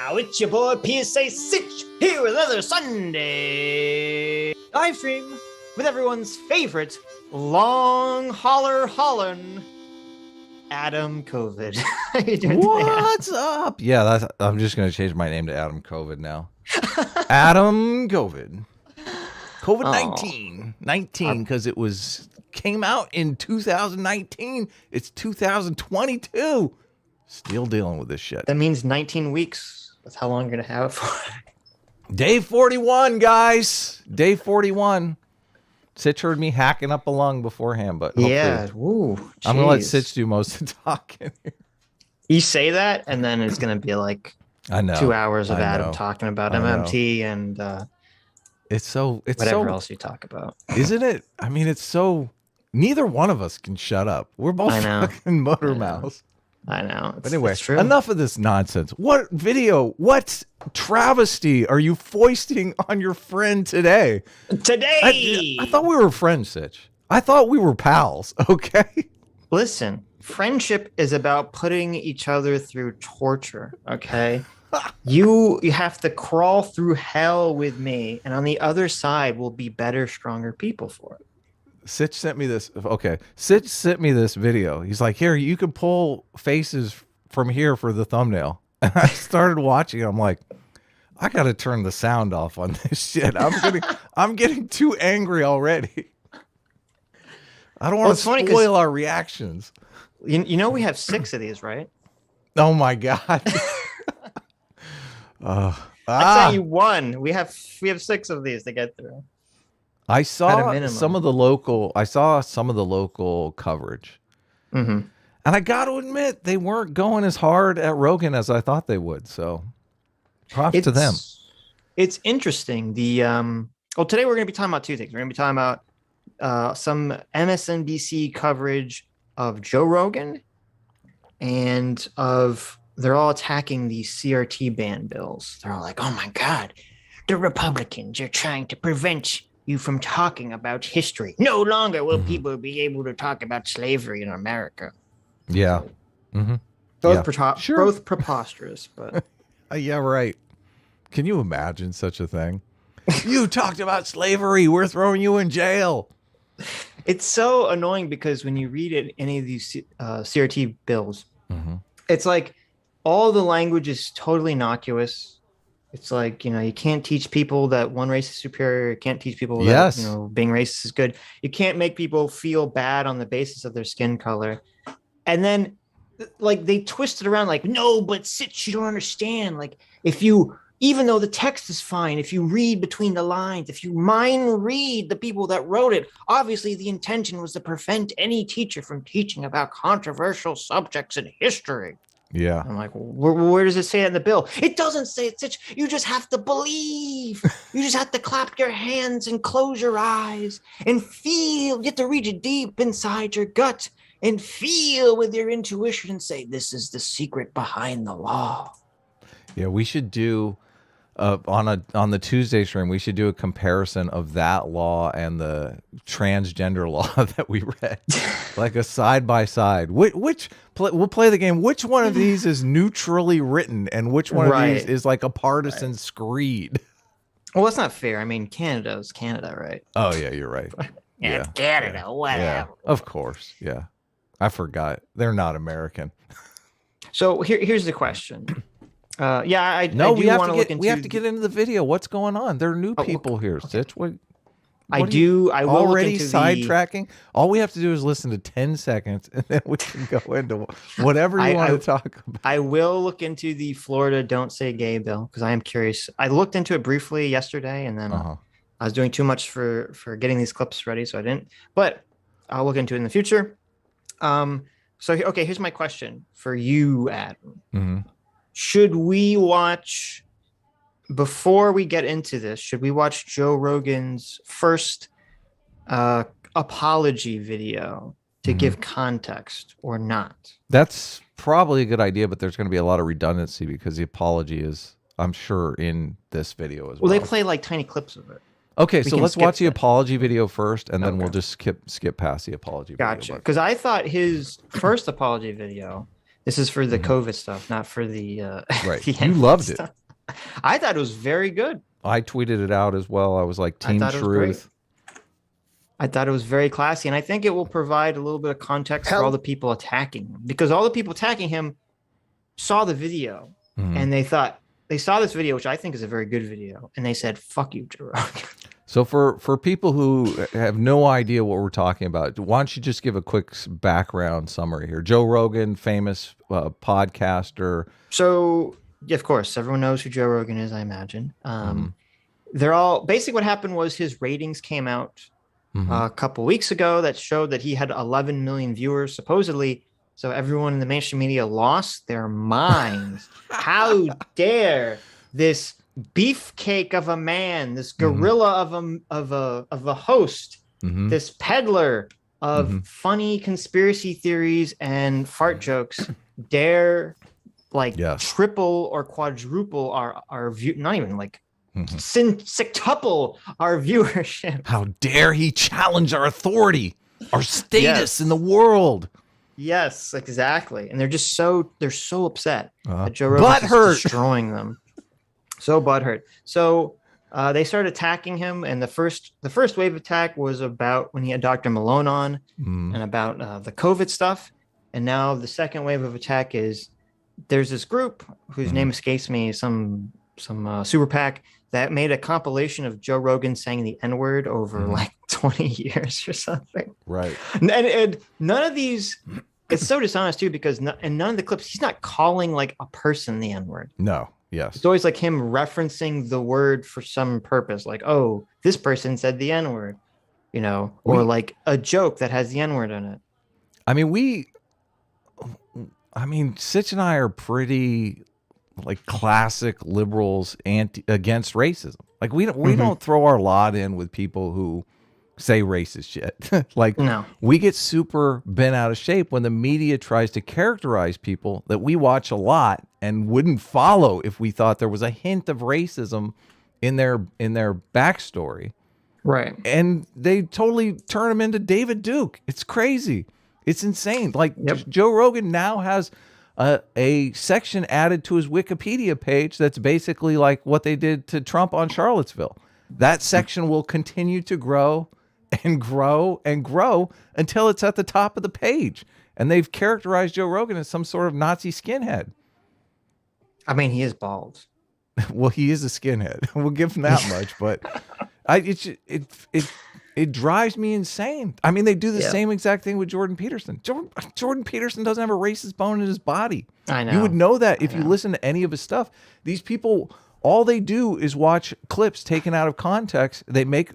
It's your boy PSA Sitch here with another Sunday live stream with everyone's favorite long hollin' Adam COVID. How you doing today, Adam? What's up? Yeah, I'm just gonna change my name to Adam COVID now. Adam COVID. COVID-19. 19 because it came out in 2019. It's 2022. Still dealing with this shit. That means 19 weeks. That's how long you're gonna have it for. Day 41, guys. Day 41. Sitch heard me hacking up a lung beforehand, but yeah, ooh, I'm gonna let Sitch do most of the talking here. You say that, and then it's gonna be like I know 2 hours of Adam talking about MMT and it's whatever else you talk about, isn't it? I mean, it's so neither one of us can shut up. We're both fucking motor mouths. I know. But anyway, enough of this nonsense. What travesty are you foisting on your friend today? I thought we were friends, Sitch. I thought we were pals, okay? Listen, friendship is about putting each other through torture, okay? You have to crawl through hell with me, and on the other side will be better, stronger people for it. Sitch sent me this. Okay. Sitch sent me this video. He's like, here, you can pull faces from here for the thumbnail. And I started watching. I'm like, I got to turn the sound off on this shit. I'm getting too angry already. I don't want to spoil our reactions. You know, we have 6 of these, right? Oh my God. I sent you 1. We have 6 of these to get through. I saw some of the local coverage. Mm-hmm. And I got to admit, they weren't going as hard at Rogan as I thought they would. So props to them. It's interesting. Today we're going to be talking about 2 things. We're going to be talking about some MSNBC coverage of Joe Rogan and they're all attacking the CRT ban bills. They're all like, oh my God, the Republicans are trying to prevent you from talking about history. No longer will people be able to talk about slavery in America. Yeah. Both preposterous, but yeah, right. Can you imagine such a thing? You talked about slavery. We're throwing you in jail. It's so annoying because when you read any of these CRT bills, it's like all the language is totally innocuous. It's like, you can't teach people that one race is superior. You can't teach people that, being racist is good. You can't make people feel bad on the basis of their skin color. And then, like, they twist it around like, no, but Sitch, you don't understand. Like, even though the text is fine, if you read between the lines, if you mind read the people that wrote it, obviously the intention was to prevent any teacher from teaching about controversial subjects in history. Yeah. I'm like, where does it say that in the bill? It doesn't say it, Sitch. You just have to believe. You just have to clap your hands and close your eyes and feel. You have to reach deep inside your gut and feel with your intuition and say, this is the secret behind the law. Yeah, we should do on the Tuesday stream, we should do a comparison of that law and the transgender law that we read, like a side by side. We'll play the game. Which one of these is neutrally written, and which one of these is like a partisan screed? Well, that's not fair. I mean, Canada is Canada, right? Oh yeah, you're right. Yeah, Canada, whatever. Yeah, of course. Yeah, I forgot. They're not American. So here's the question. We have to get into the video. What's going on? There are new people here, Sitch. I will already sidetracking. All we have to do is listen to 10 seconds, and then we can go into whatever you want to talk about. I will look into the Florida Don't Say Gay bill because I am curious. I looked into it briefly yesterday, and then I was doing too much for getting these clips ready, so I didn't. But I'll look into it in the future. Here's my question for you, Adam. Should we watch, before we get into this, should we watch Joe Rogan's first apology video to give context or not? That's probably a good idea, but there's going to be a lot of redundancy because the apology is, I'm sure, in this video as well. Well, they play like tiny clips of it. Okay, so let's watch the apology video first, and then we'll just skip past the apology video. Gotcha. Because I thought his first apology video, This is for the COVID stuff, not for the Right. the You loved it. I thought it was very good. I tweeted it out as well. I was like, Team Truth. I thought it was very classy, and I think it will provide a little bit of context for all the people attacking him, because all the people attacking him saw the video and they saw this video, which I think is a very good video, and they said, "Fuck you, Joe Rogan." So for people who have no idea what we're talking about, why don't you just give a quick background summary here? Joe Rogan, famous podcaster. So, yeah, of course, everyone knows who Joe Rogan is, I imagine. They're all basically, what happened was his ratings came out a couple weeks ago that showed that he had 11 million viewers, supposedly. So everyone in the mainstream media lost their minds. How dare this beefcake of a man, this gorilla of a host, this peddler of funny conspiracy theories and fart jokes dare triple or quadruple our view, not even like sextuple our viewership. How dare he challenge our authority, our status in the world? Yes, exactly. And they're so upset that Joe Rogan is destroying them. So butthurt. So they started attacking him, and the first wave of attack was about when he had Dr. Malone on and about the COVID stuff. And now the second wave of attack is there's this group whose name escapes me, some super PAC that made a compilation of Joe Rogan saying the N-word over like 20 years or something. Right. And none of these, it's so dishonest too, because in none of the clips, he's not calling like a person the N-word. No. Yes. It's always like him referencing the word for some purpose. Like, oh, this person said the N-word, or like a joke that has the N-word in it. I mean, Sitch and I are pretty like classic liberals against racism. Like we don't throw our lot in with people who say racist shit. Like, no. We get super bent out of shape when the media tries to characterize people that we watch a lot and wouldn't follow if we thought there was a hint of racism in their backstory. Right. And they totally turn them into David Duke. It's crazy. It's insane. Like, Joe Rogan now has a section added to his Wikipedia page that's basically like what they did to Trump on Charlottesville. That section will continue to grow and grow and grow until it's at the top of the page. And they've characterized Joe Rogan as some sort of Nazi skinhead. I mean, he is bald. Well, he is a skinhead. We'll give him that much, but it drives me insane. I mean, they do the same exact thing with Jordan Peterson. Jordan Peterson doesn't have a racist bone in his body. I know. You would know that if you listen to any of his stuff. These people, all they do is watch clips taken out of context. They make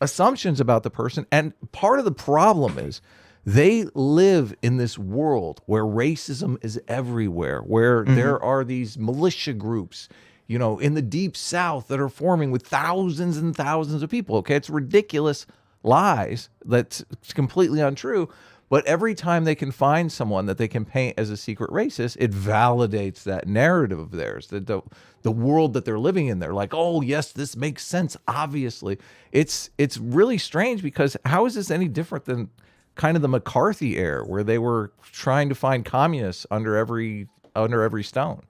assumptions about the person. And part of the problem is they live in this world where racism is everywhere, where there are these militia groups, in the deep South that are forming with thousands and thousands of people. Okay, it's ridiculous lies. That's completely untrue. But every time they can find someone that they can paint as a secret racist, it validates that narrative of theirs, the world that they're living in. They're like, oh, yes, this makes sense, obviously. It's really strange, because how is this any different than kind of the McCarthy era, where they were trying to find communists under every stone?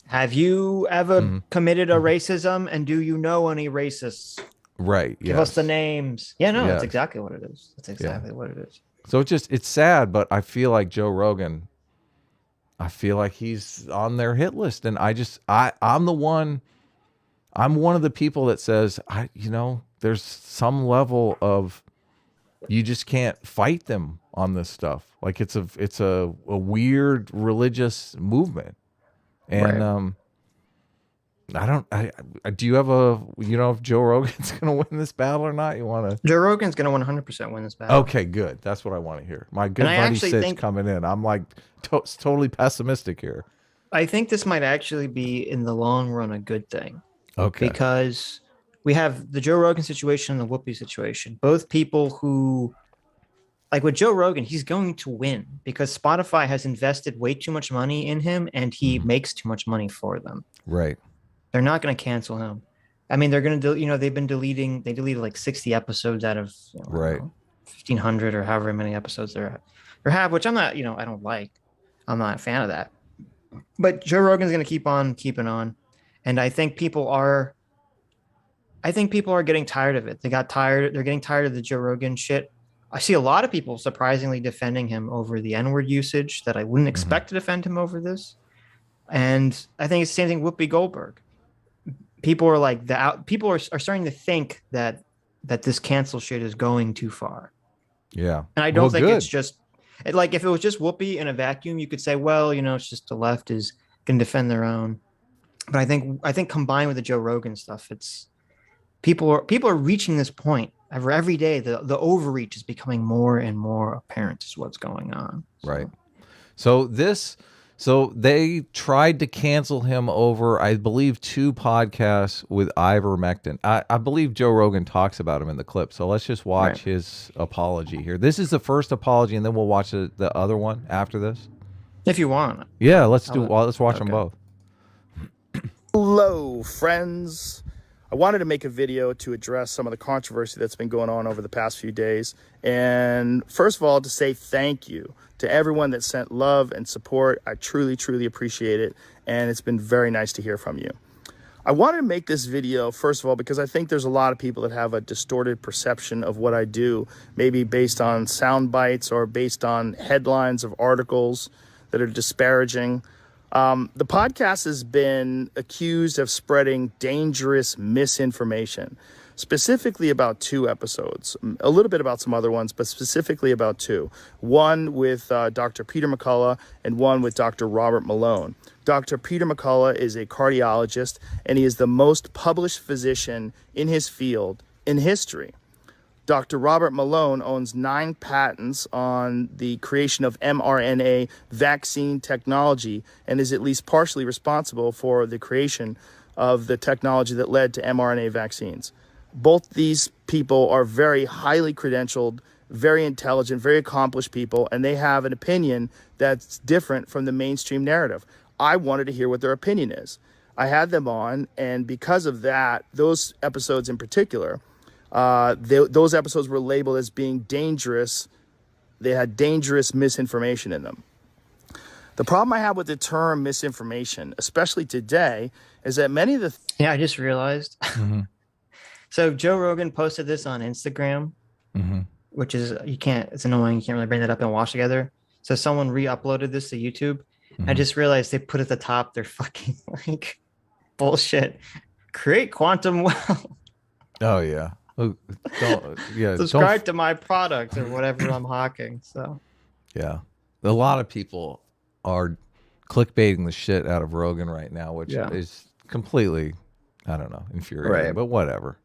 Have you ever committed a racism, and do you know any racists? Right. Give us the names. Yeah, no, that's exactly what it is. That's exactly what it is. So it's sad, but I feel like Joe Rogan, I feel like he's on their hit list. And I'm one of the people that says, there's some level of, you just can't fight them on this stuff. Like it's a weird religious movement. And do you have if Joe Rogan's going to win this battle or not? Joe Rogan's going to 100% win this battle. Okay, good. That's what I want to hear. My good buddy Sitch coming in. I'm like totally pessimistic here. I think this might actually be in the long run a good thing. Okay. Because we have the Joe Rogan situation and the Whoopi situation. Both people who, like with Joe Rogan, he's going to win because Spotify has invested way too much money in him, and he makes too much money for them. Right. They're not going to cancel him. I mean, they're going to, they've been deleted like 60 episodes out of 1,500 or however many episodes there have, which I'm not, I don't like. I'm not a fan of that. But Joe Rogan's going to keep on keeping on, and I think people are getting tired of it. They got tired. They're getting tired of the Joe Rogan shit. I see a lot of people surprisingly defending him over the N-word usage that I wouldn't Hmm. expect to defend him over this. And I think it's the same thing with Whoopi Goldberg. People are like people are starting to think that this cancel shit is going too far. Yeah. And I Well, don't think it's good. just like if it was just Whoopi in a vacuum, you could say, well, it's just the left is going to defend their own. But I think combined with the Joe Rogan stuff, it's people are reaching this point every day. The overreach is becoming more and more apparent is what's going on. Right. So So they tried to cancel him over, I believe, 2 podcasts with ivermectin. I believe Joe Rogan talks about him in the clip. So let's just right. watch his apology here. This is the first apology, and then we'll watch the other one after this. If you want. Yeah, I'll, let's watch them okay. both. Hello, friends. I wanted to make a video to address some of the controversy that's been going on over the past few days. And first of all, to say thank you to everyone that sent love and support. I truly, truly appreciate it. And it's been very nice to hear from you. I wanted to make this video, first of all, because I think there's a lot of people that have a distorted perception of what I do, maybe based on sound bites or based on headlines of articles that are disparaging. The podcast has been accused of spreading dangerous misinformation, specifically about 2 episodes, a little bit about some other ones, but specifically about 2. One with Dr. Peter McCullough and one with Dr. Robert Malone. Dr. Peter McCullough is a cardiologist, and he is the most published physician in his field in history. Dr. Robert Malone owns 9 patents on the creation of mRNA vaccine technology and is at least partially responsible for the creation of the technology that led to mRNA vaccines. Both these people are very highly credentialed, very intelligent, very accomplished people, and they have an opinion that's different from the mainstream narrative. I wanted to hear what their opinion is. I had them on, and because of that, those episodes in particular, those episodes were labeled as being dangerous. They had dangerous misinformation in them. The problem I have with the term misinformation, especially today, is that many of the... Yeah, I just realized. Mm-hmm. So Joe Rogan posted this on Instagram, Mm-hmm. which is it's annoying. You can't really bring that up and watch together. So someone re-uploaded this to YouTube. Mm-hmm. I just realized they put at the top their fucking like bullshit. Create quantum wealth. Oh yeah. Subscribe to my product or whatever I'm hawking. So yeah, a lot of people are clickbaiting the shit out of Rogan right now, which is completely, I don't know, infuriating. Right. But whatever.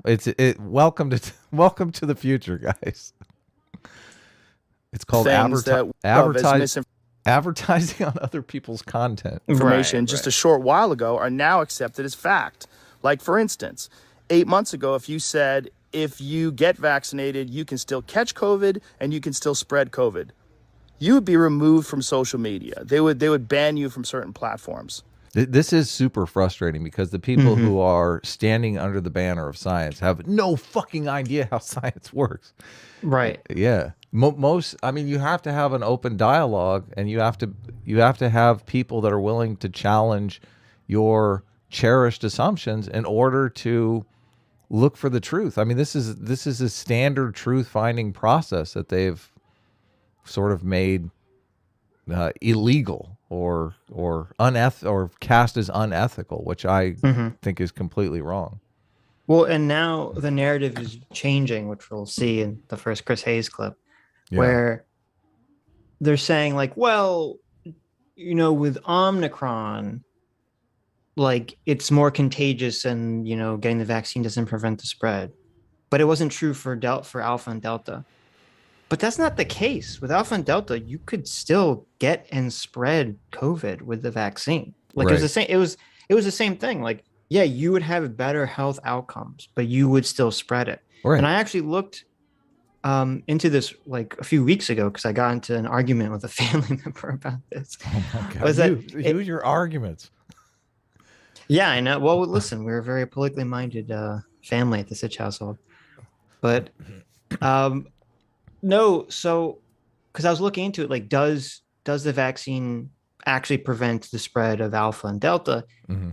Welcome to the future, guys. It's called advertising on other people's content. Information just a short while ago are now accepted as fact. Like, for instance, 8 months ago, if you said, if you get vaccinated, you can still catch COVID and you can still spread COVID, you would be removed from social media. They would ban you from certain platforms. This is super frustrating because the people who are standing under the banner of science have no fucking idea how science works. Right. Yeah. I mean, you have to have an open dialogue, and you have to have people that are willing to challenge your cherished assumptions in order to look for the truth. I mean, this is a standard truth finding process that they've sort of made illegal or cast as unethical, which I think is completely wrong. Well, and now the narrative is changing, which we'll see in the first Chris Hayes clip, where they're saying like, well, with Omicron, like it's more contagious and, getting the vaccine doesn't prevent the spread. But it wasn't true for Alpha and Delta. But that's not the case. With Alpha and Delta, you could still get and spread COVID with the vaccine. Like it was the same. It was the same thing. Like, yeah, you would have better health outcomes, but you would still spread it. Right. And I actually looked into this like a few weeks ago because I got into an argument with a family member about this. Oh my God. Use your arguments. Yeah, I know. Well, listen, we're a very politically minded family at the Sitch household. But no, so because I was looking into it, like, does does the vaccine actually prevent the spread of alpha and delta? Mm-hmm.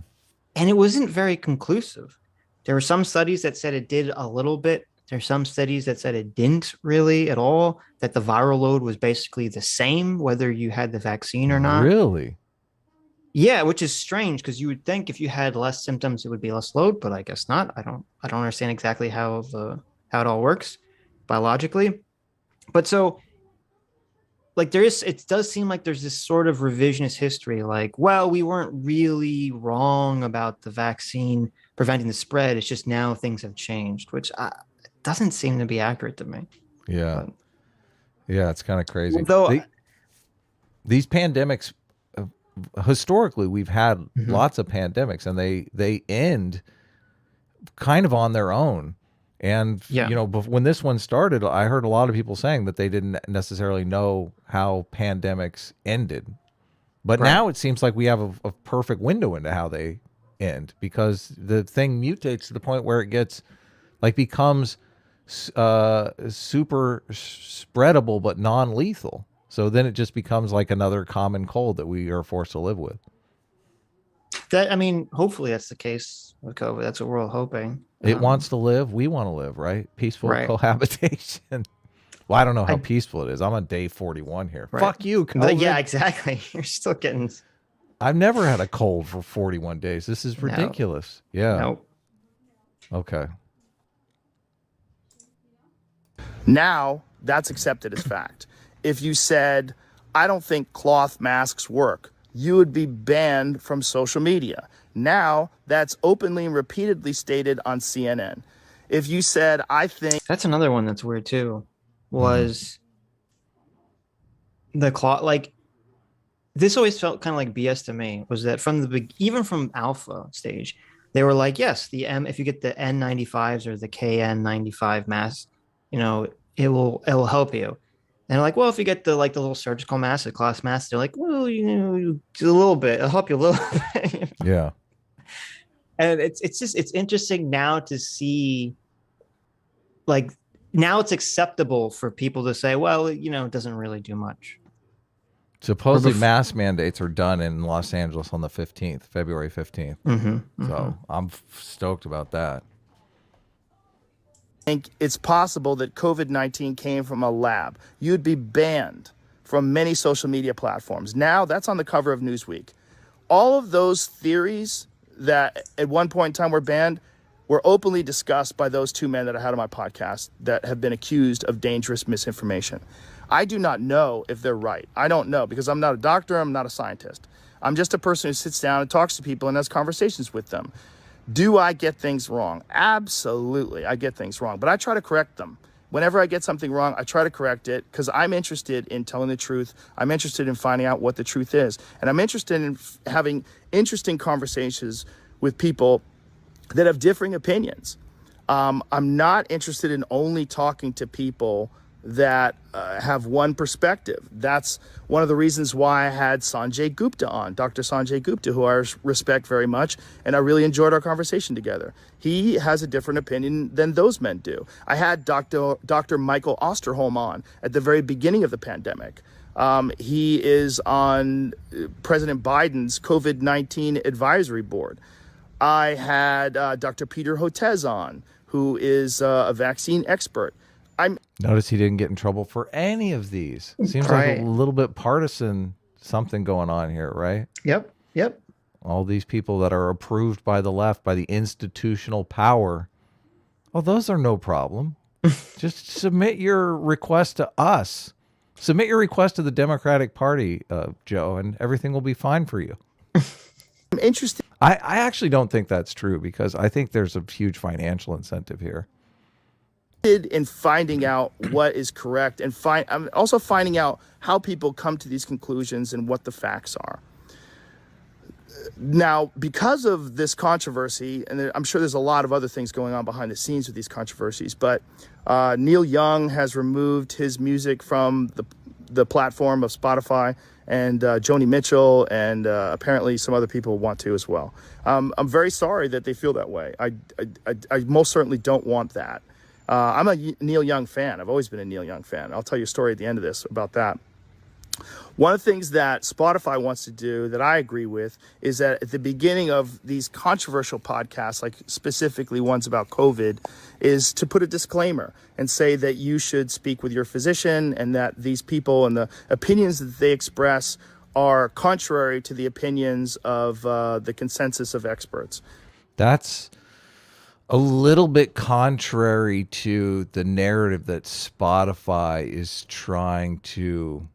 And it wasn't very conclusive. There were some studies that said it did a little bit. There's some studies that said it didn't really at all, that the viral load was basically the same, whether you had the vaccine or not. Really? Yeah, which is strange because you would think if you had less symptoms, it would be less load, but I guess not. I don't understand exactly how it all works biologically. But so like it does seem like there's this sort of revisionist history, like, well, we weren't really wrong about the vaccine preventing the spread. It's just now things have changed, which doesn't seem to be accurate to me. Yeah. But, yeah, it's kind of crazy. Though these pandemics, historically, we've had lots of pandemics, and they end kind of on their own. And, when this one started, I heard a lot of people saying that they didn't necessarily know how pandemics ended. But now it seems like we have a perfect window into how they end, because the thing mutates to the point where it becomes super spreadable but non-lethal. So then it just becomes like another common cold that we are forced to live with. Hopefully that's the case with COVID. That's what we're all hoping. It wants to live. We want to live, right? Peaceful cohabitation. Well, I don't know how peaceful it is. I'm on day 41 here. Right. Fuck you, COVID. Yeah, exactly. You're still getting... I've never had a cold for 41 days. This is ridiculous. No. Yeah. Nope. Okay. Now, that's accepted as fact. If you said, I don't think cloth masks work, you would be banned from social media. Now, that's openly and repeatedly stated on CNN. If you said, I think... That's another one that's weird, too, was the cloth... Like, this always felt kind of like BS to me, was that even from alpha stage, they were like, yes, if you get the N95s or the KN95 mask, it will help you. And they're like, well, if you get the little surgical mask, the cloth mask, they're like, well, a little bit, it'll help you a little bit. Yeah. And it's interesting now to see, like, now it's acceptable for people to say, well, it doesn't really do much. Supposedly mask mandates are done in Los Angeles on the 15th, February 15th. So I'm stoked about that. I think it's possible that COVID-19 came from a lab. You'd be banned from many social media platforms. Now that's on the cover of Newsweek. All of those theories that at one point in time were banned were openly discussed by those two men that I had on my podcast that have been accused of dangerous misinformation. I do not know if they're right. I don't know, because I'm not a doctor. I'm not a scientist. I'm just a person who sits down and talks to people and has conversations with them. Do I get things wrong? Absolutely, I get things wrong, but I try to correct them. Whenever I get something wrong, I try to correct it, because I'm interested in telling the truth. I'm interested in finding out what the truth is. And I'm interested in having interesting conversations with people that have differing opinions. I'm not interested in only talking to people that have one perspective. That's one of the reasons why I had Sanjay Gupta on, Dr. Sanjay Gupta, who I respect very much, and I really enjoyed our conversation together. He has a different opinion than those men do. I had Dr. Michael Osterholm on at the very beginning of the pandemic. He is on President Biden's COVID-19 advisory board. I had Dr. Peter Hotez on, who is a vaccine expert. Notice he didn't get in trouble for any of these. Seems like a little bit partisan something going on here, right? Yep. All these people that are approved by the left, by the institutional power. Well, those are no problem. Just submit your request to us. Submit your request to the Democratic Party, Joe, and everything will be fine for you. I'm interested. I actually don't think that's true, because I think there's a huge financial incentive here. In finding out what is correct, and I'm also finding out how people come to these conclusions and what the facts are. Now, because of this controversy, and I'm sure there's a lot of other things going on behind the scenes with these controversies, but Neil Young has removed his music from the platform of Spotify, and Joni Mitchell, and apparently some other people want to as well. I'm very sorry that they feel that way. I most certainly don't want that. I'm a Neil Young fan. I've always been a Neil Young fan. I'll tell you a story at the end of this about that. One of the things that Spotify wants to do that I agree with is that at the beginning of these controversial podcasts, like specifically ones about COVID, is to put a disclaimer and say that you should speak with your physician and that these people and the opinions that they express are contrary to the opinions of the consensus of experts. That's a little bit contrary to the narrative that Spotify is trying to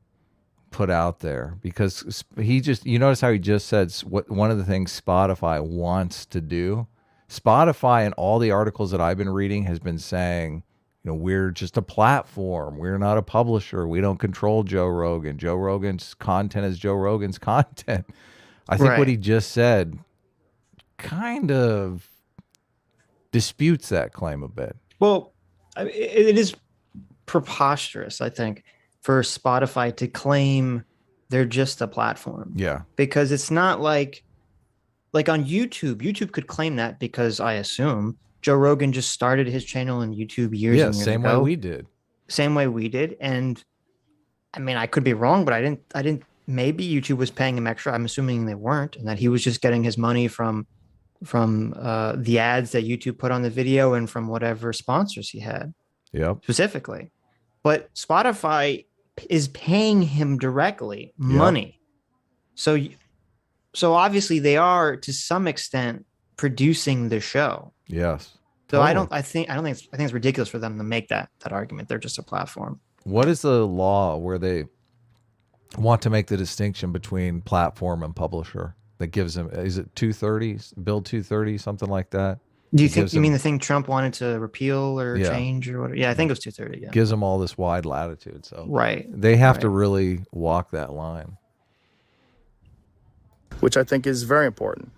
put out there, because you notice how he just said one of the things Spotify wants to do. Spotify, and all the articles that I've been reading, has been saying, we're just a platform. We're not a publisher. We don't control Joe Rogan. Joe Rogan's content is Joe Rogan's content. I think what he just said kind of disputes that claim a bit. Well, it is preposterous, I think, for Spotify to claim they're just a platform. Yeah. Because it's not like on YouTube could claim that, because I assume Joe Rogan just started his channel on YouTube years and years same ago. way we did. Same way we did. And I mean, I could be wrong, but I didn't, maybe YouTube was paying him extra. I'm assuming they weren't, and that he was just getting his money from the ads that YouTube put on the video and from whatever sponsors he had. Yep. Specifically. But Spotify is paying him directly money. So obviously they are, to some extent, producing the show. Yes. So totally. I think it's ridiculous for them to make that argument. They're just a platform. What is the law where they want to make the distinction between platform and publisher that gives them, is it 230, Bill 230, something like that? Do you mean the thing Trump wanted to repeal or change or whatever? Yeah, I think it was 230. Yeah. Gives them all this wide latitude. So they have to really walk that line. Which I think is very important.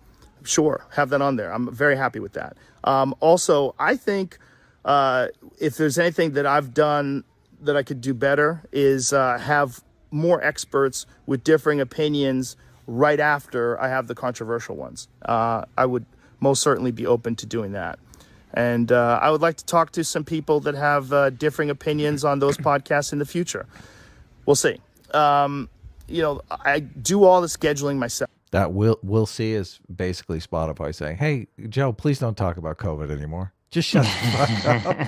Sure, have that on there. I'm very happy with that. Also, I think if there's anything that I've done that I could do better is have more experts with differing opinions right after I have the controversial ones. I would most certainly be open to doing that. And I would like to talk to some people that have differing opinions on those podcasts in the future. We'll see. I do all the scheduling myself. That we'll see is basically Spotify saying, hey, Joe, please don't talk about COVID anymore. Just shut the fuck up.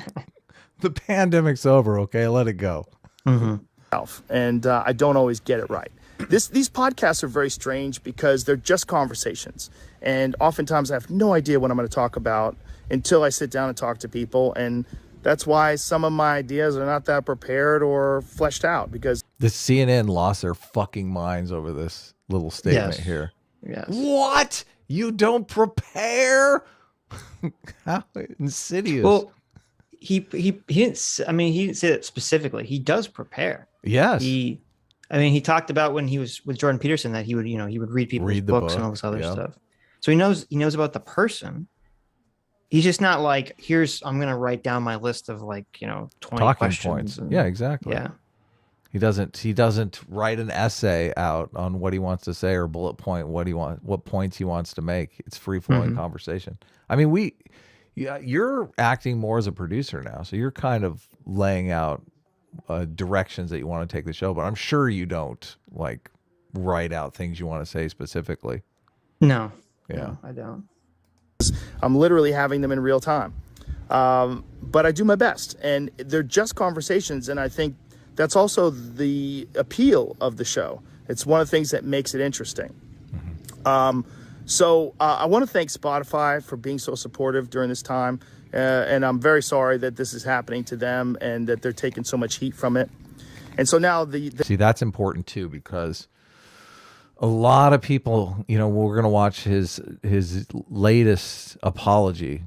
The pandemic's over, okay? Let it go. Mm-hmm. And I don't always get it right. These podcasts are very strange because they're just conversations. And oftentimes I have no idea what I'm going to talk about until I sit down and talk to people. And that's why some of my ideas are not that prepared or fleshed out, because the CNN lost their fucking minds over this little statement here. Yes. What? You don't prepare? How insidious. Well, he didn't, I mean, he didn't say that specifically. He does prepare. Yes. He talked about when he was with Jordan Peterson that he would read people's books and all this other stuff. So he knows about the person. He's just not like, I'm going to write down my list of 20 talking questions. points. Yeah, exactly. Yeah. He doesn't write an essay out on what he wants to say or bullet point what points he wants to make. It's free flowing conversation. I mean, you're acting more as a producer now, so you're kind of laying out directions that you want to take the show, but I'm sure you don't write out things you want to say specifically. No. Yeah. No, I don't. I'm literally having them in real time. But I do my best, and they're just conversations. And I think that's also the appeal of the show. It's one of the things that makes it interesting. So I want to thank Spotify for being so supportive during this time. And I'm very sorry that this is happening to them and that they're taking so much heat from it. And so now See, that's important too, because a lot of people, we're going to watch his latest apology,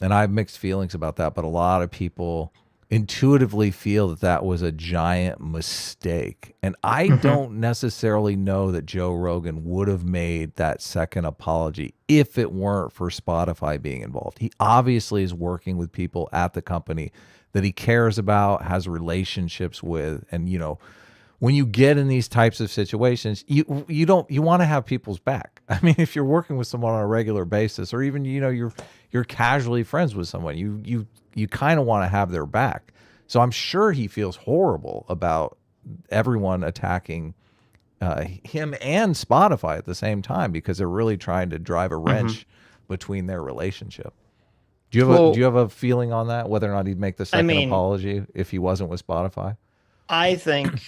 and I have mixed feelings about that, but a lot of people intuitively feel that was a giant mistake. And I don't necessarily know that Joe Rogan would have made that second apology if it weren't for Spotify being involved. He obviously is working with people at the company that he cares about, has relationships with, and when you get in these types of situations, you want to have people's back. I mean, if you're working with someone on a regular basis, or even you're casually friends with someone, you kind of want to have their back. So I'm sure he feels horrible about everyone attacking him and Spotify at the same time, because they're really trying to drive a wrench between their relationship. Do you have a feeling on that, whether or not he'd make the second apology if he wasn't with Spotify? I think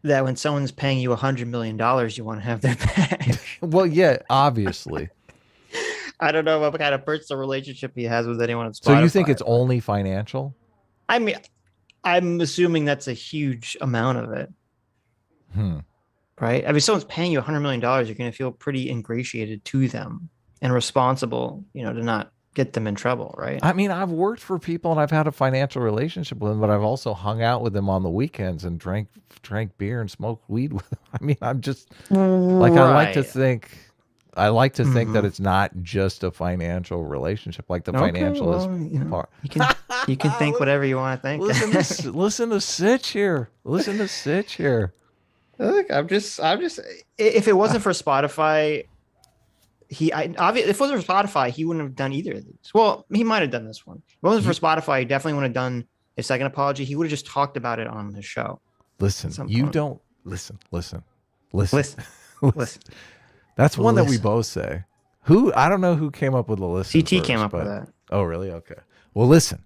that when someone's paying you $100 million, you want to have their back. Well, yeah, obviously. I don't know what kind of personal relationship he has with anyone at Spotify. So you think it's only financial? I mean, I'm assuming that's a huge amount of it. Right? I mean, if someone's paying you $100 million, you're going to feel pretty ingratiated to them and responsible, to not get them in trouble, right? I mean, I've worked for people and I've had a financial relationship with them, but I've also hung out with them on the weekends and drank beer and smoked weed with them. I mean, I'm just like, I like to think that it's not just a financial relationship. Like the financial is part. You can think whatever you want to think. Listen to Sitch here. Listen to Sitch here. Look, I'm just. If it wasn't for Spotify, if it wasn't for Spotify, he wouldn't have done either of these. Well, he might have done this one. If it wasn't for Spotify, he definitely wouldn't have done his second apology. He would have just talked about it on his show. Listen, listen. That's one that we both say. I don't know who came up with the listen. CT came up with that. Oh, really? Okay. Well, listen.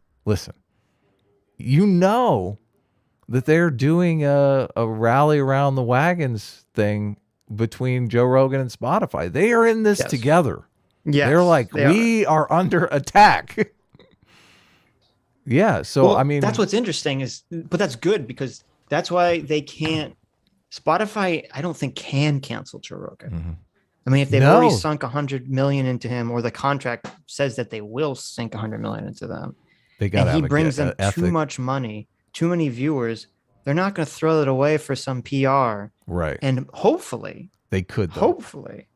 You know that they're doing a rally around the wagons thing between Joe Rogan and Spotify. They are in this together. Yeah, they're like, we are under attack. Yeah. So, I mean, that's what's interesting but that's good, because that's why they can't. Spotify, I don't think, can cancel Joe Rogan. I mean, if they've already sunk $100 million into him, or the contract says that they will sink $100 million into them, and he brings them too much money, too many viewers, they're not going to throw it away for some PR. Right. And hopefully, they could. Hopefully,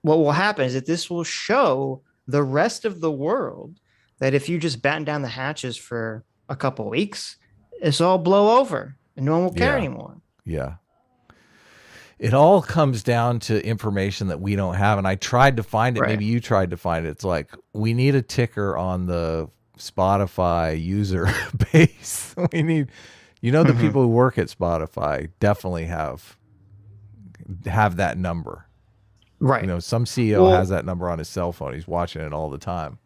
what will happen is that this will show the rest of the world that if you just batten down the hatches for a couple of weeks, it's all blow over and no one will care anymore. Yeah. It all comes down to information that we don't have. And I tried to find it. Right. Maybe you tried to find it. It's like, we need a ticker on the Spotify user base. We need, the people who work at Spotify definitely have that number. Right. Some CEO has that number on his cell phone. He's watching it all the time.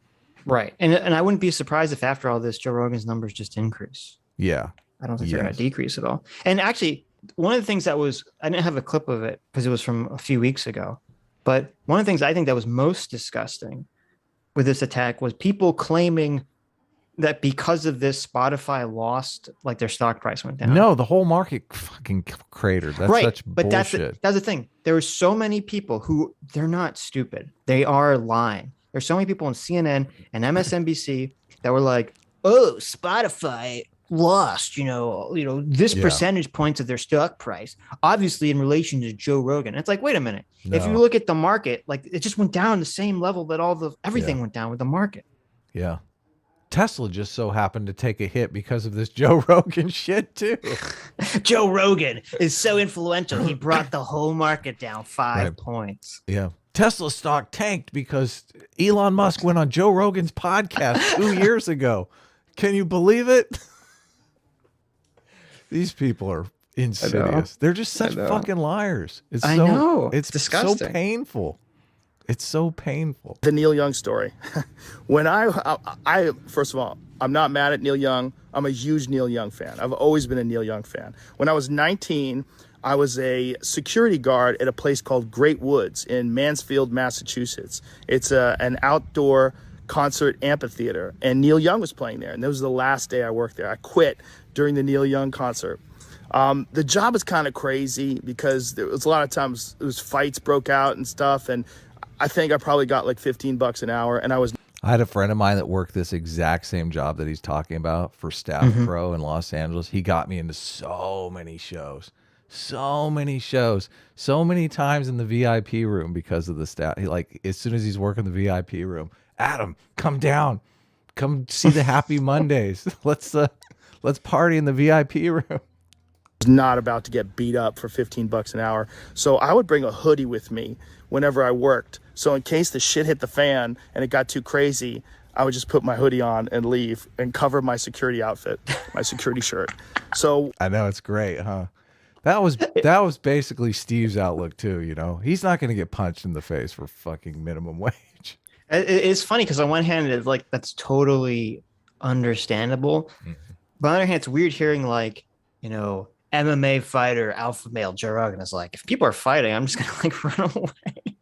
Right. And I wouldn't be surprised if after all this, Joe Rogan's numbers just increase. Yeah. I don't think they're going to decrease at all. And actually, one of the things I didn't have a clip of it because it was from a few weeks ago, but one of the things I think that was most disgusting with this attack was people claiming that because of this, Spotify lost, like, their stock price went down. No, the whole market fucking cratered. That's such bullshit. But that's the thing. There were so many people who, they're not stupid. They are lying. There's so many people on CNN and MSNBC that were like, oh, Spotify lost, this percentage points of their stock price, obviously in relation to Joe Rogan. It's like, wait a minute. No. If you look at the market, like, it just went down the same level that everything went down with the market. Yeah. Tesla just so happened to take a hit because of this Joe Rogan shit too. Joe Rogan is so influential. He brought the whole market down 5 points. Yeah. Tesla stock tanked because Elon Musk went on Joe Rogan's podcast 2 years ago. Can you believe it? These people are insidious. They're just such fucking liars. I know. It's disgusting. So painful. It's so painful. The Neil Young story. When I first of all, I'm not mad at Neil Young. I'm a huge Neil Young fan. I've always been a Neil Young fan. When I was 19, I was a security guard at a place called Great Woods in Mansfield, Massachusetts. It's an outdoor concert amphitheater, and Neil Young was playing there, and that was the last day I worked there. I quit during the Neil Young concert. The job was kind of crazy because there was a lot of times fights broke out and stuff, and I think I probably got like $15 an hour, and I had a friend of mine that worked this exact same job that he's talking about for Staff Pro in Los Angeles. He got me into so many times in the VIP room because of the staff. He, like, as soon as he's working the VIP room, Adam, come down, come see the Happy Mondays. Let's party in the VIP room. Not about to get beat up for $15 an hour. So I would bring a hoodie with me whenever I worked. So in case the shit hit the fan and it got too crazy, I would just put my hoodie on and leave and cover my security outfit, my security shirt. So I know, it's great, huh? That was basically Steve's outlook too. You know, he's not going to get punched in the face for fucking minimum wage. It's funny because on one hand, it's like that's totally understandable. But on the other hand, it's weird hearing like, you know, MMA fighter, alpha male Joe Rogan is like, if people are fighting, I'm just gonna like run away.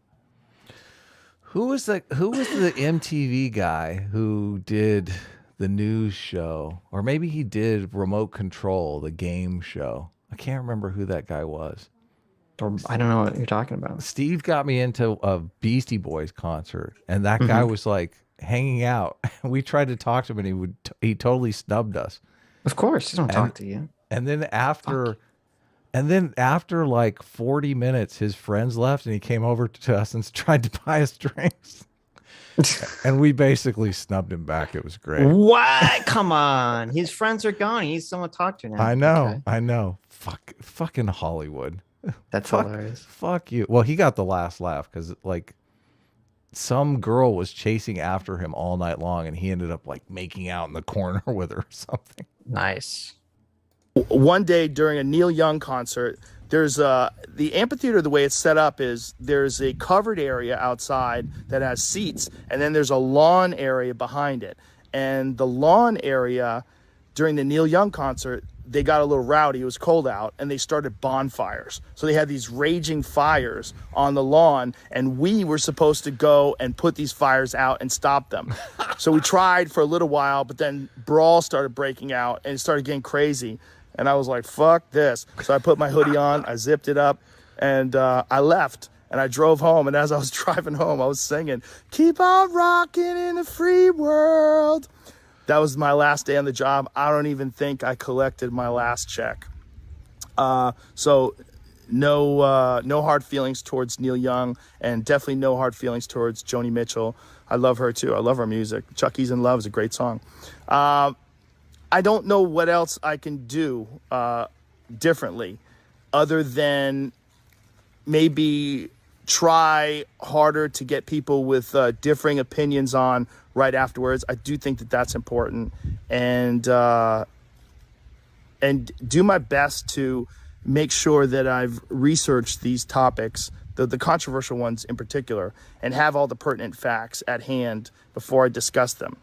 Who was the MTV guy who did the news show, or maybe he did Remote Control, the game show? I can't remember who that guy was. Or I don't know what you're talking about. Steve got me into a Beastie Boys concert, and that guy was like hanging out. We tried to talk to him, and he totally snubbed us. Of course, he don't talk to you. And then after like 40 minutes, his friends left, and he came over to us and tried to buy us drinks. And we basically snubbed him back. It was great. What? Come on. His friends are gone. He needs someone to talk to now. I know. Okay. I know. Fucking Hollywood. That's hilarious. Fuck you. Well, he got the last laugh because like some girl was chasing after him all night long, and he ended up like making out in the corner with her or something. Nice. One day during a Neil Young concert, there's the amphitheater. The way it's set up is there's a covered area outside that has seats, and then there's a lawn area behind it. And the lawn area during the Neil Young concert, they got a little rowdy. It was cold out, and they started bonfires. So they had these raging fires on the lawn, and we were supposed to go and put these fires out and stop them. So we tried for a little while, but then brawl started breaking out, and it started getting crazy. And I was like, fuck this. So I put my hoodie on, I zipped it up, and I left. And I drove home, and as I was driving home, I was singing, "Keep on rocking in the free world." That was my last day on the job. I don't even think I collected my last check. So no hard feelings towards Neil Young, and definitely no hard feelings towards Joni Mitchell. I love her too. I love her music. Chucky's in Love is a great song. I don't know what else I can do differently other than maybe try harder to get people with differing opinions on right afterwards. I do think that that's important, and do my best to make sure that I've researched these topics, the controversial ones in particular, and have all the pertinent facts at hand before I discuss them.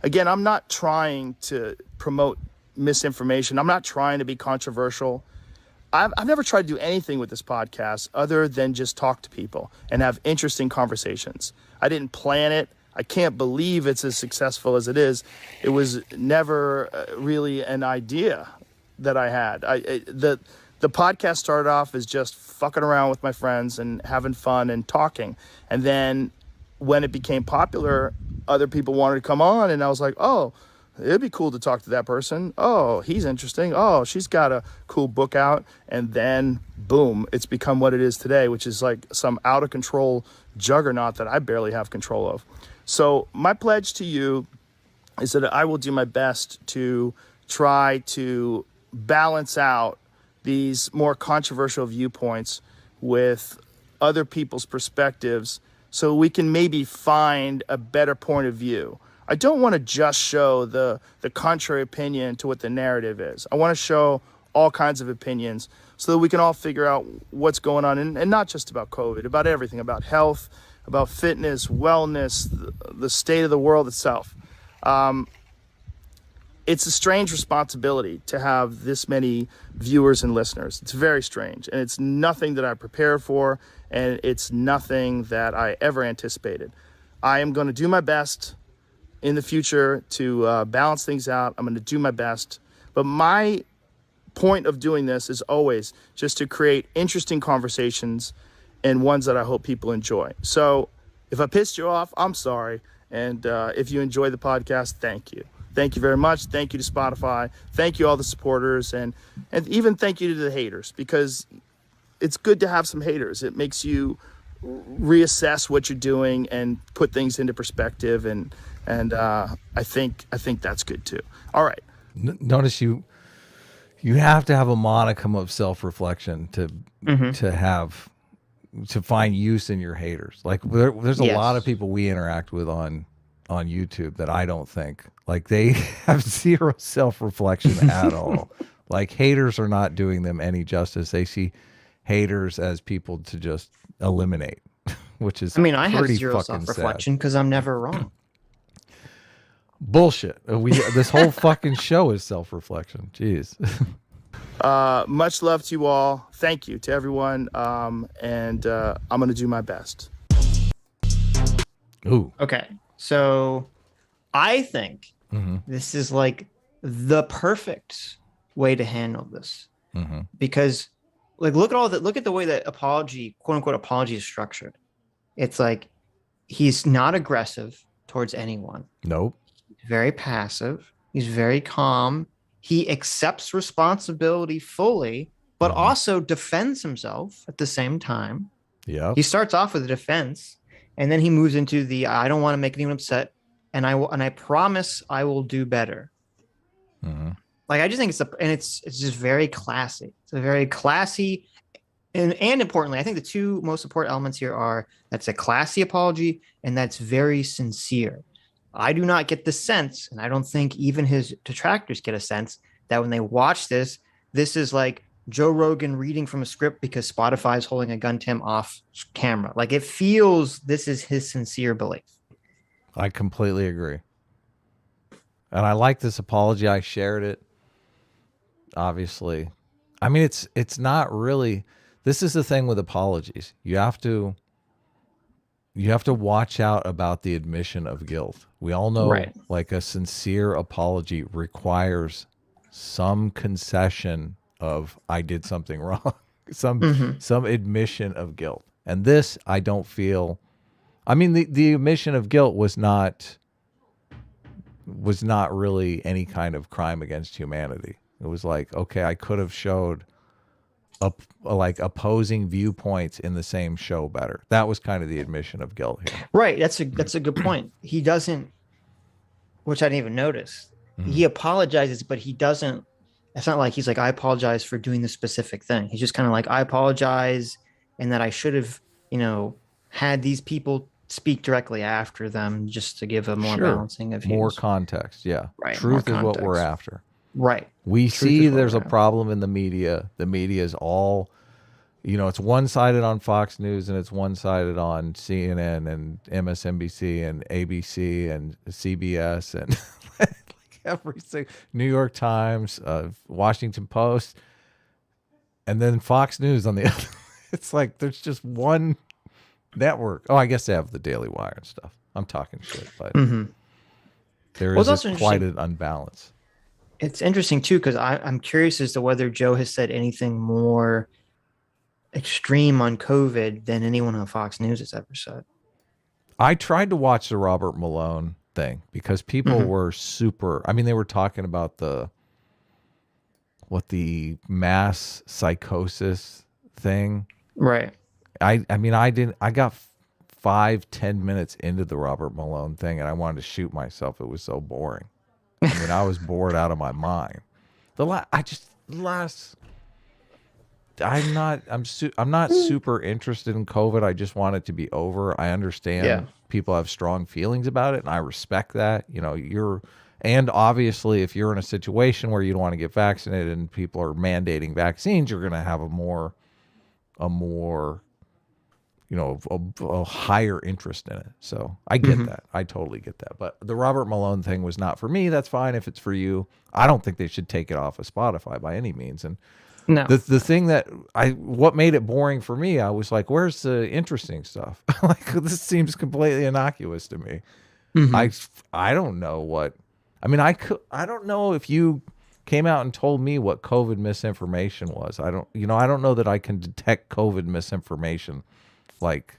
Again, I'm not trying to promote misinformation. I'm not trying to be controversial. I've never tried to do anything with this podcast other than just talk to people and have interesting conversations. I didn't plan it. I can't believe it's as successful as it is. It was never really an idea that I had. The podcast started off as just fucking around with my friends and having fun and talking. And then when it became popular, other people wanted to come on, and I was like, oh, it'd be cool to talk to that person. Oh, he's interesting. Oh, she's got a cool book out. And then, boom, it's become what it is today, which is like some out-of-control juggernaut that I barely have control of. So my pledge to you is that I will do my best to try to balance out these more controversial viewpoints with other people's perspectives so we can maybe find a better point of view. I don't want to just show the contrary opinion to what the narrative is. I want to show all kinds of opinions so that we can all figure out what's going on, and not just about COVID, about everything, about health, about fitness, wellness, the state of the world itself. It's a strange responsibility to have this many viewers and listeners. It's very strange, and it's nothing that I prepared for, and it's nothing that I ever anticipated. I am going to do my best in the future to balance things out. I'm going to do my best, but my point of doing this is always just to create interesting conversations and ones that I hope people enjoy. So if I pissed you off, I'm sorry, and if you enjoy the podcast, thank you. Thank you very much. Thank you to Spotify. Thank you all the supporters, and even thank you to the haters, because it's good to have some haters. It makes you reassess what you're doing and put things into perspective, and I think that's good too. All right. Notice you have to have a modicum of self-reflection to find use in your haters. Like there's a lot of people we interact with on YouTube that I don't think, like, they have zero self-reflection at all. Like, haters are not doing them any justice. They see haters as people to just eliminate, which is I mean, I have pretty zero fucking sad. self-reflection because I'm never wrong. Bullshit. This whole fucking show is self-reflection. Jeez. Much love to you all. Thank you to everyone. And I'm going to do my best. Ooh. Okay. So I think this is like the perfect way to handle this because like, look at the way that apology, quote unquote, apology is structured. It's like, he's not aggressive towards anyone. Nope. He's very passive. He's very calm. He accepts responsibility fully, but also defends himself at the same time. Yeah. He starts off with a defense, and then he moves into the I don't want to make anyone upset, and I promise I will do better. Like, I just think it's just very classy. It's a very classy, and importantly, I think the two most important elements here are that's a classy apology and that's very sincere. I do not get the sense, and I don't think even his detractors get a sense, that when they watch this, this is like Joe Rogan reading from a script because Spotify is holding a gun to him off camera. Like, it feels this is his sincere belief. I completely agree. And I like this apology. I shared it. Obviously. I mean, it's not really, this is the thing with apologies. You have to watch out about the admission of guilt. We all know, like, a sincere apology requires some concession of I did something wrong, some admission of guilt. And this, I don't feel. I mean, the admission of guilt was not really any kind of crime against humanity. It was like, okay, I could have showed like opposing viewpoints in the same show better. That was kind of the admission of guilt here. Right. That's a good point. He doesn't, which I didn't even notice. He apologizes, but he doesn't. It's not like he's like, I apologize for doing this specific thing. He's just kind of like, I apologize, and that I should have, had these people speak directly after them just to give a more balancing of views. More context. Yeah. Right. Truth is what we're after. Right. We see there's a problem in the media. The media is all, it's one-sided on Fox News and it's one-sided on CNN and MSNBC and ABC and CBS and like everything. New York Times, Washington Post, and then Fox News on the other. It's like there's just one network. Oh, I guess they have the Daily Wire and stuff. I'm talking shit, but there is quite an unbalance. It's interesting too, because I'm curious as to whether Joe has said anything more extreme on COVID than anyone on Fox News has ever said. I tried to watch the Robert Malone thing because people were super. I mean, they were talking about the mass psychosis thing. Right. I mean, I got 5-10 minutes into the Robert Malone thing and I wanted to shoot myself. It was so boring. I mean, I was bored out of my mind. I'm not super interested in COVID. I just want it to be over. I understand people have strong feelings about it, and I respect that. And obviously, if you're in a situation where you don't want to get vaccinated and people are mandating vaccines, you're going to have a higher interest in it. So I get that. I totally get that. But the Robert Malone thing was not for me. That's fine if it's for you. I don't think they should take it off of Spotify by any means. And the thing that what made it boring for me, I was like, where's the interesting stuff? Like, this seems completely innocuous to me. I don't know what, I mean, I don't know if you came out and told me what COVID misinformation was. I don't know that I can detect COVID misinformation like,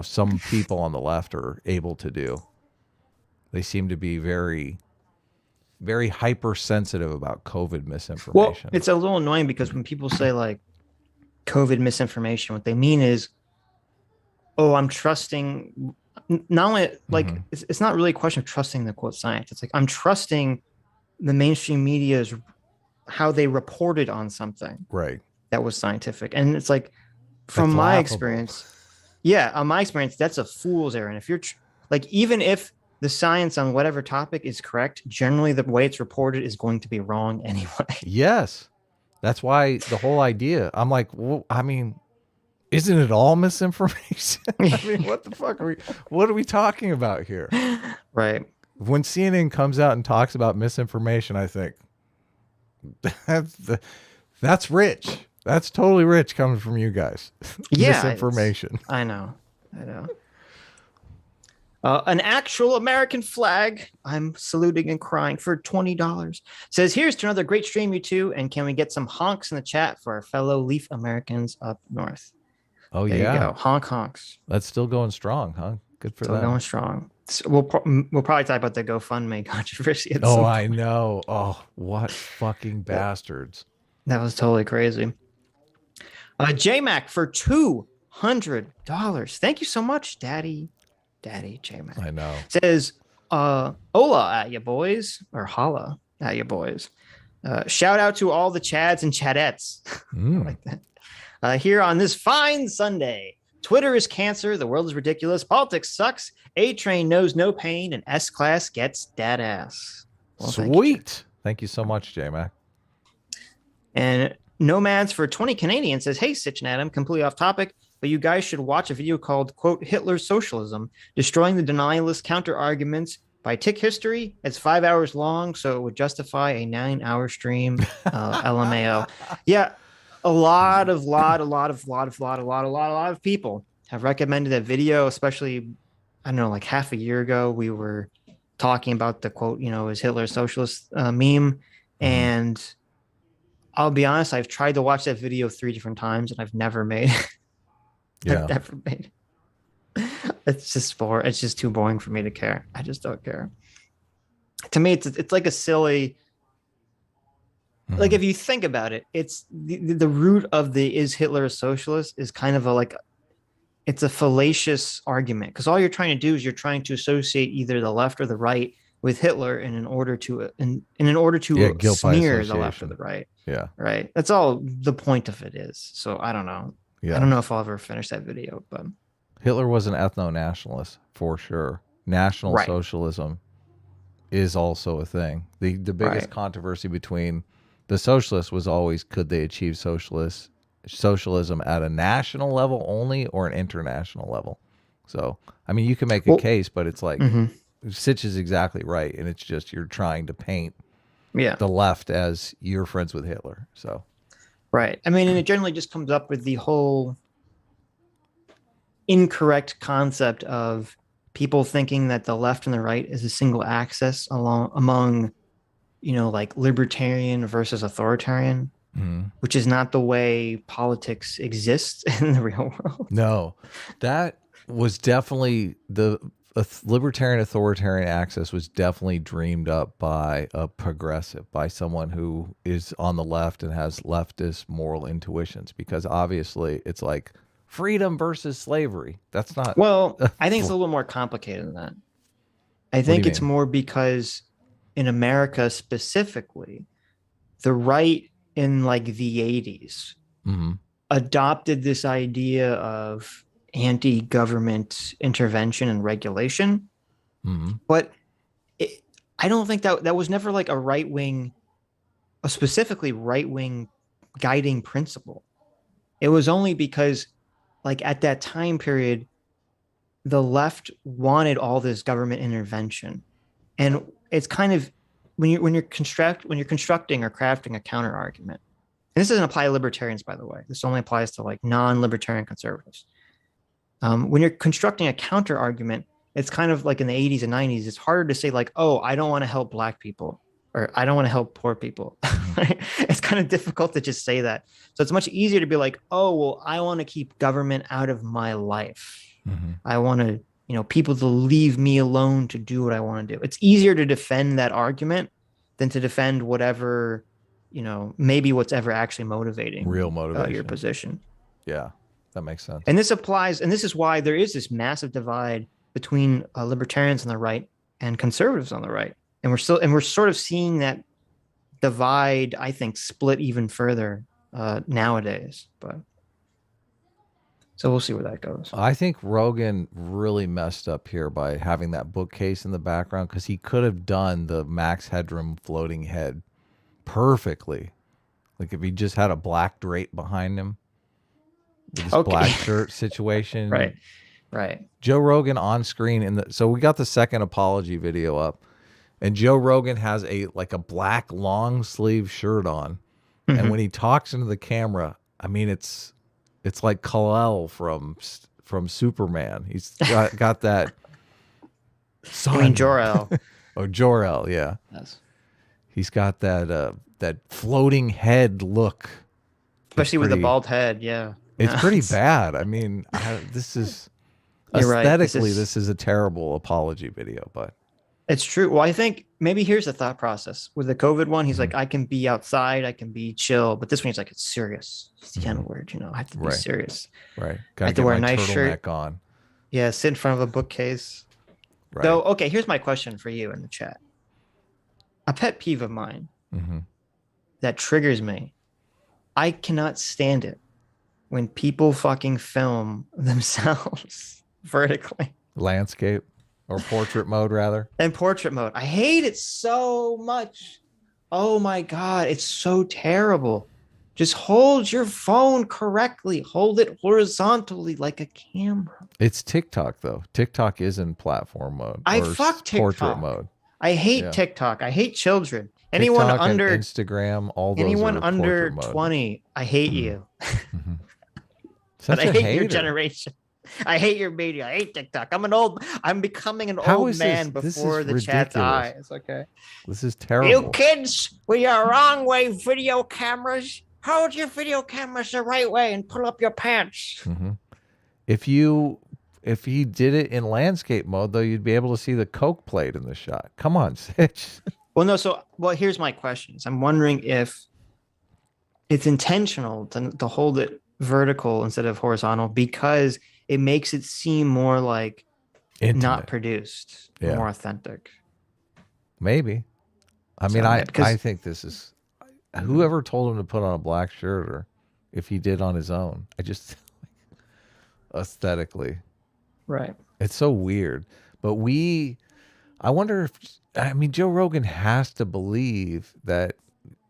some people on the left are able to do. They seem to be very, very hypersensitive about COVID misinformation. Well, it's a little annoying because when people say like COVID misinformation, what they mean is, oh, I'm trusting, not only like, it's not really a question of trusting the quote science. It's like, I'm trusting the mainstream media's how they reported on something. Right. That was scientific. And it's like, from my experience, on my experience, that's a fool's errand. If you're like, even if the science on whatever topic is correct, generally the way it's reported is going to be wrong anyway. Yes. That's why the whole idea, I'm like, well, I mean, isn't it all misinformation? I mean, what the fuck what are we talking about here? Right. When CNN comes out and talks about misinformation, I think that's rich. That's totally rich coming from you guys. Yeah. Misinformation. I know. An actual American flag. I'm saluting and crying for $20. Says, here's to another great stream, you two. And can we get some honks in the chat for our fellow Leaf Americans up north? Oh, there yeah. You go. Honks. That's still going strong, huh? Good for still them. Going strong. So we'll probably talk about the GoFundMe controversy. I know. Oh, what fucking bastards. That was totally crazy. J-Mac for $200. Thank you so much, Daddy J-Mac. I know. Says, hola at you boys, or holla at you boys. Shout out to all the Chads and Chadettes. I like that. Here on this fine Sunday. Twitter is cancer. The world is ridiculous. Politics sucks. A-Train knows no pain. And S-Class gets dad ass. Well, sweet. Thank you so much, J-Mac. And Nomads for 20 Canadian says, hey, Sitch and Adam, completely off topic, but you guys should watch a video called, quote, Hitler's Socialism, Destroying the Denialist Counter-Arguments by Tick History. It's 5 hours long, so it would justify a 9-hour stream. LMAO. Yeah, a lot of people have recommended that video, especially, I don't know, like half a year ago, we were talking about the quote, is Hitler a socialist meme. And I'll be honest, I've tried to watch that video 3 different times and I've never made it. Yeah. I've never made it. It's just boring. It's just too boring for me to care. I just don't care. To me, it's like a silly, like if you think about it, it's the root of the is Hitler a socialist is kind of it's a fallacious argument, because all you're trying to do is you're trying to associate either the left or the right with Hitler in order to smear the left or the right. Yeah. Right. That's all the point of it is. So I don't know. Yeah. I don't know if I'll ever finish that video, but Hitler was an ethno-nationalist for sure. National socialism is also a thing. The biggest controversy between the socialists was always, could they achieve socialism at a national level only or an international level? So, I mean, you can make a case, but it's like, Sitch is exactly right. And it's just, you're trying to paint the left as you're friends with Hitler. So, right. I mean, and it generally just comes up with the whole incorrect concept of people thinking that the left and the right is a single axis among, like libertarian versus authoritarian, which is not the way politics exists in the real world. No, that was definitely the libertarian authoritarian axis was definitely dreamed up by a progressive, by someone who is on the left and has leftist moral intuitions, because obviously it's like freedom versus slavery. That's not. Well, I think it's a little more complicated than that. I think it's more because in America specifically, the right in like the 80s adopted this idea of anti-government intervention and regulation. But I don't think that was never like a specifically right-wing guiding principle. It was only because like at that time period, the left wanted all this government intervention. And it's kind of when you're constructing or crafting a counter argument, and this doesn't apply to libertarians, by the way, this only applies to like non-libertarian conservatives. When you're constructing a counter argument, it's kind of like in the 80s and 90s, it's harder to say like, oh, I don't want to help black people, or I don't want to help poor people. It's kind of difficult to just say that. So it's much easier to be like, oh, well, I want to keep government out of my life. I want to, people to leave me alone to do what I want to do. It's easier to defend that argument than to defend whatever, maybe what's ever actually motivating real motivation, your position. Yeah, that makes sense. And this applies, and this is why there is this massive divide between libertarians on the right and conservatives on the right. And we're sort of seeing that divide, I think, split even further nowadays. But So we'll see where that goes. I think Rogan really messed up here by having that bookcase in the background, because he could have done the Max Headroom floating head perfectly. Like if he just had a black drape behind him with this black shirt situation. Right. Right. Joe Rogan on screen so we got the second apology video up, and Joe Rogan has a black long sleeve shirt on. Mm-hmm. And when he talks into the camera, I mean, it's like Kal-El from Superman. He's got that. I mean, Jor-El. Oh, Jor-El, yeah. Yes. He's got that floating head look. Especially with the bald head, yeah. It's pretty bad. I mean, this is... Aesthetically, right. This is a terrible apology video, but it's true. Well, I think maybe here's the thought process with the COVID one. He's like, I can be outside, I can be chill, but this one he's like, it's serious. It's the N word, I have to be serious. Right. I have to wear a nice shirt on. Yeah, sit in front of a bookcase. Right. So, okay, here's my question for you in the chat. A pet peeve of mine that triggers me. I cannot stand it when people fucking film themselves vertically. Landscape or portrait mode, rather. And portrait mode. I hate it so much. Oh my God, it's so terrible. Just hold your phone correctly. Hold it horizontally like a camera. It's TikTok, though. TikTok is in platform mode. I fuck TikTok. Portrait mode. I hate TikTok. I hate children. Anyone TikTok under and Instagram, all those anyone are under portrait 20, mode. I hate you. But I hate your generation. I hate your media. I hate TikTok. I'm becoming an old man before the chat's eyes. Okay. This is terrible. You kids with your wrong way video cameras, hold your video cameras the right way and pull up your pants. If he did it in landscape mode, though, you'd be able to see the Coke plate in the shot. Come on, Sitch. Well, here's my questions. I'm wondering if it's intentional to hold it vertical instead of horizontal, because it makes it seem more like intimate. Not produced, more authentic. Maybe. I mean, I think this is whoever told him to put on a black shirt, or if he did on his own. I just aesthetically, right? It's so weird. But I wonder if Joe Rogan has to believe that,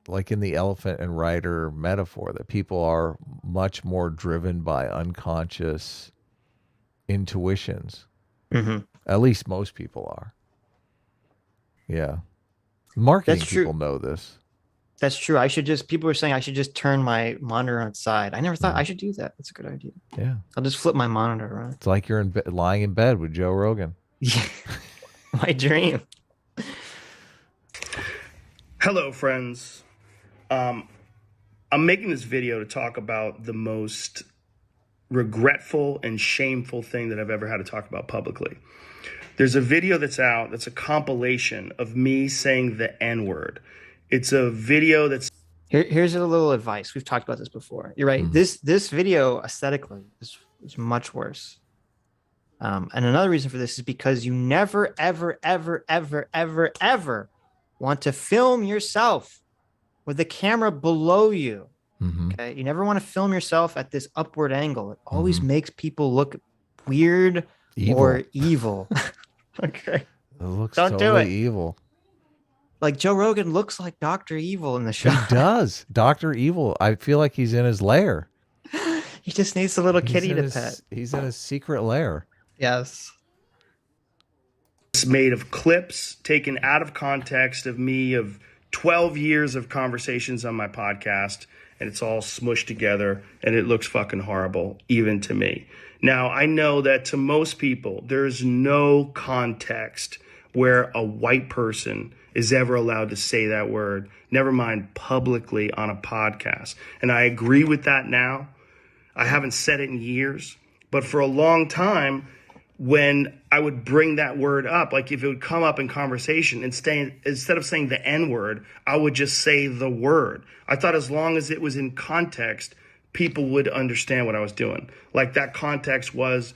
like in the elephant and rider metaphor, that people are much more driven by unconscious intuitions. At least most people are. Yeah. Marketing people know this. That's true. People were saying I should just turn my monitor on its side. I never thought I should do that. That's a good idea. Yeah. I'll just flip my monitor around. It's like you're lying in bed with Joe Rogan. Yeah. My dream. Hello, friends. I'm making this video to talk about the most regretful and shameful thing that I've ever had to talk about publicly. There's a video that's out that's a compilation of me saying the N-word. It's a video that's... Here's a little advice. We've talked about this before. You're right. This video aesthetically is much worse. And another reason for this is because you never, ever, ever, ever, ever, ever want to film yourself with the camera below you. Okay, you never want to film yourself at this upward angle. It always makes people look weird or evil. Okay, it looks totally evil. Like Joe Rogan looks like Dr. Evil in the show. He does. Dr. Evil. I feel like he's in his lair. He just needs a little kitty to pet. He's in his secret lair. Yes. It's made of clips taken out of context of me of 12 years of conversations on my podcast, and it's all smushed together, and it looks fucking horrible, even to me. Now, I know that to most people, there's no context where a white person is ever allowed to say that word, never mind publicly on a podcast. And I agree with that now. I haven't said it in years, but for a long time, when I would bring that word up, like if it would come up in conversation, instead of saying the N-word, I would just say the word. I thought as long as it was in context, people would understand what I was doing. Like that context was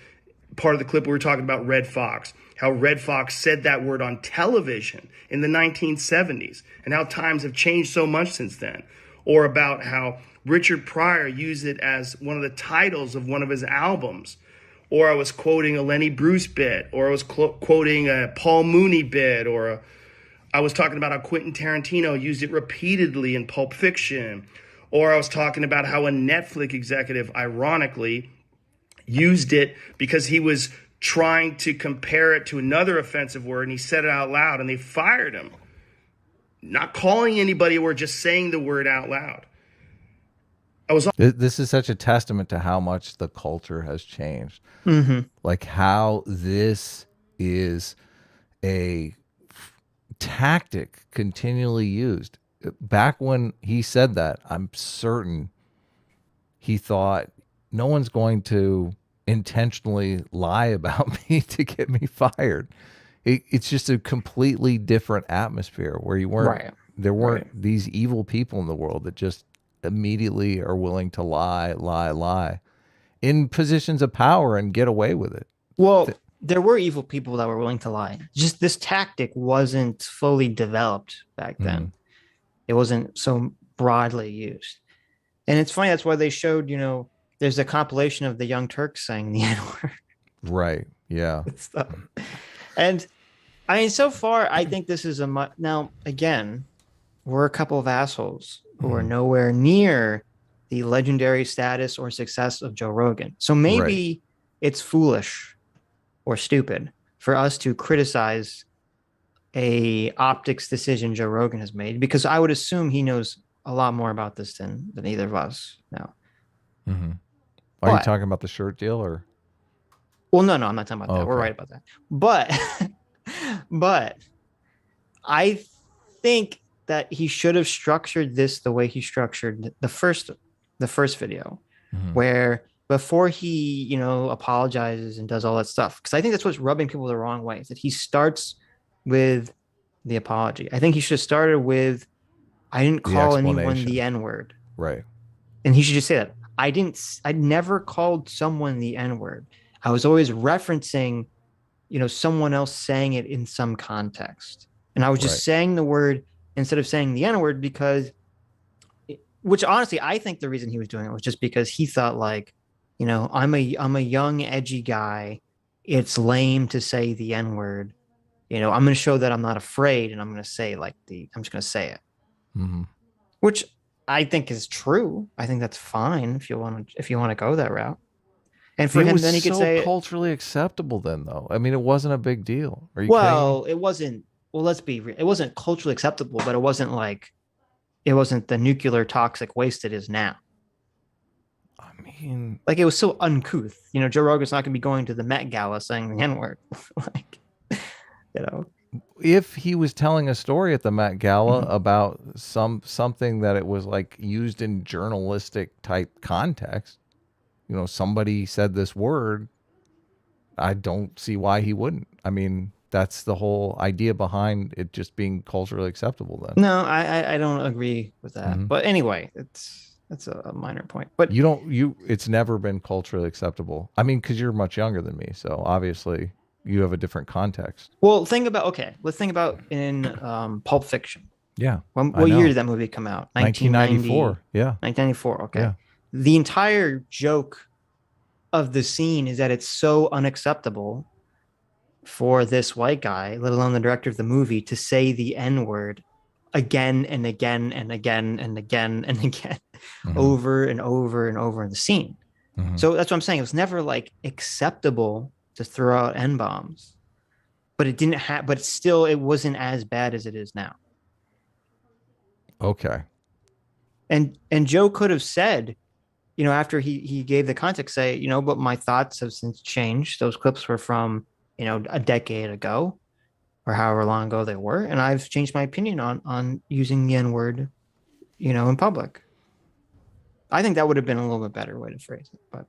part of the clip we were talking about Red Fox, how Red Fox said that word on television in the 1970s, and how times have changed so much since then. or about how Richard Pryor used it as one of the titles of one of his albums, or I was quoting a Lenny Bruce bit, or I was quoting a Paul Mooney bit, or I was talking about how Quentin Tarantino used it repeatedly in Pulp Fiction, or I was talking about how a Netflix executive, ironically, used it because he was trying to compare it to another offensive word, and he said it out loud, and they fired him. Not calling anybody or just saying the word out loud. This is such a testament to how much the culture has changed. Like how this is a tactic continually used. Back when he said that, I'm certain he thought no one's going to intentionally lie about me to get me fired. It's just a completely different atmosphere where you weren't, there weren't these evil people in the world that just immediately are willing to lie in positions of power and get away with it. Well, there were evil people that were willing to lie. Just this tactic wasn't fully developed back then. It wasn't so broadly used. And it's funny, that's why they showed, you know, there's a compilation of the Young Turks saying the N-word. Right. Yeah. And I mean, so far, I think this is now, again, we're a couple of assholes who are nowhere near the legendary status or success of Joe Rogan. So maybe it's foolish or stupid for us to criticize a optics decision Joe Rogan has made, because I would assume he knows a lot more about this than either of us now. Are you talking about the shirt deal or? Well, no, I'm not talking about that. Okay. We're right about that. But I think that he should have structured this the way he structured the first video, where before he, you know, apologizes and does all that stuff, because I think that's what's rubbing people the wrong way, is that he starts with the apology. I think he should have started with, I didn't call anyone the N-word. Right. And he should just say that. I never called someone the N-word. I was always referencing, you know, someone else saying it in some context. And I was just saying the word instead of saying the N-word because, which honestly, I think the reason he was doing it was just because he thought, like, you know, I'm a young, edgy guy. It's lame to say the N-word. You know, I'm going to show that I'm not afraid, and I'm going to say I'm just going to say it. Which I think is true. I think that's fine if you want to go that route. And for him, then he could say culturally acceptable. Then, though, I mean, it wasn't a big deal. Are you kidding? It wasn't. Well, let's be real. It wasn't culturally acceptable, but it wasn't the nuclear toxic waste it is now. I mean, like, it was so uncouth. You know, Joe Rogan's not going to be going to the Met Gala saying the N-word. Like, you know. If he was telling a story at the Met Gala about something that it was like used in journalistic type context, you know, somebody said this word, I don't see why he wouldn't. I mean, that's the whole idea behind it just being culturally acceptable then. No, I don't agree with that. But anyway, that's a minor point. But it's never been culturally acceptable. I mean, because you're much younger than me, so obviously you have a different context. Well, let's think about in Pulp Fiction. Yeah. What year did that movie come out? 1994. Yeah. 1994. Okay. Yeah. The entire joke of the scene is that it's so unacceptable for this white guy, let alone the director of the movie, to say the N-word again and again and again and again and again, over and over and over in the scene. So that's what I'm saying. It was never like acceptable to throw out N-bombs, but it didn't have, but still it wasn't as bad as it is now. Okay. And Joe could have said, you know, after he gave the context, say, you know, but my thoughts have since changed. Those clips were from, you know, a decade ago or however long ago they were. And I've changed my opinion on using the N-word, you know, in public. I think that would have been a little bit better way to phrase it, but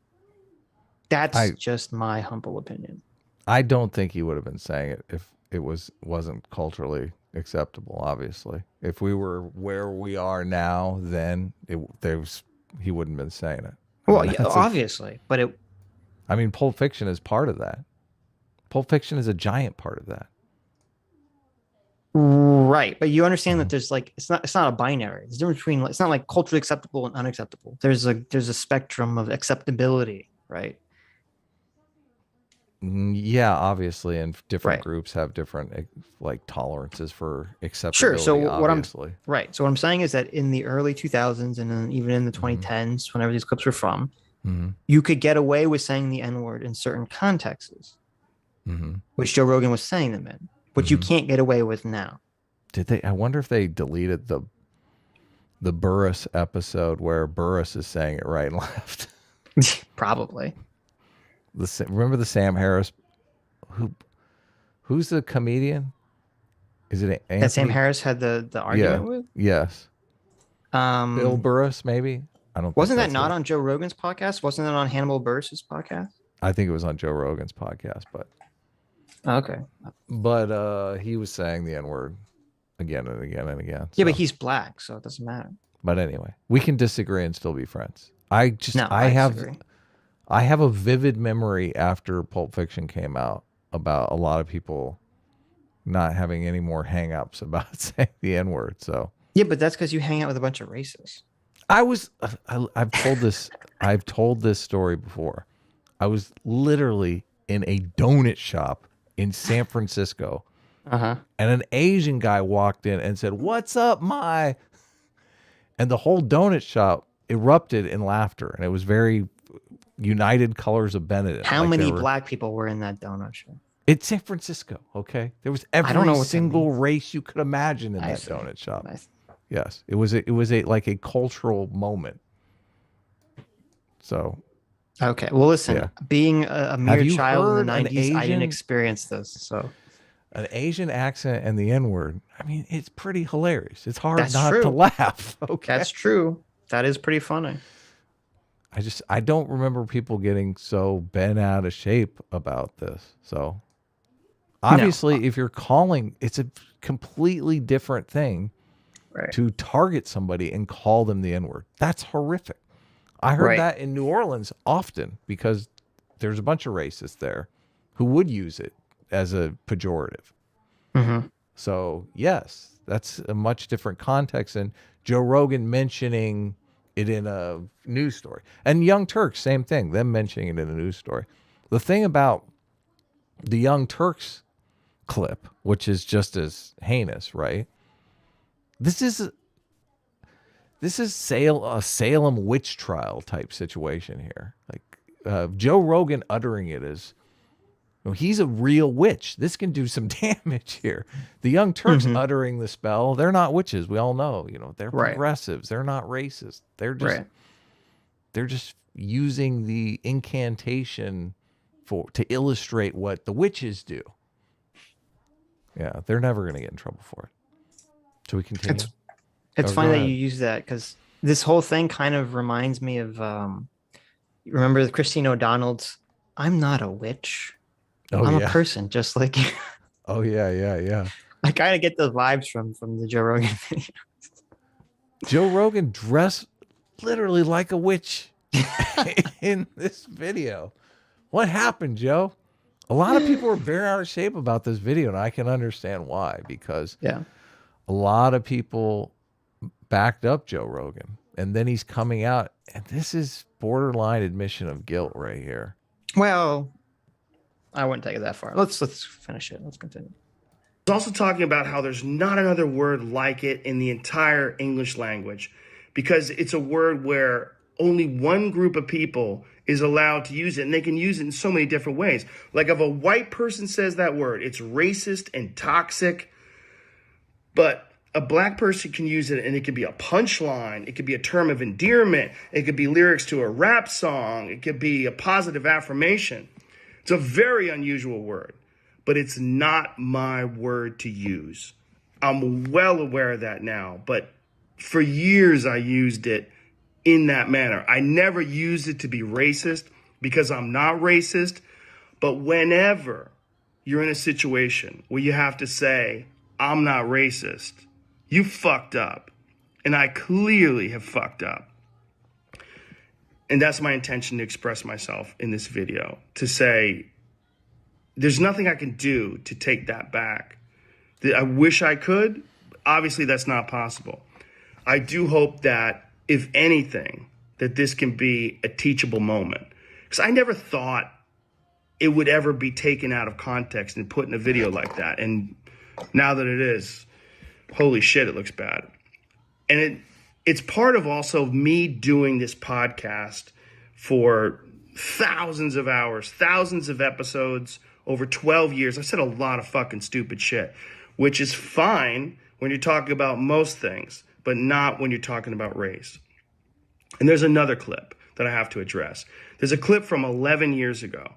that's just my humble opinion. I don't think he would have been saying it if it wasn't culturally acceptable. Obviously, if we were where we are now, then he wouldn't have been saying it. Well, yeah, obviously, but I mean, Pulp Fiction is part of that. Pulp Fiction is a giant part of that. Right, but you understand that there's like it's not a binary. There's a difference between it's not like culturally acceptable and unacceptable. There's a spectrum of acceptability, right? Yeah, obviously, and different Right. groups have different like tolerances for Sure. So acceptability, what I'm obviously. right. So what I'm saying is that in the early 2000s and then even in the Hmm. 2010s, whenever these clips were from, Hmm. you could get away with saying the N word in certain contexts, Hmm. which Joe Rogan was saying them in, which you Hmm. can't get away with now. Did they? I wonder if they deleted the Burris episode where Burris is saying it right and left. Probably. Remember the Sam Harris? Who's the comedian? Is it That Sam Anthony? Harris had the Yeah. argument with. Yes. Bill Burris, maybe. I don't think Wasn't that that's not it. on Joe Rogan's podcast? Wasn't it on Hannibal Buress's podcast? I think it was on Joe Rogan's podcast, Oh, okay. but he was saying the N word again and again and again. Yeah, So. but he's black, so it doesn't matter. But anyway, we can disagree and still be friends. No, I I have disagree. I have a vivid memory after Pulp Fiction came out about a lot of people not having any more hang-ups about saying the N-word. So Yeah, but that's because you hang out with a bunch of racists. I've told this story before. I was literally in a donut shop in San Francisco, and an Asian guy walked in and said, "What's up, my?" And the whole donut shop erupted in laughter, and it was very United Colors of Benetton. How many black people were in that donut shop? It's San Francisco, okay? There was I don't know every what that single means. race you could imagine in I that see. donut shop. Nice. Yes, it was a like a cultural moment. So Okay. Well, listen, Yeah. being a mere you child in heard the an 90s, I didn't Asian- experience this. So an Asian accent and the N-word, I mean, it's pretty hilarious. It's hard That's not to true. laugh. Okay. that's true. That is pretty funny. I don't remember people getting so bent out of shape about this. So obviously, if you're calling, it's a completely different thing Right. to target somebody and call them the N-word. That's horrific. I heard Right. that in New Orleans often because there's a bunch of racists there who would use it as a pejorative. Mhm. So yes, that's a much different context than Joe Rogan mentioning it in a news story. And Young Turks, same thing, them mentioning it in a news story. The thing about the Young Turks clip, which is just as heinous, right? This is a Salem witch trial type situation here. Like Joe Rogan uttering it as, he's a real witch. This can do some damage here. The Young Turks uttering the spell, they're not witches. We all know, they're Right. progressives. They're not racist. They're just Right. they're just using the incantation to illustrate what the witches do. Yeah, they're never going to get in trouble for it. Should we continue? It's Oh, funny go that ahead. you use that because this whole thing kind of reminds me of you remember Christine O'Donnell's "I'm not a witch. Oh I'm yeah. a person just like you." Oh yeah. I kind of get those vibes from the Joe Rogan video. Joe Rogan dressed literally like a witch in this video. What happened, Joe? A lot of people were bent out of shape about this video, and I can understand why, because Yeah. a lot of people backed up Joe Rogan, and then he's coming out, and this is borderline admission of guilt right here. Well, I wouldn't take it that far. Let's finish it. Let's continue. He's also talking about how there's not another word like it in the entire English language because it's a word where only one group of people is allowed to use it, and they can use it in so many different ways. Like if a white person says that word, it's racist and toxic, but a black person can use it and it could be a punchline. It could be a term of endearment. It could be lyrics to a rap song. It could be a positive affirmation. It's a very unusual word, but it's not my word to use. I'm well aware of that now, but for years I used it in that manner. I never used it to be racist because I'm not racist, but whenever you're in a situation where you have to say, I'm not racist, you fucked up. And I clearly have fucked up. And that's my intention to express myself in this video, to say, there's nothing I can do to take that back. I wish I could. Obviously, that's not possible. I do hope that, if anything, that this can be a teachable moment. Because I never thought it would ever be taken out of context and put in a video like that. And now that it is, holy shit, it looks bad. And it's part of also me doing this podcast for thousands of hours, thousands of episodes, over 12 years. I've said a lot of fucking stupid shit, which is fine when you're talking about most things, but not when you're talking about race. And there's another clip that I have to address. There's a clip from 11 years ago.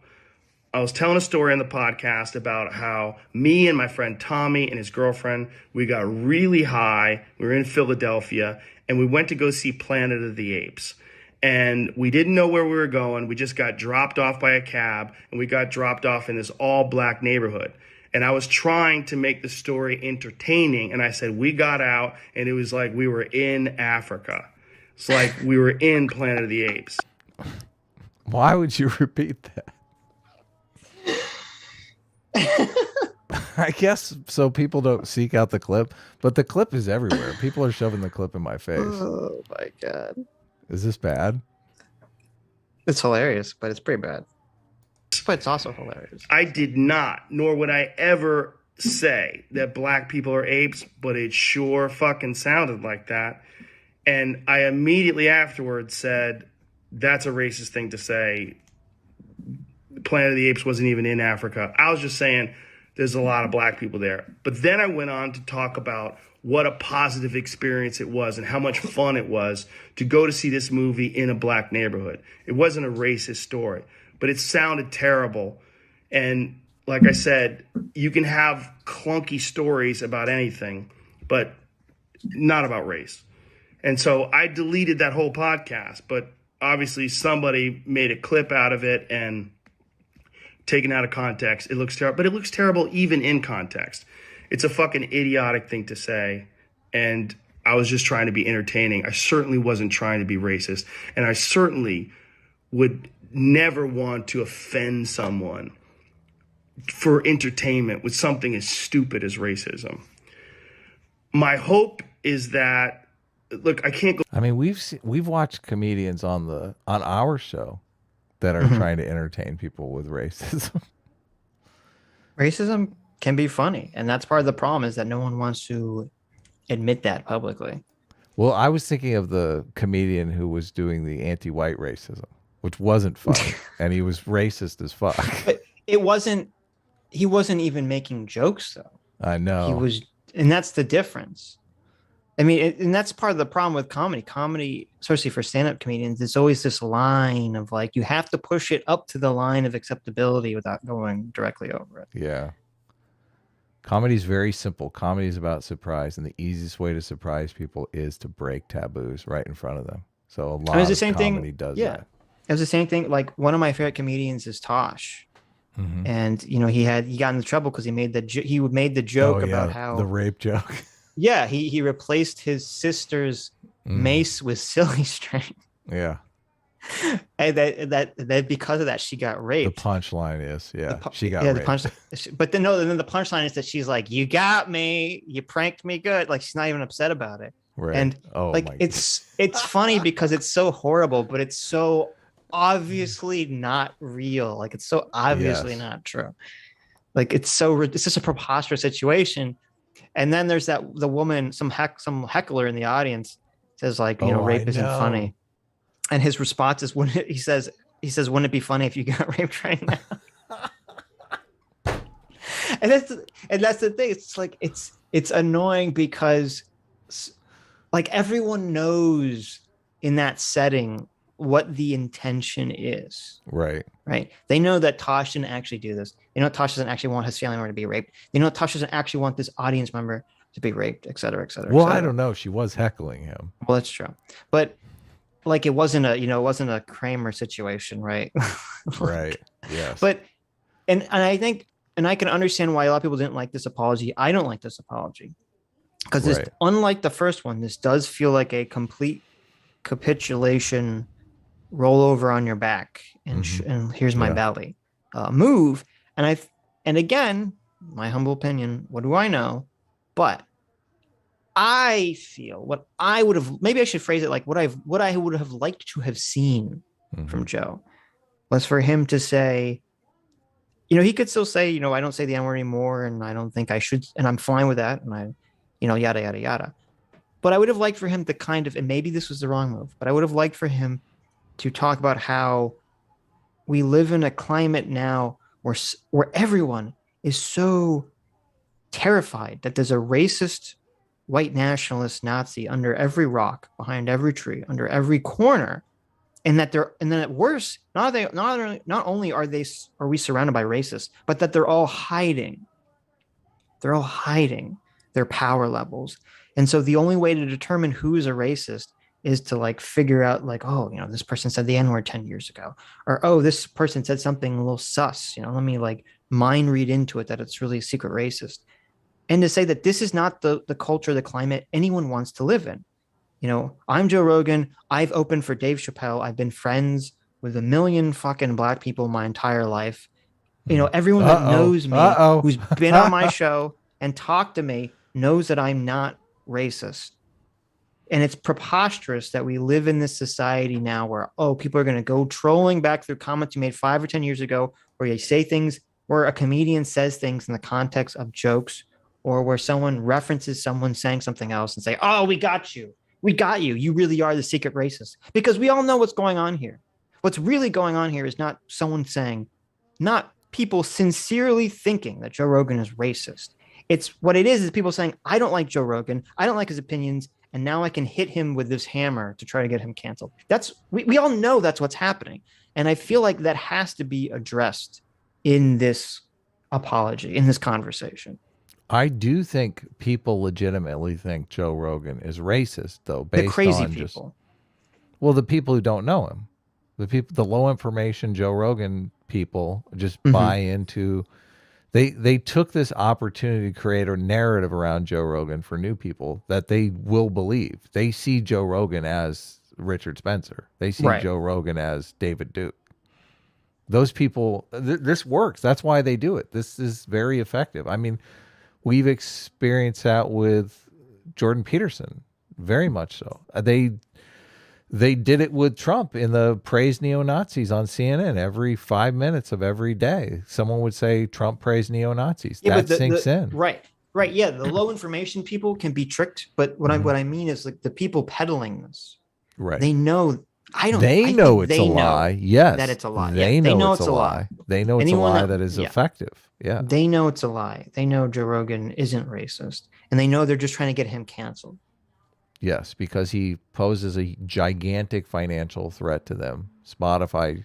I was telling a story on the podcast about how me and my friend Tommy and his girlfriend, we got really high. We were in Philadelphia and we went to go see Planet of the Apes. And we didn't know where we were going. We just got dropped off by a cab and we got dropped off in this all black neighborhood. And I was trying to make the story entertaining. And I said, we got out and it was like we were in Africa. It's like we were in Planet of the Apes. Why would you repeat that? I guess so people don't seek out the clip, but the clip is everywhere. People are shoving the clip in my face. Oh my God. Is this bad? It's hilarious, but it's pretty bad. But it's also hilarious. I did not, nor would I ever say that black people are apes, but it sure fucking sounded like that. And I immediately afterwards said, that's a racist thing to say. Planet of the Apes wasn't even in Africa. I was just saying there's a lot of black people there. But then I went on to talk about what a positive experience it was and how much fun it was to go to see this movie in a black neighborhood. It wasn't a racist story, but it sounded terrible. And like I said, you can have clunky stories about anything, but not about race. And so I deleted that whole podcast, but obviously somebody made a clip out of it and taken out of context. It looks terrible, but it looks terrible even in context. It's a fucking idiotic thing to say. And I was just trying to be entertaining. I certainly wasn't trying to be racist. And I certainly would never want to offend someone for entertainment with something as stupid as racism. My hope is that, look, I can't go. I mean, we've watched comedians on our show that are trying to entertain people with racism. Racism can be funny, and that's part of the problem, is that no one wants to admit that publicly. Well, I was thinking of the comedian who was doing the anti-white racism, which wasn't funny, and he was racist as fuck. But he wasn't even making jokes, though. I know. He was, and that's the difference. I mean, and that's part of the problem with comedy. Comedy, especially for stand-up comedians, it's always this line of like, you have to push it up to the line of acceptability without going directly over it. Yeah. Comedy's very simple. Comedy is about surprise, and the easiest way to surprise people is to break taboos right in front of them. So a lot of comedy does that. It was the same thing. Like, one of my favorite comedians is Tosh. Mm-hmm. And, you know, he got into trouble because he made the joke about how the rape joke. Yeah, he replaced his sister's mace with silly string. Yeah. And that because of that, she got raped. The punchline is, she got raped. But then the punchline is that she's like, you got me, you pranked me good. Like, she's not even upset about it. Right. And it's funny because it's so horrible, but it's so obviously not real. Like, it's so obviously not true. Like, it's just a preposterous situation. And then there's the woman, some heckler in the audience says, like, rape isn't funny. And his response is, he says, wouldn't it be funny if you got raped right now? and that's the thing. It's like, it's annoying because, like, everyone knows in that setting what the intention is. Right. Right. They know that Tosh didn't actually do this. They know Tosh doesn't actually want his family member to be raped. They know Tosh doesn't actually want this audience member to be raped, et cetera, et cetera. Well, et cetera. I don't know. She was heckling him. Well, that's true. But like, it wasn't a Kramer situation, right? Right. Yes. But, and I think, and I can understand why a lot of people didn't like this apology. I don't like this apology because this, unlike the first one, this does feel like a complete capitulation, roll over on your back and here's my belly move. And again, my humble opinion, what do I know? But I feel what I would have, maybe I should phrase it like what I would have liked to have seen from Joe was for him to say, he could still say, I don't say the N word anymore, and I don't think I should, and I'm fine with that, and I, yada yada yada. But I would have liked for him to kind of, and maybe this was the wrong move, but I would have liked for him to talk about how we live in a climate now where everyone is so terrified that there's a racist white nationalist Nazi under every rock, behind every tree, under every corner, and then at worse, not only are we surrounded by racists, but that they're all hiding. They're all hiding their power levels, and so the only way to determine who is a racist is to like figure out like, oh, this person said the N-word 10 years ago, or oh, this person said something a little sus. Let me like mind read into it that it's really a secret racist. And to say that this is not the culture, the climate anyone wants to live in. I'm Joe Rogan. I've opened for Dave Chappelle. I've been friends with a million fucking black people my entire life. Everyone that knows me, who's been on my show and talked to me, knows that I'm not racist. And it's preposterous that we live in this society now where, people are going to go trolling back through comments you made 5 or 10 years ago, where you say things, where a comedian says things in the context of jokes, or where someone references someone saying something else and say, oh, we got you. We got you. You really are the secret racist. Because we all know what's going on here. What's really going on here is not someone saying, not people sincerely thinking that Joe Rogan is racist. It's what it is people saying, I don't like Joe Rogan. I don't like his opinions. And now I can hit him with this hammer to try to get him canceled. We all know that's what's happening. And I feel like that has to be addressed in this apology, in this conversation. I do think people legitimately think Joe Rogan is racist, though, based the crazy on people. The people who don't know him, the low information Joe Rogan people just buy into. They took this opportunity to create a narrative around Joe Rogan for new people that they will believe. They see Joe Rogan as Richard Spencer. They see Joe Rogan as David Duke. Those people, this works. That's why they do it. This is very effective. I mean, we've experienced that with Jordan Peterson, very much so. They did it with Trump in the praise neo-Nazis on CNN every 5 minutes of every day. Someone would say Trump praised neo-Nazis. That sinks in. Right. Yeah. The low information people can be tricked. But what I mean is like the people peddling this. Right. They know. They know it's a lie. Yes. That it's a lie. They know it's a lie. They know it's a lie that is effective. Yeah. They know it's a lie. They know Joe Rogan isn't racist. And they know they're just trying to get him canceled. Yes, because he poses a gigantic financial threat to them. Spotify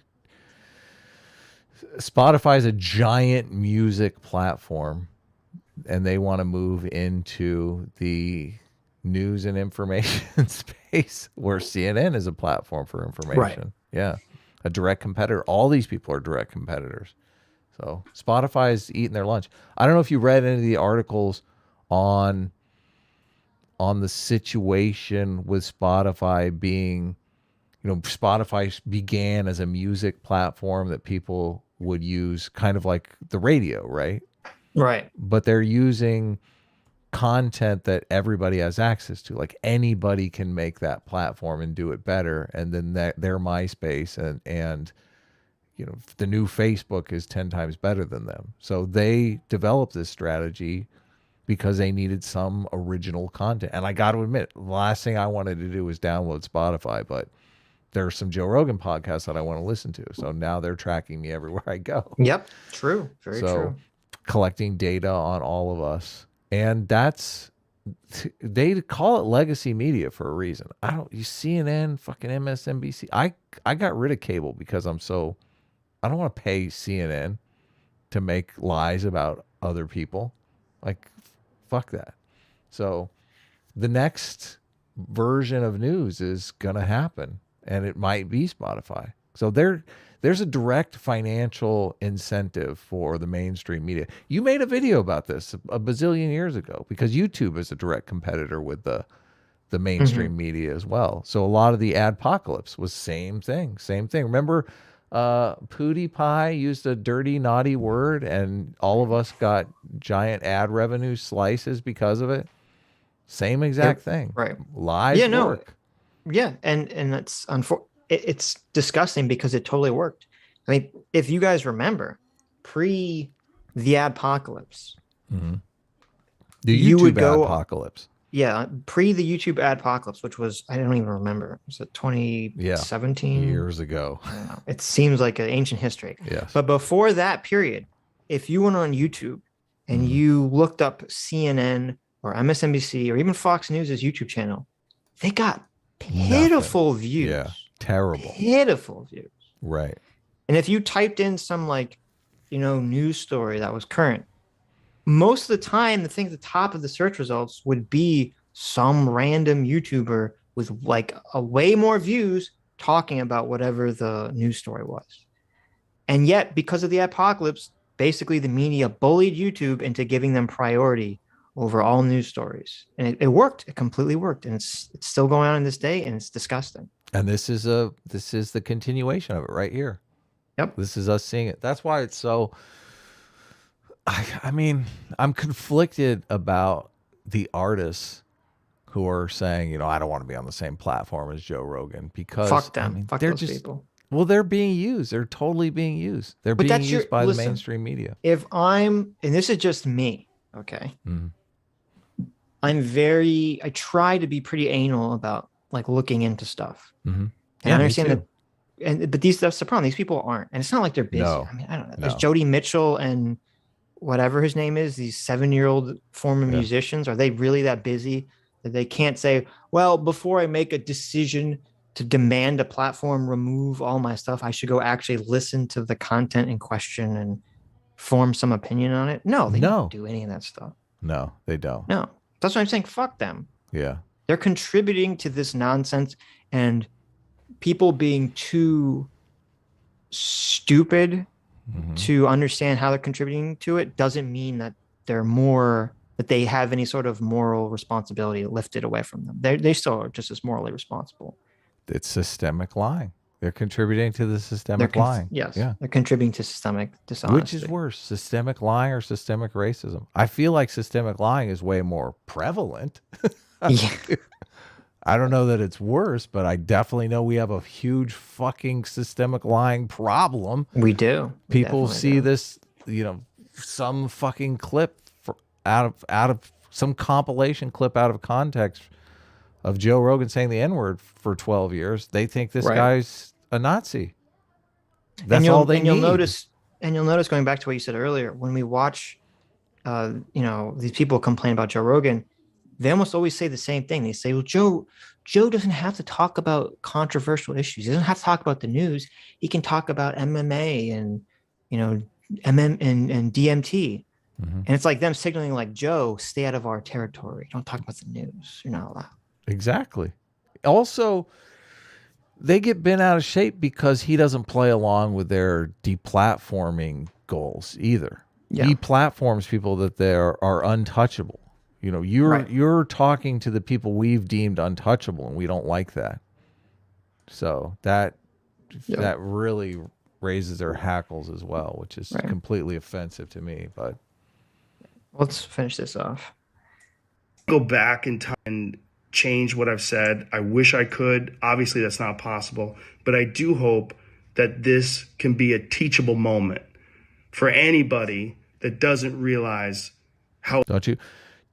is a giant music platform, and they want to move into the news and information space where CNN is a platform for information. Right. Yeah, a direct competitor. All these people are direct competitors. So Spotify is eating their lunch. I don't know if you read any of the articles on the situation with Spotify being, Spotify began as a music platform that people would use kind of like the radio, right? Right. But they're using content that everybody has access to. Like anybody can make that platform and do it better. And then their MySpace and the new Facebook is 10 times better than them. So they developed this strategy because they needed some original content. And I got to admit, the last thing I wanted to do was download Spotify, but there's some Joe Rogan podcasts that I want to listen to. So now they're tracking me everywhere I go. Yep. True. Very true. Collecting data on all of us. And they call it legacy media for a reason. CNN, fucking MSNBC. I got rid of cable because I don't want to pay CNN to make lies about other people. Like, fuck that. So the next version of news is going to happen, and it might be Spotify. So there's a direct financial incentive for the mainstream media. You made a video about this a bazillion years ago because YouTube is a direct competitor with the mainstream media as well. So a lot of the adpocalypse was same thing. Remember PewDiePie used a dirty, naughty word, and all of us got giant ad revenue slices because of it. Same exact thing. Right. Lies Yeah, no. work. Yeah, and it's disgusting because it totally worked. I mean, if you guys remember, pre the adpocalypse, The you would YouTube go, apocalypse. yeah, pre the YouTube adpocalypse, which was, I don't even remember. Was it 2017? Years ago. I don't know. It seems like an ancient history. Yes. But before that period, if you went on YouTube and you looked up CNN or MSNBC or even Fox News' YouTube channel, they got pitiful views. Yeah, terrible. Pitiful views. Right. And if you typed in some news story that was current, most of the time the thing at the top of the search results would be some random YouTuber with like a way more views talking about whatever the news story was. And yet, because of the apocalypse, basically the media bullied YouTube into giving them priority over all news stories. And it worked. It completely worked. And it's still going on in this day, and it's disgusting. And this is the continuation of it right here. Yep. This is us seeing it. That's why it's so, I mean, I'm conflicted about the artists who are saying, I don't want to be on the same platform as Joe Rogan because fuck them. I mean, fuck they're those just people. Well, they're being used. They're totally being used. They're being used by the mainstream media. And this is just me, okay? I try to be pretty anal about like looking into stuff. And I understand that, but that's the problem. These people aren't, and it's not like they're busy. No, I mean, I don't know. There's Joni Mitchell and whatever his name is, these 7-year-old former musicians. Are they really that busy that they can't say, well, before I make a decision to demand a platform remove all my stuff, I should go actually listen to the content in question and form some opinion on it? No, they don't do any of that stuff. No, they don't. No, that's what I'm saying. Fuck them. Yeah. They're contributing to this nonsense, and people being too stupid to understand how they're contributing to it doesn't mean that that they have any sort of moral responsibility lifted away from them. They still are just as morally responsible. It's systemic lying. They're contributing to the systemic lying. Yes. Yeah. They're contributing to systemic dishonesty. Which is worse, systemic lying or systemic racism? I feel like systemic lying is way more prevalent. I don't know that it's worse, but I definitely know we have a huge fucking systemic lying problem. We do. People see this, some fucking clip out of some compilation clip out of context of Joe Rogan saying the N-word for 12 years. They think this guy's a Nazi. That's all they need. You'll notice going back to what you said earlier, when we watch, these people complain about Joe Rogan, they almost always say the same thing. They say, well, Joe doesn't have to talk about controversial issues. He doesn't have to talk about the news. He can talk about MMA and, MM and DMT. And it's like them signaling like, Joe, stay out of our territory. Don't talk about the news. You're not allowed. Exactly. Also, they get bent out of shape because he doesn't play along with their deplatforming goals either. He platforms people that are untouchable. You're talking to the people we've deemed untouchable, and we don't like that. So that really raises their hackles as well, which is completely offensive to me. But let's finish this off. Go back in time and change what I've said. I wish I could. Obviously, that's not possible. But I do hope that this can be a teachable moment for anybody that doesn't realize how.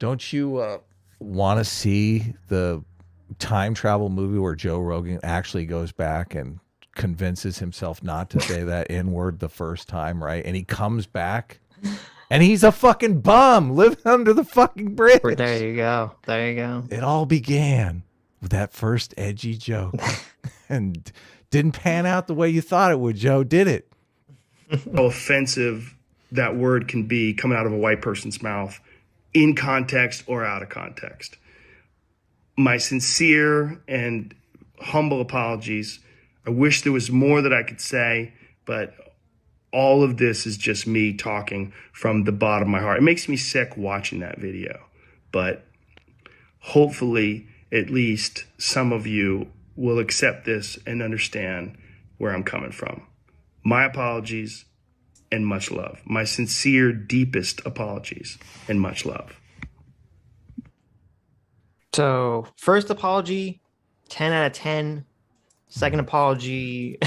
Don't you want to see the time travel movie where Joe Rogan actually goes back and convinces himself not to say that N-word the first time, right? And he comes back and he's a fucking bum living under the fucking bridge. There you go. It all began with that first edgy joke and didn't pan out the way you thought it would, Joe, did it? How offensive that word can be coming out of a white person's mouth, in context or out of context. My sincere and humble apologies. I wish there was more that I could say, but all of this is just me talking from the bottom of my heart. It makes me sick watching that video, but hopefully at least some of you will accept this and understand where I'm coming from. My apologies and much love. My sincere, deepest apologies and much love. So first apology, 10 out of 10. Second apology,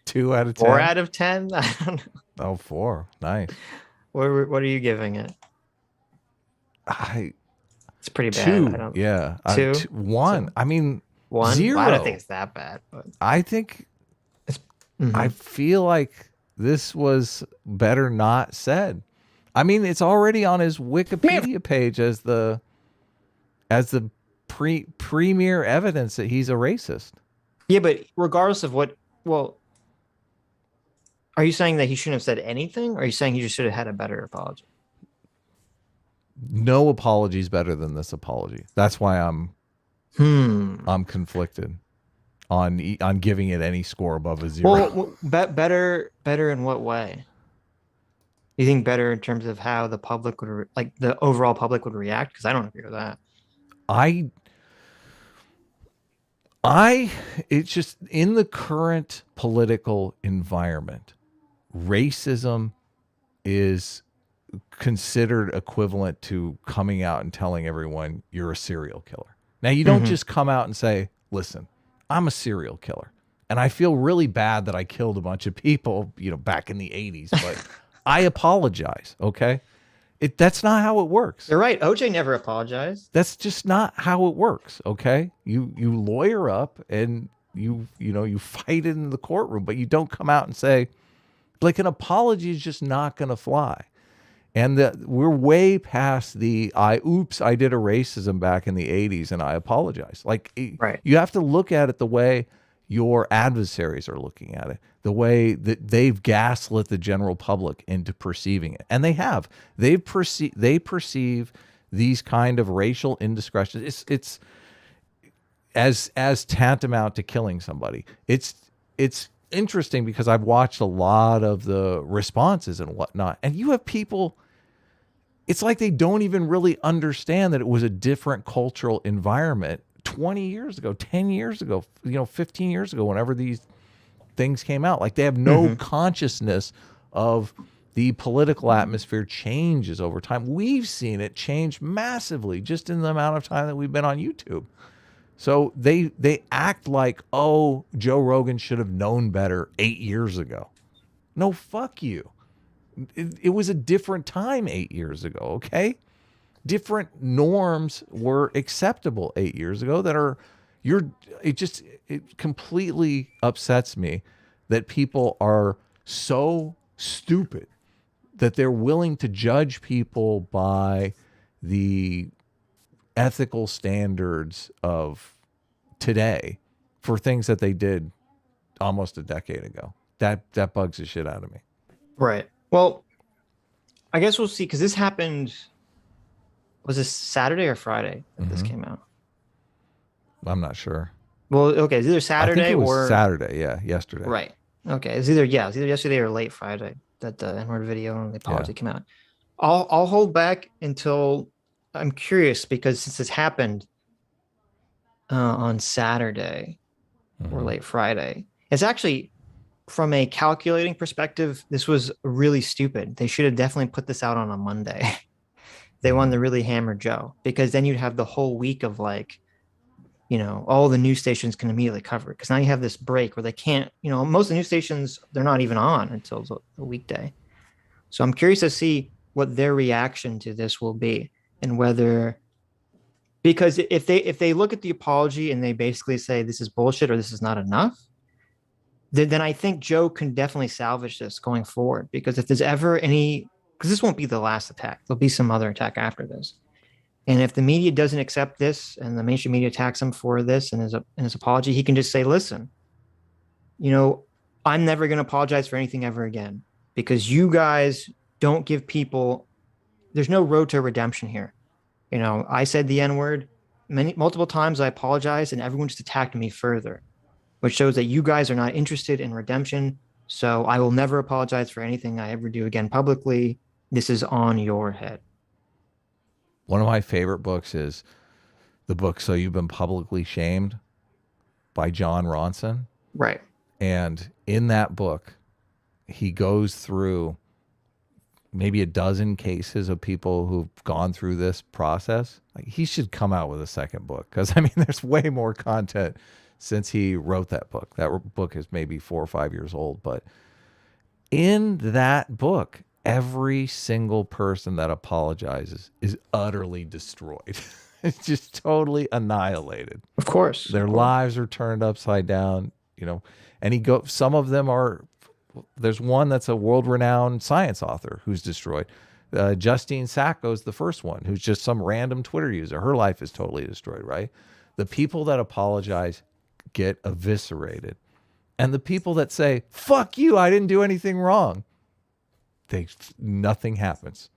2 out of 10. 4 out of 10. I don't know. Oh, 4. Nice. What are you giving it? It's pretty bad. 2. I don't, Yeah. 2? 1. So, I mean, 1? 0. Well, I don't think it's that bad. But I think I feel like this was better not said. I mean, it's already on his Wikipedia page as the premier evidence that he's a racist. Yeah, but regardless of what, well, are you saying that he shouldn't have said anything? Or are you saying he just should have had a better apology? No apology is better than this apology. That's why I'm conflicted on giving it any score above a 0. Well, better in what way? You think better in terms of how the public would, like the overall public would react? Because I don't agree with that. It's just in the current political environment, racism is considered equivalent to coming out and telling everyone you're a serial killer. Now, you don't just come out and say, listen, I'm a serial killer, and I feel really bad that I killed a bunch of people, back in the 80s, but I apologize, okay? That's not how it works. You're right. OJ never apologized. That's just not how it works, okay? You lawyer up and you fight it in the courtroom, but you don't come out and say, like, an apology is just not going to fly. And we're way past the I did a racism back in the 80s and I apologize. Like, right. You have to look at it the way your adversaries are looking at it, the way that they've gaslit the general public into perceiving it. And they have. They perceive these kind of racial indiscretions. It's as tantamount to killing somebody. It's interesting because I've watched a lot of the responses and whatnot, and you have people, it's like they don't even really understand that it was a different cultural environment 20 years ago, 10 years ago, 15 years ago, whenever these things came out. Like, they have no consciousness of the political atmosphere changes over time. We've seen it change massively just in the amount of time that we've been on YouTube. So they act like, oh, Joe Rogan should have known better 8 years ago. No, fuck you. It was a different time 8 years ago, okay? Different norms were acceptable 8 years ago it completely upsets me that people are so stupid that they're willing to judge people by the ethical standards of today for things that they did almost a decade ago. That bugs the shit out of me. Right. Well, I guess we'll see, because this happened, was this Saturday or Friday that this came out? I'm not sure. Well, okay, it's either Saturday I think it was or Saturday, yesterday. Right. Okay, it's either yesterday or late Friday that the N-word video and the apology came out. I'll hold back until I'm curious, because since this happened on Saturday or late Friday, it's actually, from a calculating perspective, this was really stupid. They should have definitely put this out on a Monday. They wanted to really hammer Joe, because then you'd have the whole week of, like, all the news stations can immediately cover it, because now you have this break where they can't, most of the news stations, they're not even on until the weekday. So I'm curious to see what their reaction to this will be, and whether, because if they look at the apology and they basically say this is bullshit or this is not enough, then I think Joe can definitely salvage this going forward, because if there's ever any, because this won't be the last attack, there'll be some other attack after this. And if the media doesn't accept this and the mainstream media attacks him for this and his apology, he can just say, listen, I'm never going to apologize for anything ever again, because you guys don't give people, there's no road to redemption here. I said the N-word multiple times. I apologize, and everyone just attacked me further, which shows that you guys are not interested in redemption. So I will never apologize for anything I ever do again publicly. This is on your head. One of my favorite books is the book So You've Been Publicly Shamed by John Ronson. Right. And in that book, he goes through maybe a dozen cases of people who've gone through this process. Like, he should come out with a second book, because I mean, there's way more content since he wrote that book. That book is maybe 4 or 5 years old, but in that book, every single person that apologizes is utterly destroyed. It's just totally annihilated. Of course. Their lives are turned upside down, you know. And some of them are, there's one that's a world-renowned science author who's destroyed. Justine Sacco's the first one, who's just some random Twitter user. Her life is totally destroyed, right? The people that apologize get eviscerated. And the people that say, fuck you, I didn't do anything wrong, nothing happens.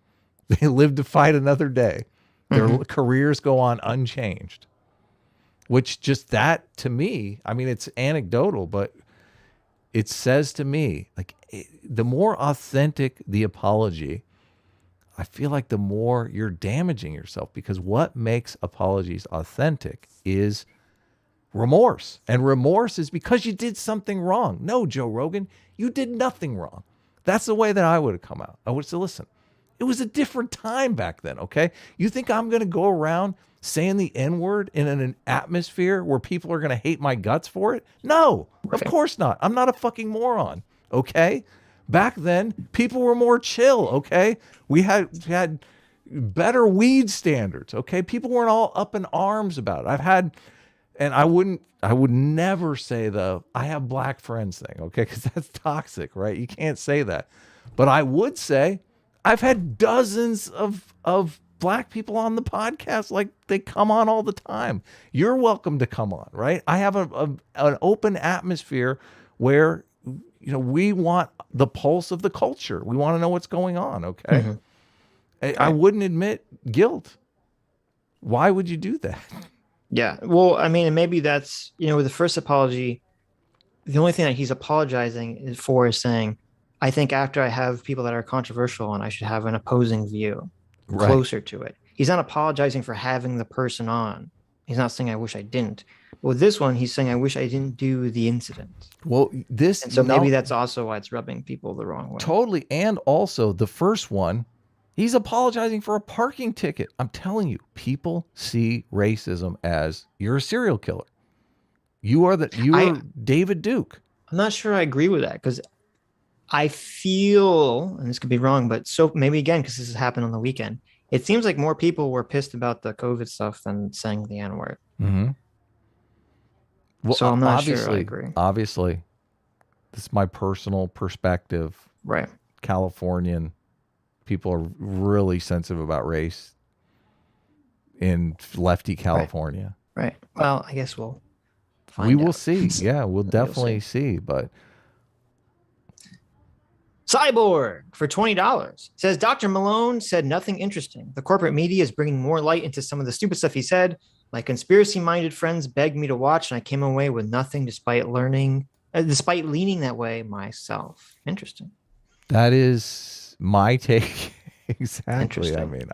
They live to fight another day. Their careers go on unchanged. Which just that, to me, I mean, it's anecdotal, but it says to me, like, the more authentic the apology, I feel like the more you're damaging yourself, because what makes apologies authentic is remorse. And remorse is because you did something wrong. No, Joe Rogan, you did nothing wrong. That's the way that I would have come out. I would say, listen, it was a different time back then, okay? You think I'm going to go around saying the N-word in an atmosphere where people are going to hate my guts for it? No, of course not. I'm not a fucking moron, okay? Back then, people were more chill, okay? We had better weed standards, okay? People weren't all up in arms about it. And I would never say I have black friends thing, okay? Because that's toxic, right? You can't say that. But I would say I've had dozens of black people on the podcast. Like, they come on all the time. You're welcome to come on, right? I have an open atmosphere where, you know, we want the pulse of the culture. We want to know what's going on, okay? I wouldn't admit guilt. Why would you do that? Yeah. Well, I mean, and maybe that's, you know, with the first apology, the only thing that he's apologizing for is saying, I think after I have people that are controversial on, I should have an opposing view closer to it. He's not apologizing for having the person on. He's not saying, I wish I didn't. But with this one, he's saying, I wish I didn't do the incident. Well, and so maybe that's also why it's rubbing people the wrong way. Totally. And also the first one, he's apologizing for a parking ticket. I'm telling you, people see racism as, you're a serial killer. You are David Duke. I'm not sure I agree with that, because I feel, and this could be wrong, but so maybe again, because this has happened on the weekend, it seems like more people were pissed about the COVID stuff than saying the N-word. Well, so I'm not sure I agree. Obviously, this is my personal perspective. Right. Californian People are really sensitive about race in lefty California. Right. Well, I guess we'll find we will see. Yeah, we'll definitely see. But Cyborg for $20 says Dr. Malone said nothing interesting. The corporate media is bringing more light into some of the stupid stuff he said. My conspiracy-minded friends begged me to watch, and I came away with nothing despite leaning that way myself. Interesting. That is my take. Exactly. I mean,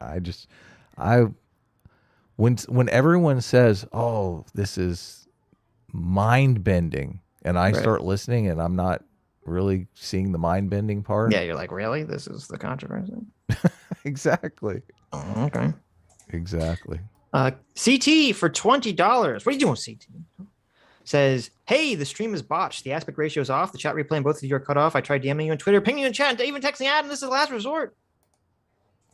when everyone says, "Oh, this is mind-bending," and I start listening, and I'm not really seeing the mind-bending part. Yeah, you're like, really? This is the controversy? Exactly. Oh, okay. Exactly. CT for $20. What are you doing, CT? Says, hey, the stream is botched. The aspect ratio is off. The chat replay and both of you are cut off. I tried DMing you on Twitter, pinging you in chat, and even texting Adam. This is the last resort.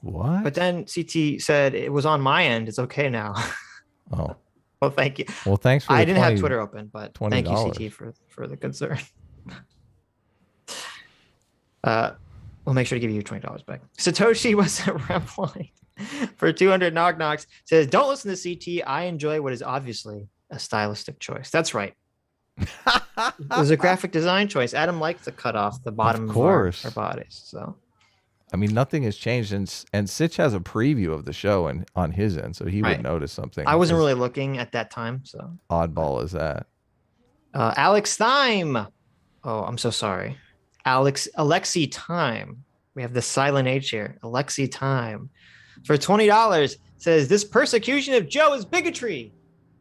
What? But then CT said it was on my end. It's okay now. Oh. Well, thank you. Well, thanks for I didn't have Twitter open, but $20. Thank you, CT, for the concern. We'll make sure to give you $20 back. Satoshi was a reply for 200 knock knocks. Says, don't listen to CT. I enjoy what is obviously a stylistic choice. That's right. It was a graphic design choice. Adam liked to cut off the bottom of our bodies. So, I mean, nothing has changed, and Sitch has a preview of the show and on his end, so he would notice something. I wasn't really looking at that time, so oddball is that. Alex Thyme. Oh, I'm so sorry. Alexi Time. We have the silent H here. Alexi Time for $20 says this persecution of Joe is bigotry.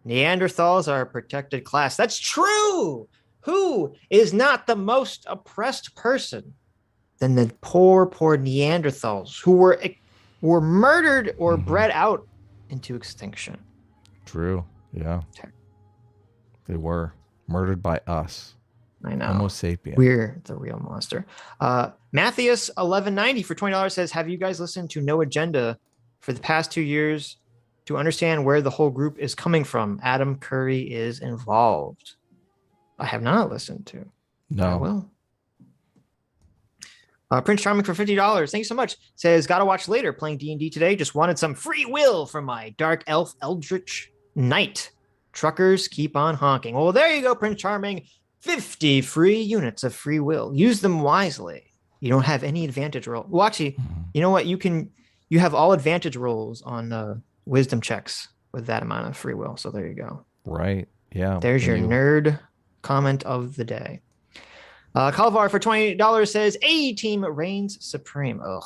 Neanderthals are a protected class. That's true. Who is not the most oppressed person than the poor Neanderthals who were murdered or bred out into extinction? True. Yeah. They were murdered by us. I know. Homo sapien. We're the real monster. Matthias 1190 for $20 says, have you guys listened to No Agenda for the past 2 years to understand where the whole group is coming from? Adam Curry is involved. I have not listened to. No. I will. Prince Charming for $50. Thank you so much. Says, gotta watch later. Playing D&D today. Just wanted some free will from my dark elf eldritch knight. Truckers keep on honking. Well, there you go, Prince Charming. 50 free units of free will. Use them wisely. You don't have any advantage roll. Well, actually, you know what? You have all advantage rolls on wisdom checks with that amount of free will. So there you go. Right. Yeah. There's your nerd comment of the day. Calvar for $20 says, A-Team reigns supreme. Ugh.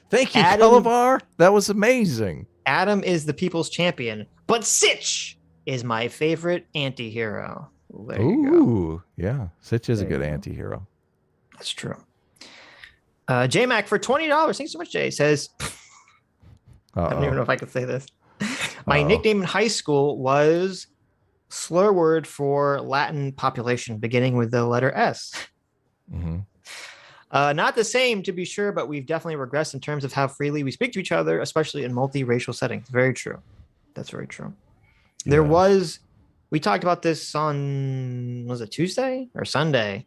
Thank you, Calvar. That was amazing. Adam is the people's champion, but Sitch is my favorite anti-hero. There you go. Yeah. Sitch is a good anti-hero. That's true. J-Mac for $20. Thanks so much, Jay. Says, I don't even know if I could say this. My nickname in high school was slur word for Latin population, beginning with the letter S. Not the same, to be sure, but we've definitely regressed in terms of how freely we speak to each other, especially in multiracial settings. Very true. That's very true. We talked about this on, was it Tuesday or Sunday,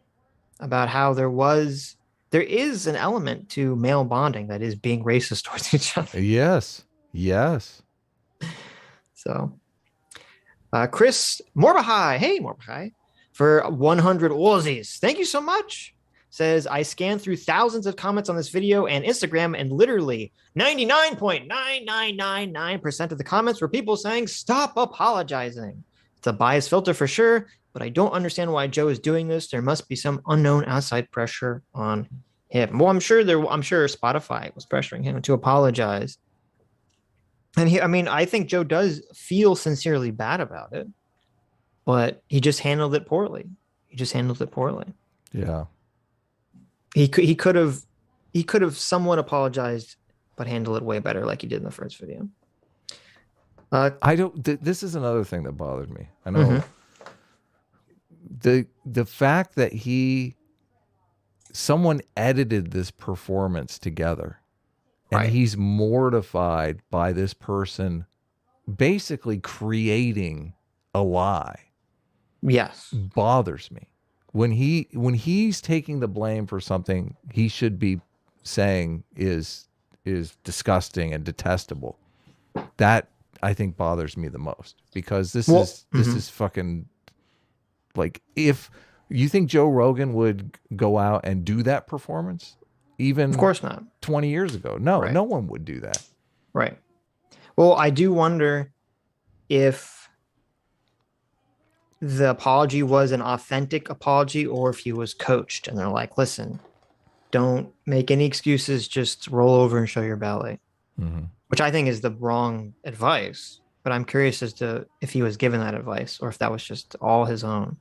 about how there is an element to male bonding that is being racist towards each other. Yes. So, Chris Morbahai, hey Morbahai, for 100 Aussies. Thank you so much. Says, I scanned through thousands of comments on this video and Instagram, and literally 99.9999% of the comments were people saying, stop apologizing. It's a bias filter for sure, but I don't understand why Joe is doing this. There must be some unknown outside pressure on him. Well, I'm sure Spotify was pressuring him to apologize. And I think Joe does feel sincerely bad about it, but he just handled it poorly. Yeah. He could have somewhat apologized, but handled it way better, like he did in the first video. This is another thing that bothered me. I know the fact that someone edited this performance together, and he's mortified by this person basically creating a lie. Yes, bothers me. When he's taking the blame for something he should be saying is disgusting and detestable, that I think bothers me the most, because this is fucking, like, if you think Joe Rogan would go out and do that performance, even of course not 20 years ago, no one would do that. Right. Well, I do wonder if the apology was an authentic apology or if he was coached and they're like, listen, don't make any excuses, just roll over and show your belly, which I think is the wrong advice. But I'm curious as to if he was given that advice or if that was just all his own.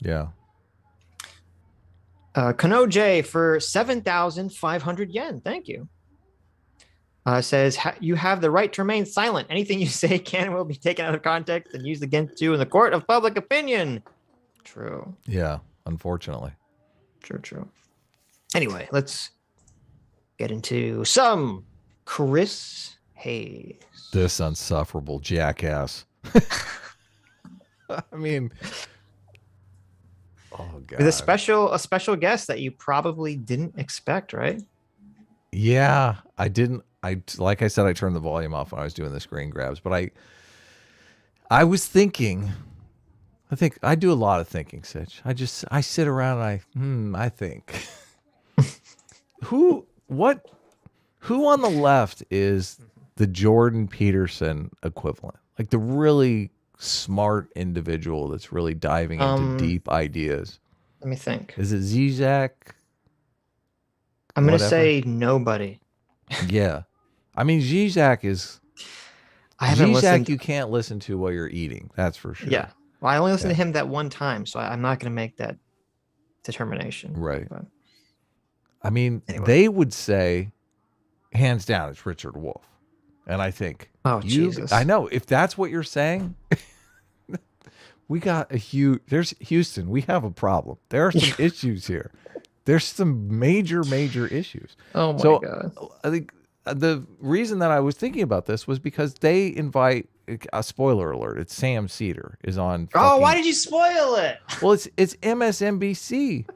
Yeah. Kano J for 7,500 yen. Thank you. Says, you have the right to remain silent. Anything you say can and will be taken out of context and used against you in the court of public opinion. True. Yeah, unfortunately. True. Anyway, let's get into some Chris Hayes. This insufferable jackass. I mean, oh God. With a special guest that you probably didn't expect, right? Yeah, I didn't. Like I said, I turned the volume off when I was doing the screen grabs, but I was thinking, I do a lot of thinking, Sitch. I sit around and I think. Who on the left is the Jordan Peterson equivalent? Like the really smart individual that's really diving into deep ideas. Let me think. Is it Zizek? I'm going to say nobody. Yeah. I mean, Zizek is I haven't listened. You can't listen to while you're eating. That's for sure. Yeah. Well, I only listened to him that one time, so I'm not going to make that determination. Right. But I mean, anyway. they would say, hands down, it's Richard Wolff. And I think, Jesus. I know, if that's what you're saying, we got there's Houston, we have a problem. There are some issues here. There's some major issues. Oh my God. I think the reason that I was thinking about this was because they invite a spoiler alert. It's Sam Cedar is on. Why did you spoil it? Well, it's MSNBC.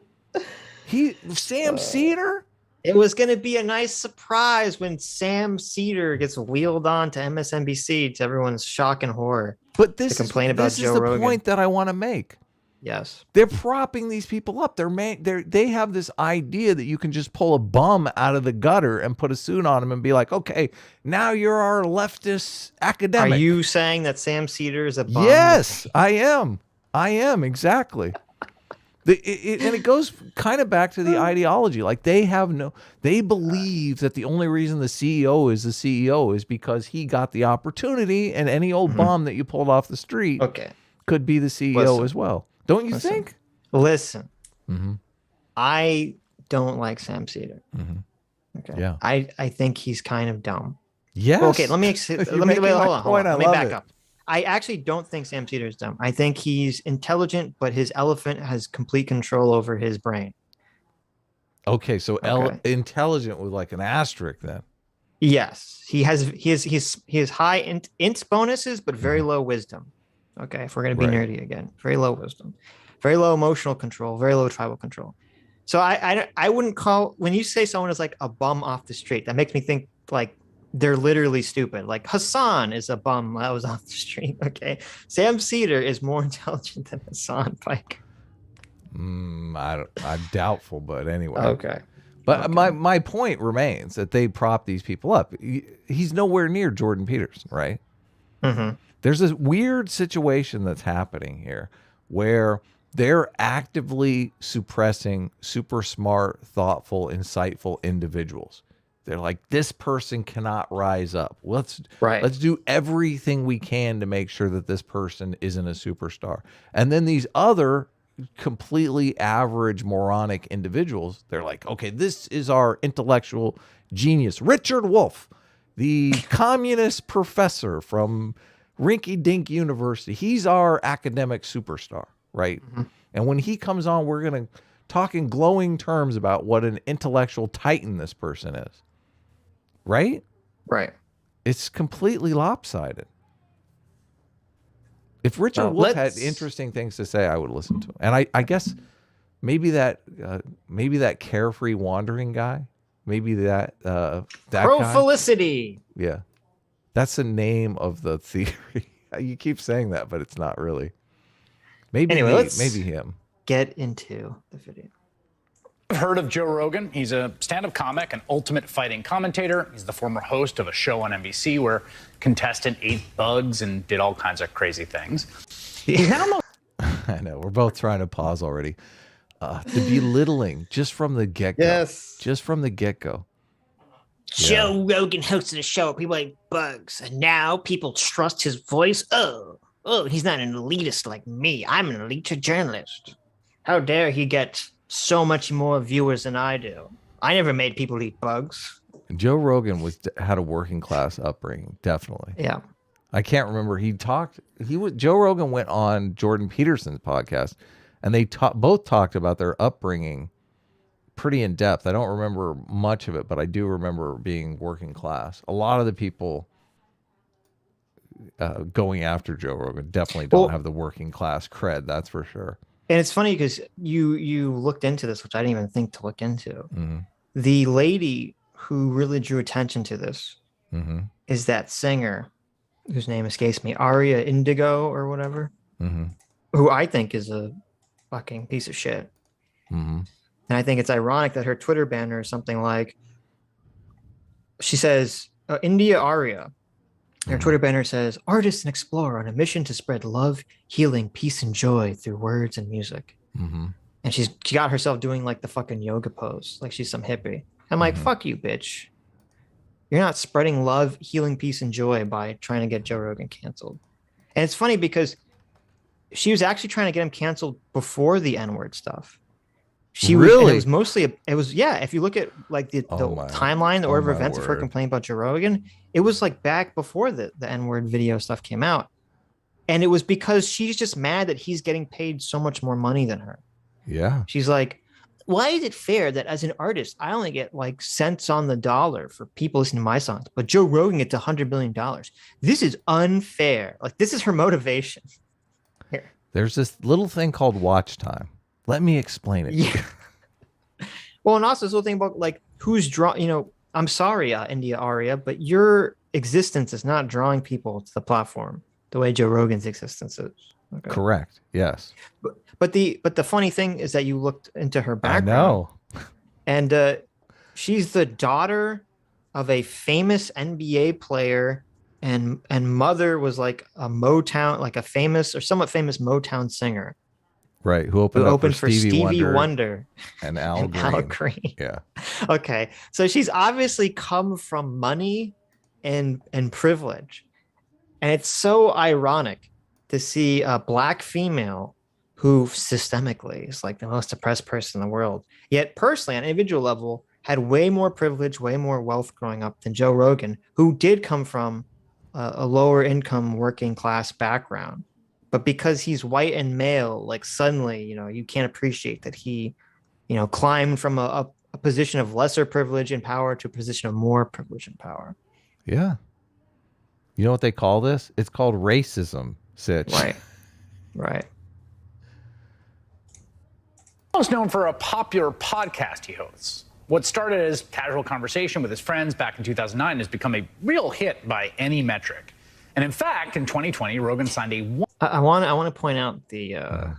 Sam Cedar. It was going to be a nice surprise when Sam Cedar gets wheeled on to MSNBC to everyone's shock and horror. But this is the point that I want to make. Yes. They're propping these people up. They have this idea that you can just pull a bum out of the gutter and put a suit on him and be like, okay, now you're our leftist academic. Are you saying that Sam Cedar is a bum? Yes, I am. exactly. And it goes kind of back to the ideology. Like they believe that the only reason the CEO is the CEO is because he got the opportunity, and any old bum that you pulled off the street could be the CEO as well. Don't you think? Listen, I don't like Sam Cedar. Okay. Yeah. I think he's kind of dumb. Yes. Okay. Hold on. Let me back up. I actually don't think Sam Cedar is dumb. I think he's intelligent, but his elephant has complete control over his brain. Okay, so intelligent with like an asterisk then. Yes, he has high int bonuses, but very low wisdom. Okay, if we're gonna be nerdy again, very low wisdom, very low emotional control, very low tribal control. So I wouldn't call, when you say someone is like a bum off the street, that makes me think like they're literally stupid. Like Hassan is a bum that was off the street. Okay, Sam Cedar is more intelligent than Hassan Pike. I'm doubtful, but anyway. Okay. But my point remains that they prop these people up. He's nowhere near Jordan Peterson, right? Mm-hmm. There's this weird situation that's happening here where they're actively suppressing super smart, thoughtful, insightful individuals. They're like, this person cannot rise up. Let's do everything we can to make sure that this person isn't a superstar. And then these other completely average moronic individuals, they're like, okay, this is our intellectual genius, Richard Wolff, the communist professor from Rinky Dink University. He's our academic superstar, right? And when he comes on, we're going to talk in glowing terms about what an intellectual titan this person is, right? It's completely lopsided. If Richard Wolff had interesting things to say, I would listen to him. And I guess maybe that carefree wandering guy, maybe that Felicity. Yeah, that's the name of the theory. You keep saying that, but it's not really. Maybe maybe him. Get into the video. Heard of Joe Rogan? He's a stand-up comic, an ultimate fighting commentator. He's the former host of a show on NBC where contestant ate bugs and did all kinds of crazy things. He's now I know, we're both trying to pause already. The belittling just from the get-go. Yes. Just from the get-go. Joe Rogan hosted a show where people ate bugs, and now people trust his voice. Oh, he's not an elitist like me. I'm an elite journalist. How dare he get so much more viewers than I do. I never made people eat bugs. Joe Rogan had a working class upbringing, definitely. Yeah. I can't remember. Joe Rogan went on Jordan Peterson's podcast, and they both talked about their upbringing pretty in depth. I don't remember much of it, but I do remember being working class. A lot of the people going after Joe Rogan definitely don't have the working class cred, that's for sure. And it's funny because you looked into this, which I didn't even think to look into. The lady who really drew attention to this is that singer whose name escapes me, Aria Indigo or whatever, who I think is a fucking piece of shit. And I think it's ironic that her Twitter banner is something like, she says, India Aria. Her Twitter banner says, artist and explorer on a mission to spread love, healing, peace, and joy through words and music. And she got herself doing like the fucking yoga pose, like she's some hippie. I'm like, fuck you, bitch. You're not spreading love, healing, peace, and joy by trying to get Joe Rogan canceled. And it's funny because she was actually trying to get him canceled before the N-word stuff. She was, and it was mostly, if you look at like the timeline, the order of events of her complaining about Joe Rogan, it was like back before the N-word video stuff came out. And it was because she's just mad that he's getting paid so much more money than her. Yeah. She's like, why is it fair that as an artist, I only get like cents on the dollar for people listening to my songs, but Joe Rogan gets $100 million? This is unfair. Like, this is her motivation. Here. There's this little thing called watch time. Let me explain it. Yeah. Well, and also this little thing about like who's I'm sorry, India Aria, but your existence is not drawing people to the platform the way Joe Rogan's existence is. Okay. Correct. Yes. But the funny thing is that you looked into her background. I know. And she's the daughter of a famous NBA player, and mother was like a Motown, like a famous or somewhat famous Motown singer. Right. Who opened for Stevie Wonder and Al Green. Yeah. Okay. So she's obviously come from money and privilege. And it's so ironic to see a Black female who systemically is like the most oppressed person in the world, yet personally on an individual level had way more privilege, way more wealth growing up than Joe Rogan, who did come from a lower income working class background. But because he's white and male, like suddenly, you can't appreciate that he, climbed from a position of lesser privilege and power to a position of more privilege and power. Yeah. You know what they call this? It's called racism, Sitch. Right. Most known for a popular podcast he hosts. What started as casual conversation with his friends back in 2009 has become a real hit by any metric. And in fact, in 2020, Rogan signed a... I want to point out the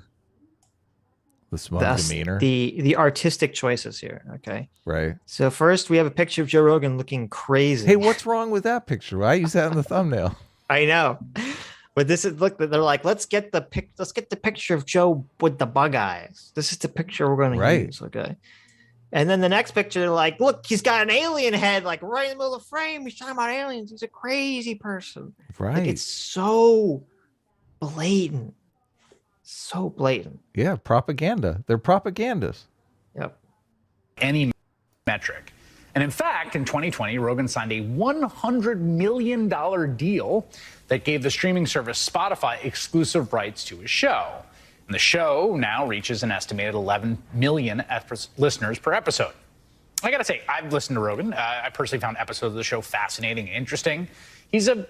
smug demeanor, the artistic choices here. Okay, right. So first, we have a picture of Joe Rogan looking crazy. Hey, what's wrong with that picture? I use that in the thumbnail. I know, but this is they're like, let's get the picture of Joe with the bug eyes. This is the picture we're going to use. Okay. And then the next picture, they're like, look, he's got an alien head, like right in the middle of the frame. He's talking about aliens. He's a crazy person. Right. Like, it's so blatant. So blatant. Yeah, propaganda. They're propagandists. Yep. Any metric. And in fact, in 2020, Rogan signed a $100 million deal that gave the streaming service Spotify exclusive rights to his show. And the show now reaches an estimated 11 million listeners per episode. I gotta say, I've listened to Rogan. I personally found episodes of the show fascinating and interesting. He's a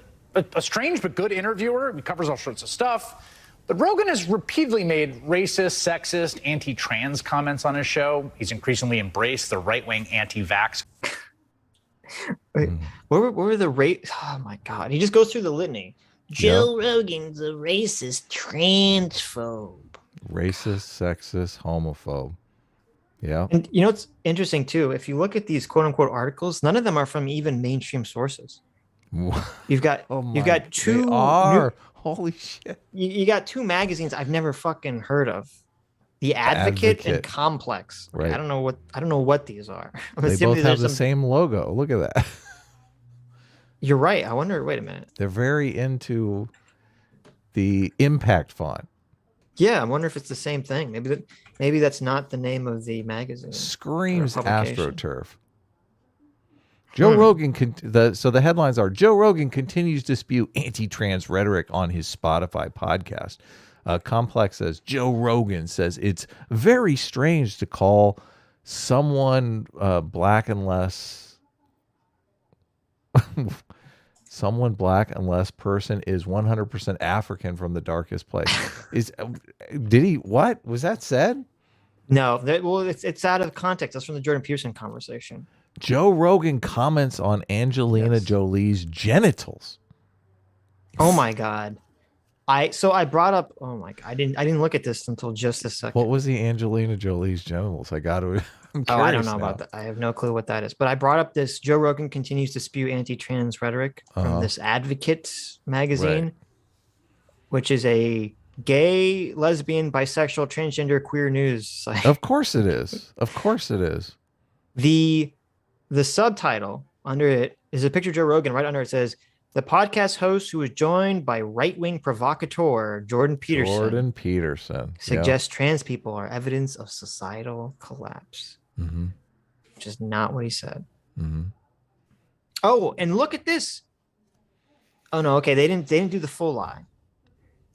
strange but good interviewer. He covers all sorts of stuff. But Rogan has repeatedly made racist, sexist, anti-trans comments on his show. He's increasingly embraced the right-wing anti-vax. Wait, what were the rate? Oh my God. He just goes through the litany. Joe Rogan's a racist transphobe. Racist, sexist, homophobe. Yeah. And it's interesting too. If you look at these quote unquote articles, none of them are from even mainstream sources. You've got two. They are. Holy shit. You got two magazines I've never fucking heard of. The Advocate and Complex. Right. I don't know what these are. They both have the same logo. Look at that. You're right. I wonder, wait a minute. They're very into the impact font. Yeah, I wonder if it's the same thing. Maybe that's not the name of the magazine. Screams AstroTurf. Joe Rogan, so the headlines are, Joe Rogan continues to spew anti-trans rhetoric on his Spotify podcast. Complex says, Joe Rogan says it's very strange to call someone black unless person is 100% African from the darkest place. Did he, what? Was that said? No, it's out of context. That's from the Jordan Peterson conversation. Joe Rogan comments on Angelina Jolie's genitals. Oh my God. I brought up, oh my God, I didn't look at this until just a second. What was the Angelina Jolie's genitals? I don't know about that. I have no clue what that is. But I brought up this, Joe Rogan continues to spew anti-trans rhetoric from this Advocate magazine, which is a gay, lesbian, bisexual, transgender, queer news site. Of course it is. Of course it is. The subtitle under it there's a picture of Joe Rogan. Right under it says, the podcast host who was joined by right-wing provocateur Jordan Peterson. Suggests trans people are evidence of societal collapse. Which is not what he said. Oh, and look at this. Oh no, okay, they didn't do the full lie.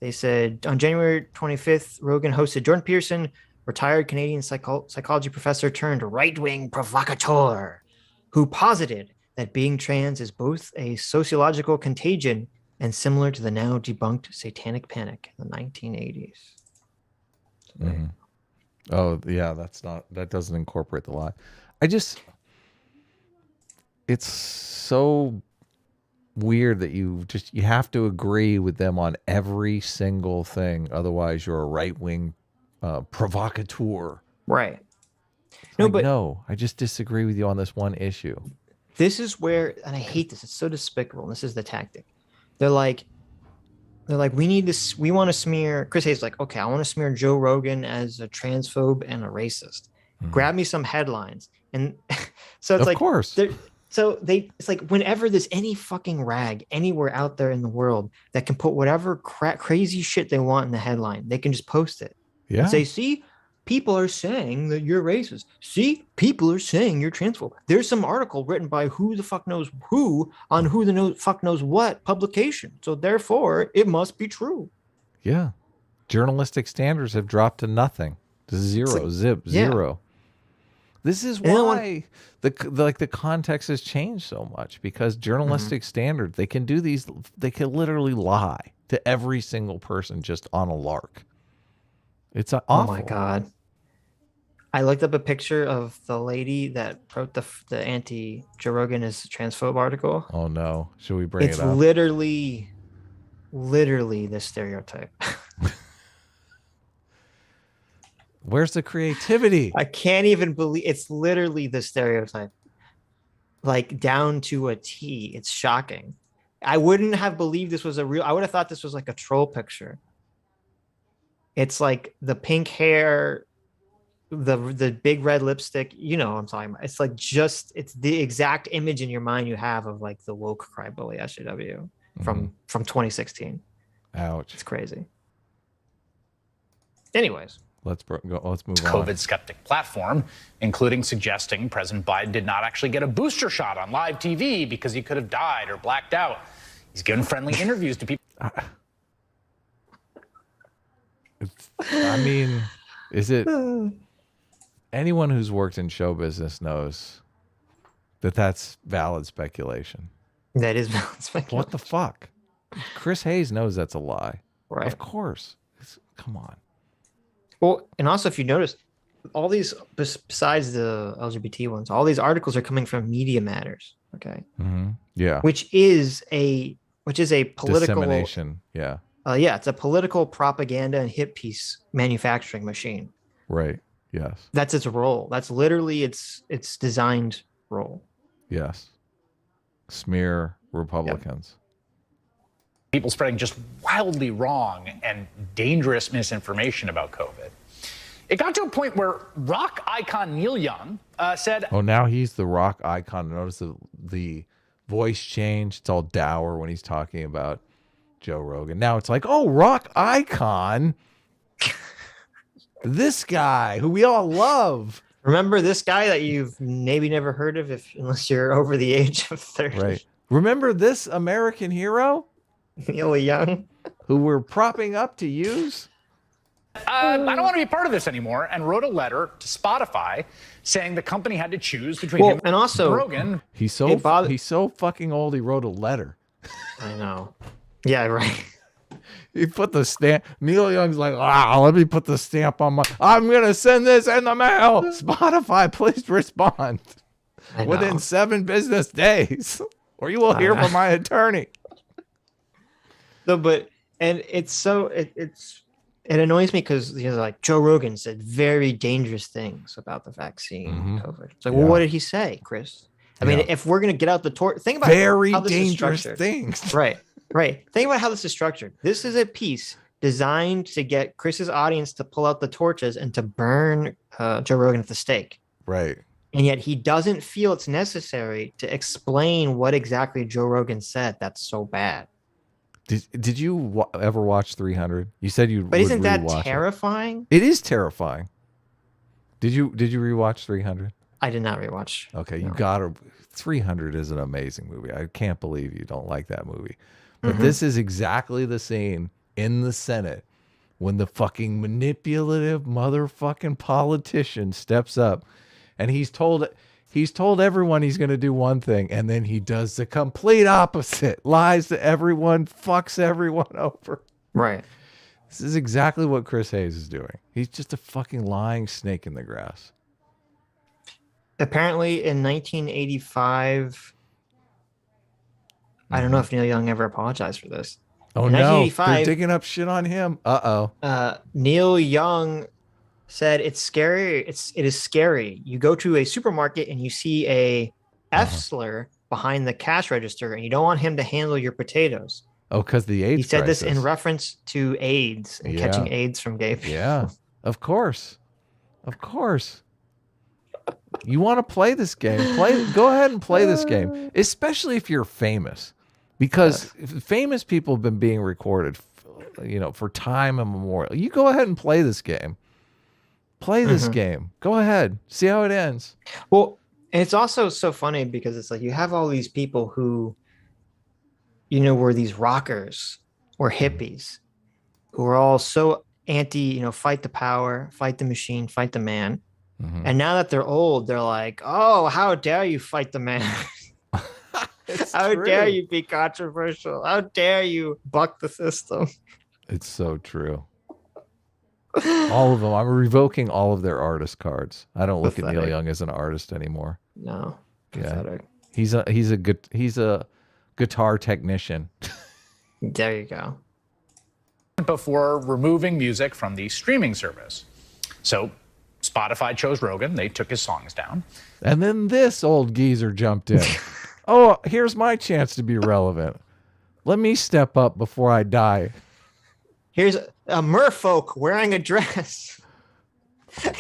They said on January 25th, Rogan hosted Jordan Peterson, retired Canadian psychology professor turned right-wing provocateur, who posited that being trans is both a sociological contagion and similar to the now debunked satanic panic in the 1980s. Oh yeah, that doesn't incorporate the lie. It's so weird that you have to agree with them on every single thing, otherwise you're a right-wing provocateur. Right. No, I just disagree with you on this one issue. This is where, and I hate this, it's so despicable, and this is the tactic. They're like, we need this, we want to smear, Chris Hayes is like, okay, I want to smear Joe Rogan as a transphobe and a racist. Grab me some headlines. And so it's of like, course. It's like whenever there's any fucking rag anywhere out there in the world that can put whatever crazy shit they want in the headline, they can just post it. Yeah. And say, see, people are saying that you're racist. See, people are saying you're transphobe. There's some article written by who the fuck knows who on who the fuck knows what publication. So therefore, it must be true. Yeah. Journalistic standards have dropped to nothing. To zero. This is why the context has changed so much, because journalistic standards, they can do these, they can literally lie to every single person just on a lark. It's awful. Oh my God. I looked up a picture of the lady that wrote the anti-Joe Rogan is transphobe article. Oh no. Should we bring it up? It's literally the stereotype. Where's the creativity? I can't even believe it's literally the stereotype. Like down to a T. It's shocking. I wouldn't have believed this was I would have thought this was like a troll picture. It's like the pink hair, the big red lipstick, you know what I'm talking about. It's like it's the exact image in your mind you have of like the woke cry bully SJW from 2016. Ouch. It's crazy. Anyways. Let's move on. COVID skeptic platform, including suggesting President Biden did not actually get a booster shot on live TV because he could have died or blacked out. He's given friendly interviews to people. I mean, is it anyone who's worked in show business knows that that's valid speculation? That is valid speculation. What the fuck? Chris Hayes knows that's a lie. Right. Of course. Come on. Well, and also if you notice, all these, besides the LGBT ones, all these articles are coming from Media Matters. Okay. Yeah. Which is a political dissemination. Yeah. It's a political propaganda and hit piece manufacturing machine. Right. Yes. That's its role. That's literally its designed role. Yes. Smear Republicans. Yep. People spreading just wildly wrong and dangerous misinformation about COVID. It got to a point where rock icon Neil Young said... Oh, now he's the rock icon. Notice the voice change. It's all dour when he's talking about Joe Rogan. Now it's like, oh, rock icon. This guy who we all love. Remember this guy that you've maybe never heard of unless you're over the age of 30. Right. Remember this American hero? Neil Young, who we're propping up to use. I don't want to be part of this anymore, and wrote a letter to Spotify saying the company had to choose between him and also Rogan. He's so fucking old. He wrote a letter. I know. Yeah, right. He put the stamp. Neil Young's like, let me put the stamp on I'm gonna send this in the mail. Spotify, please respond within 7 business days, or you will hear from my attorney. No, but it annoys me because like Joe Rogan said very dangerous things about the vaccine COVID. It's like, well, what did he say, Chris? I mean, if we're gonna get out the torch, think about very how this dangerous is things. Right. Think about how this is structured. This is a piece designed to get Chris's audience to pull out the torches and to burn Joe Rogan at the stake. Right. And yet he doesn't feel it's necessary to explain what exactly Joe Rogan said that's so bad. Did you ever watch 300? You said you But would isn't that rewatch terrifying? It is terrifying. Did you rewatch 300? I did not rewatch. Okay, No. you gotta. 300 is an amazing movie. I can't believe you don't like that movie. But this is exactly the scene in the Senate when the fucking manipulative motherfucking politician steps up, and he's told everyone he's going to do one thing, and then he does the complete opposite. Lies to everyone, fucks everyone over. Right. This is exactly what Chris Hayes is doing. He's just a fucking lying snake in the grass. Apparently in 1985, I don't know if Neil Young ever apologized for this. Oh in no, they're digging up shit on him. Neil Young said it's scary. It is scary. You go to a supermarket and you see a F slur behind the cash register, and you don't want him to handle your potatoes. Oh, because the AIDS. He said crisis. this in reference to AIDS and catching AIDS from gay people. Yeah, of course. You want to play this game? Go ahead and play this game, especially if you're famous, because famous people have been being recorded, for time immemorial. You go ahead and play this game. Play this game. Go ahead. See how it ends. Well, and it's also so funny because it's like you have all these people who, were these rockers or hippies who are all so anti, fight the power, fight the machine, fight the man. And now that they're old, they're like, oh, how dare you fight the man? How dare you be controversial? How dare you buck the system? It's so true. All of them. I'm revoking all of their artist cards. I don't look at Neil Young as an artist anymore. No. Pathetic. Yeah. He's a guitar technician. There you go. Before removing music from the streaming service. So Spotify chose Rogan. They took his songs down. And then this old geezer jumped in. Oh, here's my chance to be relevant. Let me step up before I die. Here's a merfolk wearing a dress.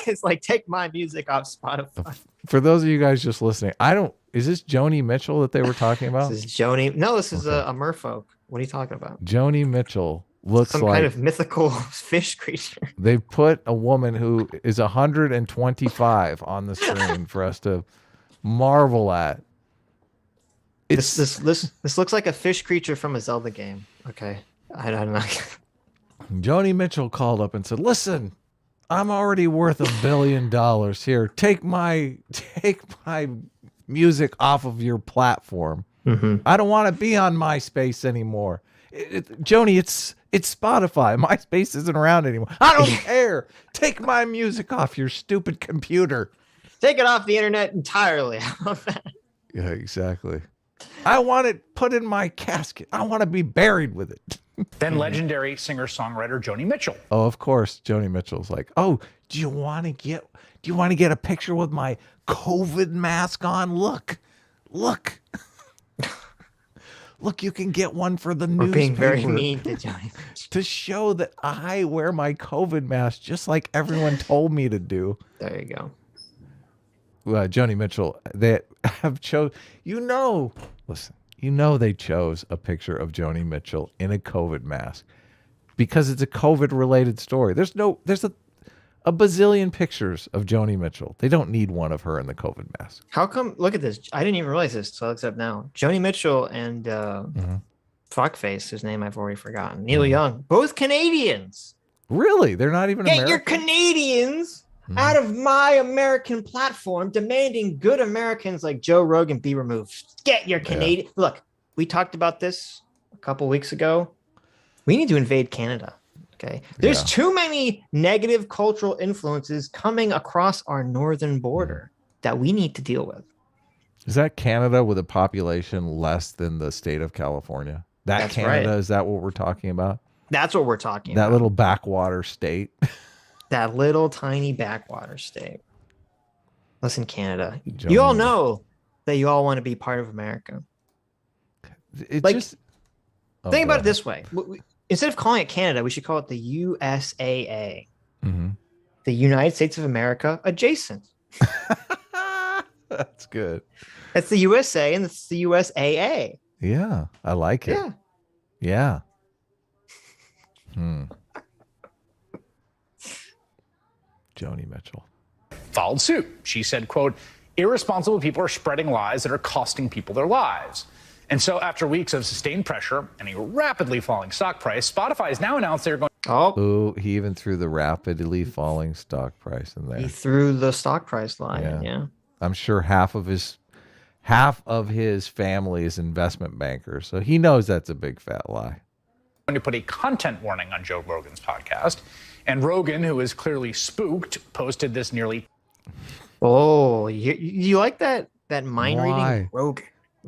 It's like, take my music off Spotify. For those of you guys just listening, is this Joni Mitchell that they were talking about? This is Joni. No, this is a merfolk. What are you talking about? Joni Mitchell looks some like kind of mythical fish creature. They put a woman who is 125 on the screen for us to marvel at. This looks like a fish creature from a Zelda game. Okay, I don't know. Joni Mitchell called up and said, "Listen, I'm already worth $1 billion here. Take my music off of your platform. I don't want to be on MySpace anymore. Joni, it's Spotify. MySpace isn't around anymore. I don't care. Take my music off your stupid computer. Take it off the internet entirely." Yeah, exactly. I want it put in my casket. I want to be buried with it. Then legendary singer-songwriter Joni Mitchell. Oh, of course, Joni Mitchell's like, "Oh, do you want to get a picture with my COVID mask on? Look." Look, you can get one for the newspaper. We're being very mean to Joni to show that I wear my COVID mask just like everyone told me to do. There you go. Joni Mitchell, they have they chose a picture of Joni Mitchell in a COVID mask because it's a COVID related story. There's a bazillion pictures of Joni Mitchell. They don't need one of her in the COVID mask. How come? Look at this. I didn't even realize this. So I looked up now. Joni Mitchell and fuckface, whose name I've already forgotten. Neil Young, both Canadians. Really? They're not even American? Get your Canadians out of my American platform, demanding good Americans like Joe Rogan be removed. Get your Canadian. Yeah. Look, we talked about this a couple weeks ago. We need to invade Canada. Okay. There's too many negative cultural influences coming across our northern border that we need to deal with. Is that Canada with a population less than the state of California? That's Canada, right. Is that what we're talking about? That's what we're talking about. That little backwater state. That little tiny backwater state. Listen, Canada, you all know that you all want to be part of America. Think about it this way. Instead of calling it Canada, we should call it the USAA. The United States of America adjacent. That's good. It's the USA and it's the USAA. Yeah, I like it. Yeah. Yeah. Joni Mitchell followed suit. She said, quote, irresponsible people are spreading lies that are costing people their lives. And so after weeks of sustained pressure and a rapidly falling stock price, Spotify has now announced they're going. Oh, he even threw the rapidly falling stock price in there. He threw the stock price line. Yeah. I'm sure half of his family is investment bankers, so he knows that's a big fat lie. Going to put a content warning on Joe Rogan's podcast. And Rogan, who is clearly spooked, posted this nearly. Oh, you like that mind reading? Rogan.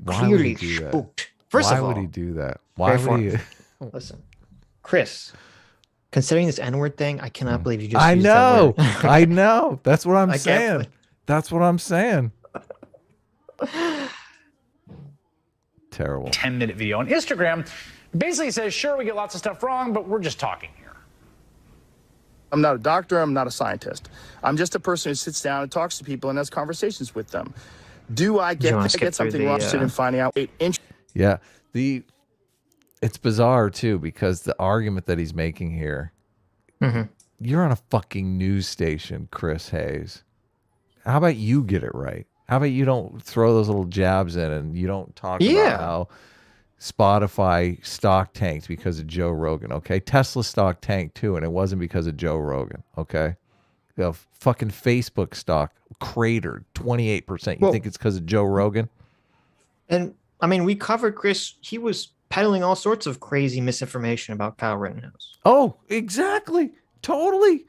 Clearly spooked. First of all, why would he do that? Why would he? Listen, Chris, considering this N-word thing, I cannot believe you just I used know. that word. I know. That's what I'm saying. That's what I'm saying. Terrible. 10-minute video on Instagram basically says, sure, we get lots of stuff wrong, but we're just talking here. I'm not a doctor. I'm not a scientist. I'm just a person who sits down and talks to people and has conversations with them. Do I get something wrong in finding out? Yeah. It's bizarre, too, because the argument that he's making here, you're on a fucking news station, Chris Hayes. How about you get it right? How about you don't throw those little jabs in and you don't talk about how Spotify stock tanked because of Joe Rogan, okay? Tesla stock tanked too, and it wasn't because of Joe Rogan, okay? The fucking Facebook stock cratered 28%. You think it's because of Joe Rogan? And I mean, we covered Chris. He was peddling all sorts of crazy misinformation about Kyle Rittenhouse. Oh, exactly. Totally.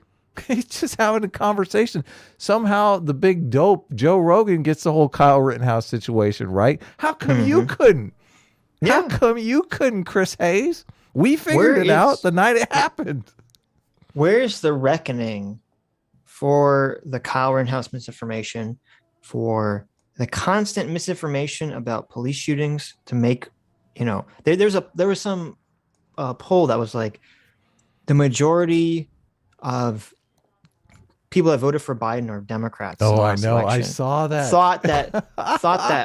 He's just having a conversation. Somehow the big dope Joe Rogan gets the whole Kyle Rittenhouse situation right. How come you couldn't? How come you couldn't, Chris Hayes? We figured it out the night it happened. Where's the reckoning for the Kyle Rittenhouse misinformation, for the constant misinformation about police shootings to make, there was some poll that was like the majority of people that voted for Biden are Democrats. Oh, I know. I saw that. Thought that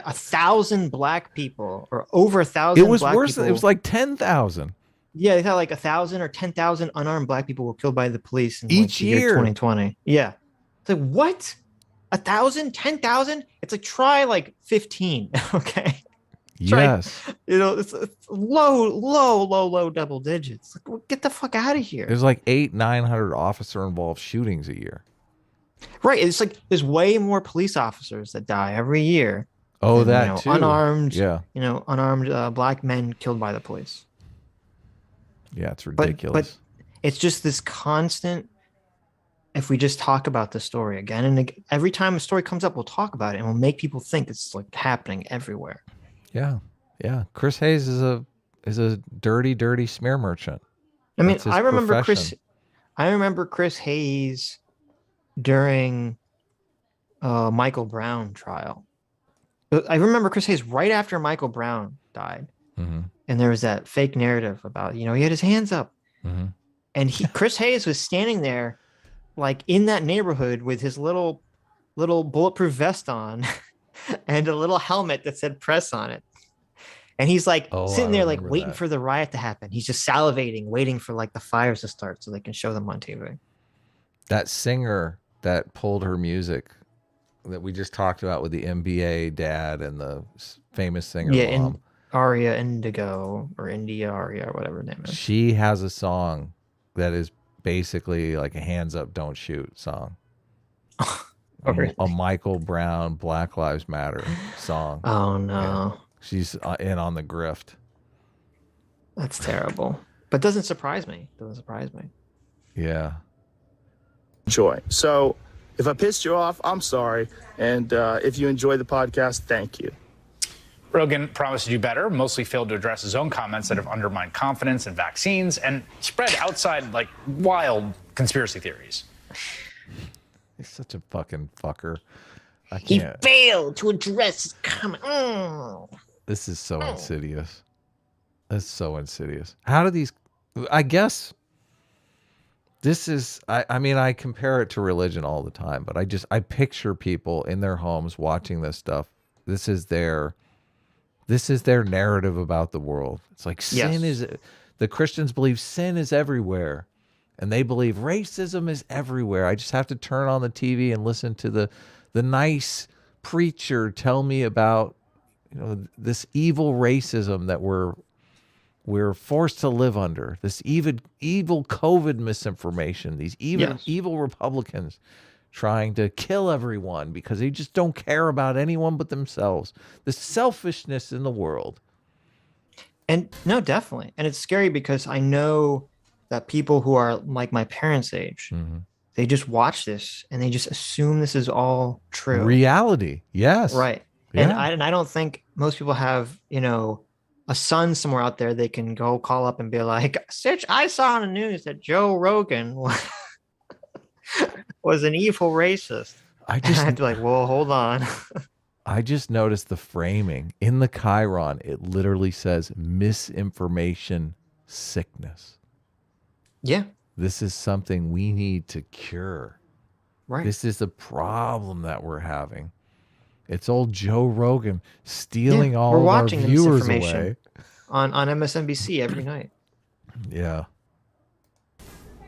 1,000 black people or over 1,000. It was worse. It was like 10,000. Yeah, they thought like 1,000 or 10,000 unarmed black people were killed by the police in each year. 2020. Yeah, it's like what? 1,000, 10,000? It's like try like 15. Okay. Yes. It's low double digits. Like, get the fuck out of here. There's like 900 officer involved shootings a year. Right. It's like there's way more police officers that die every year. Oh, than, that too. Unarmed. Yeah. Unarmed black men killed by the police. Yeah, it's ridiculous. But it's just this constant. If we just talk about the story again and again, every time a story comes up, we'll talk about it and we'll make people think it's like happening everywhere. Yeah. Yeah. Chris Hayes is a dirty smear merchant. I mean, I remember Chris Hayes during Michael Brown trial. I remember Chris Hayes right after Michael Brown died. And there was that fake narrative about, he had his hands up. And Chris Hayes was standing there like in that neighborhood with his little bulletproof vest on and a little helmet that said press on it. And he's like sitting there like waiting for the riot to happen. He's just salivating, waiting for like the fires to start so they can show them on TV. That singer that pulled her music that we just talked about with the NBA dad and the famous singer mom. Aria Indigo or India Aria or whatever her name is. She has a song that is basically like a hands up, don't shoot song. A Michael Brown Black Lives Matter song. Oh no. Yeah. She's in on the grift. That's terrible. But doesn't surprise me. Yeah. Joy. So if I pissed you off, I'm sorry. And if you enjoy the podcast, thank you. Rogan promised to do better, mostly failed to address his own comments that have undermined confidence in vaccines and spread outside like wild conspiracy theories. He's such a fucking fucker. He failed to address his comment. Oh. This is so insidious. That's so insidious. How do these? I guess This is, I mean, I compare it to religion all the time, but I picture people in their homes watching this stuff. This is their narrative about the world. It's like the Christians believe sin is everywhere, and they believe racism is everywhere. I just have to turn on the TV and listen to the nice preacher tell me about, this evil racism that we're forced to live under, this evil COVID misinformation, these evil Republicans trying to kill everyone because they just don't care about anyone but themselves. The selfishness in the world. And no, definitely. And it's scary because I know that people who are like my parents' age, they just watch this and they just assume this is all true. Reality. Yes. Right. Yeah. And I don't think most people have, a son somewhere out there they can go call up and be like, Sitch, I saw on the news that Joe Rogan was an evil racist. I'd be like, well, hold on. I just noticed the framing in the Chiron. It literally says misinformation sickness. Yeah. This is something we need to cure. Right. This is a problem that we're having. It's old Joe Rogan stealing all of our viewers away. On MSNBC every night. Yeah.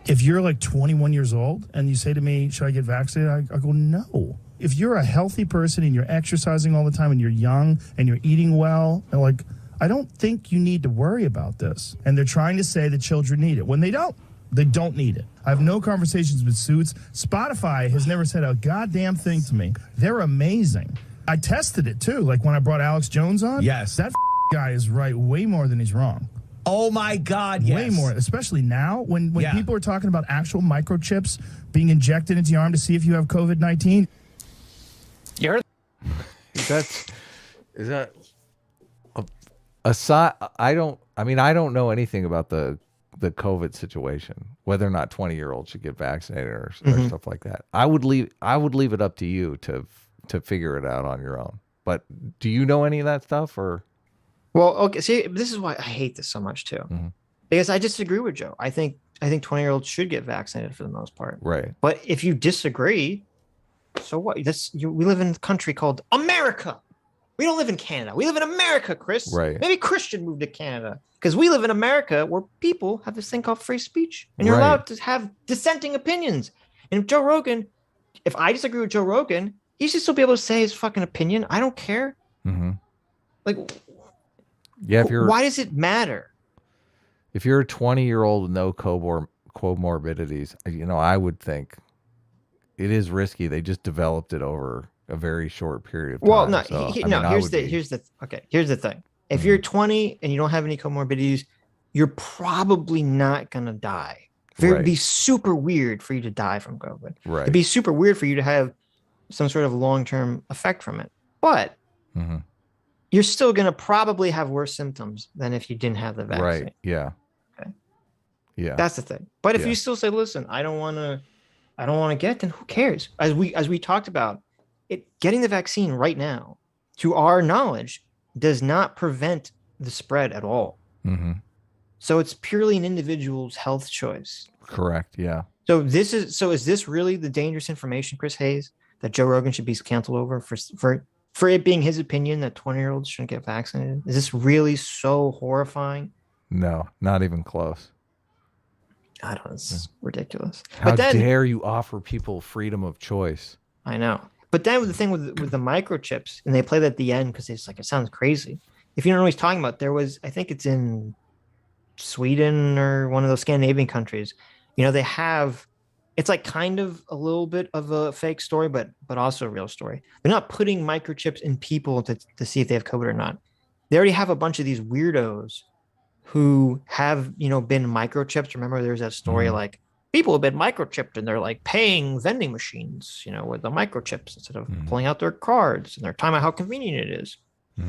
If you're like 21 years old and you say to me, should I get vaccinated? I go, no. If you're a healthy person and you're exercising all the time and you're young and you're eating well, and like, I don't think you need to worry about this. And they're trying to say the children need it when they don't. They don't need it. I have no conversations with Suits. Spotify has never said a goddamn thing to me. They're amazing. I tested it too. Like when I brought Alex Jones on. Yes. That guy is right way more than he's wrong. Oh my God, yes. Way more, especially now when people are talking about actual microchips being injected into your arm to see if you have COVID-19. You heard? Is that aside? I don't know anything about the COVID situation, whether or not 20-year-olds should get vaccinated or stuff like that. I would leave it up to you to figure it out on your own. But do you know any of that stuff or? Well, okay. See, this is why I hate this so much too, because I disagree with Joe. I think 20-year-olds should get vaccinated for the most part. Right. But if you disagree, so what? We live in a country called America. We don't live in Canada. We live in America, Chris. Right. Maybe Christian moved to Canada because we live in America where people have this thing called free speech and you're allowed to have dissenting opinions. And if Joe Rogan, if I disagree with Joe Rogan, he should still be able to say his fucking opinion. I don't care. Like, yeah, why does it matter? If you're a 20-year-old with no comorbidities, I would think it is risky. They just developed it over a very short period of time. Well, no, here's the thing. If you're 20 and you don't have any comorbidities, you're probably not gonna die. It'd be super weird for you to die from COVID. Right. It'd be super weird for you to have some sort of long-term effect from it. But you're still gonna probably have worse symptoms than if you didn't have the vaccine. Right. Yeah. Okay. Yeah. That's the thing. But if you still say, listen, I don't want to get, then who cares? As we talked about, getting the vaccine right now, to our knowledge, does not prevent the spread at all. So it's purely an individual's health choice. Correct. Yeah. So is this really the dangerous information, Chris Hayes, that Joe Rogan should be canceled over for it being his opinion that 20-year-olds shouldn't get vaccinated? Is this really so horrifying? No, not even close. I don't know. It's ridiculous. How dare you offer people freedom of choice? I know. But then with the thing with the microchips, and they play that at the end because it's like, it sounds crazy. If you don't know what he's talking about, there was, I think it's in Sweden or one of those Scandinavian countries, they have, it's like kind of a little bit of a fake story, but also a real story. They're not putting microchips in people to see if they have COVID or not. They already have a bunch of these weirdos who have, been microchipped. Remember, there's that story like, people have been microchipped and they're like paying vending machines, with the microchips instead of pulling out their cards, and they're talking about how convenient it is. Do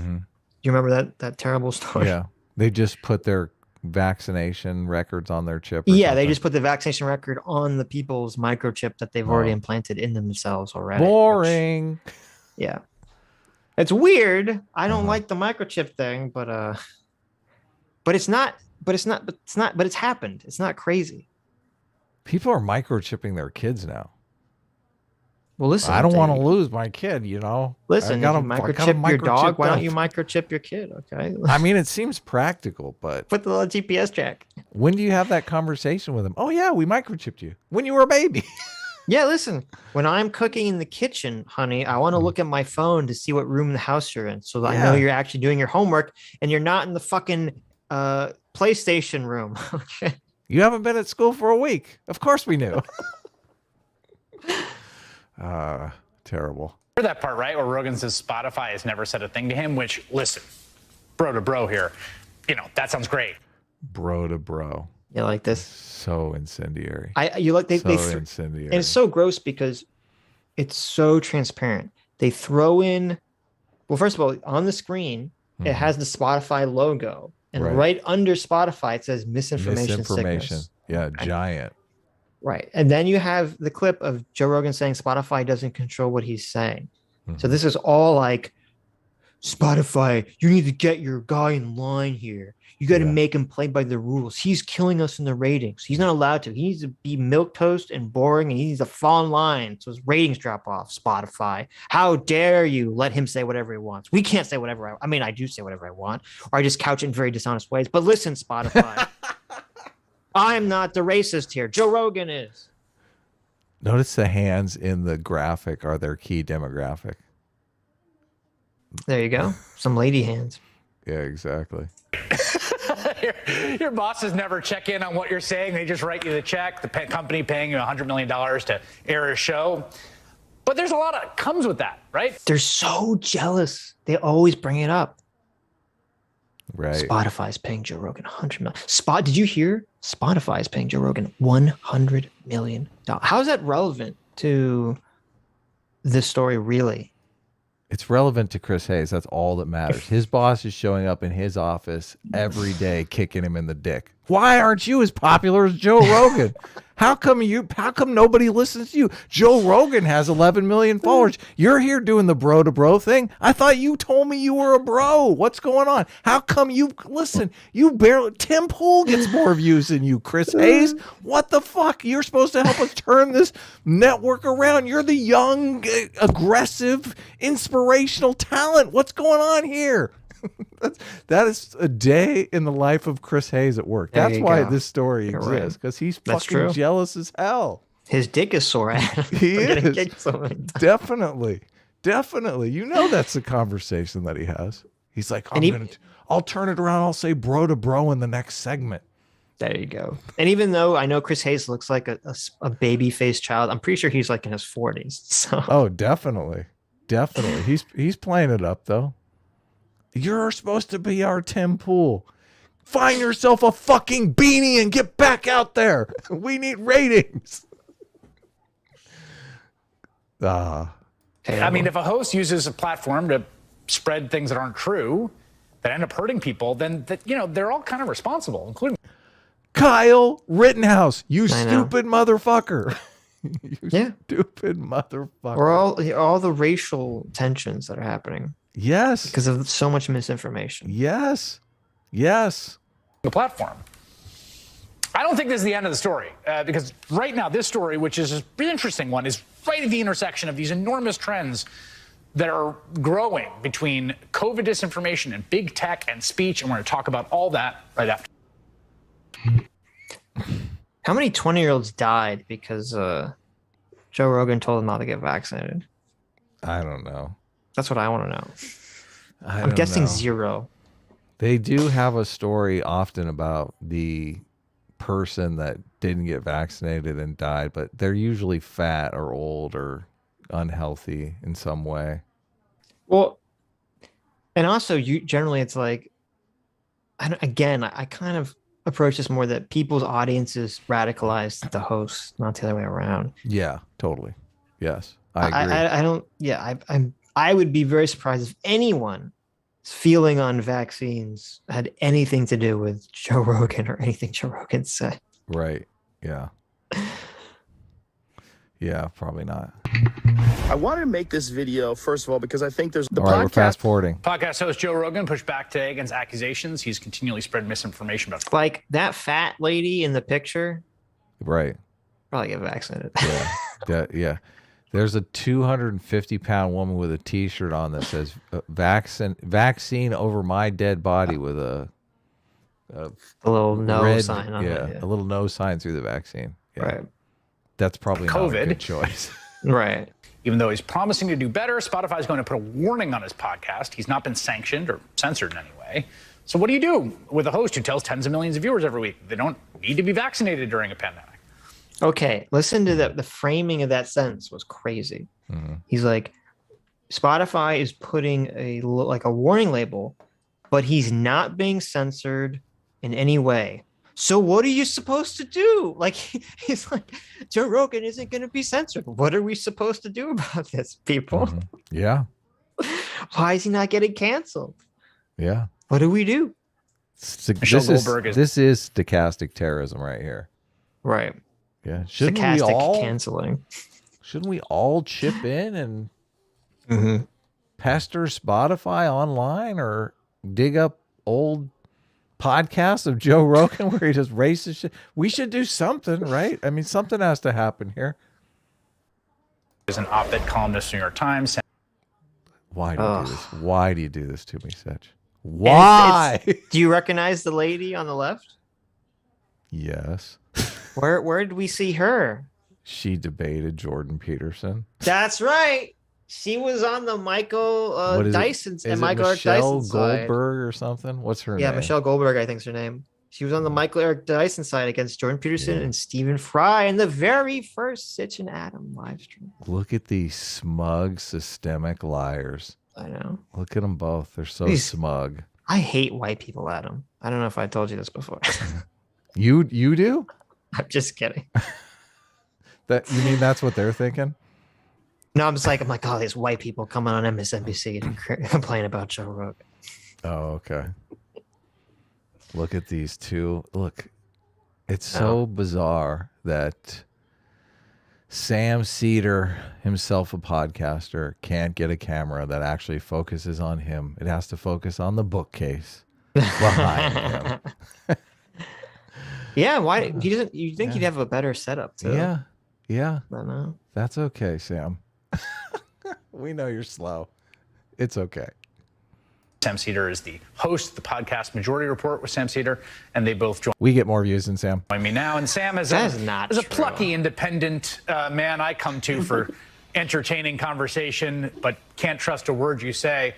you remember that terrible story? Yeah. They just put their vaccination records on their chip. Yeah. They just put the vaccination record on the people's microchip that they've already implanted in themselves already. Boring. Yeah. It's weird. I don't like the microchip thing, but it's happened. It's not crazy. People are microchipping their kids now. Well, listen, I don't want to lose my kid, you know. Listen, I if you microchip your dog, why don't you microchip your kid? Okay. I mean, it seems practical, but put the little GPS track. When do you have that conversation with him? Oh yeah, we microchipped you when you were a baby. Yeah, listen. When I'm cooking in the kitchen, honey, I want to look at my phone to see what room in the house you're in, so that I know you're actually doing your homework and you're not in the fucking PlayStation room. Okay. You haven't been at school for a week. Of course we knew. Terrible. Hear that part, right? Where Rogan says Spotify has never said a thing to him, which, listen, bro to bro here, you know, that sounds great. Bro to bro. You like this? So incendiary. Incendiary. And it's so gross because it's so transparent. They throw in, well, first of all, on the screen, it has the Spotify logo. And right under Spotify, it says misinformation sickness. Yeah, giant. Right. And then you have the clip of Joe Rogan saying Spotify doesn't control what he's saying. So this is all like, Spotify, you need to get your guy in line here. You got to make him play by the rules. He's killing us in the ratings. He's not allowed to. He needs to be milquetoast and boring, and he needs to fall in line so his ratings drop off. Spotify, how dare you let him say whatever he wants? We can't say whatever I mean, I do say whatever I want, or I just couch it in very dishonest ways. But listen, Spotify, I'm not the racist here. Joe Rogan is. Notice the hands in the graphic are their key demographic. There you go. Some lady hands. Yeah, exactly. Your bosses never check in on what you're saying. They just write you the check, the company paying you $100 million to air a show. But there's a lot that comes with that, right? They're so jealous. They always bring it up. Right. Spotify's paying Joe Rogan $100 million. Did you hear? Spotify is paying Joe Rogan $100 million. How is that relevant to this story, really? It's relevant to Chris Hayes. That's all that matters. His boss is showing up in his office every day, kicking him in the dick. Why aren't you as popular as Joe Rogan? How come nobody listens to you? Joe Rogan has 11 million followers. You're here doing the bro to bro thing. I thought you told me you were a bro. What's going on? How come you Tim Pool gets more views than you, Chris Hayes? What the fuck? You're supposed to help us turn this network around. You're the young, aggressive, inspirational talent. What's going on here? That is a day in the life of Chris Hayes at work. That's why this story exists, because he's fucking jealous as hell. His dick is sore. He is. Definitely. You know that's the conversation that he has. He's like, I'll turn it around. I'll say bro to bro in the next segment. There you go. And even though I know Chris Hayes looks like a baby-faced child, I'm pretty sure he's like in his 40s. So. Oh, definitely. He's playing it up, though. You're supposed to be our Tim Pool. Find yourself a fucking beanie and get back out there. We need ratings. I mean, if a host uses a platform to spread things that aren't true, that end up hurting people, then they're all kind of responsible, including Kyle Rittenhouse. You stupid motherfucker. Stupid motherfucker. Or all the racial tensions that are happening. Yes. Because of so much misinformation. Yes. The platform. I don't think this is the end of the story, because right now this story, which is an interesting one, is right at the intersection of these enormous trends that are growing between COVID disinformation and big tech and speech, and we're going to talk about all that right after. How many 20-year-olds died because Joe Rogan told them not to get vaccinated? I don't know. That's what I want to know. I'm guessing 0. They do have a story often about the person that didn't get vaccinated and died, but they're usually fat or old or unhealthy in some way. Well, and also generally it's like, I kind of approach this more that people's audiences radicalize the host, not the other way around. Yeah, totally. Yes, I agree. I would be very surprised if anyone's feeling on vaccines had anything to do with Joe Rogan or anything Joe Rogan said. Right. Yeah. Yeah, probably not. I wanted to make this video, first of all, because I think there's the all right, we're fast forwarding. Podcast host Joe Rogan pushed back today against accusations. He's continually spread misinformation about like that fat lady in the picture. Right. Probably get vaccinated. Yeah. There's a 250-pound woman with a T-shirt on that says "vaccine over my dead body" with a little no red, sign on it. Yeah, a little no sign through the vaccine. Yeah. Right. That's probably not COVID. a good choice. Right. Even though he's promising to do better, Spotify is going to put a warning on his podcast. He's not been sanctioned or censored in any way. So what do you do with a host who tells tens of millions of viewers every week they don't need to be vaccinated during a pandemic? Okay, listen to the framing of that sentence was crazy. He's like, Spotify is putting a warning label, but he's not being censored in any way. So what are you supposed to do? Like, he's like, Joe Rogan isn't going to be censored. What are we supposed to do about this, people? Yeah. Why is he not getting canceled? Yeah. What do we do? Michelle Goldberg this is stochastic terrorism right here. Right. Yeah. Stochastic canceling. Shouldn't we all chip in and pester Spotify online or dig up old podcasts of Joe Rogan where he does racist shit? We should do something, right? I mean, something has to happen here. There's an op-ed columnist, New York Times. Why do you do this? Why do you do this to me, Sitch? Why? Do you recognize the lady on the left? Yes. Where did we see her? She debated Jordan Peterson. That's right. She was on the Michael Dyson and Michael Eric Michelle Dyson Goldberg or something. What's her name? Yeah, Michelle Goldberg, I think is her name. She was on the Michael Eric Dyson side against Jordan Peterson and Stephen Fry in the very first Sitch and Adam live stream. Look at these smug, systemic liars. I know. Look at them both. They're so smug. I hate white people, Adam. I don't know if I told you this before. You do? I'm just kidding. That you mean that's what they're thinking? No, I'm like, oh, these white people coming on MSNBC to complain about Joe Rogan. Oh, okay. Look at these two. Look, it's so bizarre that Sam Cedar, himself a podcaster, can't get a camera that actually focuses on him. It has to focus on the bookcase behind him. Yeah, why he doesn't? You think he'd have a better setup too? Yeah. I know. That's okay, Sam. We know you're slow. It's okay. Sam Cedar is the host of the podcast Majority Report with Sam Cedar, and they both join We get more views than Sam. me now. And Sam is a plucky, independent man I come to for entertaining conversation, but can't trust a word you say.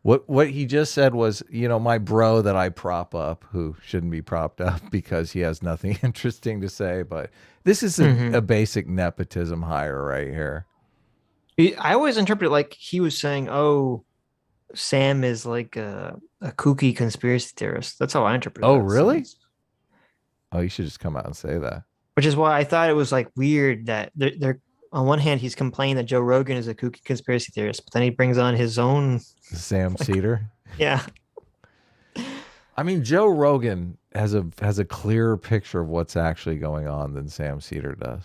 What he just said was, my bro that I prop up, who shouldn't be propped up because he has nothing interesting to say. But this is a basic nepotism hire right here. I always interpret it like he was saying, "Oh, Sam is like a kooky conspiracy theorist." That's how I interpret it. Oh, really? Oh, you should just come out and say that. Which is why I thought it was like weird that they're on one hand he's complaining that Joe Rogan is a kooky conspiracy theorist, but then he brings on his own Sam Cedar. Yeah. I mean, Joe Rogan has a clearer picture of what's actually going on than Sam Cedar does.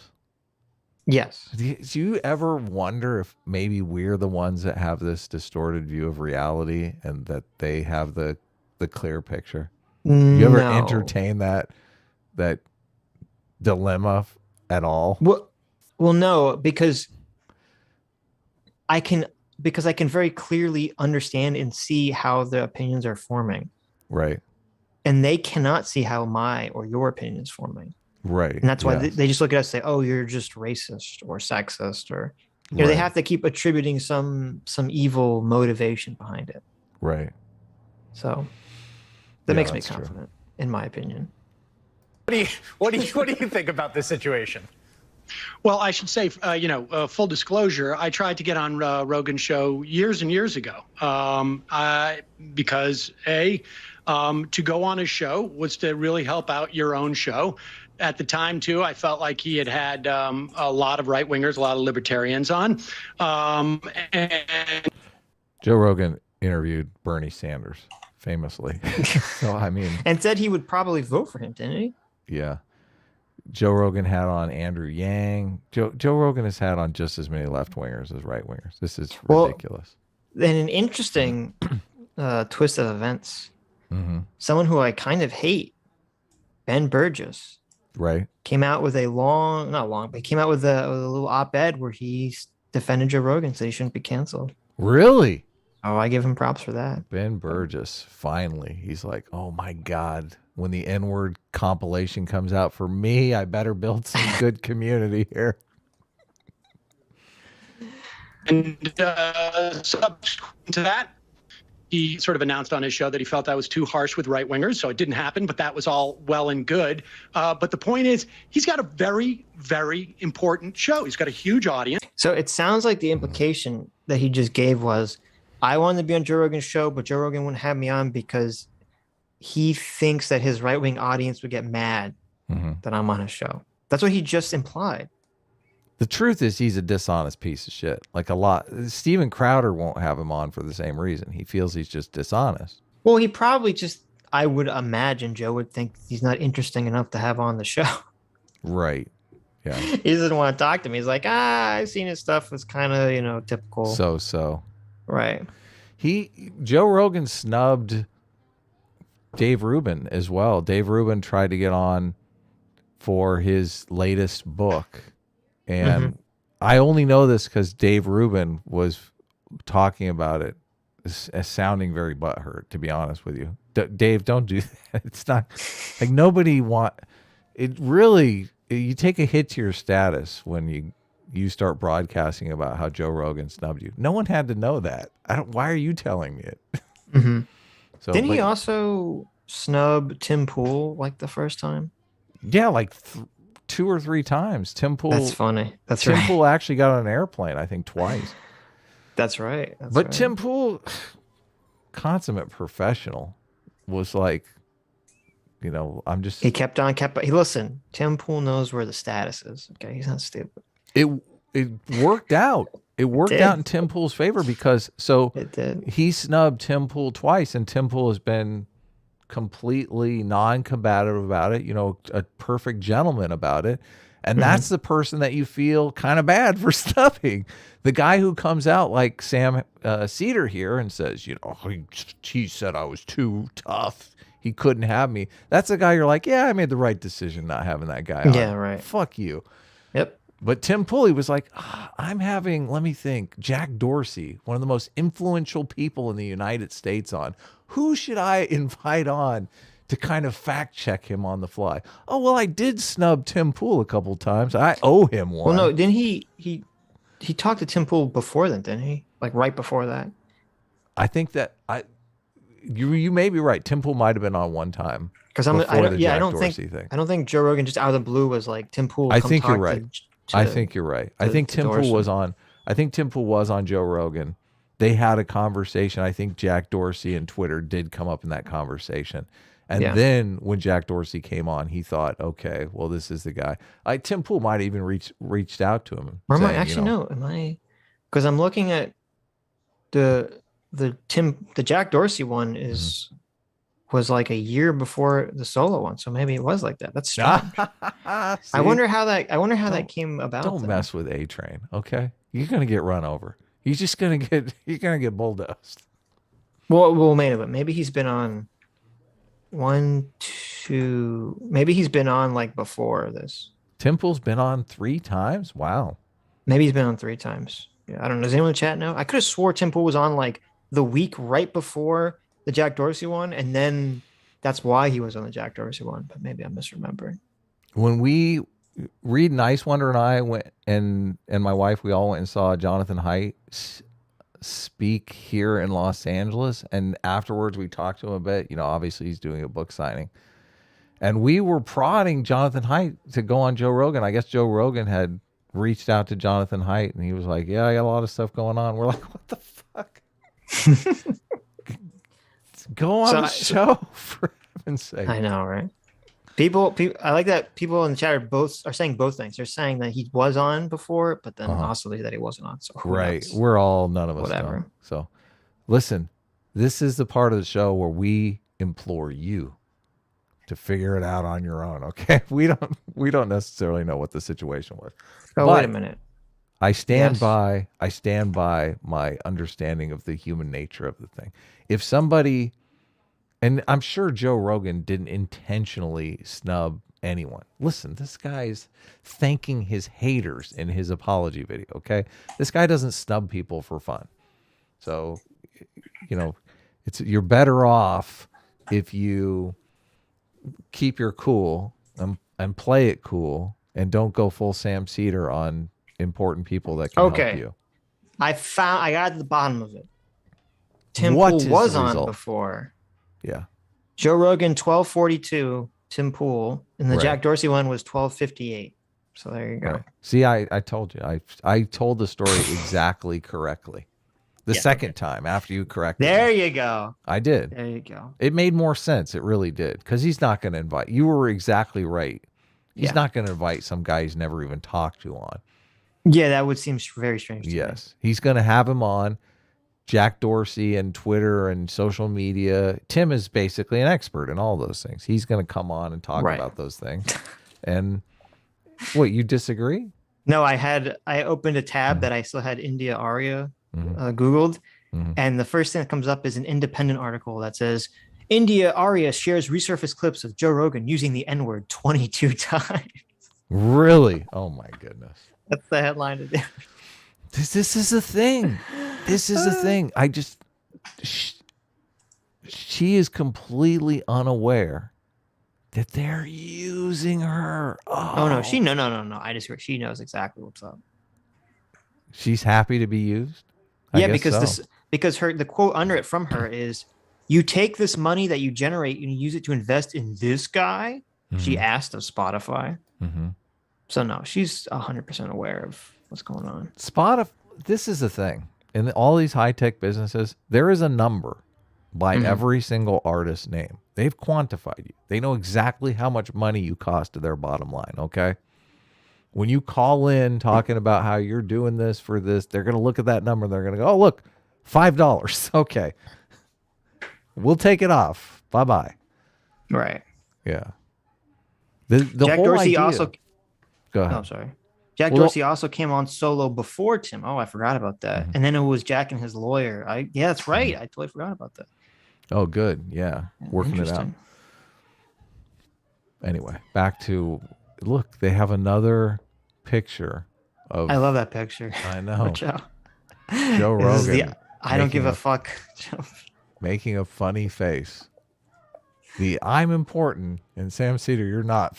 Yes. Do you ever wonder if maybe we're the ones that have this distorted view of reality and that they have the clear picture? You ever entertain that dilemma at all? Well, no, because I can very clearly understand and see how the opinions are forming. Right. And they cannot see how my or your opinion is forming. Right. And that's why they just look at us and say, oh, you're just racist or sexist, or they have to keep attributing some evil motivation behind it. Right. So that makes me confident, in my opinion. What do you think about this situation? Well, I should say, full disclosure, I tried to get on Rogan's show years and years ago because, to go on his show was to really help out your own show. At the time, too, I felt like he had a lot of right-wingers, a lot of libertarians on. And Joe Rogan interviewed Bernie Sanders, famously. So, I mean... And said he would probably vote for him, didn't he? Yeah. Joe Rogan had on Andrew Yang. Joe Rogan has had on just as many left-wingers as right-wingers. This is ridiculous. Then an interesting twist of events. Someone who I kind of hate, Ben Burgess, Right. came out with a not long, but he came out with a little op-ed where he defended Joe Rogan, so he shouldn't be canceled. Really? Oh, I give him props for that. Ben Burgess, finally. He's like, oh my God, when the N-word compilation comes out for me, I better build some good community here. And subsequent to that, he sort of announced on his show that he felt I was too harsh with right-wingers, so it didn't happen, but that was all well and good. But the point is, he's got a very, very important show. He's got a huge audience. So it sounds like the implication that he just gave was, I wanted to be on Joe Rogan's show, but Joe Rogan wouldn't have me on because he thinks that his right-wing audience would get mad that I'm on his show. That's what he just implied. The truth is he's a dishonest piece of shit. Like a lot. Steven Crowder won't have him on for the same reason. He feels he's just dishonest. Well, he probably just, I would imagine Joe would think he's not interesting enough to have on the show. Right. Yeah. He doesn't want to talk to me. He's like, I've seen his stuff. It's kind of, typical. So. Right. Joe Rogan snubbed Dave Rubin as well. Dave Rubin tried to get on for his latest book. And I only know this because Dave Rubin was talking about it as sounding very butthurt, to be honest with you. Dave, don't do that. It's not like nobody it really, you take a hit to your status when you start broadcasting about how Joe Rogan snubbed you. No one had to know that. Why are you telling me it? So, didn't he also snub Tim Pool like the first time? Yeah, like 2 or 3 times. Tim Pool. That's funny. Tim Pool actually got on an airplane, I think, twice. That's right. But Tim Pool, consummate professional, was like, He kept on. Listen, Tim Pool knows where the status is. Okay, he's not stupid. It worked out. It worked out in Tim Pool's favor because it did. He snubbed Tim Pool twice, and Tim Pool has been completely non-combative about it, a perfect gentleman about it. And that's the person that you feel kind of bad for snubbing. The guy who comes out like Sam Cedar here and says, he said I was too tough. He couldn't have me. That's the guy you're like, yeah, I made the right decision not having that guy on. Yeah, right. Fuck you. Yep. But Tim Pool, he was like, I'm having, let me think, Jack Dorsey, one of the most influential people in the United States on. Who should I invite on to kind of fact check him on the fly? Oh, well, I did snub Tim Pool a couple times. I owe him one. Well, no, didn't he talked to Tim Pool before then, didn't he? Like right before that? I think that you may be right. Tim Pool might have been on one time. Because I don't think Joe Rogan just out of the blue was like Tim Pool. I think you're right. I think you're right. I think Tim Pool was on. I think Tim Pool was on Joe Rogan. They had a conversation. I think Jack Dorsey and Twitter did come up in that conversation. And then when Jack Dorsey came on, he thought, okay, well, this is the guy. Tim Pool might have even reached out to him. Or am I actually no? Am I? Because I'm looking at the Jack Dorsey one was like a year before the solo one, so maybe it was like that. That's strange. I wonder how that came about. Don't mess with A-Train, okay? You're gonna get run over. You're gonna get bulldozed. Well, maybe he's been on maybe he's been on like before this. Tim Pool's been on 3 times. Wow. Maybe he's been on 3 times. Yeah, I don't know. Does anyone in the chat know? I could have swore Tim Pool was on like the week right before the Jack Dorsey one, and then that's why he was on the Jack Dorsey one. But maybe I'm misremembering. When Reed Nicewander and I went, and my wife, we all went and saw Jonathan Haidt speak here in Los Angeles, and afterwards we talked to him a bit. Obviously he's doing a book signing, and we were prodding Jonathan Haidt to go on Joe Rogan. I guess Joe Rogan had reached out to Jonathan Haidt, and he was like, "Yeah, I got a lot of stuff going on." We're like, "What the fuck?" Go on the show, for heaven's sake. I know, right? People, I like that people in the chat are saying both things. They're saying that he was on before, but then also that he wasn't on. So right, we're all none of us whatever. Know. So, listen, this is the part of the show where we implore you to figure it out on your own. Okay, we don't necessarily know what the situation was. Oh, wait a minute. I stand by my understanding of the human nature of the thing. If somebody, and I'm sure Joe Rogan didn't intentionally snub anyone. Listen, this guy's thanking his haters in his apology video, okay? This guy doesn't snub people for fun. So, you're better off if you keep your cool and play it cool and don't go full Sam Cedar on important people that can help you. I got to the bottom of it. Tim Pool was on before. Yeah. Joe Rogan 1242, Tim Pool, and the Jack Dorsey one was 1258. So there you go. Right. See, I told you. I told the story exactly correctly. The second time after you corrected There me. you go. I did. There you go. It made more sense. It really did. Because he's not going to invite. You were exactly right. He's not going to invite some guy he's never even talked to on. Yeah, that would seem very strange to me. He's going to have him on. Jack Dorsey and Twitter and social media. Tim is basically an expert in all those things. He's going to come on and talk about those things. And what, you disagree? No, I opened a tab that I still had India Arya Googled. And the first thing that comes up is an independent article that says, India Arya shares resurfaced clips of Joe Rogan using the N-word 22 times. Really? Oh my goodness. That's the headline today. This is a thing. This is a thing. She is completely unaware that they're using her. Oh no, no. I disagree. She knows exactly what's up. She's happy to be used. Yeah, because the quote under it from her is, "You take this money that you generate and you use it to invest in this guy." She asked of Spotify. So no, she's 100% aware of what's going on. Spotify. This is the thing. In all these high-tech businesses, there is a number by every single artist's name. They've quantified you. They know exactly how much money you cost to their bottom line, okay? When you call in talking about how you're doing this for this, they're going to look at that number and they're going to go, oh, look, $5. Okay. We'll take it off. Bye-bye. Right. Yeah. The Jack whole Dorsey idea, also... Go ahead. Oh, sorry. Jack Dorsey also came on solo before Tim. Oh, I forgot about that. And then it was Jack and his lawyer. Yeah, that's right. I totally forgot about that. Oh, good. Yeah. Working it out. Anyway, back to, look, they have another picture of. I love that picture. I know. Joe Rogan. I don't give a fuck. Making a funny face. The I'm important and Sam Cedar, you're not.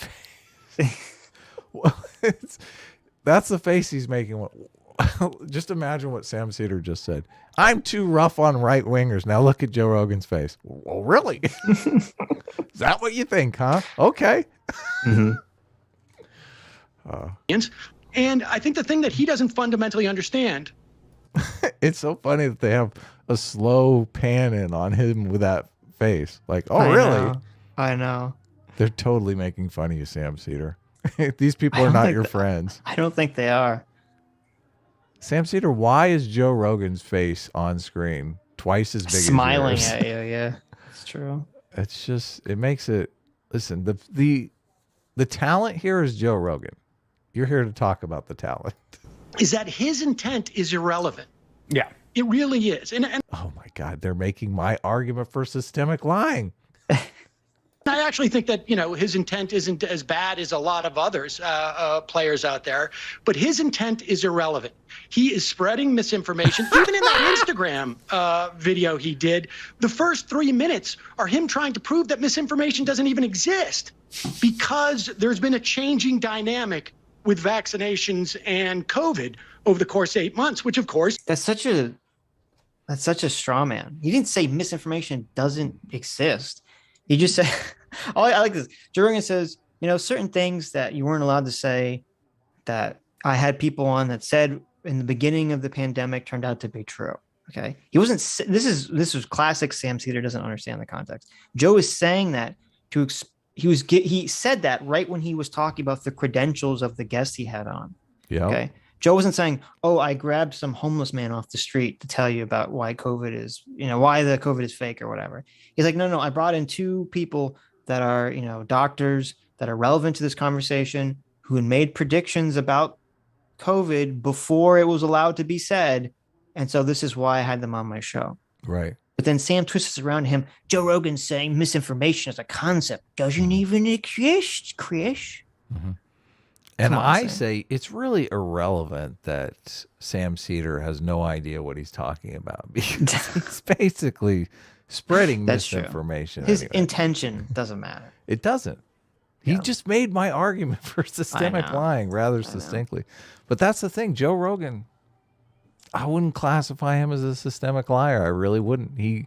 Well, that's the face he's making. Just imagine what Sam Cedar just said. I'm too rough on right wingers. Now look at Joe Rogan's face. Well, really? Is that what you think, huh? Okay. And I think the thing that he doesn't fundamentally understand. It's so funny that they have a slow pan in on him with that face. Like, oh, really? I know. They're totally making fun of you, Sam Cedar. These people are not your friends. I don't think they are. Sam Cedar, why is Joe Rogan's face on screen twice as big Smiling as yours? at you, yeah. It's true. It's just, it makes it, listen, the talent here is Joe Rogan. You're here to talk about the talent. Is that his intent is irrelevant. Yeah. It really is. And oh my God, they're making my argument for systemic lying. I actually think that, his intent isn't as bad as a lot of others, players out there, but his intent is irrelevant. He is spreading misinformation. Even in that Instagram video he did, the first 3 minutes are him trying to prove that misinformation doesn't even exist because there's been a changing dynamic with vaccinations and COVID over the course of 8 months, which of course. That's such a straw man. He didn't say misinformation doesn't exist. He just said, oh, I like this. Joe Rogan says, certain things that you weren't allowed to say that I had people on that said in the beginning of the pandemic turned out to be true. Okay. He wasn't, this was classic Sam Cedar doesn't understand the context. Joe is saying that he said that right when he was talking about the credentials of the guests he had on. Yeah. Okay. Joe wasn't saying, oh, I grabbed some homeless man off the street to tell you about why COVID is, why the COVID is fake or whatever. He's like, no, I brought in two people that are, doctors that are relevant to this conversation who had made predictions about COVID before it was allowed to be said. And so this is why I had them on my show. Right. But then Sam twists around him. Joe Rogan's saying misinformation as a concept doesn't even exist, Chris. Mm-hmm. And I say it's really irrelevant that Sam Cedar has no idea what he's talking about because he's basically spreading misinformation. His intention doesn't matter. It doesn't. He just made my argument for systemic lying rather succinctly. But that's the thing. Joe Rogan, I wouldn't classify him as a systemic liar. I really wouldn't. He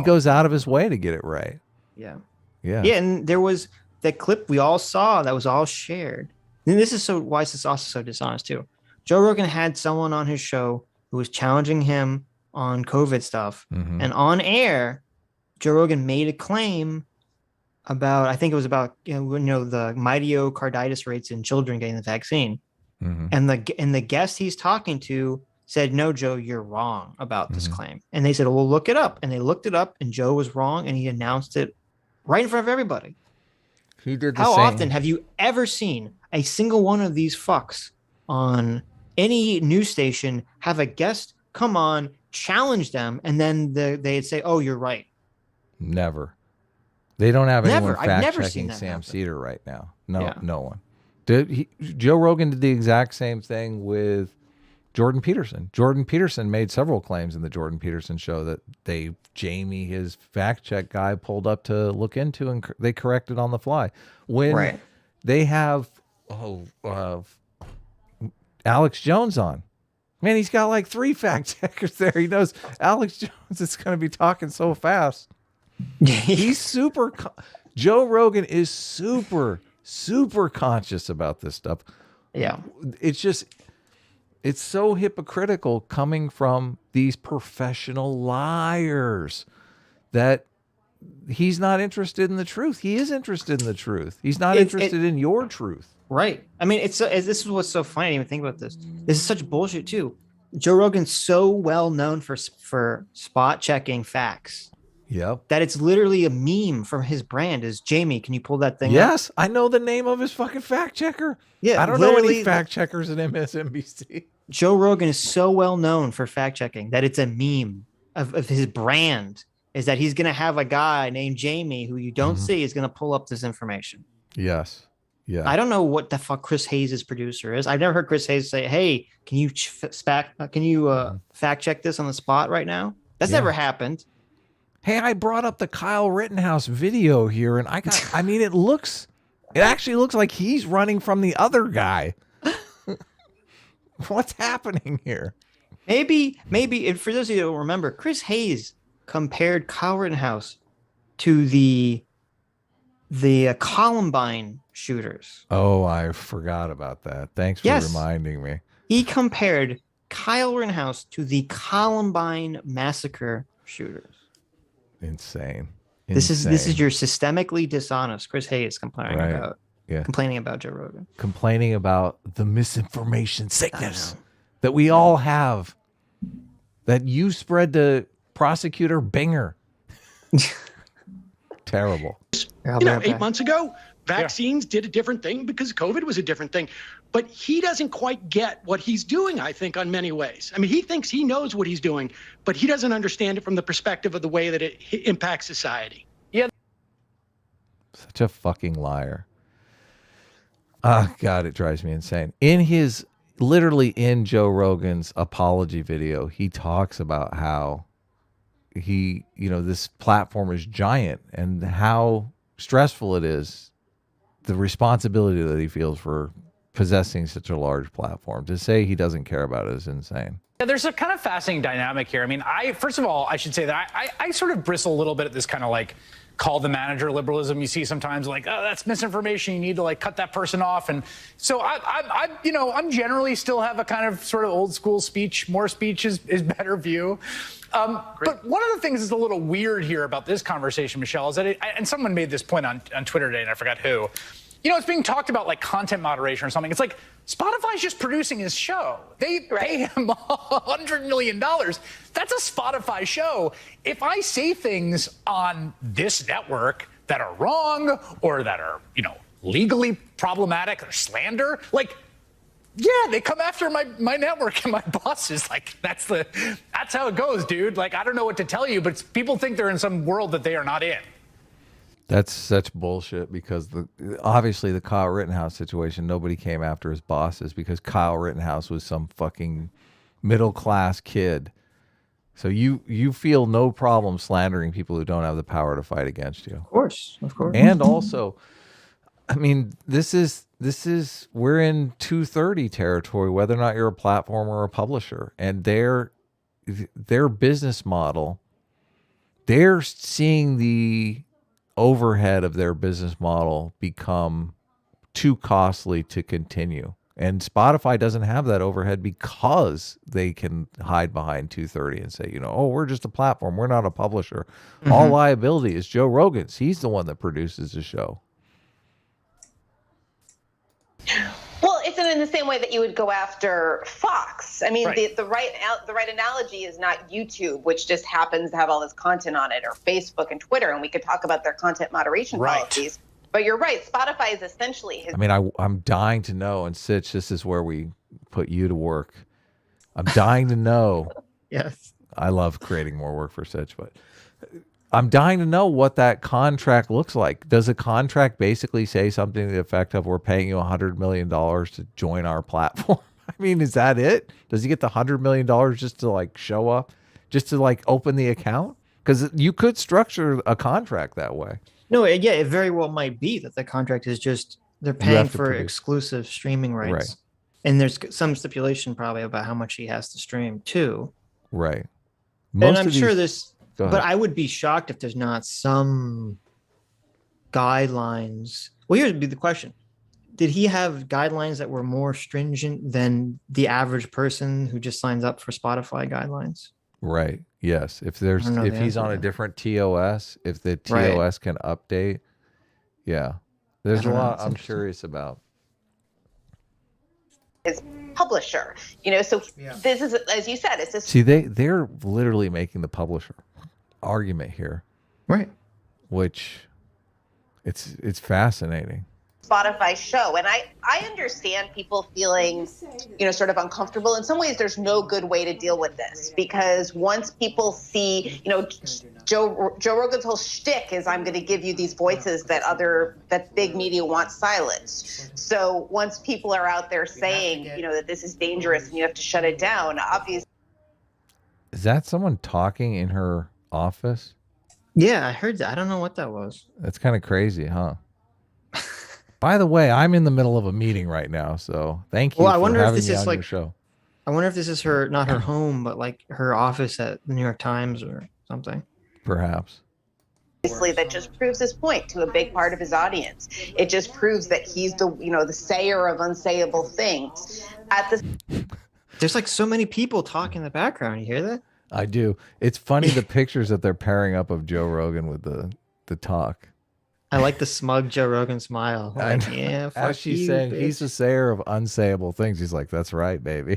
goes out of his way to get it right. Yeah. Yeah. Yeah. And there was that clip we all saw that was all shared. And this is why this is also so dishonest too. Joe Rogan had someone on his show who was challenging him on COVID stuff. Mm-hmm. And on air, Joe Rogan made a claim about, I think it was about, the myocarditis rates in children getting the vaccine. Mm-hmm. And the guest he's talking to said, no, Joe, you're wrong about this claim. And they said, well, look it up. And they looked it up and Joe was wrong. And he announced it right in front of everybody. He did How often have you ever seen a single one of these fucks on any news station have a guest come on, challenge them, and then they'd say, oh, you're right? Never. They don't have anyone fact-checking Sam Cedar right now. No one. Joe Rogan did the exact same thing with Jordan Peterson. Jordan Peterson made several claims in the Jordan Peterson show that Jamie, his fact-check guy, pulled up to look into, and they corrected on the fly. When they have Alex Jones on, man, he's got like 3 fact-checkers there. He knows Alex Jones is going to be talking so fast. He's super. Joe Rogan is super conscious about this stuff. Yeah. It's so hypocritical coming from these professional liars that he's not interested in the truth. He is interested in the truth. He's not interested in your truth. Right. I mean, this is what's so funny. I didn't even think about this. This is such bullshit too. Joe Rogan's so well known for spot checking facts. Yep. That it's literally a meme from his brand is Jamie. Can you pull that thing up? Yes, I know the name of his fucking fact checker. Yeah, I don't know any fact checkers at MSNBC. Joe Rogan is so well known for fact checking that it's a meme of his brand is that he's going to have a guy named Jamie who you don't see is going to pull up this information. Yes. Yeah. I don't know what the fuck Chris Hayes' producer is. I've never heard Chris Hayes say, hey, can you fact check this on the spot right now? That's never happened. Hey, I brought up the Kyle Rittenhouse video here, and it actually looks like he's running from the other guy. What's happening here? Maybe, and for those of you who don't remember, Chris Hayes compared Kyle Rittenhouse to the Columbine shooters. Oh, I forgot about that. Thanks for reminding me. He compared Kyle Rittenhouse to the Columbine massacre shooters. Insane. This is your systemically dishonest Chris Hayes complaining about Joe Rogan. Complaining about the misinformation sickness that we all have. That you spread to Prosecutor Binger. Terrible. 8 months ago, vaccines did a different thing because COVID was a different thing. But he doesn't quite get what he's doing, I think, on many ways. I mean, he thinks he knows what he's doing, but he doesn't understand it from the perspective of the way that it impacts society. Yeah. Such a fucking liar. Oh, God, it drives me insane. Literally in Joe Rogan's apology video, he talks about how this platform is giant and how stressful it is, the responsibility that he feels for possessing such a large platform. To say he doesn't care about it is insane. Yeah, there's a kind of fascinating dynamic here. I mean, first of all, I should say that I sort of bristle a little bit at this kind of like call the manager liberalism you see sometimes, like, oh, that's misinformation, you need to like cut that person off. And so I'm generally still have a kind of sort of old school speech, more speech is better view. But one of the things that's a little weird here about this conversation, Michelle, is that and someone made this point on Twitter today, and I forgot who. It's being talked about like content moderation or something. It's like Spotify's just producing his show. They pay him $100 million. That's a Spotify show. If I say things on this network that are wrong or that are, legally problematic or slander, like Yeah, they come after my network and my bosses. Like, that's how it goes, dude. Like, I don't know what to tell you, but people think they're in some world that they are not in. That's such bullshit because obviously the Kyle Rittenhouse situation, nobody came after his bosses because Kyle Rittenhouse was some fucking middle class kid. So you feel no problem slandering people who don't have the power to fight against you. Of course. And also, I mean, this is we're in 230 territory, whether or not you're a platform or a publisher, and their business model, they're seeing the overhead of their business model become too costly to continue. And Spotify doesn't have that overhead because they can hide behind 230 and say, oh, we're just a platform. We're not a publisher. Mm-hmm. All liability is Joe Rogan's. He's the one that produces the show. Well, it's in the same way that you would go after Fox. I mean, right. the right analogy is not YouTube, which just happens to have all this content on it, or Facebook and Twitter, and we could talk about their content moderation policies. But you're right. Spotify is essentially I mean, I'm dying to know, and Sitch, this is where we put you to work. I'm dying to know. Yes. I love creating more work for Sitch, but I'm dying to know what that contract looks like. Does a contract basically say something to the effect of, we're paying you $100 million to join our platform? I mean, is that it? Does he get the $100 million just to like show up, just to like open the account? Because you could structure a contract that way. No, yeah, it very well might be that the contract is just they're paying for exclusive streaming rights. Right. And there's some stipulation probably about how much he has to stream too. Right. And I'm sure but I would be shocked if there's not some guidelines. Well, here's be the question. Did he have guidelines that were more stringent than the average person who just signs up for Spotify guidelines? Right. Yes. If he's on a different TOS, if the TOS can update. Yeah. There's a lot I'm curious about. His publisher, so this is, as you said, it's just. See, they're literally making the publisher argument here. Right. Which it's fascinating. Spotify show, and I understand people feeling sort of uncomfortable. In some ways there's no good way to deal with this, because once people see Joe Rogan's whole shtick is, I'm going to give you these voices that big media wants silenced. So once people are out there saying that this is dangerous and you have to shut it down, obviously. Is that someone talking in her office? Yeah, I heard that. I don't know what that was. That's kind of crazy, huh? By the way, I'm in the middle of a meeting right now, so thank you for having me on your show. I wonder if this is not her home, but like her office at the New York Times or something. Perhaps. Obviously, that just proves his point to a big part of his audience. It just proves that he's the sayer of unsayable things. There's like so many people talking in the background. You hear that? I do. It's funny the pictures that they're pairing up of Joe Rogan with the talk. I like the smug Joe Rogan smile. Like, yeah, fuck as she's saying, bitch. He's a sayer of unsayable things. He's like, that's right, baby.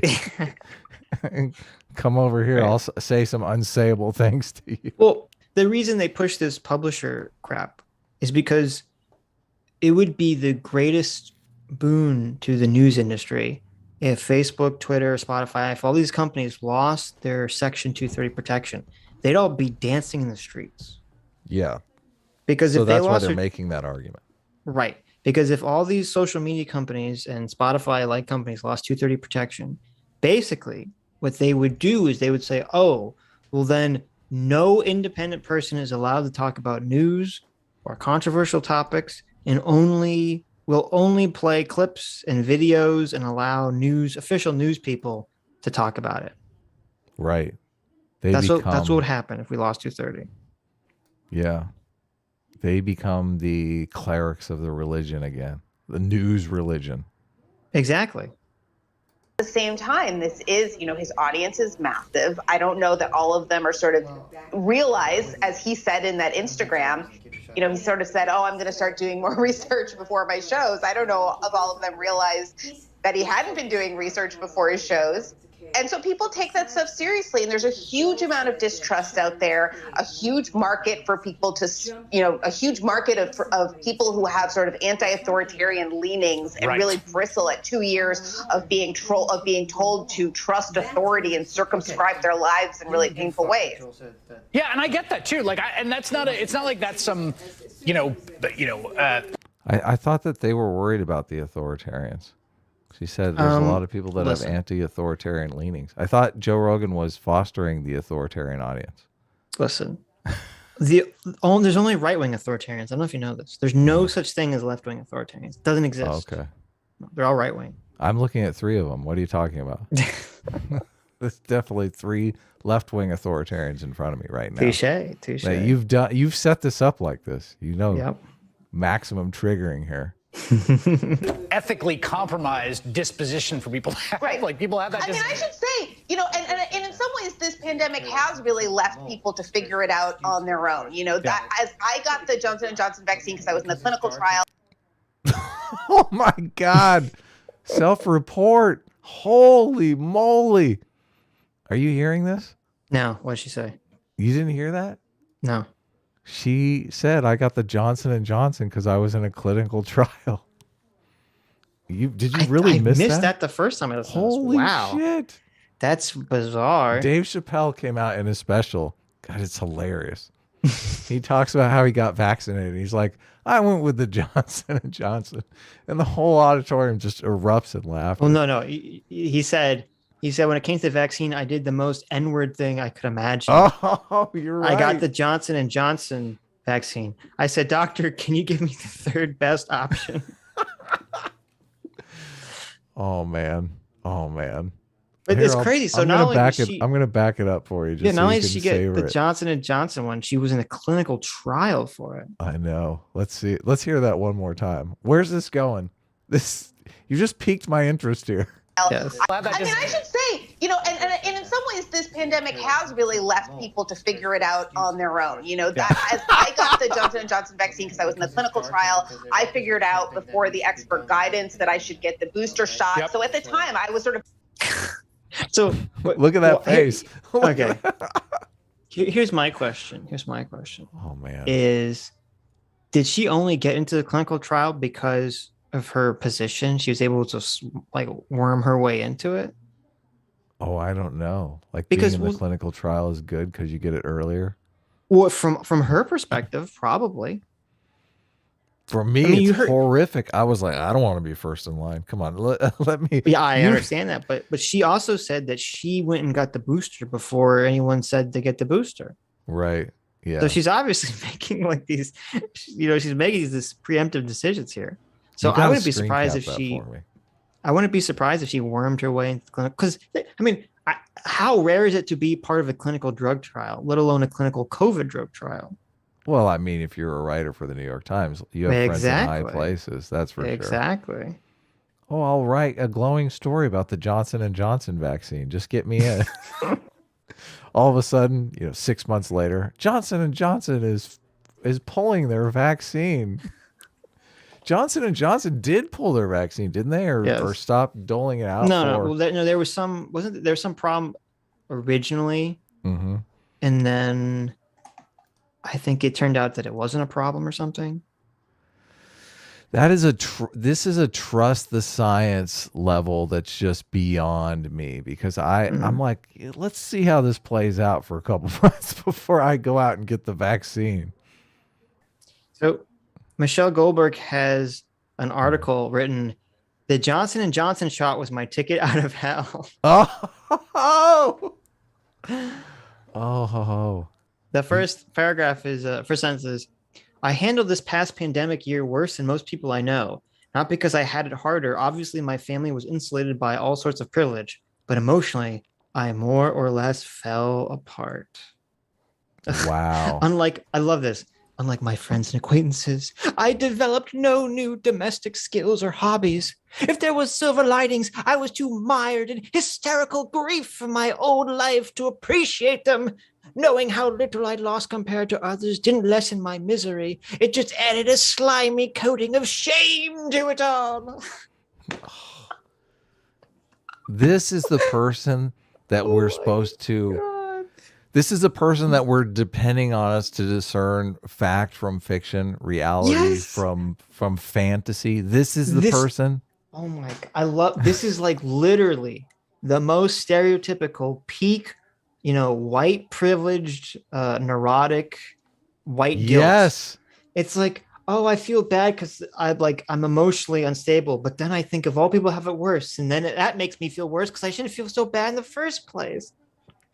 Come over here. Right. I'll say some unsayable things to you. Well, the reason they push this publisher crap is because it would be the greatest boon to the news industry if Facebook, Twitter, Spotify, if all these companies lost their Section 230 protection. They'd all be dancing in the streets. Yeah. Because so if they why they're making that argument. Right. Because if all these social media companies and Spotify-like companies lost 230 protection, basically what they would do is they would say, oh, well then no independent person is allowed to talk about news or controversial topics, and will only play clips and videos and allow official news people to talk about it. Right. That's what would happen if we lost 230. Yeah. They become the clerics of the religion again, the news religion. Exactly. At the same time, this is, his audience is massive. I don't know that all of them are sort of realize, as he said in that Instagram, he sort of said, oh, I'm going to start doing more research before my shows. I don't know if all of them realized that he hadn't been doing research before his shows. And so people take that stuff seriously, and there's a huge amount of distrust out there, a huge market for people to, a huge market of people who have sort of anti-authoritarian leanings and really bristle at 2 years of being told to trust authority and circumscribe their lives in really painful ways. Yeah, and I get that too. Like, and that's not it's not like that's some, I thought that they were worried about the authoritarians. She said there's a lot of people that have anti-authoritarian leanings. I thought Joe Rogan was fostering the authoritarian audience. Listen, there's only right-wing authoritarians. I don't know if you know this. There's no such thing as left-wing authoritarians. It doesn't exist. Oh, okay. No, they're all right-wing. I'm looking at 3 of them. What are you talking about? There's definitely 3 left-wing authoritarians in front of me right now. Touche. Now, you've set this up like this. Yep. Maximum triggering here. Ethically compromised disposition for people to have. Right. Like, people have that. I mean, I should say, and in some ways, this pandemic has really left people to figure it out on their own. That as I got the Johnson & Johnson vaccine because I was in the clinical trial. Oh my God. Self-report. Holy moly. Are you hearing this? No. What did she say? You didn't hear that? No. She said, I got the Johnson & Johnson because I was in a clinical trial. Did you really miss that? I missed that the first time I listened. Holy wow. shit. That's bizarre. Dave Chappelle came out in his special. God, it's hilarious. He talks about how he got vaccinated. He's like, I went with the Johnson & Johnson. And the whole auditorium just erupts in laughter. Well, no. He said when it came to the vaccine, I did the most N-word thing I could imagine. Oh, you're right. I got the Johnson & Johnson vaccine. I said, doctor, can you give me the third best option? Oh, man. But it's crazy. So I'm not only I'm going to back it up for you. Just not so only you did can she get the it. Johnson & Johnson one, she was in a clinical trial for it. I know. Let's see. Let's hear that one more time. Where's this going? You just piqued my interest here. Yes. I mean, I should say, and in some ways, this pandemic has really left people to figure it out on their own. That as I got the Johnson & Johnson vaccine because I was in the clinical trial, I figured out before the expert guidance that I should get the booster shot. Yep. So at the time, I was sort of. So look at that face. Okay. Here's my question. Oh man. Did she only get into the clinical trial because of her position? She was able to worm her way into it? Oh, I don't know. Like, because being in the clinical trial is good because you get it earlier. Well, from her perspective, probably. For me, it's horrific. I was like, I don't want to be first in line. Come on, let me. Yeah, I understand that, but she also said that she went and got the booster before anyone said to get the booster. Right. Yeah. So she's obviously making these, she's making these preemptive decisions here. So I wouldn't be surprised if she. I wouldn't be surprised if she wormed her way into the clinic. Because I mean, how rare is it to be part of a clinical drug trial, let alone a clinical COVID drug trial? Well, I mean, if you're a writer for the New York Times, you have friends in high places. That's for sure. Exactly. Oh, I'll write a glowing story about the Johnson & Johnson vaccine. Just get me in. All of a sudden, 6 months later, Johnson & Johnson is pulling their vaccine. Johnson & Johnson did pull their vaccine, didn't they? Or stop doling it out? No. There was some, wasn't there some problem originally? Mm-hmm. And then I think it turned out that it wasn't a problem or something. That is this is a trust the science level that's just beyond me, because I'm like, let's see how this plays out for a couple months before I go out and get the vaccine. So Michelle Goldberg has an article written, "The Johnson & Johnson shot was my ticket out of hell." Oh. The first paragraph is, first sentence is, "I handled this past pandemic year worse than most people I know. Not because I had it harder. Obviously, my family was insulated by all sorts of privilege. But emotionally, I more or less fell apart." Wow. I love this. "Unlike my friends and acquaintances, I developed no new domestic skills or hobbies. If there was silver linings, I was too mired in hysterical grief from my old life to appreciate them. Knowing how little I'd lost compared to others didn't lessen my misery. It just added a slimy coating of shame to it all." This is the person that we're supposed to. God. This is the person that we're depending on us to discern fact from fiction, reality from fantasy. This is the person. Oh my God. I love this. Is like literally the most stereotypical peak, white privileged, neurotic, white guilt. Yes. It's like, oh, I feel bad because I'm emotionally unstable, but then I think of all people have it worse, and then that makes me feel worse because I shouldn't feel so bad in the first place.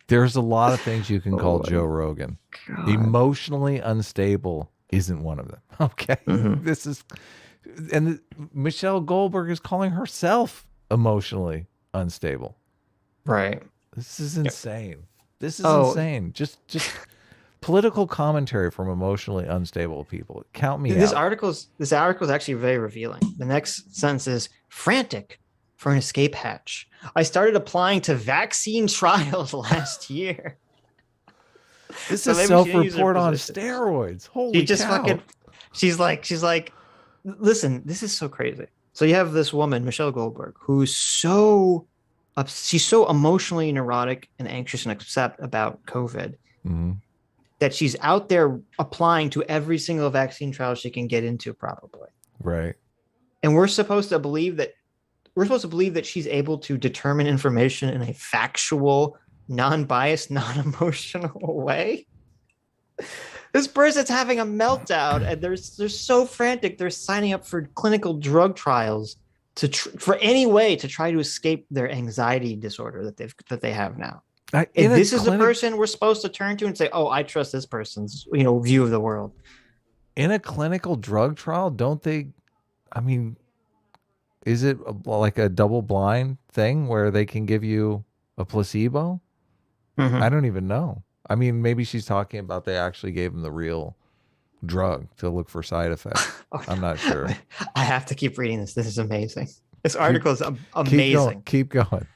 There's a lot of things you can call Joe Rogan. God. Emotionally unstable isn't one of them. Okay. Mm-hmm. This is, and Michelle Goldberg is calling herself emotionally unstable. Right. This is insane. This is insane. Just political commentary from emotionally unstable people. Count me out. This article is actually very revealing. The next sentence is frantic for an escape hatch. I started applying to vaccine trials last year. This is self-report on steroids. Holy cow. She's like, listen, this is so crazy. So you have this woman, Michelle Goldberg, who's she's so emotionally neurotic and anxious and upset about COVID. Mm-hmm. That she's out there applying to every single vaccine trial she can get into, probably. Right. And we're supposed to believe that she's able to determine information in a factual, non-biased, non-emotional way. This person's having a meltdown, and they're so frantic. They're signing up for clinical drug trials for any way to try to escape their anxiety disorder that they have now. This is the person we're supposed to turn to and say, "Oh, I trust this person's view of the world." In a clinical drug trial, don't they? I mean, is it like a double-blind thing where they can give you a placebo? Mm-hmm. I don't even know. I mean, maybe she's talking about they actually gave him the real drug to look for side effects. I'm not sure. I have to keep reading this. This is amazing. This article is amazing. Keep going.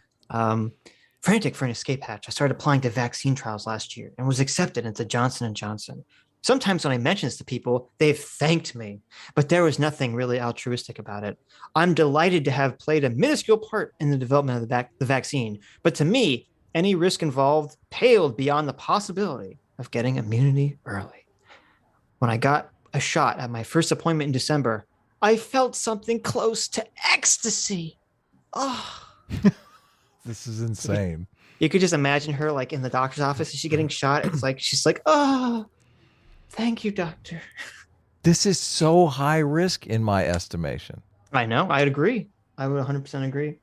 Frantic for an escape hatch, I started applying to vaccine trials last year and was accepted into Johnson & Johnson. Sometimes when I mention this to people, they've thanked me, but there was nothing really altruistic about it. I'm delighted to have played a minuscule part in the development of the vaccine, but to me, any risk involved paled beyond the possibility of getting immunity early. When I got a shot at my first appointment in December, I felt something close to ecstasy. Oh. This is insane. You could just imagine her like in the doctor's office. Is she getting shot? It's like she's like, "Oh, thank you, doctor." This is so high risk in my estimation. I know. I'd agree. I would 100% agree.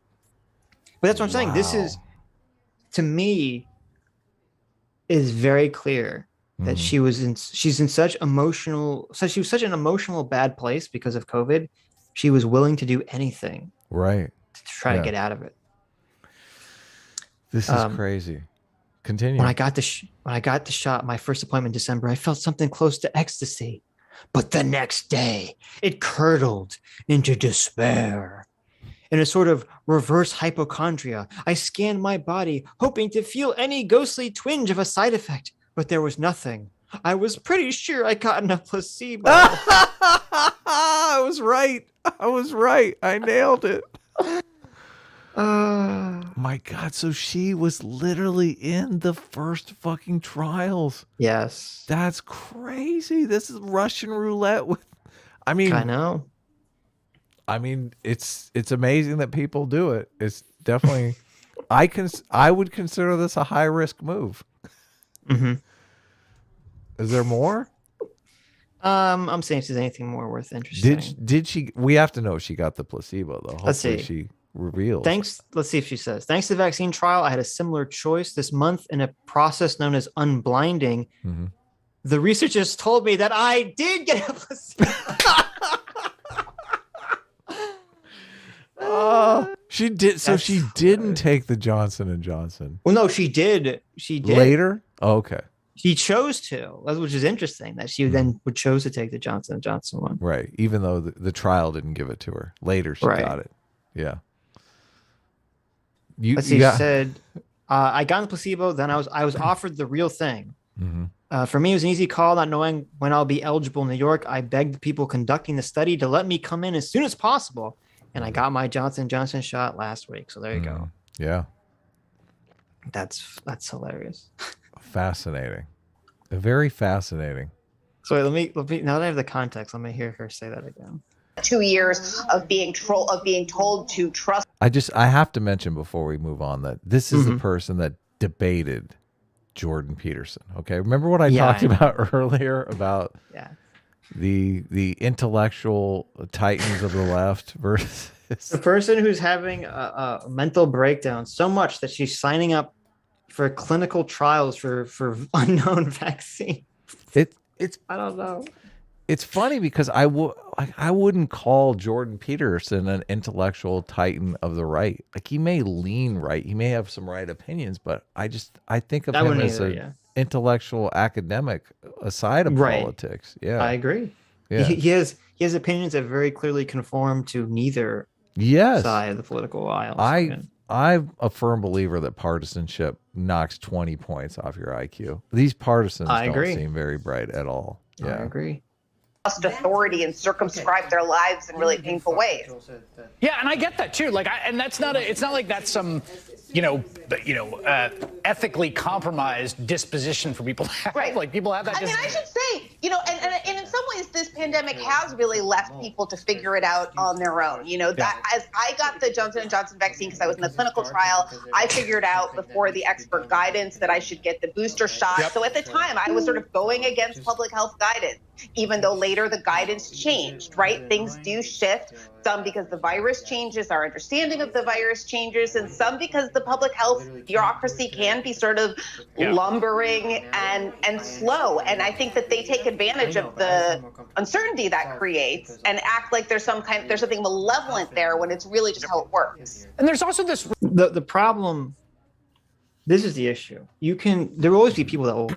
But that's what I'm saying. This is, to me, is very clear that she was in such an emotional bad place because of COVID. She was willing to do anything, right, to try to get out of it. This is crazy. Continue. When I got the shot, my first appointment in December, I felt something close to ecstasy. But the next day, it curdled into despair. In a sort of reverse hypochondria, I scanned my body, hoping to feel any ghostly twinge of a side effect, but there was nothing. I was pretty sure I gotten a placebo. I was right. I nailed it. My God, so she was literally in the first fucking trials. Yes. That's crazy. This is Russian roulette I know. I mean, it's amazing that people do it. It's definitely I would consider this a high risk move. Mm-hmm. Is there more? I'm saying if there's anything more worth interesting. Did she? We have to know if she got the placebo though. Hopefully Let's see. She reveals. Let's see if she says. Thanks to the vaccine trial, I had a similar choice this month in a process known as unblinding. Mm-hmm. The researchers told me that I did get a placebo. She did. So she didn't take the Johnson & Johnson. Well, no, she did. She did later. Oh, okay. She chose to, which is interesting that she then would chose to take the Johnson & Johnson one. Right. Even though the trial didn't give it to her. Later, she got it. Yeah. She said, I got the placebo. Then I was offered the real thing. Mm-hmm. For me, it was an easy call, not knowing when I'll be eligible in New York. I begged the people conducting the study to let me come in as soon as possible. And I got my Johnson & Johnson shot last week. So there you go. Yeah. That's hilarious. Fascinating. Very fascinating. So let me now that I have the context, let me hear her say that again. 2 years of being told to trust. I have to mention before we move on that this is the person that debated Jordan Peterson. Okay. Remember what I talked about earlier about the intellectual titans of the left versus the person who's having a mental breakdown so much that she's signing up for clinical trials for unknown vaccine. It's I don't know. It's funny because I wouldn't call Jordan Peterson an intellectual titan of the right. Like, he may lean right, he may have some right opinions, but I think of him as an intellectual academic aside of politics. Yeah, I agree. Yeah, he has opinions that very clearly conform to neither side of the political aisle. I'm a firm believer that partisanship knocks 20 points off your IQ. These partisans don't seem very bright at all. Yeah, I agree. Authority and circumscribe their lives in really painful ways. Yeah, and I get that too. Like, and that's not it's not like that's some, ethically compromised disposition for people to have. Right. Like, people have that. I mean, I should say, and in some ways, this pandemic has really left people to figure it out on their own. That as I got the Johnson & Johnson vaccine because I was in the clinical trial, I figured out before the expert guidance that I should get the booster shot. Yep. So at the time, I was sort of going against public health guidance, even though later the guidance changed, right? Things do shift, some because the virus changes, our understanding of the virus changes, and some because the public health bureaucracy can be sort of lumbering and slow. And I think that they take advantage of the uncertainty that creates and act like there's something malevolent there when it's really just how it works. And there's also this the problem. This is the issue. There will always be people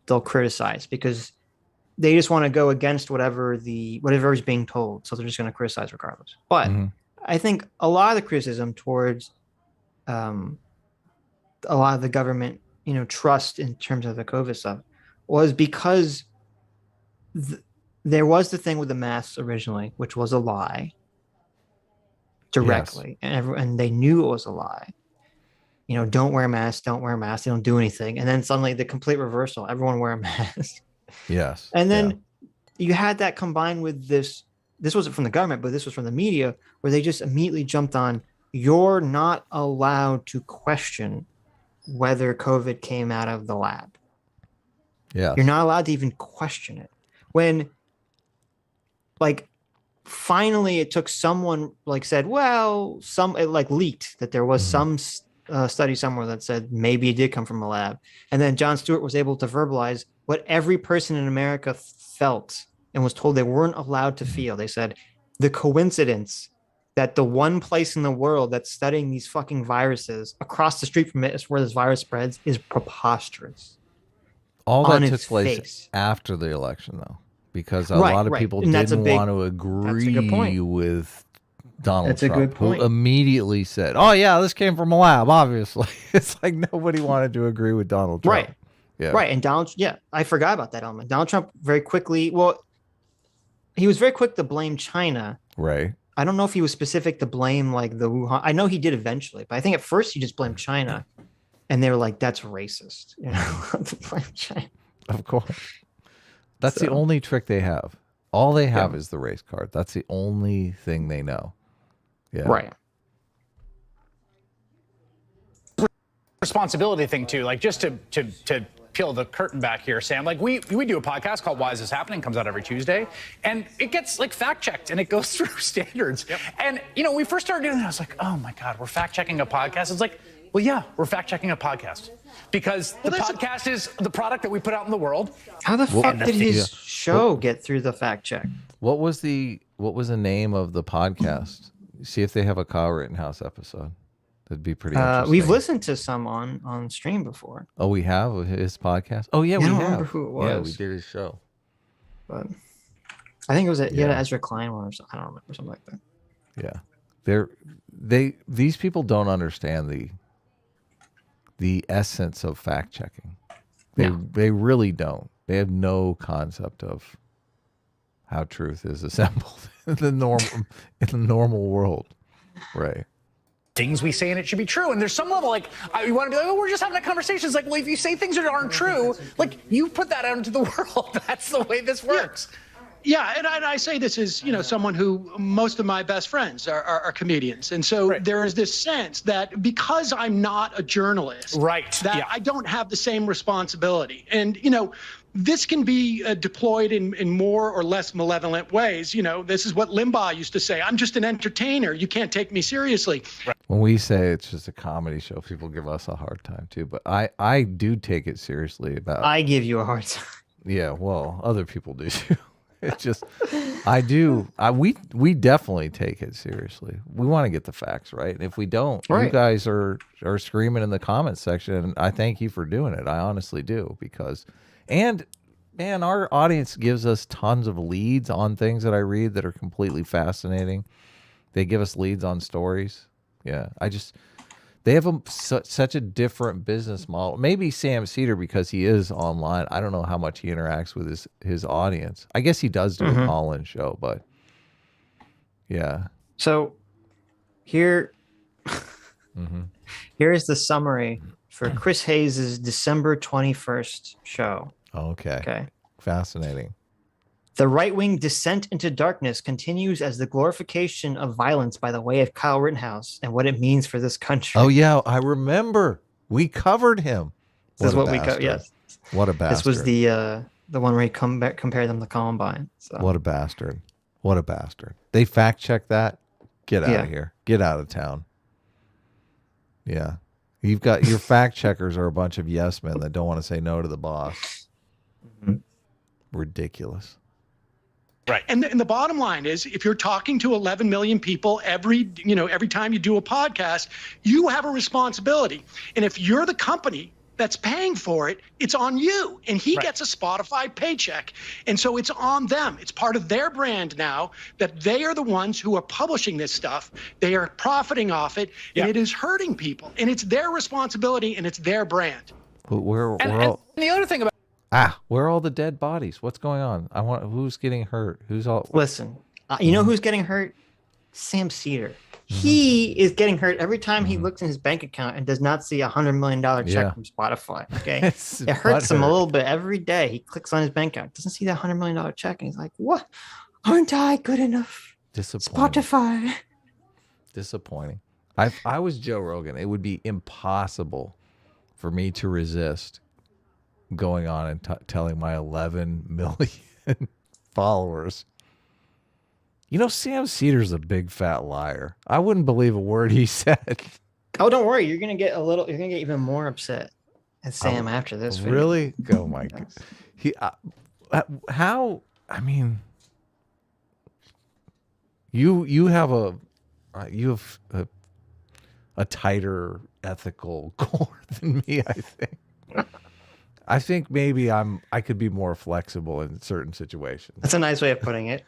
they'll criticize because they just want to go against whatever is being told. So they're just going to criticize regardless. But I think a lot of the criticism towards a lot of the government, trust in terms of the COVID stuff was because there was the thing with the masks originally, which was a lie directly. Yes. And they knew it was a lie. Don't wear masks, they don't do anything. And then suddenly the complete reversal, everyone wear a mask. Yes. And then you had that combined with this wasn't from the government, but this was from the media, where they just immediately jumped on, you're not allowed to question whether COVID came out of the lab. Yeah. You're not allowed to even question it. When, finally it took someone, said, well, it leaked that there was some study somewhere that said maybe it did come from a lab. And then Jon Stewart was able to verbalize what every person in America felt and was told they weren't allowed to feel. They said the coincidence that the one place in the world that's studying these fucking viruses across the street from it is where this virus spreads is preposterous. All that took place after the election, though, because a lot of people didn't want to agree with Donald Trump, a good point. Who immediately said, oh, yeah, this came from a lab, obviously. It's like nobody wanted to agree with Donald Trump. Right. Yeah. Right. And I forgot about that element. Donald Trump he was very quick to blame China. Right. I don't know if he was specific to blame the Wuhan. I know he did eventually, but I think at first he just blamed China. And they were like, that's racist. To blame China. Of course. That's the only trick they have. All they have is the race card. That's the only thing they know. Yeah. Right. Responsibility thing too, just to peel the curtain back here, Sam. We do a podcast called Why Is This Happening? Comes out every Tuesday, and it gets fact checked and it goes through standards. Yep. And we first started doing that, I was like, oh my god, we're fact checking a podcast. It's like, well, yeah, we're fact checking a podcast because the podcast is the product that we put out in the world. How the fuck did his show get through the fact check? What was the name of the podcast? See if they have a Kyle Rittenhouse episode. That'd be pretty interesting. We've listened to some on stream before. Oh, we have his podcast? Oh, yeah, we have. I don't remember who it was. Yeah, we did his show. But I think it was he had an Ezra Klein one or something. I don't remember, something like that. Yeah. These people don't understand the essence of fact checking. They really don't. They have no concept of how truth is assembled in the normal world. Right. things we say and it should be true. And there's some level, like, you want to be like, oh, we're just having a conversation. It's like, well, if you say things that aren't true, like, you put that out into the world. That's the way this works. Yeah, and I say this as, someone who most of my best friends are comedians. And so there is this sense that because I'm not a journalist, that I don't have the same responsibility. And, this can be deployed in more or less malevolent ways. This is what Limbaugh used to say. I'm just an entertainer. You can't take me seriously. When we say it's just a comedy show, people give us a hard time too. But I do take it seriously. I give you a hard time. Yeah, well, other people do too. It's just, we definitely take it seriously. We want to get the facts right. And if we don't, you guys are screaming in the comments section. And I thank you for doing it. I honestly do, because, and man, our audience gives us tons of leads on things that I read that are completely fascinating. They give us leads on stories. Yeah. They have such a different business model. Maybe Sam Cedar, because he is online. I don't know how much he interacts with his audience. I guess he does do a call-in show, but yeah. So here, here's the summary for Chris Hayes' December 21st show. Okay. Fascinating. The right-wing descent into darkness continues as the glorification of violence by the way of Kyle Rittenhouse and what it means for this country. Oh, yeah. I remember. We covered him. This is what we covered. Yes. What a bastard. This was the one where he compared them to Columbine. So. What a bastard. What a bastard. They fact-check that. Get out of here. Get out of town. Yeah. You've got your fact-checkers are a bunch of yes men that don't want to say no to the boss. Ridiculous. Right. And the bottom line is, if you're talking to 11 million people every time you do a podcast, you have a responsibility. And if you're the company that's paying for it, it's on you. And he gets a Spotify paycheck. And so it's on them. It's part of their brand now that they are the ones who are publishing this stuff. They are profiting off it, and it is hurting people. And it's their responsibility, and it's their brand. And the other thing about where are all the dead bodies? What's going on? Who's getting hurt? Who's all? Listen, you know who's getting hurt? Sam Cedar. He is getting hurt every time he looks in his bank account and does not see $100 million check from Spotify. Okay, it hurts him a little bit every day. He clicks on his bank account, doesn't see that $100 million check, and he's like, "What? Aren't I good enough?" Disappointing. Spotify. Disappointing. If I was Joe Rogan, it would be impossible for me to resist going on and telling my 11 million followers, Sam Cedar's a big fat liar. I wouldn't believe a word he said. Oh, don't worry. You're going to get even more upset at Sam after this video. Really? Oh my God. You have a tighter ethical core than me, I think. I think maybe I could be more flexible in certain situations. That's a nice way of putting it.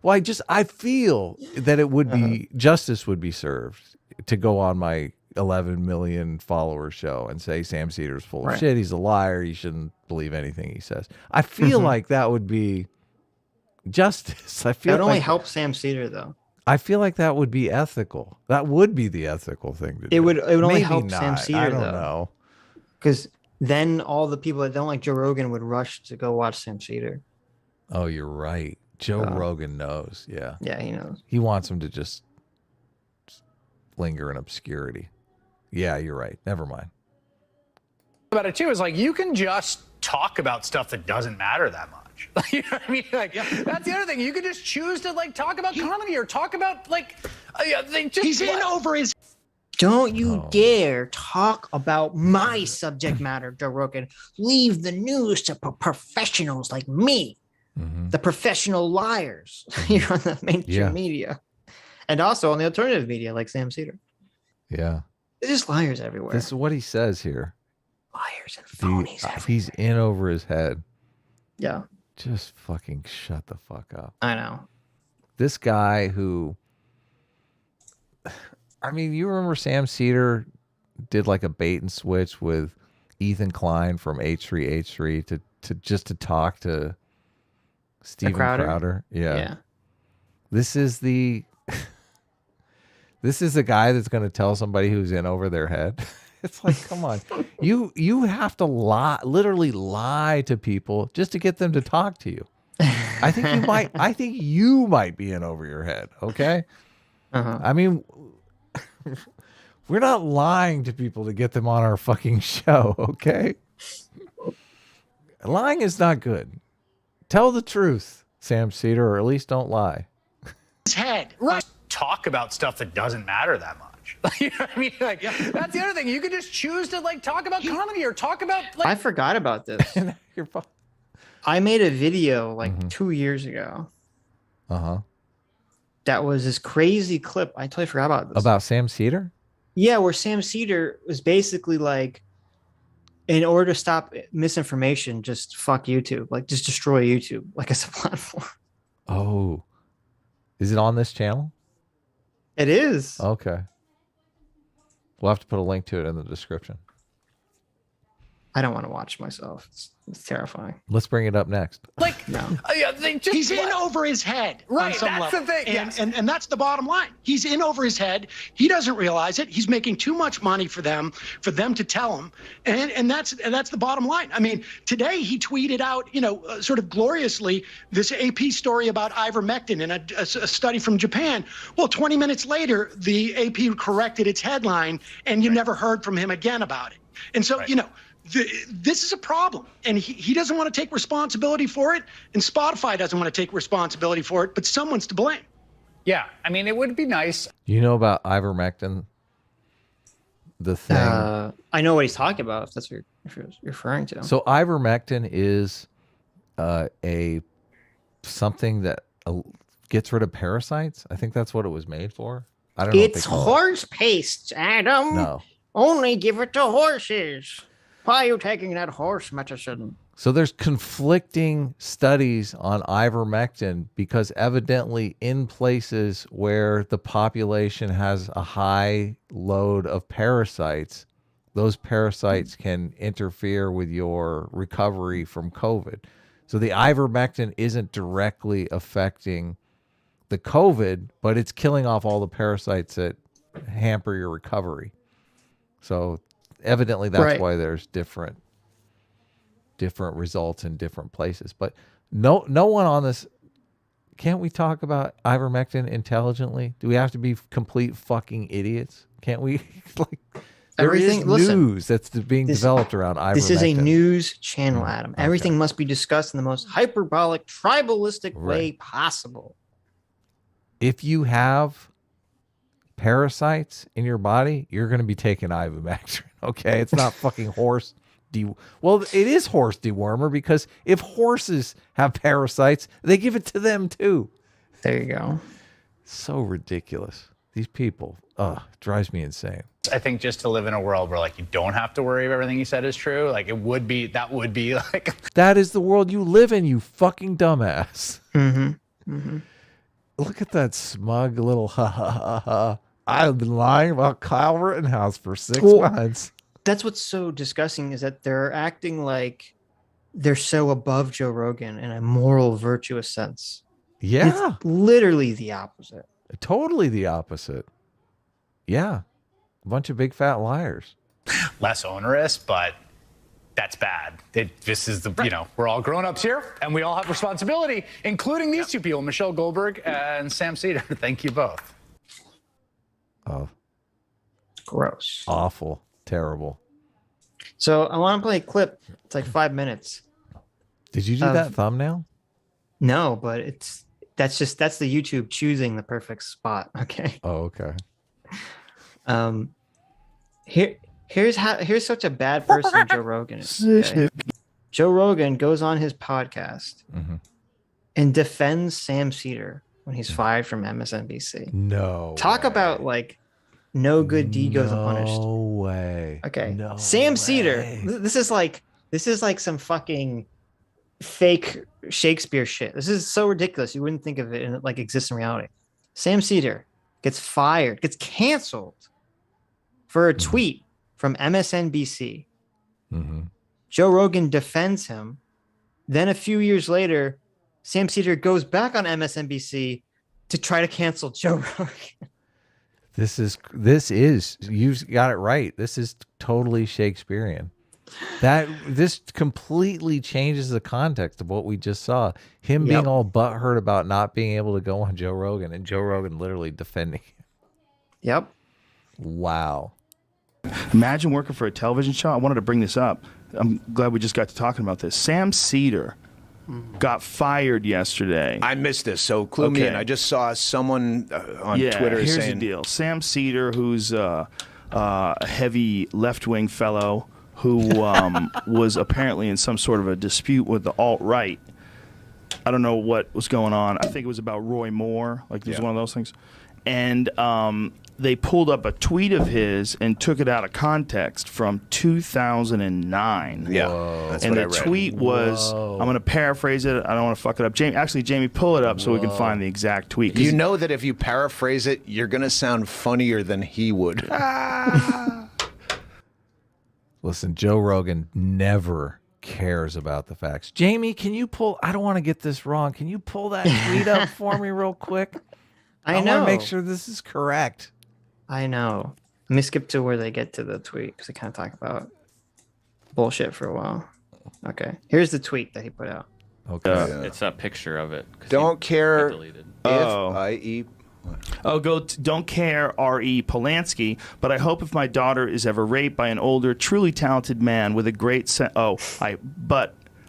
Well, I feel that it would be justice would be served to go on my 11 million follower show and say Sam Cedar's full of shit. He's a liar. You shouldn't believe anything he says. I feel like that would be justice. I feel it would only help Sam Cedar though. I feel like that would be ethical. That would be the ethical thing to do. It would only help Sam Cedar I don't know. Because then all the people that don't like Joe Rogan would rush to go watch Sam Cedar. Oh, you're right. Joe Rogan knows. Yeah. Yeah, he knows. He wants him to just linger in obscurity. Yeah, you're right. Never mind. About it too is like you can just talk about stuff that doesn't matter that much. You know what I mean? Like that's the other thing. You can just choose to talk about comedy or talk about he's in over his. Don't you dare talk about my subject matter, Joe Rogan. Leave the news to professionals like me, the professional liars here on the mainstream media, and also on the alternative media like Sam Cedar. Yeah, there's just liars everywhere. This is what he says here. Liars and phonies everywhere. He's in over his head. Yeah. Just fucking shut the fuck up. I know. This guy who... I mean, you remember Sam Cedar did like a bait and switch with Ethan Klein from H3H3 to talk to Steven Crowder. Yeah. This is the This is a guy that's going to tell somebody who's in over their head. It's like, come on. You have to literally lie to people just to get them to talk to you. I think you might be in over your head, okay? I mean, we're not lying to people to get them on our fucking show, okay? Lying is not good. Tell the truth, Sam Cedar, or at least don't lie. His head. Right. Talk about stuff that doesn't matter that much. You know what I mean? Like, that's the other thing. You could just choose to like talk about comedy or talk about like. I forgot about this. I made a video like 2 years ago. That was this crazy clip. I totally forgot about this. About Sam Cedar? Yeah, where Sam Cedar was basically like, in order to stop misinformation, just fuck YouTube. Like, just destroy YouTube, like, as a platform. Oh. Is it on this channel? It is. Okay. We'll have to put a link to it in the description. I don't want to watch myself. It's terrifying. Let's bring it up next. Like, no. He's in over his head. Right, on some that's level. the thing. And, and that's the bottom line. He's in over his head. He doesn't realize it. He's making too much money for them to tell him. And that's the bottom line. I mean, today he tweeted out, sort of gloriously, this AP story about ivermectin in a study from Japan. Well, 20 minutes later, the AP corrected its headline, and you never heard from him again about it. And so, this is a problem, and he doesn't want to take responsibility for it, and Spotify doesn't want to take responsibility for it, but someone's to blame. Yeah, I mean, it would be nice. You know about ivermectin? The thing. I know what he's talking about, if that's what you're referring to. So ivermectin is something that gets rid of parasites. I think that's what it was made for. I don't know. It's horse paste, Adam. No. Only give it to horses. Why are you taking that horse medicine? So there's conflicting studies on ivermectin because evidently in places where the population has a high load of parasites, those parasites can interfere with your recovery from COVID. So the ivermectin isn't directly affecting the COVID, but it's killing off all the parasites that hamper your recovery. So evidently that's why there's different results in different places. But no one on this, can't we talk about ivermectin intelligently? Do we have to be complete fucking idiots? Can't we? Like, there is news that's being developed around ivermectin. This is a news channel, Adam. Okay. Everything must be discussed in the most hyperbolic, tribalistic way possible. If you have parasites in your body, you're going to be taking ivermectin. Okay, it's not fucking horse. Well, it is horse dewormer because if horses have parasites, they give it to them too. There you go. So ridiculous. These people, drives me insane. I think just to live in a world where like you don't have to worry if everything you said is true, like that would be like that is the world you live in, you fucking dumbass. Mm-hmm. Mm-hmm. Look at that smug little ha ha ha ha. I've been lying about Kyle Rittenhouse for 6 months. That's what's so disgusting is that they're acting like they're so above Joe Rogan in a moral, virtuous sense. Yeah. It's literally the opposite. Totally the opposite. Yeah. A bunch of big fat liars. Less onerous, but that's bad. This is we're all grown-ups here, and we all have responsibility, including these two people, Michelle Goldberg and Sam Cedar. Thank you both. Oh. Gross. Awful. Terrible. So I want to play a clip. It's like 5 minutes. Did you do that thumbnail? No, but that's the YouTube choosing the perfect spot. Okay. Oh, okay. Here's such a bad person Joe Rogan is. Okay? Joe Rogan goes on his podcast and defends Sam Cedar when he's fired from MSNBC. No. Talk about like no good deed goes unpunished. No way. Okay. No Sam way. Cedar. This is like some fucking fake Shakespeare shit. This is so ridiculous. You wouldn't think of it and it like exists in reality. Sam Cedar gets fired, gets canceled for a tweet from MSNBC. Joe Rogan defends him. Then a few years later, Sam Cedar goes back on MSNBC to try to cancel Joe Rogan. This is you've got it right. This is totally Shakespearean. This completely changes the context of what we just saw. Him being all butthurt about not being able to go on Joe Rogan, and Joe Rogan literally defending him. Yep. Wow. Imagine working for a television show. I wanted to bring this up. I'm glad we just got to talking about this. Sam Cedar got fired yesterday. I missed this, so clue me in. I just saw someone on Twitter here's saying... the deal. Sam Cedar, who's a heavy left-wing fellow who was apparently in some sort of a dispute with the alt-right. I don't know what was going on. I think it was about Roy Moore. Like, it was one of those things. And they pulled up a tweet of his and took it out of context from 2009. Yeah, that's and what I read. The tweet was, I'm going to paraphrase it. I don't want to fuck it up. Jamie, pull it up so we can find the exact tweet. You know that if you paraphrase it, you're going to sound funnier than he would. Listen, Joe Rogan never cares about the facts. Jamie, can you pull, I don't want to get this wrong. Can you pull that tweet up for me real quick? I want to make sure this is correct. I know. Let me skip to where they get to the tweet because they kind of talk about bullshit for a while. Okay. Here's the tweet that he put out. Okay. It's a picture of it. Don't care deleted. Don't care, R.E. Polanski, but I hope if my daughter is ever raped by an older, truly talented man with a great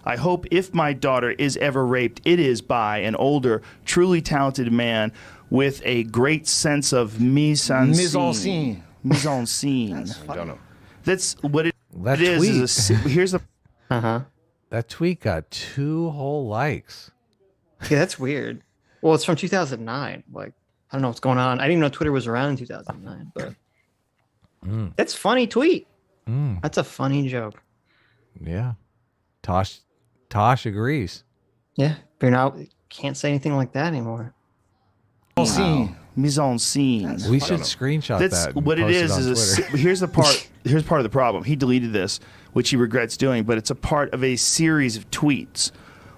I hope if my daughter is ever raped, it is by an older, truly talented man with a great sense of mise en scene. Mise en scene. I don't know. That's what it That is. Here's the. That tweet got 2 whole likes. Yeah, that's weird. Well, it's from 2009. Like, I don't know what's going on. I didn't even know Twitter was around in 2009, but that's funny tweet. That's a funny joke. Yeah. Tosh agrees. Yeah, but now can't say anything like that anymore. Mise en scene. We should screenshot That's that. what it is. Here's part of the problem. He deleted this, which he regrets doing, but it's a part of a series of tweets.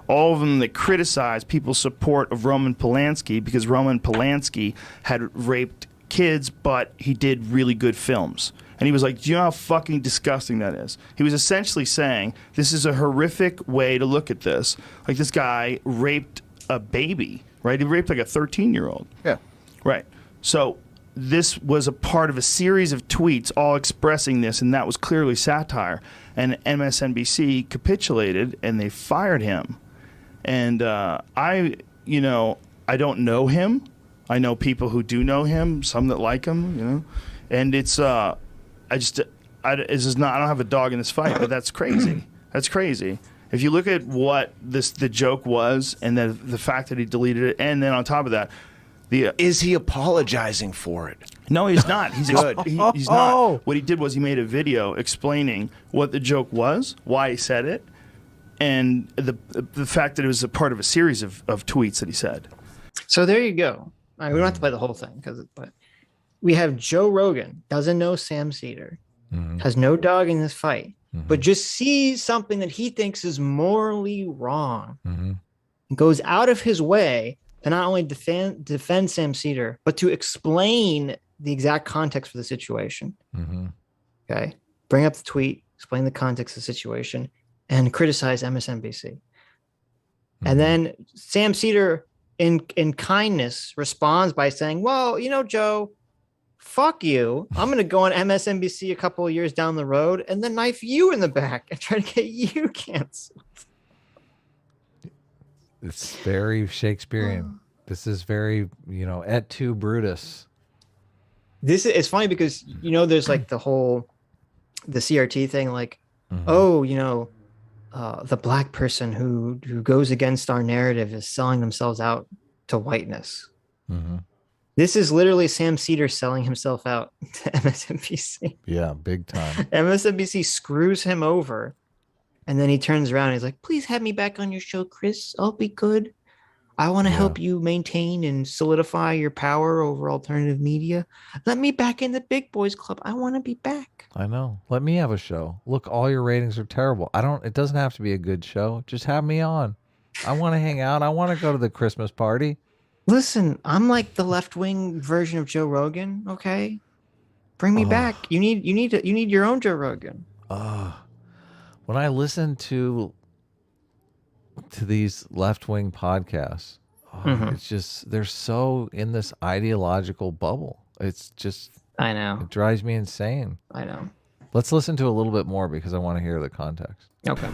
All of them that criticize people's support of Roman Polanski because Roman Polanski had raped kids, but he did really good films. And he was like, do you know how fucking disgusting that is? He was essentially saying, this is a horrific way to look at this. Like, this guy raped a baby, right? He raped like a 13-year-old. Yeah. Right. So this was a part of a series of tweets all expressing this, and that was clearly satire. And MSNBC capitulated, and they fired him. And I don't know him. I know people who do know him, some that like him, And it's I don't have a dog in this fight, but that's crazy. That's crazy. If you look at what the joke was, and then the fact that he deleted it, and then on top of that, is he apologizing for it? No, he's not. He's good. He's not. What he did was he made a video explaining what the joke was, why he said it, and the fact that it was a part of a series of tweets that he said. So there you go. We don't have to play the whole thing, but we have Joe Rogan, doesn't know Sam Cedar, has no dog in this fight, but just sees something that he thinks is morally wrong, and goes out of his way to not only defend Sam Cedar, but to explain the exact context for the situation. Okay, bring up the tweet, explain the context of the situation, and criticize MSNBC. And then Sam Cedar, in kindness, responds by saying, well, Joe, fuck you. I'm going to go on MSNBC a couple of years down the road and then knife you in the back and try to get you canceled. It's very Shakespearean. This is very, et tu Brutus. It's funny because, there's like the CRT thing, like, the black person who goes against our narrative is selling themselves out to whiteness. This is literally Sam Cedar selling himself out to MSNBC. Yeah, big time. MSNBC screws him over, and then he turns around and he's like, please have me back on your show, Chris. I'll be good. I want to help you maintain and solidify your power over alternative media. Let me back in the big boys club. I want to be back. I know. Let me have a show. Look, all your ratings are terrible. It doesn't have to be a good show. Just have me on. I want to hang out. I want to go to the Christmas party. Listen, I'm like the left-wing version of Joe Rogan. Okay, bring me back. You need your own Joe Rogan. When I listen to these left-wing podcasts, it's just they're so in this ideological bubble. It's just I know. It drives me insane. I know. Let's listen to a little bit more because I want to hear the context. Okay.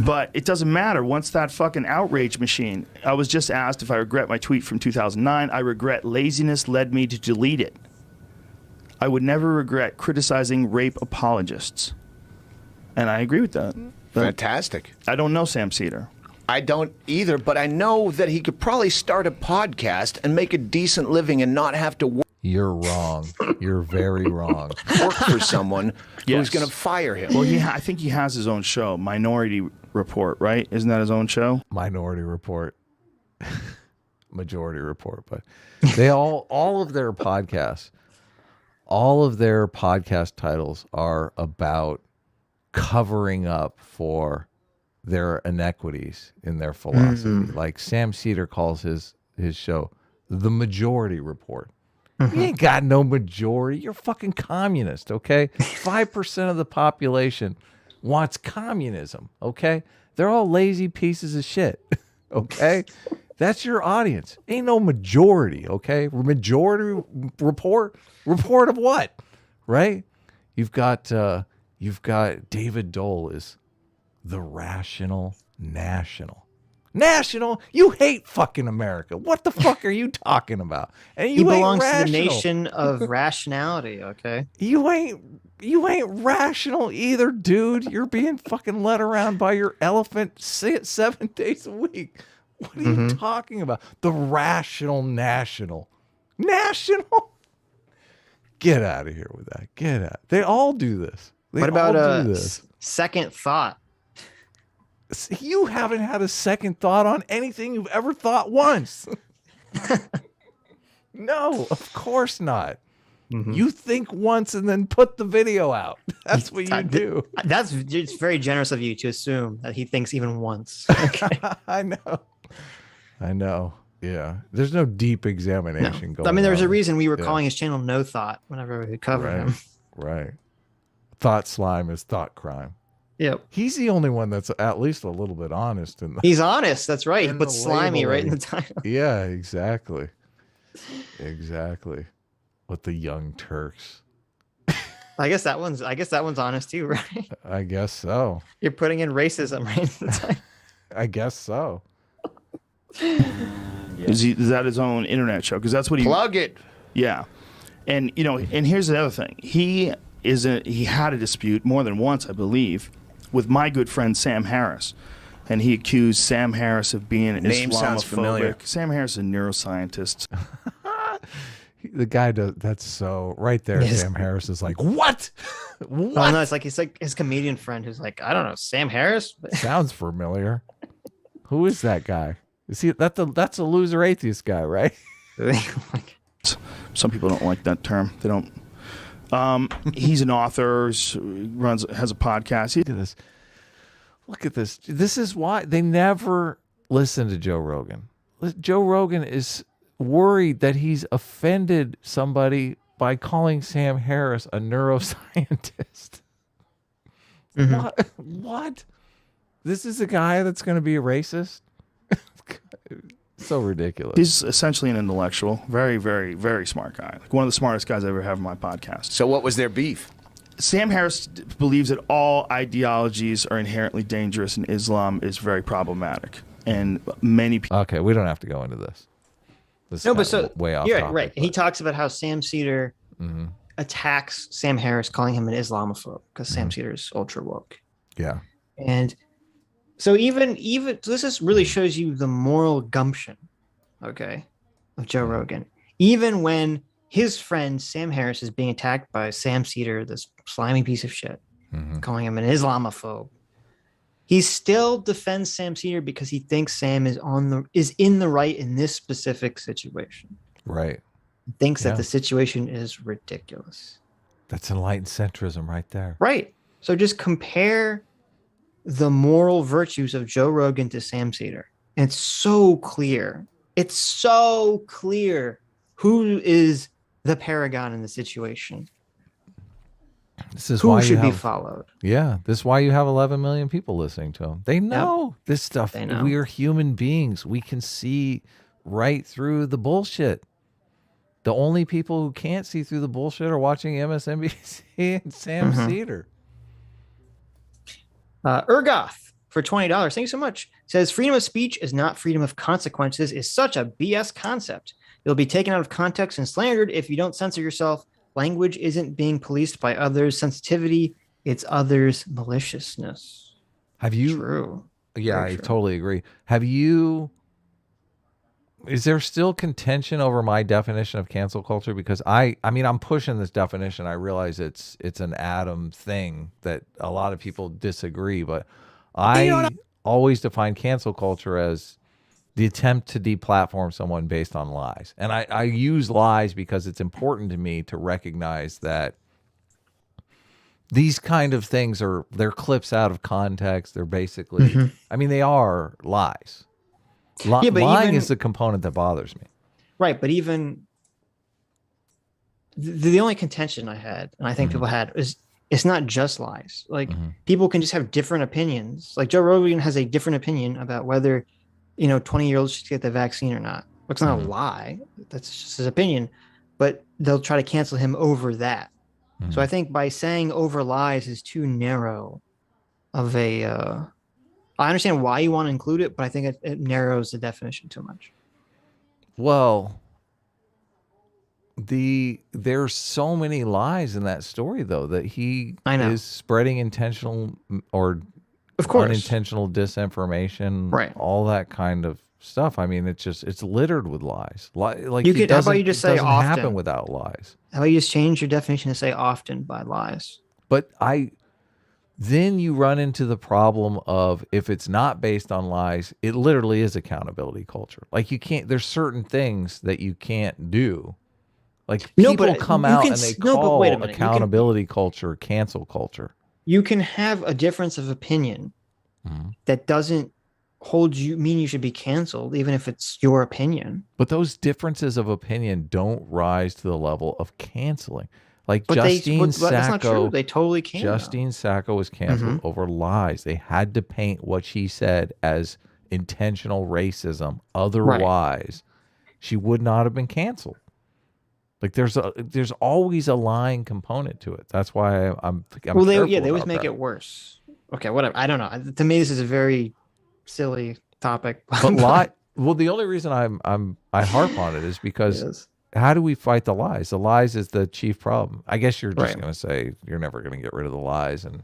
But it doesn't matter. Once that fucking outrage machine, I was just asked if I regret my tweet from 2009. I regret laziness led me to delete it. I would never regret criticizing rape apologists. And I agree with that. Fantastic. I don't know Sam Cedar. I don't either, but I know that he could probably start a podcast and make a decent living and not have to You're wrong. You're very wrong. work for someone Yes. who's going to fire him. Well, I think he has his own show, Minority Report, right? Isn't that his own show? Minority Report. Majority Report. But they all of their podcast titles are about covering up for their inequities in their philosophy. Like Sam Cedar calls his show The Majority Report. You ain't got no majority. You're fucking communist, okay? 5% of the population wants communism, okay? They're all lazy pieces of shit, okay? That's your audience. Ain't no majority, okay? Majority report of what, right? You've got David Dole is the rational national. National? You hate fucking America. What the fuck are you talking about? And you He belongs ain't to the rational. nation of rationality, okay? You ain't rational either, dude. You're being fucking led around by your elephant 7 days a week. What are you talking about? The rational national. National? Get out of here with that. Get out. They all do this. What about second thought? You haven't had a second thought on anything you've ever thought once. No, of course not. You think once and then put the video out. That's what you do. It's very generous of you to assume that he thinks even once. Okay. I know. Yeah. There's no deep examination going on. I mean, there's a reason we were calling his channel No Thought whenever we covered him. Right. Thought slime is thought crime. Yep. He's the only one that's at least a little bit honest in the He's honest. That's right. He in put the slimy right in the labeling. title. Yeah, exactly. Exactly. With the Young Turks. I guess that one's honest too, right? I guess so. You're putting in racism right in the title. I guess so. Is that his own internet show? Because that's what he Plug it. Yeah, and and here's the other thing. He had a dispute more than once, I believe, with my good friend Sam Harris, and he accused Sam Harris of being Name sounds Islamophobic. familiar. Sam Harris is a neuroscientist. The guy does that's so right there. Yes. Sam Harris is like, what? What? Oh no, it's like his comedian friend who's like, I don't know, Sam Harris. Sounds familiar. Who is that guy? Is he that's a loser atheist guy, right? Some people don't like that term. They don't. He's an author. Has a podcast. Look at this. Look at this. This is why they never listen to Joe Rogan. Joe Rogan is worried that he's offended somebody by calling Sam Harris a neuroscientist. What? This is a guy that's going to be a racist? So ridiculous. He's essentially an intellectual. Very, very, very smart guy. Like one of the smartest guys I ever have on my podcast. So what was their beef? Sam Harris believes that all ideologies are inherently dangerous and Islam is very problematic. And many people... Okay, we don't have to go into this. This No, is but kinda so way off yeah, topic, right. but- He talks about how Sam Cedar attacks Sam Harris, calling him an Islamophobe because Sam Cedar is ultra woke. Yeah. And so even so this just really shows you the moral gumption, okay, of Joe Rogan. Even when his friend Sam Harris is being attacked by Sam Cedar, this slimy piece of shit, calling him an Islamophobe, he still defends Sam Cedar because he thinks Sam is in the right in this specific situation. Right. He thinks Yeah. that the situation is ridiculous. That's enlightened centrism right there. Right. So just compare the moral virtues of Joe Rogan to Sam Cedar. And it's so clear It's so clear who is the paragon in the situation. This is who why should be followed. Yeah, this is why you have 11 million people listening to him. They know this stuff. They know. We are human beings. We can see right through the bullshit. The only people who can't see through the bullshit are watching MSNBC and Sam Cedar. Ergoth for $20. Thank you so much. Says freedom of speech is not freedom of consequences is such a BS concept. You'll be taken out of context and slandered if you don't censor yourself. Language isn't being policed by others' sensitivity. It's others' maliciousness. Have you? True. Yeah, Very I true. totally agree. Have you? Is there still contention over my definition of cancel culture? Because I mean, I'm pushing this definition. I realize it's an Adam thing that a lot of people disagree, but I always define cancel culture as the attempt to deplatform someone based on lies. And I use lies because it's important to me to recognize that these kind of things they're clips out of context. They're basically, I mean, they are lies. Lying is the component that bothers me. Right, but even the only contention I had, and I think people had, is it's not just lies. Like people can just have different opinions. Like Joe Rogan has a different opinion about whether 20-year-olds should get the vaccine or not. It's not a lie. That's just his opinion. But they'll try to cancel him over that. So I think by saying over lies is too narrow of a... I understand why you want to include it, but I think it narrows the definition too much. Well, there's so many lies in that story, though, that he is spreading intentional or of course unintentional disinformation, right? All that kind of stuff. I mean, it's littered with lies. Like you could, how about you just say often? Happen without lies. How about you just change your definition to say often by lies? But then you run into the problem of if it's not based on lies, it literally is accountability culture. Like there's certain things that you can't do. Like people come out and they call accountability culture cancel culture. You can have a difference of opinion that doesn't mean you should be canceled, even if it's your opinion. But those differences of opinion don't rise to the level of canceling. Like Justine Sacco, that's not true. They totally can. Justine Sacco was canceled over lies. They had to paint what she said as intentional racism. Otherwise, she would not have been canceled. Like there's always a lying component to it. That's why I'm they always make it worse. Okay, whatever. I don't know. To me, this is a very silly topic. But well, the only reason I harp on it is because. How do we fight the lies? The lies is the chief problem. I guess you're just going to say you're never going to get rid of the lies. And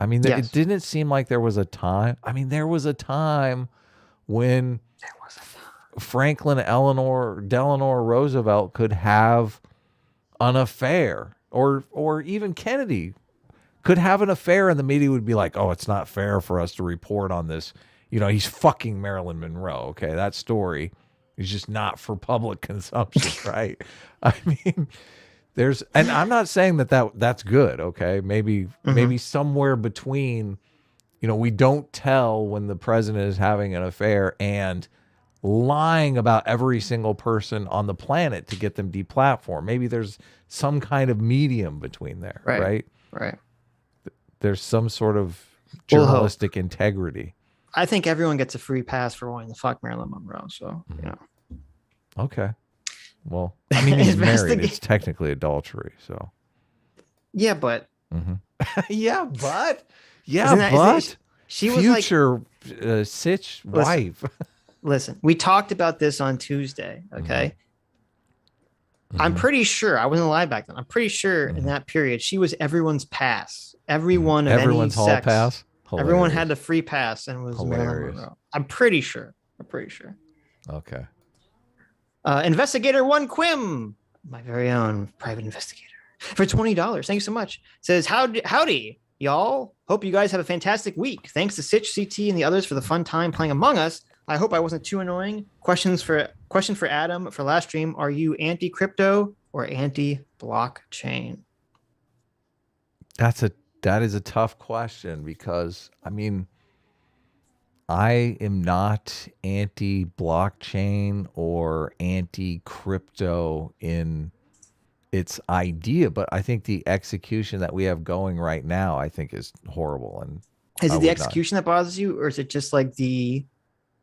I mean, it didn't seem like there was a time. I mean, there was a time when Franklin Delano Roosevelt could have an affair, or even Kennedy could have an affair, and the media would be like, "Oh, it's not fair for us to report on this. He's fucking Marilyn Monroe." Okay, that story. It's just not for public consumption, right? I mean, and I'm not saying that's good, okay? Maybe somewhere between, we don't tell when the president is having an affair and lying about every single person on the planet to get them deplatformed. Maybe there's some kind of medium between there, right? Right. There's some sort of journalistic integrity. I think everyone gets a free pass for wanting to fuck Marilyn Monroe. So, Okay. Well, I mean, he's married. It's technically adultery. So. Yeah, but. Yeah, but. She was future Sitch wife. Listen, we talked about this on Tuesday. Okay. I'm pretty sure I wasn't alive back then. I'm pretty sure in that period she was everyone's pass. Everyone's hall sex. Pass. Hilarious. Everyone had the free pass and was Marilyn Monroe. I'm pretty sure. Okay. Investigator One Quim, my very own private investigator, for $20. Thank you so much. Says, howdy, y'all. Hope you guys have a fantastic week. Thanks to Sitch, CT, and the others for the fun time playing Among Us. I hope I wasn't too annoying. Question for Adam for last stream. Are you anti-crypto or anti-blockchain? That is a tough question because, I mean, I am not anti-blockchain or anti-crypto in its idea, but I think the execution that we have going right now, I think, is horrible. And Is I it the would not. execution that bothers you, or is it just like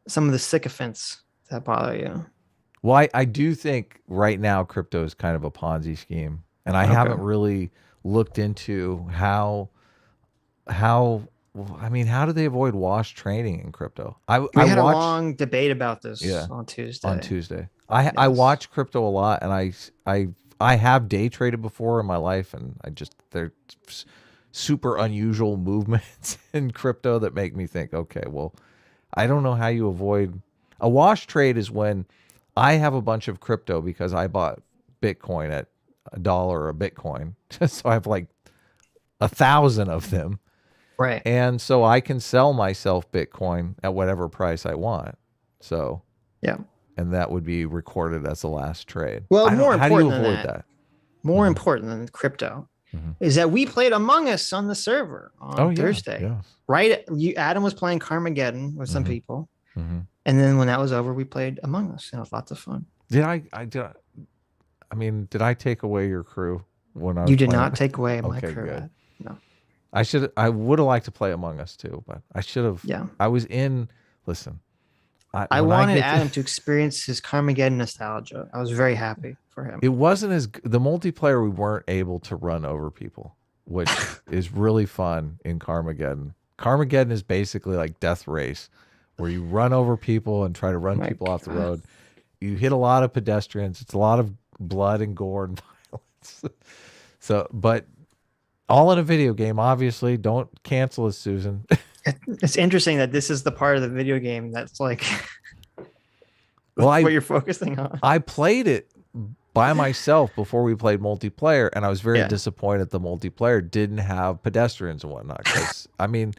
some of the sycophants that bother you? Well, I do think right now crypto is kind of a Ponzi scheme, and I Okay. haven't really looked into how I mean, how do they avoid wash trading in crypto? We had a long debate about this on Tuesday. I watch crypto a lot, and I have day traded before in my life, and they're super unusual movements in crypto that make me think, okay, well, I don't know how you avoid a wash trade. Is when I have a bunch of crypto because I bought Bitcoin at $1 a Bitcoin, so I have like 1,000 of them. Right. And so I can sell myself Bitcoin at whatever price I want. So, yeah. And that would be recorded as the last trade. Well, how do you avoid that? More important than crypto is that we played Among Us on the server on Thursday. Yeah. Right? Adam was playing Carmageddon with some people. And then when that was over, we played Among Us. And it was lots of fun. Did I take away your crew when I was You did playing? not take away my Okay, crew. good. No. I would have liked to play Among Us too, but I should have. Yeah. I was in. Listen, I wanted Adam to experience his Carmageddon nostalgia. I was very happy for him. It wasn't the multiplayer. We weren't able to run over people, which is really fun in Carmageddon. Carmageddon is basically like Death Race, where you run over people and try to run people off the road. You hit a lot of pedestrians. It's a lot of blood and gore and violence. So, but all in a video game, obviously. Don't cancel us, Susan. It's interesting that this is the part of the video game that's like what you're focusing on. I played it by myself before we played multiplayer, and I was very disappointed the multiplayer didn't have pedestrians and whatnot. Because, I mean,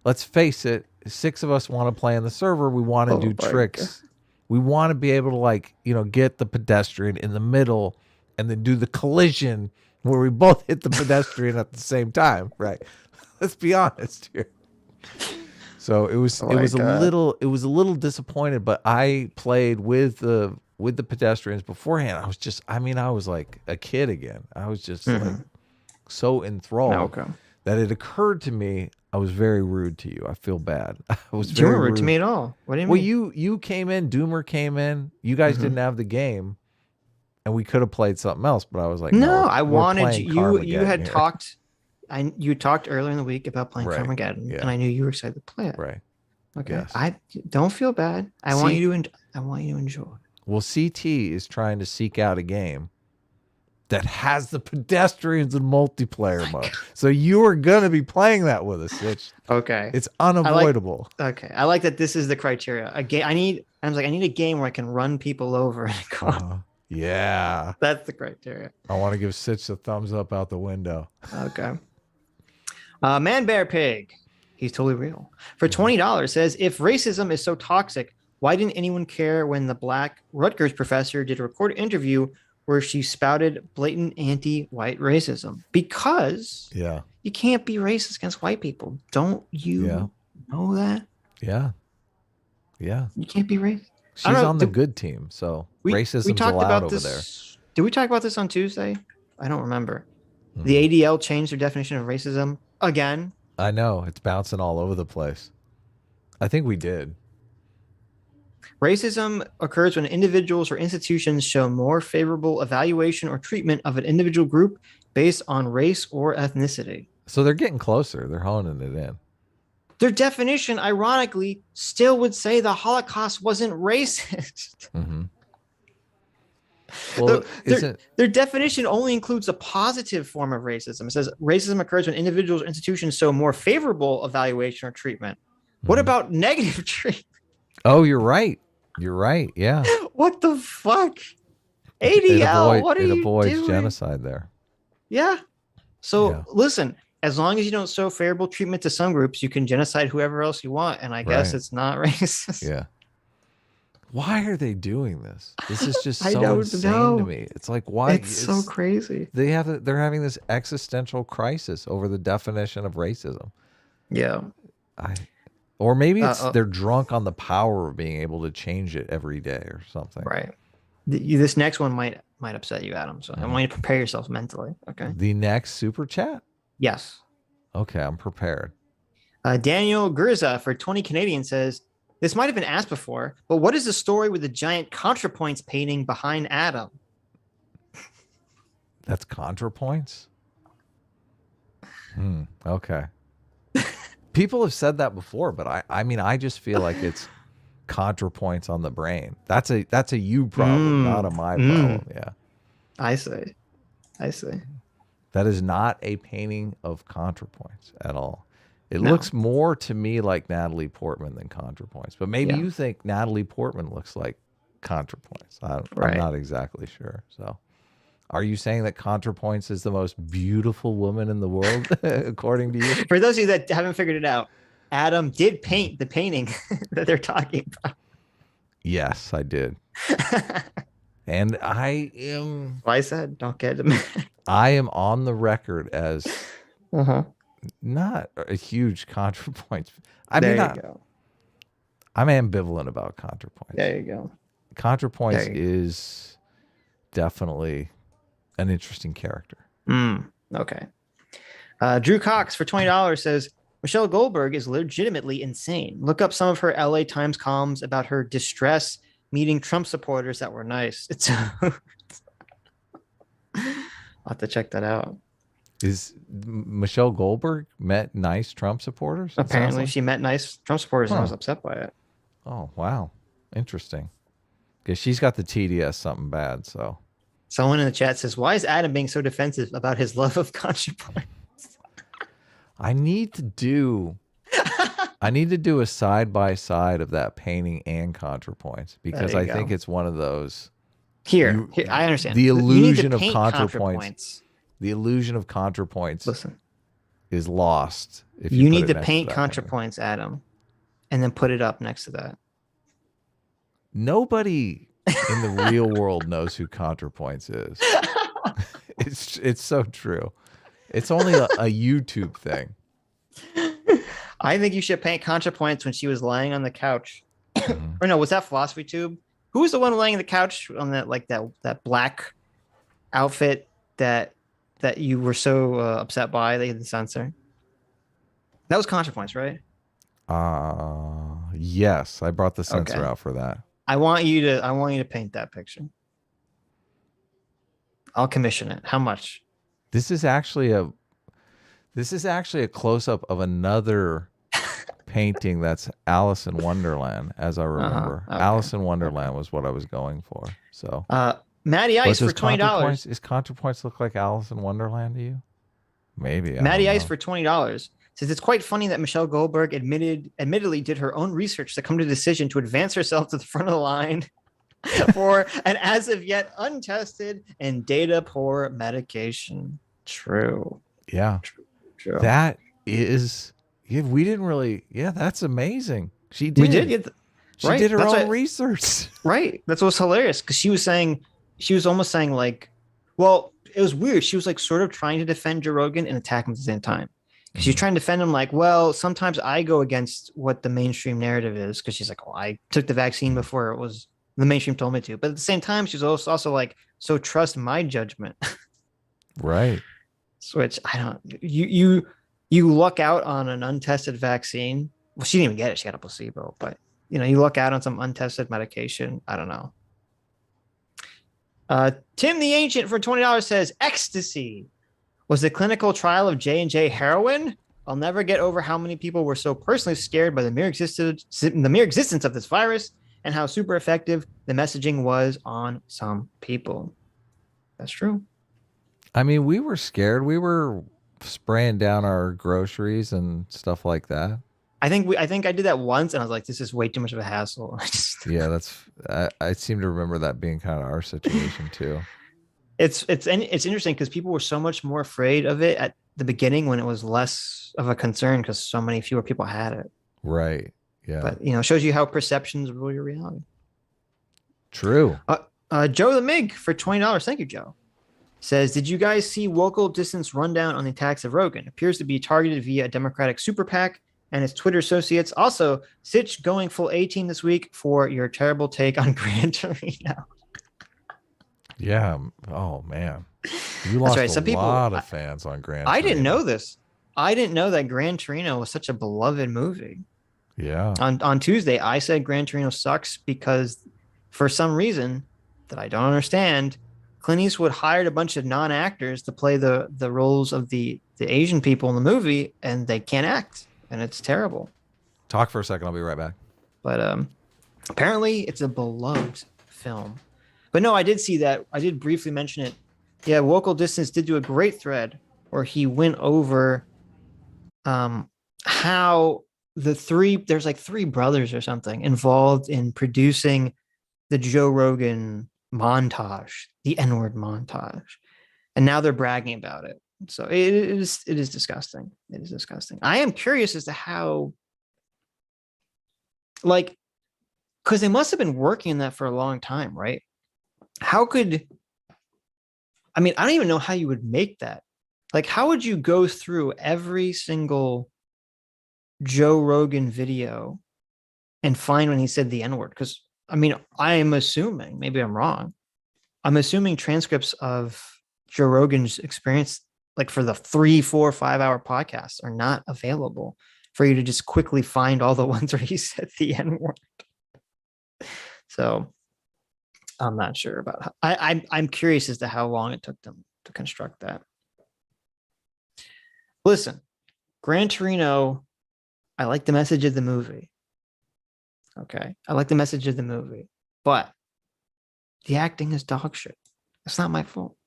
let's face it, 6 of us want to play on the server. We want to do tricks. God. We want to be able to, get the pedestrian in the middle and then do the collision where we both hit the pedestrian at the same time, right? Let's be honest here. So it was a little disappointed, but I played with the pedestrians beforehand. I was like a kid again. I was just like so enthralled that it occurred to me I was very rude to you. I feel bad. I was very You weren't rude to me at all. What do you mean? Well, you came in, Doomer came in. You guys didn't have the game. And we could have played something else, but I was like, no, I wanted you. You had here. talked. You talked earlier in the week about playing Carmageddon, and I knew you were excited to play it. Right. Okay. Yes. I don't feel bad. I want you to enjoy. Well, CT is trying to seek out a game that has the pedestrians in multiplayer mode. So you are gonna be playing that with us, Sitch. Okay. It's unavoidable. I like that. This is the criteria. A game. I need a game where I can run people over in a car. Yeah. That's the criteria. I want to give Sitch a thumbs up out the window. Okay. Man Bear Pig. He's totally real. For $20 says, if racism is so toxic, why didn't anyone care when the black Rutgers professor did a recorded interview where she spouted blatant anti-white racism? Because you can't be racist against white people. Don't you know that? Yeah. Yeah. You can't be racist. She's on the good team, so racism's allowed over there. Did we talk about this on Tuesday? I don't remember. The ADL changed their definition of racism again. I know. It's bouncing all over the place. I think we did. Racism occurs when individuals or institutions show more favorable evaluation or treatment of an individual group based on race or ethnicity. So they're getting closer. They're honing it in. Their definition, ironically, still would say the Holocaust wasn't racist. Well, their definition only includes a positive form of racism. It says racism occurs when individuals or institutions show more favorable evaluation or treatment. What about negative treatment? Oh, you're right. You're right. Yeah. What the fuck? ADL, what are you doing? It avoids genocide there. Yeah. So listen, as long as you don't show favorable treatment to some groups, you can genocide whoever else you want. And I guess it's not racist. Yeah. Why are they doing this? This is just so insane to me. It's like, why? It's so crazy. They're having this existential crisis over the definition of racism. Yeah. Or maybe they're drunk on the power of being able to change it every day or something. Right. This next one might upset you, Adam. So I want you to prepare yourself mentally. Okay. The next super chat? Yes. Okay, I'm prepared. Daniel Gurza for 20 Canadian says, this might have been asked before, but what is the story with the giant ContraPoints painting behind Adam? That's ContraPoints? Okay. People have said that before, but I mean, I just feel like it's ContraPoints on the brain. That's a you problem, not a my problem. Yeah. I see. That is not a painting of ContraPoints at all. It looks more to me like Natalie Portman than ContraPoints, but maybe you think Natalie Portman looks like ContraPoints. I'm not exactly sure. So, are you saying that ContraPoints is the most beautiful woman in the world, according to you? For those of you that haven't figured it out, Adam did paint the painting that they're talking about. Yes, I did. And I am... Well, I said, don't get him. I am on the record as not a huge ContraPoints. I'm ambivalent about ContraPoints. There you go. ContraPoints is definitely an interesting character. Okay. Drew Cox for $20 says, Michelle Goldberg is legitimately insane. Look up some of her LA Times columns about her distress meeting Trump supporters that were nice. I'll have to check that out. Is Michelle Goldberg met nice Trump supporters? Apparently she met nice Trump supporters and I was upset by it. Oh, wow. Interesting. Because she's got the TDS something bad, so. Someone in the chat says, why is Adam being so defensive about his love of ContraPoints? I need to do a side-by-side of that painting and ContraPoints because I think it's one of those. Here, I understand. The illusion of ContraPoints. The illusion of ContraPoints is lost. If you need to paint ContraPoints, Adam, and then put it up next to that. Nobody in the real world knows who ContraPoints is. It's so true. It's only a YouTube thing. I think you should paint ContraPoints when she was lying on the couch. Or no, was that Philosophy Tube? Who was the one laying on the couch on that black outfit that you were so upset by? They had the censor. That was ContraPoints, right? Yes, I brought the censor out for that. I want you to paint that picture. I'll commission it. How much? This is actually a close-up of another painting that's Alice in Wonderland, as I remember. Alice in Wonderland was what I was going for. So Matty Ice for $20. Is ContraPoints look like Alice in Wonderland to you? Maybe. Matty Ice for $20 says it's quite funny that Michelle Goldberg admittedly did her own research to come to the decision to advance herself to the front of the line for an as of yet untested and data poor medication. True. Yeah. True. That is, we didn't really, that's amazing. She did. We did get she did her own research. Right. That's what's hilarious. Because she was almost saying like, well, it was weird. She was like sort of trying to defend Joe Rogan and attack him at the same time. She's trying to defend him like, well, sometimes I go against what the mainstream narrative is. Because she's like, well, I took the vaccine before it was the mainstream told me to. But at the same time, she's also like, so trust my judgment. Right. Which I don't. You luck out on an untested vaccine. Well, she didn't even get it. She got a placebo. But you luck out on some untested medication. I don't know. Tim the Ancient for $20 says ecstasy was the clinical trial of J&J heroin. I'll never get over how many people were so personally scared by the mere existence of this virus and how super effective the messaging was on some people. That's true. I mean, we were scared. We were spraying down our groceries and stuff like that. I think I did that once, and I was like, "This is way too much of a hassle." Yeah, I seem to remember that being kind of our situation too. It's interesting because people were so much more afraid of it at the beginning when it was less of a concern because so many fewer people had it. Right. Yeah. But it shows you how perceptions rule your reality. True. Joe the Mig for $20. Thank you, Joe. Says, did you guys see local distance rundown on the attacks of Rogan? Appears to be targeted via a Democratic super PAC and his Twitter associates. Also, Sitch going full 18 this week for your terrible take on Gran Torino. Yeah. Oh man, you lost right. a lot of fans on Gran Torino. I didn't know this. I didn't know that Gran Torino was such a beloved movie. Yeah. On Tuesday, I said Gran Torino sucks because for some reason that I don't understand, Clint Eastwood hired a bunch of non-actors to play the roles of the Asian people in the movie, and they can't act, and it's terrible. Talk for a second. I'll be right back. But apparently it's a beloved film. But no, I did see that. I did briefly mention it. Yeah, Vocal Distance did do a great thread where he went over how there's like three brothers or something involved in producing the Joe Rogan montage, the N-word montage. And now they're bragging about it. So it is disgusting. It is disgusting. I am curious as to how, like, because they must have been working on that for a long time, right? I don't even know how you would make that. Like, how would you go through every single Joe Rogan video and find when he said the N-word? Because, I am assuming, maybe I'm wrong, I'm assuming transcripts of Joe Rogan's experience, like for the 3, 4, 5 hour podcasts, are not available for you to just quickly find all the ones where he said the N-word. So I'm not sure about how. I'm curious as to how long it took them to construct that. Listen, Gran Torino, I like the message of the movie. Okay, I like the message of the movie, but the acting is dog shit. It's not my fault.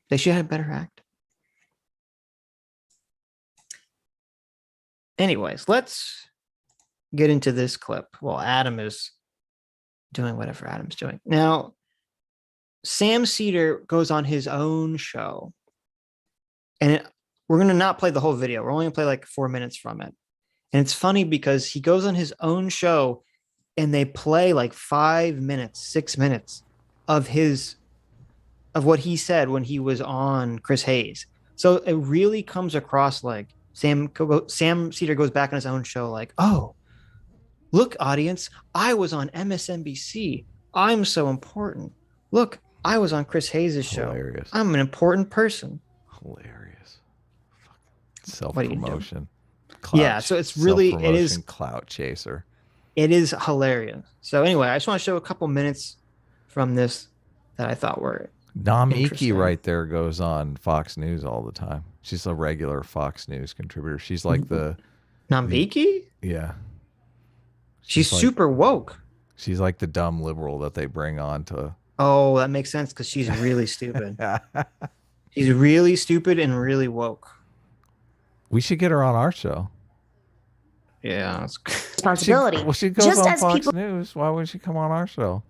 They should have better act. Anyways, let's get into this clip while Adam is doing whatever Adam's doing. Now, Sam Cedar goes on his own show, and we're going to not play the whole video. We're only going to play like 4 minutes from it. And it's funny because he goes on his own show and they play like 5 minutes, 6 minutes of what he said when he was on Chris Hayes. So it really comes across like Sam Cedar goes back on his own show like, oh, look, audience, I was on MSNBC. I'm so important. Look, I was on Chris Hayes' show. Hilarious. I'm an important person. Hilarious. Self-promotion. Yeah, so it is clout chaser. It is hilarious. So anyway, I just want to show a couple minutes from this that I thought were Namiki right there goes on Fox News all the time. She's a regular Fox News contributor. She's like the Namiki? Yeah. She's like, super woke. She's like the dumb liberal that they bring on to. Oh, that makes sense because she's really stupid. She's really stupid and really woke. We should get her on our show. Yeah. Responsibility. She goes just on Fox News. Why wouldn't she come on our show?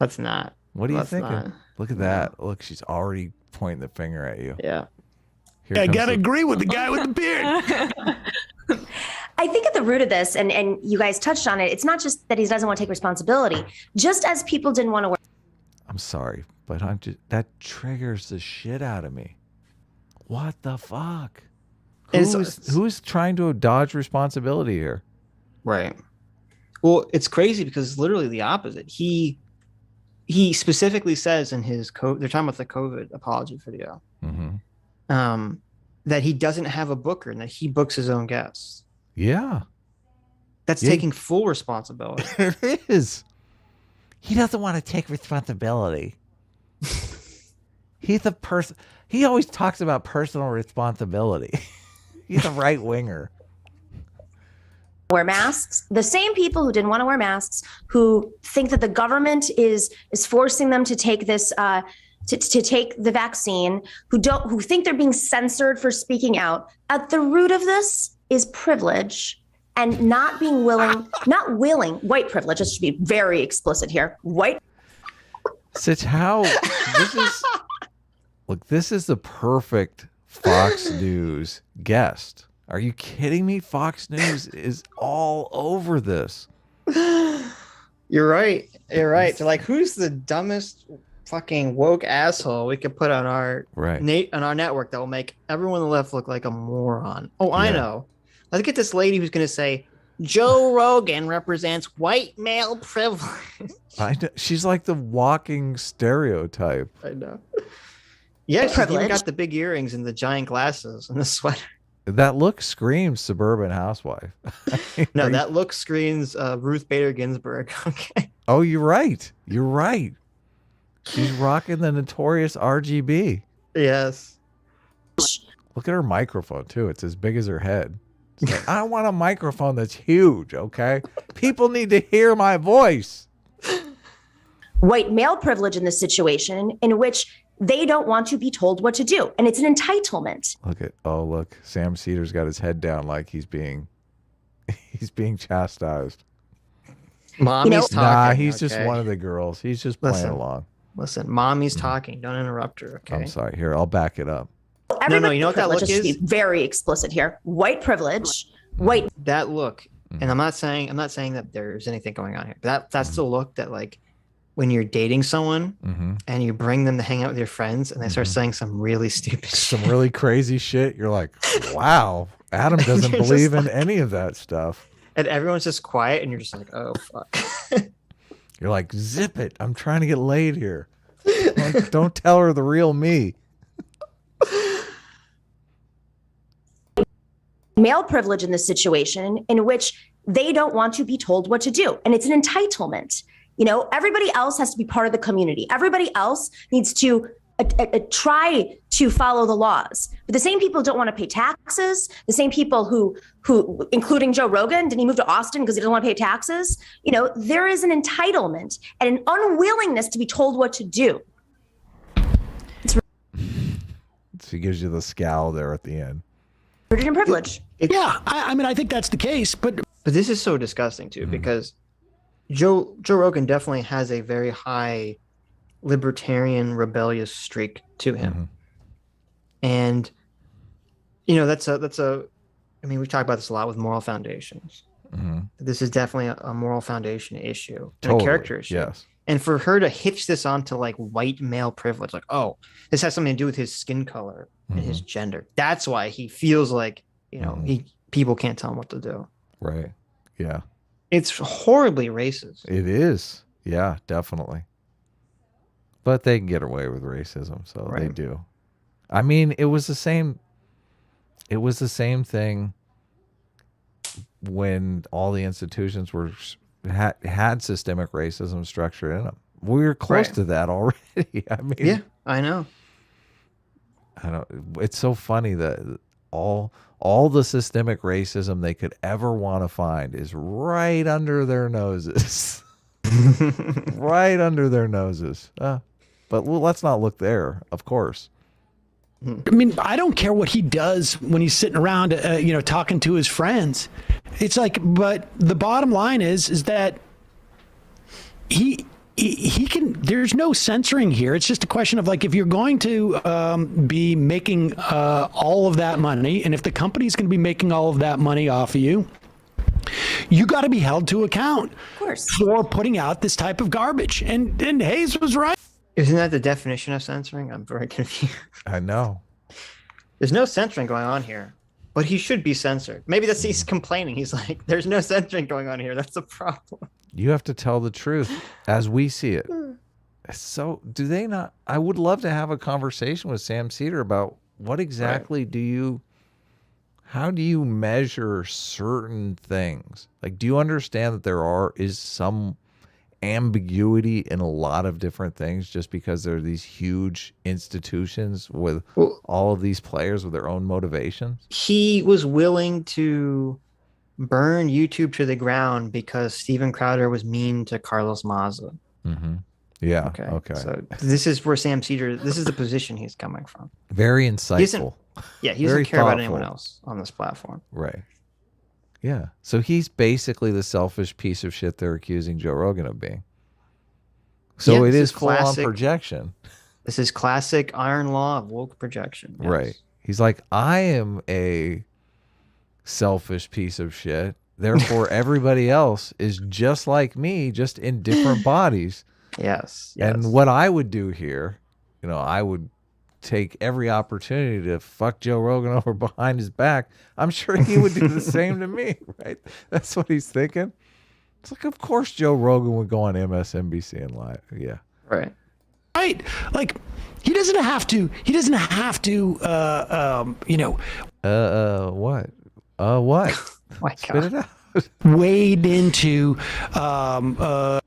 Let's not. What are you thinking? Look at that. Look, she's already pointing the finger at you. Yeah. I gotta agree with the guy with the beard. I think at the root of this, and you guys touched on it, it's not just that he doesn't want to take responsibility. Just as people didn't want to wear. I'm sorry, but that triggers the shit out of me. What the fuck? Who's trying to dodge responsibility here? Right. Well, it's crazy because it's literally the opposite. He specifically says in his they're talking about the COVID apology video, that he doesn't have a booker and that he books his own guests. Yeah. That's taking full responsibility. It is. He doesn't want to take responsibility. He's a person. He always talks about personal responsibility. He's a right winger. Wear masks. The same people who didn't want to wear masks, who think that the government is forcing them to take this to take the vaccine, who think they're being censored for speaking out. At the root of this is privilege and not willing, white privilege. Let's be very explicit here. White. Sitch, this is the perfect Fox News guest. Are you kidding me? Fox News is all over this. You're right. You're right. They're like, who's the dumbest fucking woke asshole we could put on our on our network that will make everyone on the left look like a moron? Oh, I know. Let's get this lady who's going to say, Joe Rogan represents white male privilege. I know. She's like the walking stereotype. I know. Yeah, she's even got the big earrings and the giant glasses and the sweater. That look screams suburban housewife. No, that look screams Ruth Bader Ginsburg. Okay. Oh, you're right. You're right. She's rocking the notorious RGB. Yes. Look at her microphone, too. It's as big as her head. It's like, I want a microphone that's huge, okay? People need to hear my voice. White male privilege in this situation in which they don't want to be told what to do. And it's an entitlement. Look, Sam Cedar's got his head down like he's being chastised. Mommy's talking. Nah, he's just one of the girls. He's just playing along. Listen, mommy's talking. Don't interrupt her, okay? I'm sorry. Here, I'll back it up. No, you know what that look is? Be very explicit here. White privilege, white. That look, and I'm not saying that there's anything going on here. But that's the look that, like, when you're dating someone and you bring them to hang out with your friends and they start saying some really stupid some really crazy shit. You're like, wow, Adam doesn't believe in any of that stuff. And everyone's just quiet and you're just like, oh, fuck. You're like, zip it. I'm trying to get laid here. Don't tell her the real me. Male privilege in this situation in which they don't want to be told what to do. And it's an entitlement. You know, everybody else has to be part of the community. Everybody else needs to try to follow the laws. But the same people don't want to pay taxes. The same people who, including Joe Rogan, didn't he move to Austin because he didn't want to pay taxes? You know, there is an entitlement and an unwillingness to be told what to do. So he gives you the scowl there at the end. Privilege and privilege. Yeah, I mean, I think that's the case, but this is so disgusting too, because Joe Rogan definitely has a very high libertarian rebellious streak to him. And you know, that's a I mean, we talk about this a lot with moral foundations. This is definitely a moral foundation issue and a character issue. Yes. And for her to hitch this onto like white male privilege, like, oh, this has something to do with his skin color and his gender. That's why he feels like, you know, people can't tell him what to do. Right. Yeah. It's horribly racist. It is. Yeah, definitely. But they can get away with racism, so they do. I mean, it was the same thing when all the institutions had systemic racism structured in them. We were close to that already. I mean, yeah, I know. It's so funny that all the systemic racism they could ever want to find is right under their noses. Right under their noses. But let's not look there, of course. I mean, I don't care what he does when he's sitting around, you know, talking to his friends. It's like, but the bottom line is that he can, there's no censoring here. It's just a question of like, if you're going to be making all of that money, and if the company's going to be making all of that money off of you, you got to be held to account, of course, for putting out this type of garbage. And Hayes was right. Isn't that the definition of censoring? I'm very confused. I know. There's no censoring going on here, but he should be censored. Maybe that's he's complaining. He's like, there's no censoring going on here. That's the problem. You have to tell the truth as we see it. So do they not? I would love to have a conversation with Sam Cedar about what exactly how do you measure certain things? Like, do you understand that there is some ambiguity in a lot of different things just because there are these huge institutions with all of these players with their own motivations? He was willing to burn YouTube to the ground because Steven Crowder was mean to Carlos Maza. Yeah. Okay. So this is where Sam Cedar, this is the position he's coming from. Very insightful. He doesn't care about anyone else on this platform. Right. Yeah. So he's basically the selfish piece of shit they're accusing Joe Rogan of being. So it is full on projection. This is classic iron law of woke projection. Yes. Right. He's like, I am a selfish piece of shit. Therefore, everybody else is just like me, just in different bodies. Yes. And what I would do here, you know, I would take every opportunity to fuck Joe Rogan over behind his back, I'm sure he would do the same to me, right? That's what he's thinking. It's like, of course Joe Rogan would go on MSNBC and lie. Yeah. Right. Right. Like, he doesn't have to, What? What? My Spit it out. wade into, What?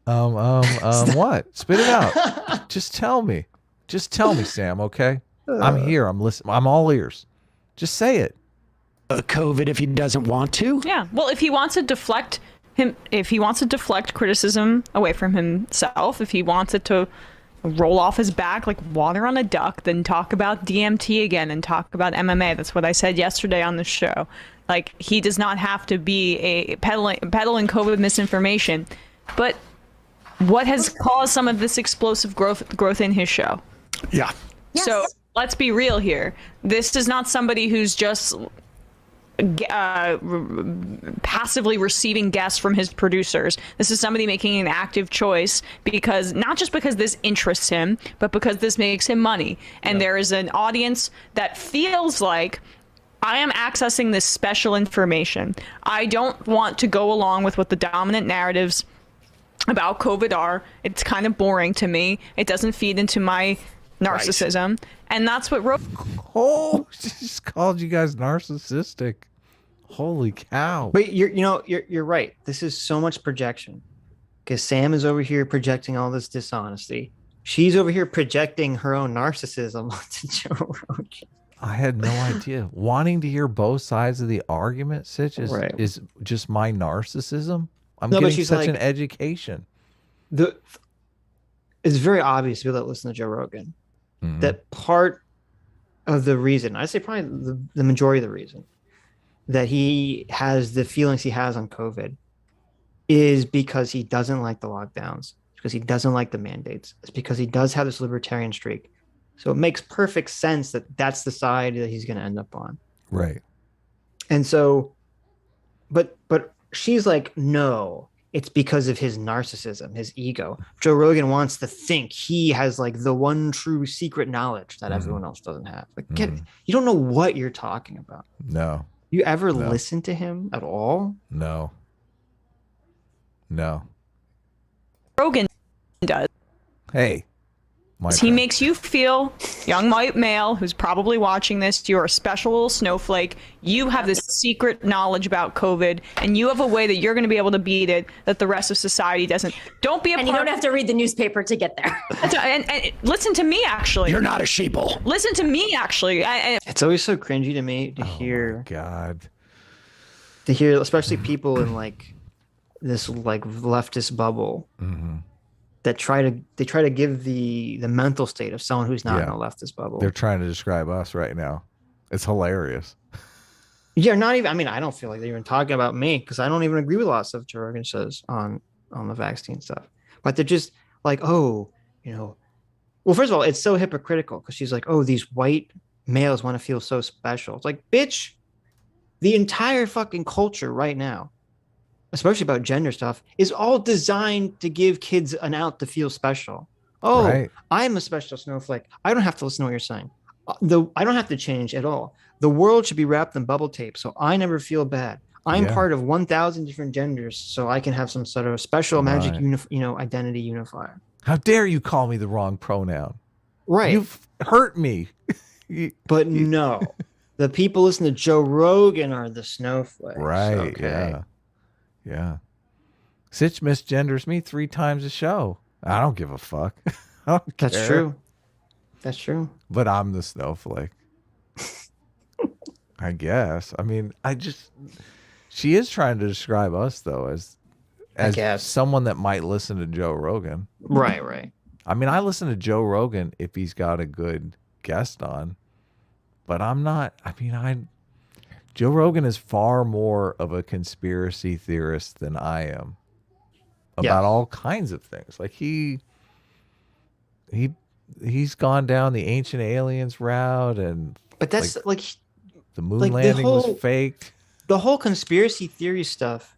Spit it out. Just tell me. Just tell me, Sam, okay? I'm here. I'm listening. I'm all ears. Just say it. COVID if he doesn't want to. Yeah. Well, if he wants to deflect criticism away from himself, if he wants it to roll off his back like water on a duck, then talk about DMT again and talk about MMA. That's what I said yesterday on the show. Like, he does not have to be a peddling COVID misinformation. But what has caused some of this explosive growth in his show? Yeah. Yes. So let's be real here. This is not somebody who's just passively receiving guests from his producers. This is somebody making an active choice because not just because this interests him, but because this makes him money. And there is an audience that feels like, I am accessing this special information. I don't want to go along with what the dominant narratives about COVID are. It's kind of boring to me. It doesn't feed into my narcissism. Right. And that's what Oh, she just called you guys narcissistic. Holy cow. But you're right. This is so much projection. Because Sam is over here projecting all this dishonesty. She's over here projecting her own narcissism onto Joe Rogan. I had no idea. Wanting to hear both sides of the argument, Sitch, is just my narcissism. I'm getting such an education. It's very obvious to people that listen to Joe Rogan that part of the reason, I'd say probably the majority of the reason that he has the feelings he has on COVID is because he doesn't like the lockdowns, because he doesn't like the mandates. It's because he does have this libertarian streak. So it makes perfect sense that that's the side that he's going to end up on. Right. And so, but she's like, no, it's because of his narcissism, his ego. Joe Rogan wants to think he has like the one true secret knowledge that everyone else doesn't have. Like, you don't know what you're talking about. No. You ever listen to him at all? No. Rogan does. Hey. He makes you feel, young white male who's probably watching this, you're a special little snowflake. You have this secret knowledge about COVID, and you have a way that you're going to be able to beat it that the rest of society doesn't. Don't be a And you don't have to read the newspaper to get there. and listen to me, actually. You're not a sheeple. Listen to me, actually. It's always so cringy to me to hear. God. To hear, especially people in like this like leftist bubble. That try to give the mental state of someone who's not in a leftist bubble. They're trying to describe us right now. It's hilarious. Yeah, not even. I mean, I don't feel like they're even talking about me because I don't even agree with a lot of stuff Joe Rogan says on the vaccine stuff. But they're just like, oh, well, first of all, it's so hypocritical because she's like, oh, these white males want to feel so special. It's like, bitch, the entire fucking culture right now, especially about gender stuff, is all designed to give kids an out to feel special. Oh, right. I'm a special snowflake. I don't have to listen to what you're saying. I don't have to change at all. The world should be wrapped in bubble tape, so I never feel bad. I'm part of 1,000 different genders, so I can have some sort of special magic, identity unifier. How dare you call me the wrong pronoun? Right. You've hurt me. But no, the people listening to Joe Rogan are the snowflakes. Right, okay. Yeah. Sitch misgenders me 3 times a show. I don't give a fuck. That's true. That's true. But I'm the snowflake. I guess. I mean, she is trying to describe us though as someone that might listen to Joe Rogan. Right. I mean, I listen to Joe Rogan if he's got a good guest on, but I'm not. I mean, Joe Rogan is far more of a conspiracy theorist than I am about all kinds of things. Like he's gone down the ancient aliens route, but that's like the moon landing was faked. The whole conspiracy theory stuff,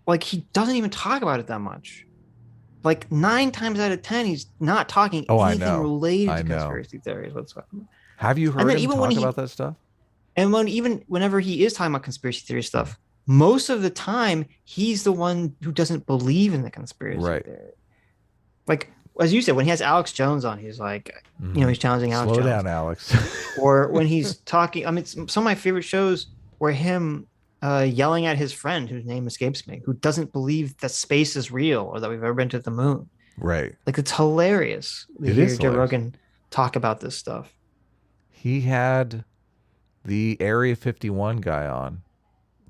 like he doesn't even talk about it that much. like 9 times out of 10, he's not talking anything related to conspiracy theories whatsoever. Have you heard him talk about that stuff? And whenever he is talking about conspiracy theory stuff, most of the time he's the one who doesn't believe in the conspiracy theory. Like as you said, when he has Alex Jones on, he's like, he's challenging Alex Jones. Slow down, Alex. Or when he's talking, I mean, some of my favorite shows were him yelling at his friend whose name escapes me, who doesn't believe that space is real or that we've ever been to the moon. Right. Like it's hilarious to hear Joe Rogan talk about this stuff. He had the Area 51 guy on,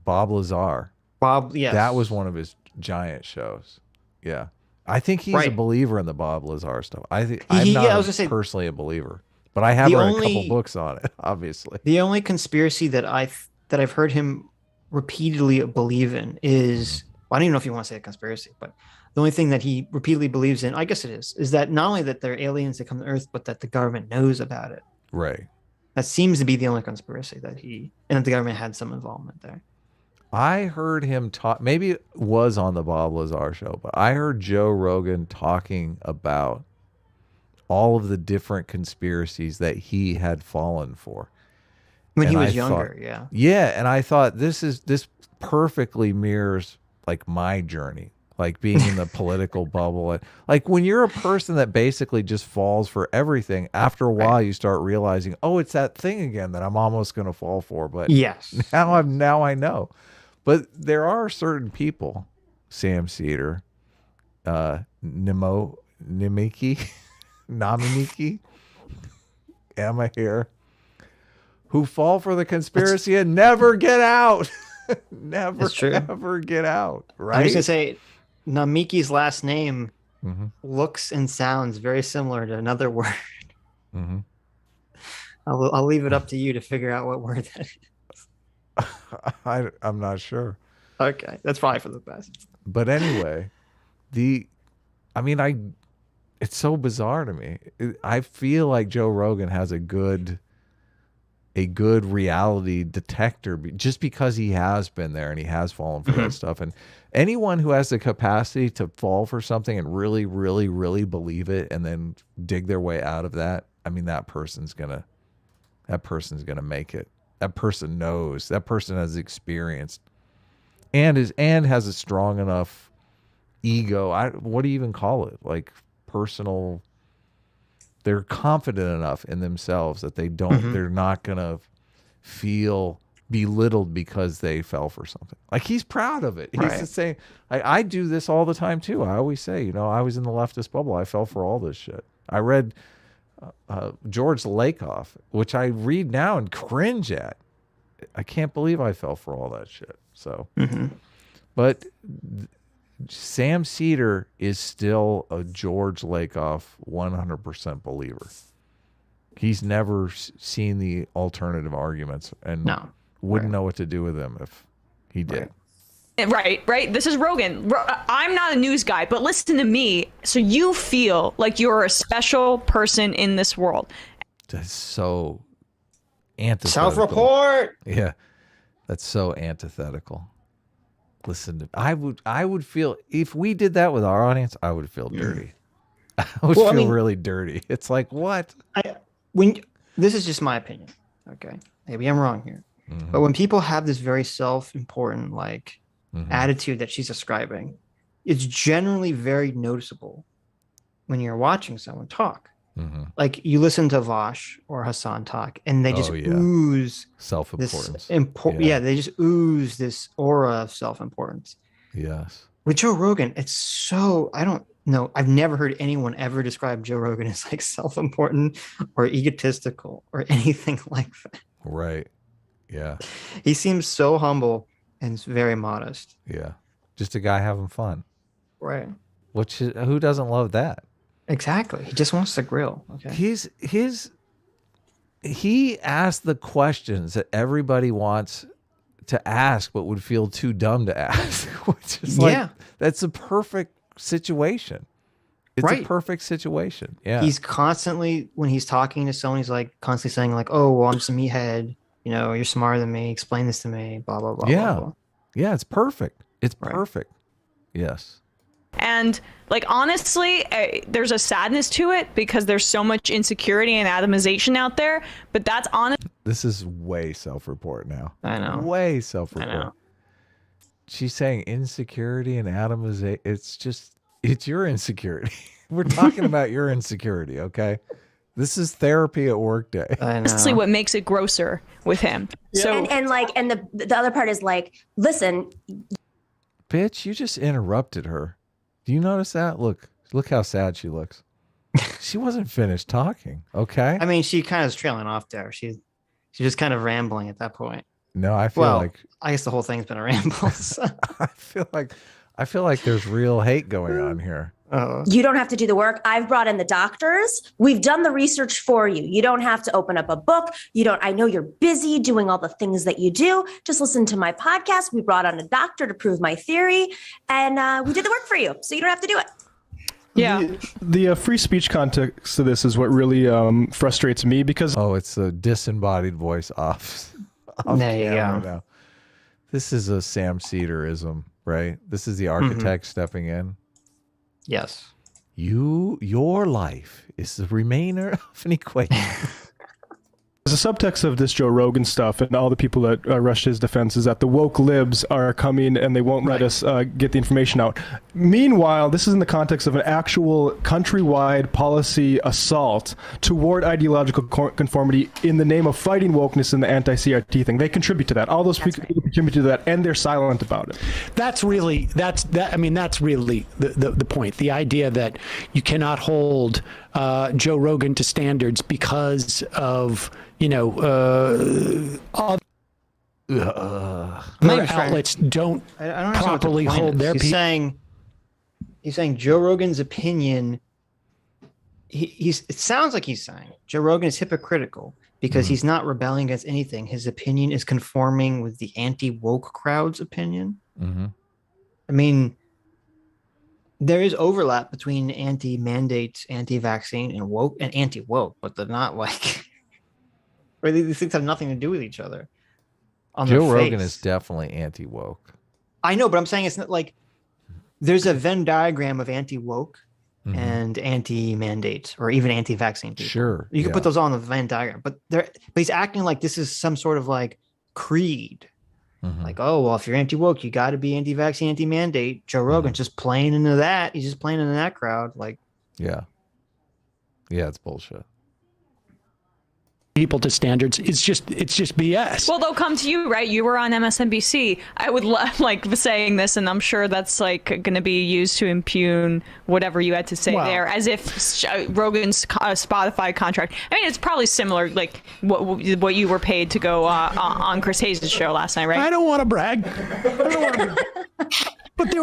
Bob Lazar. Yes. That was one of his giant shows. Yeah. I think he's a believer in the Bob Lazar stuff. I'm not personally a believer, but I have read a couple books on it, obviously. The only conspiracy that I've heard him repeatedly believe in is, well, I don't even know if you want to say a conspiracy, but the only thing that he repeatedly believes in, I guess it is that not only that there are aliens that come to Earth, but that the government knows about it. Right. That seems to be the only conspiracy and that the government had some involvement there. I heard him talk, maybe it was on the Bob Lazar show, but I heard Joe Rogan talking about all of the different conspiracies that he had fallen for. When he was younger, yeah. Yeah, and I thought this perfectly mirrors like my journey, like being in the political bubble. And like when you're a person that basically just falls for everything, after a while you start realizing, oh, it's that thing again that I'm almost going to fall for. But yes, now I know. But there are certain people, Sam Cedar, Naminiki, Emma here, who fall for the conspiracy and never get out. Never ever get out. Right. I was gonna say Namiki's last name looks and sounds very similar to another word. I'll leave it up to you to figure out what word that is. I'm not sure. Okay, that's probably for the best. But anyway, it's so bizarre to me. I feel like Joe Rogan has a good reality detector just because he has been there and he has fallen for that stuff. And anyone who has the capacity to fall for something and really, really, really believe it and then dig their way out of that, I mean, that person's gonna make it. That person knows. That person has experienced and has a strong enough ego. What do you even call it? Like personal. They're confident enough in themselves that they're not gonna feel belittled because they fell for something. Like he's proud of it. He's the same. I do this all the time too. I always say, I was in the leftist bubble. I fell for all this shit. I read George Lakoff, which I read now and cringe at. I can't believe I fell for all that shit. So, but Sam Cedar is still a George Lakoff 100% believer. He's never seen the alternative arguments and wouldn't know what to do with them if he did. Right. This is Rogan. I'm not a news guy, but listen to me. So you feel like you're a special person in this world. That's so antithetical. Self-report. Yeah, that's so antithetical. Listen to I would feel if we did that with our audience, I would feel dirty. I would feel really dirty. It's like what? This is just my opinion. Okay, maybe I'm wrong here, but when people have this very self-important attitude that she's describing, it's generally very noticeable when you're watching someone talk. Like you listen to Vosh or Hassan talk, and they just ooze self-importance. They just ooze this aura of self-importance. Yes. With Joe Rogan, it's so I don't know. I've never heard anyone ever describe Joe Rogan as like self-important or egotistical or anything like that. Right. Yeah. He seems so humble and very modest. Yeah. Just a guy having fun. Right. Who doesn't love that? Exactly. He just wants to grill. Okay. He asked the questions that everybody wants to ask but would feel too dumb to ask. Which is that's a perfect situation. It's a perfect situation. Yeah. He's constantly, when he's talking to someone, he's like constantly saying like, oh, well, I'm just a meathead. You're smarter than me. Explain this to me. Blah, blah, blah. Yeah. Blah, blah. Yeah. It's perfect. It's perfect. Yes. And like, honestly, there's a sadness to it because there's so much insecurity and atomization out there. But that's honest. This is way self-report now. I know. Way self-report. I know. She's saying insecurity and atomization. It's your insecurity. We're talking about your insecurity, okay? This is therapy at work day. Honestly, what makes it grosser with him. So and the other part is like, listen, bitch, you just interrupted her. Do you notice that? Look how sad she looks. She wasn't finished talking, okay? I mean, she kind of is trailing off there. She's just kind of rambling at that point. No, I feel like I guess the whole thing's been a ramble. So. I feel like there's real hate going on here. You don't have to do the work. I've brought in the doctors. We've done the research for you. You don't have to open up a book. I know you're busy doing all the things that you do. Just listen to my podcast. We brought on a doctor to prove my theory, and we did the work for you. So you don't have to do it. Yeah. The free speech context of this is what really frustrates me because... Oh, it's a disembodied voice off there you go. Now. This is a Sam Cederism, right? This is the architect stepping in. Yes. Your life is the remainder of an equation. There's a subtext of this Joe Rogan stuff and all the people that rushed his defense is that the woke libs are coming and they won't let us get the information out. Meanwhile, this is in the context of an actual countrywide policy assault toward ideological conformity in the name of fighting wokeness and the anti-CRT thing. They contribute to that. All those people contribute to that, and they're silent about it. That's really the point. The idea that you cannot hold Joe Rogan to standards because of other outlets don't properly hold their people. He's saying Joe Rogan's opinion. It sounds like he's saying Joe Rogan is hypocritical because he's not rebelling against anything. His opinion is conforming with the anti-woke crowd's opinion. I mean, there is overlap between anti-mandate, anti-vaccine, and woke and anti-woke, but they're not like. Or these things have nothing to do with each other. Joe Rogan is definitely anti-woke. I know, but I'm saying it's not like there's a Venn diagram of anti-woke and anti-mandate or even anti-vaccine people. Sure. You can put those on the Venn diagram, but he's acting like this is some sort of like creed. Like, oh, well, if you're anti-woke, you got to be anti-vaccine, anti-mandate. Joe Rogan's just playing into that. He's just playing into that crowd. Like, yeah, it's bullshit. People to standards. It's just BS. Well, they'll come to you, right? You were on MSNBC. I would like saying this, and I'm sure that's like going to be used to impugn whatever you had to say there, as if Rogan's Spotify contract. I mean, it's probably similar, like what you were paid to go on Chris Hayes' show last night, right? I don't want to brag. But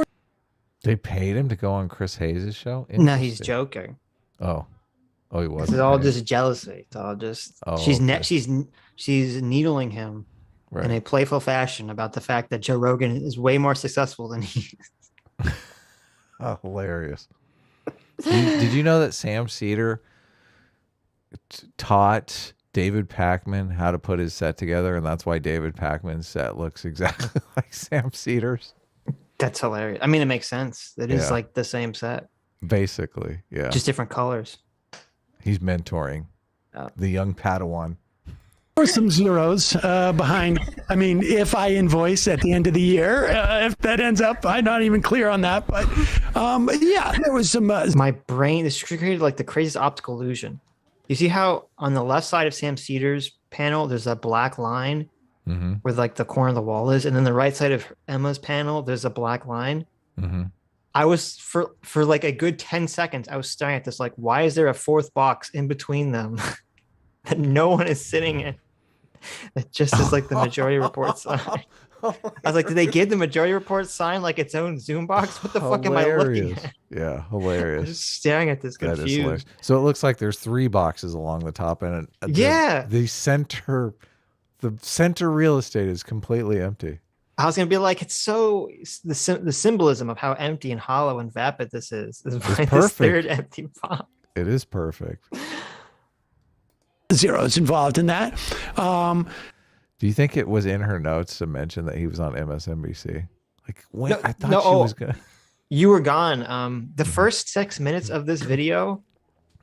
they paid him to go on Chris Hayes' show. No, he's joking. Oh, he wasn't. It's all just jealousy. It's all just she's needling him in a playful fashion about the fact that Joe Rogan is way more successful than he is. Oh, hilarious. Did you know that Sam Cedar taught David Pakman how to put his set together, and that's why David Pakman's set looks exactly like Sam Cedar's? That's hilarious. I mean, it makes sense. It is like the same set. Basically, yeah. Just different colors. He's mentoring the young Padawan. There were some zeros behind. I mean, if I invoice at the end of the year, if that ends up, I'm not even clear on that. But yeah, there was some. My brain, this created like the craziest optical illusion. You see how on the left side of Sam Cedar's panel, there's a black line where like the corner of the wall is. And then the right side of Emma's panel, there's a black line. I was for like a good 10 seconds, I was staring at this like, why is there a fourth box in between them that no one is sitting in? It just is like the majority report sign. I was like, did they give the majority report sign like its own Zoom box? What the fuck am I looking at? Yeah, hilarious. I'm just staring at this confused. So it looks like there's 3 boxes along the top, and the center real estate is completely empty. I was gonna be like, it's so the symbolism of how empty and hollow and vapid this is why this third empty box. It is perfect. Zeros involved in that. Do you think it was in her notes to mention that he was on MSNBC? Like when I thought she was gonna. You were gone. The first 6 minutes of this video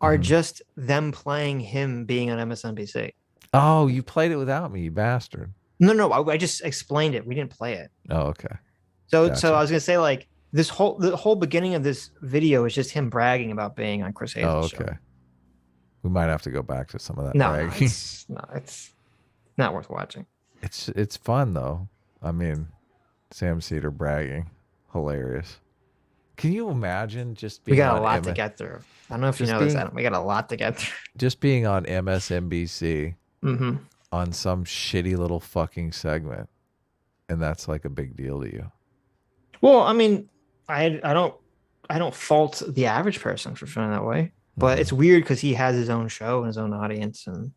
are just them playing him being on MSNBC. Oh, you played it without me, you bastard. No, I just explained it. We didn't play it. Oh, okay. So Gotcha. I was gonna say, like, the whole beginning of this video is just him bragging about being on Chris Hazel's show. We might have to go back to some of that No, bragging. it's not worth watching. It's fun though. I mean, Sam Cedar bragging, hilarious. Can you imagine just being? We got a lot to get through. I don't know if you know this, Adam. We got a lot to get through. Just being on MSNBC Mm-hmm. on some shitty little fucking segment, and that's like a big deal to you. Well, I mean, I don't fault the average person for feeling that way, but it's weird because he has his own show and his own audience and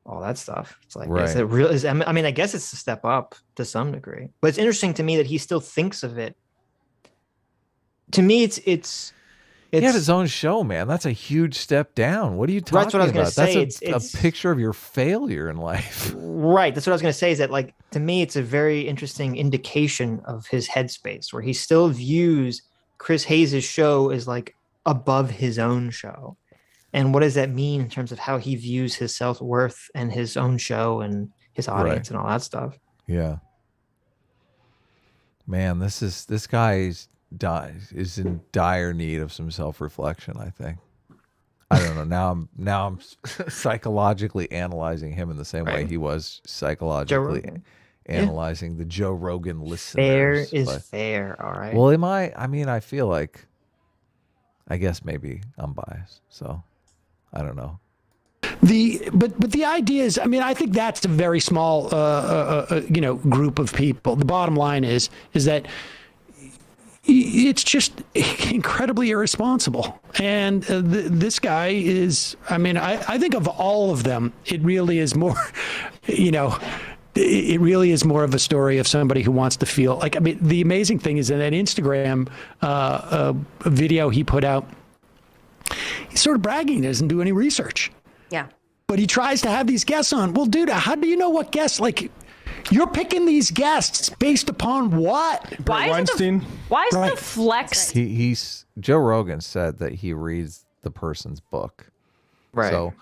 all that stuff. It's like, is it real? I mean, I guess it's a step up to some degree, but it's interesting to me that he still thinks of it. To me, it's he had his own show, man. That's a huge step down. What are you talking about? That's what I was going to say. That's a picture of your failure in life. Right. That's what I was going to say, is that, like, to me, it's a very interesting indication of his headspace, where he still views Chris Hayes' show as like above his own show. And what does that mean in terms of how he views his self-worth and his own show and his audience and all that stuff? Yeah. Man, this guy is in dire need of some self-reflection, I think. I don't know. Now I'm psychologically analyzing him in the same way he was psychologically analyzing the Joe Rogan listeners. Fair is fair, all right. Well, I mean, I feel like, I guess maybe I'm biased, so I don't know. But the idea is, I mean, I think that's a very small group of people. The bottom line is that it's just incredibly irresponsible. And this guy is, I mean, I think of all of them, it really is more, it really is more of a story of somebody who wants to feel like, I mean, the amazing thing is in that Instagram video he put out, he's sort of bragging, he doesn't do any research. Yeah. But he tries to have these guests on. Well, dude, how do you know what guests? Like, you're picking these guests based upon what? Why Weinstein? Why is the flex? He's Joe Rogan said that he reads the person's book. Right. So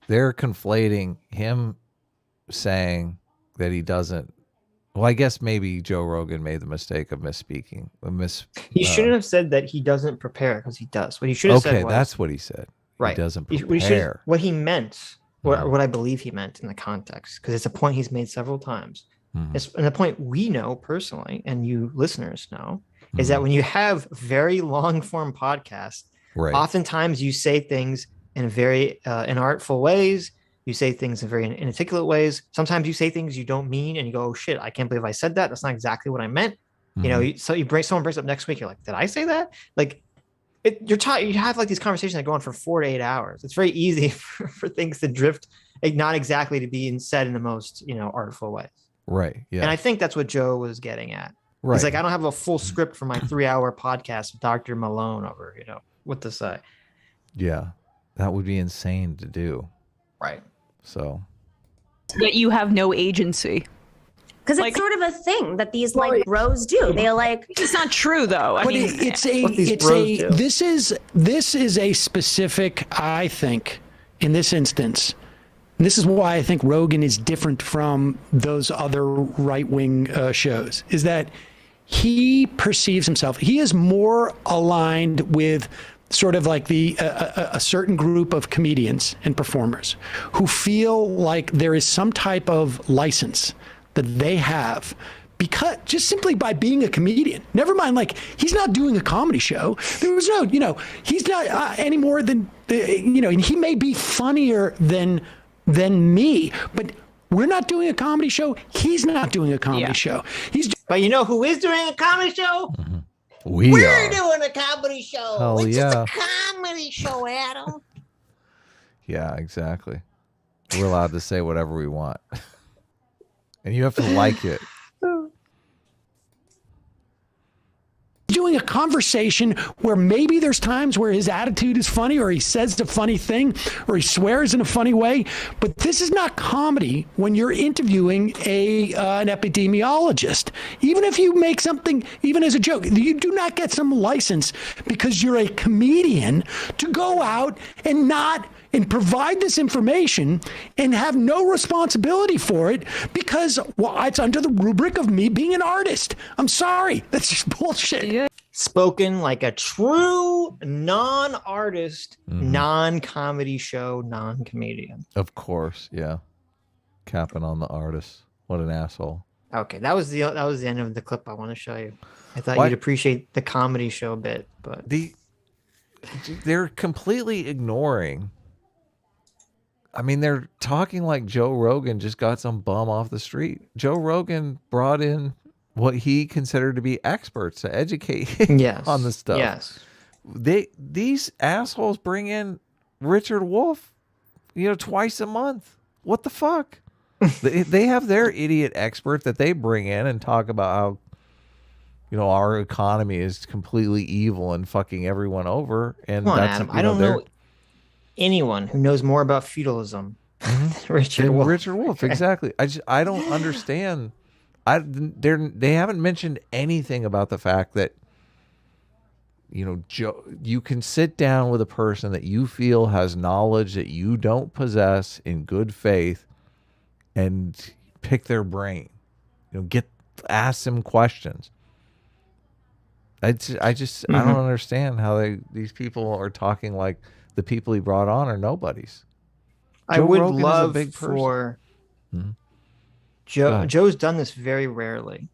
they're conflating him saying that he doesn't. Well, I guess maybe Joe Rogan made the mistake of misspeaking. He shouldn't have said that he doesn't prepare, because he does. What he should have said was, that's what he said. Right. He doesn't prepare. What he meant, what I believe he meant in the context, because it's a point he's made several times. And the point we know personally, and you listeners know, is that when you have very long form podcasts, oftentimes you say things in very inartful ways. You say things in very inarticulate ways. Sometimes you say things you don't mean, and you go, "Oh shit, I can't believe I said that. That's not exactly what I meant." You know, so someone brings up next week, you're like, "Did I say that?" Like, you have like these conversations that go on for 4 to 8 hours. It's very easy for things to drift, not exactly to be said in the most artful ways. Right. Yeah. And I think that's what Joe was getting at. Right. He's like, I don't have a full script for my 3-hour podcast with Dr. Malone over, what to say. Yeah. That would be insane to do. Right. So. That you have no agency. Because it's sort of a thing that these bros do. They're like, it's not true though. I mean, this is a specific, I think, in this instance. And this is why I think Rogan is different from those other right-wing shows, is that he perceives himself, he is more aligned with sort of like a certain group of comedians and performers who feel like there is some type of license that they have because just simply by being a comedian. Never mind, like, he's not doing a comedy show. There was no, he's not any more than, he may be funnier than me, but we're not doing a comedy show. He's not doing a comedy show. But you know who is doing a comedy show? We're doing a comedy show. Hell it's yeah. just a comedy show, Adam. Yeah, exactly. We're allowed to say whatever we want. And you have to like it. He's doing a conversation where maybe there's times where his attitude is funny, or he says a funny thing, or he swears in a funny way. But this is not comedy when you're interviewing an epidemiologist. Even if you make something, even as a joke, you do not get some license because you're a comedian to go out and provide this information and have no responsibility for it because, well, it's under the rubric of me being an artist. I'm sorry. That's just bullshit. Spoken like a true non-artist, non-comedy show, non-comedian. Of course, yeah. Capping on the artist. What an asshole. Okay, that was the end of the clip I want to show you. I thought What? you'd appreciate the comedy show bit, but They're completely ignoring. I mean, they're talking like Joe Rogan just got some bum off the street. Joe Rogan brought in what he considered to be experts to educate on the stuff. Yes. These assholes bring in Richard Wolff, twice a month. What the fuck? they have their idiot expert that they bring in and talk about how our economy is completely evil and fucking everyone over. And Come on, that's Adam. I don't know anyone who knows more about feudalism than Richard Wolff. Richard Wolff, exactly. I don't understand. They haven't mentioned anything about the fact that Joe, you can sit down with a person that you feel has knowledge that you don't possess in good faith and pick their brain. Ask them questions. I don't understand how these people are talking like the people he brought on are nobodies. I Joe would Rogan love is a big person. for Joe's done this very rarely.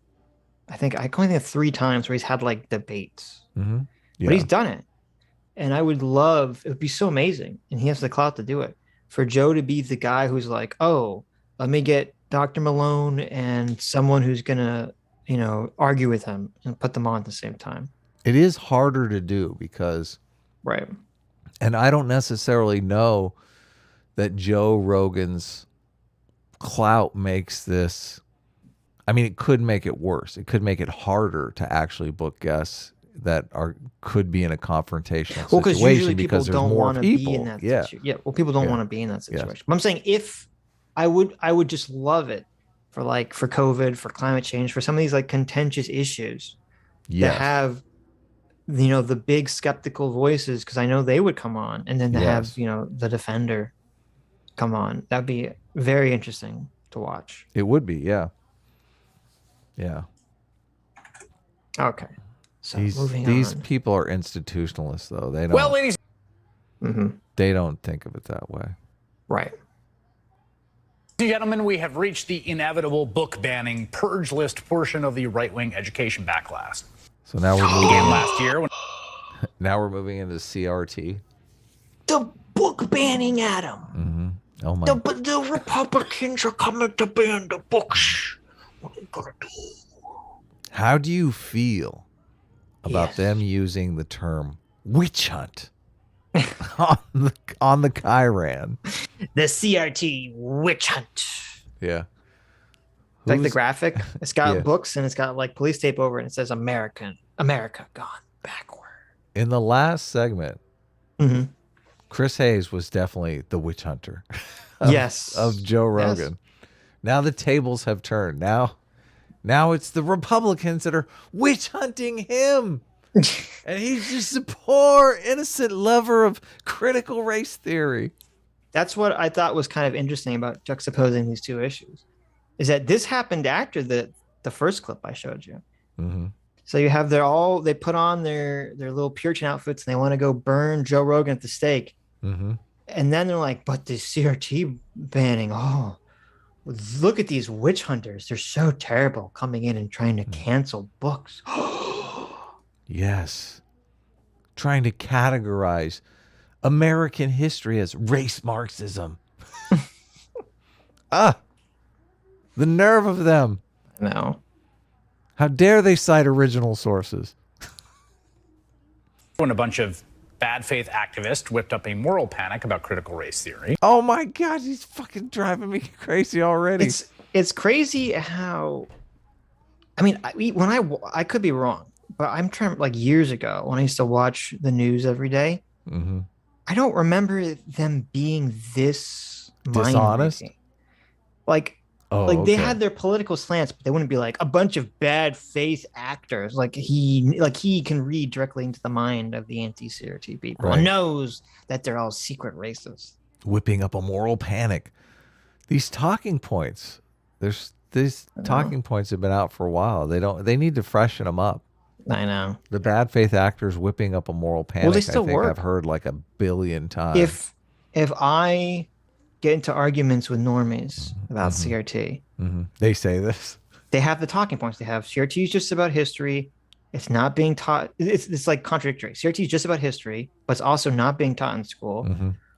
I can only think of 3 times where he's had like debates, but he's done it. And I would love, it would be so amazing, and he has the clout to do it, for Joe to be the guy who's like, oh, let me get Dr. Malone and someone who's gonna argue with him and put them on at the same time. It is harder to do because, right. And I don't necessarily know that Joe Rogan's clout makes this. I mean, it could make it worse. It could make it harder to actually book guests that could be in a confrontational situation because there's more people. Be in that situation. Yeah. Well, people don't want to be in that situation. Yes. But I'm saying if I would just love it for COVID, for climate change, for some of these like contentious issues to have, the big skeptical voices, because I know they would come on, and then to have, the defender come on. That'd be very interesting to watch. It would be, yeah. Yeah. Okay. So these people are institutionalists, though. They don't. Well, ladies. They don't think of it that way. Right. Gentlemen, we have reached the inevitable book banning purge list portion of the right-wing education backlash. So now we're moving last year. Now we're moving into CRT. The book banning, Adam. Oh my! The Republicans are coming to ban the books. What are you gonna do? How do you feel about them using the term witch hunt on the Chiron? The CRT witch hunt. Yeah. Like the graphic. It's got books and it's got like police tape over it, and it says America gone backward. In the last segment, Chris Hayes was definitely the witch hunter. Of Joe Rogan. Yes. Now the tables have turned. Now it's the Republicans that are witch hunting him. And he's just a poor, innocent lover of critical race theory. That's what I thought was kind of interesting about juxtaposing these two issues, is that this happened after the first clip I showed you. So you have they put on their little Puritan outfits and they want to go burn Joe Rogan at the stake. And then they're like, but the CRT banning, look at these witch hunters. They're so terrible coming in and trying to cancel books. Yes. Trying to categorize American history as race Marxism. The nerve of them. No. How dare they cite original sources? When a bunch of bad faith activists whipped up a moral panic about critical race theory. Oh my God, he's fucking driving me crazy already. It's crazy how, I mean, I could be wrong, but I'm trying, like, years ago when I used to watch the news every day. Mm-hmm. I don't remember them being this Dishonest. Like, Oh, they okay. had their political slants, but they wouldn't be like a bunch of bad faith actors. Like he can read directly into the mind of the anti-CRT people and knows that they're all secret racists. Whipping up a moral panic. These talking points. These talking points have been out for a while. They need to freshen them up. I know. The bad faith actors whipping up a moral panic. Well, they still I think work. I've heard like a billion times. If I get into arguments with normies about CRT, they say this. They have the talking points. They have CRT is just about history. It's not being taught. It's like contradictory. CRT is just about history, but it's also not being taught in school.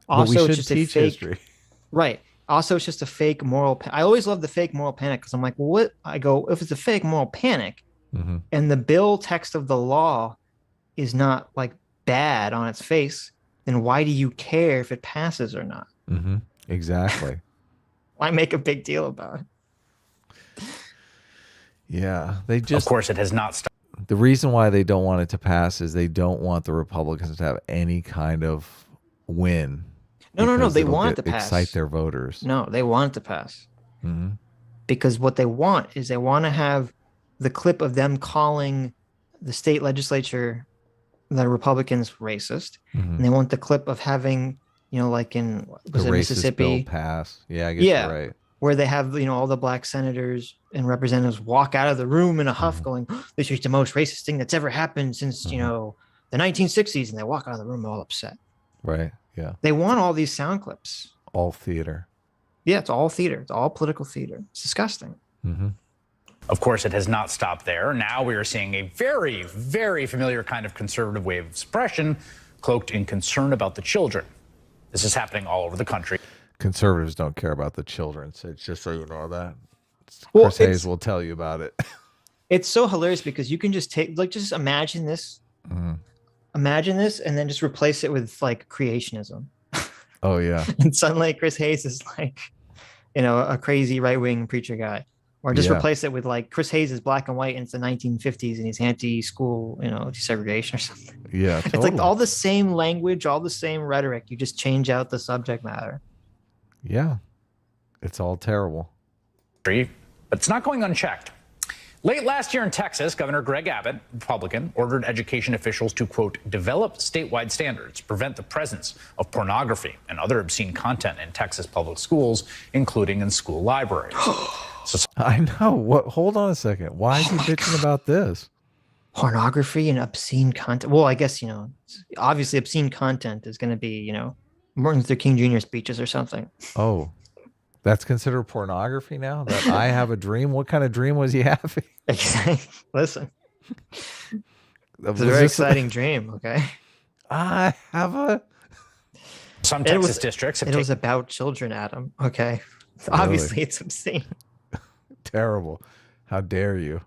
Also, but we it's should just teach a fake history. Right. Also, it's just a fake moral. I always love the fake moral panic because I'm like, well, what? I go, if it's a fake moral panic, and the bill text of the law is not like bad on its face, then why do you care if it passes or not? Exactly. Why make a big deal about it? Yeah, they just. Of course, it has not stopped. The reason why they don't want it to pass is they don't want the Republicans to have any kind of win. No. They it'll want it to pass. Excite their voters. No, they want it to pass. Because what they want is they want to have the clip of them calling the state legislature, the Republicans, racist, and they want the clip of having, like in Mississippi bill pass. Yeah, I guess you're right. Where they have all the black senators and representatives walk out of the room in a huff, going, "This is the most racist thing that's ever happened since the 1960s," and they walk out of the room all upset. Right. Yeah. They want all these sound clips. All theater. Yeah, it's all theater. It's all political theater. It's disgusting. Of course, it has not stopped there. Now we are seeing a very, very familiar kind of conservative wave of expression cloaked in concern about the children. This is happening all over the country. Conservatives don't care about the children. So it's just so you know that. Well, Chris Hayes will tell you about it. It's so hilarious because you can just just imagine this. Imagine this and then just replace it with like creationism. Oh, yeah. And suddenly Chris Hayes is like, a crazy right-wing preacher guy. Or just replace it with like Chris Hayes is black and white and it's the 1950s and he's anti-school, desegregation or something. Yeah, totally. It's like all the same language, all the same rhetoric. You just change out the subject matter. Yeah. It's all terrible. But it's not going unchecked. Late last year in Texas, Governor Greg Abbott, Republican, ordered education officials to, quote, develop statewide standards to prevent the presence of pornography and other obscene content in Texas public schools, including in school libraries. I know. What? Hold on a second. Why is he bitching about this? Pornography and obscene content. Well, I guess, obviously obscene content is going to be, Martin Luther King Jr. speeches or something. Oh, that's considered pornography now? That I have a dream? What kind of dream was he having? Listen. It's a very exciting dream, okay? I have a... Some Texas districts... It was about children, Adam, okay? Really? Obviously, it's obscene. Terrible. How dare you?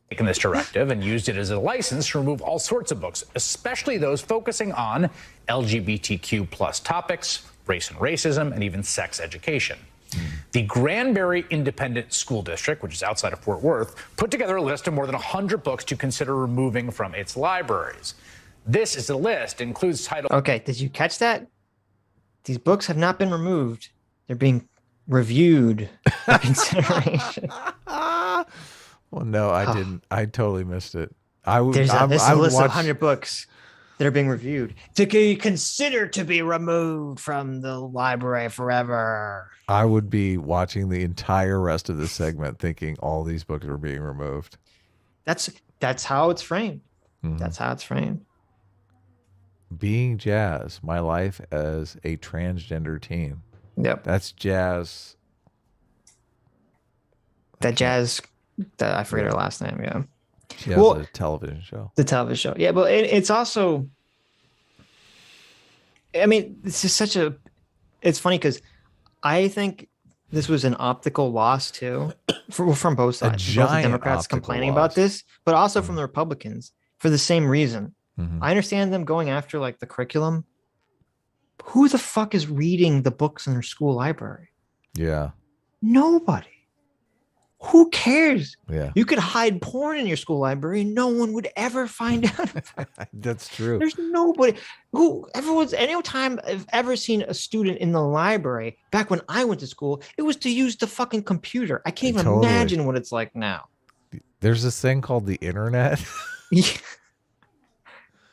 Taken this directive and used it as a license to remove all sorts of books, especially those focusing on LGBTQ plus topics, race and racism, and even sex education. The Granbury Independent School District, which is outside of Fort Worth, put together a list of more than 100 books to consider removing from its libraries. This is the list. It includes titles. Okay, did you catch that? These books have not been removed. They're being reviewed for consideration. Well, no, I didn't. I totally missed it. There's a list of 100 books that are being reviewed to be considered to be removed from the library forever. I would be watching the entire rest of this segment thinking all these books are being removed. That's how it's framed. That's how it's framed. Being Jazz, my life as a transgender teen. Yep. That's Jazz. Jazz, I forget her last name, yeah. She has a television show. The television show. Yeah, but it's also, I mean, this is such a, it's funny because I think this was an optical loss too, from both sides. Both the Democrats complaining about this, but also from the Republicans for the same reason. I understand them going after like the curriculum. Who the fuck is reading the books in their school library? Yeah. Nobody. Who cares? Yeah. You could hide porn in your school library and no one would ever find out about it. That's true. There's nobody anytime I've ever seen a student in the library back when I went to school, it was to use the fucking computer. I can't even imagine what it's like now. There's this thing called the internet. Yeah.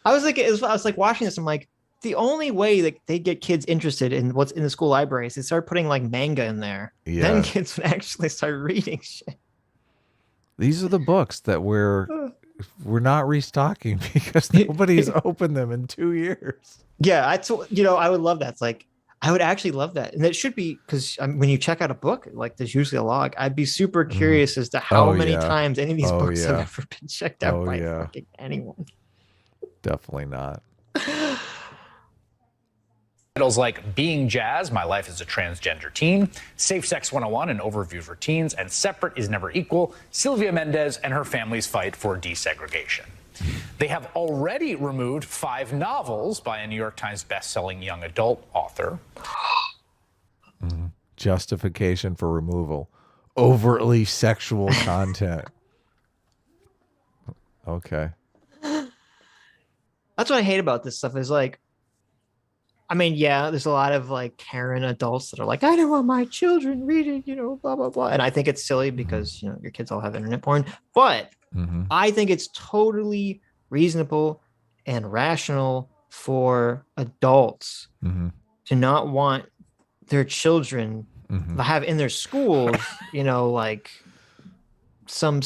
I was like watching this. I'm like, the only way that they get kids interested in what's in the school library is they start putting like manga in there. Yeah. Then kids would actually start reading shit. These are the books that we're not restocking because nobody's opened them in 2 years. Yeah, I would love that. It's like I would actually love that, and it should be because when you check out a book, like there's usually a log. I'd be super curious as to how many times any of these books have ever been checked out by fucking anyone. Definitely not. Titles like Being Jazz, My Life as a Transgender Teen, Safe Sex 101, An Overview for Teens, and Separate is Never Equal, Sylvia Mendez and her family's fight for desegregation. They have already removed 5 novels by a New York Times bestselling young adult author. Justification for removal. Overtly sexual content. Okay. That's what I hate about this stuff is like, I mean, yeah, there's a lot of like Karen adults that are like, I don't want my children reading, blah, blah, blah. And I think it's silly because, your kids all have internet porn. But I think it's totally reasonable and rational for adults to not want their children to have in their schools, like some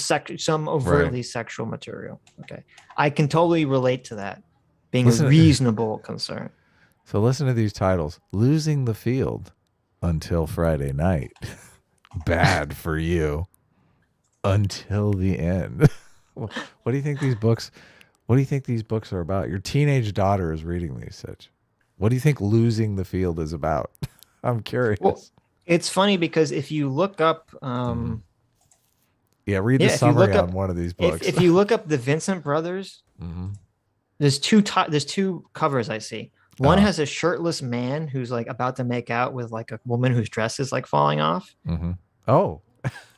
overtly sexual material. Okay. I can totally relate to that being a reasonable concern. So listen to these titles. Losing the Field Until Friday Night. Bad for You Until the End. What do you think these books are about? Your teenage daughter is reading these, Sitch. What do you think Losing the Field is about? I'm curious. Well, it's funny because if you look up read the summary on one of these books. If you look up the Vincent brothers, there's two covers I see. One has a shirtless man who's like about to make out with like a woman whose dress is like falling off. Oh,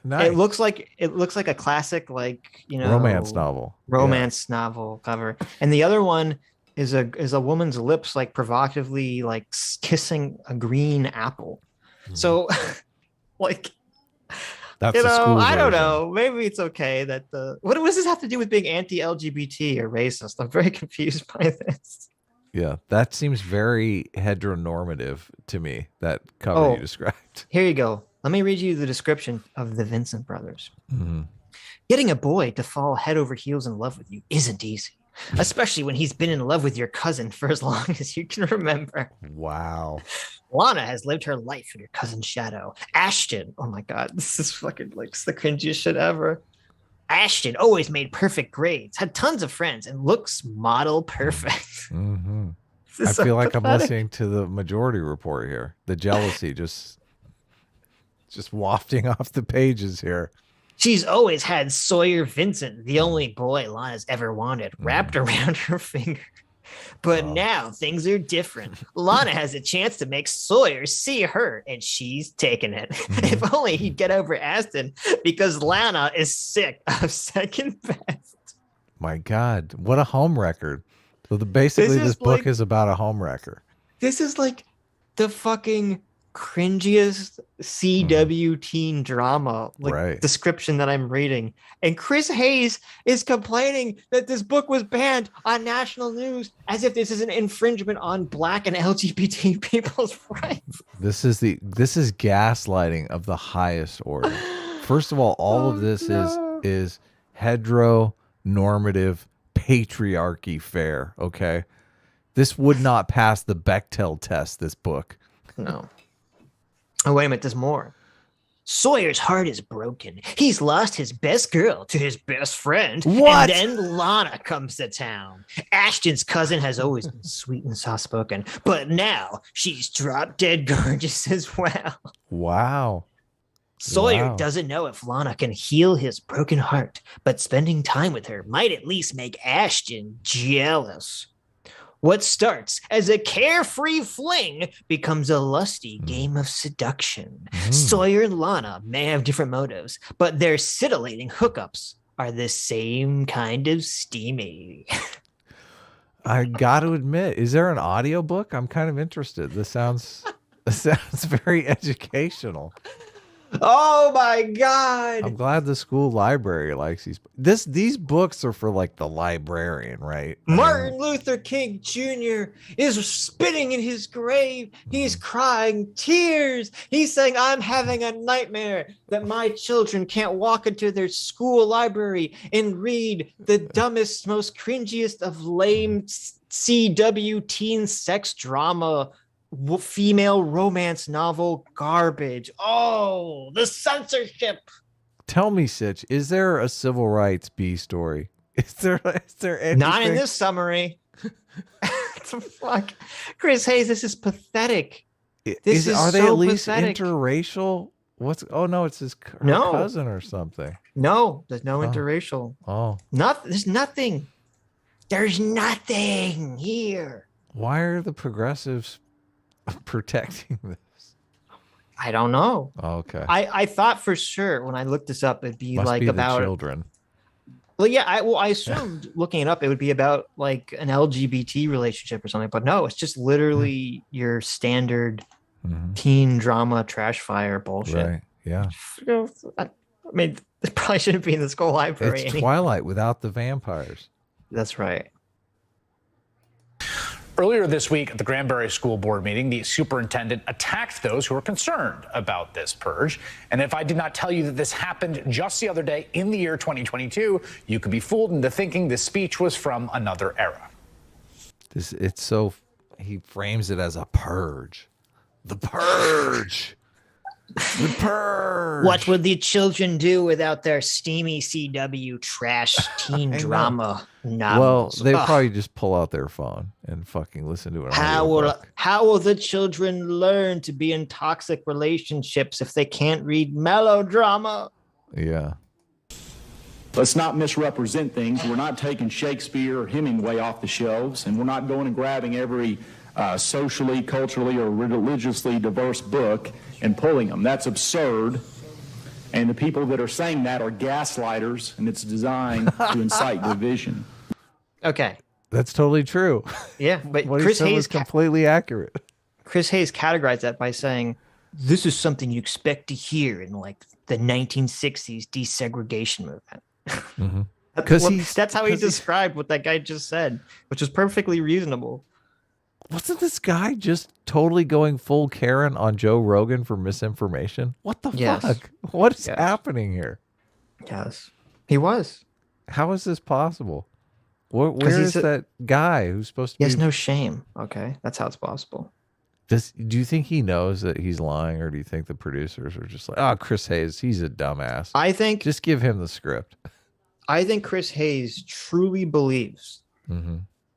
nice. It looks like a classic, like, romance novel cover. And the other one is a woman's lips like provocatively like kissing a green apple. So like, that's the school I don't version. know. Maybe it's okay that what does this have to do with being anti-LGBT or racist? I'm very confused by this. Yeah, that seems very heteronormative to me, that cover you described. Here you go. Let me read you the description of the Vincent brothers. Getting a boy to fall head over heels in love with you isn't easy, especially when he's been in love with your cousin for as long as you can remember. Wow. Lana has lived her life in your cousin's shadow. Ashton, oh my God, this is fucking like the cringiest shit ever. Ashton always made perfect grades, had tons of friends, and looks model perfect. I feel like I'm listening to the Majority Report here. The jealousy just wafting off the pages here. She's always had Sawyer Vincent, the only boy Lana's ever wanted, wrapped around her finger. But now things are different. Lana has a chance to make Sawyer see her, and she's taking it. If only he'd get over Aston, because Lana is sick of second best. My God, what a home record. So basically this book is about a home wrecker. This is like the fucking cringiest CW teen drama description that I'm reading. And Chris Hayes is complaining that this book was banned on national news as if this is an infringement on Black and LGBT people's rights. This is gaslighting of the highest order. First of all of this is heteronormative patriarchy fare, okay? This would not pass the Bechdel test, this book. No. Oh, wait a minute, there's more. Sawyer's heart is broken. He's lost his best girl to his best friend. What? And then Lana comes to town. Ashton's cousin has always been sweet and soft-spoken, but now she's drop-dead gorgeous as well. Wow. Sawyer doesn't know if Lana can heal his broken heart, but spending time with her might at least make Ashton jealous. What starts as a carefree fling becomes a lusty game of seduction. Sawyer and Lana may have different motives, but their scintillating hookups are the same kind of steamy. I got to admit, is there an audiobook? I'm kind of interested. This sounds very educational. Oh my God. I'm glad the school library likes these books are for like the librarian, right? Martin Luther King Jr. is spitting in his grave. He's crying tears. He's saying, I'm having a nightmare that my children can't walk into their school library and read the dumbest, most cringiest of lame CW teen sex drama female romance novel garbage. Oh, the censorship. Tell me, Sitch, is there a civil rights B story? Is there anything? Not in this summary. Fuck. Chris Hayes, this is pathetic. Are they at least interracial? It's his cousin or something. No, there's no interracial. There's nothing. There's nothing here. Why are the progressives protecting this? I don't know. Okay. I thought for sure when I looked this up, it'd be Must like be about the children. Well, yeah. I assumed looking it up, it would be about like an LGBT relationship or something, but no, it's just literally your standard teen drama trash fire bullshit. Right. Yeah. I mean, it probably shouldn't be in the school library. It's Twilight without the vampires. That's right. Earlier this week at the Granbury School Board meeting, the superintendent attacked those who are concerned about this purge. And if I did not tell you that this happened just the other day in the year 2022, you could be fooled into thinking this speech was from another era. He frames it as a purge. The purge. The purge. What would the children do without their steamy CW trash teen drama novels? Well, they probably just pull out their phone and fucking listen to it. How will the children learn to be in toxic relationships if they can't read melodrama? Yeah. Let's not misrepresent things. We're not taking Shakespeare or Hemingway off the shelves, and we're not going and grabbing every socially, culturally, or religiously diverse book and pulling them. That's absurd. And the people that are saying that are gaslighters, and it's designed to incite division. Okay. That's totally true. Yeah, but what Chris he said Hayes was completely accurate. Chris Hayes categorized that by saying, this is something you expect to hear in like the 1960s desegregation movement. That's how he described what that guy just said, which is perfectly reasonable. Wasn't this guy just totally going full Karen on Joe Rogan for misinformation? What the fuck? What is happening here? Yes, he was. How is this possible? Where is that guy who's supposed to be? He has no shame. Okay, that's how it's possible. Do you think he knows that he's lying, or do you think the producers are just like, oh, Chris Hayes, he's a dumbass? I think just give him the script. I think Chris Hayes truly believes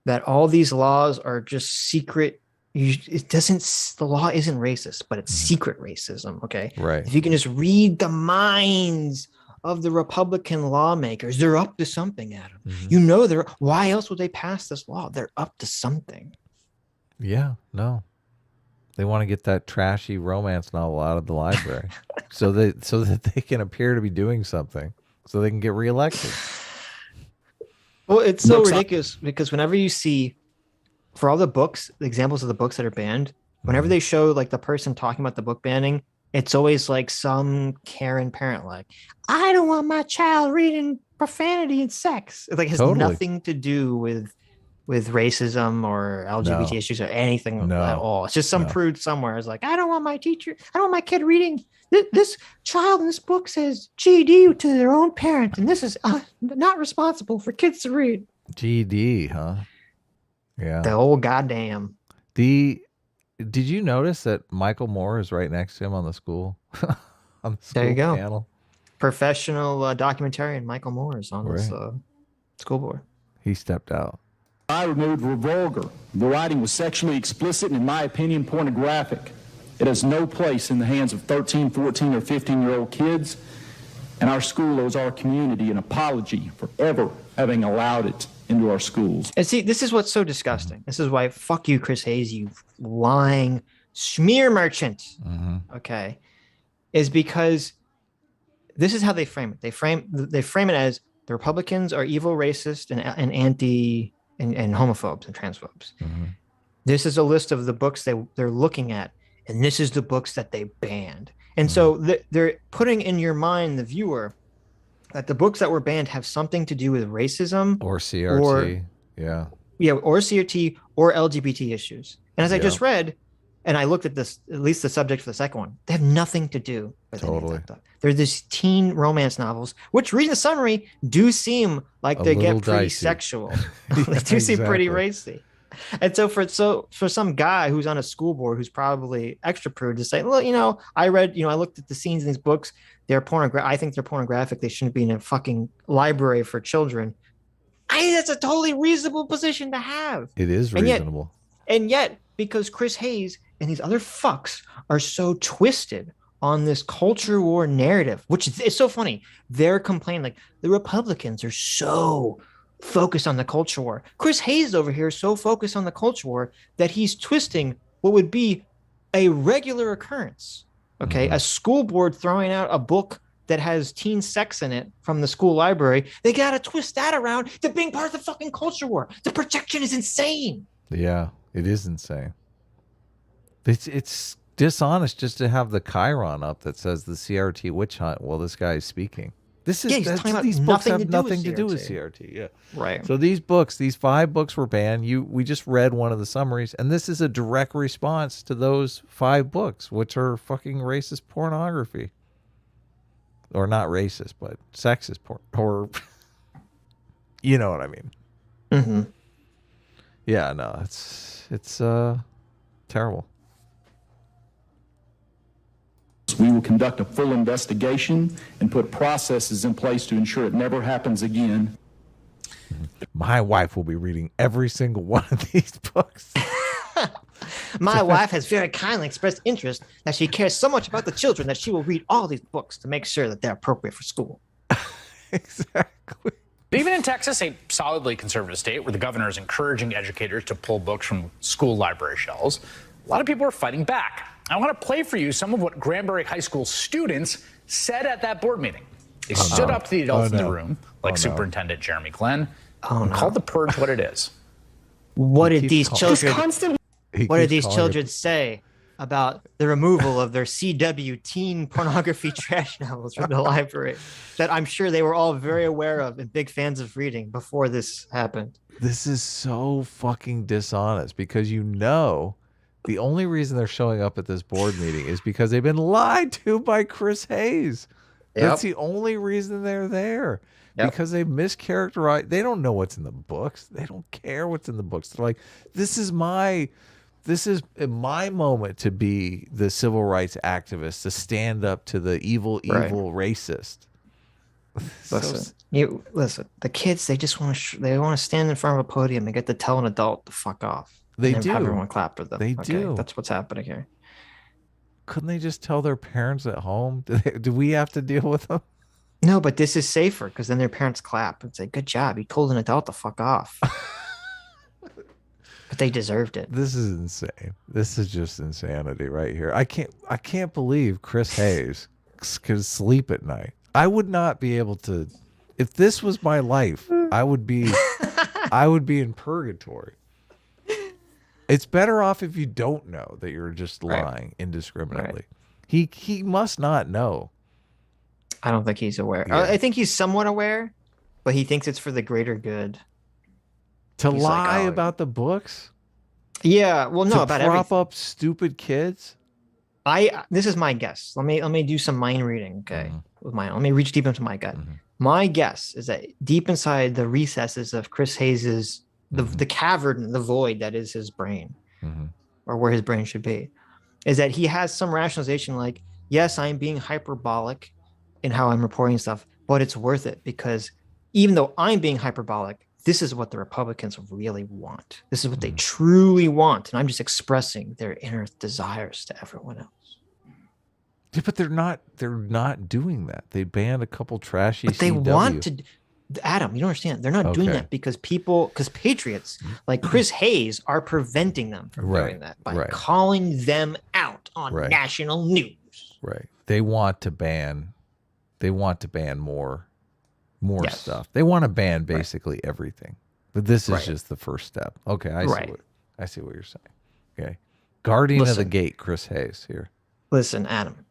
that all these laws are just secret. The law isn't racist, but it's secret racism. Okay. Right. If you can just read the minds of the Republican lawmakers, they're up to something, Adam. You know, why else would they pass this law? They're up to something. Yeah, no. They want to get that trashy romance novel out of the library so that they can appear to be doing something, so they can get reelected. Well, it's so ridiculous because whenever you see, for all the books, the examples of the books that are banned, whenever they show like the person talking about the book banning, it's always like some Karen parent like, I don't want my child reading profanity and sex. It like has nothing to do with racism or LGBT issues or anything at all. It's just some prude somewhere is like, I don't want my kid reading this child in this book says GD to their own parent, and this is not responsible for kids to read. GD, huh? Yeah. The whole goddamn. Did you notice that Michael Moore is right next to him on the school? On the school there you go. Panel? Professional documentarian Michael Moore is on this school board. He stepped out. I removed were vulgar. The writing was sexually explicit and, in my opinion, pornographic. It has no place in the hands of 13, 14, or 15-year-old kids, and our school owes our community an apology for ever having allowed it into our schools. And see, this is what's so disgusting. This is why, fuck you, Chris Hayes, you lying smear merchant. Okay, is because this is how they frame it. They frame it as the Republicans are evil, racist, and anti and homophobes and transphobes. This is a list of the books they're looking at, and this is the books that they banned. And so they're putting in your mind, the viewer, that the books that were banned have something to do with racism or CRT, or CRT or LGBT issues. And as I just read, and I looked at this, at least the subject for the second one, they have nothing to do with any of that stuff. They're these teen romance novels, which reading the summary do seem like they get pretty sexual. They do seem pretty racy. And so for some guy who's on a school board who's probably extra prude to say, well, you know, I looked at the scenes in these books. They're I think they're pornographic. They shouldn't be in a fucking library for children. That's a totally reasonable position to have. It is reasonable. And yet, because Chris Hayes and these other fucks are so twisted on this culture war narrative, which is so funny. They're complaining like the Republicans are so focused on the culture war. Chris Hayes over here is so focused on the culture war that he's twisting what would be a regular occurrence. Okay, a school board throwing out a book that has teen sex in it from the school library. They got to twist that around to being part of the fucking culture war. The projection is insane. Yeah, it is insane. It's dishonest just to have the Chiron up that says the CRT witch hunt while this guy is speaking. These books have nothing to do with CRT. Yeah, right. So these 5 books were banned. We just read one of the summaries, and this is a direct response to those 5 books, which are fucking racist pornography, or not racist, but sexist porn, or you know what I mean. Yeah, no, it's terrible. We will conduct a full investigation and put processes in place to ensure it never happens again. My wife will be reading every single one of these books. My wife has very kindly expressed interest that she cares so much about the children that she will read all these books to make sure that they're appropriate for school. Exactly. Even in Texas, a solidly conservative state where the governor is encouraging educators to pull books from school library shelves, a lot of people are fighting back. I want to play for you some of what Granbury High School students said at that board meeting. They stood up to the adults in the room, like Superintendent Jeremy Glenn, and called the purge what it is. What did these children say about the removal of their CW teen pornography trash novels from the library that I'm sure they were all very aware of and big fans of reading before this happened? This is so fucking dishonest because the only reason they're showing up at this board meeting is because they've been lied to by Chris Hayes. That's the only reason they're there. Because they mischaracterized. They don't know what's in the books. They don't care what's in the books. They're like, this is my moment to be the civil rights activist, to stand up to the evil racist. Listen, the kids, they just want to stand in front of a podium and get to tell an adult to fuck off. They and do. Have everyone clap for them. They do. That's what's happening here. Couldn't they just tell their parents at home? Do we have to deal with them? No, but this is safer because then their parents clap and say, "Good job, you told an adult to fuck off." But they deserved it. This is insane. This is just insanity right here. I can't believe Chris Hayes could sleep at night. I would not be able to. If this was my life, I would be in purgatory. It's better off if you don't know that you're just lying indiscriminately. He must not know. I don't think he's aware. Yeah. I think he's somewhat aware, but he thinks it's for the greater good. To lie about the books? Yeah, well, no, about everything. To prop up stupid kids? This is my guess. Let me do some mind reading, okay? Let me reach deep into my gut. My guess is that deep inside the recesses of Chris Hayes's the cavern, the void that is his brain, or where his brain should be, is that he has some rationalization like, yes, I'm being hyperbolic in how I'm reporting stuff, but it's worth it because even though I'm being hyperbolic, this is what the Republicans really want. This is what they truly want. And I'm just expressing their inner desires to everyone else. Yeah, but they're not doing that. They banned a couple trashy But they CW. want to. Adam, you don't understand. They're not doing Okay. that because patriots like Chris Hayes are preventing them from doing that by calling them out on national news. Right. They want to ban more stuff. They want to ban basically everything. But this is just the first step. Okay, I see what you're saying. Okay. Guardian of the Gate, Chris Hayes here. Listen, Adam.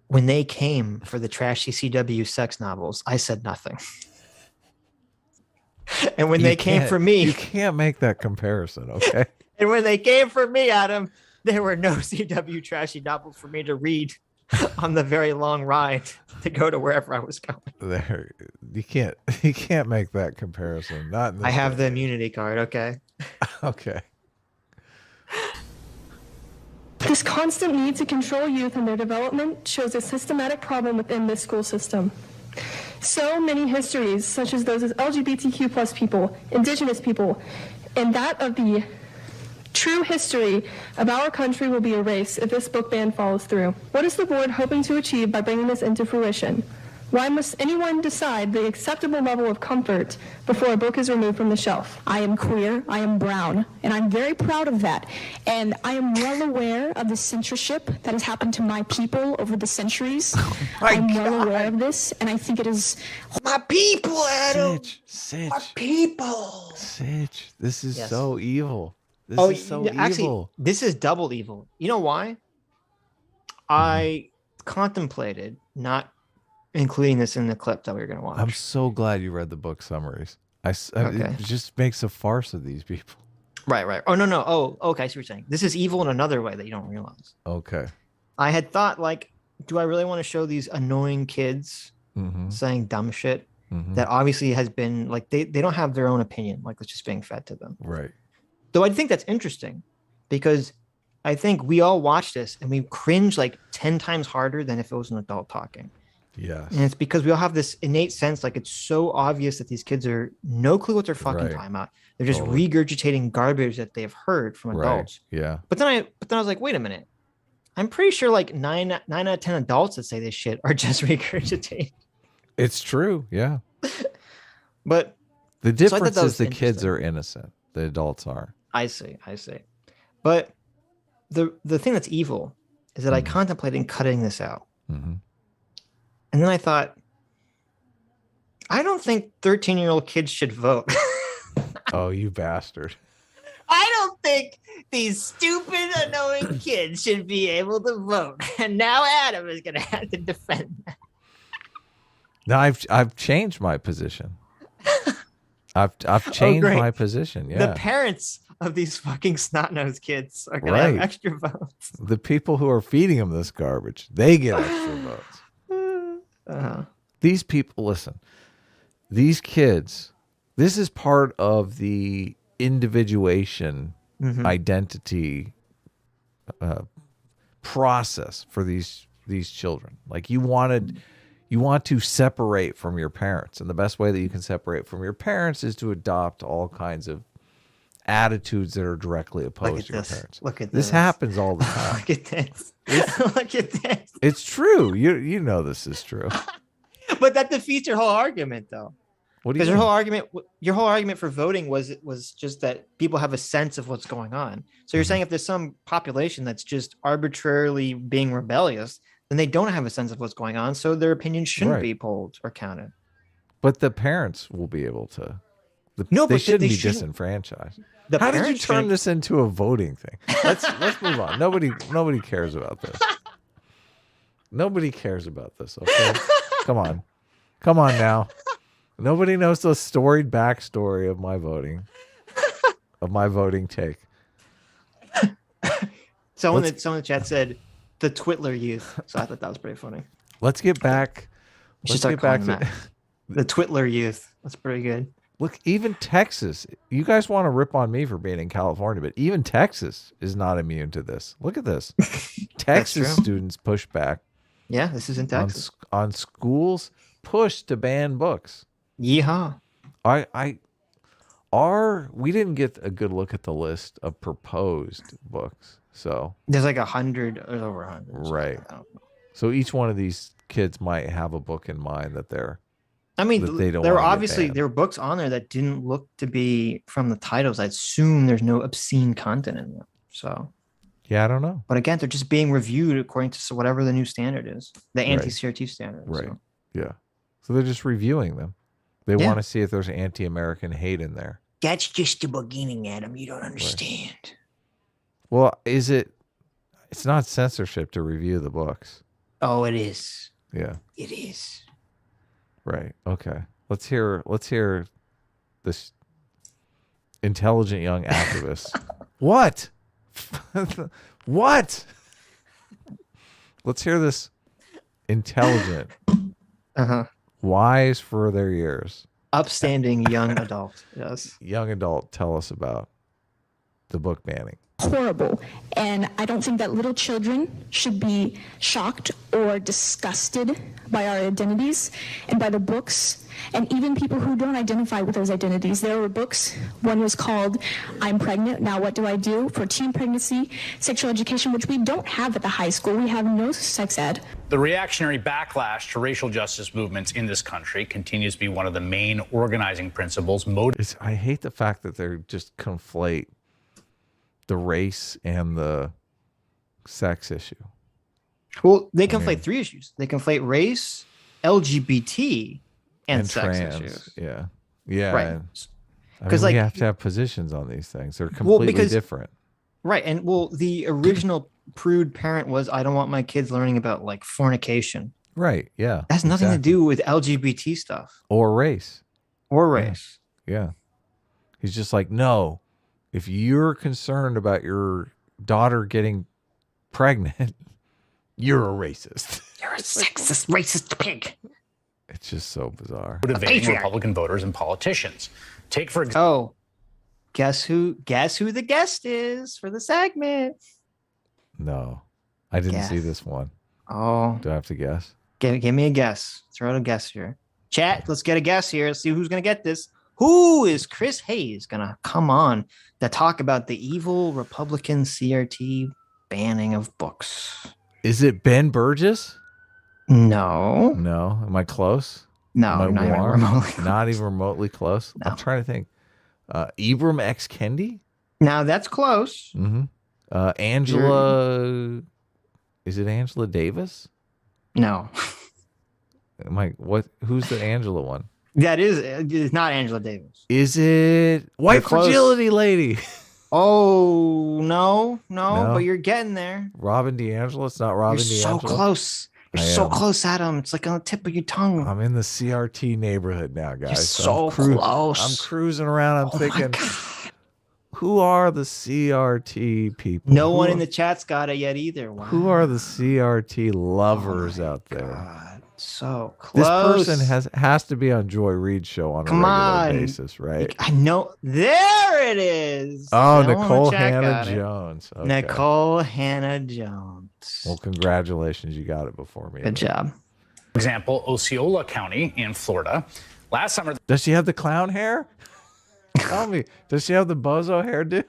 When they came for the trashy CW sex novels, I said nothing. And when they came for me, you can't make that comparison, okay? And when they came for me, Adam, there were no CW trashy novels for me to read on the very long ride to go to wherever I was going. There, you can't make that comparison. Not in this I have the immunity card, okay? Okay. This constant need to control youth and their development shows a systematic problem within this school system. So many histories, such as those of LGBTQ plus people, indigenous people, and that of the true history of our country will be erased if this book ban follows through. What is the board hoping to achieve by bringing this into fruition? Why must anyone decide the acceptable level of comfort before a book is removed from the shelf? I am queer, I am brown, and I'm very proud of that. And I am well aware of the censorship that has happened to my people over the centuries. I'm well aware of this, and I think it is... My people, Adam! Sitch. My people! Sitch, this is so evil. This is so actually, evil. This is double evil. You know why? I contemplated not including this in the clip that we were going to watch. I'm so glad you read the book summaries. It just makes a farce of these people. Right. Oh, no. Oh, okay. I see what you're saying. This is evil in another way that you don't realize. Okay. I had thought, like, do I really want to show these annoying kids saying dumb shit that obviously has been, like, they don't have their own opinion. Like, it's just being fed to them. Right. Though I think that's interesting because I think we all watch this and we cringe like 10 times harder than if it was an adult talking. Yes. And it's because we all have this innate sense, like it's so obvious that these kids are no clue what they're fucking talking about. They're just regurgitating garbage that they've heard from adults. Yeah. But then I was like, wait a minute. I'm pretty sure like 9 out of 10 adults that say this shit are just regurgitating. It's true. Yeah. But the difference is the kids are innocent. The adults are. I see. But the thing that's evil is that I contemplated cutting this out. And then I thought, I don't think 13-year-old kids should vote. Oh, you bastard. I don't think these stupid, annoying kids should be able to vote. And now Adam is going to have to defend that. No, I've changed my position. I've changed my position. Yeah. The parents of these fucking snot-nosed kids are going to have extra votes. The people who are feeding them this garbage, they get extra votes. These people, listen, these kids, this is part of the individuation identity process for these children. Like you want to separate from your parents, and the best way that you can separate from your parents is to adopt all kinds of attitudes that are directly opposed to your parents. Look at this. This happens all the time. Look at this. Look at this. It's true. You know this is true. But that defeats your whole argument, though. What do you mean? Your whole argument for voting was just that people have a sense of what's going on. So you're saying if there's some population that's just arbitrarily being rebellious, then they don't have a sense of what's going on, so their opinion shouldn't be polled or counted. But the parents will be able to. They shouldn't be disenfranchised. How did you turn this into a voting thing? Let's move on. Nobody cares about this. Nobody cares about this. Okay, come on now. Nobody knows the storied backstory of my voting, take. Someone in the chat said the Twitler youth, so I thought that was pretty funny. Let's get back. Let's get back to the Twitler youth. That's pretty good. Look, even Texas, you guys want to rip on me for being in California, but even Texas is not immune to this. Look at this. Texas students push back. Yeah, this is in Texas. On schools push to ban books. Yeehaw. We didn't get a good look at the list of proposed books. So there's like 100 or over 100. Right. So each one of these kids might have a book in mind that they're I mean, that they don't there were wanna get obviously banned. there were books on there that didn't look to be from the titles. I assume there's no obscene content in them. So Yeah, I don't know. but again, they're just being reviewed according to whatever the new standard is, the Right. anti-CRT standard. Right. So. Yeah. So they're just reviewing them. They Yeah. want to see if there's anti-American hate in there. That's just the beginning, Adam. You don't understand. Well, it's not censorship to review the books. Oh, it is. Yeah. It is. Right. Okay. Let's hear this intelligent young activist. What? What? Let's hear this intelligent, wise for their years, upstanding young adult. Yes. Young adult. Tell us about the book banning. Horrible. And I don't think that little children should be shocked or disgusted by our identities and by the books, and even people who don't identify with those identities. There were books. One was called I'm Pregnant, Now What Do I Do? For teen pregnancy, sexual education, which we don't have at the high school. We have no sex ed. The reactionary backlash to racial justice movements in this country continues to be one of the main organizing principles. I hate the fact that they're just conflate the race and the sex issue. Well, they conflate three issues. They conflate race, LGBT, and sex trans. issues. Yeah. Yeah. Right. Because like we have to have positions on these things. They're completely different. Right. And well, the original prude parent was, I don't want my kids learning about like fornication. Right. Yeah. That has nothing to do with LGBT stuff. Or race. Or race. Yeah. He's just like, no, if you're concerned about your daughter getting pregnant, you're a racist. You're a sexist, racist pig. It's just so bizarre. Motivating Republican voters and politicians. Take for example. Oh, guess who the guest is for the segment? No, I didn't Guess. see this one. Oh, Do I have to guess? give me a guess. Throw out a guess here. Chat, let's get a guess here. Let's see who's gonna get this. Who is Chris Hayes gonna come on to talk about the evil Republican CRT banning of books? Is it Ben Burgess? No. No. Am I close? No, Am I not even warm? remotely close. Not even remotely close. No. I'm trying to think. Ibram X. Kendi? Now that's close. Mm-hmm. Angela. Is it Angela Davis? No. Am I what? Who's the Angela one? That is, it's not Angela Davis. Is it White You're close. Fragility Lady? Oh, no, but you're getting there. Robin DeAngelo? It's not Robin You're so DeAngelo. close. You're I so am. close, Adam. It's like on the tip of your tongue. I'm in the CRT neighborhood now, guys. You're so I'm close. I'm cruising around. I'm Oh my thinking, God. who are the CRT people? No Who one are- in the chat's got it yet either. Wow. Who are the CRT lovers out there? God, so This close. person has to be on Joy Reid's show on Come a regular on. basis, right? I know. There it is. Oh, No one in the Nicole chat Hannah got it. Jones. Okay. Nicole Hannah Jones. Well, congratulations. You got it before me. Good job. For example, Osceola County in Florida. Last summer, Does she have the clown hair? Tell me. Does she have the bozo hairdo?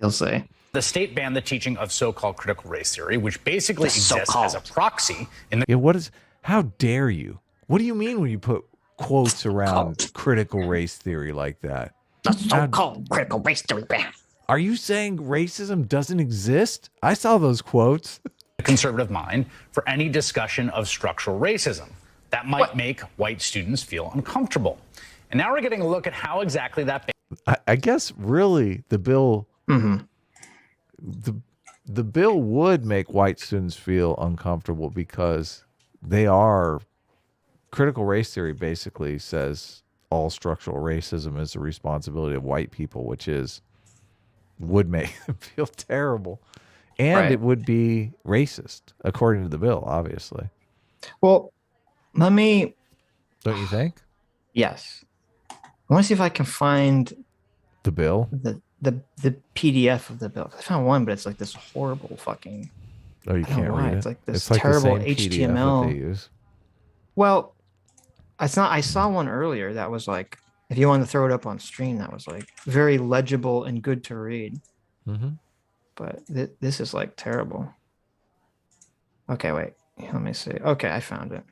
You'll see. the state banned the teaching of so-called critical race theory, which basically The exists as a proxy in the. Yeah, what is? How dare you? What do you mean when you put quotes around critical race theory like that? The so-called critical race theory ban. Are you saying racism doesn't exist? I saw those quotes. Conservative mind for any discussion of structural racism that might make white students feel uncomfortable. And now we're getting a look at how exactly that. I guess really the bill, the bill would make white students feel uncomfortable because they are critical race theory basically says all structural racism is the responsibility of white people, which would make them feel terrible. And it would be racist, according to the bill, obviously. Well, let me. Don't you think? Yes. I want to see if I can find the bill, the PDF of the bill. I found one, but it's like this horrible fucking. Oh, you can't read it. It's like this It's like terrible the same PDF HTML. that they use. Well, it's not. I saw one earlier that was like, if you want to throw it up on stream, that was like very legible and good to read. Mm-hmm. But this is like terrible. Okay, wait. Let me see. Okay, I found it.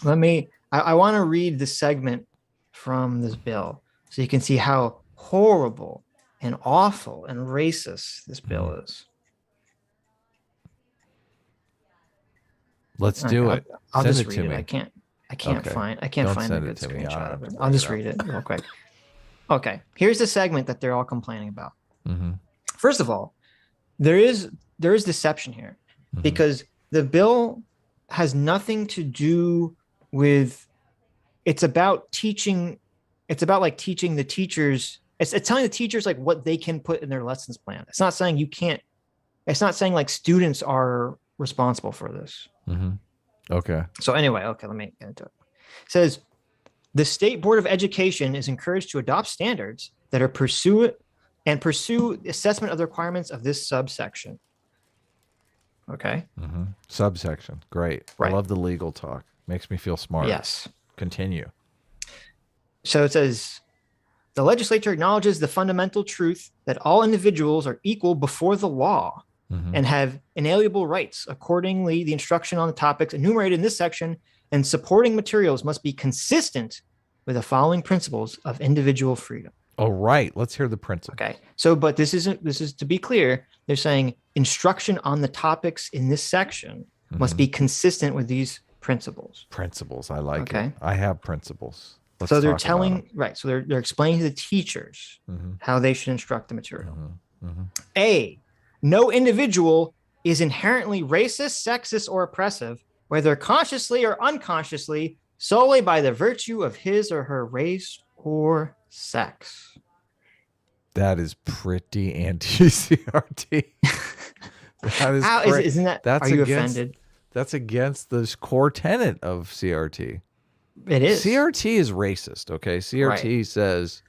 I want to read the segment from this bill so you can see how horrible and awful and racist this bill is. Let's do it. I'll Send just it to read it. me. I can't Okay. find Don't a send good it to me. screenshot of it. I'll just read it real quick. Okay, here's the segment that they're all complaining about. Mm-hmm. First of all, there is deception here because the bill has nothing to do with. It's about teaching. It's about like teaching the teachers. It's telling the teachers like what they can put in their lessons plan. It's not saying you can't. It's not saying like students are responsible for this. Mm-hmm. Okay. So anyway, let me get into it. It says the State Board of Education is encouraged to adopt standards that are pursue assessment of the requirements of this subsection. Okay. Mm-hmm. Subsection. Great. Right. I love the legal talk. Makes me feel smart. Yes. Continue. So it says the legislature acknowledges the fundamental truth that all individuals are equal before the law and have inalienable rights. Accordingly, the instruction on the topics enumerated in this section and supporting materials must be consistent with the following principles of individual freedom. All right. Let's hear the principle. Okay. So, but this is to be clear. They're saying instruction on the topics in this section must be consistent with these principles. Principles. I like Okay. it. I have principles. Let's So they're talk about telling, them. right. So they're explaining to the teachers how they should instruct the material. A, no individual is inherently racist, sexist, or oppressive, whether consciously or unconsciously, solely by the virtue of his or her race or sex. That is pretty anti-CRT. That is How cra- isn't that? That's Are you against, offended? That's against the core tenet of CRT. It is. CRT is racist. Okay, CRT says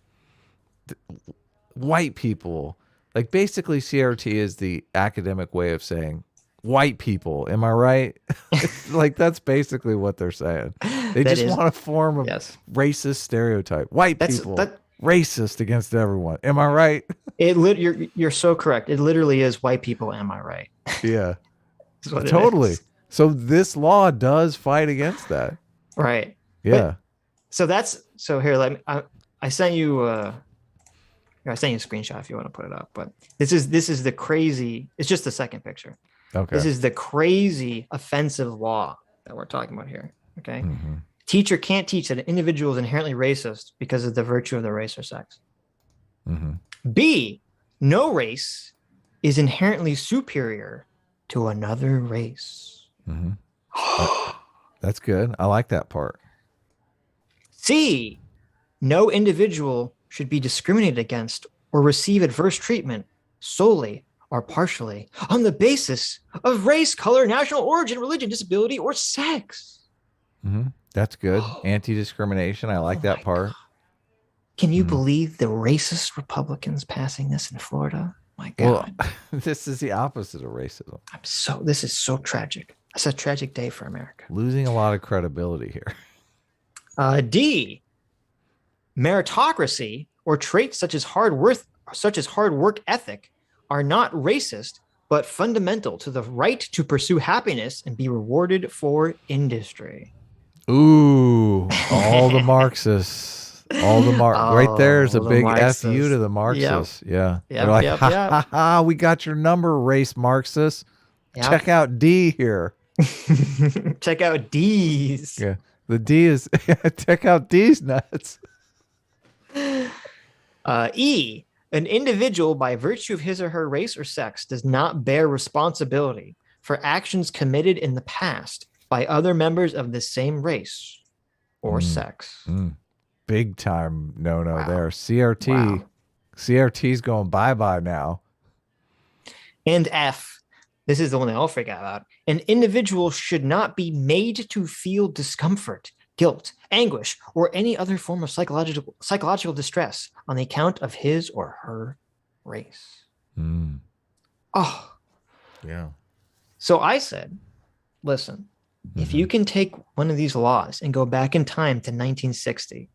white people. Like basically, CRT is the academic way of saying white people. Am I right? Like that's basically what they're saying. They just want to form a racist stereotype. White people racist against everyone. Am I right? You're so correct. It literally is white people. Am I right? Yeah, totally. So this law does fight against that. Right. Yeah. So here. Let me. I sent you. I sent you a screenshot if you want to put it up. But this is the crazy. It's just the second picture. Okay. This is the crazy offensive law that we're talking about here. Okay. Teacher can't teach that an individual is inherently racist because of the virtue of their race or sex. B, no race is inherently superior to another race. That's good. I like that part. C, no individual should be discriminated against or receive adverse treatment solely or partially on the basis of race, color, national origin, religion, disability, or sex. That's good. Anti-discrimination. I like that part. Can you believe the racist Republicans passing this in Florida? My God. Well, this is the opposite of racism. This is so tragic. It's a tragic day for America. Losing a lot of credibility here. D, meritocracy or traits such as hard work ethic are not racist, but fundamental to the right to pursue happiness and be rewarded for industry. Ooh, all the Marxists, right there's a big FU to the Marxists. Yeah. They're like, ha, ha, we got your number, race Marxists. Check out D here. Check out D's. Yeah. The D is, check out D's nuts. E, an individual by virtue of his or her race or sex does not bear responsibility for actions committed in the past by other members of the same race or sex. Big time no there. CRT. CRT's going bye-bye now. And F, this is the one they all freak out about. An individual should not be made to feel discomfort, guilt, anguish, or any other form of psychological distress on the account of his or her race. Oh. Yeah. So I said, listen, if you can take one of these laws and go back in time to 1960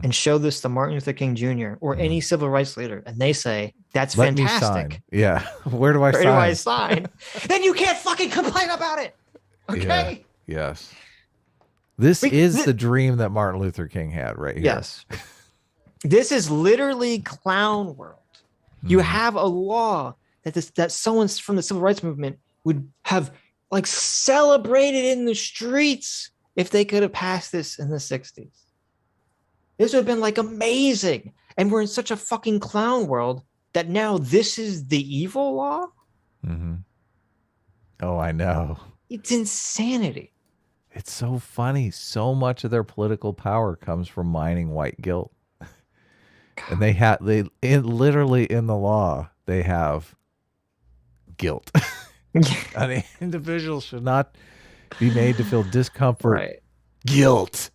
and show this to Martin Luther King Jr. or any civil rights leader, and they say, that's fantastic. Yeah. Where do I sign? Then you can't fucking complain about it. Okay. Yeah. Yes. This is the dream that Martin Luther King had right here. Yes. This is literally clown world. You have a law that someone from the civil rights movement would have like celebrated in the streets if they could have passed this in the 60s. This would have been like amazing. And we're in such a fucking clown world that now this is the evil law. Oh, I know. It's insanity. It's so funny. So much of their political power comes from mining white guilt. And literally in the law, they have guilt. An individual should not be made to feel discomfort. Right. Guilt.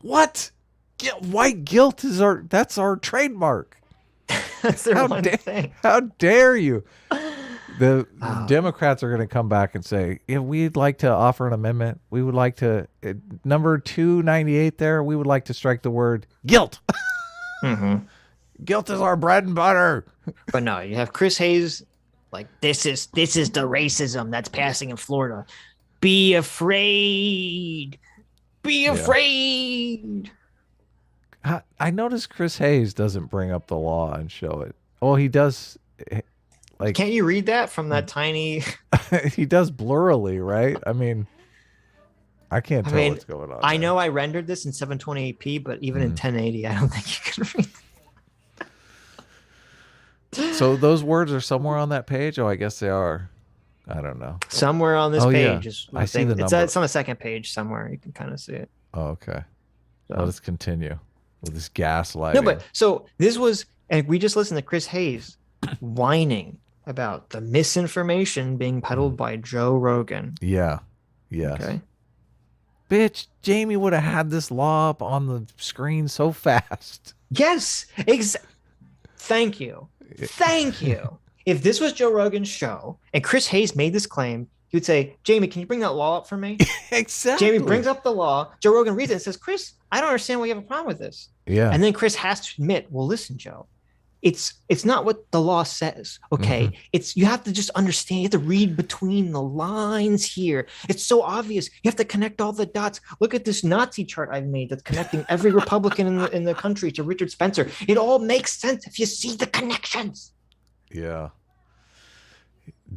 What? White guilt is that's our trademark. That's their one thing. How dare you? The Democrats are going to come back and say, if we'd like to offer an amendment, we would like to, number 298 there, we would like to strike the word guilt. Guilt is our bread and butter. But no, you have Chris Hayes, like, this is the racism that's passing in Florida. Be afraid. Be afraid. I noticed Chris Hayes doesn't bring up the law and show it. Oh, he does. Like, can't you read that from that tiny? He does blurrily, right? I mean, I can't tell what's going on. I know I rendered this in 720p, but even in 1080, I don't think you can read that. So those words are somewhere on that page? Oh, I guess they are. I don't know. Somewhere on this page. Yeah. I see the number. It's on the second page somewhere. You can kind of see it. Oh, okay. So. Let's continue with this gaslighting. No, but so this was, and we just listened to Chris Hayes whining about the misinformation being peddled by Joe Rogan. Yeah. Yes. Okay. Bitch, Jamie would have had this law up on the screen so fast. Yes. Thank you. Thank you. If this was Joe Rogan's show and Chris Hayes made this claim, he would say, Jamie, can you bring that law up for me? Exactly. Jamie brings up the law. Joe Rogan reads it and says, Chris, I don't understand why you have a problem with this. Yeah. And then Chris has to admit, well, listen, Joe, it's not what the law says. Okay. It's, you have to just understand, you have to read between the lines here. It's so obvious. You have to connect all the dots. Look at this Nazi chart I've made that's connecting every Republican in the country to Richard Spencer. It all makes sense if you see the connections. Yeah.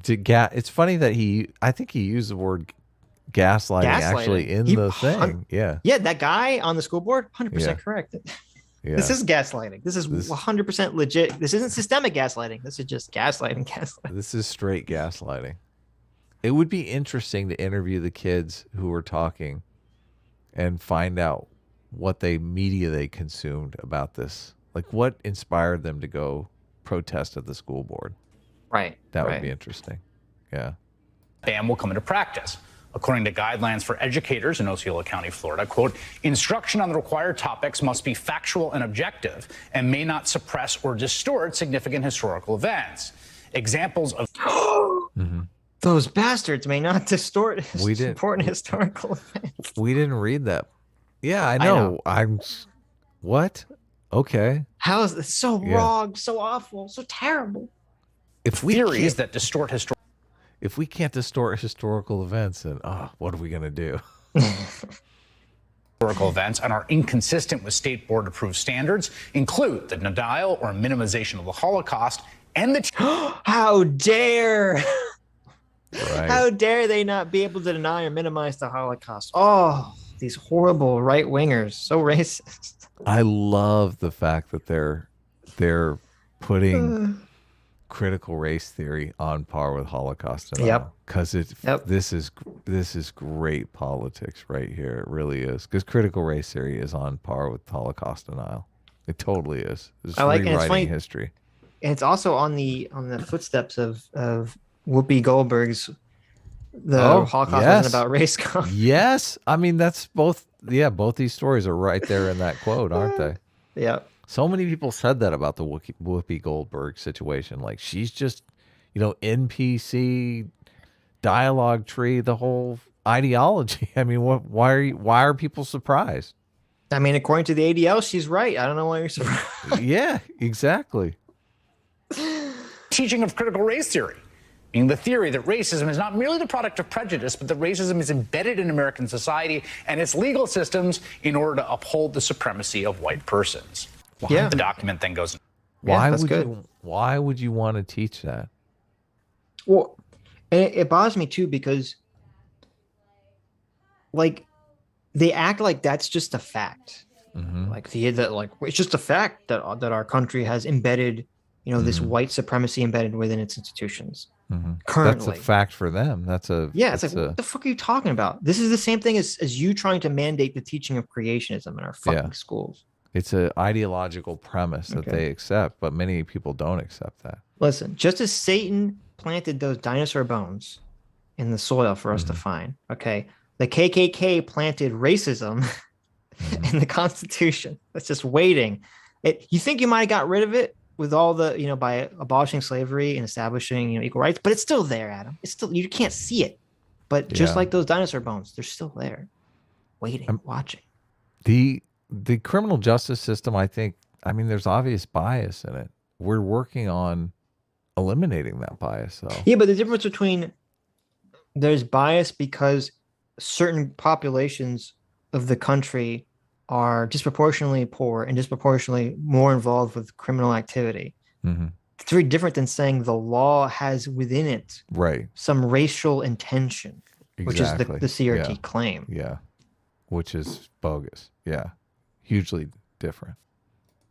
It's funny that I think he used the word gaslighting actually in the thing. Yeah. Yeah. That guy on the school board, 100% correct. Yeah. This is gaslighting. This is 100% legit. This isn't systemic gaslighting. This is just gaslighting. This is straight gaslighting. It would be interesting to interview the kids who were talking and find out what media they consumed about this. Like what inspired them to go protest at the school board. Right. That would be interesting. Yeah. Ban will come into practice. According to guidelines for educators in Osceola County, Florida, quote, instruction on the required topics must be factual and objective and may not suppress or distort significant historical events. Examples of those bastards may not distort important historical events. We didn't read that. Yeah, I know. What? Okay. How is this so wrong, so awful, so terrible? If we theories that distort if we can't distort historical events, then what are we going to do? Historical events and are inconsistent with state board approved standards include the denial or minimization of the Holocaust and the how dare right. How dare they not be able to deny or minimize the Holocaust? Oh, these horrible right wingers, so racist. I love the fact that they're putting critical race theory on par with Holocaust denial. Because this is great politics right here. It really is. Because critical race theory is on par with Holocaust denial. It totally is. It's rewriting history. And it's also on the footsteps of Whoopi Goldberg's Holocaust wasn't about race. Yes. I mean, that's both. Yeah, both these stories are right there in that quote, aren't they? Yeah. So many people said that about the Whoopi Goldberg situation. Like, she's just, NPC, dialogue tree, the whole ideology. I mean, why are people surprised? I mean, according to the ADL, she's right. I don't know why you're surprised. Yeah, exactly. Teaching of critical race theory meaning the theory that racism is not merely the product of prejudice, but that racism is embedded in American society and its legal systems in order to uphold the supremacy of white persons. Yeah. The document then goes. Why that's would good. why would you want to teach that? Well, and it bothers me too because, like, they act like that's just a fact. Like it's just a fact that our country has embedded, this white supremacy embedded within its institutions. Currently, That's a fact for them. That's a it's like, what the fuck are you talking about? This is the same thing as you trying to mandate the teaching of creationism in our fucking schools. It's an ideological premise that they accept, but many people don't accept that. Listen, just as Satan planted those dinosaur bones in the soil for us to find, okay, the KKK planted racism in the Constitution. That's just waiting. You think you might have got rid of it with all the, by abolishing slavery and establishing, equal rights, but it's still there, Adam. It's still, you can't see it. But just like those dinosaur bones, they're still there, waiting, watching. The criminal justice system, I mean, there's obvious bias in it. We're working on eliminating that bias, though. Yeah, but the difference between there's bias because certain populations of the country are disproportionately poor and disproportionately more involved with criminal activity. It's very different than saying the law has within it some racial intention, which is the CRT claim. Yeah, which is bogus. Yeah, hugely different.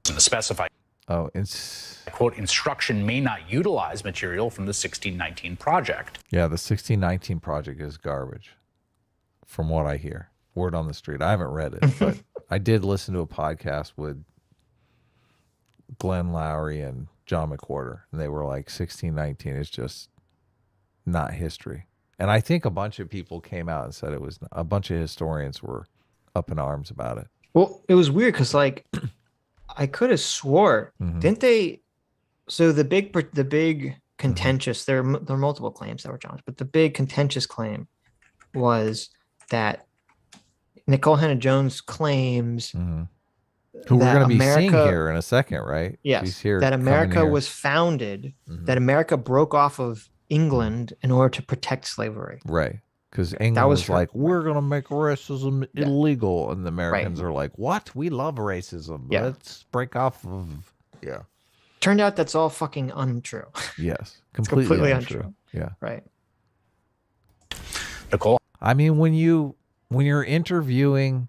To specify. Oh, it's quote, instruction may not utilize material from the 1619 project. Yeah, the 1619 project is garbage, from what I hear. Word on the street. I haven't read it, but I did listen to a podcast with Glenn Lowry and John McWhorter, and they were like, 1619 is just not history. And I think a bunch of people came out and said it was. A bunch of historians were up in arms about it. Well, it was weird because, like, I could have swore, didn't they? So the big contentious, there are multiple claims that were challenged, but the big contentious claim was that Nicole Hannah-Jones claims who we're going to be seeing here in a second, right? Yes, she's here, that America was founded, that America broke off of England in order to protect slavery. Right. Because England was like, we're going to make racism illegal. And the Americans are like, what? We love racism. Yeah. Let's break off of... Yeah. Turned out that's all fucking untrue. Yes. Completely untrue. Yeah. Right. Nicole? I mean, when you're interviewing,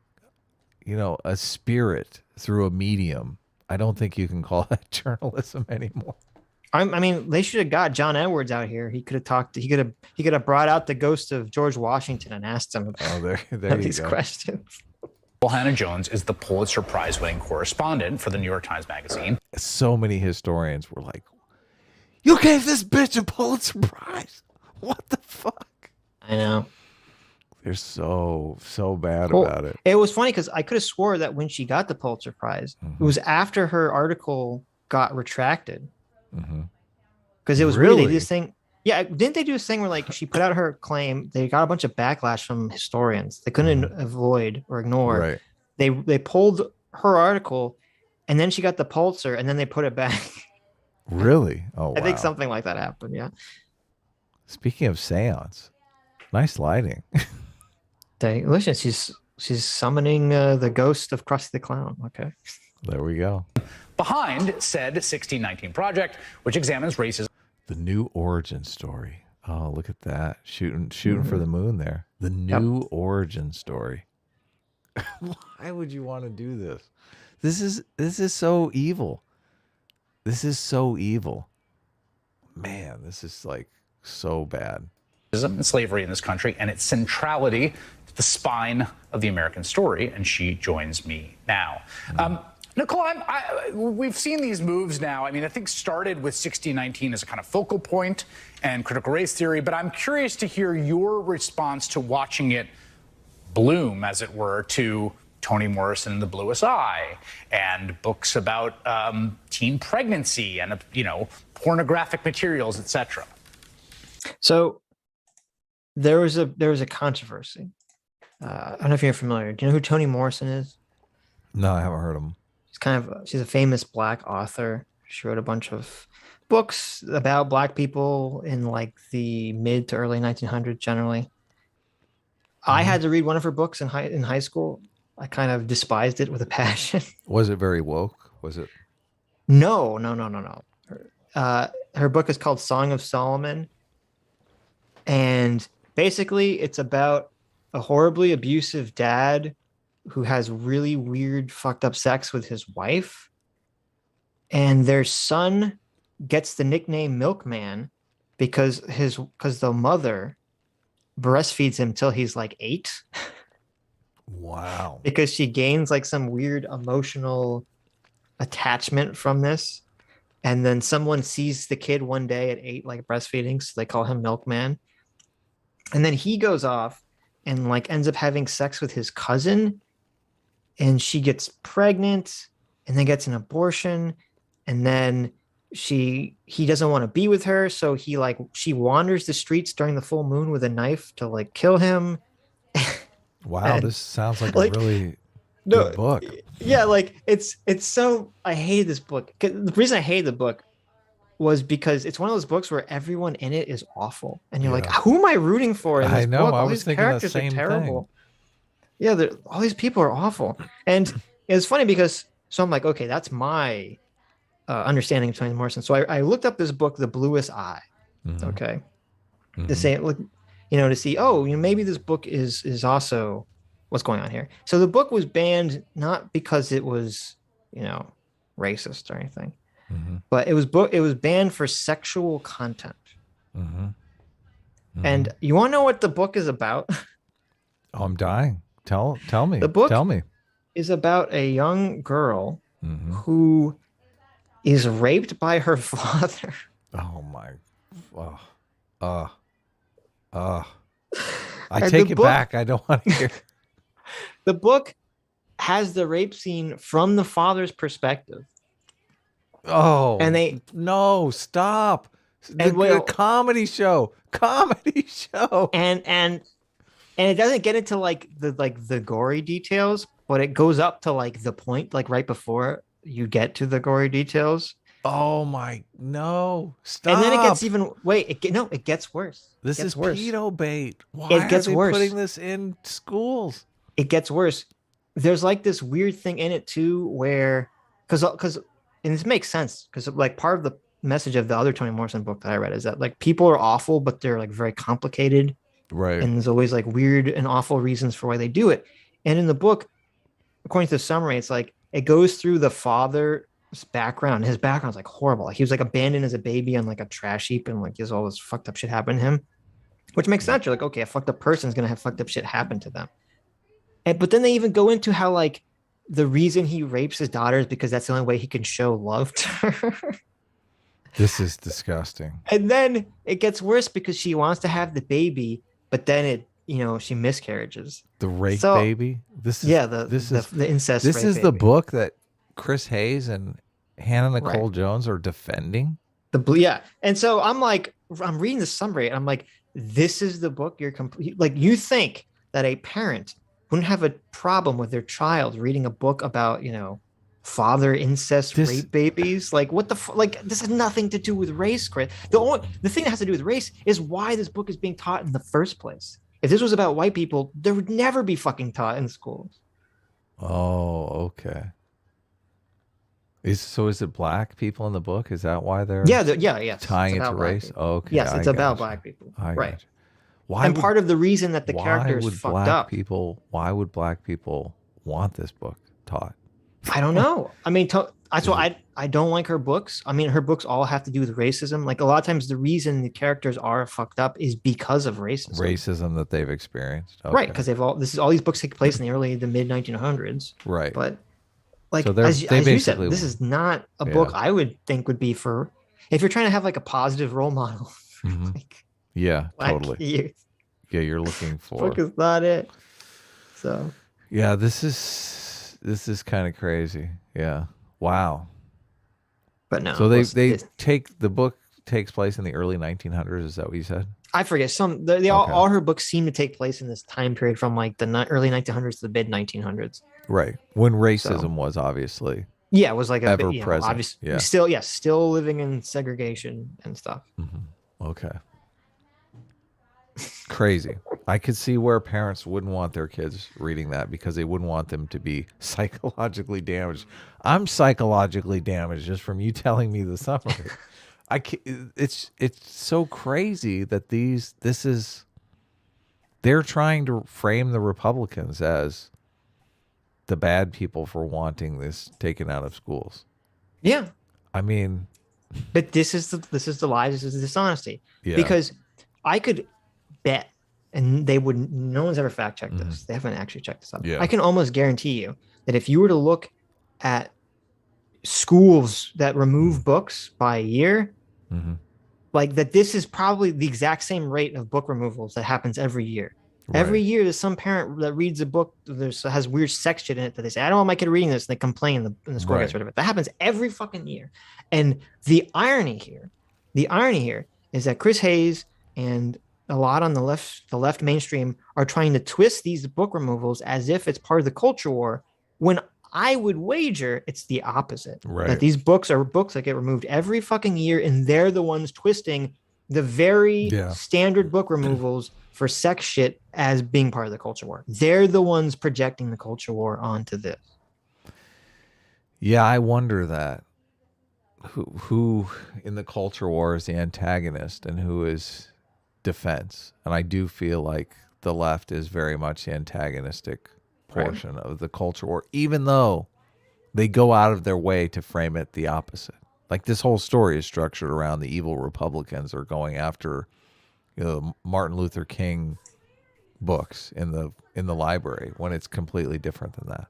a spirit through a medium, I don't think you can call that journalism anymore. I mean, they should have got John Edwards out here. He could have talked. He could have brought out the ghost of George Washington and asked him about these questions. Hannah-Jones is the Pulitzer Prize-winning correspondent for the New York Times Magazine. So many historians were like, "You gave this bitch a Pulitzer Prize? What the fuck?" I know. They're so bad about it. It was funny because I could have swore that when she got the Pulitzer Prize, it was after her article got retracted. Because it was really weird. They did this thing. Yeah, didn't they do this thing where, like, she put out her claim? They got a bunch of backlash from historians. They couldn't avoid or ignore. Right. They pulled her article, and then she got the Pulitzer, and then they put it back. Really? Oh, wow. I think something like that happened. Yeah. Speaking of seance, nice lighting. Listen, she's summoning the ghost of Krusty the Clown. Okay. There we go. Behind said 1619 project, which examines racism. The new origin story. Oh, look at that. Shooting for the moon there. The new origin story. Why would you want to do this? This is so evil. This is so evil. Man, this is like so bad. And slavery in this country and its centrality to the spine of the American story. And she joins me now. Nicole, we've seen these moves now. I mean, I think started with 1619 as a kind of focal point and critical race theory, but I'm curious to hear your response to watching it bloom, as it were, to Toni Morrison and the Bluest Eye and books about teen pregnancy and, pornographic materials, etc. So there was a controversy. I don't know if you're familiar. Do you know who Toni Morrison is? No, I haven't heard of him. She's a famous Black author. She wrote a bunch of books about black people in like the mid to early 1900s generally. I had to read one of her books in high school. I kind of despised it with a passion. Was it very woke? Was it? No. Her book is called Song of Solomon. And basically it's about a horribly abusive dad who has really weird, fucked up sex with his wife. And their son gets the nickname Milkman because the mother breastfeeds him till he's like 8. Wow. Because she gains like some weird emotional attachment from this. And then someone sees the kid one day at 8 like breastfeeding, so they call him Milkman. And then he goes off and like ends up having sex with his cousin, and she gets pregnant and then gets an abortion, and then he doesn't want to be with her, so she wanders the streets during the full moon with a knife to like kill him. Wow, this sounds like a really no, good book. Yeah, like it's so I hated this book. The reason I hated the book was because it's one of those books where everyone in it is awful, and you're like, who am I rooting for in this I know. book? I All was these thinking the characters same are terrible. thing. Yeah, all these people are awful, and it's funny because I'm like, okay, that's my understanding of Toni Morrison. So I looked up this book, The Bluest Eye. Mm-hmm. Okay, to say, look, to see, maybe this book is also what's going on here. So the book was banned not because it was racist or anything, but it was banned for sexual content. And you want to know what the book is about? Oh, I'm dying. Tell me. The book Tell me. is about a young girl who is raped by her father. Oh my. I take it back. I don't want to hear. The book has the rape scene from the father's perspective. Oh, and no, stop. The comedy show. And it doesn't get into like the gory details, but it goes up to like the point, like right before you get to the gory details. Oh my, no, stop. And then it gets even, it gets worse. This is pedo bait. Why it gets are they worse. putting this in schools? It gets worse. There's like this weird thing in it too, where, and this makes sense, because like part of the message of the other Toni Morrison book that I read is that like people are awful, but they're like very complicated. Right. And there's always like weird and awful reasons for why they do it. And in the book, according to the summary, it's like it goes through the father's background. His background's like horrible. Like he was like abandoned as a baby on like a trash heap, and like there's all this fucked up shit happen to him, which makes sense. You're like, okay, a fucked up person is gonna have fucked up shit happen to them. But then they even go into how like the reason he rapes his daughter is because that's the only way he can show love to her. This is disgusting. And then it gets worse because she wants to have the baby, but then she miscarriages. The rape baby. This is the incest. This rape is baby. the book that Chris Hayes and Hannah Nicole Jones are defending. And so I'm reading the summary, and I'm like, this is the book you're complete. Like, you think that a parent wouldn't have a problem with their child reading a book about father incest rape babies? Like, what the like, this has nothing to do with race, Chris. The thing that has to do with race is why this book is being taught in the first place. If this was about white people, there would never be fucking taught in schools. Oh, okay. Is it black people in the book? Is that why they're tying it to race? Okay. Yes, it's about black people. Right. Why? And part of the reason that the character is fucked up. Why would black people want this book taught? I don't know. I mean, that's why I don't like her books. I mean, her books all have to do with racism. Like, a lot of times the reason the characters are fucked up is because of racism. Racism that they've experienced. Okay. Right, because all these books take place in the mid 1900s. Right. But like, so as you said, this is not a book I would think would be for if you're trying to have like a positive role model. Like, yeah, totally. Youth. Yeah, you're looking for. Book is not it. So. Yeah, this is kind of crazy. Yeah. Wow. But no. So they take the book takes place in the early 1900s. Is that what you said? I forget. All her books seem to take place in this time period from like the early 1900s to the mid 1900s. Right. When racism was obviously. Yeah, it was like ever present. Obviously, still living in segregation and stuff. Okay. Crazy. I could see where parents wouldn't want their kids reading that because they wouldn't want them to be psychologically damaged. I'm psychologically damaged just from you telling me the summary. It's so crazy that they're trying to frame the Republicans as the bad people for wanting this taken out of schools. Yeah. I mean, but this is the lie. This is the dishonesty. Yeah. Because I could bet, and no one's ever fact checked this. They haven't actually checked this out. Yeah. I can almost guarantee you that if you were to look at schools that remove books by a year, like that, this is probably the exact same rate of book removals that happens every year. Right. Every year, there's some parent that reads a book that has weird sex shit in it that they say, I don't want my kid reading this. And they complain, and the school gets rid of it. That happens every fucking year. And the irony here is that Chris Hayes and a lot on the left mainstream are trying to twist these book removals as if it's part of the culture war, when I would wager it's the opposite. Right. That these books are books that get removed every fucking year, and they're the ones twisting the very standard book removals for sex shit as being part of the culture war. They're the ones projecting the culture war onto this. Yeah, I wonder that. Who in the culture war is the antagonist and who is defense? And I do feel like the left is very much the antagonistic portion of the culture war, even though they go out of their way to frame it the opposite. Like this whole story is structured around the evil Republicans are going after, Martin Luther King books in the library, when it's completely different than that.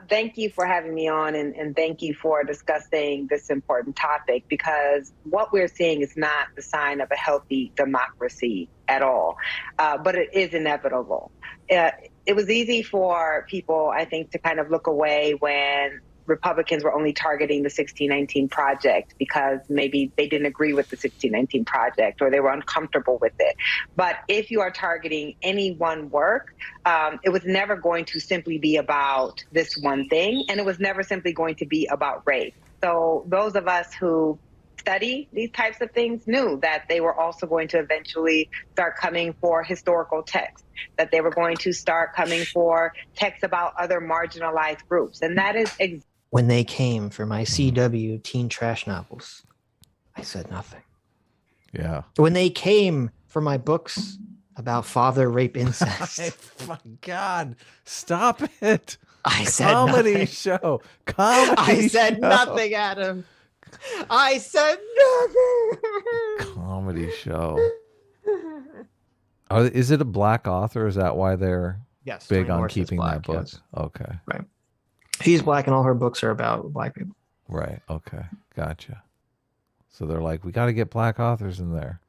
Thank you for having me on, and thank you for discussing this important topic, because what we're seeing is not the sign of a healthy democracy at all, but it is inevitable. It was easy for people, I think, to kind of look away when Republicans were only targeting the 1619 Project because maybe they didn't agree with the 1619 Project or they were uncomfortable with it. But if you are targeting any one work, it was never going to simply be about this one thing, and it was never simply going to be about race. So those of us who study these types of things knew that they were also going to eventually start coming for historical texts, that they were going to start coming for texts about other marginalized groups. And that is when they came for my CW teen trash novels, I said nothing. Yeah. When they came for my books about father rape incest. My God, stop it. I said comedy nothing. Show. Comedy I said show. nothing, Adam. I said nothing. Comedy show. Is it a black author? Is that why they're big on keeping that book? Yes. Okay. Right. She's black and all her books are about black people. Right. Okay. Gotcha. So they're like, we got to get black authors in there.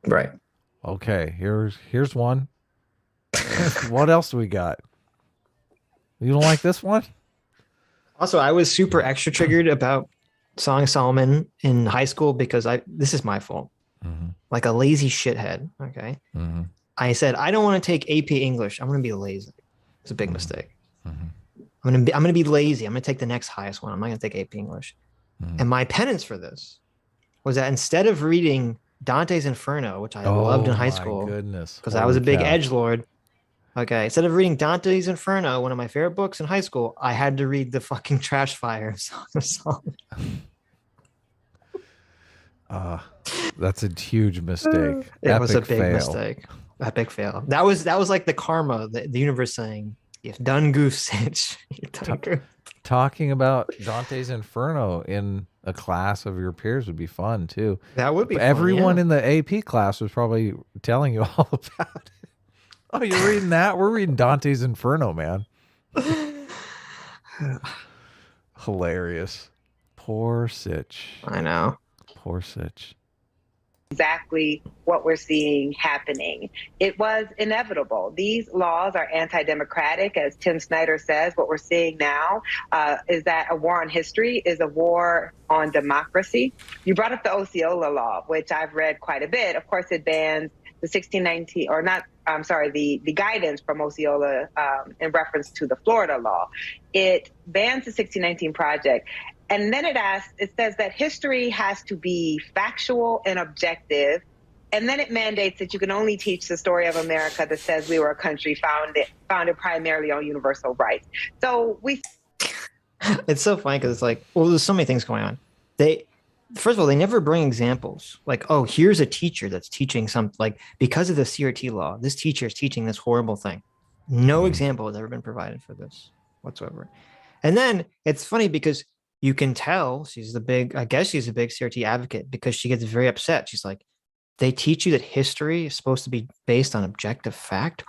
Right. Okay. Here's one. What else do we got? You don't like this one? Also, I was super extra triggered about Song of Solomon in high school because this is my fault. Like a lazy shithead. Okay. I said, I don't want to take AP English. I'm going to be lazy. It's a big mistake. I'm gonna be lazy. I'm gonna take the next highest one. I'm not gonna take AP English. And my penance for this was that instead of reading Dante's Inferno, which I loved in high school, because I was a big edgelord. Okay, instead of reading Dante's Inferno, one of my favorite books in high school, I had to read the fucking trash fire of Song of Solomon. That's a huge mistake. It was a big mistake. Epic fail. That was like the karma, the universe saying, "You've done goose, Sitch." Talking about Dante's Inferno in a class of your peers would be fun too. That would be. Everyone fun, in the AP class was probably telling you all about it. Oh, you're reading that? We're reading Dante's Inferno, man. Hilarious. Poor Sitch. I know. Poor Sitch. Exactly what we're seeing happening. It was inevitable. These laws are anti-democratic. As Tim Snyder says, what we're seeing now is that a war on history is a war on democracy. You brought up the Osceola law, which I've read quite a bit. Of course, it bans the 1619, or not, I'm sorry, the guidance from Osceola in reference to the Florida law. It bans the 1619 Project. And then it says that history has to be factual and objective. And then it mandates that you can only teach the story of America that says we were a country founded primarily on universal rights. So it's so funny because it's like, well, there's so many things going on. First of all, they never bring examples like, oh, here's a teacher that's teaching something, like, because of the CRT law, this teacher is teaching this horrible thing. No example has ever been provided for this whatsoever. And then it's funny because you can tell I guess she's a big CRT advocate, because she gets very upset. She's like, they teach you that history is supposed to be based on objective fact.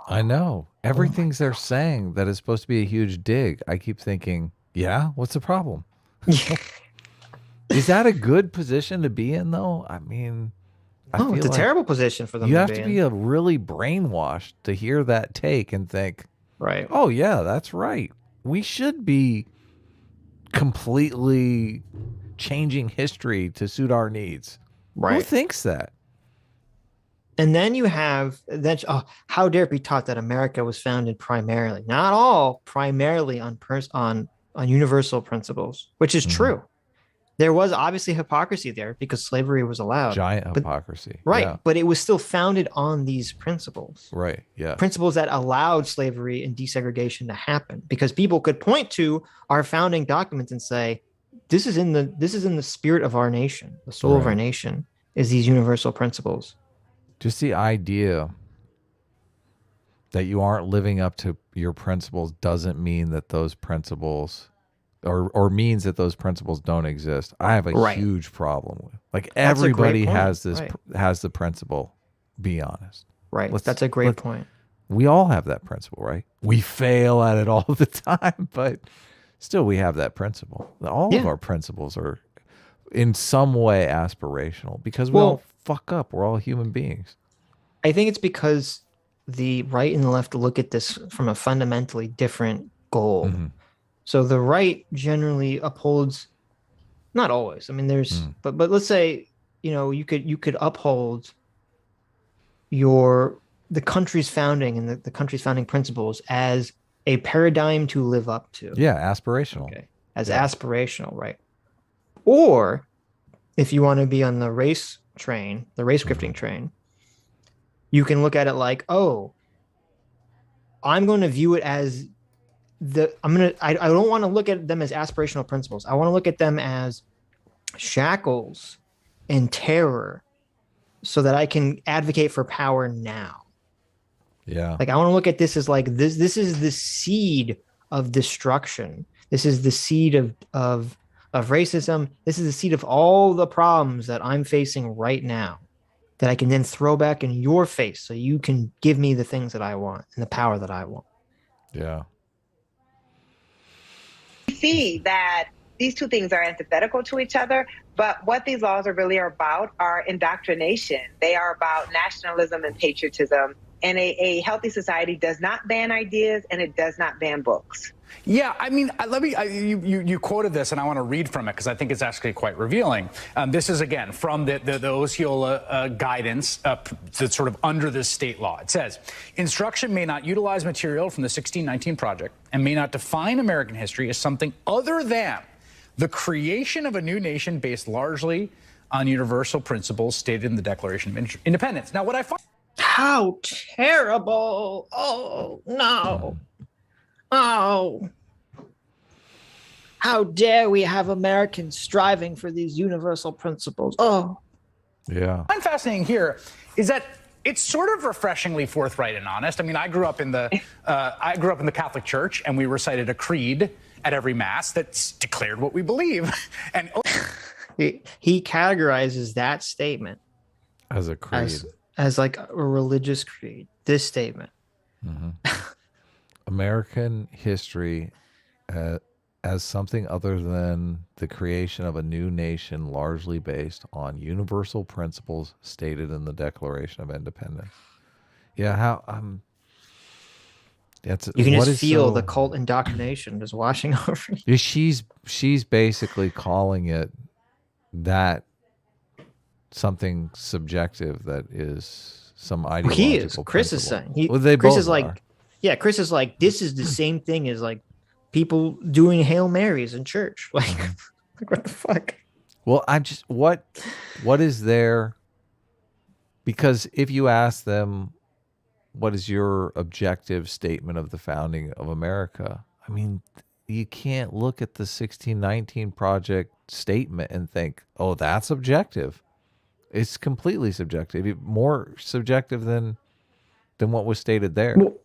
I know. Everything's they're saying that is supposed to be a huge dig. I keep thinking, yeah, what's the problem? Is that a good position to be in, though? I mean, it's a terrible position for them. You have to be really brainwashed to hear that take and think, right? Oh, yeah, that's right. We should be completely changing history to suit our needs. Right? Who thinks that? And then you have that. Oh, how dare it be taught that America was founded primarily, not all, primarily on universal principles, which is true. There was obviously hypocrisy there because slavery was allowed. Giant hypocrisy. Right. Yeah. But it was still founded on these principles. Right. Yeah. Principles that allowed slavery and desegregation to happen, because people could point to our founding documents and say, this is in the spirit of our nation. The soul of our nation is these universal principles. Just the idea that you aren't living up to your principles doesn't mean that those principles or means that those principles don't exist. I have a huge problem with. Like, everybody has this has the principle. Be honest. Right. That's a great point. We all have that principle, right? We fail at it all the time, but still we have that principle. All of our principles are in some way aspirational, because we all fuck up. We're all human beings. I think it's because the right and the left look at this from a fundamentally different goal. Mm-hmm. So the right generally upholds, not always. I mean, but let's say, you could uphold the country's founding and the country's founding principles as a paradigm to live up to. Yeah, aspirational. Okay. As aspirational, right? Or if you want to be on the race train, the race scripting train, you can look at it like, oh, I'm going to view it as I don't want to look at them as aspirational principles. I want to look at them as shackles and terror so that I can advocate for power now. Yeah. Like, I want to look at this as like, this is the seed of destruction. This is the seed of racism. This is the seed of all the problems that I'm facing right now, that I can then throw back in your face so you can give me the things that I want and the power that I want. Yeah. See that these two things are antithetical to each other, but what these laws are really about are indoctrination. They are about nationalism and patriotism. And a healthy society does not ban ideas, and it does not ban books. Yeah, I mean, you quoted this, and I want to read from it because I think it's actually quite revealing. This is, again, from the Osceola guidance that's sort of under this state law. It says, instruction may not utilize material from the 1619 Project and may not define American history as something other than the creation of a new nation based largely on universal principles stated in the Declaration of Independence. Now, what I find... How terrible. Oh, no. Oh, how dare we have Americans striving for these universal principles? Oh, yeah. What I'm fascinating here is that it's sort of refreshingly forthright and honest. I mean, I grew up in the Catholic Church, and we recited a creed at every mass that's declared what we believe. And he categorizes that statement as a creed, as like a religious creed. This statement. Mm-hmm. American history as something other than the creation of a new nation largely based on universal principles stated in the Declaration of Independence. Yeah, how you can just feel the cult indoctrination just washing over you. She's basically calling it that something subjective that is some ideological He is. Chris is principle. saying. Well, they Chris both is like, are. yeah. Chris is like, this is the same thing as like people doing Hail Marys in church. Like, like what the fuck? Well, I'm just what is there? Because if you ask them, what is your objective statement of the founding of America? I mean, you can't look at the 1619 Project statement and think, oh, that's objective. It's completely subjective, more subjective than what was stated there. Well,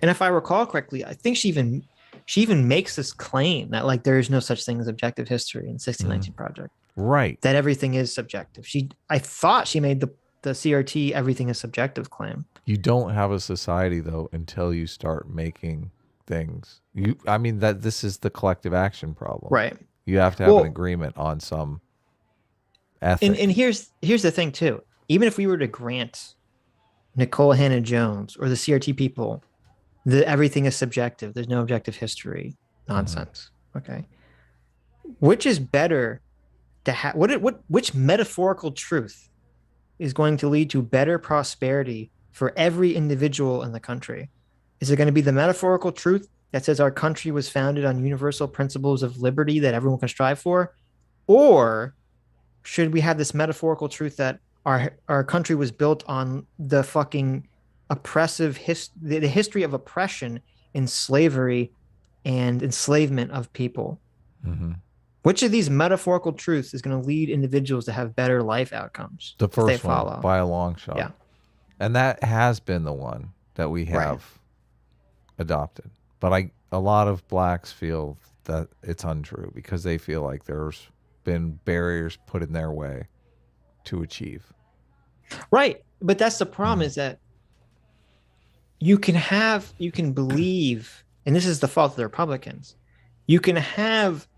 and if I recall correctly, I think she even makes this claim that like there is no such thing as objective history in 1619 Project. Right. That everything is subjective. I thought she made the CRT everything is subjective claim. You don't have a society though until you start making things. I mean that this is the collective action problem. Right. You have to have an agreement on some ethic. And here's the thing too. Even if we were to grant Nicole Hannah Jones or the CRT people that everything is subjective, there's no objective history nonsense. Okay. Which is better to have which metaphorical truth is going to lead to better prosperity for every individual in the country? Is it going to be the metaphorical truth that says our country was founded on universal principles of liberty that everyone can strive for? Or should we have this metaphorical truth that our country was built on the fucking oppressive the history of oppression and slavery and enslavement of people? Mm-hmm. Which of these metaphorical truths is going to lead individuals to have better life outcomes? The first they follow? one by a long shot. Yeah. And that has been the one that we have adopted. But a lot of blacks feel that it's untrue because they feel like there's been barriers put in their way to achieve. Right. But that's the problem is that you can believe, and this is the fault of the Republicans, you can have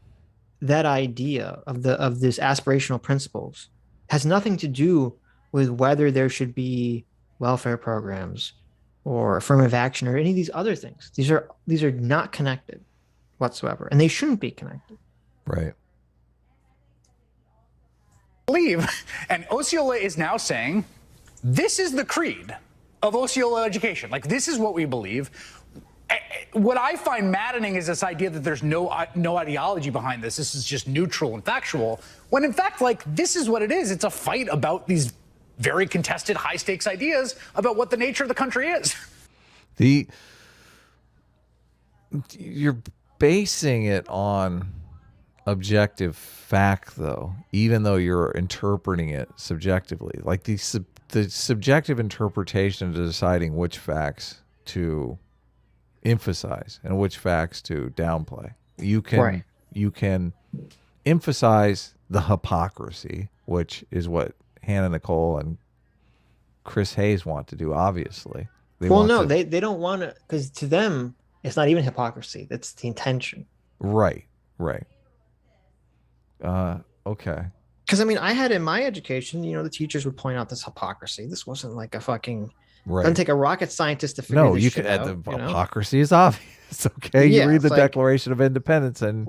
that idea of this aspirational principles has nothing to do with whether there should be welfare programs or affirmative action or any of these other things. These are not connected whatsoever, and they shouldn't be connected. Right. Believe, and Osceola is now saying, this is the creed of Osceola education. Like, this is what we believe. What I find maddening is this idea that there's no ideology behind this. This is just neutral and factual. When in fact, like, this is what it is. It's a fight about these very contested, high stakes ideas about what the nature of the country is. You're basing it on objective fact, though, even though you're interpreting it subjectively. Like the subjective interpretation of deciding which facts to emphasize and which facts to downplay. You can emphasize the hypocrisy, which is what Hannah Nicole and Chris Hayes want to do, obviously. They don't want to, because to them, it's not even hypocrisy. That's the intention. Right. Okay. Because, I mean, I had in my education, the teachers would point out this hypocrisy. This wasn't like a fucking... Right. Doesn't take a rocket scientist to figure this shit out. The hypocrisy is obvious. Okay, you read the Declaration of Independence and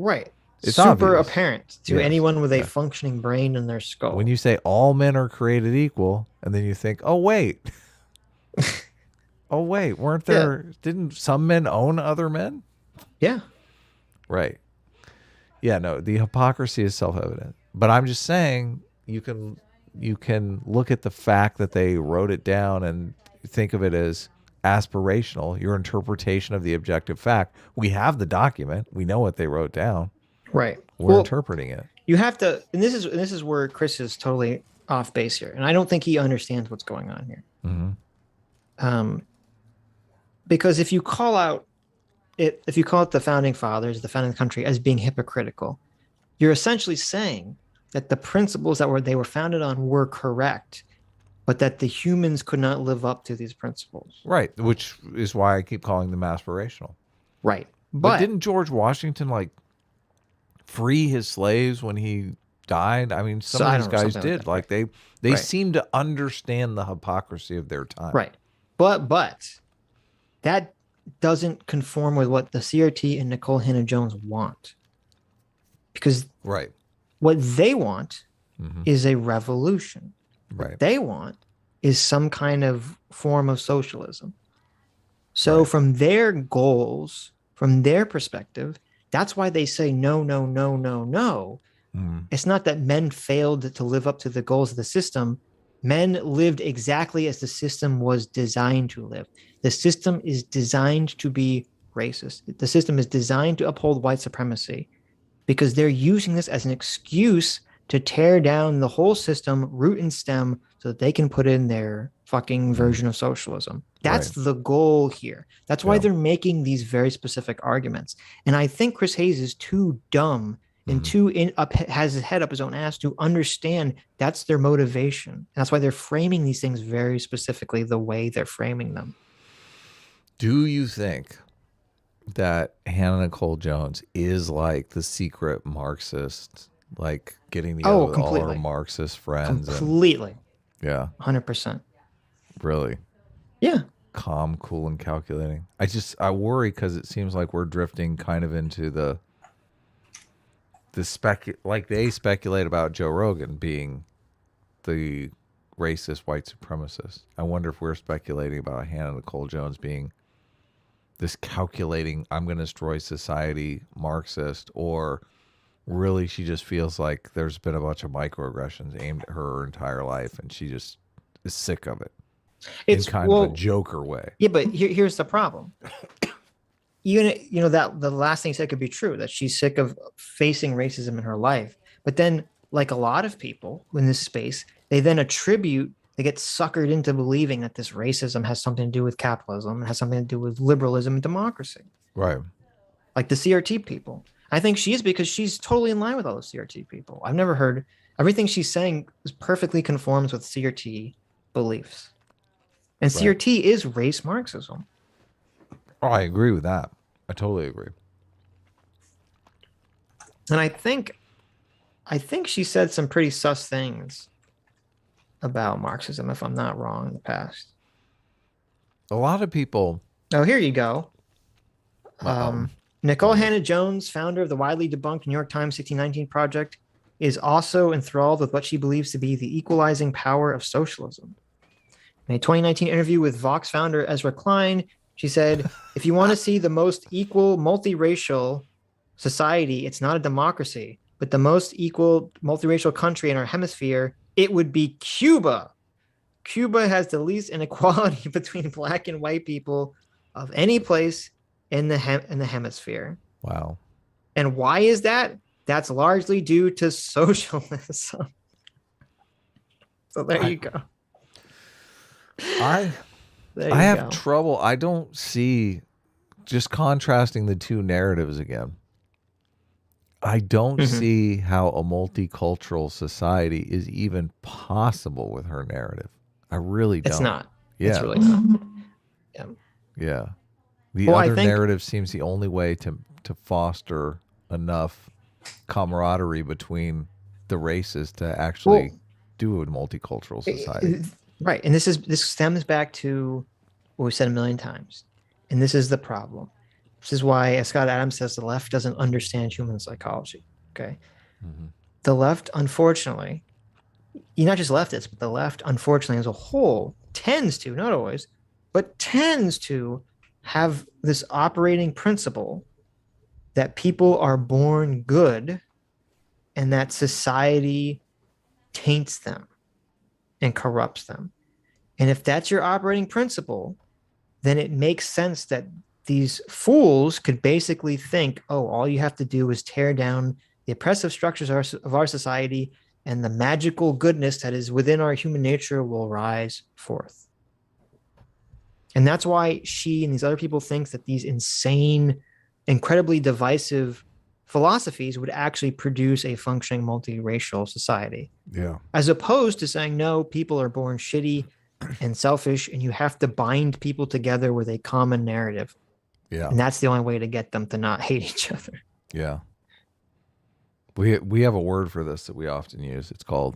it's super obvious. Apparent to anyone with a functioning brain in their skull. When you say all men are created equal, and then you think, oh wait, weren't there? Didn't some men own other men? Yeah. Right. Yeah. No, the hypocrisy is self-evident. But I'm just saying, you can look at the fact that they wrote it down and think of it as aspirational, your interpretation of the objective fact. We have the document. We know what they wrote down. Right. We're interpreting it. You have to, and this is where Chris is totally off base here. And I don't think he understands what's going on here. Mm-hmm. Because if you call it the founding fathers, the founding country, as being hypocritical, you're essentially saying that the principles that they were founded on were correct, but that the humans could not live up to these principles. Right, which is why I keep calling them aspirational. Right. But didn't George Washington free his slaves when he died? I mean, some of these guys did. Like they seem to understand the hypocrisy of their time. Right. But that doesn't conform with what the CRT and Nicole Hannah Jones want. Because what they want is a revolution. Right. What they want is some kind of form of socialism. So from their goals, from their perspective, that's why they say no, no, no, no, no. It's not that men failed to live up to the goals of the system. Men lived exactly as the system was designed to live. The system is designed to be racist. The system is designed to uphold white supremacy because they're using this as an excuse to tear down the whole system, root and stem, so that they can put in their fucking version of socialism. That's the goal here. That's why they're making these very specific arguments. And I think Chris Hayes is too dumb and has his head up his own ass to understand that's their motivation. And that's why they're framing these things very specifically the way they're framing them. Do you think that Hannah Nicole Jones is like the secret Marxist, like getting together with all her Marxist friends? Completely. Yeah. 100%. Really? Yeah. Calm, cool, and calculating. I worry because it seems like we're drifting kind of into the like they speculate about Joe Rogan being the racist white supremacist. I wonder if we're speculating about Hannah Nicole Jones being this calculating, I'm going to destroy society Marxist, or really she just feels like there's been a bunch of microaggressions aimed at her entire life and she just is sick of it. It's in kind of a Joker way. Yeah, but here's the problem. You know that the last thing you said could be true, that she's sick of facing racism in her life. But then, like a lot of people in this space, they then they get suckered into believing that this racism has something to do with capitalism, has something to do with liberalism and democracy. Right. Like the CRT people. I think she is, because she's totally in line with all the CRT people. I've never heard everything she's saying is perfectly conforms with CRT beliefs. And CRT is race Marxism. Oh, I agree with that. I totally agree. And I think she said some pretty sus things about Marxism, if I'm not wrong, in the past. A lot of people. Oh, here you go. Nicole Hannah Jones, founder of the widely debunked New York Times 1619 Project, is also enthralled with what she believes to be the equalizing power of socialism. In a 2019 interview with Vox founder Ezra Klein, she said, if you want to see the most equal multiracial society, it's not a democracy, but the most equal multiracial country in our hemisphere, it would be Cuba. Cuba has the least inequality between black and white people of any place in the hemisphere. Wow. And why is that? That's largely due to socialism. So there you go. I have trouble. I don't see, just contrasting the two narratives again. I don't see how a multicultural society is even possible with her narrative. I really don't. It's not. Yeah. It's really not. Yeah. Yeah. The other narrative seems the only way to foster enough camaraderie between the races to actually do a multicultural society. Right. And this stems back to what we've said a million times. And this is the problem. This is why, as Scott Adams says, the left doesn't understand human psychology. Okay. The left, unfortunately, not just leftists, but the left, unfortunately, as a whole, tends to, not always, but tends to have this operating principle that people are born good and that society taints them and corrupts them. And if that's your operating principle, then it makes sense that these fools could basically think, oh, all you have to do is tear down the oppressive structures of our society, and the magical goodness that is within our human nature will rise forth. And that's why she and these other people think that these insane, incredibly divisive philosophies would actually produce a functioning multiracial society. Yeah. As opposed to saying, no, people are born shitty and selfish, and you have to bind people together with a common narrative. Yeah. And that's the only way to get them to not hate each other. Yeah. We have a word for this that we often use. It's called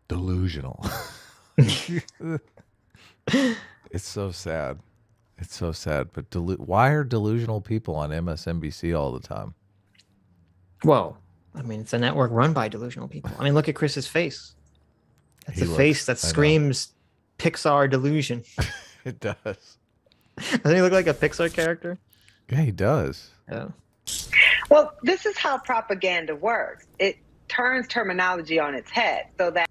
delusional. It's so sad. It's so sad. But why are delusional people on MSNBC all the time? Well, I mean, it's a network run by delusional people. I mean, look at Chris's face. That's a face that screams Pixar delusion. It does. Doesn't he look like a Pixar character? Yeah, he does. Yeah. Well, this is how propaganda works. It turns terminology on its head so that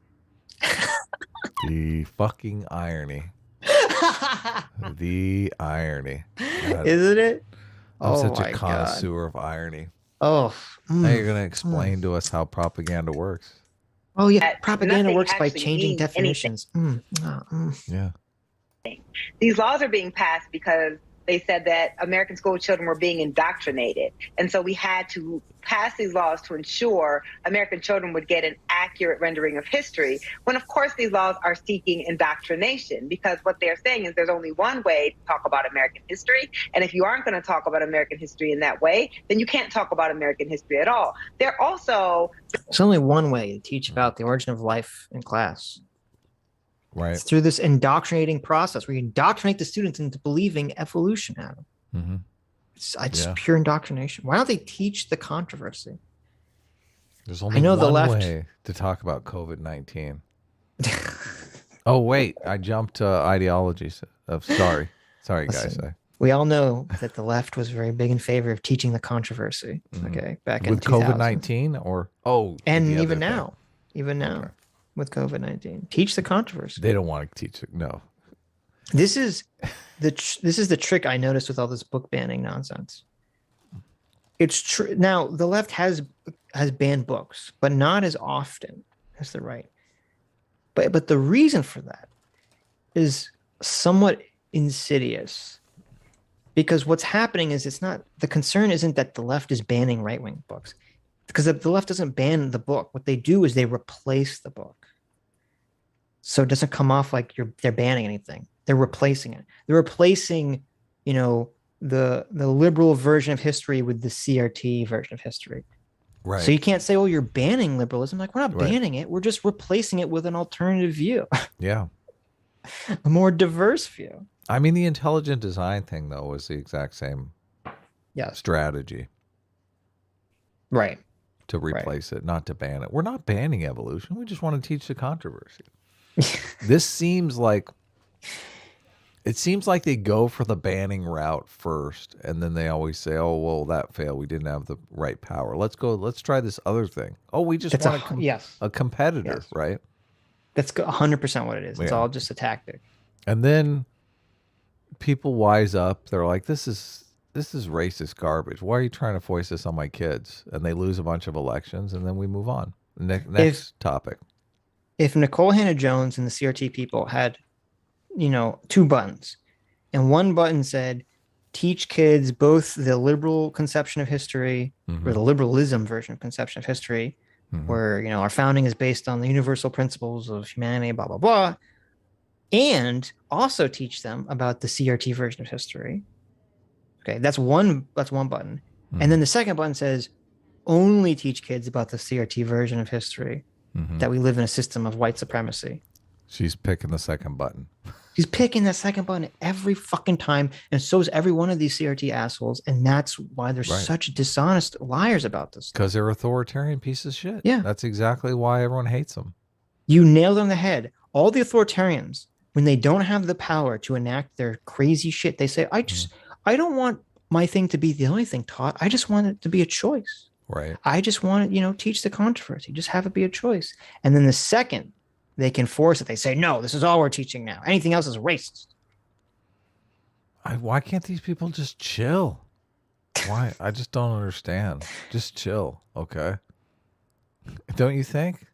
the fucking irony. The irony. God. Isn't it? I'm such a connoisseur of irony. Oh. Now you're going to explain to us how propaganda works. Oh, yeah. Propaganda works by changing definitions. Yeah. These laws are being passed because they said that American school children were being indoctrinated. And so we had to pass these laws to ensure American children would get an accurate rendering of history, when of course these laws are seeking indoctrination, because what they're saying is there's only one way to talk about American history. And if you aren't going to talk about American history in that way, then you can't talk about American history at all. They're also... There's only one way to teach about the origin of life in class. Right. It's through this indoctrinating process where you indoctrinate the students into believing evolution, Adam. Mm-hmm. It's pure indoctrination. Why don't they teach the controversy? There's only one way to talk about COVID-19. Oh, wait. I jumped ideologies. Sorry, guys. We all know that the left was very big in favor of teaching the controversy. Okay, back in 2000. COVID-19 or and even now, okay. With COVID-19, teach the controversy. They don't want to teach it. No. This is the trick I noticed with all this book banning nonsense. It's true. Now the left has banned books, but not as often as the right. But the reason for that is somewhat insidious, because what's happening is the concern isn't that the left is banning right-wing books, because the left doesn't ban the book. What they do is they replace the book. So it doesn't come off like they're banning anything. They're replacing it. They're replacing, the liberal version of history with the CRT version of history. Right. So you can't say, "Oh, you're banning liberalism." Like, we're not banning it. We're just replacing it with an alternative view. Yeah. A more diverse view. I mean, the intelligent design thing though was the exact same strategy. Right. To replace it, not to ban it. We're not banning evolution. We just want to teach the controversy. This seems like they go for the banning route first, and then they always say, "Oh, well, that failed. We didn't have the right power. Let's try this other thing." Oh, we just want a competitor, right? That's 100% what it is. It's all just a tactic. And then people wise up. They're like, "This is racist garbage. Why are you trying to force this on my kids?" And they lose a bunch of elections, and then we move on. Next topic. If Nicole Hannah-Jones and the CRT people had, two buttons, and one button said, teach kids both the liberal conception of history, or the liberalism version of conception of history, where, our founding is based on the universal principles of humanity, blah, blah, blah, and also teach them about the CRT version of history. Okay, that's one button. And then the second button says, only teach kids about the CRT version of history, that we live in a system of white supremacy. She's picking the second button. She's picking that second button every fucking time, and so is every one of these CRT assholes, and that's why they're such dishonest liars about this. Because they're authoritarian pieces of shit. Yeah. That's exactly why everyone hates them. You nailed it on the head. All the authoritarians, when they don't have the power to enact their crazy shit, they say, I don't want my thing to be the only thing taught. I just want it to be a choice. Right. I just want to, teach the controversy. Just have it be a choice. And then the second they can force it, they say, no, this is all we're teaching now. Anything else is racist. Why can't these people just chill? Why? I just don't understand. Just chill, okay? Don't you think?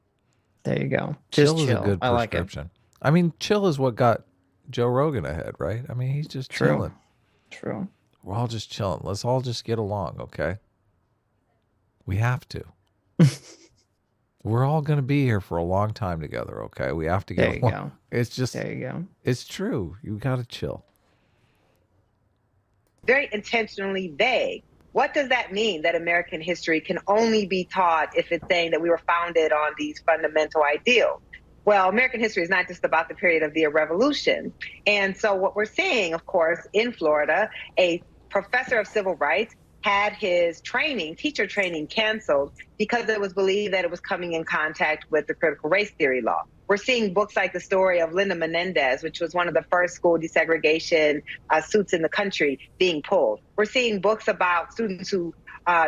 There you go. Chill is a good prescription. I mean, chill is what got Joe Rogan ahead, right? I mean, he's just chilling. True. We're all just chilling. Let's all just get along, okay? We have to. We're all going to be here for a long time together, okay? We have to get along. Go. It's just, there you go. It's true. You got to chill. Very intentionally vague. What does that mean, that American history can only be taught if it's saying that we were founded on these fundamental ideals? Well, American history is not just about the period of the Revolution. And so what we're seeing, of course, in Florida, a professor of civil rights had his teacher training canceled because it was believed that it was coming in contact with the critical race theory law. We're seeing books like the story of Linda Menendez, which was one of the first school desegregation suits in the country, being pulled. We're seeing books about students who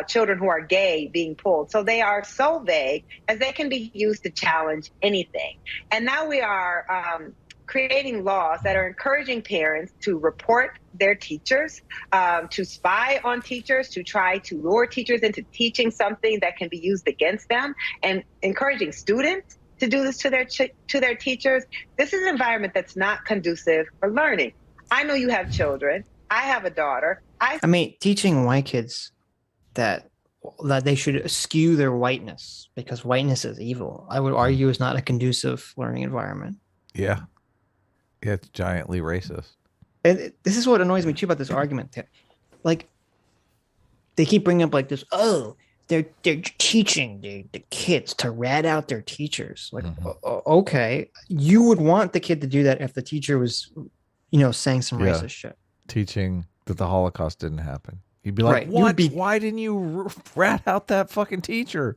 children who are gay being pulled. So they are so vague as they can be used to challenge anything. And now we are creating laws that are encouraging parents to report their teachers, to spy on teachers, to try to lure teachers into teaching something that can be used against them, and encouraging students to do this to their teachers. This is an environment that's not conducive for learning. I know you have children. I have a daughter. I mean, teaching white kids that they should eschew their whiteness because whiteness is evil, I would argue, is not a conducive learning environment. Yeah. Yeah, it's giantly racist. And this is what annoys me too about this argument. Like, they keep bringing up like this, oh, they're teaching the kids to rat out their teachers. Like, okay, you would want the kid to do that if the teacher was, saying some racist shit. Teaching that the Holocaust didn't happen. You'd be like, what? Why didn't you rat out that fucking teacher?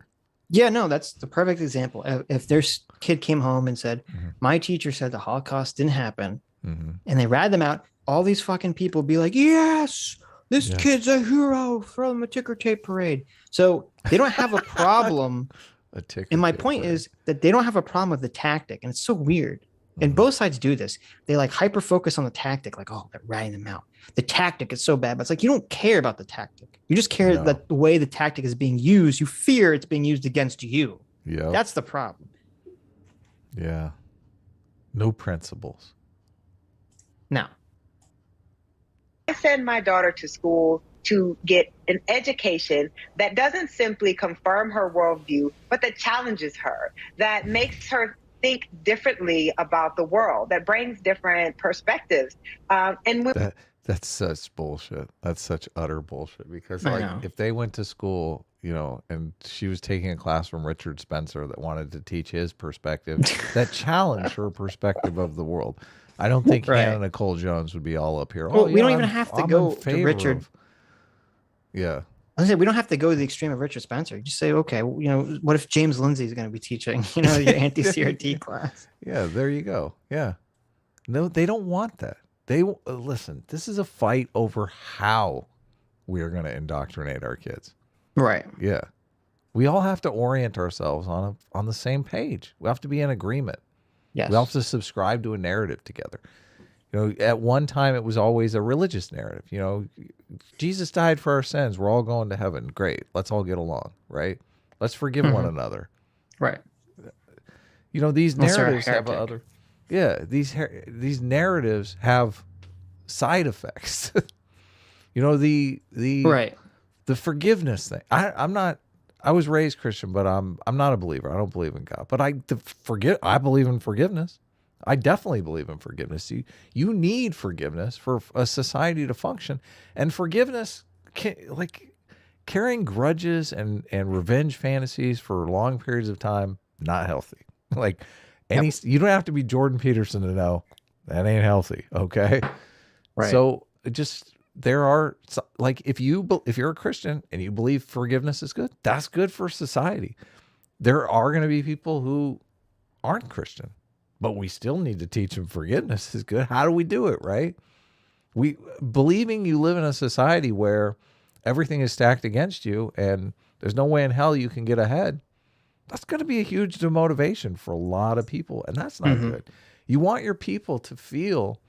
Yeah, no, that's the perfect example. If their kid came home and said, my teacher said the Holocaust didn't happen, and they ratted them out, all these fucking people would be like, yes, this kid's a hero from a ticker tape parade. So they don't have a problem. And my point is that they don't have a problem with the tactic. And it's so weird. And both sides do this. They like hyper focus on the tactic, like, oh, they're ratting them out. The tactic is so bad, but it's like you don't care about the tactic. You just care that the way the tactic is being used, you fear it's being used against you. Yeah. That's the problem. Yeah. No principles. No. I send my daughter to school to get an education that doesn't simply confirm her worldview, but that challenges her, that makes her think differently about the world, that brings different perspectives. That's such bullshit. That's such utter bullshit. Because like, if they went to school, and she was taking a class from Richard Spencer that wanted to teach his perspective, that challenged her perspective of the world, I don't think Hannah Nicole Jones would be all up here. Well, we don't even have to go to Richard. Yeah. I say we don't have to go to the extreme of Richard Spencer. Just say, okay, what if James Lindsay is going to be teaching, your anti-CRT class? Yeah, there you go. Yeah. No, they don't want that. Listen, this is a fight over how we are going to indoctrinate our kids. Right. Yeah. We all have to orient ourselves on the same page. We have to be in agreement. Yes. We have to subscribe to a narrative together. At one time it was always a religious narrative. Jesus died for our sins. We're all going to heaven. Great. Let's all get along, right? Let's forgive one another. Right. These narratives have other. Yeah, these narratives have side effects. The forgiveness thing. I was raised Christian, but I'm not a believer. I don't believe in God. But I believe in forgiveness. I definitely believe in forgiveness. You need forgiveness for a society to function, and forgiveness, carrying grudges and revenge fantasies for long periods of time, not healthy. You don't have to be Jordan Peterson to know that ain't healthy. Okay. Right. So there are if you're a Christian and you believe forgiveness is good, that's good for society. There are going to be people who aren't Christian, but we still need to teach them forgiveness is good. How do we do it? Right. Believing you live in a society where everything is stacked against you and there's no way in hell you can get ahead. That's going to be a huge demotivation for a lot of people. And that's not good. You want your people to feel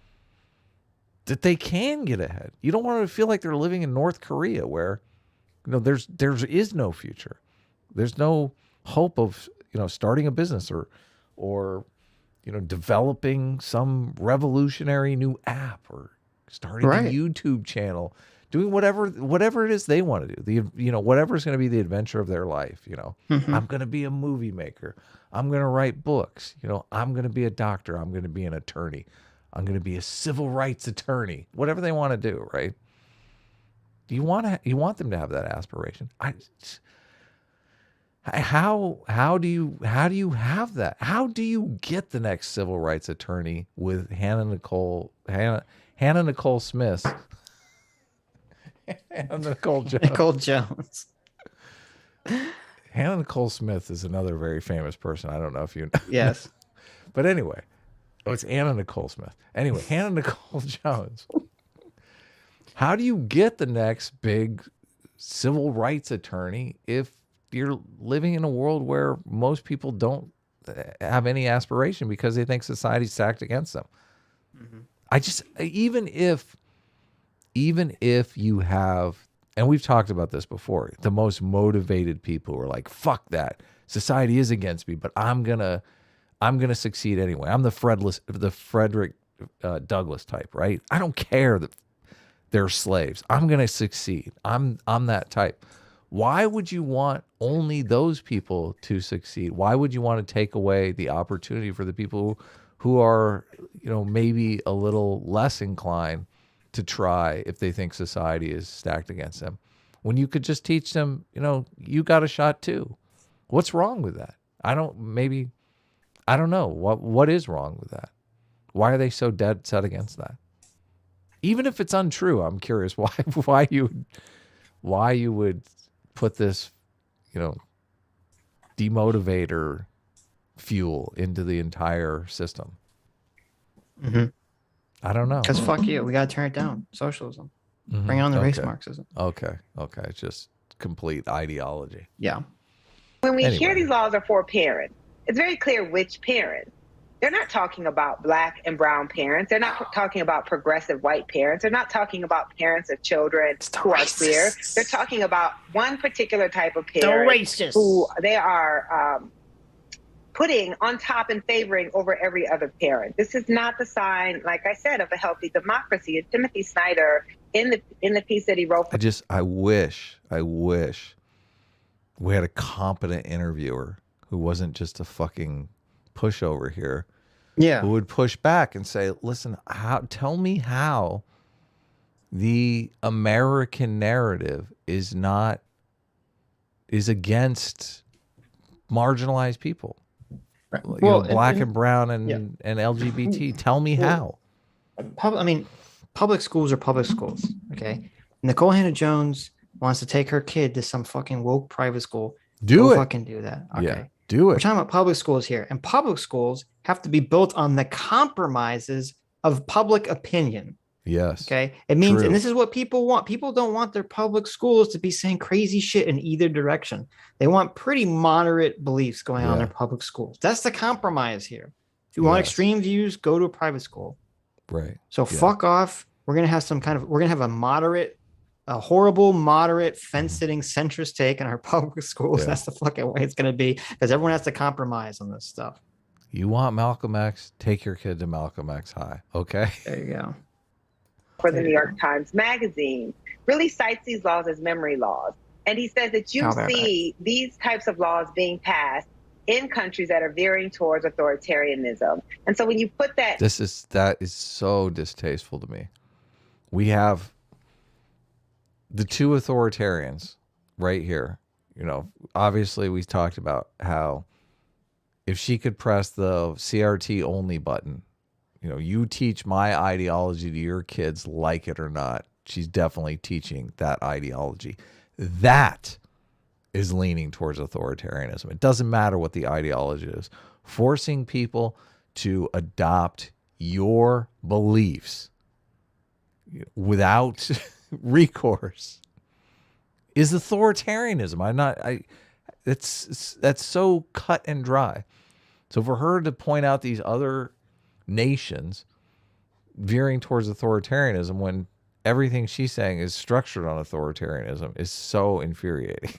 that they can get ahead. You don't want them to feel like they're living in North Korea where, there is no future. There's no hope of, starting a business or developing some revolutionary new app or starting a YouTube channel, doing whatever it is they want to do. Whatever is going to be the adventure of their life. I'm going to be a movie maker. I'm going to write books. I'm going to be a doctor. I'm going to be an attorney. I'm going to be a civil rights attorney. Whatever they want to do, right? You want them to have that aspiration. How do you have that? How do you get the next civil rights attorney with Hannah Nicole Smith? Hannah Nicole Jones. Nicole Jones. Hannah Nicole Smith is another very famous person. I don't know if you know. Yes. But anyway, it's Anna Nicole Smith. Anyway, Hannah Nicole Jones. How do you get the next big civil rights attorney if you're living in a world where most people don't have any aspiration because they think society's stacked against them? I just, even if you have, and we've talked about this before, the most motivated people who are like, fuck that, society is against me, but I'm gonna succeed anyway. I'm the Frederick Douglass type, right? I don't care that they're slaves. I'm gonna succeed. I'm that type. Why would you want only those people to succeed? Why would you want to take away the opportunity for the people who are, maybe a little less inclined to try if they think society is stacked against them, when you could just teach them, you got a shot too? What's wrong with that? I don't know. What is wrong with that? Why are they so dead set against that? Even if it's untrue, I'm curious why you would put this, demotivator fuel into the entire system. I don't know. Because fuck you, we gotta turn it down. Socialism. Bring on the race Marxism. Okay. It's just complete ideology. Yeah. When we hear these laws are for parents, it's very clear which parents. They're not talking about black and brown parents. They're not talking about progressive white parents. They're not talking about parents of children who are queer. They're talking about one particular type of parent who they are putting on top and favoring over every other parent. This is not the sign, like I said, of a healthy democracy. And Timothy Snyder, in the piece that he wrote, I wish we had a competent interviewer who wasn't just a fucking pushover here. Yeah. Who would push back and say, listen, tell me how the American narrative is against marginalized people. Right. Black and brown and LGBT. Tell me how. Public schools are public schools. Okay. Nicole Hannah Jones wants to take her kid to some fucking woke private school. Fucking do that. Okay. Yeah, do it. We're talking about public schools here, and public schools have to be built on the compromises of public opinion. Yes. Okay. It means, True. and this is what people want. People don't want their public schools to be saying crazy shit in either direction. They want pretty moderate beliefs going on in their public schools. That's the compromise here. If you want extreme views, go to a private school. Right. So fuck off. We're going to have a horrible, moderate, fence-sitting, centrist take on our public schools. That's the fucking way it's going to be, because everyone has to compromise on this stuff. You want Malcolm X? Take your kid to Malcolm X High. Okay. There you go. For the New York Times Magazine, really cites these laws as memory laws. And he says that you see these types of laws being passed in countries that are veering towards authoritarianism. And so when you put that... That is so distasteful to me. We have the two authoritarians right here. Obviously we talked about how if she could press the CRT only button, you teach my ideology to your kids, like it or not, she's definitely teaching that ideology. That is leaning towards authoritarianism. It doesn't matter what the ideology is. Forcing people to adopt your beliefs without recourse is authoritarianism. That's so cut and dry. So for her to point out these other nations veering towards authoritarianism when everything she's saying is structured on authoritarianism is so infuriating.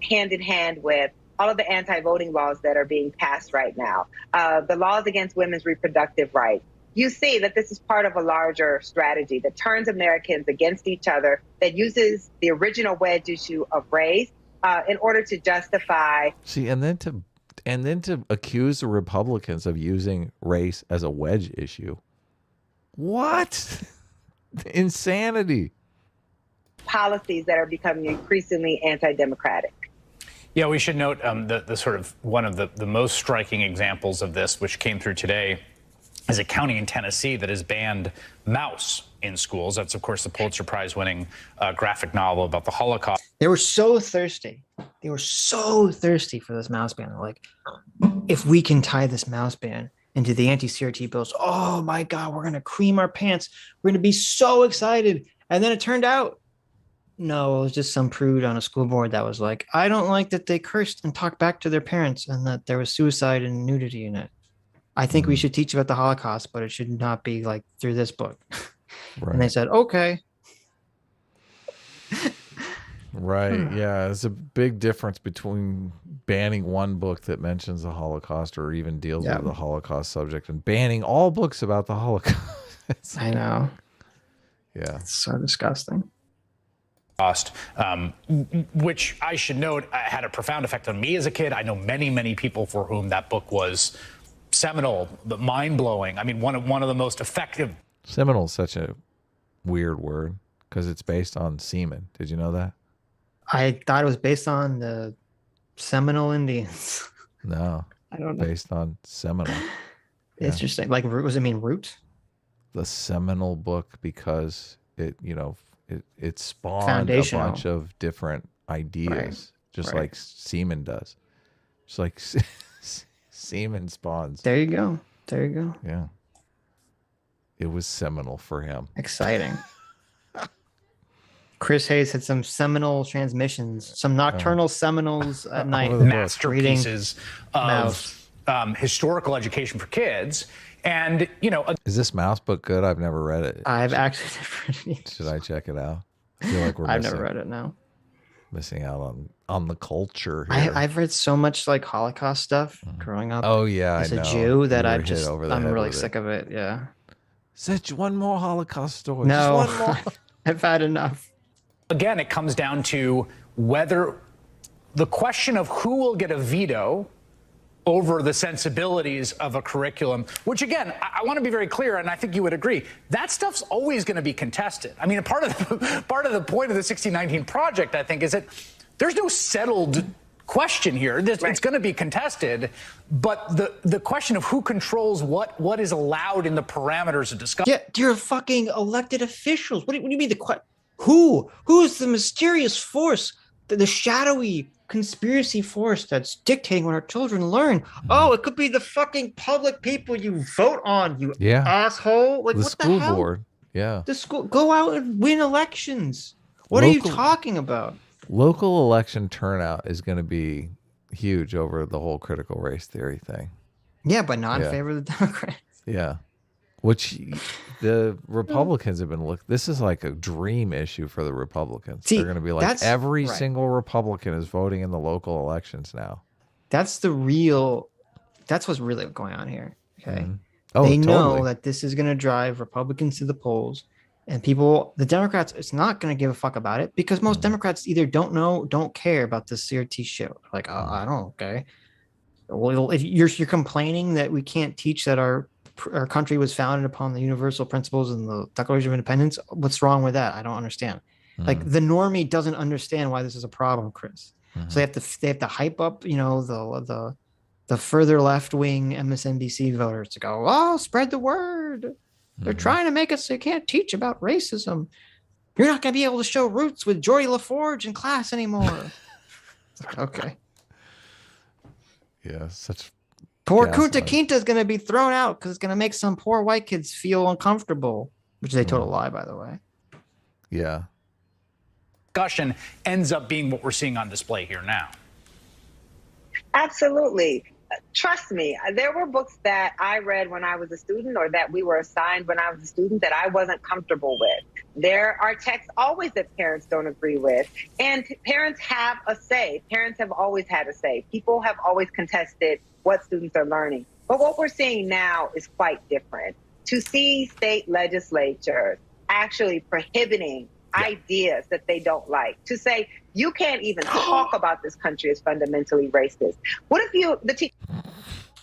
Hand in hand with all of the anti-voting laws that are being passed right now, the laws against women's reproductive rights. You see that this is part of a larger strategy that turns Americans against each other, that uses the original wedge issue of race in order to justify. See, and then to accuse the Republicans of using race as a wedge issue. What? Insanity. Policies that are becoming increasingly anti-democratic. Yeah, we should note the sort of one of the most striking examples of this, which came through today, is a county in Tennessee that has banned mouse in schools. That's, of course, the Pulitzer Prize-winning graphic novel about the Holocaust. They were so thirsty. They were so thirsty for this mouse ban. They're like, if we can tie this mouse ban into the anti-CRT bills. Oh my God, we're going to cream our pants. We're going to be so excited. And then it turned out, no, it was just some prude on a school board that was like, I don't like that they cursed and talked back to their parents and that there was suicide and nudity in it. I think we should teach about the Holocaust, but it should not be like through this book. Right. And they said, okay. Right. Yeah. There's a big difference between banning one book that mentions the Holocaust or even deals with the Holocaust subject and banning all books about the Holocaust. I know. Yeah. It's so disgusting. Which I should note had a profound effect on me as a kid. I know many, many people for whom that book was seminal, mind-blowing. I mean, one of the most effective. Seminal is such a weird word because it's based on semen. Did you know that? I thought it was based on the Seminole Indians. No. I don't know. Based on Seminole. Interesting. Like, what does it mean, root? The seminal book because it, it spawned a bunch of different ideas, just like semen does. Just like semen spawns. There you go. There you go. Yeah. It was seminal for him. Exciting. Chris Hayes had some seminal transmissions, some nocturnal Seminoles at night. Masterpieces of historical education for kids. And, is this mouse book good? I've never read it. I've actually never read it. Should I check it out? I feel like I've never read it now. Missing out on the culture here. I've read so much like Holocaust stuff growing up. Oh yeah, as I a know. Jew that I'm really sick of it. Yeah. Sitch, one more Holocaust story. No, just one more. I've had enough. Again, it comes down to whether the question of who will get a veto over the sensibilities of a curriculum, which again, I want to be very clear, and I think you would agree, that stuff's always going to be contested. I mean, part of the point of the 1619 project, I think, is that there's no settled question here. It's going to be contested, but the question of who controls what is allowed in the parameters of discussion. Yeah, you're fucking elected officials. What do you mean who is the mysterious force, the shadowy conspiracy force that's dictating what our children learn? Oh, it could be the fucking public people you vote on, you asshole. Like, the what school the hell? board. Yeah. The school, go out and win elections. What are you talking about? Local election turnout is going to be huge over the whole critical race theory thing. Yeah, but not in favor of the Democrats. Yeah. Which the Republicans have been this is like a dream issue for the Republicans. See, they're going to be like, every single Republican is voting in the local elections now. That's what's really going on here. Okay. Mm-hmm. Oh, they totally. know that this is going to drive Republicans to the polls, and the Democrats, it's not going to give a fuck about it because most Democrats either don't care about this CRT shit. Like, I don't, okay. Well, if you're complaining that we can't teach that our country was founded upon the universal principles and the Declaration of Independence, what's wrong with that? I don't understand. Like, the normie doesn't understand why this is a problem, Chris. So they have to hype up, the further left wing MSNBC voters to go, oh, spread the word. They're trying to make us so you can't teach about racism. You're not going to be able to show roots with Jory LaForge in class anymore. Okay. Yeah, such. Poor Kunta Kinte is going to be thrown out because it's going to make some poor white kids feel uncomfortable, which is a total lie, by the way. Yeah. Discussion ends up being what we're seeing on display here now. Absolutely. Trust me, there were books that I read when I was a student or that we were assigned when I was a student that I wasn't comfortable with. There are texts always that parents don't agree with, and parents have a say. Parents have always had a say. People have always contested what students are learning. But what we're seeing now is quite different. To see state legislatures actually prohibiting ideas that they don't like, to say you can't even talk about this country as fundamentally racist. What if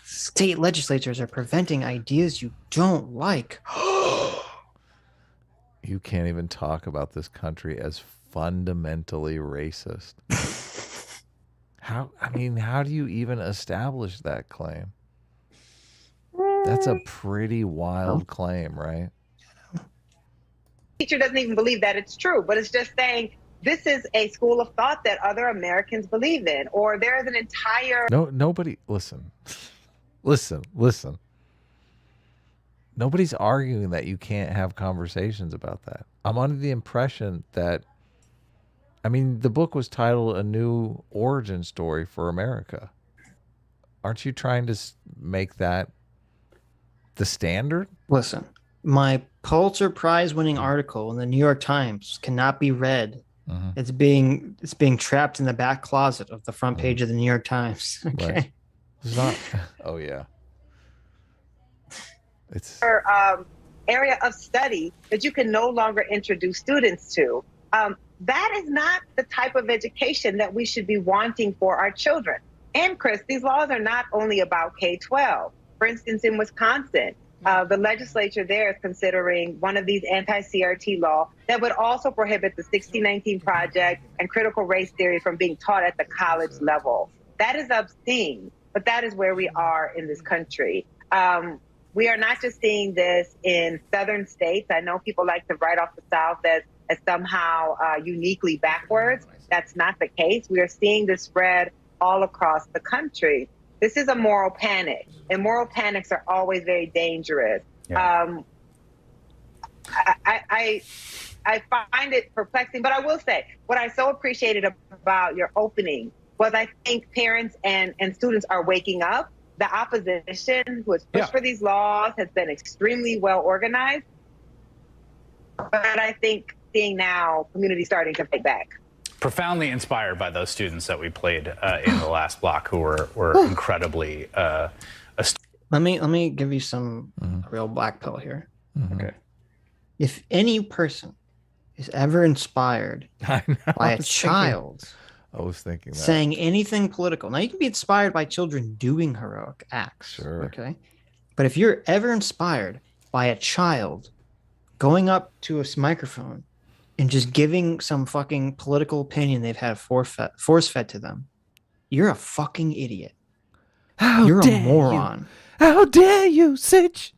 state legislatures are preventing ideas you don't like? You can't even talk about this country as fundamentally racist. How do you even establish that claim? That's a pretty wild claim, right? Teacher doesn't even believe that it's true, but it's just saying this is a school of thought that other Americans believe in, or there's an entire nobody listen. Nobody's arguing that you can't have conversations about that. I'm under the impression that, I mean, the book was titled A New Origin Story for America. Aren't you trying to make that the standard? Listen, my Pulitzer Prize winning article in the New York Times cannot be read. It's being trapped in the back closet of the front page of the New York Times. Okay. Right. It's not. Oh yeah. It's area of study that you can no longer introduce students to. That is not the type of education that we should be wanting for our children. And Chris, these laws are not only about K-12. For instance, in Wisconsin, the legislature there is considering one of these anti-CRT laws that would also prohibit the 1619 Project and critical race theory from being taught at the college level. That is obscene, but that is where we are in this country. We are not just seeing this in southern states. I know people like to write off the South as somehow uniquely backwards. That's not the case. We are seeing this spread all across the country. This is a moral panic, and moral panics are always very dangerous. Yeah. I find it perplexing, but I will say what I so appreciated about your opening was I think parents and students are waking up. The opposition who has pushed for these laws has been extremely well organized, but I think seeing now community starting to fight back. Profoundly inspired by those students that we played in the last block who were incredibly let me give you some real black pill here. Okay. If any person is ever inspired by a child I was thinking that. saying anything political, now you can be inspired by children doing heroic acts. Sure. Okay. But if you're ever inspired by a child going up to a microphone and just giving some fucking political opinion they've had force-fed to them, you're a fucking idiot. You're a moron. How dare you, Sitch?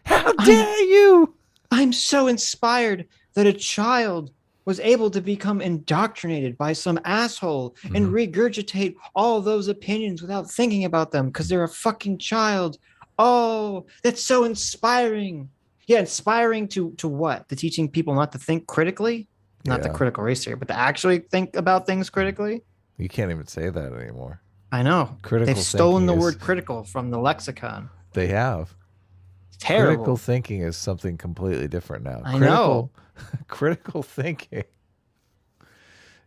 How dare you? I'm so inspired that a child was able to become indoctrinated by some asshole and regurgitate all those opinions without thinking about them because they're a fucking child. Oh, that's so inspiring. Yeah, inspiring to what? To teaching people not to think critically? Not the critical race theory, but to actually think about things critically? You can't even say that anymore. I know. Critical They've stolen the thinking word critical from the lexicon. They have. It's terrible. Critical thinking is something completely different now. I know. Critical thinking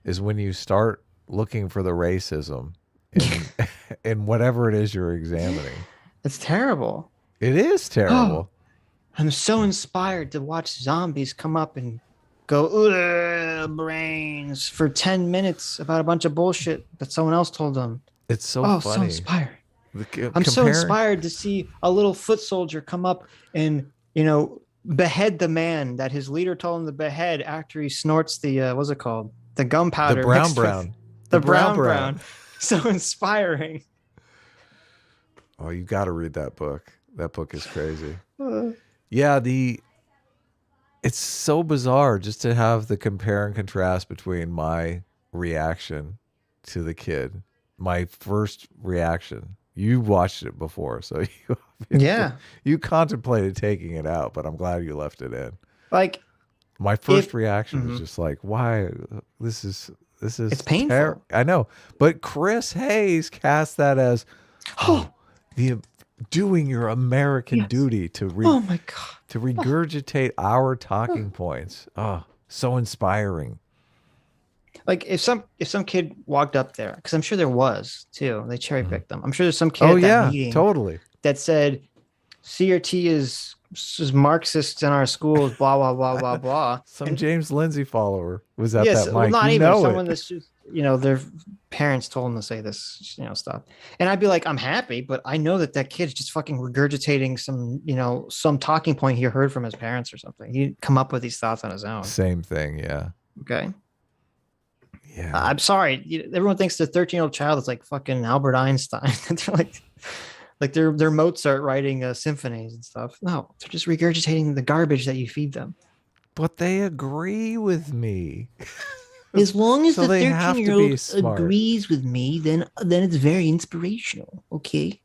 is when you start looking for the racism in whatever it is you're examining. It's terrible. It is terrible. I'm so inspired to watch zombies come up and go, brains, for 10 minutes about a bunch of bullshit that someone else told them. It's so funny. So inspired. I'm so inspired to see a little foot soldier come up and, behead the man that his leader told him to behead after he snorts the, what's it called? The gunpowder. The brown. The brown. So inspiring. Oh, you got to read that book. That book is crazy. Yeah, it's so bizarre just to have the compare and contrast between my reaction to the kid, my first reaction. You watched it before, so you contemplated taking it out, but I'm glad you left it in. Like, my first reaction was just like, why? This is it's painful. I know, but Chris Hayes cast that as the doing your American duty to oh my God. To regurgitate our talking points. Oh, so inspiring. Like if some kid walked up there, because I'm sure there was too. They cherry picked them. I'm sure there's some kid at that meeting totally that said CRT is Marxists in our schools, blah blah blah blah blah. Some James Lindsay follower was at that mic. Well, not even someone that's just their parents told them to say this stuff, and I'd be like, I'm happy, but I know that kid's just fucking regurgitating some talking point he heard from his parents or something. He'd come up with these thoughts on his own. Same thing, yeah. Okay. Yeah. I'm sorry. Everyone thinks the 13-year-old child is like fucking Albert Einstein. They're like they're Mozart writing symphonies and stuff. No, they're just regurgitating the garbage that you feed them. But they agree with me. As long as so the 13-year-old agrees with me, then it's very inspirational. Okay.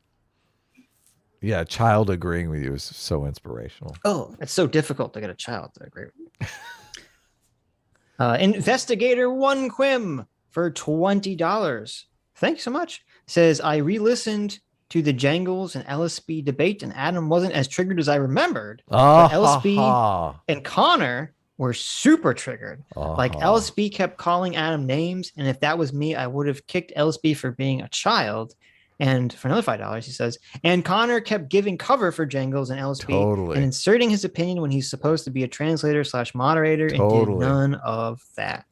Yeah, a child agreeing with you is so inspirational. Oh, it's so difficult to get a child to agree with you. Investigator One Quim for $20. Thanks so much. Says, I re-listened to the Jangles and LSB debate, and Adam wasn't as triggered as I remembered. But LSB and Connor were super triggered. Like LSB kept calling Adam names, and if that was me, I would have kicked LSB for being a child. And for another $5, he says, and Connor kept giving cover for Jangles and LSB and inserting his opinion when he's supposed to be a translator / moderator and did none of that.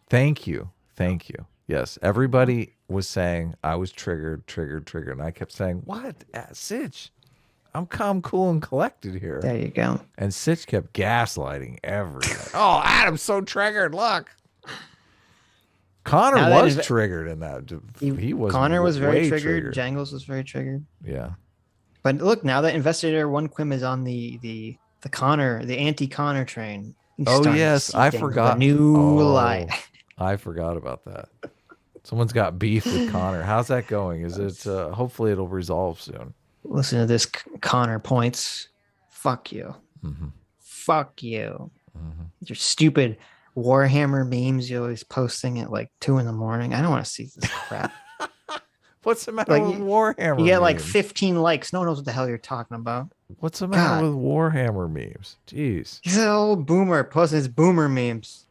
Thank you. Thank you. Yes, everybody was saying I was triggered. And I kept saying, what? Sitch, I'm calm, cool, and collected here. There you go. And Sitch kept gaslighting everything. Oh, Adam's so triggered. Look. Connor was triggered in that. He was. Connor was very triggered. Jangles was very triggered. Yeah. But look, now that Investigator One Quim is on the anti-Connor train. Oh yes, I forgot. New light. I forgot about that. Someone's got beef with Connor. How's that going? Is it? Hopefully, it'll resolve soon. Listen to this, Connor points. Fuck you. Mm-hmm. Fuck you. Mm-hmm. Your stupid Warhammer memes you're always posting at like 2 a.m. I don't want to see this crap. What's the matter with Warhammer? You get like 15 likes. No one knows what the hell you're talking about. What's the matter with Warhammer memes? Jeez. He's an old boomer posting his boomer memes.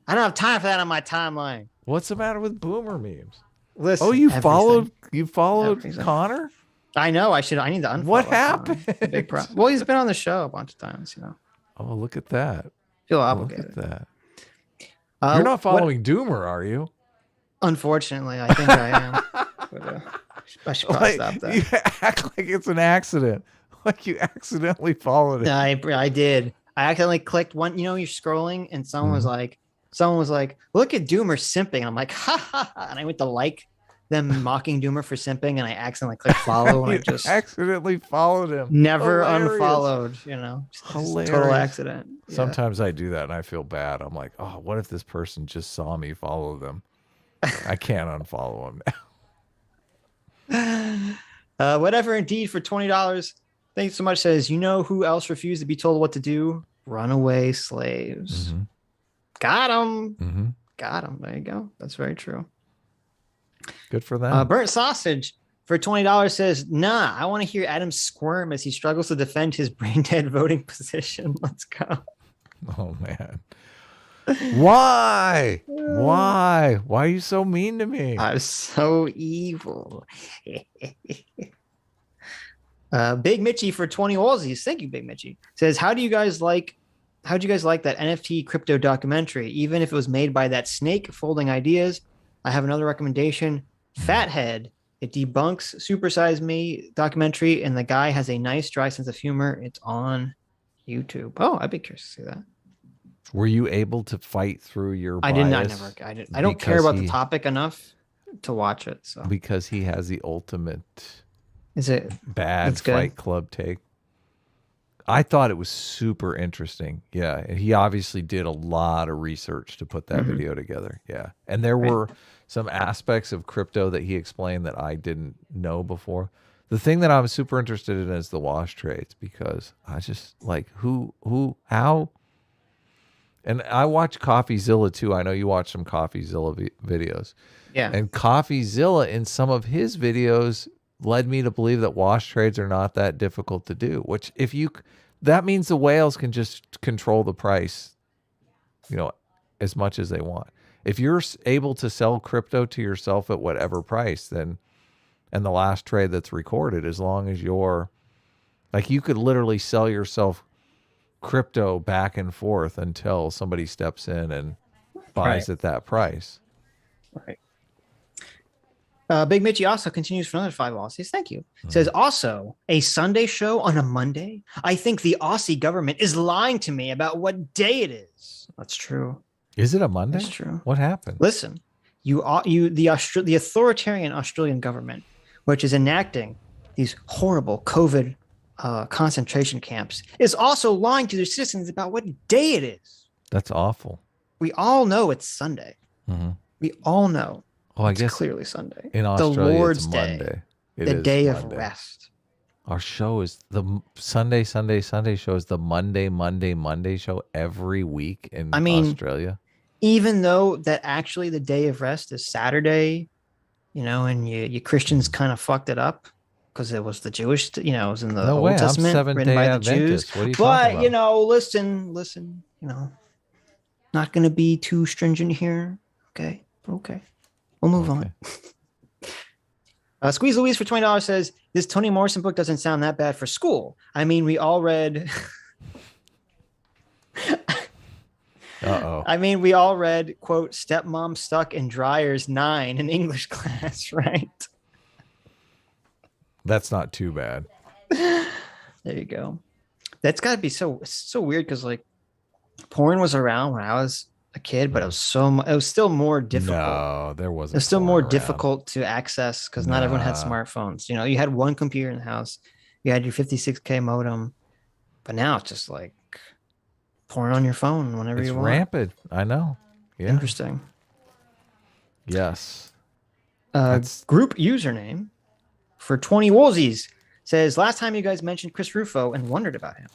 I don't have time for that on my timeline. What's the matter with boomer memes? Listen, you followed Connor? I know. I need to unfollow. What happened? Big problem. Well, he's been on the show a bunch of times, Oh, look at that. Feel obligated. Look at that. You're not following Doomer, are you? Unfortunately, I think I am. But, I should probably stop that. You act like it's an accident. Like you accidentally followed it. I did. I accidentally clicked one. You're scrolling, and someone was like, "Look at Doomer simping." I'm like, "Ha ha ha!" And I went to like them mocking Doomer for simping, and I accidentally clicked follow, and I just accidentally followed him. Never unfollowed. Hilarious. Total accident. Yeah. Sometimes I do that, and I feel bad. I'm like, "Oh, what if this person just saw me follow them? I can't unfollow them now." Whatever, indeed, for $20. Thanks so much. Says, you know who else refused to be told what to do? Runaway slaves. Mm-hmm. Got them. Mm-hmm. Got them. There you go. That's very true. Good for them. Burnt Sausage for $20 says, nah, I want to hear Adam squirm as he struggles to defend his brain dead voting position. Let's go. Oh, man. Why? Why are you so mean to me? I'm so evil. Big Mitchy for 20 Aussies. Thank you, Big Mitchy. Says, how'd you guys like that NFT crypto documentary? Even if it was made by that snake folding ideas, I have another recommendation. Fathead. It debunks Supersize Me documentary, and the guy has a nice dry sense of humor. It's on YouTube. Oh, I'd be curious to see that. Were you able to fight through your bias? I don't care about the topic enough to watch it. So because he has the ultimate bad Fight Club take. I thought it was super interesting. Yeah. And he obviously did a lot of research to put that video together. Yeah. And there were some aspects of crypto that he explained that I didn't know before. The thing that I'm super interested in is the wash trades, because I just like how. And I watch CoffeeZilla too. I know you watch some CoffeeZilla videos. Yeah. And CoffeeZilla in some of his videos led me to believe that wash trades are not that difficult to do, which that means the whales can just control the price, as much as they want. If you're able to sell crypto to yourself at whatever price, and the last trade that's recorded, as long as you're like, you could literally sell yourself crypto back and forth until somebody steps in and buys at that price. Right. Big Mitchy also continues for another 5 Aussies. Thank you. Says, also, a Sunday show on a Monday? I think the Aussie government is lying to me about what day it is. That's true. Is it a Monday? That's true. What happened? Listen, the authoritarian Australian government, which is enacting these horrible COVID concentration camps, is also lying to their citizens about what day it is. That's awful. We all know it's Sunday. Mm-hmm. We all know. Oh, I guess clearly Sunday. In Australia, the Lord's it's Monday. Day. The day of rest. Our show is the Sunday show is the Monday show every week in Australia. Even though that actually the day of rest is Saturday, and you Christians kind of fucked it up because it was the Jewish, it was in the Old Testament written by the Jews. What are you talking about? Listen, not going to be too stringent here. Okay. We'll move on. Squeeze Louise for $20 says, this Toni Morrison book doesn't sound that bad for school. I mean, we all read... we all read, quote, Stepmom Stuck in Dryers 9 in English class, right? That's not too bad. There you go. That's got to be so weird because, like, porn was around when I was a kid, but it was still more difficult. No, there wasn't. It was still more difficult to access because not everyone had smartphones. You had one computer in the house, you had your 56K modem, but now it's just like porn on your phone whenever you want. It's rampant. I know. Yeah. Interesting. Yes. Group username for 20 Woolsies says, last time you guys mentioned Chris Rufo and wondered about him.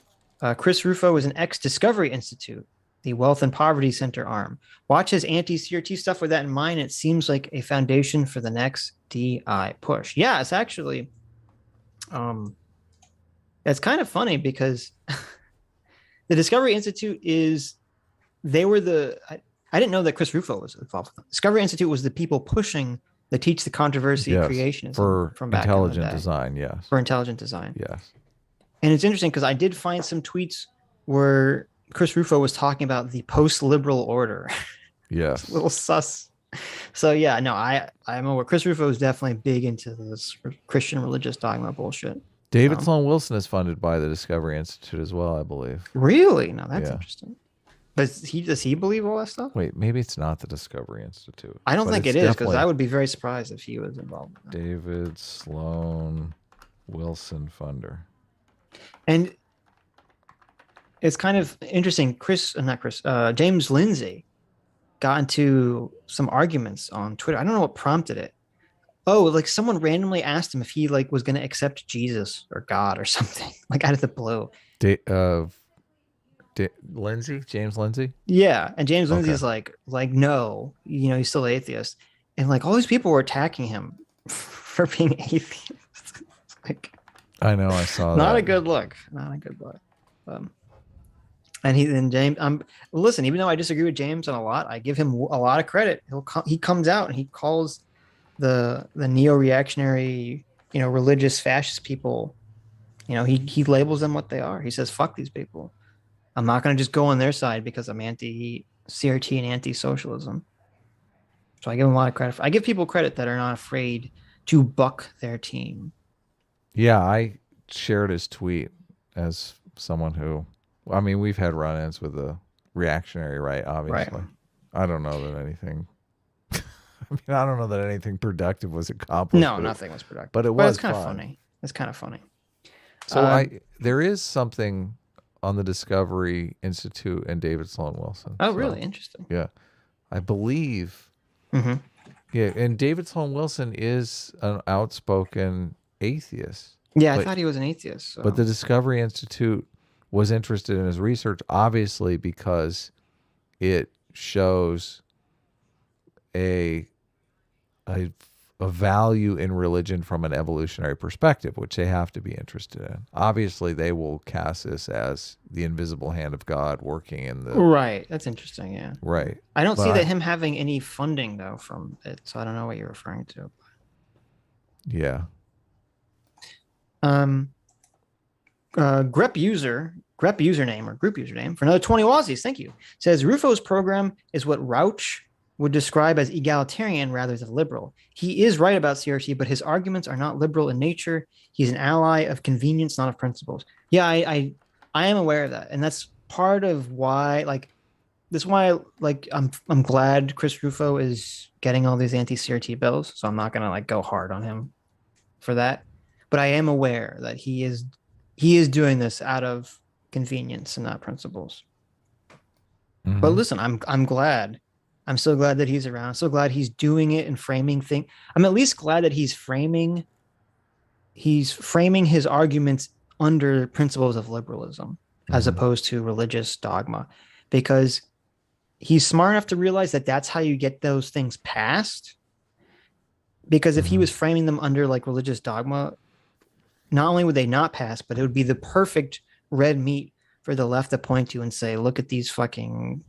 Chris Rufo is an ex-Discovery Institute, the Wealth and Poverty Center arm. Watch his anti-CRT stuff with that in mind. It seems like a foundation for the next DI push. Yeah, it's actually, it's kind of funny because the Discovery Institute I didn't know that Chris Rufo was involved. Discovery Institute was the people pushing the Teach the Controversy creationism from back intelligent design. Yes. For intelligent design. Yes. And it's interesting because I did find some tweets where Chris Rufo was talking about the post-liberal order. Yes. It's a little sus. So yeah, no, I'm aware. Chris Rufo is definitely big into this Christian religious dogma bullshit. David Sloan Wilson is funded by the Discovery Institute as well, I believe. Really? No, that's interesting. But does he believe all that stuff? Wait, maybe it's not the Discovery Institute. I don't think it is, because I would be very surprised if he was involved. David Sloan Wilson funder. And it's kind of interesting. James Lindsay got into some arguments on Twitter. I don't know what prompted it. Oh, like someone randomly asked him if he was going to accept Jesus or God or something, like out of the blue. James Lindsay? Yeah. And James Lindsay's like, no, he's still atheist. And all these people were attacking him for being atheist. I know, I saw that. Not a good look. And James, listen, even though I disagree with James on a lot, I give him a lot of credit. He comes out and he calls the neo-reactionary, religious fascist people, he labels them what they are. He says, fuck these people. I'm not going to just go on their side because I'm anti-CRT and anti-socialism. So I give him a lot of credit. I give people credit that are not afraid to buck their team. Yeah, I shared his tweet as someone who, we've had run-ins with the reactionary right, obviously. Right. I don't know that anything productive was accomplished. No, nothing was productive. But it was kind of funny. It's kind of funny. So there is something on the Discovery Institute and David Sloan Wilson. Oh, really? Interesting. Yeah. I believe. Mm-hmm. Yeah, and David Sloan Wilson is an outspoken atheist. Yeah, I thought he was an atheist. So. But the Discovery Institute was interested in his research, obviously, because it shows a value in religion from an evolutionary perspective, which they have to be interested in. Obviously, they will cast this as the invisible hand of God working in the... Right. That's interesting, yeah. Right. I don't see that him having any funding, though, from it, so I don't know what you're referring to. Yeah. Group username for another 20 Aussies, thank you, says Rufo's program is what Rauch would describe as egalitarian rather than liberal. He is right about CRT, but his arguments are not liberal in nature. He's an ally of convenience, not of principles. Yeah, I am aware of that, and that's part of why, I'm glad Chris Rufo is getting all these anti-CRT bills, so I'm not gonna go hard on him for that. But I am aware that he is doing this out of convenience and not principles. Mm-hmm. But listen, I'm glad. I'm so glad that he's around. I'm so glad he's doing it and framing things. I'm at least glad that he's framing he's framing his arguments under principles of liberalism as opposed to religious dogma, because he's smart enough to realize that that's how you get those things passed. Because if he was framing them under like religious dogma, not only would they not pass, but it would be the perfect red meat for the left to point to and say, look at these fucking,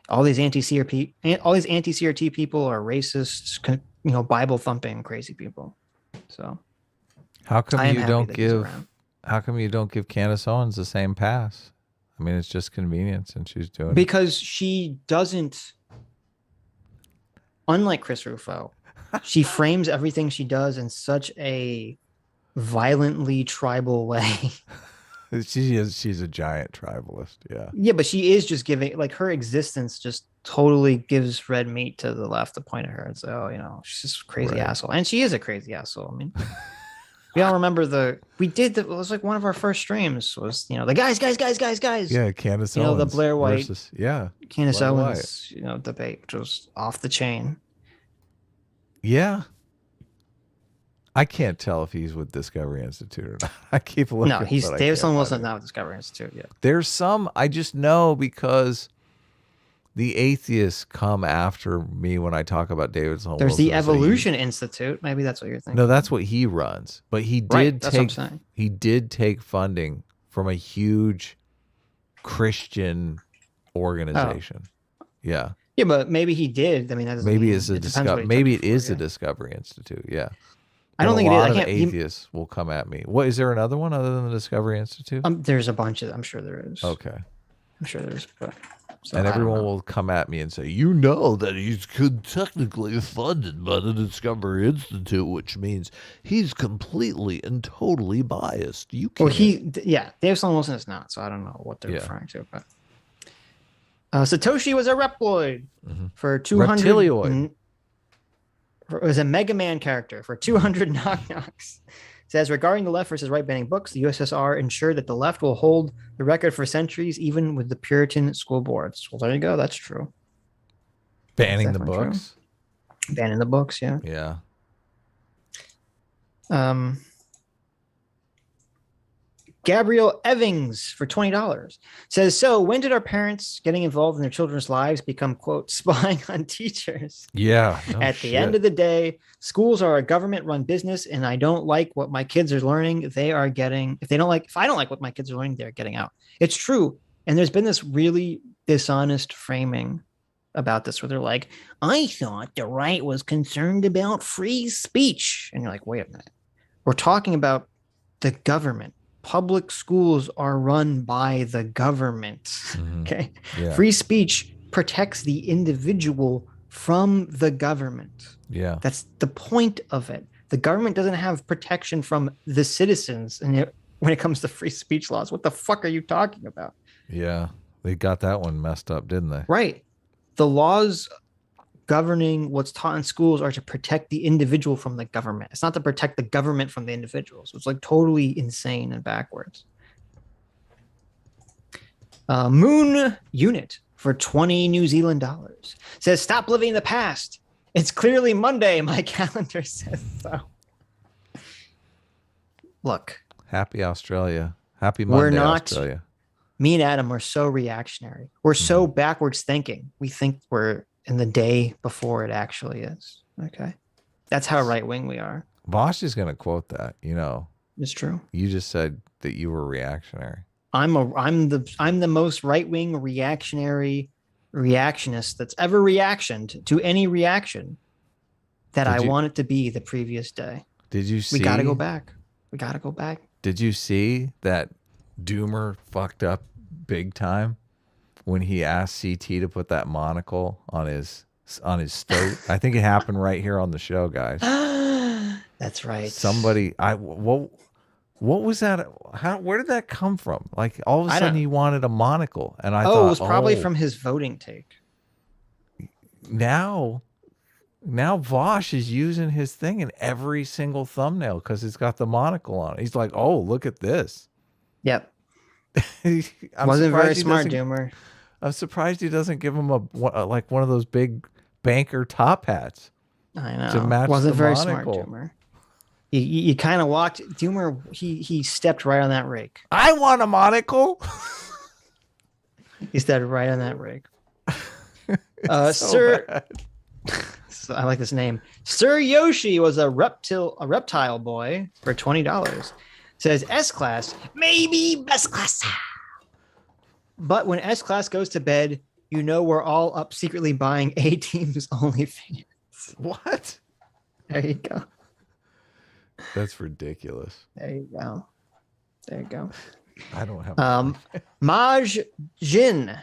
all these anti-CRT people are racists, Bible thumping crazy people. So how come you don't give Candace Owens the same pass? I mean, it's just convenience, and she's doing because she doesn't, unlike Chris Rufo, she frames everything she does in such a violently tribal way. She's a giant tribalist. Yeah. Yeah, but she is just giving, like, her existence just totally gives red meat to the left to point at her and say, oh, she's just a crazy asshole. And she is a crazy asshole. I mean, we all remember it was like one of our first streams was, the guys. Yeah, Candace Owens. The Blair White versus, Candace Owens, debate, which was off the chain. Yeah. I can't tell if he's with Discovery Institute or not. I keep looking. No, Davidson Wilson not with Discovery Institute. Yeah. There's some, I just know because the atheists come after me when I talk about Davidson Wilson. There's the Evolution Institute. Maybe that's what you're thinking. No, that's what he runs. But he did take funding from a huge Christian organization. Oh. Yeah. Yeah, but maybe he did. I mean, that maybe it's a Discovery Institute. Yeah. I don't think it is. A lot of atheists will come at me. What, is there another one other than the Discovery Institute? There's a bunch of them. I'm sure there is. Okay. I'm sure there's. But, and everyone will come at me and say, that he's technically funded by the Discovery Institute, which means he's completely and totally biased. You can't. Well, Davidson Wilson is not, so I don't know what they're referring to. But Satoshi was a Reploid for 200. Reptilioid. It was a Mega Man character for 200 knock-knocks. It says, regarding the left versus right banning books, the USSR ensured that the left will hold the record for centuries, even with the Puritan school boards. Well, there you go. That's true. Banning the books? True. Banning the books, yeah. Yeah. Gabrielle Evings for $20 says, so when did our parents getting involved in their children's lives become, quote, spying on teachers? Yeah. At the end of the day, schools are a government-run business, and I don't like what my kids are learning. They are getting, if I don't like what my kids are learning, they're getting out. It's true. And there's been this really dishonest framing about this where they're like, I thought the right was concerned about free speech. And you're like, wait a minute. We're talking about the government. Public schools are run by the government. Okay. Yeah. Free speech protects the individual from the government. Yeah. That's the point of it. The government doesn't have protection from the citizens. And when it comes to free speech laws, what the fuck are you talking about? Yeah. They got that one messed up, didn't they? Right. The laws governing what's taught in schools are to protect the individual from the government. It's not to protect the government from the individuals. It's like totally insane and backwards. Moon Unit for 20 New Zealand dollars says, stop living in the past. It's clearly Monday. My calendar says so. Look. Happy Australia. Happy Monday, Australia. Me and Adam are so reactionary. We're so backwards thinking. We think we're in the day before it actually is. Okay. That's how right-wing we are. Bosch is going to quote that, It's true. You just said that you were reactionary. I'm the most right-wing reactionary reactionist that's ever reactioned to any reaction that I want it to be the previous day. Did you see? We got to go back. Did you see that Doomer fucked up big time when he asked CT to put that monocle on his stoat? I think it happened right here on the show, guys. That's right. Somebody, what was that? Where did that come from? Like all of a sudden he wanted a monocle, and I thought it was probably from his voting take. Now Vosh is using his thing in every single thumbnail because it's got the monocle on it. He's like, oh, look at this. Yep. Wasn't very smart, Doomer. I'm surprised he doesn't give him like one of those big banker top hats. I know. To match Wasn't the very monocle. smart, Doomer. You kind of walked. Do you remember he stepped right on that rake? I want a monocle. He stepped right on that rake. So Sir, bad. so I like this name. Sir Yoshi was a reptile boy for $20. Says S-Class, maybe best class. But when S-Class goes to bed, you know we're all up secretly buying A-Team's OnlyFans. What? There you go. That's ridiculous. There you go. There you go. I don't have. Maj Jin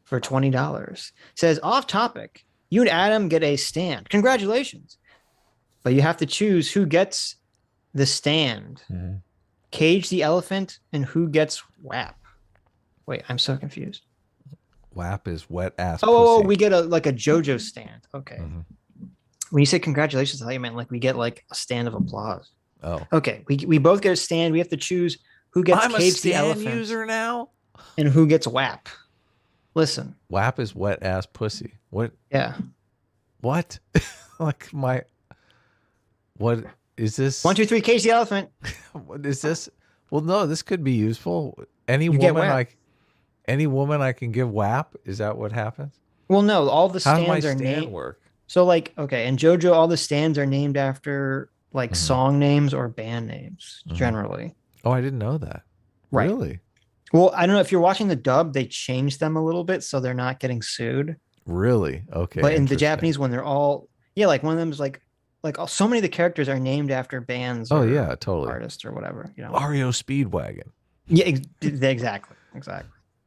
for $20 says, off topic. You and Adam get a stand. Congratulations. But you have to choose who gets the stand. Mm-hmm. Cage the elephant and who gets WAP. Wait, I'm so confused. WAP is wet ass. Oh, pussy. we get a JoJo stand. Okay. Mm-hmm. When you say congratulations, I thought you meant like we get like a stand of applause. Oh. Okay. We both get a stand. We have to choose who gets I'm a Cage the stand elephant user now. and who gets WAP. Listen. WAP is wet ass pussy. What? Yeah. What? Like what is this? 1, 2, 3, Cage the elephant. What is this? Well, no, this could be useful. Any You get woman WAP. any woman I can give WAP. Is that what happens? Well, no, all the How does stands my are stand named. work? So like, okay, in JoJo, all the stands are named after like Mm-hmm. song names or band names generally. Oh, I didn't know that. Right. Really? Well, I don't know if you're watching the dub, they changed them a little bit so they're not getting sued. Really? Okay. But in the interesting. Japanese one, they're all like one of them is like so many of the characters are named after bands. Oh or yeah, totally. artists or whatever. You know. Mario Speedwagon. Yeah, exactly.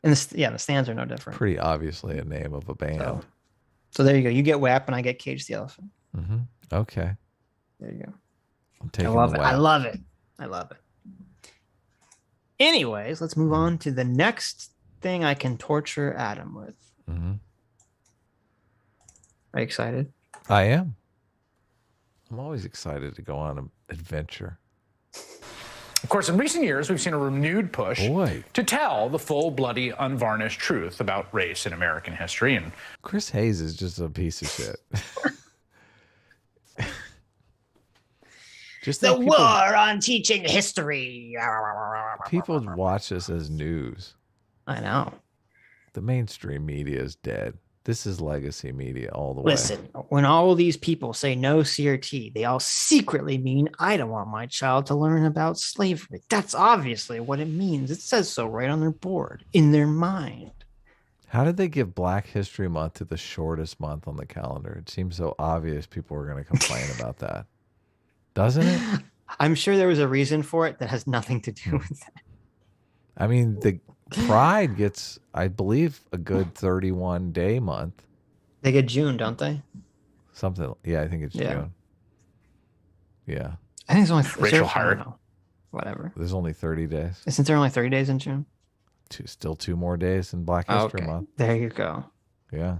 And the stands are no different. Pretty obviously a name of a band. So there you go. You get WAP and I get Cage the Elephant. Mm-hmm. Okay. There you go. I'm taking I love the it. WAP. I love it. I love it. Anyways, let's move on to the next thing I can torture Adam with. Mm-hmm. Are you excited? I am. I'm always excited to go on an adventure. Of course, in recent years, we've seen a renewed push Boy. to tell the full, bloody, unvarnished truth about race in American history. And Chris Hayes is just a piece of shit. Just The think people, war on teaching history. people watch this as news. I know. The mainstream media is dead. This is legacy media all the way. Listen, when all these people say no CRT, they all secretly mean I don't want my child to learn about slavery. That's obviously what it means. It says so right on their board, in their mind. How did they give Black History Month to the shortest month on the calendar? It seems so obvious people are going to complain about that. Doesn't it? I'm sure there was a reason for it that has nothing to do with that. I mean, the Pride gets, I believe, a good 31-day month. They get June, don't they? Something. Yeah, I think it's June. Yeah. I think it's only Rachel I Hart. don't know. Whatever. There's only 30 days. Isn't there only 30 days in June? Still 2 more days in Black History Month. There you go. Yeah.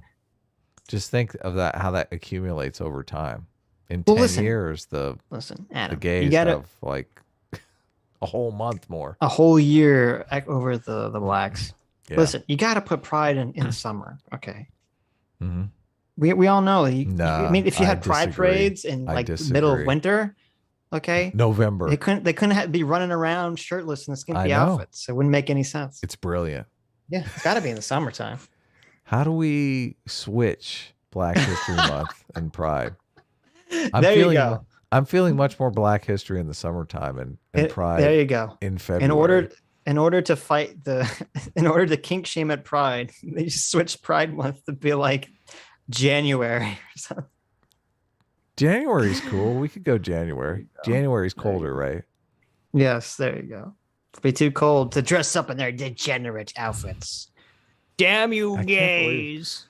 Just think of that, how that accumulates over time. In 10 years, the Adam, gays you gotta, have like a whole month more. a whole year over the blacks. Yeah. Listen, you got to put Pride in summer. Okay. Mm-hmm. We all know. Nah, I mean, if you I had Pride disagree. parades in I like middle of disagree. winter, okay, November. they couldn't be running around shirtless in the skimpy I know. outfits. It wouldn't make any sense. It's brilliant. Yeah, it's got to be in the summertime. How do we switch Black History Month and Pride? There you go. I'm feeling much more Black History in the summertime and Pride. There you go. In February. In order to fight in order to kink shame at Pride, they just switched Pride Month to be like January or something. January's cool. We could go January. January's colder, right? Yes, there you go. It'd be too cold to dress up in their degenerate outfits. Damn you gays.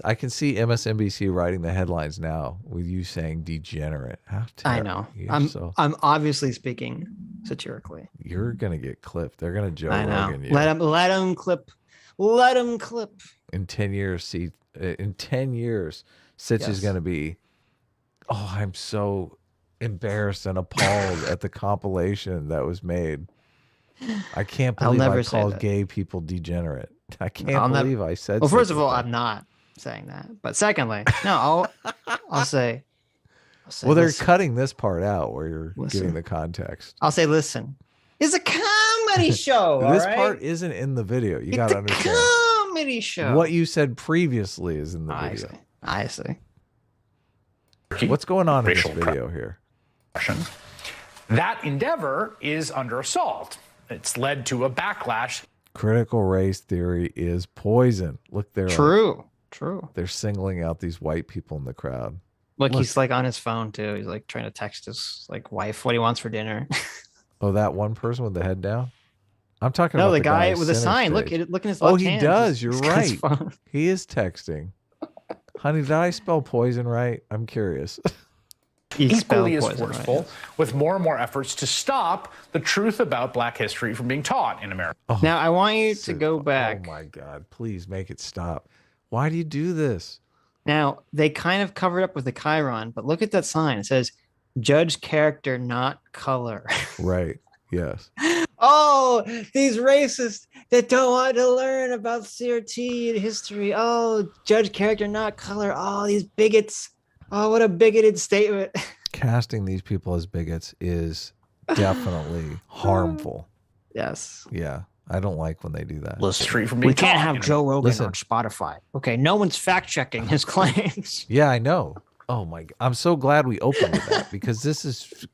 I can see MSNBC writing the headlines now with you saying degenerate. How I terrible. know. I'm obviously speaking satirically. You're gonna get clipped. They're gonna Joe I know. Rogan you. Let him clip. Let him clip. In 10 years, Sitch is gonna be. Oh, I'm so embarrassed and appalled at the compilation that was made. I can't I'll believe never I say called that. gay people degenerate. I can't believe I said. Well, first such of a all, thing. I'm not saying that. But secondly, no, I'll say Well, they're cutting this part out where you're giving the context. I'll say, listen, it's a comedy show. This all right? part isn't in the video. You got to understand. Comedy show. What you said previously is in the video. I see. What's going on in this video here? That endeavor is under assault. It's led to a backlash. Critical race theory is poison. Look there. True. They're singling out these white people in the crowd. Look, he's like on his phone too. He's like trying to text his like wife what he wants for dinner. Oh, that one person with the head down? I'm talking about the guy at with the center sign. stage. Look in his left hand. He does. You're He's got his right. phone. He is texting. Honey, did I spell poison right? I'm curious. Equally as forceful, with more and more efforts to stop the truth about Black history from being taught in America. Now, I want you to go back. Oh, my God. Please make it stop. Why do you do this? Now, they kind of covered up with the chyron, but look at that sign. It says, judge character, not color. Right. Yes. Oh, these racists that don't want to learn about CRT and history. Oh, judge character, not color. Oh, these bigots. Oh, what a bigoted statement. Casting these people as bigots is definitely harmful. Yes. Yeah. I don't like when they do that. We can't have Joe Rogan on Spotify. Okay, no one's fact checking his claims. Yeah, I know. Oh my God. I'm so glad we opened with that because this is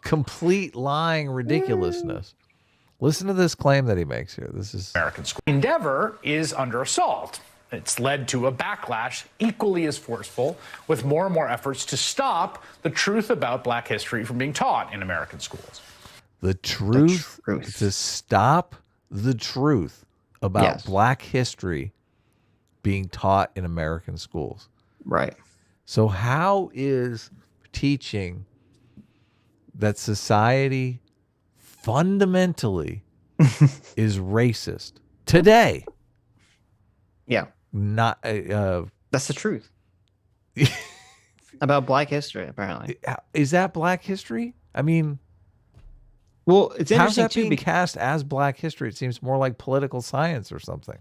complete lying ridiculousness. Listen to this claim that he makes here. This is American school. Endeavor is under assault. It's led to a backlash equally as forceful, with more and more efforts to stop the truth about Black history from being taught in American schools. The truth. To stop the truth about Black history being taught in American schools. Right. So how is teaching that society fundamentally is racist today? Yeah. Not that's the truth about Black history, apparently. Is that Black history? I mean, well, it's interesting how's that too being cast as Black history? It seems more like political science or something.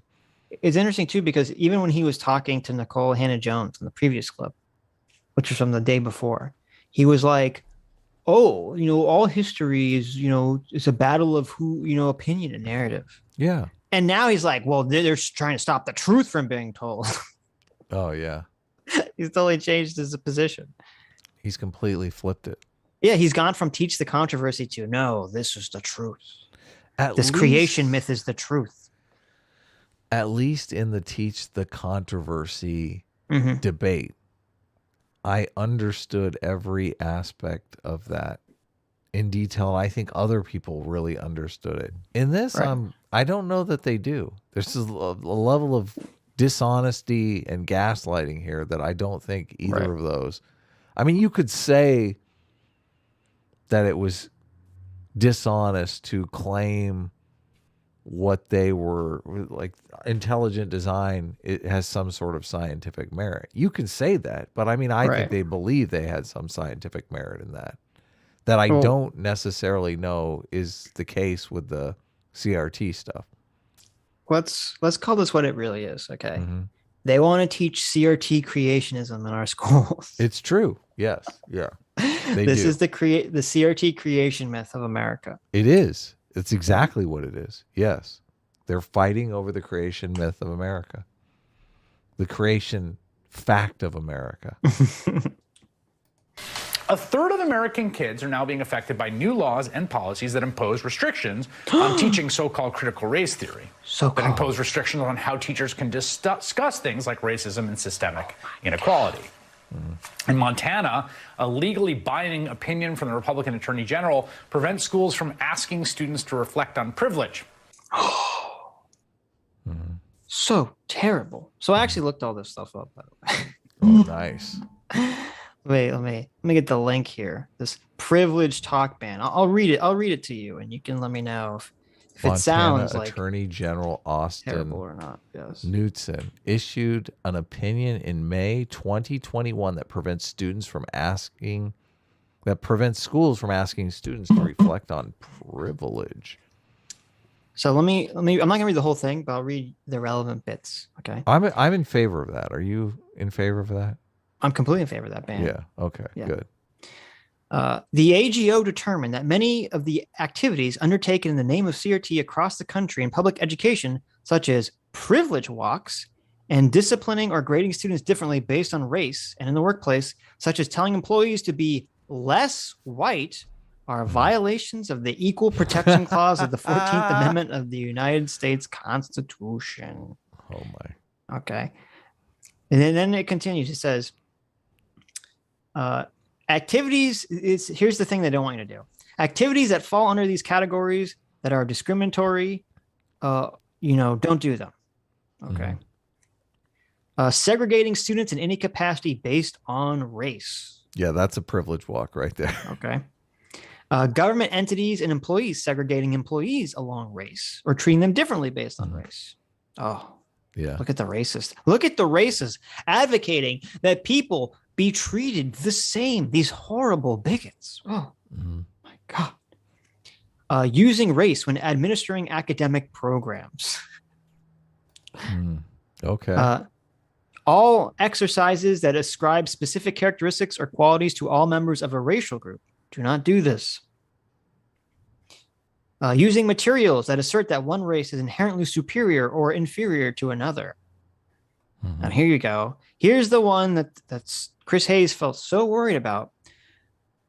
It's interesting too because even when he was talking to Nicole Hannah-Jones in the previous clip, which was from the day before, he was like, "Oh, all history is, it's a battle of opinion and narrative." Yeah. And now he's like, well, they're trying to stop the truth from being told. Oh, yeah. He's totally changed his position. He's completely flipped it. Yeah, he's gone from teach the controversy to, no, this is the truth. This creation myth is the truth. At least in the teach the controversy debate, I understood every aspect of that in detail. I think other people really understood it. In this, I don't know that they do. There's a level of dishonesty and gaslighting here that I don't think either of those. I mean, you could say that it was dishonest to claim what they were like intelligent design. It has some sort of scientific merit. You can say that, but I mean, I think they believe they had some scientific merit in that. That I don't necessarily know is the case with the CRT stuff. Let's call this what it really is, okay? They want to teach CRT creationism in our schools. It's true. Yes. Yeah. This is the CRT creation myth of America. It is. It's exactly what it is. Yes. They're fighting over the creation myth of America. The creation fact of America. A third of American kids are now being affected by new laws and policies that impose restrictions on teaching so-called critical race theory. That impose restrictions on how teachers can discuss things like racism and systemic inequality. In Montana, a legally binding opinion from the Republican Attorney General prevents schools from asking students to reflect on privilege. So terrible. So I actually looked all this stuff up, by the way. Oh, nice. Wait, let me get the link here. This privilege talk ban. I'll read it. I'll read it to you, and you can let me know if it sounds like Attorney General Austin terrible or not. Yes. Knudsen issued an opinion in May 2021 that prevents schools from asking students to reflect on privilege. So let me. I'm not gonna read the whole thing, but I'll read the relevant bits. Okay. I'm in favor of that. Are you in favor of that? I'm completely in favor of that ban. Yeah. Okay. Yeah. Good. The AGO determined that many of the activities undertaken in the name of CRT across the country in public education, such as privilege walks and disciplining or grading students differently based on race, and in the workplace, such as telling employees to be less white, are violations of the Equal Protection Clause of the 14th Amendment of the United States Constitution. Oh, my. Okay. And then it continues. It says, activities, here's the thing they don't want you to do. Activities that fall under these categories that are discriminatory, don't do them. Okay. Segregating students in any capacity based on race. Yeah, that's a privilege walk right there. Okay. Government entities and employees segregating employees along race or treating them differently based on race. Oh, yeah. Look at the racist. Look at the racists advocating that people be treated the same. These horrible bigots. Oh, my God. Using race when administering academic programs. Okay. All exercises that ascribe specific characteristics or qualities to all members of a racial group. Do not do this. Using materials that assert that one race is inherently superior or inferior to another. Now, here you go. Here's the one that's Chris Hayes felt so worried about.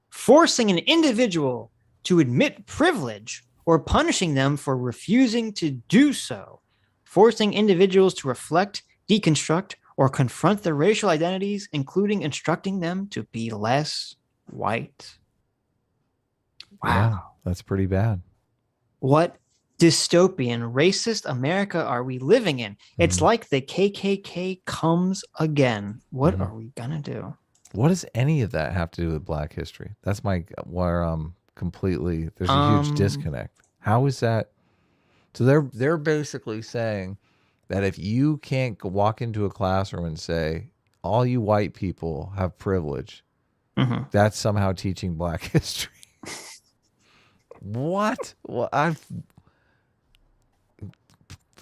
Forcing an individual to admit privilege or punishing them for refusing to do so. Forcing individuals to reflect, deconstruct, or confront their racial identities, including instructing them to be less white. Wow. Yeah, that's pretty bad. What dystopian, racist America are we living in? It's like the KKK comes again. What are we going to do? What does any of that have to do with Black history? That's where I'm completely, there's a huge disconnect. How is that? So they're basically saying that if you can't walk into a classroom and say, all you white people have privilege, that's somehow teaching Black history. What? Well,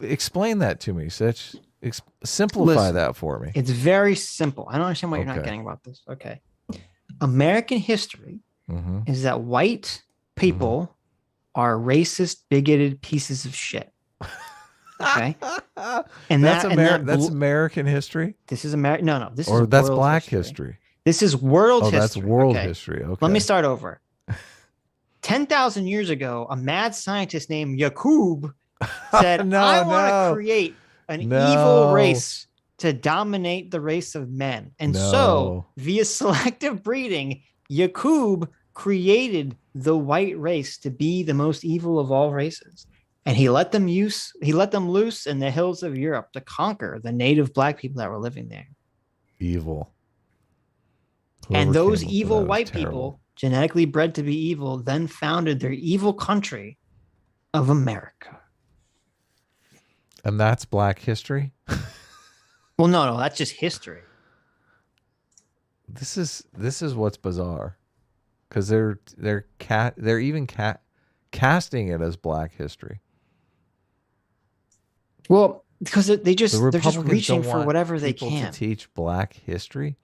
explain that to me, Sitch. Simplify that for me. It's very simple. I don't understand why you're not getting about this. Okay. American history is that white people are racist, bigoted pieces of shit. Okay. And that's American history? This is American. No. That's Black history. This is world history. That's world history. Okay. Let me start over. 10,000 years ago, a mad scientist named Yakub said, I want to create an evil race to dominate the race of men. And so, via selective breeding, Yakub created the white race to be the most evil of all races. And he let them loose in the hills of Europe to conquer the native Black people that were living there. Evil. And those evil white people, genetically bred to be evil, then founded their evil country of America. And that's Black history? Well, no, that's just history. This is what's bizarre, because they're even casting it as Black history. Well, because they're just reaching for whatever they can to teach Black history.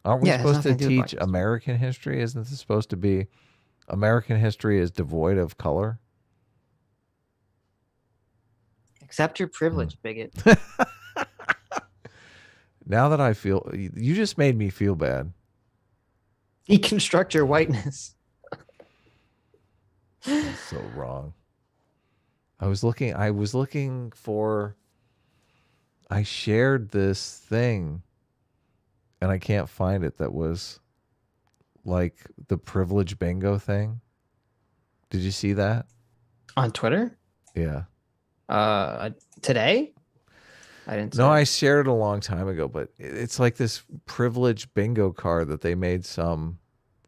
Aren't we supposed to teach American history? Isn't this supposed to be American history is devoid of color? Accept your privilege, bigot. Now that I feel, you just made me feel bad. Deconstruct your whiteness. That's so wrong. I shared this thing and I can't find it. That was like the privilege bingo thing. Did you see that? On Twitter? Yeah. Today? I didn't see No, I shared it a long time ago, but it's like this privilege bingo card that they made some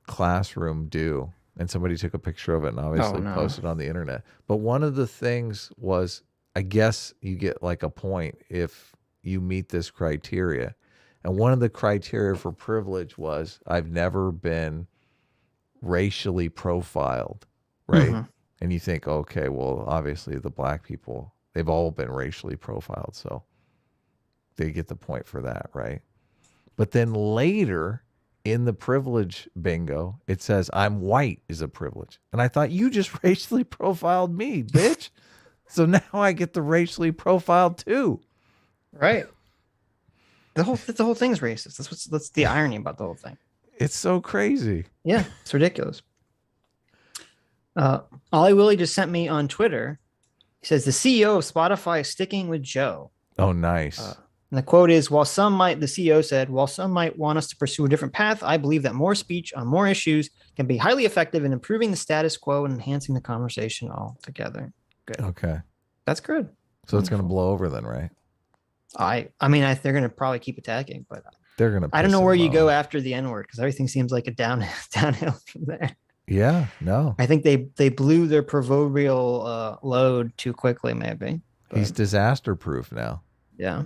classroom do. And somebody took a picture of it and obviously posted on the internet. But one of the things was, I guess you get like a point if you meet this criteria. And one of the criteria for privilege was, I've never been racially profiled, right? And you think, okay, well, obviously the Black people, they've all been racially profiled, so they get the point for that, right? But then later, in the privilege bingo, it says I'm white is a privilege. And I thought, you just racially profiled me, bitch. So now I get the racially profiled too. Right. The whole thing's racist. That's the irony about the whole thing. It's so crazy. Yeah, it's ridiculous. Ollie Willie just sent me on Twitter. He says the CEO of Spotify is sticking with Joe. Oh, nice. And the quote is, the CEO said, while some might want us to pursue a different path, I believe that more speech on more issues can be highly effective in improving the status quo and enhancing the conversation altogether. Good. Okay. That's good. So it's going to blow over then, right? I mean, they're going to probably keep attacking, but they're going to. I don't know where you go after the N-word because everything seems like a downhill from there. Yeah, no. I think they blew their proverbial load too quickly, maybe. But he's disaster proof now. Yeah.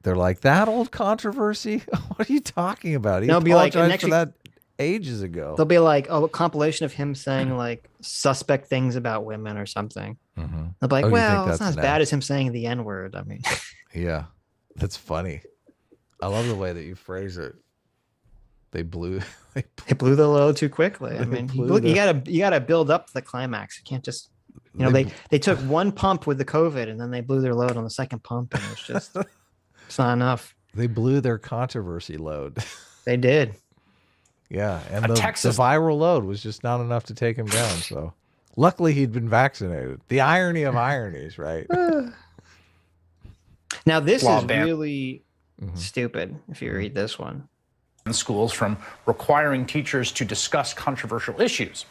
They're like, that old controversy? What are you talking about? He They'll be like, apologized for that ages ago. They'll be like, a compilation of him saying like suspect things about women or something. Mm-hmm. They'll be like, well, it's not as bad as him saying the N-word. I mean, yeah, that's funny. I love the way that you phrase it. They blew the load too quickly. I mean, you gotta build up the climax. You can't just, they took one pump with the COVID and then they blew their load on the second pump, and it's just it's not enough. They blew their controversy load. They did. Yeah, and the viral load was just not enough to take him down. So luckily he'd been vaccinated. The irony of ironies, right? Now this is really stupid if you read this one. Schools from requiring teachers to discuss controversial issues.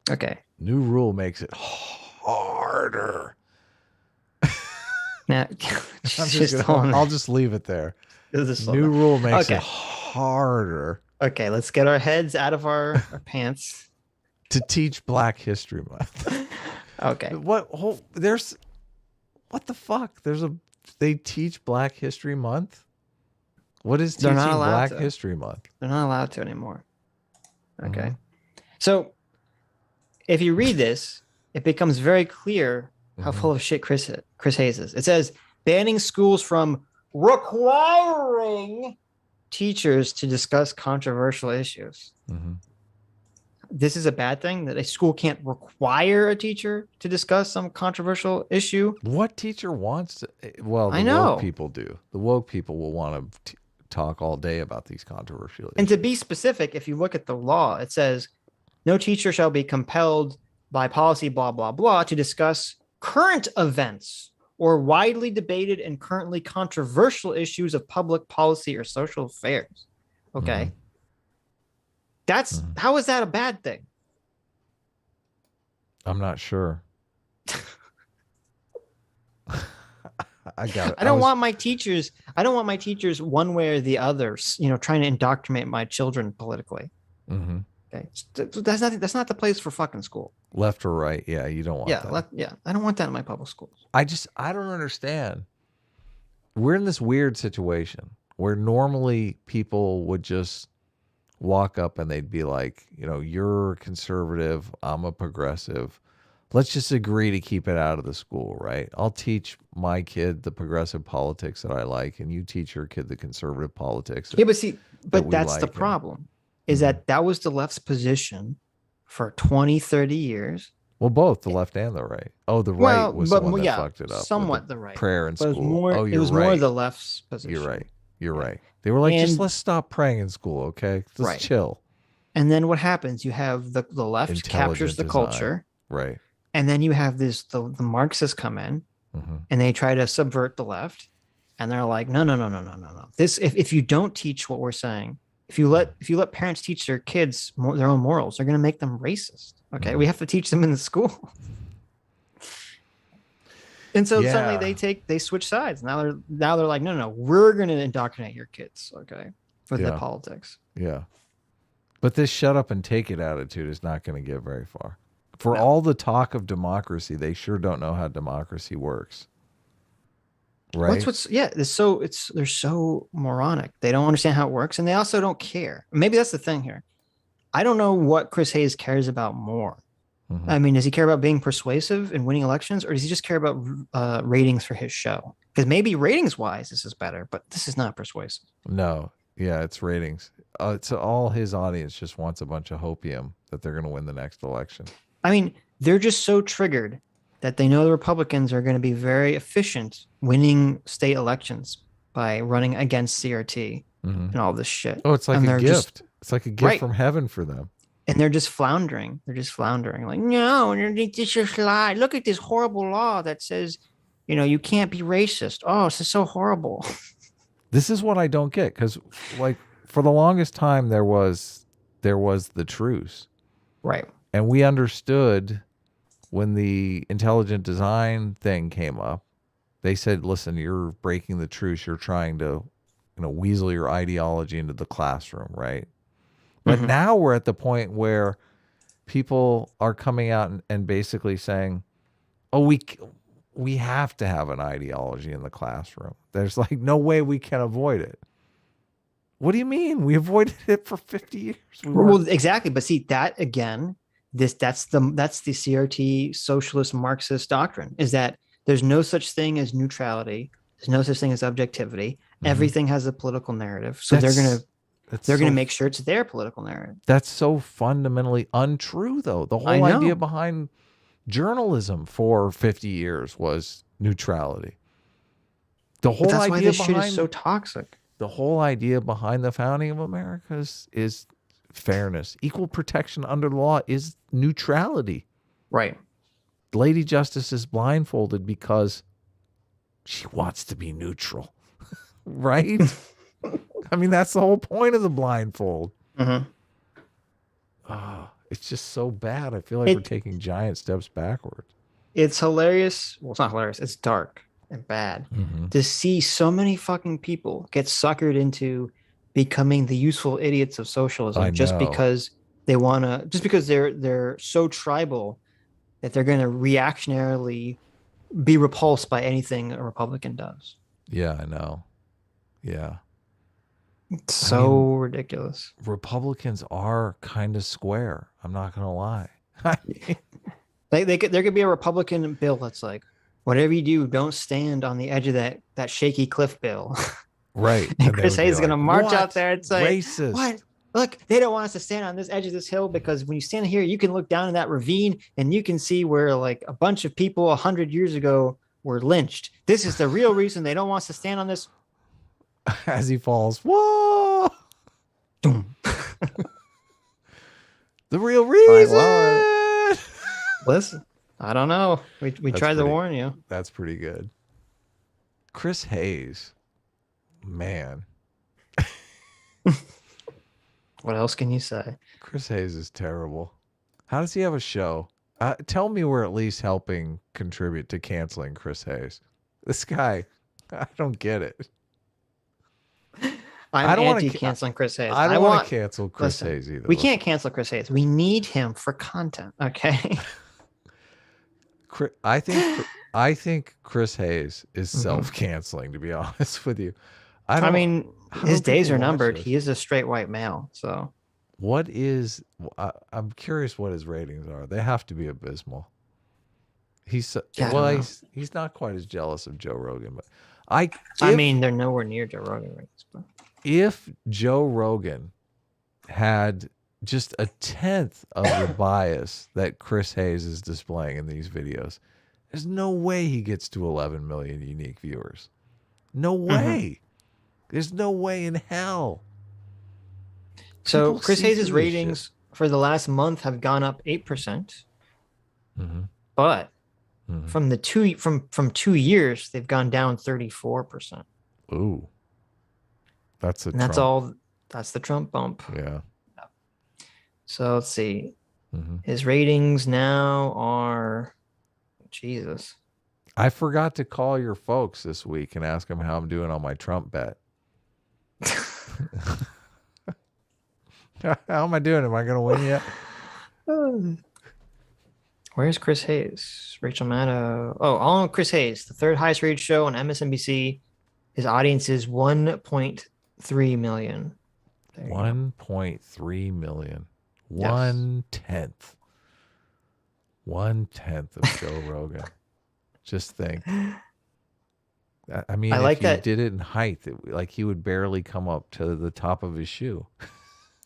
Okay. New rule makes it harder. Now, I'll just leave it there. New rule makes it harder. Okay, let's get our heads out of our pants. To teach Black History Month. Okay. What the fuck? They teach Black History Month? What is teaching Black History Month? They're not allowed to anymore. Okay. So if you read this, it becomes very clear how full of shit Chris Hayes is. It says banning schools from requiring teachers to discuss controversial issues. This is a bad thing that a school can't require a teacher to discuss some controversial issue. What teacher wants to? Well, the woke people do. The woke people will want to talk all day about these controversial issues. And to be specific, if you look at the law, it says no teacher shall be compelled by policy, blah, blah, blah, to discuss current events or widely debated and currently controversial issues of public policy or social affairs. Okay. How is that a bad thing? I'm not sure. I don't want my teachers one way or the other, trying to indoctrinate my children politically. Okay. That's not the place for fucking school. Left or right. Yeah. You don't want that. I don't want that in my public schools. I don't understand. We're in this weird situation where normally people would just walk up and they'd be like, you're a conservative, I'm a progressive. Let's just agree to keep it out of the school, right? I'll teach my kid the progressive politics that I like, and you teach your kid the conservative politics. But that's the problem, is that was the left's position for 20, 30 years. Well, both the left and the right. Oh, the right was the one that fucked it up. Somewhat the right. Prayer in school. It was more the left's position. You're right. They were like, just let's stop praying in school, okay? Let's chill. And then what happens? You have the left captures the culture. Right. And then you have the Marxists come in and they try to subvert the left. And they're like, no. This if you don't teach what we're saying, if you let parents teach their kids their own morals, they're going to make them racist. Okay, we have to teach them in the school. And so suddenly they switch sides. Now they're like, no, we're going to indoctrinate your kids, okay, with the politics. Yeah, but this shut up and take it attitude is not going to get very far. For all the talk of democracy, they sure don't know how democracy works. Right? They're so moronic. They don't understand how it works, and they also don't care. Maybe that's the thing here. I don't know what Chris Hayes cares about more. I mean, does he care about being persuasive and winning elections, or does he just care about ratings for his show? Because maybe ratings-wise, this is better, but this is not persuasive. No, Yeah, it's ratings. It's all his audience just wants a bunch of hopium that they're going to win the next election. I mean, they're just so triggered that they know the Republicans are going to be very efficient winning state elections by running against CRT and all this shit. Oh, it's like and a gift. It's like a gift right. from heaven for them. And they're just floundering. They're just floundering. Like, no, this is a lie. Look at this horrible law that says, you can't be racist. Oh, this is so horrible. This is what I don't get, because like for the longest time there was the truce. Right. And we understood when the intelligent design thing came up, they said, listen, you're breaking the truce. You're trying to, weasel your ideology into the classroom, right? But now we're at the point where people are coming out and basically saying, oh, we have to have an ideology in the classroom. There's like no way we can avoid it. What do you mean? We avoided it for 50 years. Well, exactly. But see, that again, that's the CRT socialist Marxist doctrine, is that there's no such thing as neutrality. There's no such thing as objectivity. Everything has a political narrative. So they're going to make sure it's their political narrative. That's so fundamentally untrue, though. The whole idea behind journalism for 50 years was neutrality. The whole that's idea why this behind shit is so toxic. The whole idea behind the founding of America is fairness. Equal protection under the law is neutrality. Right. Lady Justice is blindfolded because she wants to be neutral. Right? I mean, that's the whole point of the blindfold. It's just so bad. I feel like we're taking giant steps backwards. It's hilarious. Well, it's not hilarious. It's dark and bad to see so many fucking people get suckered into becoming the useful idiots of socialism just because they're so tribal that they're going to reactionarily be repulsed by anything a Republican does. Yeah, I know. Yeah. It's so ridiculous. Republicans are kind of square. I'm not going to lie. There could be a Republican bill that's like, whatever you do, don't stand on the edge of that shaky cliff bill. Right. And Chris Hayes is going to march out there and say, racist. What? Look, they don't want us to stand on this edge of this hill because when you stand here, you can look down in that ravine and you can see where like a bunch of people 100 years ago were lynched. This is the real reason they don't want us to stand on this. As he falls, whoa! The real reason. Listen, I don't know. We tried to warn you. That's pretty good. Chris Hayes, man. What else can you say? Chris Hayes is terrible. How does he have a show? Tell me we're at least helping contribute to canceling Chris Hayes. This guy, I don't get it. I'm anti-canceling Chris Hayes. I don't want to cancel Chris Hayes either. We can't cancel Chris Hayes. We need him for content, okay? I think Chris Hayes is self-canceling, to be honest with you. I mean, his days are numbered. He is a straight white male, so. I'm curious what his ratings are. They have to be abysmal. He's not quite as jealous of Joe Rogan, but I mean, they're nowhere near Joe Rogan ratings. But if Joe Rogan had just a tenth of the bias that Chris Hayes is displaying in these videos, there's no way he gets to 11 million unique viewers. No way. There's no way in hell. So People Chris see Hayes' through this ratings for the last month have gone up 8%. But from 2 years, they've gone down 34%. Ooh. That's the Trump bump. Yeah. So let's see. His ratings now are Jesus. I forgot to call your folks this week and ask them how I'm doing on my Trump bet. How am I doing? Am I going to win yet? Where's Chris Hayes? Rachel Maddow. Oh, all on Chris Hayes, the third highest rated show on MSNBC. His audience is 1.3 million. 1.3 million. Yes. 1/10. 1/10 of Joe Rogan. Just think. I mean, I like if you that. did it in height, like he would barely come up to the top of his shoe.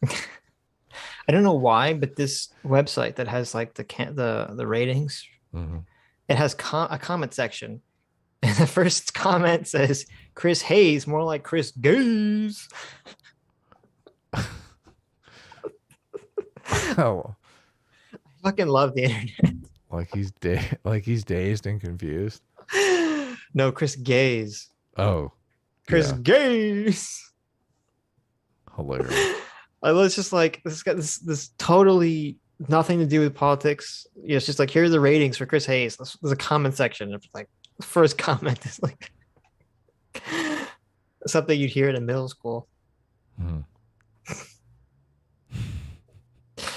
I don't know why, but this website that has like the ratings, it has a comment section, and the first comment says Chris Hayes more like Chris Gaze. Oh, I fucking love the internet. like he's dazed and confused. No, Chris Gaze. Oh, Chris Gaze. Hilarious. I was just like, this got this totally nothing to do with politics. You know, it's just like, here are the ratings for Chris Hayes. There's a comment section. It's like the first comment is like something you'd hear in middle school.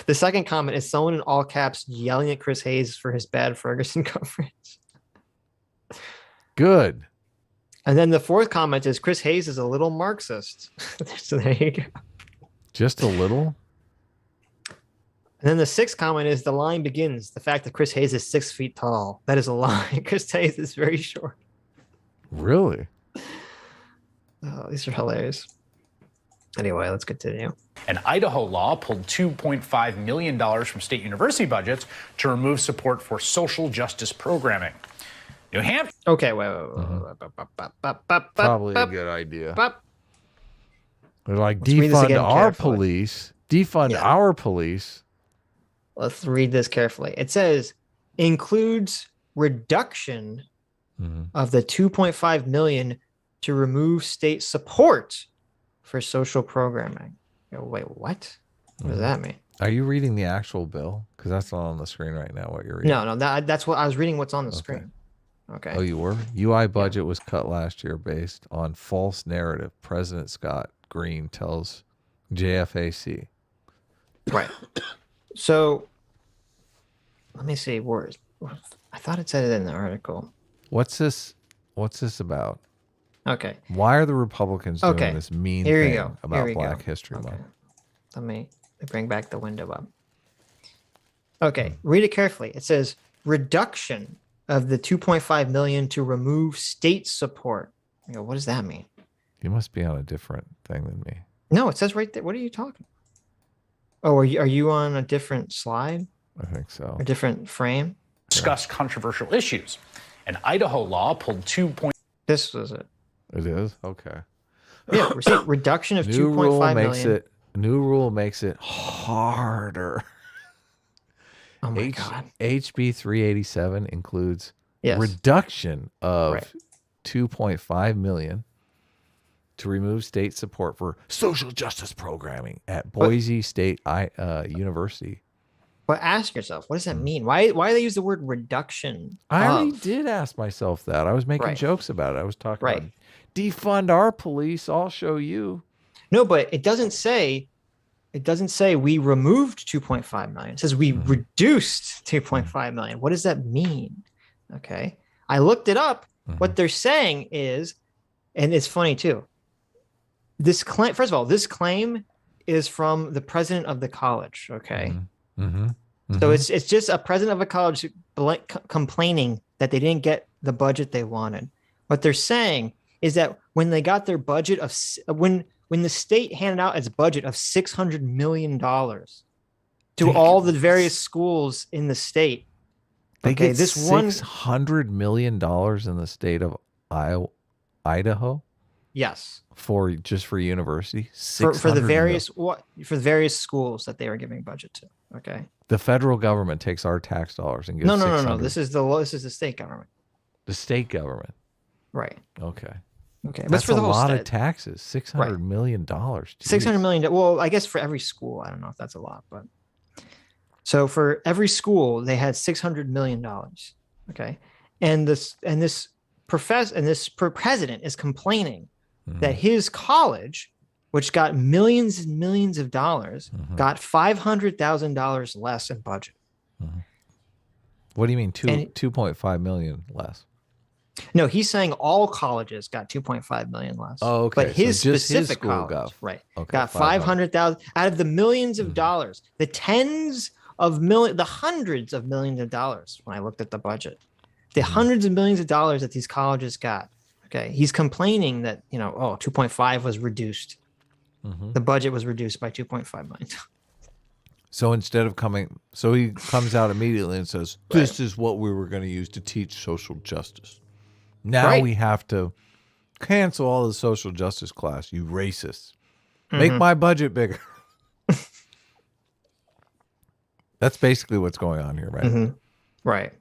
The second comment is someone in all caps yelling at Chris Hayes for his bad Ferguson coverage. Good. And then the fourth comment is Chris Hayes is a little Marxist. So there you go. Just a little. And then the sixth comment is the line begins. The fact that Chris Hayes is 6 feet tall. That is a lie. Chris Hayes is very short. Really? Oh, these are hilarious. Anyway, let's continue. An Idaho law pulled $2.5 million from state university budgets to remove support for social justice programming. New Hampshire. Okay, wait. Probably a good idea. They're like, Let's read this defund again our carefully. police. Defund our police. Let's read this carefully. It says includes reduction of the 2.5 million to remove state support for social programming. Wait, what? What does that mean? Are you reading the actual bill? Because that's not on the screen right now. What you're reading? No, that's what I was reading. What's on the screen? Okay. Oh, you were? UI budget was cut last year based on false narrative. President Scott Green tells JFAC. Right. So let me see. Words. I thought it said it in the article. What's this about? Okay. Why are the Republicans doing this mean Here you thing go. about Here we Black go. History Month? Let me bring back the window up. Okay, read it carefully. It says reduction of the 2.5 million to remove state support. You go, what does that mean? You must be on a different thing than me. No, it says right there. What are you talking? Oh, are you on a different slide? I think so. A different frame? Discuss controversial issues. An Idaho law pulled This was it. It is? Okay. Yeah, reduction of 2.5 million. New rule makes it harder. Oh my God. HB 387 includes Yes. reduction of 2.5 million to remove state support for social justice programming at Boise State University. But ask yourself, what does that mean? Why do they use the word reduction? I already did ask myself that. I was making jokes about it. I was talking about defund our police. I'll show you. No, but it doesn't say we removed 2.5 million. It says we reduced 2.5 million. What does that mean? Okay. I looked it up. What they're saying is, and it's funny too. This claim, first of all, this claim is from the president of the college. Okay. So it's just a president of a college complaining that they didn't get the budget they wanted. What they're saying is that when they got their budget of when the state handed out its budget of $600 million to all the various schools in the state, they get this $600 million in the state of Idaho. Yes, for university, for the various schools that they were giving budget to. Okay, the federal government takes our tax dollars and gives no. This is the state government. The state government, right? Okay. That's for a lot of taxes. $600 million. $600 million. Well, I guess for every school, I don't know if that's a lot, but so for every school, they had $600 million. Okay, and this president is complaining that his college, which got millions and millions of dollars, got $500,000 less in budget. What do you mean 2.5 million less? No, he's saying all colleges got 2.5 million less. Oh, okay. But his so just specific his school college, got, got 500,000 out of the millions of dollars, the tens of millions, the hundreds of millions of dollars. When I looked at the budget, the hundreds of millions of dollars that these colleges got. Okay. He's complaining that, 2.5 was reduced. The budget was reduced by 2.5 million. So instead of he comes out immediately and says, this is what we were going to use to teach social justice. Now we have to cancel all the social justice class, you racists. Make my budget bigger. That's basically what's going on here, right? Right.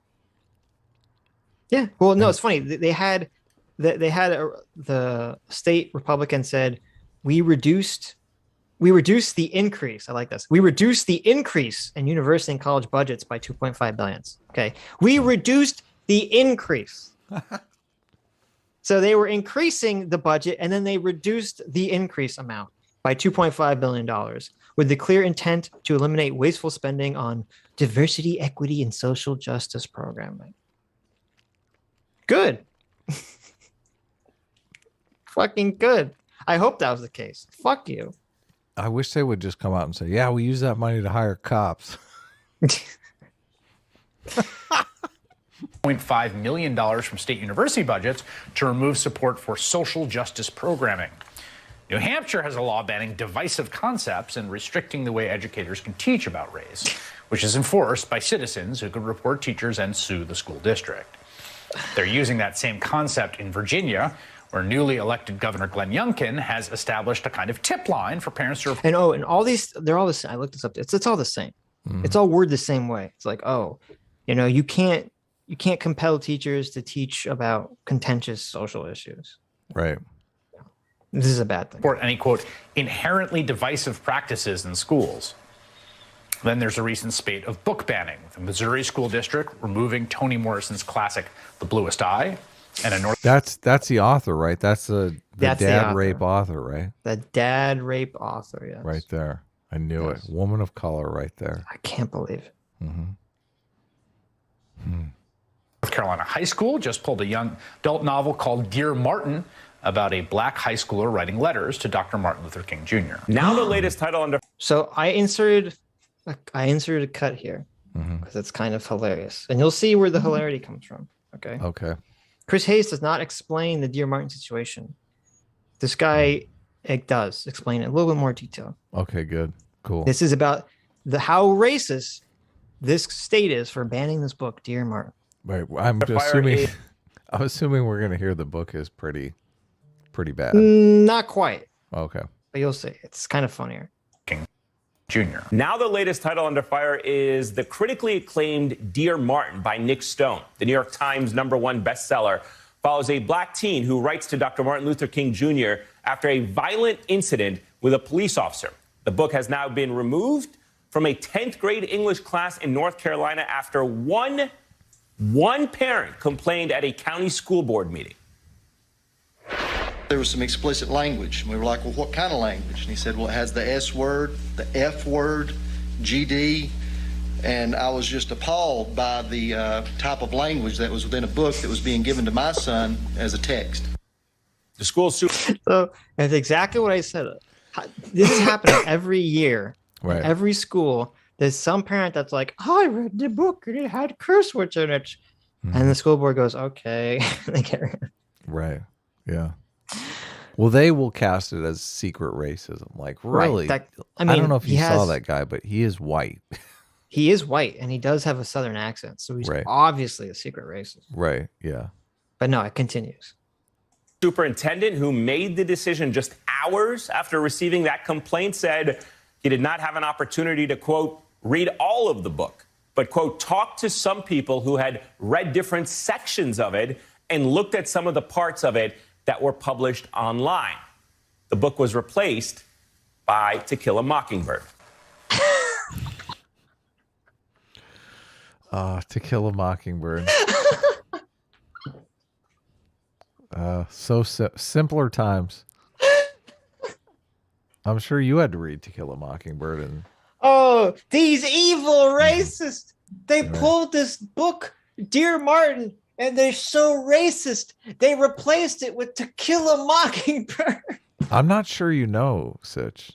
Yeah. Well, no, it's funny. They had the state Republican said, we reduced the increase. I like this. We reduced the increase in university and college budgets by 2.5 billion. Okay. We reduced the increase. So they were increasing the budget and then they reduced the increase amount by $2.5 billion with the clear intent to eliminate wasteful spending on diversity, equity, and social justice programming. Good. Fucking good. I hope that was the case. Fuck you. I wish they would just come out and say, yeah, we use that money to hire cops. $0.5 million from state university budgets to remove support for social justice programming. New Hampshire has a law banning divisive concepts and restricting the way educators can teach about race, which is enforced by citizens who could report teachers and sue the school district. They're using that same concept in Virginia, where newly elected Governor Glenn Youngkin has established a kind of tip line for parents to... And all these, they're all the same. I looked this up. It's all the same. It's all worded the same way. It's like, you can't compel teachers to teach about contentious social issues. Right. This is a bad thing. Or any, quote, inherently divisive practices in schools. Then there's a recent spate of book banning, with the Missouri School District removing Toni Morrison's classic The Bluest Eye, and a North... That's the author, right? That's the dad rape author, right? The dad rape author, yes. Right there. I knew it. Woman of color right there. I can't believe it. North Carolina high school just pulled a young adult novel called Dear Martin about a black high schooler writing letters to Dr. Martin Luther King Jr. Now the latest title under... So I inserted a cut here because it's kind of hilarious. And you'll see where the hilarity comes from. Okay. Okay. Chris Hayes does not explain the Dear Martin situation. This guy does explain it in a little bit more detail. Okay, good. Cool. This is about how racist this state is for banning this book, Dear Martin. Right. I'm assuming we're going to hear the book is pretty bad. Not quite. Okay. But you'll see. It's kind of funnier. King Jr. Now the latest title under fire is the critically acclaimed Dear Martin by Nick Stone. The New York Times #1 bestseller follows a black teen who writes to Dr. Martin Luther King Jr. after a violent incident with a police officer. The book has now been removed from a 10th grade English class in North Carolina after one parent complained at a county school board meeting. There was some explicit language. And we were like, well, what kind of language? And he said, well, it has the S word, the F word, GD. And I was just appalled by the type of language that was within a book that was being given to my son as a text. The school So that's exactly what I said. This is happening every year. Right. In every school, there's some parent that's like, oh, I read the book and it had curse words in it. And the school board goes, okay. They get rid of it. Right. Yeah. Well, they will cast it as secret racism. Like, really? Right. I don't know if you saw that guy, but he is white. He is white, and he does have a Southern accent. So he's obviously a secret racist. Right. Yeah. But no, it continues. Superintendent who made the decision just hours after receiving that complaint said he did not have an opportunity to, quote, read all of the book, but, quote, talk to some people who had read different sections of it and looked at some of the parts of it that were published online. The book was replaced by To Kill a Mockingbird. To Kill a Mockingbird. Simpler times. I'm sure you had to read To Kill a Mockingbird. And oh, these evil racists. They pulled this book, Dear Martin, and they're so racist. They replaced it with To Kill a Mockingbird. I'm not sure you know, Sitch.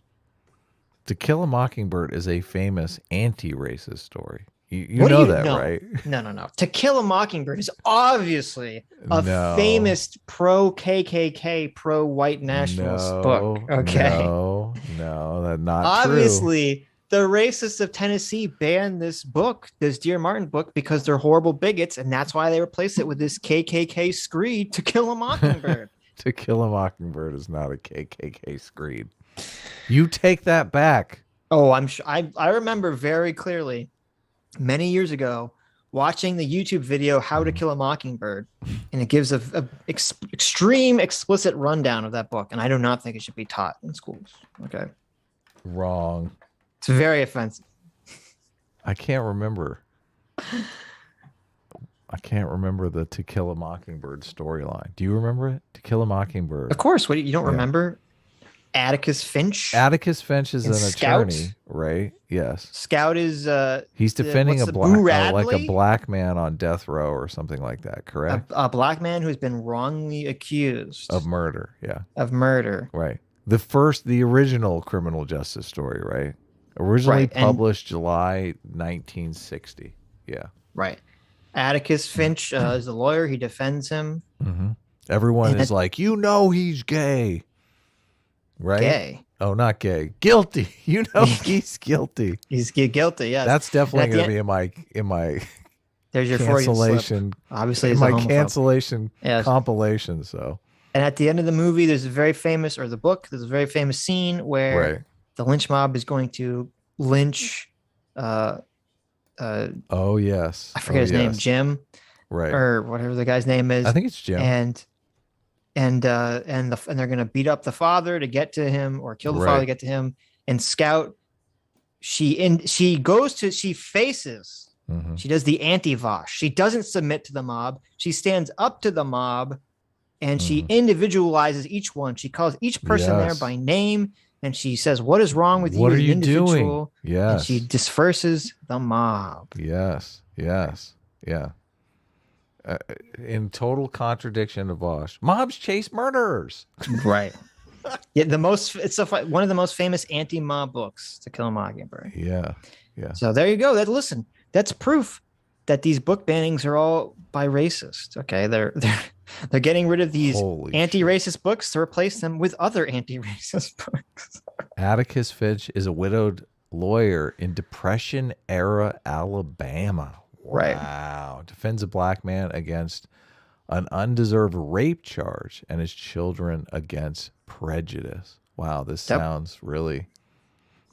To Kill a Mockingbird is a famous anti-racist story. You What do know you that, know? right? No. To Kill a Mockingbird is obviously a No. famous pro KKK, pro white nationalist book. Okay. No, that's not Obviously, the racists of Tennessee banned this book, this Dear Martin book, because they're horrible bigots, and that's why they replaced it with this KKK screed, To Kill a Mockingbird. To Kill a Mockingbird is not a KKK screed. You take that back. Oh, I'm sure. I remember very clearly many years ago watching the YouTube video "How to Kill a Mockingbird," and it gives a extreme explicit rundown of that book, and I do not think it should be taught in schools. Okay, Wrong. it's very offensive. I can't remember. I can't remember the To Kill a Mockingbird storyline. Do you remember it? To Kill a Mockingbird. Of course. What you don't remember? Atticus Finch. Atticus Finch is And an Scout? attorney, right? Yes. Scout is He's defending what's a the- black Boo like a Radley? black man on death row or something like that, correct? A black man who's been wrongly accused Of murder, yeah. of murder. Right. The original criminal justice story, right? Originally Right, and- published July 1960. Yeah. Right. Atticus Finch is the lawyer. He defends him. Mm-hmm. Everyone And is like, he's gay. Right? Gay. Oh, not gay. Guilty. He's guilty. He's guilty. Yes. That's definitely And at going the to be in my There's your Freudian slip. cancellation. Obviously, in he's a my homophobe. cancellation Yes. compilation. So And at the end of the movie, there's a very famous, or the book, there's a very famous scene where Right. the lynch mob is going to lynch. Oh yes. I forget his name, Jim, Right. or whatever the guy's name is. I think it's Jim. And they're gonna beat up the father to get to him, or kill the father Right. to get to him. And Scout, she faces. Mm-hmm. She does the anti-vosh. She doesn't submit to the mob. She stands up to the mob, and she individualizes each one. She calls each person there Yes. by name, and she says, "What is wrong with What you, are as an you individual?" doing? Yes. And she disperses the mob. Yes. Yeah. In total contradiction of Vosh. Mobs chase murderers. Right. Yeah, one of the most famous anti-mob books, To Kill a Mockingbird. Yeah. So there you go. That's proof that these book bannings are all by racists. Okay, they're getting rid of these anti-racist books to replace them with other anti-racist books. Atticus Finch is a widowed lawyer in Depression era Alabama. Right. Wow. Defends a black man against an undeserved rape charge and his children against prejudice. Wow, this sounds really.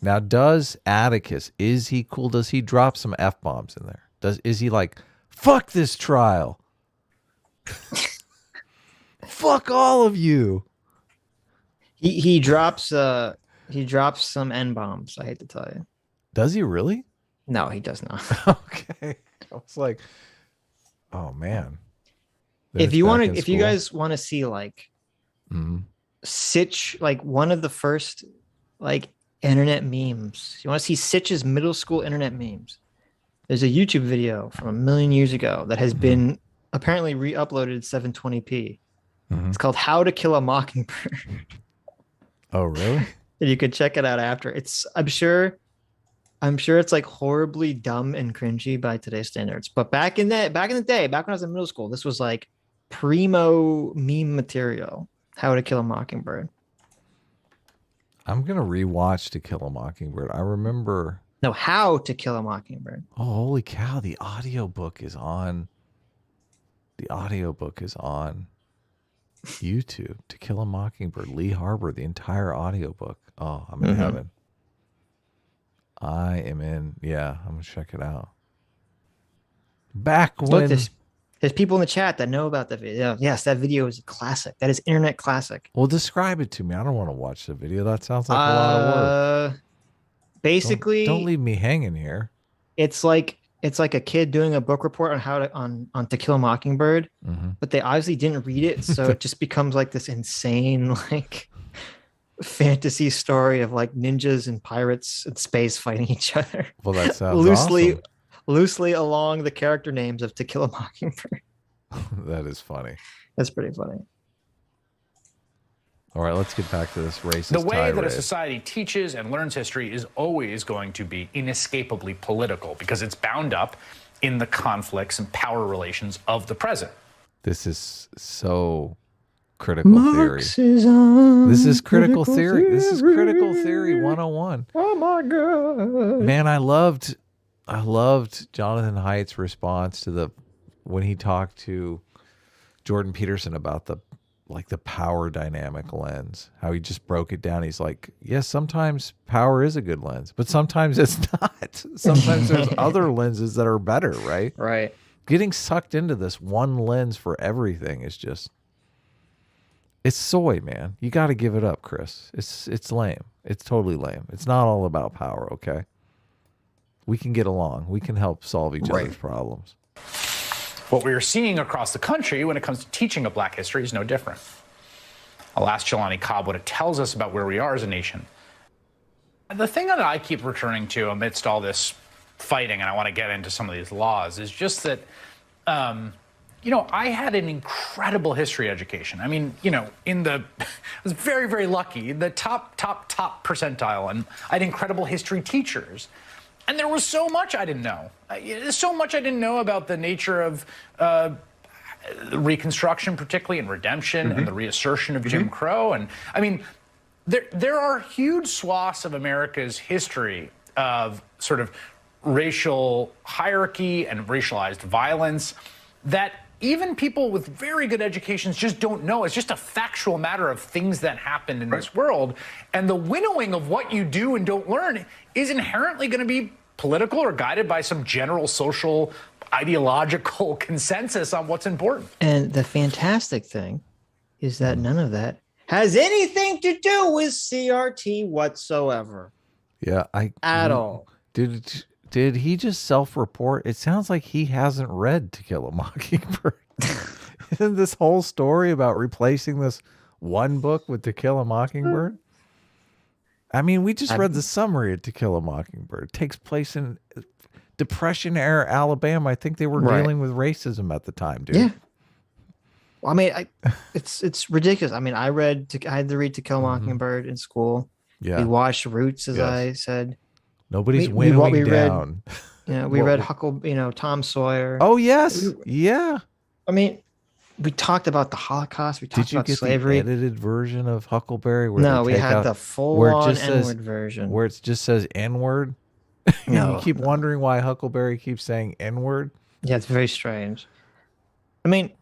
Now, does Atticus, is he cool? Does he drop some F-bombs in there? Is he like, fuck this trial? Fuck all of you. He drops some N-bombs, I hate to tell you. Does he really? No, he does not. Okay. I was like, oh man. If you guys want to see like Sitch, like one of the first like internet memes, you want to see Sitch's middle school internet memes. There's a YouTube video from 1 million years ago that has been apparently re-uploaded 720p. It's called "How to Kill a Mockingbird." Oh, really? And you could check it out after. I'm sure it's like horribly dumb and cringy by today's standards. But back in the day, back when I was in middle school, this was like primo meme material. How to Kill a Mockingbird. I'm gonna rewatch To Kill a Mockingbird. I remember. No, How to Kill a Mockingbird. Oh, holy cow! The audiobook is on. YouTube. To Kill a Mockingbird. Lee Harbor. The entire audiobook. Oh, I'm in heaven. I am in. Yeah, I'm gonna check it out. Back when. Look, there's people in the chat that know about the video. Yes, that video is a classic. That is internet classic. Well, describe it to me. I don't want to watch the video. That sounds like a lot of work. Basically, don't leave me hanging here. It's like a kid doing a book report on how to on To Kill a Mockingbird, but they obviously didn't read it, so it just becomes like this insane like fantasy story of like ninjas and pirates in space fighting each other. Well, that sounds awesome. Loosely along the character names of To Kill a Mockingbird. That is funny. That's pretty funny. All right, let's get back to this racist The way that a tirade. society teaches and learns history is always going to be inescapably political because it's bound up in the conflicts and power relations of the present. This is so critical Marxism, theory. This is critical theory. This is critical theory 101. Oh my god. Man, I loved Jonathan Haidt's response to when he talked to Jordan Peterson about the power dynamic lens, how he just broke it down. He's like, yes, sometimes power is a good lens, but sometimes it's not. Sometimes there's other lenses that are better, right? Right. Getting sucked into this one lens for everything is just, it's soy, man. You got to give it up, Chris. It's lame. It's totally lame. It's not all about power, okay? We can get along. We can help solve each other's problems. What we are seeing across the country when it comes to teaching of black history is no different. I'll ask Jelani Cobb what it tells us about where we are as a nation. The thing that I keep returning to amidst all this fighting, and I want to get into some of these laws, is just that, I had an incredible history education. I mean, I was very, very lucky, the top percentile, and I had incredible history teachers. And there was so much I didn't know. There's so much I didn't know about the nature of Reconstruction, particularly, and redemption, and the reassertion of Jim Crow. And I mean, there are huge swaths of America's history of sort of racial hierarchy and racialized violence that even people with very good educations just don't know. It's just a factual matter of things that happened in this world. And the winnowing of what you do and don't learn is inherently going to be political or guided by some general social ideological consensus on what's important. And the fantastic thing is that none of that has anything to do with CRT whatsoever. Yeah, at all. Did he just self-report? It sounds like he hasn't read To Kill a Mockingbird. Isn't this whole story about replacing this one book with To Kill a Mockingbird? I mean, we just read the summary of To Kill a Mockingbird. It takes place in Depression-era Alabama. I think they were dealing with racism at the time, dude. Yeah. Well, I mean, it's ridiculous. I mean, I had to read To Kill a Mockingbird in school. Yeah. We watched Roots, as I said. Nobody's winnowing down. We read Tom Sawyer. Oh, yes. Yeah. I mean, we talked about the Holocaust. We talked about slavery. Did you get the edited version of Huckleberry? No, we had the full-on N-word version. Where it just says N-word? No. You keep wondering why Huckleberry keeps saying N-word? Yeah, it's very strange. I mean,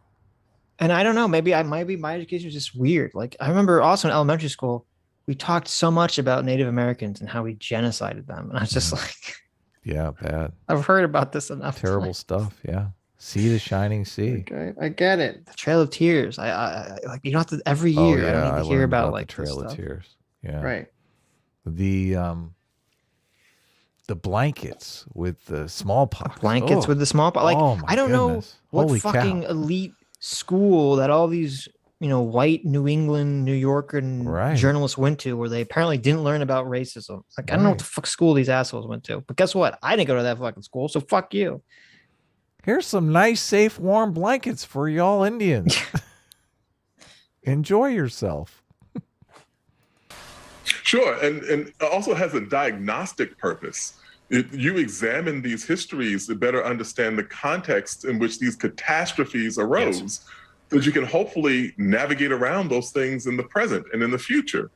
and I don't know, maybe my education was just weird. Like, I remember also in elementary school, we talked so much about Native Americans and how we genocided them. And I was just like... Yeah, bad. I've heard about this enough. Terrible stuff, yeah. See the shining sea. Okay, I get it. The Trail of Tears. I like, you don't have to every year. I need to hear about like the Trail of Tears. Yeah. Right. The blankets with the smallpox. Blankets with the smallpox. Like, I don't know what fucking elite school that all these white New England, New Yorker journalists went to, where they apparently didn't learn about racism. Like, I don't know what the fuck school these assholes went to. But guess what? I didn't go to that fucking school, so fuck you. Here's some nice, safe, warm blankets for y'all Indians. Enjoy yourself. Sure, and it also has a diagnostic purpose. You examine these histories to better understand the context in which these catastrophes arose, so that you can hopefully navigate around those things in the present and in the future.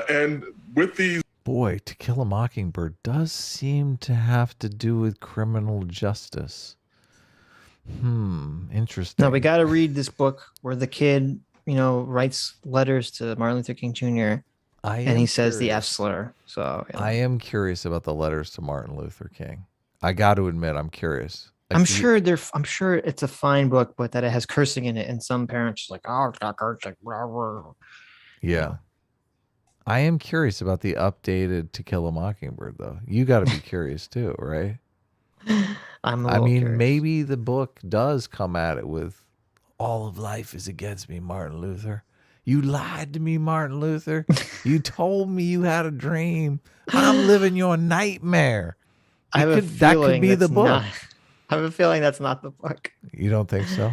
And with these... Boy, To Kill a Mockingbird does seem to have to do with criminal justice. Interesting. No, we got to read this book where the kid, writes letters to Martin Luther King Jr. and he says the F slur. So I am curious about the letters to Martin Luther King. I got to admit, I'm curious. I'm sure it's a fine book, but that it has cursing in it, and some parents are like, oh, it's got cursing. Yeah. I am curious about the updated To Kill a Mockingbird, though. You got to be curious too, right? Curious. Maybe the book does come at it with all of life is against me, Martin Luther. You lied to me, Martin Luther. You told me you had a dream. I'm living your nightmare. That could be the book. I have a feeling that's not the book. You don't think so?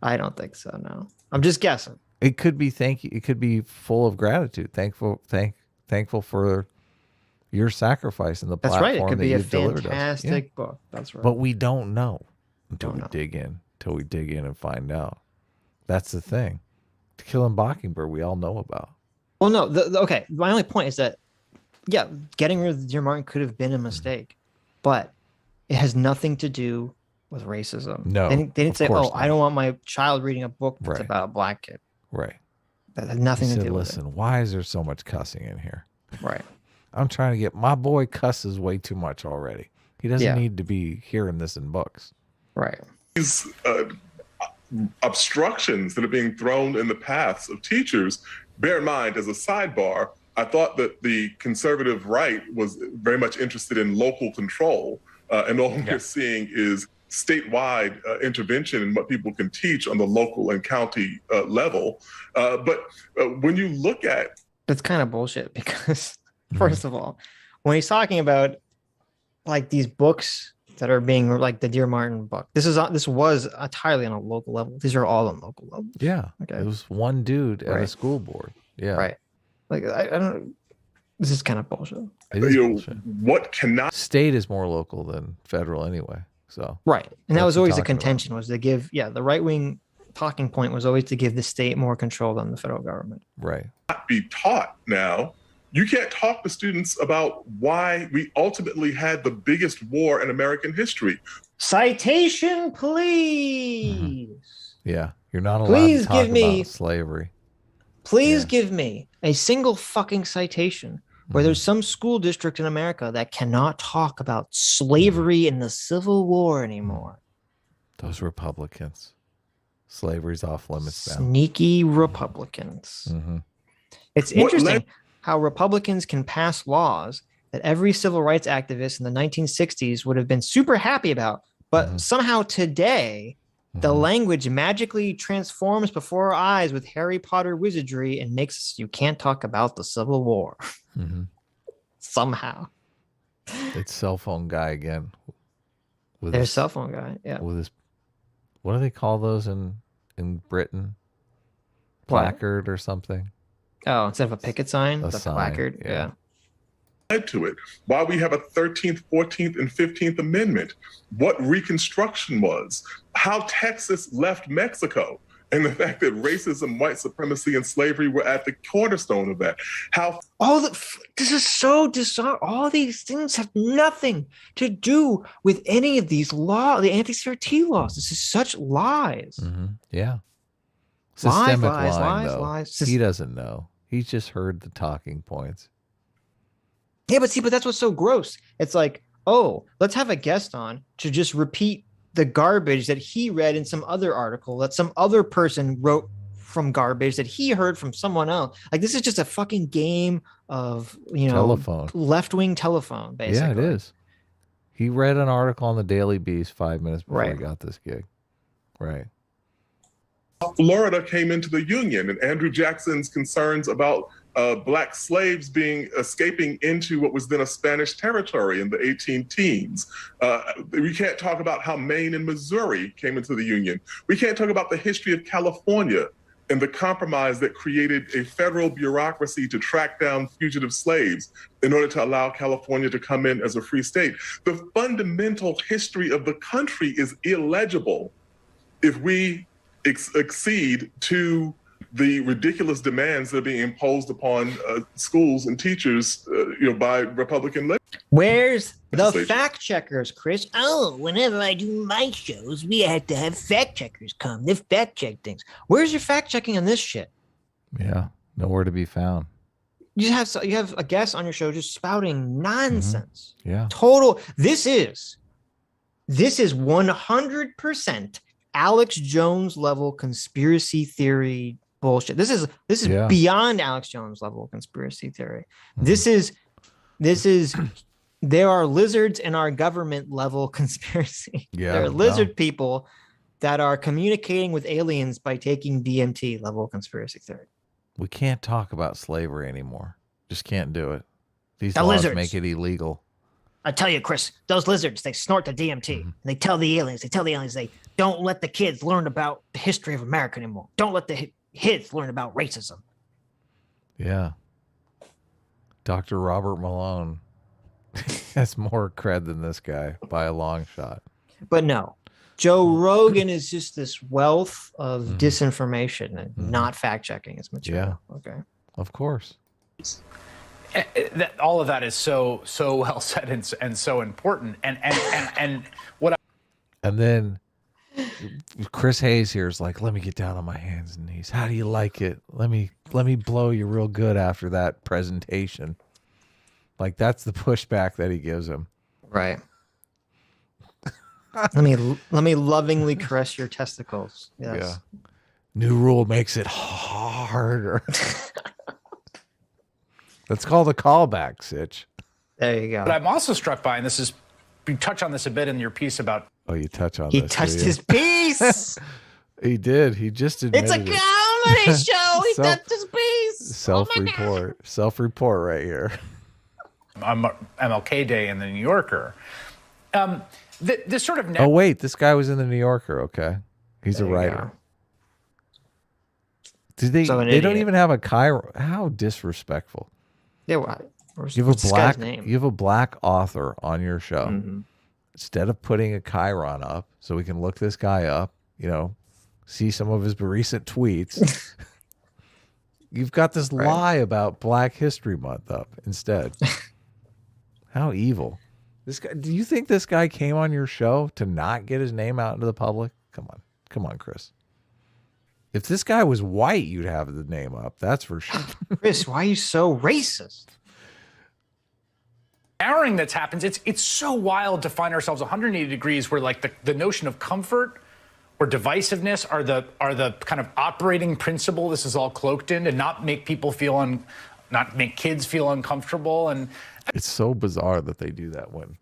I don't think so, no. I'm just guessing. It could be it could be full of gratitude, thankful for your sacrifice and the That's platform right. It could that be a you've delivered us. fantastic book. That's right. But we don't know until we dig in, and find out. That's the thing. To Kill a Mockingbird, we all know about. Well, no. Okay. My only point is that, yeah, getting rid of Dear Martin could have been a mistake, but it has nothing to do with racism. No, they didn't say, course "Oh, I don't want my child reading a book that's Right. about a black kid." Right. That had nothing to do with it. Listen, why is there so much cussing in here? Right. I'm trying to get my boy cusses way too much already. He doesn't need to be hearing this in books. Right. These obstructions that are being thrown in the paths of teachers. Bear in mind, as a sidebar, I thought that the conservative right was very much interested in local control, and all we're seeing is statewide intervention in what people can teach on the local and county level. But when you look at... That's kind of bullshit because, first of all, when he's talking about like these books that are being like the Dear Martin book, this was entirely on a local level. These are all on local level. Yeah. Okay. It was one dude at a school board. Yeah. Right. Like, I don't... This is kind of bullshit. It is bullshit. What cannot... State is more local than federal anyway. So right. And that was always the talking contention was to give, the right-wing talking point was always to give the state more control than the federal government. Right. Not be taught now. You can't talk to students about why we ultimately had the biggest war in American history. Citation, please. Yeah. You're not allowed Please to talk give me- about slavery. Please give me a single fucking citation where there's some school district in America that cannot talk about slavery in the Civil War anymore. Those Republicans. Slavery's off limits now. Sneaky Republicans. It's interesting how Republicans can pass laws that every civil rights activist in the 1960s would have been super happy about, but somehow today the language magically transforms before our eyes with Harry Potter wizardry and makes you can't talk about the Civil War. Somehow. It's cell phone guy again. There's cell phone guy. Yeah. With his, what do they call those in Britain? What? Placard or something? Oh, instead of a picket sign, A the sign, placard. Yeah. Led to it. Why we have a 13th, 14th, and 15th Amendment. What Reconstruction was. How Texas left Mexico. And the fact that racism, white supremacy, and slavery were at the cornerstone of that. How this is so dishonest. All these things have nothing to do with any of these laws, the anti-CRT laws. This is such lies. Yeah. Lies, Systemic lies, lying, lies, though. lies. He doesn't know. He's just heard the talking points. Yeah, but that's what's so gross. It's like, oh, let's have a guest on to just repeat the garbage that he read in some other article that some other person wrote from garbage that he heard from someone else. Like, this is just a fucking game of, Telephone. left-wing telephone, basically. Yeah, it is. He read an article on the Daily Beast 5 minutes before he got this gig. Right. Florida came into the Union, and Andrew Jackson's concerns about black slaves escaping into what was then a Spanish territory in the 18 teens. We can't talk about how Maine and Missouri came into the Union. We can't talk about the history of California and the compromise that created a federal bureaucracy to track down fugitive slaves in order to allow California to come in as a free state. The fundamental history of the country is illegible if we accede to the ridiculous demands that are being imposed upon schools and teachers, by Republican legislators. Where's the fact checkers, Chris? Oh, whenever I do my shows, we have to have fact checkers come. They fact check things. Where's your fact checking on this shit? Yeah, nowhere to be found. You have a guest on your show just spouting nonsense. Yeah. Total. This is 100% Alex Jones level conspiracy theory bullshit. This is beyond Alex Jones level conspiracy theory. This is there are lizards in our government level conspiracy. Yeah, there are lizard people that are communicating with aliens by taking DMT level conspiracy theory. We can't talk about slavery anymore. Just can't do it. These The laws lizards. make it illegal. I tell you, Chris, those lizards, they snort the DMT. And they tell the aliens, they don't let the kids learn about the history of America anymore. Don't let the kids learn about racism. Yeah. Dr. Robert Malone has more cred than this guy by a long shot. But no, Joe Rogan is just this wealth of disinformation and not fact checking his material. Yeah. Okay. Of course. All of that is so well said and so important. And what and then Chris Hayes here is like, let me get down on my hands and knees. How do you like it? Let me blow you real good after that presentation. Like, that's the pushback that he gives him. Right. let me lovingly caress your testicles. Yes. Yeah. New rule makes it harder. Let's call the callback, Sitch. There you go. But I'm also struck by, and this is, you touch on this a bit in your piece about. Oh, you touch on he this. He touched his piece. He did. He just admitted it's a comedy show. He touched his piece. Self-report. Self-report right here. On MLK Day in the New Yorker. This sort of. Oh, wait. This guy was in the New Yorker. Okay. He's a writer. Do they? So they don't even have a Chiron. How disrespectful. Yeah, you have a black author on your show. Mm-hmm. Instead of putting a Chiron up so we can look this guy up, see some of his recent tweets, you've got this lie about Black History Month up instead. How evil. This guy, do you think this guy came on your show to not get his name out into the public? Come on, Chris. If this guy was white, you'd have the name up. That's for sure. Chris, why are you so racist? Narrowing that's happened, it's so wild to find ourselves 180 degrees where like the notion of comfort or divisiveness are the kind of operating principle this is all cloaked in, and not make people feel not make kids feel uncomfortable. And it's so bizarre that they do that when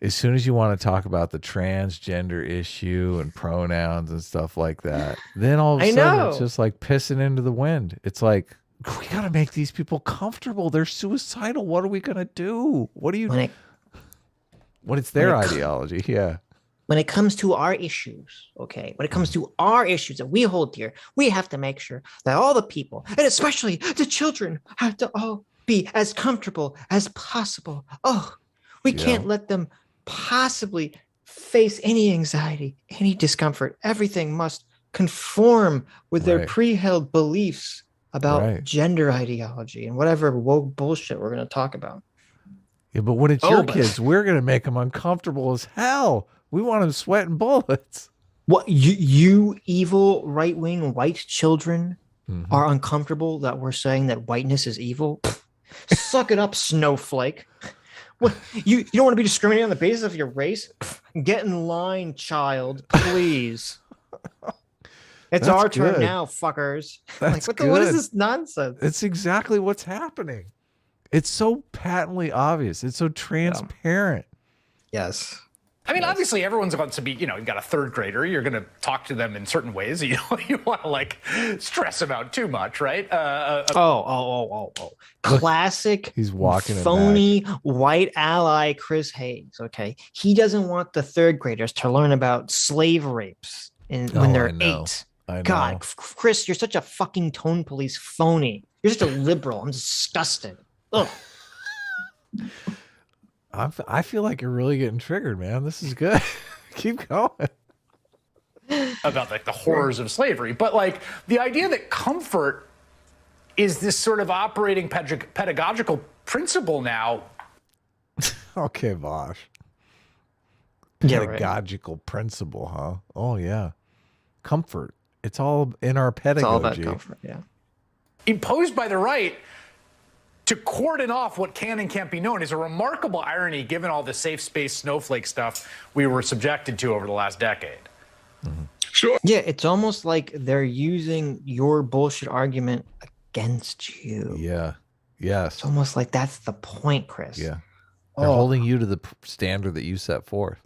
as soon as you want to talk about the transgender issue and pronouns and stuff like that, then all of a sudden it's just like pissing into the wind. It's like, we got to make these people comfortable. They're suicidal. What are we going to do? What do you... When it's their ideology, yeah. When it comes to our issues, okay, when it comes to our issues that we hold dear, we have to make sure that all the people, and especially the children, have to all be as comfortable as possible. Oh, we can't let them possibly face any anxiety, any discomfort. Everything must conform with their pre-held beliefs about gender ideology and whatever woke bullshit we're going to talk about. Yeah, but when it's your kids, we're going to make them uncomfortable as hell. We want them sweating bullets. What, you evil right-wing white children are uncomfortable that we're saying that whiteness is evil? Suck it up, snowflake. What, you don't want to be discriminated on the basis of your race? Get in line, child, please. It's our turn now, fuckers. That's what is this nonsense? It's exactly what's happening. It's so patently obvious. It's so transparent. Yes. I mean, obviously, everyone's about to be, you've got a third grader. You're going to talk to them in certain ways. You want to, stress them out too much, right? Classic he's walking phony white ally Chris Hayes, okay? He doesn't want the third graders to learn about slave rapes when they're 8. God, Chris, you're such a fucking tone police phony. You're such a liberal. I'm disgusted. Ugh. I feel like you're really getting triggered, man. This is good. Keep going. About the horrors of slavery. But the idea that comfort is this sort of operating pedagogical principle now. Okay, Vosh. Yeah, pedagogical principle, huh? Oh, yeah. Comfort. It's all in our pedagogy. It's all about comfort, yeah. Imposed by the right to cordon off what can and can't be known is a remarkable irony given all the safe space snowflake stuff we were subjected to over the last decade. Mm-hmm. Sure. Yeah, it's almost like they're using your bullshit argument against you. Yeah. Yes. It's almost like that's the point, Chris. Yeah. They're holding you to the standard that you set forth.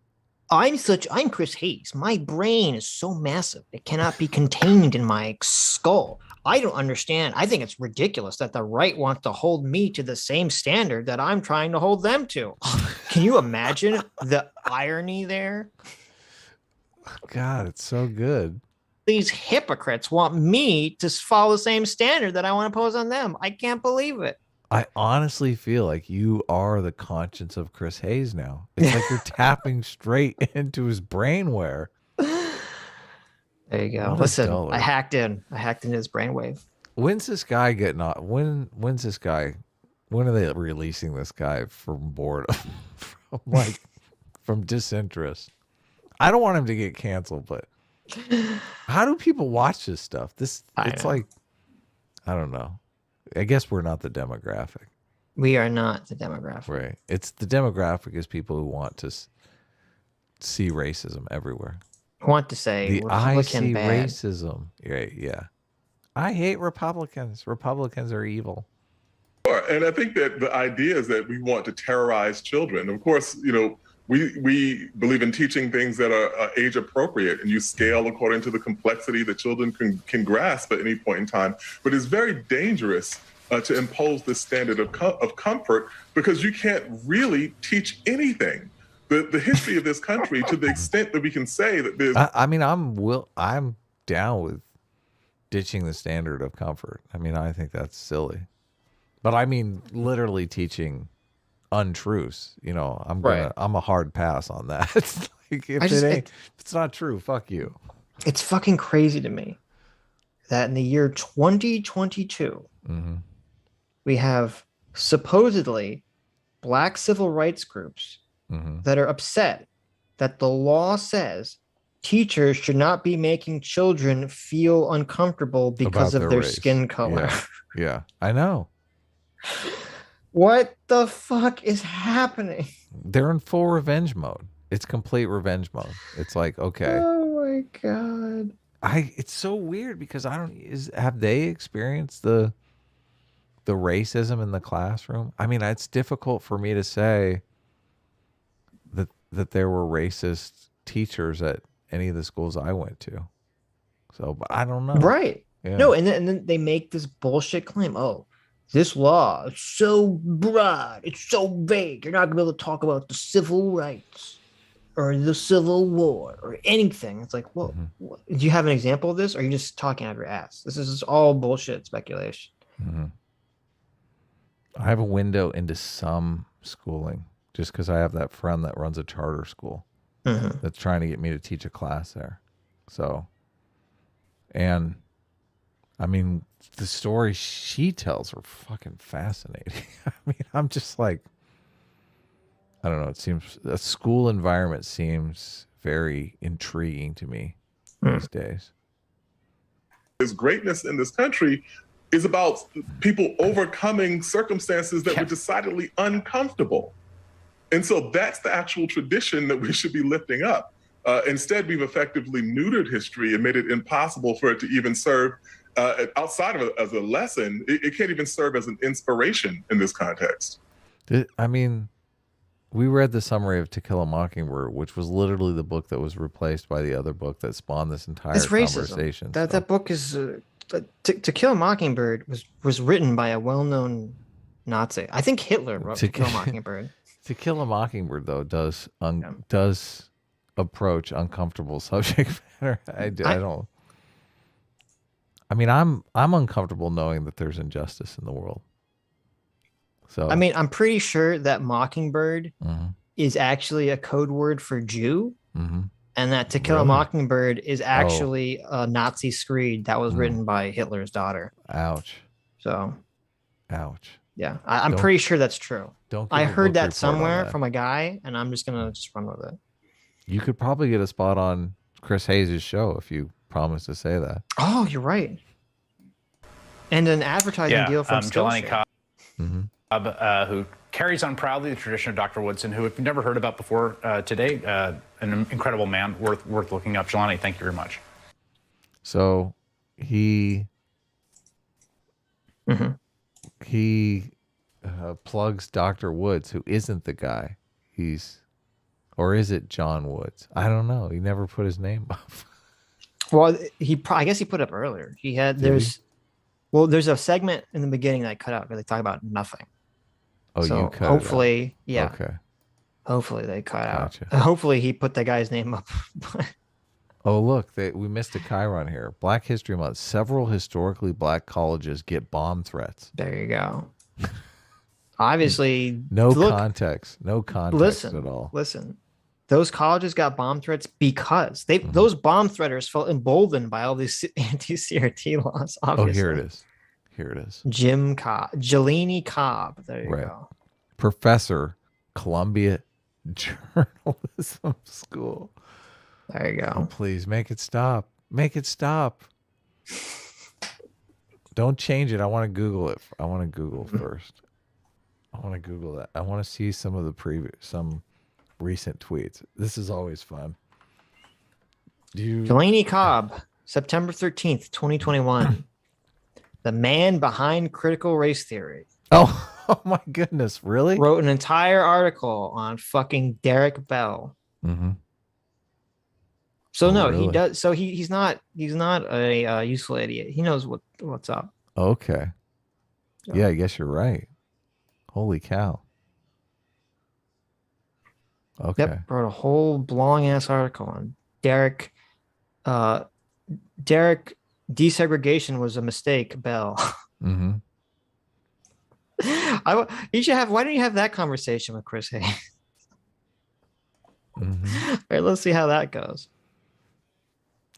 I'm Chris Hayes. My brain is so massive, it cannot be contained in my skull. I don't understand. I think it's ridiculous that the right wants to hold me to the same standard that I'm trying to hold them to. Can you imagine the irony there? God, it's so good. these hypocrites want me to follow the same standard that I want to pose on them. I can't believe it. I honestly feel like you are the conscience of Chris Hayes now. It's like you're tapping straight into his brainware. There you go. Listen, I hacked into his brainwave. When's this guy getting off? When's this guy? When are they releasing this guy from boredom? from disinterest? I don't want him to get canceled, but how do people watch this stuff? Like, I don't know. I guess we're not the demographic. We are not the demographic. Right. It's the demographic is people who want to see racism everywhere. Want to say I see bad. racism. Right, yeah. I hate Republicans. Republicans are evil. Sure. And I think that the idea is that we want to terrorize children. Of course, we believe in teaching things that are age appropriate, and you scale according to the complexity that children can grasp at any point in time. But it's very dangerous to impose this standard of comfort, because you can't really teach anything. The history of this country, to the extent that we can say that there's... I'm down with ditching the standard of comfort. I mean, I think that's silly. But I mean, literally teaching untruths. I'm a hard pass on that. It's like, if it's not true, fuck you. It's fucking crazy to me that in the year 2022, we have supposedly black civil rights groups that are upset that the law says teachers should not be making children feel uncomfortable because of their skin color. Yeah, I know. What the fuck is happening? They're in full revenge mode. It's complete revenge mode. It's like, okay. Oh my God. It's so weird because have they experienced the racism in the classroom? I mean, it's difficult for me to say that there were racist teachers at any of the schools I went to. So, but I don't know. Right. Yeah. No, and then they make this bullshit claim. Oh, this law is so broad. It's so vague. You're not going to be able to talk about the civil rights or the Civil War or anything. It's like, well, do you have an example of this? Or are you just talking out of your ass? This is just all bullshit speculation. I have a window into some schooling just because I have that friend that runs a charter school that's trying to get me to teach a class there. So, and I mean, the stories she tells are fucking fascinating. I mean, I'm just like, I don't know. It seems a school environment seems very intriguing to me these days. His greatness in this country is about people overcoming circumstances that were decidedly uncomfortable. And so that's the actual tradition that we should be lifting up. Instead, we've effectively neutered history and made it impossible for it to even serve outside of it as a lesson. It can't even serve as an inspiration in this context. I mean, we read the summary of To Kill a Mockingbird, which was literally the book that was replaced by the other book that spawned this entire conversation. That book is To Kill a Mockingbird was written by a well-known Nazi. I think Hitler wrote To Kill a Mockingbird. To Kill a Mockingbird, though, does approach uncomfortable subject matter. I don't. I mean, I'm uncomfortable knowing that there's injustice in the world. So I mean, I'm pretty sure that Mockingbird is actually a code word for Jew, and that To Kill a Mockingbird is actually a Nazi screed that was written by Hitler's daughter. Ouch. So, ouch. Yeah, I'm pretty sure that's true. I heard that somewhere that from a guy, and I'm just gonna run with it. You could probably get a spot on Chris Hayes' show if you promise to say that. Oh, you're right. And an advertising deal from Jelani Cobb, who carries on proudly the tradition of Dr. Woodson, who we've never heard about before today. An incredible man, worth looking up. Jelani, thank you very much. So he plugs Dr. Woods, who isn't the guy. Or is it John Woods? I don't know. He never put his name up. Well, I guess he put it up earlier. There's a segment in the beginning that I cut out where they talk about nothing. Oh, so you cut hopefully, it out. yeah. Okay. Hopefully they cut Gotcha. out. Hopefully he put the guy's name up. Oh, look, we missed a Chiron here. Black History Month. Several historically black colleges get bomb threats. There you go. Obviously, no context at all. Listen, those colleges got bomb threats because those bomb threaters felt emboldened by all these anti-CRT laws. Obviously. Oh, here it is. Here it is. Jim Cobb, Jolene Cobb. There you go. Professor, Columbia Journalism School. There you go. Oh, please make it stop. Make it stop. Don't change it. I want to Google it. I want to Google first. I want to Google that. I want to see some of the some recent tweets. This is always fun. Jolene Cobb, September 13th, 2021. The man behind critical race theory. Oh my goodness. Really? Wrote an entire article on fucking Derek Bell. Mm-hmm. So no, really? He does. So he's not a useful idiot. He knows what's up. Okay. Yeah, I guess you're right. Holy cow. Okay. Yep, wrote a whole long ass article on Derek. Derek, desegregation was a mistake. Bell. Mm-hmm. You should have. Why don't you have that conversation with Chris Hayes? Mm-hmm. All right, let's see how that goes.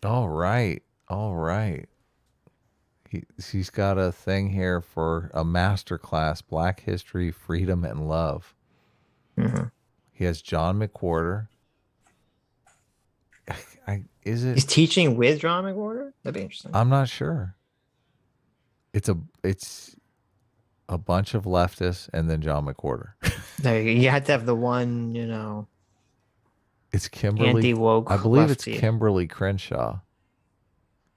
All right. He's got a thing here for a masterclass, Black History, Freedom, and Love. Mm-hmm. He has John McWhorter. He's teaching with John McWhorter? That'd be interesting. I'm not sure. It's a bunch of leftists and then John McWhorter. There you go. You have to have the one, It's Kimberly. Anti-woke. I believe lefty. It's Kimberly Crenshaw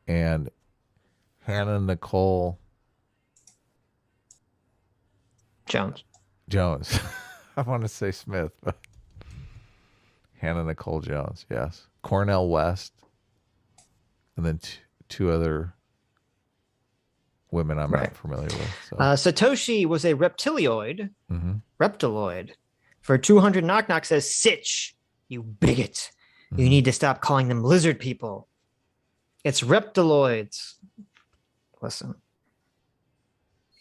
and Hannah Nicole Jones. I want to say Smith, but Hannah Nicole Jones. Yes. Cornell West. And then two other women I'm not familiar with. So. Satoshi was a reptiloid. Mm-hmm. Reptiloid. For 200 knock knock says, Sitch, you bigot. You need to stop calling them lizard people. It's reptiloids. Listen.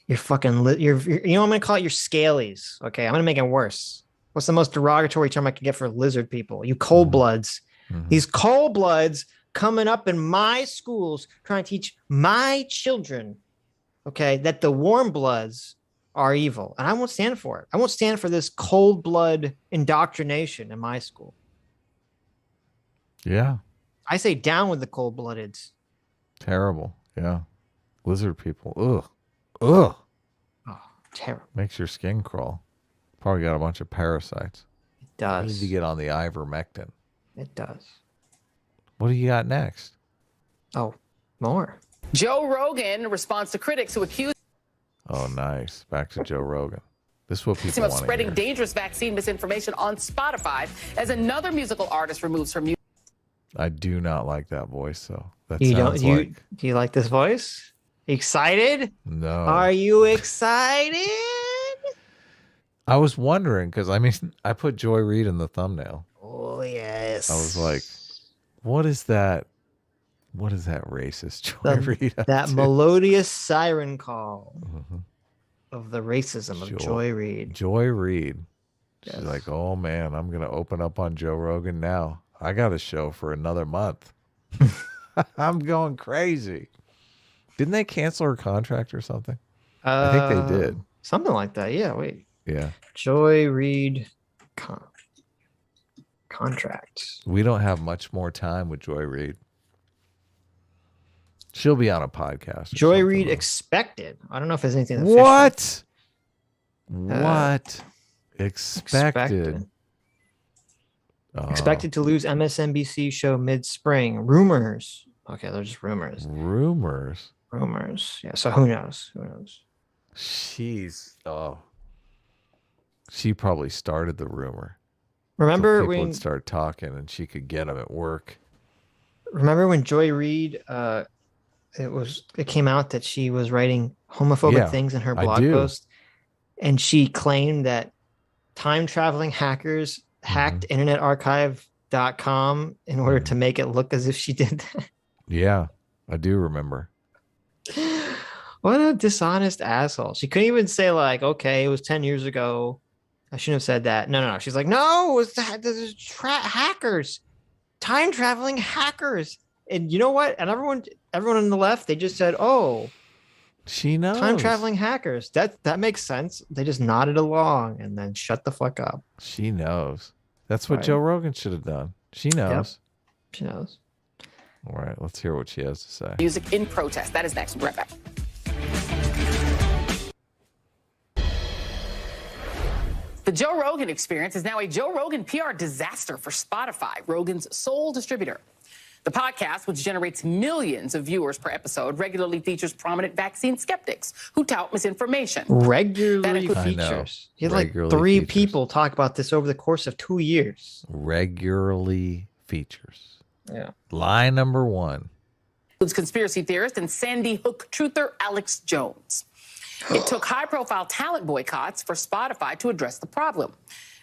You're fucking, you know what I'm going to call it? Your scalies. Okay, I'm going to make it worse. What's the most derogatory term I could get for lizard people? You cold bloods. Mm-hmm. These cold bloods coming up in my schools trying to teach my children, okay, that the warm bloods are evil. And I won't stand for it. I won't stand for this cold blood indoctrination in my school. Yeah. I say down with the cold bloodeds. Terrible. Yeah. Lizard people. Ugh. Oh, terrible. Makes your skin crawl. Probably got a bunch of parasites. It does. You need to get on the ivermectin. It does. What do you got next? Oh, more. Joe Rogan responds to critics who accuse Oh, nice. Back to Joe Rogan. This is what people him want of to spreading hear. dangerous vaccine misinformation on Spotify as another musical artist removes her music. I do not like that voice, though. That You sounds don't? like... Do you like this voice? Excited? No. Are you excited? I was wondering, because, I put Joy Reid in the thumbnail. Oh, yes. I was like, what is that? What is that racist Joy Reid? That melodious siren call of the racism of Joy Reid. Joy Reid. She's like, oh, man, I'm going to open up on Joe Rogan now. I got a show for another month. I'm going crazy. Didn't they cancel her contract or something? I think they did. Something like that. Yeah, wait. Yeah. Joy Reid contract. We don't have much more time with Joy Reid. She'll be on a podcast. Joy Reid expected. I don't know if there's anything. What? What? Expected. Expected to lose MSNBC show mid-spring. Rumors. Okay, they're just rumors. Rumors. Yeah. So who knows? She probably started the rumor. Remember so people when would start talking and she could get them at work. Remember when Joy Reid? It came out that she was writing homophobic things in her blog post, and she claimed that time traveling hackers hacked Internet Archive .com in order to make it look as if she did that. Yeah, I do remember. What a dishonest asshole. She couldn't even say like, okay, it was 10 years ago. I shouldn't have said that. No. She's like, no, it was hackers, time traveling hackers. And you know what? And everyone on the left, they just said, oh, she knows. Time traveling hackers. That makes sense. They just nodded along and then shut the fuck up. She knows. That's what Joe Rogan should have done. She knows. Yep. She knows. All right, let's hear what she has to say. Music in protest. That is next. Right back. The Joe Rogan Experience is now a Joe Rogan PR disaster for Spotify, Rogan's sole distributor. The podcast, which generates millions of viewers per episode, regularly features prominent vaccine skeptics who tout misinformation. Regularly features. You had like 3 people talk about this over the course of 2 years. Regularly features. Yeah. Lie number 1. Includes conspiracy theorist and Sandy Hook truther Alex Jones. It took high-profile talent boycotts for Spotify to address the problem.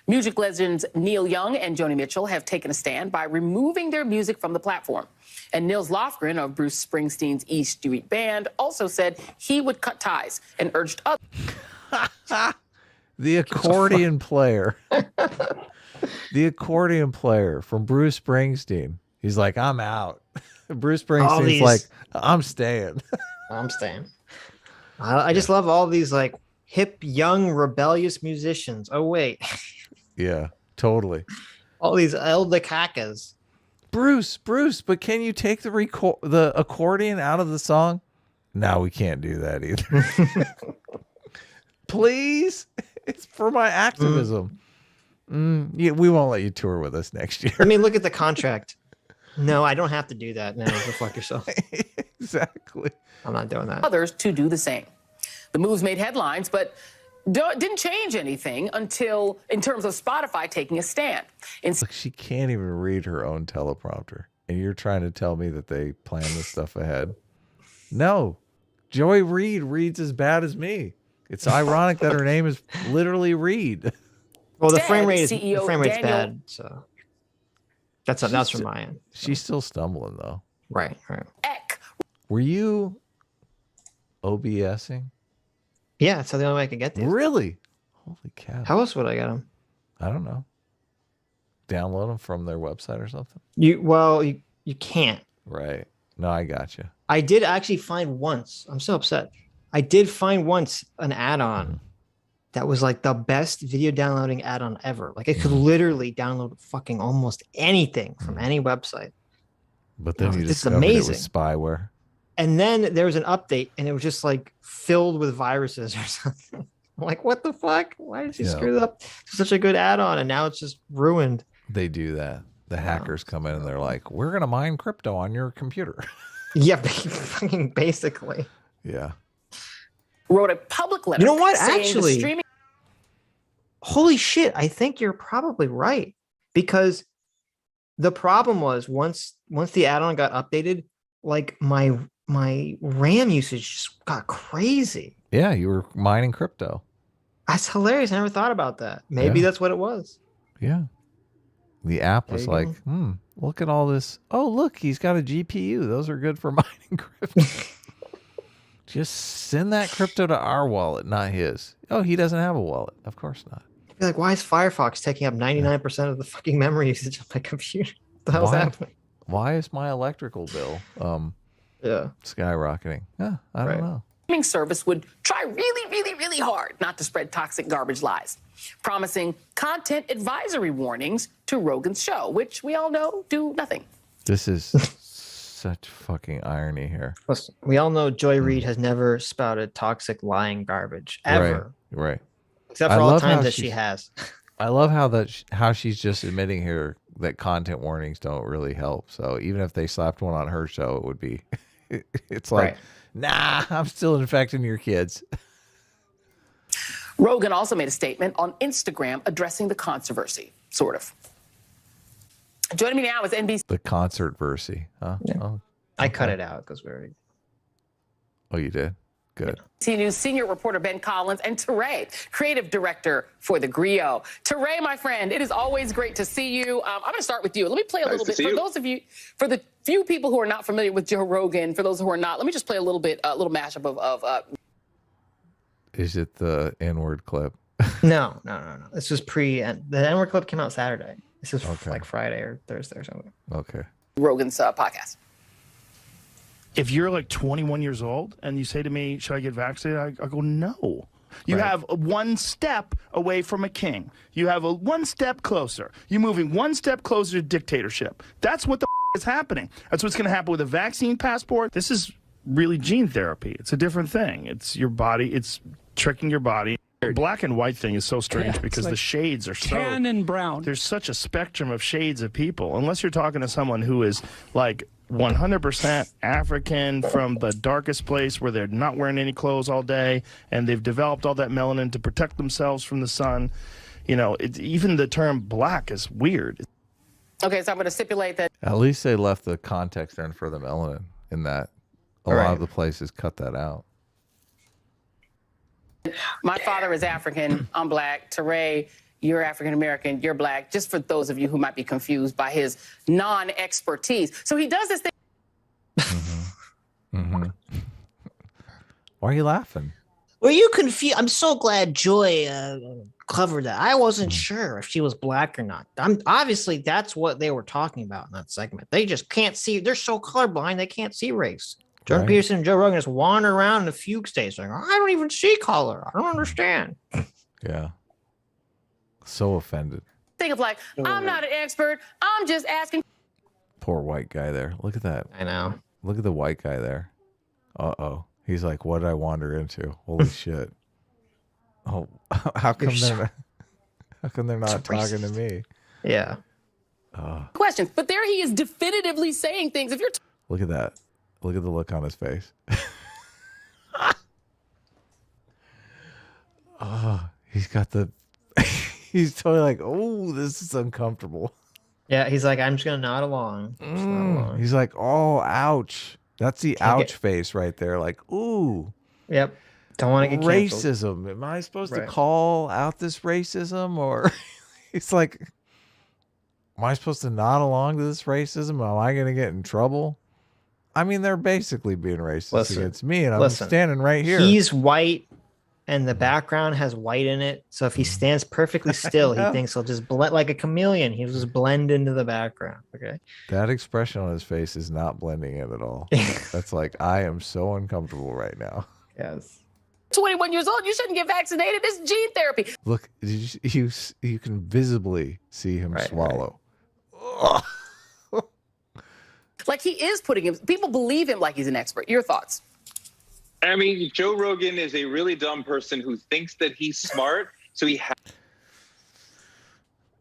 Music legends Neil Young and Joni Mitchell have taken a stand by removing their music from the platform. And Nils Lofgren of Bruce Springsteen's E Street Band also said he would cut ties and urged others. The accordion player. The accordion player from Bruce Springsteen. He's like, I'm out. Bruce Springsteen's like, I'm staying. I'm staying. I just love all these like hip, young, rebellious musicians. Oh, wait. Yeah, totally. All these elder cacas. Bruce, but can you take the accordion out of the song? No, we can't do that either. Please? It's for my activism. Yeah, we won't let you tour with us next year. I mean, look at the contract. No, I don't have to do that. No, go fuck yourself. Exactly. I'm not doing that. Others to do the same. The moves made headlines, but didn't change anything until, in terms of Spotify taking a stand. Look, she can't even read her own teleprompter. And you're trying to tell me that they plan this stuff ahead? No. Joy Reid reads as bad as me. It's ironic that her name is literally Reid. Well, the frame rate's bad, so that's from my end. She's still stumbling though. Right. Were you OBSing? Yeah, that's the only way I could get these. Really? Holy cow. How else would I get them? I don't know. Download them from their website or something? You can't. Right. No, I got you. I did actually find once. I'm so upset. I did find once an add-on that was like the best video downloading add-on ever. Like it could literally download fucking almost anything from any website. But then you this is discovered amazing. It was spyware. And then there was an update and it was just like filled with viruses or something. I'm like, what the fuck? Why did you screw it up? It's such a good add-on and now it's just ruined. They do that. The hackers come in and they're like, we're going to mine crypto on your computer. Yeah, fucking basically. Yeah. Wrote a public letter. You know what? saying the Actually, streaming holy shit, I think you're probably right. Because the problem was once the add-on got updated, like my RAM usage just got crazy. Yeah, you were mining crypto. That's hilarious. I never thought about that. Maybe that's what it was. Yeah. The app was like, look at all this. Oh, look, he's got a GPU. Those are good for mining crypto. Just send that crypto to our wallet, not his. Oh, he doesn't have a wallet. Of course not. You're like, why is Firefox taking up 99% of the fucking memory usage of my computer? What the hell's happening? Why is my electrical bill skyrocketing? Yeah, I don't know. streaming service would try really, really, really hard not to spread toxic garbage lies, promising content advisory warnings to Rogan's show, which we all know do nothing. This is such fucking irony here. Listen, we all know Joy Reid has never spouted toxic lying garbage ever. Right. Except for all the times that she has. I love how she's just admitting here that content warnings don't really help. So even if they slapped one on her show, it would be, it's like, nah, I'm still infecting your kids. Rogan also made a statement on Instagram addressing the controversy, sort of. Joining me now is NBC. The concert versy, huh? Yeah. Oh, I cut it out because we already. Oh, you did? Good. News senior reporter Ben Collins and Teray, creative director for The Griot. Teray, my friend, it is always great to see you. I'm going to start with you. Let me play a little bit. For those of you, for the few people who are not familiar with Joe Rogan, for those who are not, let me just play a little bit, a little mashup of Is it the N-word clip? No. This was the N-word clip came out Saturday. This was like Friday or Thursday or something. Okay. Rogan's podcast. If you're like 21 years old and you say to me, should I get vaccinated? I go, no. You have one step away from a king. You have one step closer. You're moving one step closer to dictatorship. That's what the is happening. That's what's going to happen with a vaccine passport. This is really gene therapy. It's a different thing. It's your body. It's tricking your body. The black and white thing is so strange because like the shades are so tan and brown. There's such a spectrum of shades of people. Unless you're talking to someone who is like 100% African from the darkest place where they're not wearing any clothes all day and they've developed all that melanin to protect themselves from the sun. You know, even the term black is weird. Okay, so I'm going to stipulate that. At least they left the context in for the melanin in that. A lot of the places cut that out. My father is African. I'm black. Teray, you're African American. You're black. Just for those of you who might be confused by his non-expertise. So he does this thing. Why are you laughing? Were you confused? I'm so glad Joy covered that. I wasn't sure if she was black or not. Obviously that's what they were talking about in that segment. They just can't see. They're so colorblind they can't see race. Jordan Peterson and Joe Rogan just wander around in the fugue state saying, I don't even see color. I don't understand. Yeah. So offended. Thing of like, I'm not an expert. I'm just asking. Poor white guy there. Look at that. I know. Look at the white guy there. Uh-oh. He's like, what did I wander into? Holy shit. Oh, how come they're not talking to me? Yeah. Questions. But there he is definitively saying things. If you're Look at that. Look at the look on his face. He's got the he's totally like, oh, this is uncomfortable. Yeah, he's like, I'm just gonna nod along. He's like, oh, ouch. That's the ouch face right there. Like, ooh. Yep. Don't want to get canceled. Racism. Am I supposed to call out this racism? Or it's like, am I supposed to nod along to this racism? Am I going to get in trouble? I mean, they're basically being racist against me, and I'm standing right here. He's white, and the background has white in it. So if he stands perfectly still, he thinks he'll just blend like a chameleon. He'll just blend into the background. Okay. That expression on his face is not blending in at all. That's like, I am so uncomfortable right now. Yes. 21 years old, you shouldn't get vaccinated. This is gene therapy. Look, you can visibly see him swallow. Like he is putting him, people believe him like he's an expert. Your thoughts? I mean, Joe Rogan is a really dumb person who thinks that he's smart, so he has.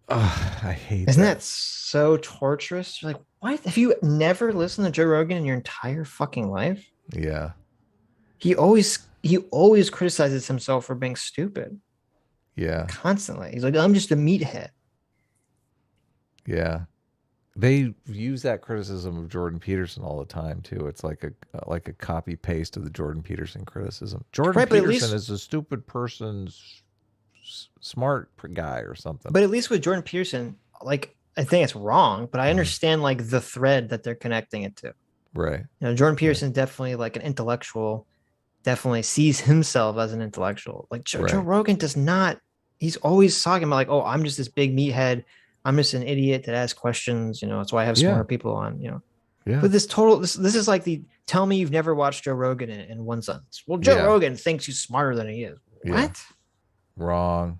I hate Isn't that so torturous? You're like, what? Have you never listened to Joe Rogan in your entire fucking life? Yeah. He always criticizes himself for being stupid. Yeah. Constantly. He's like, I'm just a meathead. Yeah. They use that criticism of Jordan Peterson all the time too. It's like a copy paste of the Jordan Peterson criticism. Jordan Peterson is a stupid person's smart guy or something. But at least with Jordan Peterson, like, I think it's wrong, but I understand like the thread that they're connecting it to. Right. You know, Jordan Peterson definitely like an intellectual, definitely sees himself as an intellectual. Like Joe Rogan does not. He's always talking about like, oh, I'm just this big meathead. I'm just an idiot that asks questions, you know, that's why I have smarter people on, you know. Yeah. But this is like the tell me you've never watched Joe Rogan in one sentence. Well, Joe Rogan thinks he's smarter than he is. What? Wrong.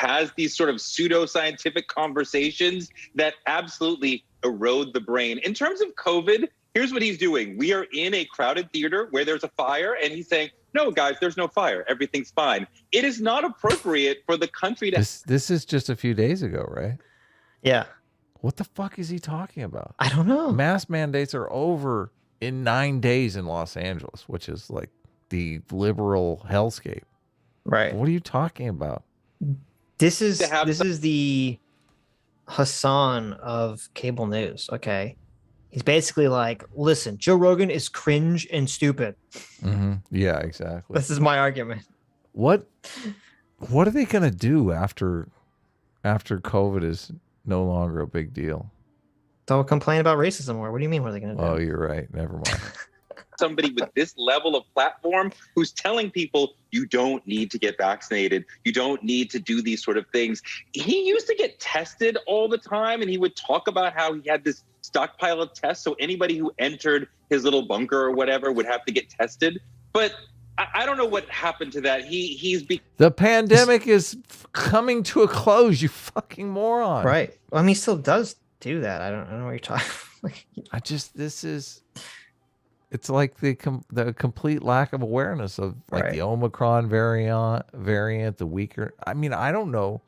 Has these sort of pseudo-scientific conversations that absolutely erode the brain. In terms of COVID, here's what he's doing. We are in a crowded theater where there's a fire, and he's saying, no, guys, there's no fire. Everything's fine. It is not appropriate for the country to... This is just a few days ago, right? Yeah. What the fuck is he talking about? I don't know. Mask mandates are over in 9 days in Los Angeles, which is like the liberal hellscape. Right. What are you talking about? This is the Hassan of cable news. Okay. He's basically like, listen, Joe Rogan is cringe and stupid. Yeah, exactly. This is my argument. What are they gonna do after COVID is no longer a big deal? They'll complain about racism more. What do you mean? What are they gonna do? Oh, you're right. Never mind. Somebody with this level of platform who's telling people you don't need to get vaccinated, you don't need to do these sort of things. He used to get tested all the time, and he would talk about how he had this stockpile of tests, so anybody who entered his little bunker or whatever would have to get tested. But I don't know what happened to that. The pandemic is coming to a close, you fucking moron. Right. Well, I mean, he still does do that. I don't know what you're talking it's like the complete lack of awareness of like the Omicron variant, the weaker. I mean, I don't know.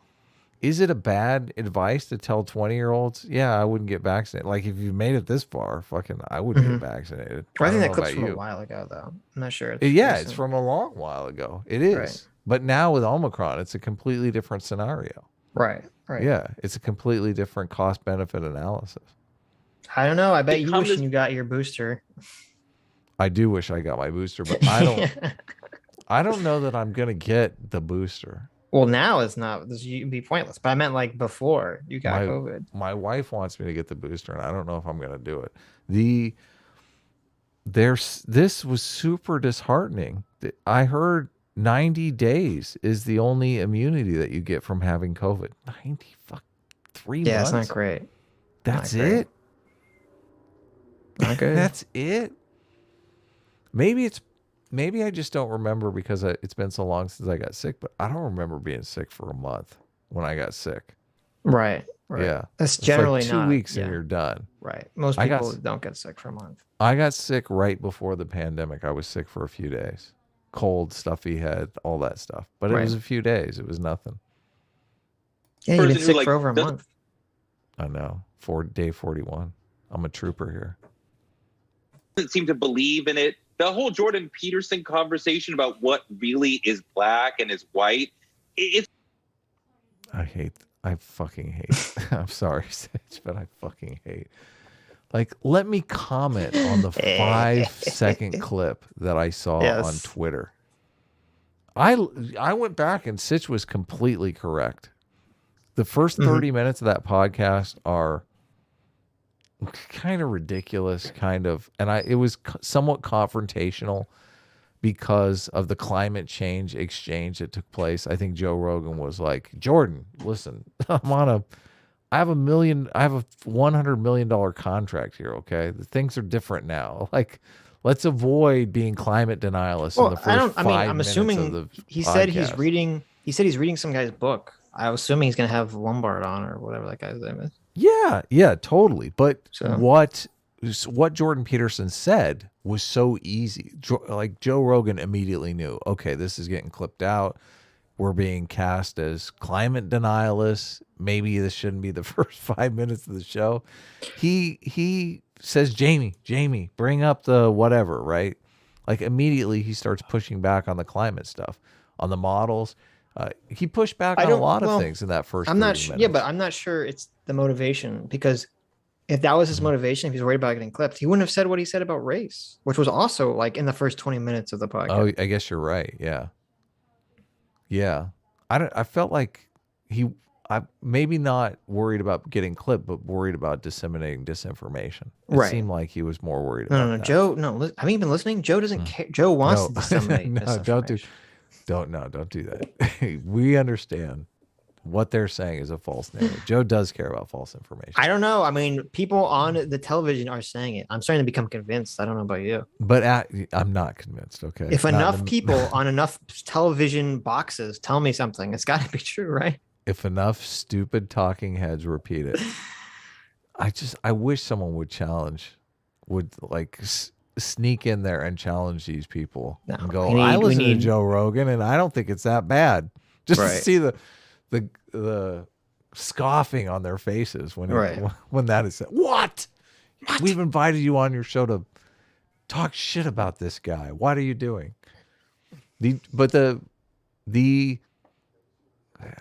Is it a bad advice to tell 20-year-olds? Yeah, I wouldn't get vaccinated. Like if you made it this far, fucking, I wouldn't get vaccinated. I think that clip's from a while ago, though. I'm not sure. It's from a long while ago. It is. Right. But now with Omicron, it's a completely different scenario. Right. Yeah, it's a completely different cost-benefit analysis. I don't know. I bet you wish you got your booster. I do wish I got my booster, but I don't. I don't know that I'm gonna get the booster. Well, now it's not. This would be pointless. But I meant like before you got COVID. My wife wants me to get the booster, and I don't know if I'm gonna do it. This was super disheartening. I heard 90 days is the only immunity that you get from having COVID. 3 months. Yeah, it's not great. That's it. Not good. That's it. Maybe I just don't remember because it's been so long since I got sick, but I don't remember being sick for a month when I got sick. Right. Yeah. That's generally like 2 weeks and you're done. Right. Most people don't get sick for a month. I got sick right before the pandemic. I was sick for a few days. Cold, stuffy head, all that stuff. But it was a few days. It was nothing. Yeah, you've been sick for over a month. I know. Day 41. I'm a trooper here. Doesn't seem to believe in it. The whole Jordan Peterson conversation about what really is black and is white. I fucking hate. I'm sorry, Sitch, but I fucking hate. Like, let me comment on the 5-second clip that I saw on Twitter. I went back and Sitch was completely correct. The first 30 minutes of that podcast are kind of ridiculous, and it was somewhat confrontational because of the climate change exchange that took place. I think Joe Rogan was like, Jordan, listen, I have a $100 million contract here. Okay. The things are different now. Like, let's avoid being climate denialists in the first 5 minutes. I'm assuming of the he podcast. said he's reading some guy's book. I was assuming he's going to have Lombard on or whatever that guy's name is. Yeah, totally. But what Jordan Peterson said was so easy. Like Joe Rogan immediately knew, okay, this is getting clipped out. We're being cast as climate denialists. Maybe this shouldn't be the first 5 minutes of the show. He says, Jamie, bring up the whatever, right? Like immediately he starts pushing back on the climate stuff, on the models. He pushed back on a lot of things in that first. I'm not sure. Yeah, but I'm not sure it's the motivation, because if that was his motivation, if he's worried about getting clipped, he wouldn't have said what he said about race, which was also like in the first 20 minutes of the podcast. Oh, I guess you're right. Yeah. I felt like I maybe not worried about getting clipped, but worried about disseminating disinformation. It seemed like he was more worried about that. Joe, have you been listening? Joe doesn't care. Joe wants to disseminate disinformation. Don't do that. We understand what they're saying is a false narrative. Joe does care about false information. I don't know. I mean, people on the television are saying it. I'm starting to become convinced. I don't know about you. But I'm not convinced, okay? If enough people on enough television boxes tell me something, it's got to be true, right? If enough stupid talking heads repeat it. I wish someone would like sneak in there and challenge these people and go, I listen to Joe Rogan and I don't think it's that bad. Just to see the scoffing on their faces when that is said. What? We've invited you on your show to talk shit about this guy. What are you doing? I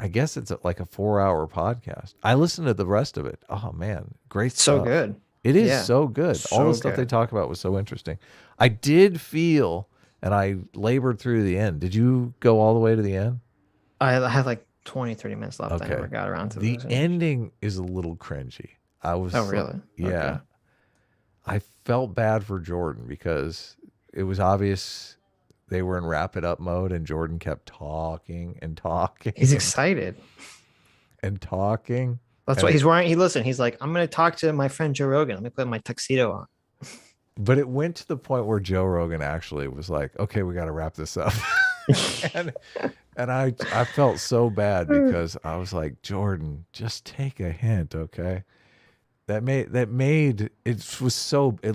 guess it's like a 4-hour podcast. I listened to the rest of it. Oh man, great stuff. So good. It is Yeah. so good. All So the stuff they good. talk about was so interesting. I did feel, and I labored through the end. Did you go all the way to the end? I had like 20, 30 minutes left. I Okay. never got around to The this. ending is a little cringy. I was Oh, really? yeah. Okay. I felt bad for Jordan because it was obvious they were in wrap it up mode and Jordan kept talking and talking. He's excited. And talking. That's And why he's wearing. He's like, I'm going to talk to my friend Joe Rogan. Let me put my tuxedo on. But it went to the point where Joe Rogan actually was like, okay, we got to wrap this up. and I felt so bad because I was like, Jordan, just take a hint, okay? It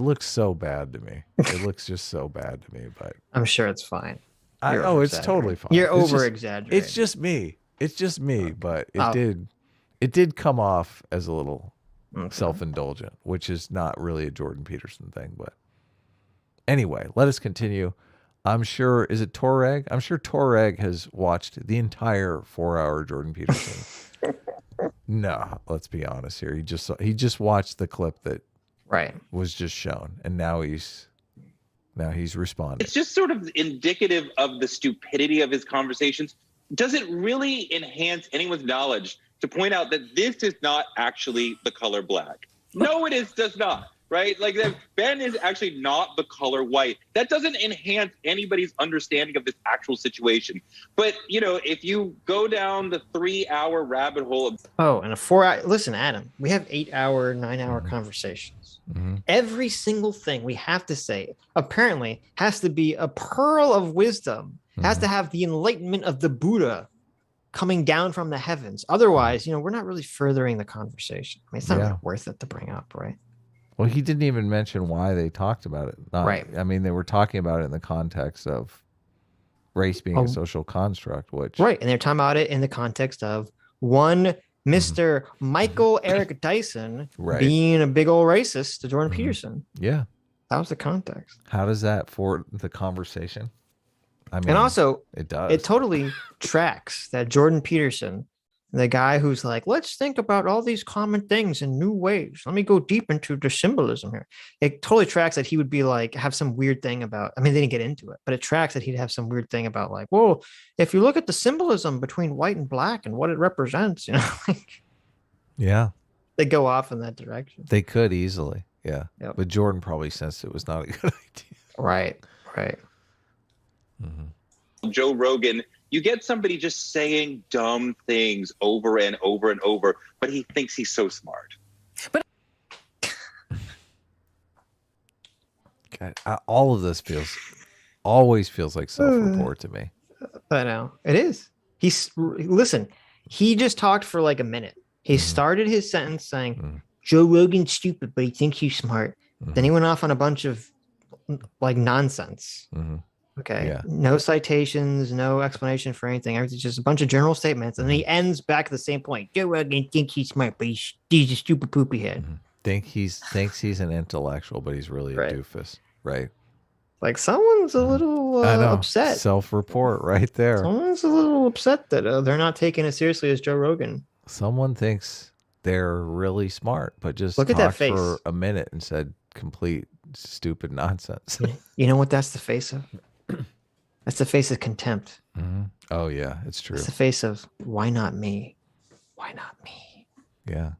looks so bad to me. It looks just so bad to me, but I'm sure it's fine. it's totally fine. You're It's just- over exaggerating. It's just me. It's just me, but Oh. it did come off as a little self-indulgent, which is not really a Jordan Peterson thing, but anyway, let us continue. I'm sure, is it Toreg? I'm sure Toreg has watched the entire 4-hour Jordan Peterson. No, let's be honest here. He just watched the clip that was just shown, and now he's responding. It's just sort of indicative of the stupidity of his conversations. Does it really enhance anyone's knowledge to point out that this is not actually the color black? No, does not. Right? Like that Ben is actually not the color white. That doesn't enhance anybody's understanding of this actual situation. But, if you go down the 3-hour rabbit hole of and a 4-hour. Listen, Adam, we have 8-hour, 9-hour conversations. Every single thing we have to say apparently has to be a pearl of wisdom, has to have the enlightenment of the Buddha coming down from the heavens. Otherwise, we're not really furthering the conversation. I mean, it's not really worth it to bring up, right? Well, he didn't even mention why they talked about it. Right. I mean, they were talking about it in the context of race being a social construct, which... Right, and they're talking about it in the context of one Mr. Michael Eric Dyson being a big old racist to Jordan Peterson. Yeah. That was the context. How does that for the conversation? I mean, and also, it does. It totally tracks that Jordan Peterson, the guy who's like, let's think about all these common things in new ways. Let me go deep into the symbolism here. It totally tracks that he would be like, have some weird thing about, I mean, they didn't get into it, but it tracks that he'd have some weird thing about like, well, if you look at the symbolism between white and black and what it represents, yeah, they go off in that direction. They could easily. Yeah. Yep. But Jordan probably sensed it was not a good idea. Right. Joe Rogan, you get somebody just saying dumb things over and over and over, but he thinks he's so smart. God, all of this always feels like self-report to me. I know. It is. Listen, he just talked for like a minute. He started his sentence saying, Joe Rogan's stupid, but he thinks he's smart. Then he went off on a bunch of like nonsense. Okay. Yeah. No citations, no explanation for anything. Everything's just a bunch of general statements. And then he ends back at the same point. Joe Rogan thinks he's smart, but he's a stupid poopy head. Thinks he's an intellectual, but he's really a doofus. Right. Like someone's a little upset. Self-report right there. Someone's a little upset that they're not taking it seriously as Joe Rogan. Someone thinks they're really smart, but just look at that talked face for a minute and said complete stupid nonsense. You know what that's the face of? That's the face of contempt. Oh yeah, it's true. It's the face of why not me? Why not me? Yeah.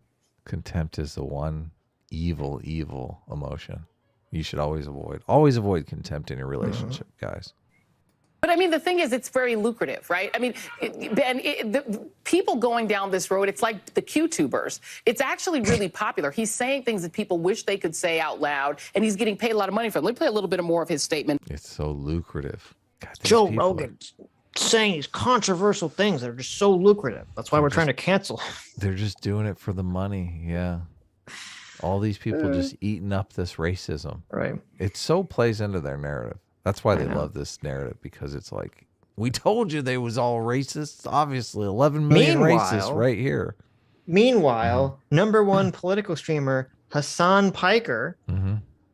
Contempt is the one evil emotion you should always avoid. Always avoid contempt in your relationship, guys. But I mean, the thing is, it's very lucrative, right? I mean, the people going down this road, it's like the Q-tubers. It's actually really popular. He's saying things that people wish they could say out loud, and he's getting paid a lot of money for it. Let me play a little bit more of his statement. It's so lucrative. God, Joe Rogan's saying these controversial things that are just so lucrative. That's why we're trying to cancel. They're just doing it for the money. Yeah. All these people just eating up this racism. Right. It so plays into their narrative. That's why they love this narrative, because it's like, we told you they was all racists. Obviously, 11 million racists right here. Meanwhile, number one political streamer Hassan Piker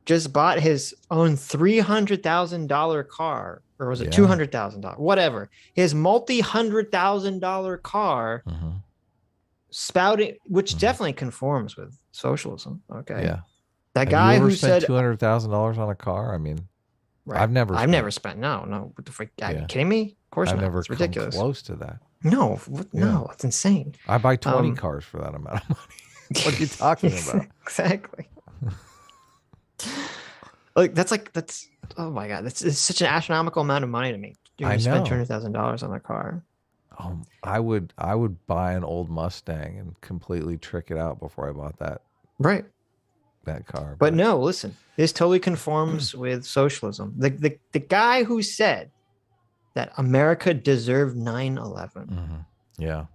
just bought his own $300,000 car, or was it $200,000? Whatever. His multi-$100,000 car, spouting, which definitely conforms with socialism. Okay. Yeah. That guy who said $200,000 on a car. I mean, right. I've never spent. No. What the freak? Are you kidding me? Of course I've not. never It's ridiculous. come close to that. No, no, it's insane. I buy 20 cars for that amount of money. What are you talking about? Exactly. That's oh my god, it's such an astronomical amount of money to me. You're gonna spend $200,000 on a car. I would buy an old Mustang and completely trick it out before I bought that. Right. That car. But no, listen, this totally conforms with socialism. The guy who said that America deserved 9/11. Yeah.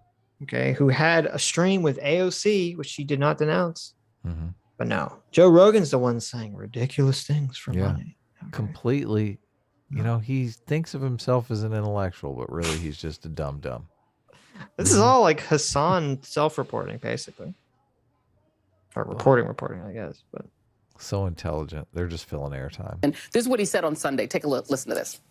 Okay, who had a stream with AOC, which she did not denounce. But no, Joe Rogan's the one saying ridiculous things for money. Okay. Completely. You know, he thinks of himself as an intellectual, but really he's just a dumb. This is all like Hassan self-reporting, basically. Or reporting, I guess. But so intelligent. They're just filling airtime. And this is what he said on Sunday. Take a look. Listen to this.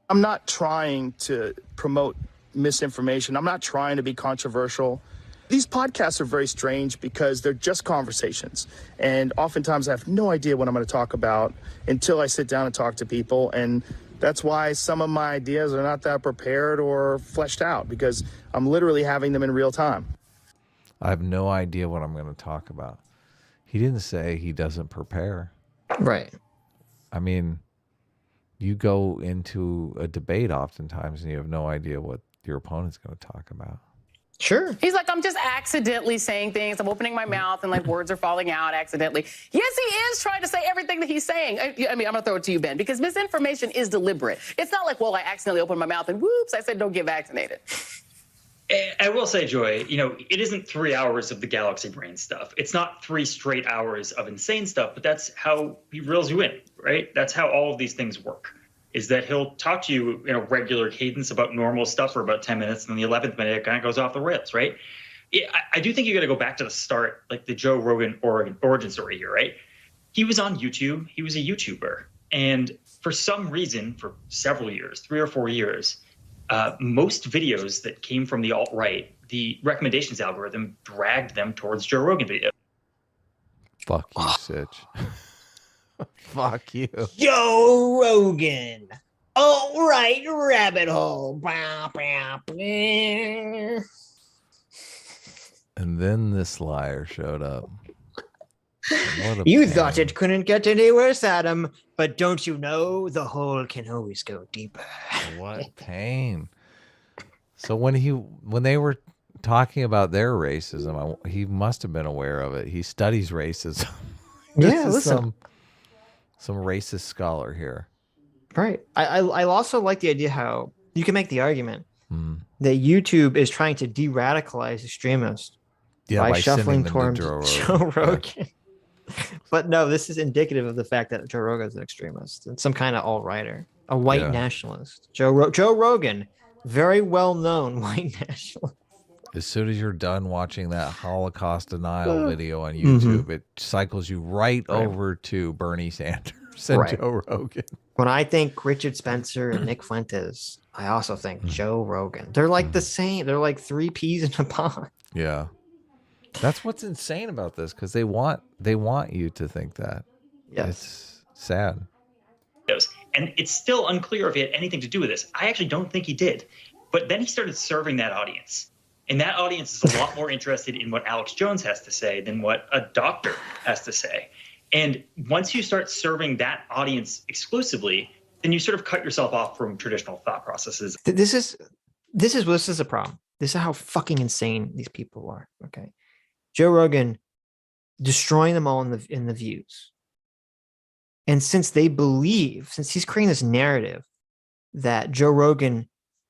I'm not trying to promote misinformation. I'm not trying to be controversial. These podcasts are very strange because they're just conversations. And oftentimes I have no idea what I'm going to talk about until I sit down and talk to people. And that's why some of my ideas are not that prepared or fleshed out, because I'm literally having them in real time. I have no idea what I'm going to talk about. He didn't say he doesn't prepare. Right. I mean, you go into a debate oftentimes and you have no idea what your opponent's going to talk about. Sure. He's like, I'm just accidentally saying things. I'm opening my mouth and like words are falling out accidentally. Yes, he is trying to say everything that he's saying. I mean, I'm going to throw it to you, Ben, because misinformation is deliberate. It's not like, well, I accidentally opened my mouth and whoops, I said don't get vaccinated. I will say, Joy, you know, it isn't 3 hours of the galaxy brain stuff. It's not 3 straight hours of insane stuff, but that's how he reels you in, right? That's how all of these things work. Is that he'll talk to you in a regular cadence about normal stuff for about 10 minutes, and then the 11th minute it kind of goes off the rails, right? I do think you got to go back to the start, like the Joe Rogan origin story here, right? He was on YouTube. He was a YouTuber. And for some reason, for several years, 3 or 4 years, most videos that came from the alt-right, the recommendations algorithm dragged them towards Joe Rogan videos. Fuck you, Sitch. Fuck you. Joe Rogan. Alt-right rabbit hole. And then this liar showed up. You thought it couldn't get any worse, Adam, but don't you know the hole can always go deeper. What pain. So when they were talking about their racism, he must have been aware of it. He studies racism. Yeah, listen. Some racist scholar here. Right. I also like the idea how you can make the argument that YouTube is trying to de-radicalize extremists by shuffling towards Joe Rogan. But no, this is indicative of the fact that Joe Rogan is an extremist and some kind of alt-righter, a white nationalist. Joe Rogan, very well-known white nationalist. As soon as you're done watching that Holocaust denial video on YouTube, it cycles you right over to Bernie Sanders and Joe Rogan. When I think Richard Spencer and Nick Fuentes, I also think Joe Rogan. They're like the same. They're like 3 peas in a pod. Yeah. That's what's insane about this, because they want you to think that. Yes. It's sad. And it's still unclear if he had anything to do with this. I actually don't think he did. But then he started serving that audience. And that audience is a lot more interested in what Alex Jones has to say than what a doctor has to say. And once you start serving that audience exclusively, then you sort of cut yourself off from traditional thought processes. This is a problem. This is how fucking insane these people are. Okay. Joe Rogan destroying them all in the views. And since he's creating this narrative that Joe Rogan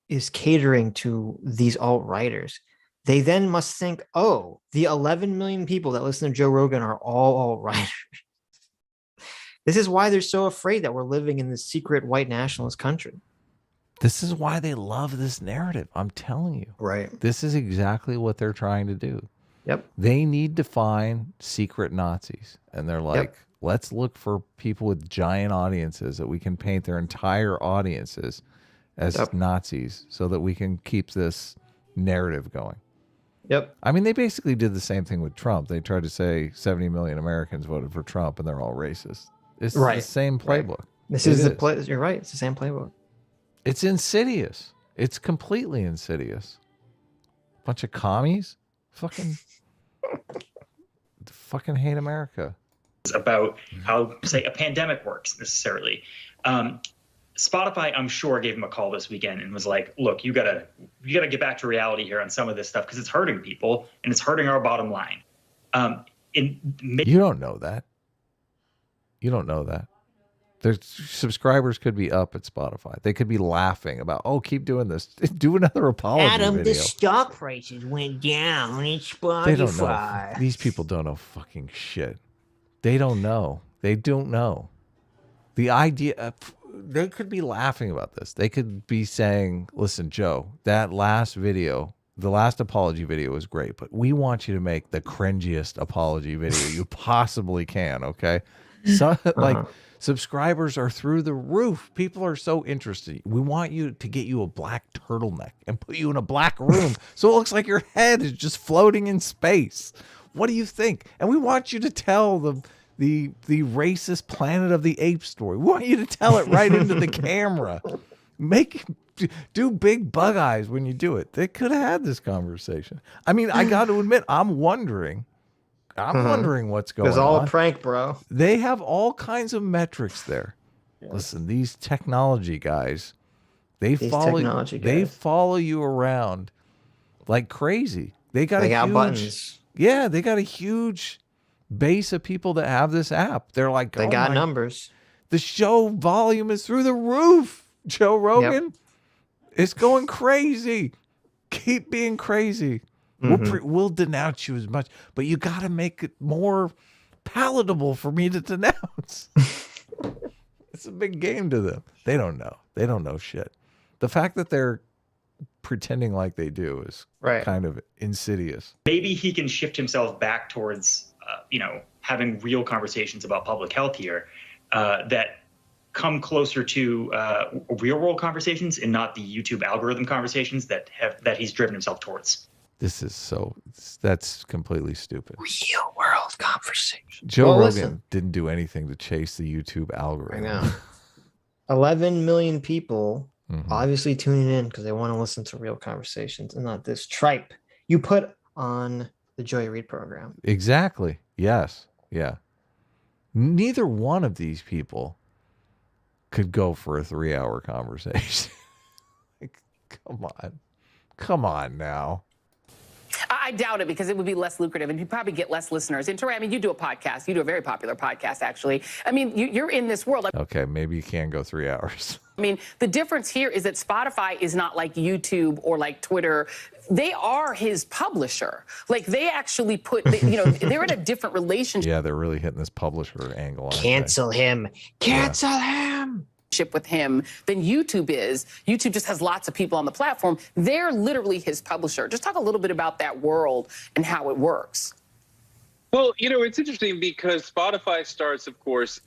is catering to these alt-righters, they then must think, oh, the 11 million people that listen to Joe Rogan are all alt-righters. This is why they're so afraid that we're living in this secret white nationalist country. This is why they love this narrative. I'm telling you. Right. This is exactly what they're trying to do. Yep. They need to find secret Nazis. And they're like, let's look for people with giant audiences that we can paint their entire audiences as Nazis so that we can keep this narrative going. Yep. I mean, they basically did the same thing with Trump. They tried to say 70 million Americans voted for Trump, and they're all racist. It's the same playbook. This is the play. You're right. It's the same playbook. It's insidious. It's completely insidious. Bunch of commies. Fucking hate America. About how, say, a pandemic works necessarily. Spotify, I'm sure, gave him a call this weekend and was like, "Look, you gotta get back to reality here on some of this stuff because it's hurting people and it's hurting our bottom line." You don't know that. You don't know that. Their subscribers could be up at Spotify. They could be laughing about, "Oh, keep doing this. Do another apology video." The stock prices went down in Spotify. They don't know. These people don't know fucking shit. They don't know. They don't know. The idea, they could be laughing about this. They could be saying, "Listen, Joe, that last video, the last apology video was great, but we want you to make the cringiest apology video you possibly can, okay?" So, like, subscribers are through the roof. People are so interested. We want you to get you a black turtleneck and put you in a black room so it looks like your head is just floating in space. What do you think? And we want you to tell the racist Planet of the Apes story. We want you to tell it right into the camera. Do big bug eyes when you do it. They could have had this conversation. I mean, I got to admit, I'm wondering what's going on. It's all a prank, bro. They have all kinds of metrics there. Yes. Listen, these technology guys, they follow you around like crazy. They got buttons. Yeah, they got a huge base of people that have this app. They're like, they got numbers. The show volume is through the roof. Joe Rogan, it's going crazy. Keep being crazy. We'll denounce you as much, but you got to make it more palatable for me to denounce. It's a big game to them. They don't know. They don't know shit. The fact that they're pretending like they do is kind of insidious. Maybe he can shift himself back towards, having real conversations about public health here that come closer to real world conversations and not the YouTube algorithm conversations that he's driven himself towards. That's completely stupid. Real world conversation. Joe Rogan didn't do anything to chase the YouTube algorithm. I know. 11 million people obviously tuning in because they want to listen to real conversations and not this tripe you put on the Joy Reid program. Exactly. Yes. Yeah. Neither one of these people could go for a 3-hour conversation. Come on now. I doubt it because it would be less lucrative and you'd probably get less listeners. And Teray, I mean, you do a podcast. You do a very popular podcast, actually. I mean, you're in this world. Okay, maybe you can go 3 hours. I mean, the difference here is that Spotify is not like YouTube or like Twitter. They are his publisher. Like, they actually they're in a different relationship. Yeah, they're really hitting this publisher angle. Cancel him. Cancel him. With him than YouTube is. YouTube just has lots of people on the platform. They're literally his publisher. Just talk a little bit about that world and how it works. Well, it's interesting because Spotify starts, of course,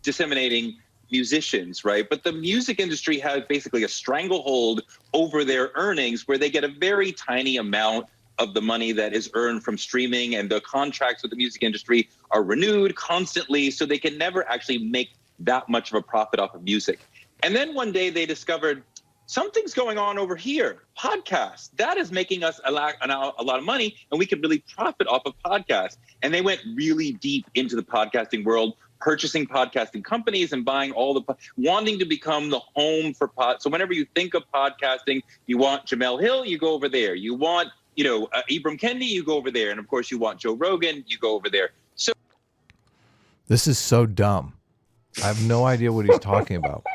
disseminating musicians, right? But the music industry has basically a stranglehold over their earnings where they get a very tiny amount of the money that is earned from streaming, and the contracts with the music industry are renewed constantly, so they can never actually make that much of a profit off of music. And then one day they discovered something's going on over here. Podcasts. That is making us a lot of money, and we could really profit off of podcasts. And they went really deep into the podcasting world, purchasing podcasting companies and buying wanting to become the home for So whenever you think of podcasting, you want Jamel Hill, you go over there. You want, Ibram Kendi, you go over there. And of course you want Joe Rogan, you go over there. So this is so dumb. I have no idea what he's talking about.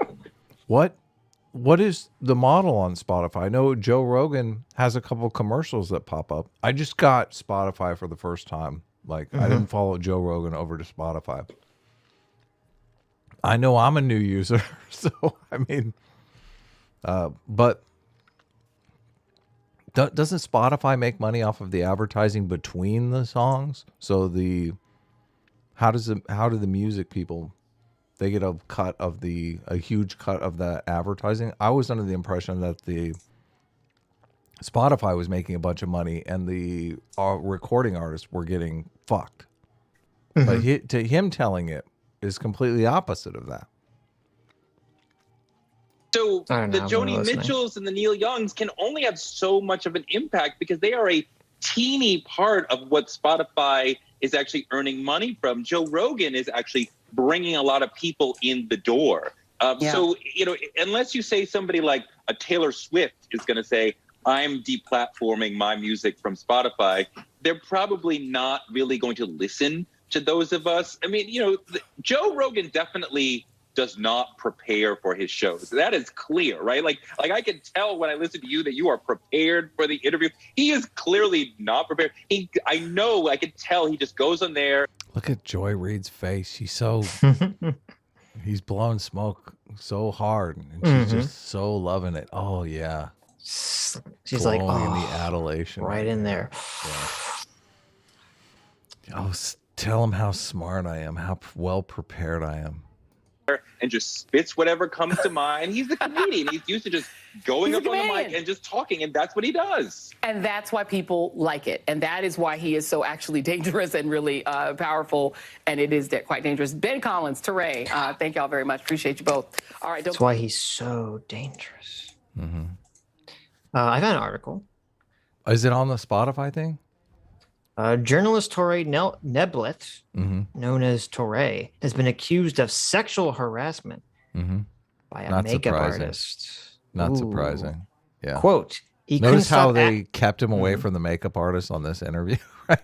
What is the model on Spotify? I know Joe Rogan has a couple of commercials that pop up. I just got Spotify for the first time. I didn't follow Joe Rogan over to Spotify. I know I'm a new user, so I mean, but doesn't Spotify make money off of the advertising between the songs? So how do the music people? They get a huge cut of that advertising. I was under the impression that the Spotify was making a bunch of money, and the recording artists were getting fucked. But to him telling it is completely opposite of that. So the Joni Mitchells and the Neil Youngs can only have so much of an impact because they are a teeny part of what Spotify is actually earning money from. Joe Rogan is actually bringing a lot of people in the door. So, unless you say somebody like a Taylor Swift is going to say, I'm deplatforming my music from Spotify, they're probably not really going to listen to those of us. I mean, Joe Rogan definitely does not prepare for his shows. That is clear, right? Like I can tell when I listen to you that you are prepared for the interview. He is clearly not prepared. I can tell he just goes on there. Look at Joy Reid's face. She's so, he's blowing smoke so hard, and she's just so loving it. Oh yeah. She's like, glowing in the adulation. Right in there. Yeah. Oh, tell him how smart I am, how well prepared I am. And just spits whatever comes to mind. He's a comedian. He's used to just going up on the mic and just talking, and that's what he does. And that's why people like it. And that is why he is so actually dangerous and really powerful. And it is quite dangerous. Ben Collins, Teray, thank y'all very much. Appreciate you both. All right. That's why he's so dangerous. I got an article. Is it on the Spotify thing? Journalist Torre Neblet, known as Torre, has been accused of sexual harassment by a makeup artist. Not surprising. Yeah. Quote, he Notice how they kept him away from the makeup artist on this interview, right?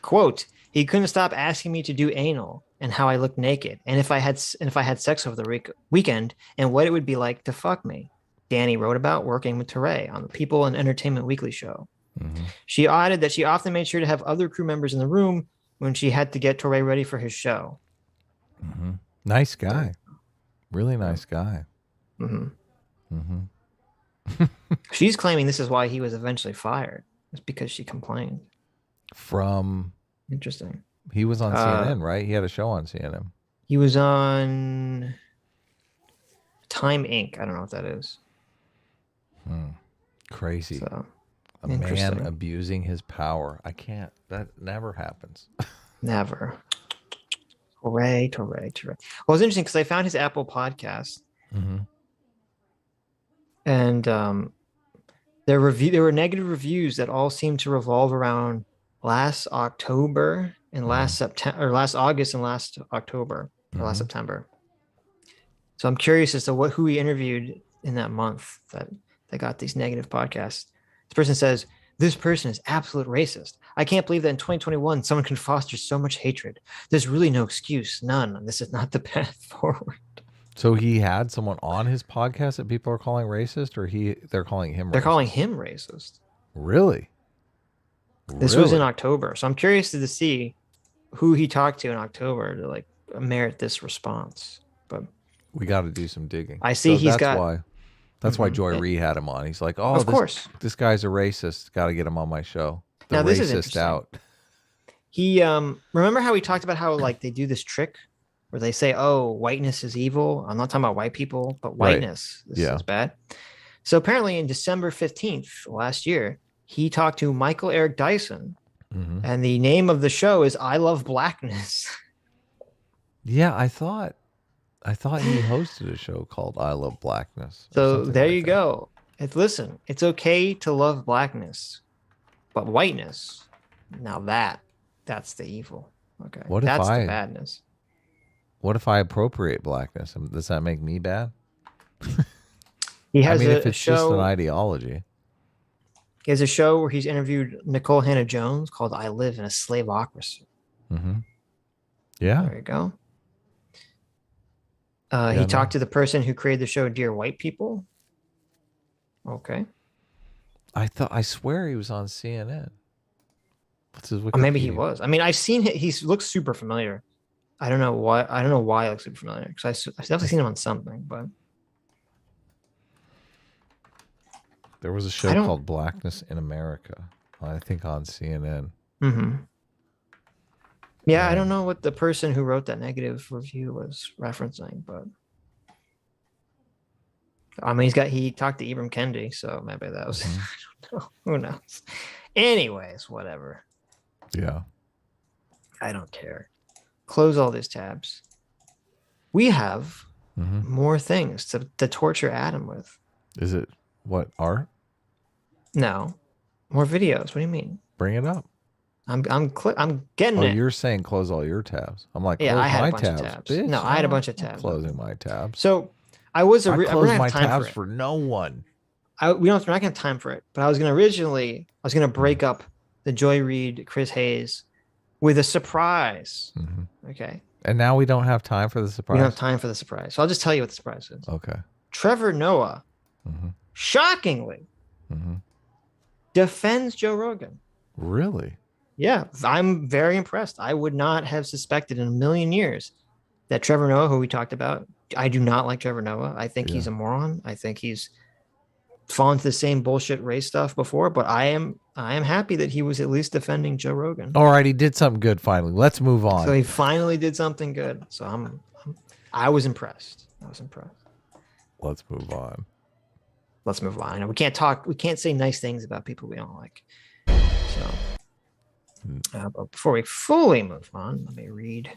Quote, he couldn't stop asking me to do anal and how I looked naked and if I had sex over the weekend and what it would be like to fuck me. Danny wrote about working with Torre on the People and Entertainment Weekly show. She added that she often made sure to have other crew members in the room when she had to get Torre ready for his show. Nice guy. Really nice guy. She's claiming this is why he was eventually fired. It's because she complained. Interesting. He was on CNN, right? He had a show on CNN. He was on Time Inc. I don't know what that is. Crazy. So, a man abusing his power. I can't. That never happens. Never. Hooray. Well, it's interesting because I found his Apple podcast. And there were negative reviews that all seemed to revolve around last October and last September, or last August and last October, or last September. So I'm curious as to who he interviewed in that month that got these negative podcasts. This person says, this person is absolute racist. I can't believe that in 2021, someone can foster so much hatred. There's really no excuse. None. This is not the path forward. So he had someone on his podcast that people are calling racist, or they're calling him racist? They're calling him racist. Really? This was in October. So I'm curious to see who he talked to in October to merit this response. But we got to do some digging. I see That's why Joy Reid had him on. He's like, oh, of course, this guy's a racist. Got to get him on my show. Now this is interesting. Out. He remember how we talked about how they do this trick where they say, oh, whiteness is evil. I'm not talking about white people, but whiteness is bad. So apparently in December 15th last year, he talked to Michael Eric Dyson, and the name of the show is I Love Blackness. Yeah, I thought he hosted a show called I Love Blackness. So there you go. Listen, it's okay to love blackness, but whiteness, now that's the evil. Okay, that's the badness. What if I appropriate blackness? Does that make me bad? He has if it's just an ideology. He has a show where he's interviewed Nicole Hannah-Jones called I Live in a Slaveocracy. Yeah. There you go. He talked to the person who created the show Dear White People. Okay. I swear he was on CNN. What's his Wikipedia? Maybe he was. I mean, I've seen him. He looks super familiar. I don't know why. I don't know why he looks super familiar because I've definitely seen him on something. But there was a show called Blackness in America. I think on CNN. Yeah, I don't know what the person who wrote that negative review was referencing, but I mean, he talked to Ibram Kendi, so maybe that was, I don't know. Who knows? Anyways, whatever. Yeah. I don't care. Close all these tabs. We have more things to torture Adam with. Is it what, art? No, more videos. What do you mean? Bring it up. I'm getting it. You're saying close all your tabs. I'm like, Yeah, close I had my a bunch of tabs. tabs. Bitch, No, I had a bunch of tabs. Closing my tabs. So I was I close my time tabs for for no one. we're not gonna have time for it, but I was gonna break up the Joy Reid, Chris Hayes with a surprise. Okay. And now we don't have time for the surprise. We don't have time for the surprise. So I'll just tell you what the surprise is. Okay. Trevor Noah, shockingly, defends Joe Rogan. Really? Yeah, I'm very impressed. I would not have suspected in a million years that Trevor Noah, who we talked about, I do not like Trevor Noah. I think he's a moron. I think he's fallen to the same bullshit race stuff before, but I am happy that he was at least defending Joe Rogan. All right, he did something good finally. Let's move on. So he finally did something good. So I was impressed. Let's move on. Let's move on. We can't say nice things about people we don't like. So but before we fully move on, let me read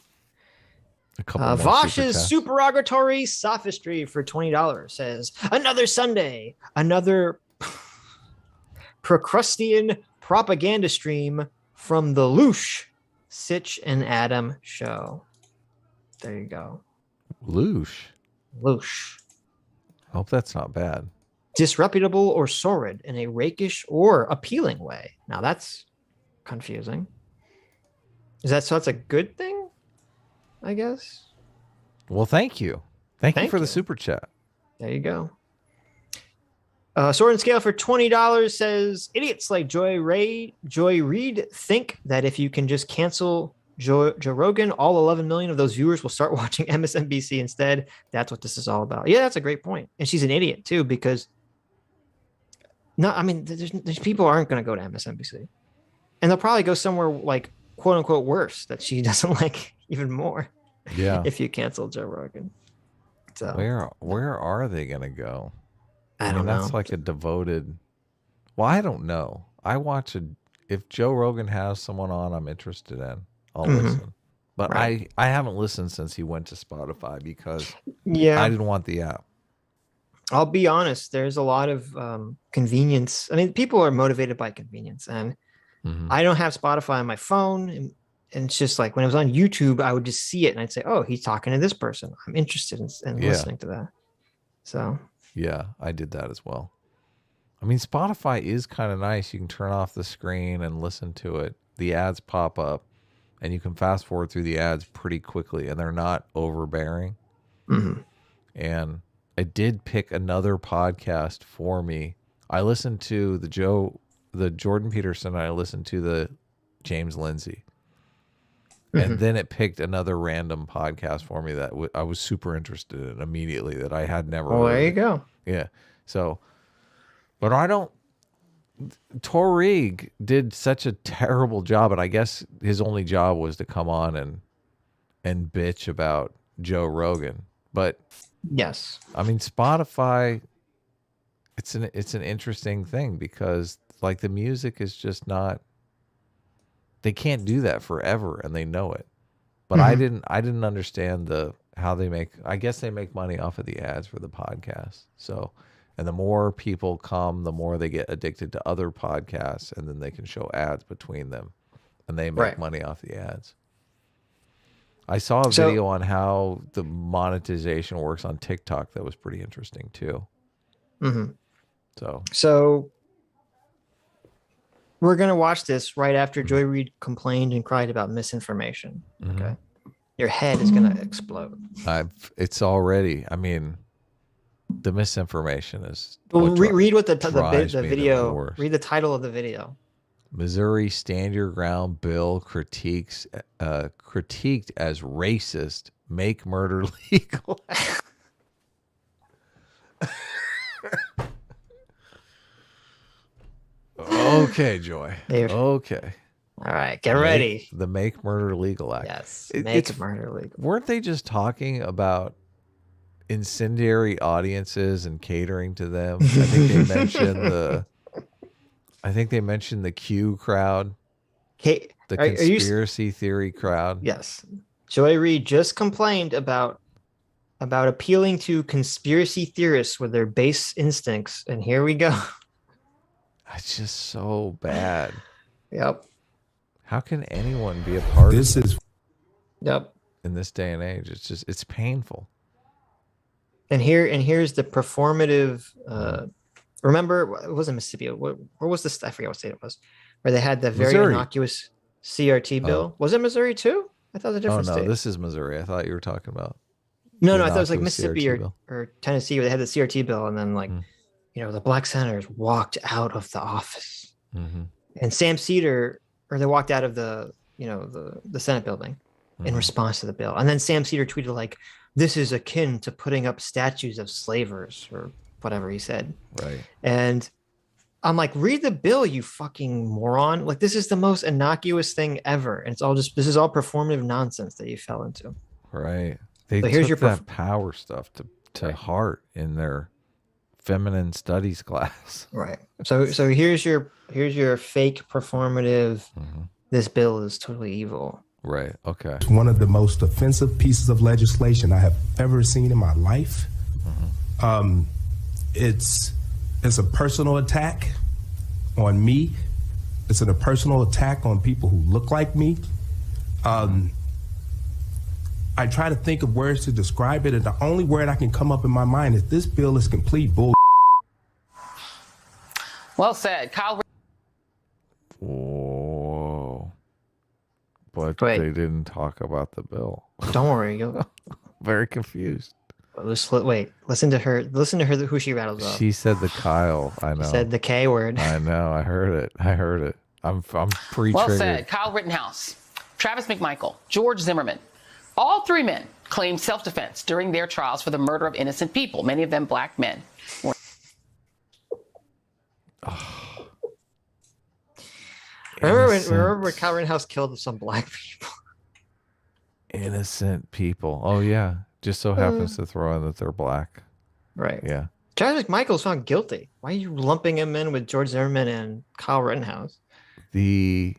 a couple more Vosh's super supererogatory sophistry for $20 says, another Sunday, another Procrustean propaganda stream from the Loosh, Sitch and Adam show. There you go. Loosh. Hope that's not bad. Disreputable or sordid in a rakish or appealing way. Now that's confusing. So that's a good thing, I guess. Well, thank you. Thank you for the super chat. There you go. Sword and Scale for $20 says, idiots like Joy Reid think that if you can just cancel Joe Rogan, all 11 million of those viewers will start watching MSNBC instead. That's what this is all about. Yeah, that's a great point. And she's an idiot too, because there's people aren't going to go to MSNBC, and they'll probably go somewhere like quote unquote worse that she doesn't like even more. Yeah. If you cancel Joe Rogan. So where are they going to go? I don't know. That's like a devoted. Well, I don't know. If Joe Rogan has someone on I'm interested in, I'll listen. But I haven't listened since he went to Spotify because I didn't want the app. I'll be honest. There's a lot of convenience. I mean, people are motivated by convenience, and I don't have Spotify on my phone. And it's just like when I was on YouTube, I would just see it and I'd say, oh, he's talking to this person. I'm interested in listening to that. So yeah, I did that as well. I mean, Spotify is kind of nice. You can turn off the screen and listen to it. The ads pop up and you can fast forward through the ads pretty quickly and they're not overbearing. And I did pick another podcast for me. I listened to the Jordan Peterson. I listened to the James Lindsay. And then it picked another random podcast for me that I was super interested in immediately that I had never heard. There you go. Yeah. So, but Torrig did such a terrible job, and I guess his only job was to come on and bitch about Joe Rogan. But yes, I mean, Spotify, it's an interesting thing because like the music is just not, they can't do that forever and they know it. But I didn't understand how they make, I guess they make money off of the ads for the podcast. So, and the more people come, the more they get addicted to other podcasts and then they can show ads between them and they make money off the ads. I saw a video on how the monetization works on TikTok that was pretty interesting too. So we're going to watch this right after Joy Reid complained and cried about misinformation. Okay. Your head is going to explode. It's already, I mean, the misinformation is. Well, read what the video, read the title of the video. Missouri Stand Your Ground bill critiqued as racist, make murder legal. Okay, Joy. Okay. All right, get ready. The Make Murder Legal Act. Yes, Make Murder Legal. Weren't they just talking about incendiary audiences and catering to them. I think they mentioned the Q crowd. The conspiracy theory crowd. Yes. Joy Reid just complained about appealing to conspiracy theorists with their base instincts, and here we go. It's just so bad. Yep. How can anyone be a part of this? Yep. In this day and age, it's painful. And here's the performative. Remember, it wasn't Mississippi. Where was this? I forget what state it was. Where they had the very Missouri. innocuous CRT bill. Was it Missouri too? I thought it was a different state. This is Missouri. I thought you were talking about. No, I thought it was like innocuous Mississippi CRT or Tennessee where they had the CRT bill, and then the black senators walked out of the office, and Sam Cedar, or they walked out of the Senate building in response to the bill, and then Sam Cedar tweeted like, "This is akin to putting up statues of slavers," or whatever he said. Right. And I'm like, read the bill, you fucking moron! Like, this is the most innocuous thing ever, and this is all performative nonsense that you fell into. Right. They So here's took your that power stuff to heart in their feminine studies class. Right. So here's your fake performative. This bill is totally evil. Right. Okay. It's one of the most offensive pieces of legislation I have ever seen in my life. It's a personal attack on me. It's a personal attack on people who look like me. I try to think of words to describe it, and the only word I can come up in my mind is this bill is complete bull. Well said, Kyle. Whoa. But they didn't talk about the bill. Don't worry. You'll... Very confused. Wait, listen to her. Listen to her. Who she rattles off. She said the Kyle. I know. She said the K word. I know. I heard it. I'm pre-triggered. Well said, Kyle Rittenhouse, Travis McMichael, George Zimmerman. All three men claimed self-defense during their trials for the murder of innocent people, many of them black men. Remember when Kyle Rittenhouse killed some black people? Innocent people. Oh yeah. Just so happens to throw in that they're black. Right. Yeah. Travis McMichael's found guilty. Why are you lumping him in with George Zimmerman and Kyle Rittenhouse? This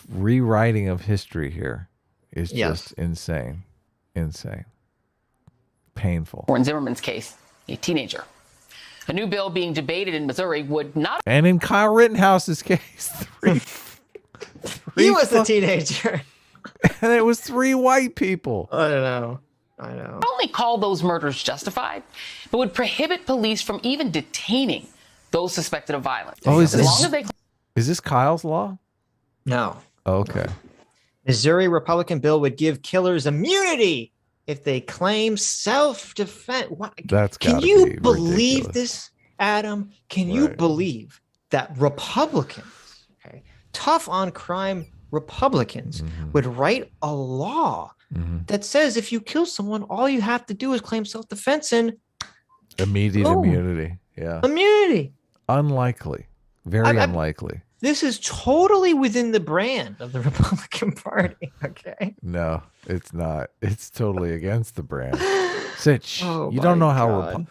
rewriting of history here is just insane. Painful. Or in Zimmerman's case, a teenager. A new bill being debated in Missouri would not. And in Kyle Rittenhouse's case, he was the teenager. And it was 3 white people. I know. Not only call those murders justified, but would prohibit police from even detaining those suspected of violence. Oh, is As this Kyle's law? No. Okay. Missouri Republican bill would give killers immunity if they claim self-defense. Can you believe this, Adam? Can you believe that Republicans, tough on crime Republicans, would write a law that says if you kill someone, all you have to do is claim self-defense and immediate immunity. Yeah. Immunity. Unlikely. Very unlikely. This is totally within the brand of the Republican Party. Okay. No, it's not. It's totally against the brand. Sitch, Oh you don't know my how God.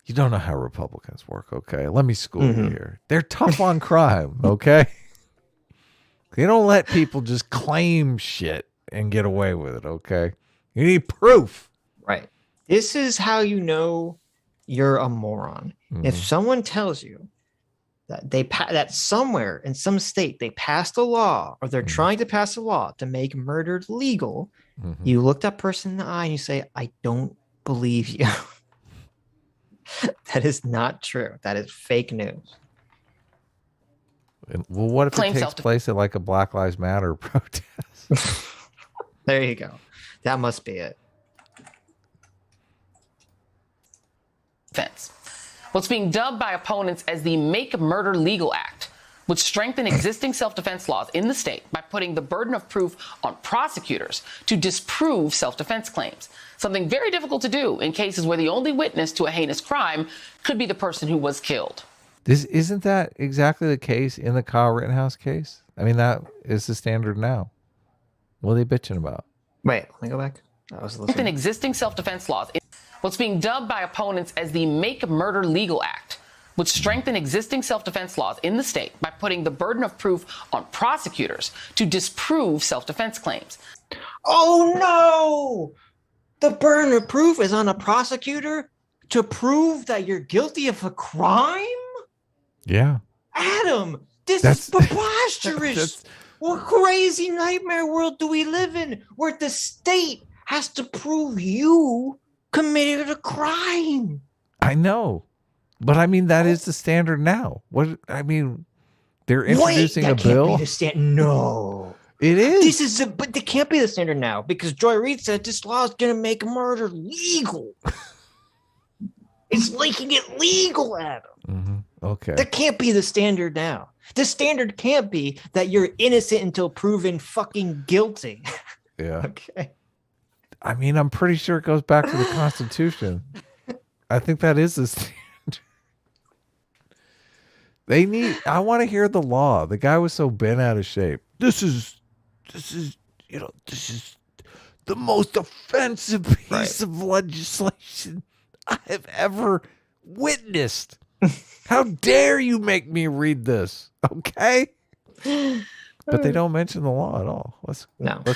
you don't know how Republicans work. Okay, let me school you here. They're tough on crime. Okay, they don't let people just claim shit and get away with it. Okay, you need proof. Right. This is how you know you're a moron. If someone tells you that that somewhere in some state they passed a law, or they're trying to pass a law to make murder legal, you look that person in the eye and you say, "I don't believe you." That is not true. That is fake news. Well, what if it takes place at like a Black Lives Matter protest? There you go. That must be it. Defense. What's being dubbed by opponents as the Make Murder Legal Act would strengthen existing self-defense laws in the state by putting the burden of proof on prosecutors to disprove self-defense claims, something very difficult to do in cases where the only witness to a heinous crime could be the person who was killed. Isn't that exactly the case in the Kyle Rittenhouse case? I mean, that is the standard now. What are they bitching about? Wait, let me go back. Strengthen existing self-defense laws. What's being dubbed by opponents as the Make Murder Legal Act would strengthen existing self-defense laws in the state by putting the burden of proof on prosecutors to disprove self-defense claims. Oh no! The burden of proof is on a prosecutor to prove that you're guilty of a crime? Yeah. Adam, this is preposterous. What crazy nightmare world do we live in where the state has to prove you committed a crime? I know. But I mean, that is the standard now. What I mean, they're introducing a bill. No. It is. But it can't be the standard now because Joy Reid said this law is going to make murder legal. It's making it legal, Adam. Mm-hmm. Okay. That can't be the standard now. The standard can't be that you're innocent until proven fucking guilty. Yeah. Okay. I mean, I'm pretty sure it goes back to the Constitution. I think that is the standard. I want to hear the law. The guy was so bent out of shape. This is the most offensive piece of legislation I have ever witnessed. How dare you make me read this? Okay. But they don't mention the law at all. Let's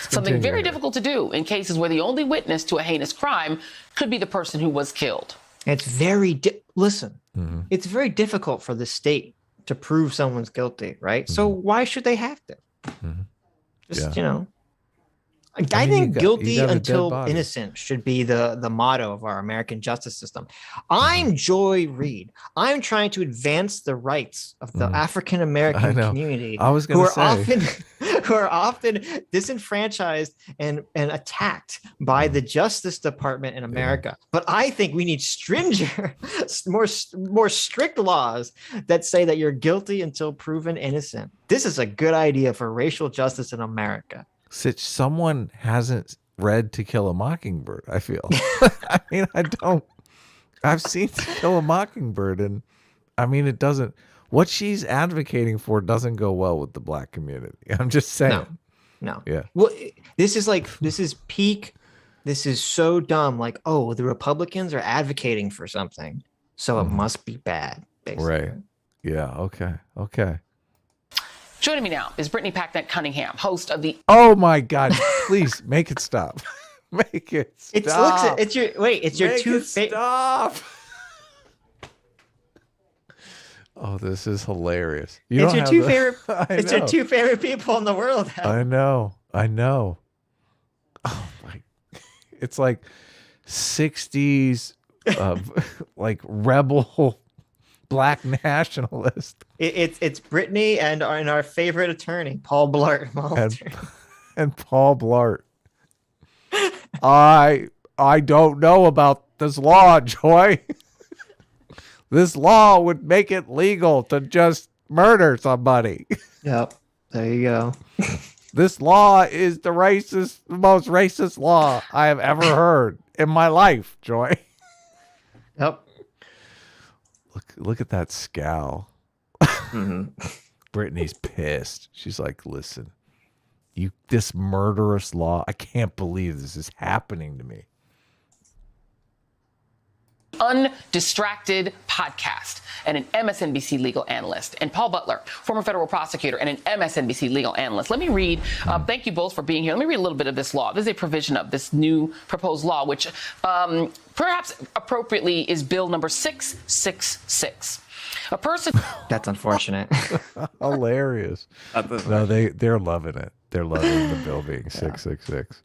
Something very here. difficult to do in cases where the only witness to a heinous crime could be the person who was killed. It's very it's very difficult for the state to prove someone's guilty, right? So why should they have to? Just I think guilty until innocent should be the motto of our American justice system. I'm Joy Reid. I'm trying to advance the rights of the African American community who are often disenfranchised and attacked by the Justice Department in America. But I think we need stringent, more strict laws that say that you're guilty until proven innocent. This is a good idea for racial justice in America. Sitch, someone hasn't read To Kill a Mockingbird, I feel. I mean, I've seen To Kill a Mockingbird, and I mean, it doesn't, what she's advocating for doesn't go well with the black community. I'm just saying. No. Yeah. Well, this is peak. This is so dumb. Like, oh, the Republicans are advocating for something, so it must be bad, basically. Right. Yeah. Okay. Joining me now is Brittany Packnett Cunningham, host of the... Oh my God! Please make it stop. Make it stop. It's your two stop. Oh, this is hilarious. It's your two favorite people in the world. I know. Oh my! It's like 60s, like rebel. Black nationalist. It's Brittany and our favorite attorney, Paul Blart. And Paul Blart. I don't know about this law, Joy. This law would make it legal to just murder somebody. Yep. There you go. This law is the most racist law I have ever heard in my life, Joy. Yep. Look at that scowl. Brittany's pissed. She's like, listen, this murderous law, I can't believe this is happening to me. Undistracted podcast and an MSNBC legal analyst, and Paul Butler, former federal prosecutor and an MSNBC legal analyst. Let me read, thank you both for being here. Let me read a little bit of this law. This is a provision of this new proposed law, which perhaps appropriately is bill number 666. A person... That's unfortunate. Hilarious. No, they're loving it. They're loving the bill being 666.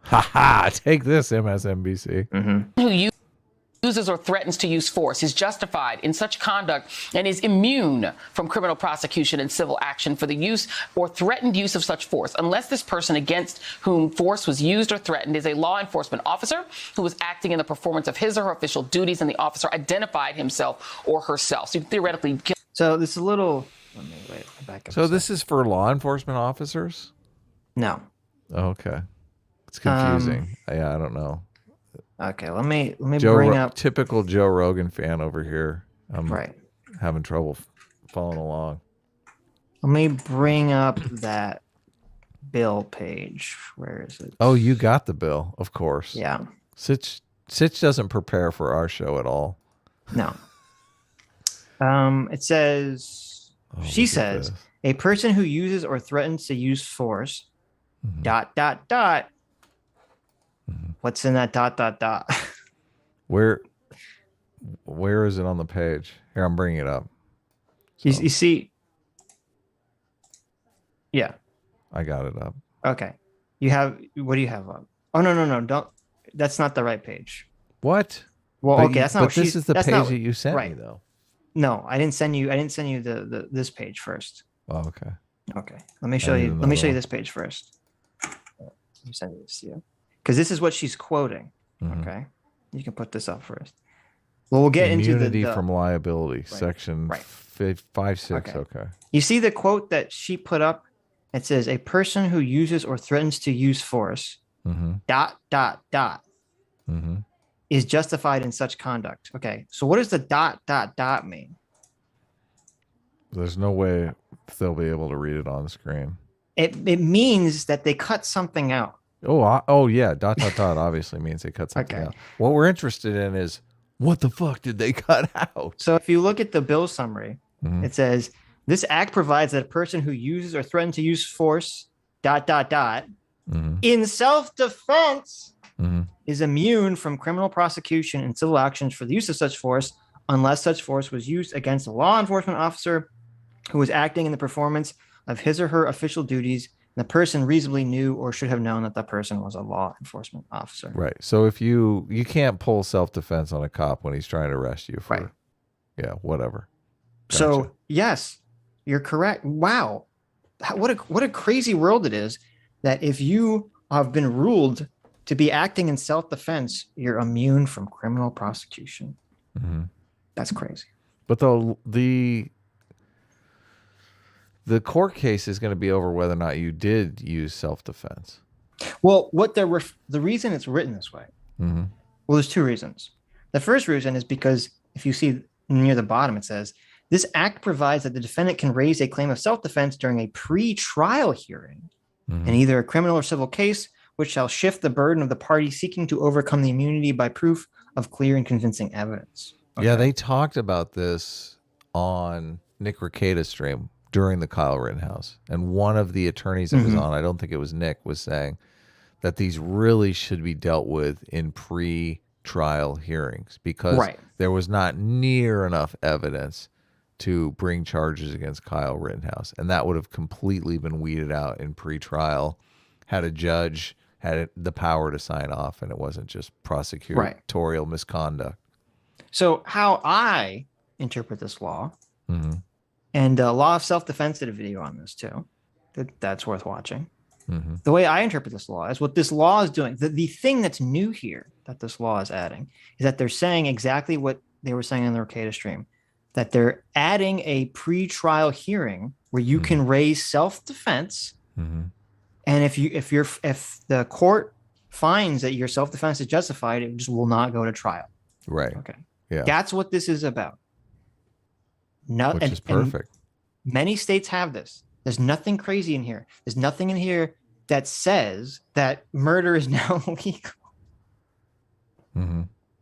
Ha ha! Take this, MSNBC. Who uses or threatens to use force is justified in such conduct and is immune from criminal prosecution and civil action for the use or threatened use of such force, unless this person against whom force was used or threatened is a law enforcement officer who was acting in the performance of his or her official duties and the officer identified himself or herself. So you theoretically... So this is a little... Let me back up. So this is for law enforcement officers? No. Okay. It's confusing. Yeah, I don't know. Okay, let me bring up typical Joe Rogan fan over here. I'm right. Having trouble following along. Let me bring up that bill page. Where is it? Oh, you got the bill, of course. Yeah. Sitch doesn't prepare for our show at all. No. It says, she says, this. a person who uses or threatens to use force, ... What's in that ... Where is it on the page? Here, I'm bringing it up. You see? Yeah. I got it up. Okay. What do you have up? Oh, no. Don't. That's not the right page. What? Well, But okay. That's not but what this she's. is the that's page not, that you sent me, right. though. No, I didn't send you the this page first. Oh, okay. Okay. Let me show you this page first. Let me send this to you. Because this is what she's quoting. Okay. You can put this up first. Well, we'll get Immunity into the from liability, section 5.6. Okay. You see the quote that she put up? It says, a person who uses or threatens to use force, ... is justified in such conduct. Okay. So what does the ... mean? There's no way they'll be able to read it on the screen. It means that they cut something out. Oh yeah. ... obviously means they cut something out. What we're interested in is, what the fuck did they cut out? So if you look at the bill summary, it says, this act provides that a person who uses or threatens to use force ... in self-defense is immune from criminal prosecution and civil actions for the use of such force unless such force was used against a law enforcement officer who was acting in the performance of his or her official duties, and the person reasonably knew or should have known that the person was a law enforcement officer. Right. So if you can't pull self-defense on a cop when he's trying to arrest you for, whatever. Gotcha. So yes, you're correct. Wow. What a crazy world it is that if you have been ruled to be acting in self-defense, you're immune from criminal prosecution. That's crazy. But the court case is going to be over whether or not you did use self-defense. Well, the reason it's written this way, well, there's two reasons. The first reason is because if you see near the bottom, it says, this act provides that the defendant can raise a claim of self-defense during a pre-trial hearing in either a criminal or civil case, which shall shift the burden of the party seeking to overcome the immunity by proof of clear and convincing evidence. Okay. Yeah, they talked about this on Nick Rekieta's stream during the Kyle Rittenhouse. And one of the attorneys that was on, I don't think it was Nick, was saying that these really should be dealt with in pre-trial hearings because there was not near enough evidence to bring charges against Kyle Rittenhouse. And that would have completely been weeded out in pre-trial had a judge had the power to sign off and it wasn't just prosecutorial misconduct. So how I interpret this law, and Law of Self-Defense did a video on this too. That's worth watching. The way I interpret this law is what this law is doing. The thing that's new here that this law is adding is that they're saying exactly what they were saying on the Rekieta stream, that they're adding a pre-trial hearing where you can raise self-defense. And if the court finds that your self-defense is justified, it just will not go to trial. Right. Okay. Yeah. That's what this is about. Which is perfect. Many states have this. There's nothing crazy in here. There's nothing in here that says that murder is now legal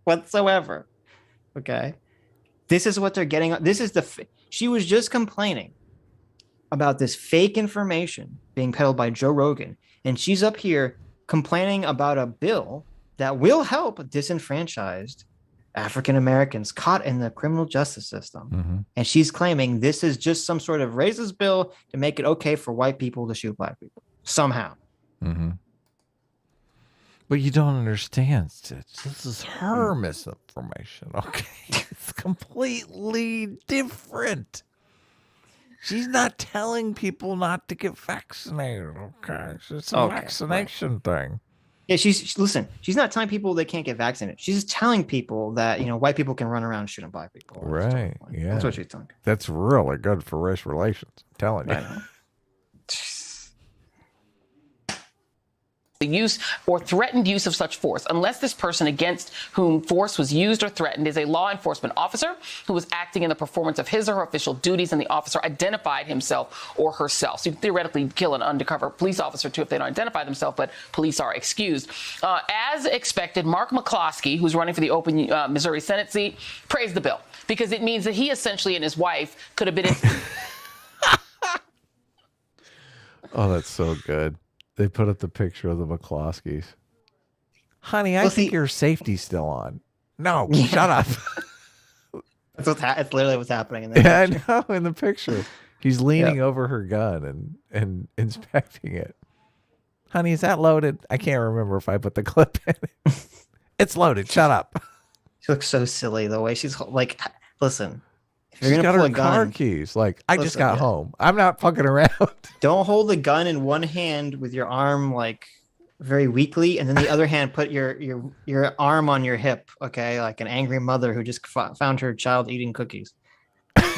whatsoever. Okay. This is what they're getting. This is she was just complaining about this fake information being peddled by Joe Rogan. And she's up here complaining about a bill that will help disenfranchised African Americans caught in the criminal justice system. And she's claiming this is just some sort of racist bill to make it okay for white people to shoot black people somehow. But you don't understand, Sitch. This is her misinformation, okay? It's completely different. She's not telling people not to get vaccinated, okay? It's a vaccination thing. Yeah, listen, she's not telling people they can't get vaccinated. She's just telling people that, white people can run around shooting black people. Right, yeah. That's what she's telling. That's really good for race relations, I'm telling you. I know. the use or threatened use of such force unless this person against whom force was used or threatened is a law enforcement officer who was acting in the performance of his or her official duties and the officer identified himself or herself. So you can theoretically kill an undercover police officer too if they don't identify themselves, but police are excused. As expected, Mark McCloskey, who's running for the open Missouri Senate seat, praised the bill because it means that he essentially and his wife could have been in. Oh, that's so good. They put up the picture of the McCloskeys. Honey, I think your safety's still on. No, shut up. It's literally what's happening in the Yeah, picture. I know, in the picture. He's leaning over her gun and inspecting it. Honey, is that loaded? I can't remember if I put the clip in it. It's loaded. Shut up. She looks so silly the way she's like, listen. If She's got her car keys. Like, I just got home. I'm not fucking around. Don't hold the gun in one hand with your arm like very weakly, and then the other hand put your arm on your hip. Okay, like an angry mother who just found her child eating cookies.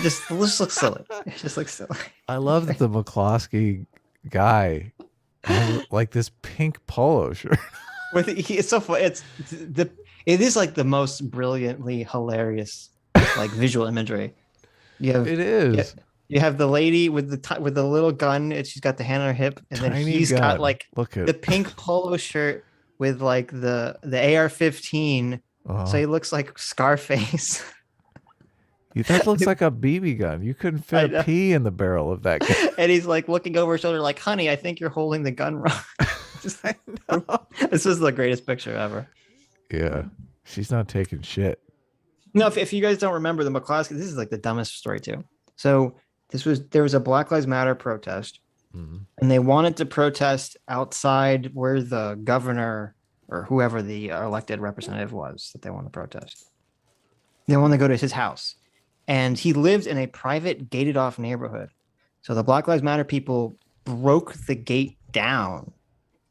Just looks silly. It just looks silly. I love that the McCloskey guy has, like this pink polo shirt. It's so funny. It is like the most brilliantly hilarious like visual imagery. It is. You have the lady with the little gun, and she's got the hand on her hip, and then he's got like the pink polo shirt with like the AR-15. So he looks like Scarface. That looks like a BB gun. You couldn't fit a pea in the barrel of that gun. And he's like looking over his shoulder, like, "Honey, I think you're holding the gun wrong." This is the greatest picture ever. Yeah, she's not taking shit. No, if you guys don't remember the McCloskey, this is like the dumbest story too. So there was a Black Lives Matter protest, and they wanted to protest outside where the governor or whoever the elected representative was that they want to protest. They want to go to his house, and he lived in a private gated off neighborhood. So the Black Lives Matter people broke the gate down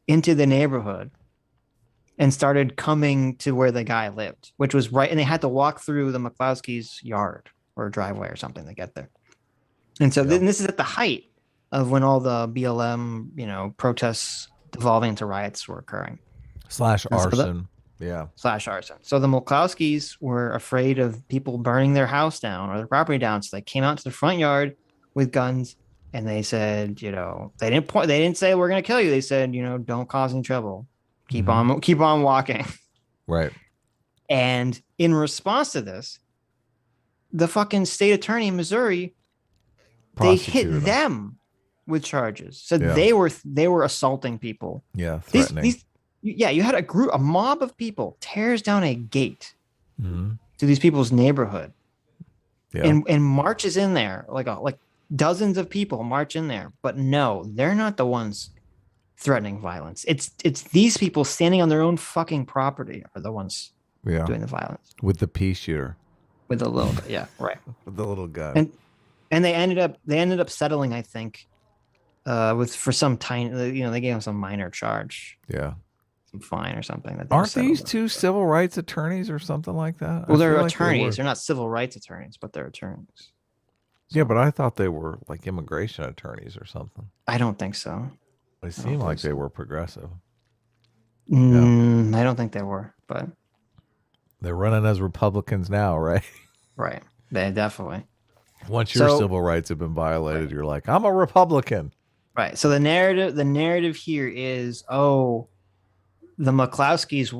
into the neighborhood and started coming to where the guy lived, which was right. And they had to walk through the McCloskey's yard or driveway or something to get there. And so then this is at the height of when all the BLM, protests devolving into riots were occurring. / arson. / arson. So the McCloskeys were afraid of people burning their house down or their property down. So they came out to the front yard with guns and they said, they didn't say we're going to kill you. They said, don't cause any trouble. Keep on walking. Right. And in response to this, the fucking state attorney in Missouri, they hit them with charges. So they were assaulting people. Yeah, threatening. You had a mob of people tears down a gate to these people's neighborhood. Yeah. And marches in there like dozens of people march in there. But no, they're not the ones threatening violence. It's these people standing on their own fucking property are the ones doing the violence with the pea shooter, with the little right with the little gun. And they ended up settling, I think, for some tiny, they gave him some minor charge, some fine or something. Aren't these two civil rights attorneys or something like that? Well, they're attorneys. They're not civil rights attorneys, but they're attorneys. Yeah, but I thought they were like immigration attorneys or something. I don't think so. They seem like they were progressive. I don't think they were, but they're running as Republicans now, right? Right. They definitely. Once your civil rights have been violated, you're like, I'm a Republican. Right. So the narrative here is, the McCloskeys,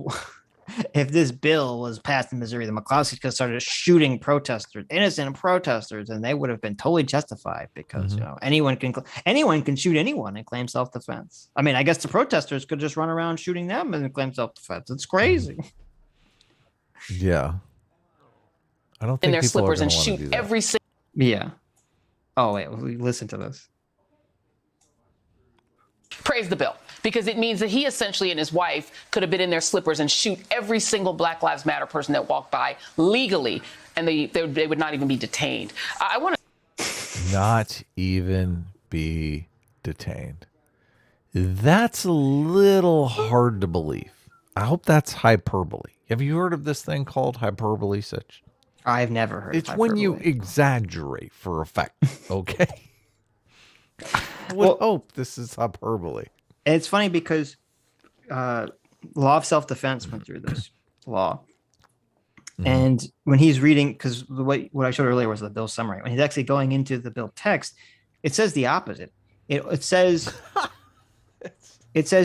if this bill was passed in Missouri, the McCloskeys could have started shooting protesters, innocent protesters, and they would have been totally justified because anyone can shoot anyone and claim self-defense. I mean, I guess the protesters could just run around shooting them and claim self-defense. It's crazy. Yeah. I don't think in their slippers and shoot every single. Yeah. Oh wait, listen to this. Praise the bill because it means that he essentially and his wife could have been in their slippers and shoot every single Black Lives Matter person that walked by legally, and they would not even be detained. I want to not even be detained. That's a little hard to believe. I hope that's hyperbole. Have you heard of this thing called hyperbole, Sitch? I've never heard. It's when you exaggerate for effect. Okay. I would hope this is hyperbole. And it's funny because law of self-defense went through this law. Mm-hmm. And when he's reading, because what I showed earlier was the bill summary. When he's actually going into the bill text, it says the opposite. It says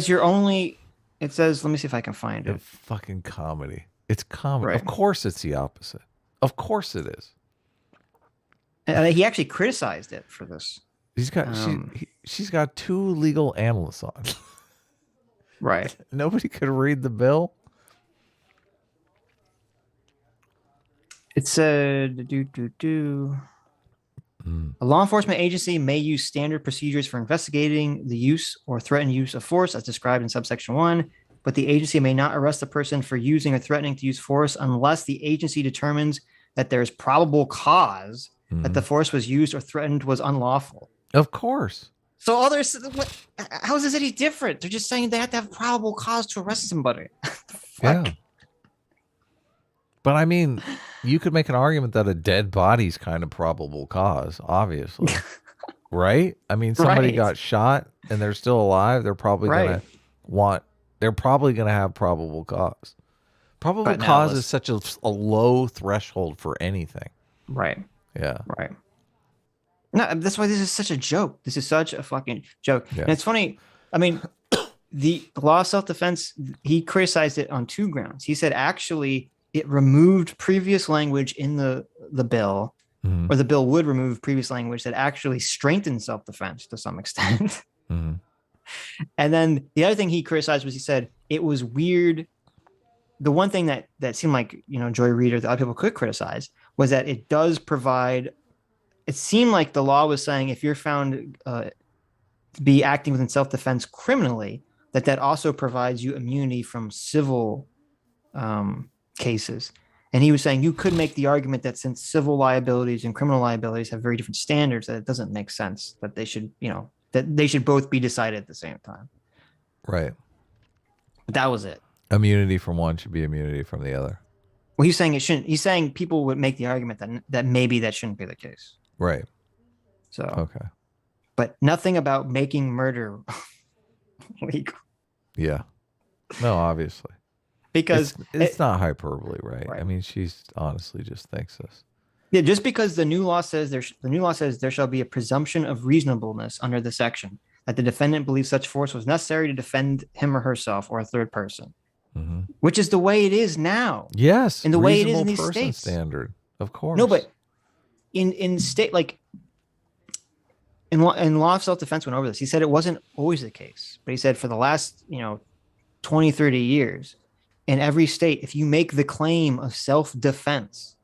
you're only. It says, let me see if I can find it. Fucking comedy. It's comedy. Right. Of course, it's the opposite. Of course, it is. And he actually criticized it for this. He's got she's got 2 legal analysts on. Right. Nobody could read the bill. It said, a law enforcement agency may use standard procedures for investigating the use or threatened use of force as described in subsection 1, but the agency may not arrest a person for using or threatening to use force unless the agency determines that there is probable cause that the force was used or threatened was unlawful. Of course. So others, how is this any different? They're just saying they have to have probable cause to arrest somebody. Yeah. But I mean, you could make an argument that a dead body's kind of probable cause, obviously. Right? I mean, somebody got shot and they're still alive. They're probably going to have probable cause. Probable cause is such a low threshold for anything. Right. Yeah. Right. No, that's why this is such a joke. This is such a fucking joke. Yeah. And it's funny. I mean, the law of self-defense, he criticized it on 2 grounds. He said, actually, it removed previous language in the bill, or the bill would remove previous language that actually strengthened self-defense to some extent. And then the other thing he criticized was he said it was weird. The one thing that seemed like, Joy Reid or the other people could criticize was that it does provide. It seemed like the law was saying if you're found to be acting within self-defense criminally, that also provides you immunity from civil cases. And he was saying you could make the argument that since civil liabilities and criminal liabilities have very different standards, that it doesn't make sense that they should, that they should both be decided at the same time. Right. But that was it. Immunity from one should be immunity from the other. Well, he's saying it shouldn't. He's saying people would make the argument that maybe that shouldn't be the case. Right. So. Okay. But nothing about making murder legal. Yeah. No, obviously. Because it's not hyperbole, right? I mean, she honestly just thinks this. Yeah, just because the new law says there shall be a presumption of reasonableness under the section that the defendant believes such force was necessary to defend him or herself or a third person, which is the way it is now. Yes, and the way it is in these states. Standard, of course. No, but in state like in law of self-defense went over this. He said it wasn't always the case, but he said for the last 20, 30 years. In every state, if you make the claim of self-defense,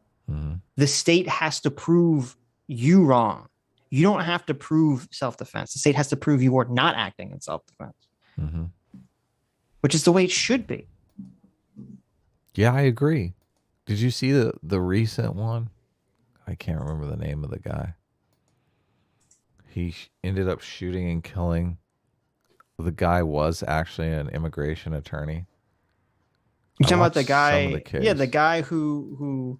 the state has to prove you wrong. You don't have to prove self-defense. The state has to prove you are not acting in self-defense, which is the way it should be. Yeah, I agree. Did you see the recent one? I can't remember the name of the guy. He ended up shooting and killing. The guy was actually an immigration attorney. You're talking about the guy, the guy who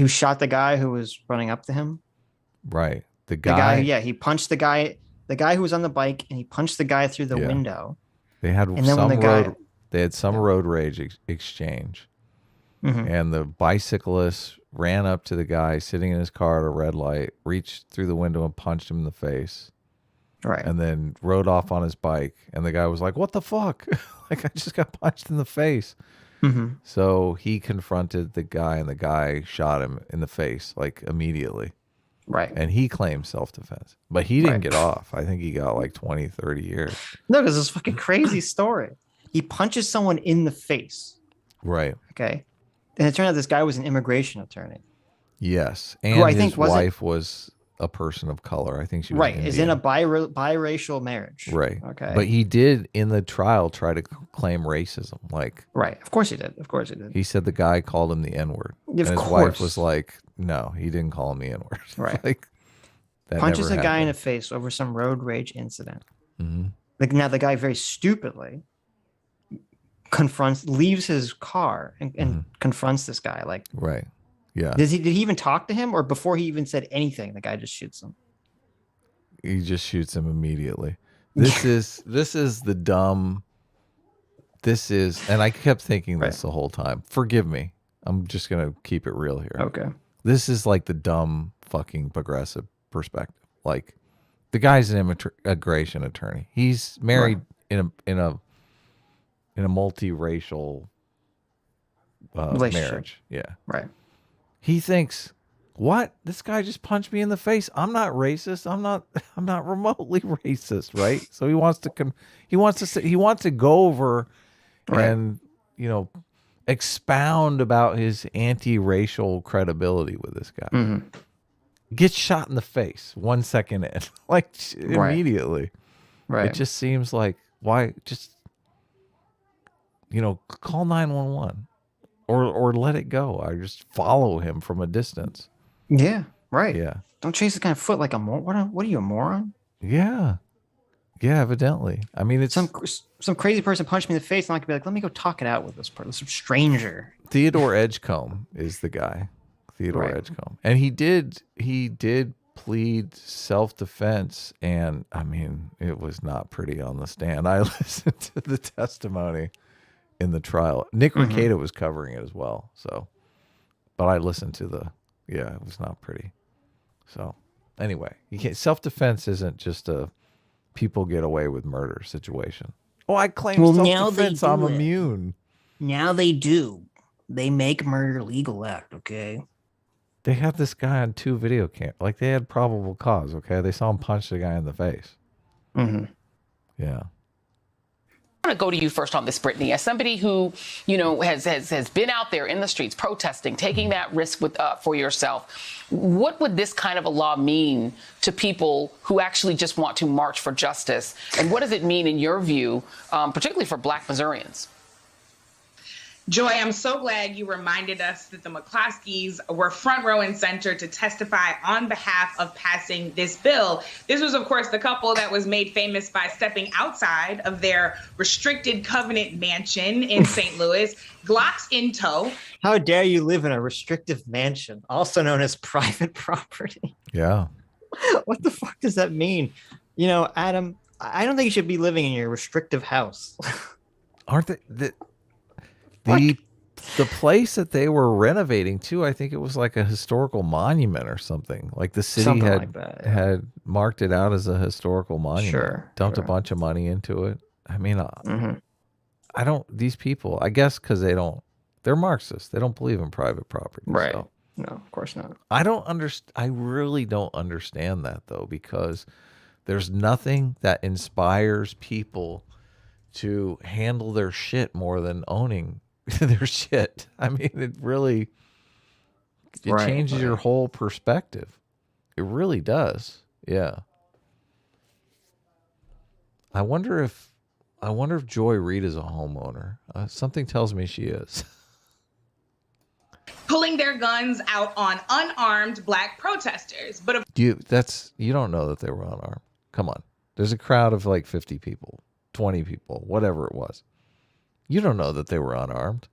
shot the guy who was running up to him, right? The guy, he punched the guy who was on the bike, and he punched the guy through the window. They had some road rage exchange, and the bicyclist ran up to the guy sitting in his car at a red light, reached through the window and punched him in the face. Right. And then rode off on his bike. And the guy was like, what the fuck? Like, I just got punched in the face. So he confronted the guy, and the guy shot him in the face, like, immediately. Right. And he claimed self-defense. But he didn't get off. I think he got like 20, 30 years. No, because it's a fucking crazy story. He punches someone in the face. Right. Okay. And it turned out this guy was an immigration attorney. Yes. And his wife was a person of color. I think she was is in a biracial marriage. Right. Okay. But he did in the trial try to claim racism. Like, right. Of course he did. He said the guy called him the N-word. Of and his course. wife was like, no, he didn't call him the N-word. Right. Like, that punches a never guy in happened. the face over some road rage incident. Like, now the guy very stupidly leaves his car and confronts this guy. Like, right. Yeah. Did he even talk to him, or before he even said anything, the guy just shoots him? He just shoots him immediately. This is the dumb this is, and I kept thinking this the whole time. Forgive me. I'm just going to keep it real here. Okay. This is like the dumb fucking progressive perspective. Like, the guy's an immigration attorney. He's married in a multiracial marriage. Yeah. Right. He thinks, what? This guy just punched me in the face. I'm not racist. I'm not remotely racist, right? So he wants to go over and, expound about his anti-racial credibility with this guy. Mm-hmm. Gets shot in the face 1 second in, like immediately. Right. It just seems like, why just, call 911 or let it go. I just follow him from a distance. Yeah. Right. Yeah. Don't chase this kind of foot like a moron. What are you, a moron? Yeah. Yeah, evidently. I mean, it's some crazy person punched me in the face, and I could be like, let me go talk it out with this person, some stranger. Theodore Edgecombe is the guy. Theodore Edgecombe. And he did plead self-defense, and I mean, it was not pretty on the stand. I listened to the testimony in the trial. Nick Rekieta was covering it as well. So, but I listened to it was not pretty. So anyway, self-defense isn't just a people get away with murder situation. Oh, I claim self-defense. I'm immune. Now they do. They make murder legal act, okay? They had this guy on 2 video cam. Like, they had probable cause, okay? They saw him punch the guy in the face. Mm-hmm. Yeah. I want to go to you first on this, Brittany. As somebody who, has been out there in the streets protesting, taking that risk for yourself, what would this kind of a law mean to people who actually just want to march for justice? And what does it mean, in your view, particularly for Black Missourians? Joy, I'm so glad you reminded us that the McCloskeys were front row and center to testify on behalf of passing this bill. This was, of course, the couple that was made famous by stepping outside of their restricted covenant mansion in St. Louis, Glocks in tow. How dare you live in a restrictive mansion, also known as private property? Yeah. What the fuck does that mean? Adam, I don't think you should be living in your restrictive house. Aren't they? The place that they were renovating too, I think it was like a historical monument or something. Like the city had marked it out as a historical monument. Dumped a bunch of money into it. I mean, I don't. These people, I guess, because they're Marxists. They don't believe in private property. Right? So. No, of course not. I don't understand. I really don't understand that though, because there's nothing that inspires people to handle their shit more than owning their shit. I mean, it changes your whole perspective. It really does. Yeah. I wonder if Joy Reid is a homeowner. Something tells me she is. Pulling their guns out on unarmed Black protesters. But you don't know that they were unarmed. Come on. There's a crowd of like 50 people, 20 people, whatever it was. You don't know that they were unarmed.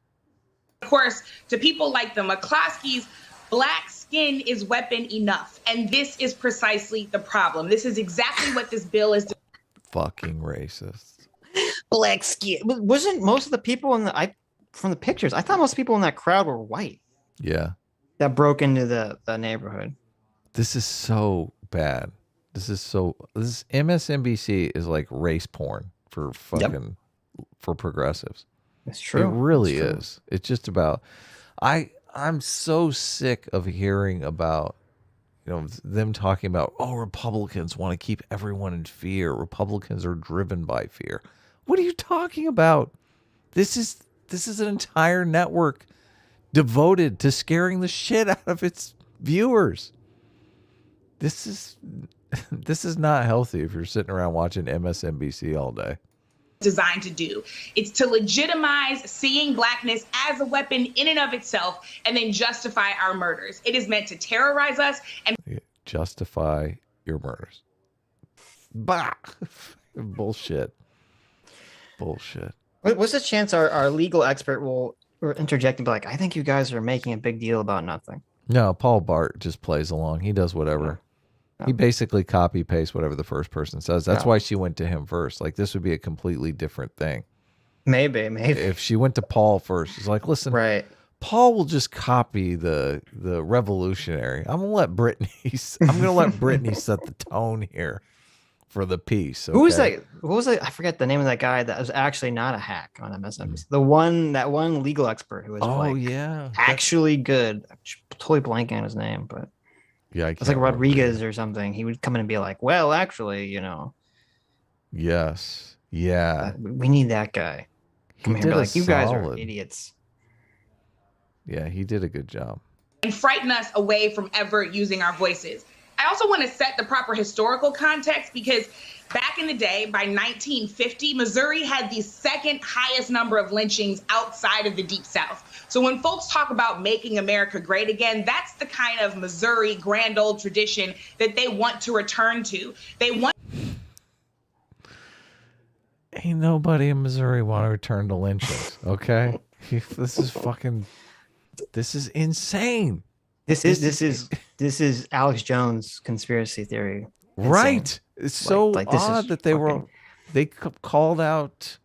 Of course, to people like the McCloskeys, Black skin is weapon enough. And this is precisely the problem. This is exactly what this bill is doing. Fucking racist. Black skin. Wasn't most of the people from the pictures, I thought most people in that crowd were white. Yeah. That broke into the neighborhood. This is so bad. This MSNBC is like race porn for fucking for progressives. It's true. It really is. It's just about I'm so sick of hearing about them talking about, Republicans want to keep everyone in fear. Republicans are driven by fear. What are you talking about? This is an entire network devoted to scaring the shit out of its viewers. This is not healthy if you're sitting around watching MSNBC all day. Designed to do. It's to legitimize seeing Blackness as a weapon in and of itself and then justify our murders. It is meant to terrorize us and justify your murders. Bah! Bullshit. What's the chance our legal expert will interject and be like, I think you guys are making a big deal about nothing? No, Paul Bart just plays along. He does whatever. No. He basically copy pastes whatever the first person says. That's why she went to him first. Like, this would be a completely different thing. Maybe. If she went to Paul first, she's like, listen, right. Paul will just copy the revolutionary. I'm gonna let Britney set the tone here for the piece. Okay? Who was that? What was it? I forget the name of that guy that was actually not a hack on MSNBC. That one legal expert who was actually good. I'm totally blanking on his name, but yeah, it's like Rodriguez or something. He would come in and be like, well, actually, Yes. Yeah. We need that guy. Come here and be like, you guys are idiots. Yeah, he did a good job. And frighten us away from ever using our voices. I also want to set the proper historical context because back in the day, by 1950, Missouri had the second highest number of lynchings outside of the Deep South. So when folks talk about making America great again, that's the kind of Missouri grand old tradition that they want to return to. They want. Ain't nobody in Missouri want to return to lynchings, okay? This is insane. This is Alex Jones' conspiracy theory. Insane. Right. It's so odd that they called out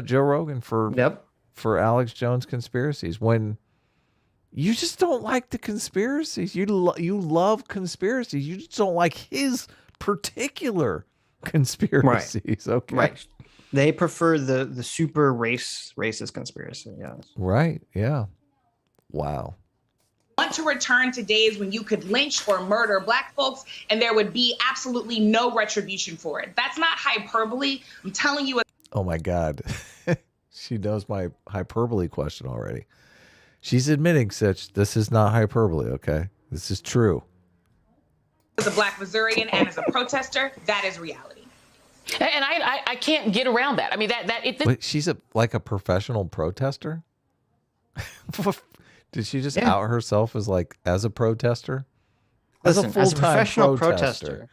Joe Rogan for Alex Jones conspiracies when you just don't like the conspiracies. You love conspiracies. You just don't like his particular conspiracies. Right. Okay. Right. They prefer the super racist conspiracy. Yes. Right. Yeah. Wow. Want to return to days when you could lynch or murder Black folks and there would be absolutely no retribution for it. That's not hyperbole. I'm telling you. Oh my God. She knows my hyperbole question already. She's admitting, Sitch, this is not hyperbole, okay? This is true. As a Black Missourian and as a protester, that is reality. And I can't get around that. I mean, Wait, she's like a professional protester? Did she just out herself as a protester? Listen, as a professional protester,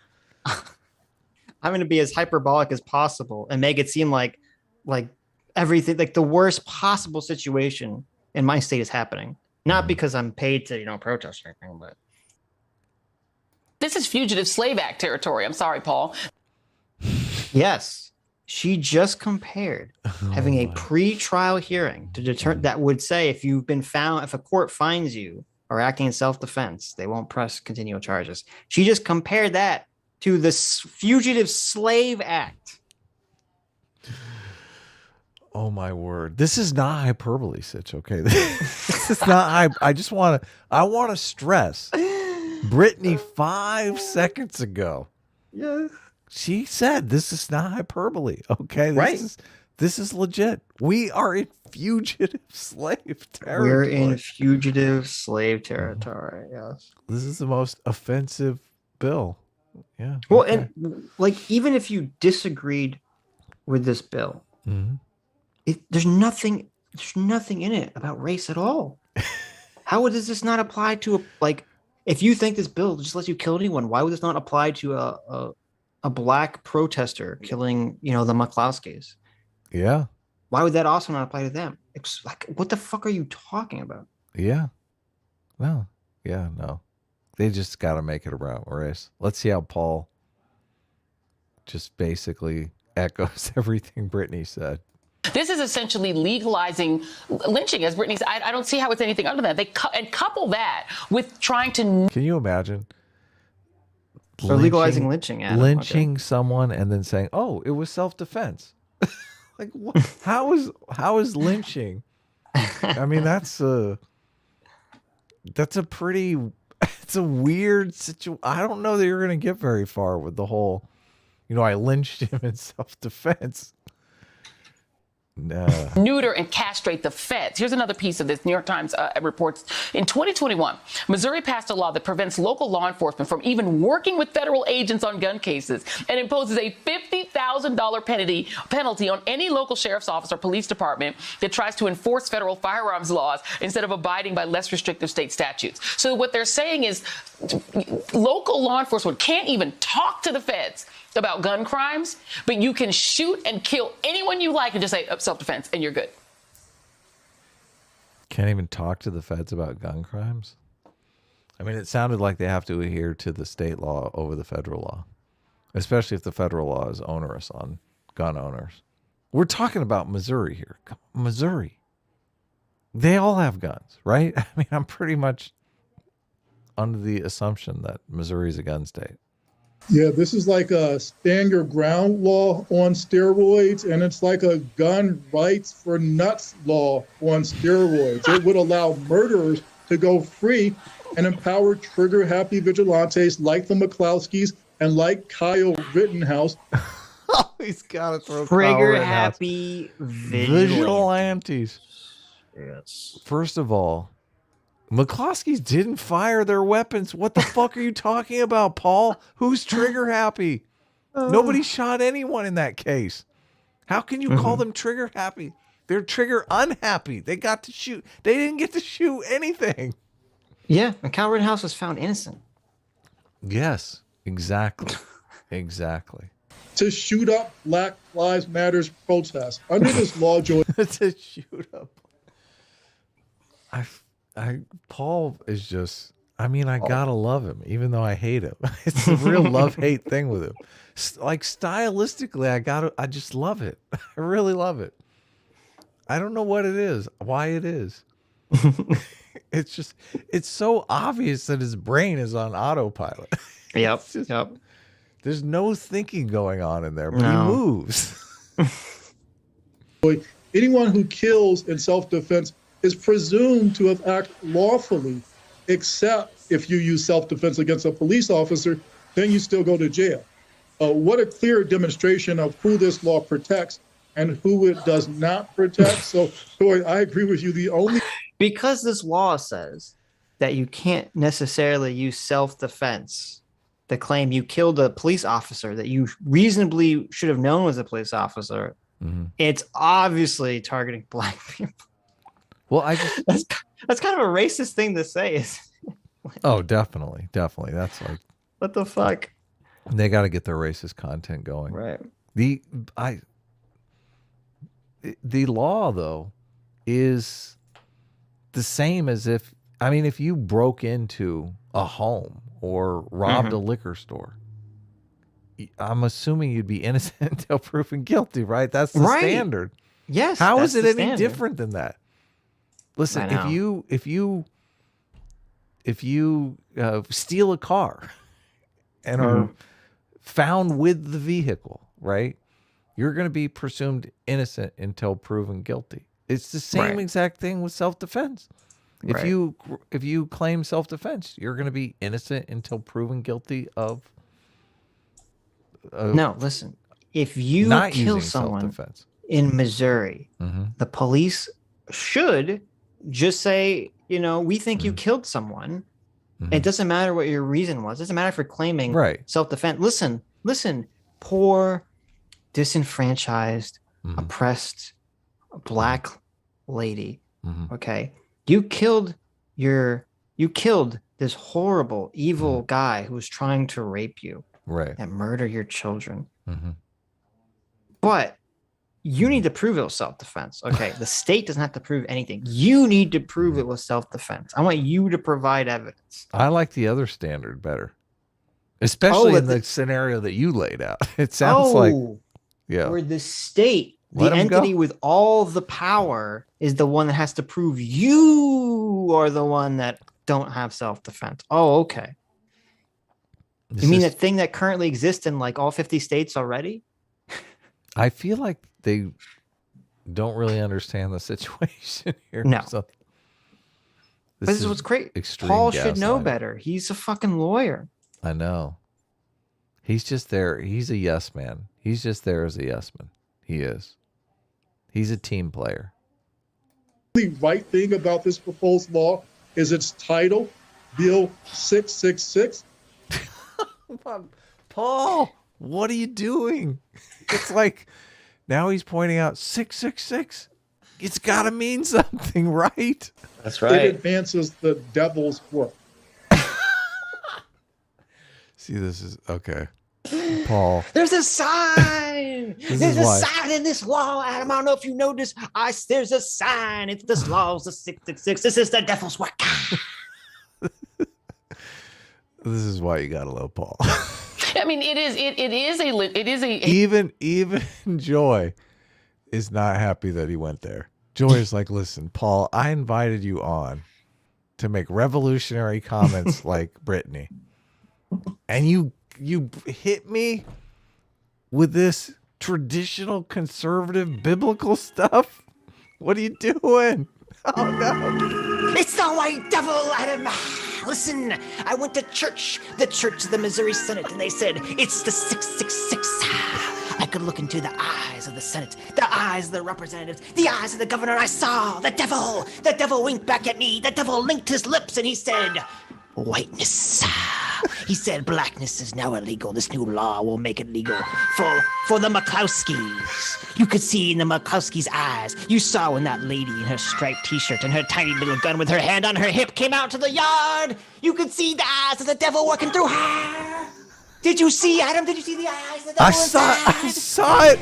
I'm going to be as hyperbolic as possible and make it seem like everything, like the worst possible situation in my state is happening. Not because I'm paid to, protest or anything, but this is Fugitive Slave Act territory. I'm sorry, Paul. Yes. She just compared having a pre-trial hearing to determine that would say if you've been found, if a court finds you or acting in self-defense, they won't press continual charges. She just compared that to the Fugitive Slave Act. Oh my word. This is not hyperbole, Sitch, okay? This is not I want to stress Brittany 5 seconds ago. Yes. She said this is not hyperbole, okay? This is legit. We are in fugitive slave territory. We're in fugitive slave territory, yes. This is the most offensive bill. Yeah. Well, and even if you disagreed with this bill, there's nothing in it about race at all. How does this not apply to if you think this bill just lets you kill anyone, why would this not apply to a Black protester killing, the McCloskeys? Yeah. Why would that also not apply to them? What the fuck are you talking about? Yeah. Well, yeah, no. They just got to make it about race. Let's see how Paul just basically echoes everything Brittany said. This is essentially legalizing lynching, as Brittany said. I don't see how it's anything other than that. And couple that with trying to... Can you imagine? So legalizing lynching, Adam. Lynching someone and then saying, "Oh, it was self-defense." What? How is lynching? I mean, it's a weird situation. I don't know that you're going to get very far with the whole, I lynched him in self-defense. No. Neuter and castrate the feds. Here's another piece of this. New York Times reports in 2021, Missouri passed a law that prevents local law enforcement from even working with federal agents on gun cases and imposes a $50,000 penalty on any local sheriff's office or police department that tries to enforce federal firearms laws instead of abiding by less restrictive state statutes. So what they're saying is local law enforcement can't even talk to the feds about gun crimes, but you can shoot and kill anyone you like and just say self-defense and you're good. Can't even talk to the feds about gun crimes? I mean, it sounded like they have to adhere to the state law over the federal law, especially if the federal law is onerous on gun owners. We're talking about Missouri here. Missouri. They all have guns, right? I mean, I'm pretty much under the assumption that Missouri is a gun state. Yeah, this is like a stand your ground law on steroids, and it's like a gun rights for nuts law on steroids. It would allow murderers to go free and empower trigger-happy vigilantes like the McCloskeys and like Kyle Rittenhouse. Oh, he's got to throw trigger-happy vigilantes. Yes. First of all, McCloskeys didn't fire their weapons. What the fuck are you talking about, Paul? Who's trigger happy? Nobody shot anyone in that case. How can you call them trigger happy? They're trigger unhappy. They got to shoot. They didn't get to shoot anything. Yeah, and Kyle Rittenhouse was found innocent. Yes, exactly. Exactly. To shoot up Black Lives Matters protests. Under this law, Joe. To shoot up. Paul is just, I mean, I gotta love him, even though I hate him. It's a real love-hate thing with him. Like, stylistically, I just love it. I really love it. I don't know what it is, why it is. It's just, it's so obvious that his brain is on autopilot. Yep. Yep. There's no thinking going on in there, but he moves. Anyone who kills in self-defense is presumed to have acted lawfully, except if you use self-defense against a police officer, then you still go to jail. What a clear demonstration of who this law protects and who it does not protect. So, Joy, I agree with you. Because this law says that you can't necessarily use self-defense to claim you killed a police officer that you reasonably should have known was a police officer, it's obviously targeting Black people. Well, that's kind of a racist thing to say. Oh, definitely. That's like, what the fuck? They got to get their racist content going. Right. The law, though, is the same as if you broke into a home or robbed a liquor store. I'm assuming you'd be innocent until proven guilty, right? That's the standard. Yes. How is it any standard. different than that? Listen, if you steal a car and are found with the vehicle, right? You're going to be presumed innocent until proven guilty. It's the same exact thing with self-defense. If you claim self-defense, you're going to be innocent until proven guilty of. No, listen. If you kill someone in Missouri, the police should just say, we think you killed someone. It doesn't matter what your reason was. It doesn't matter if you're claiming self-defense. Listen, poor, disenfranchised, oppressed Black lady. Okay. You killed this horrible, evil guy who was trying to rape you. Right. And murder your children. But you need to prove it was self-defense. Okay. The state doesn't have to prove anything. You need to prove it was self-defense. I want you to provide evidence. I like the other standard better. Especially in the scenario that you laid out. It sounds like where the state, the entity with all the power, is the one that has to prove you are the one that don't have self-defense. Oh, okay. You mean the thing that currently exists in like all 50 states already? I feel like they don't really understand the situation here. No. So this is what's great. Paul should know better. He's a fucking lawyer. I know. He's just there. He's a yes man. He's just there as a yes man. He is. He's a team player. The right thing about this proposed law is its title, Bill 666. Paul, what are you doing? It's like now he's pointing out 666. It's got to mean something, right? That's right. It advances the devil's work. See, this is okay. Paul. There's a sign. There's a sign in this law, Adam. I don't know if you noticed. There's a sign. It's this law. It's the 666. This is the devil's work. This is why you gotta love Paul. I mean, it is a even Joy is not happy that he went there. Joy is like, listen, Paul, I invited you on to make revolutionary comments like Brittany. And you hit me with this traditional conservative biblical stuff? What are you doing? Oh no. It's the white devil, Adam. Listen, I went to church, the Church of the Missouri Senate, and they said, it's the 666. I could look into the eyes of the Senate, the eyes of the representatives, the eyes of the governor. I saw the devil. The devil winked back at me. The devil linked his lips, and he said, whiteness. He said blackness is now illegal. This new law will make it legal for the McClowskis. You could see in the McClowskis' eyes. You saw when that lady in her striped t-shirt and her tiny little gun with her hand on her hip came out to the yard. You could see the eyes of the devil working through her. Did you see, Adam? Did you see the eyes of the devil inside? I saw it.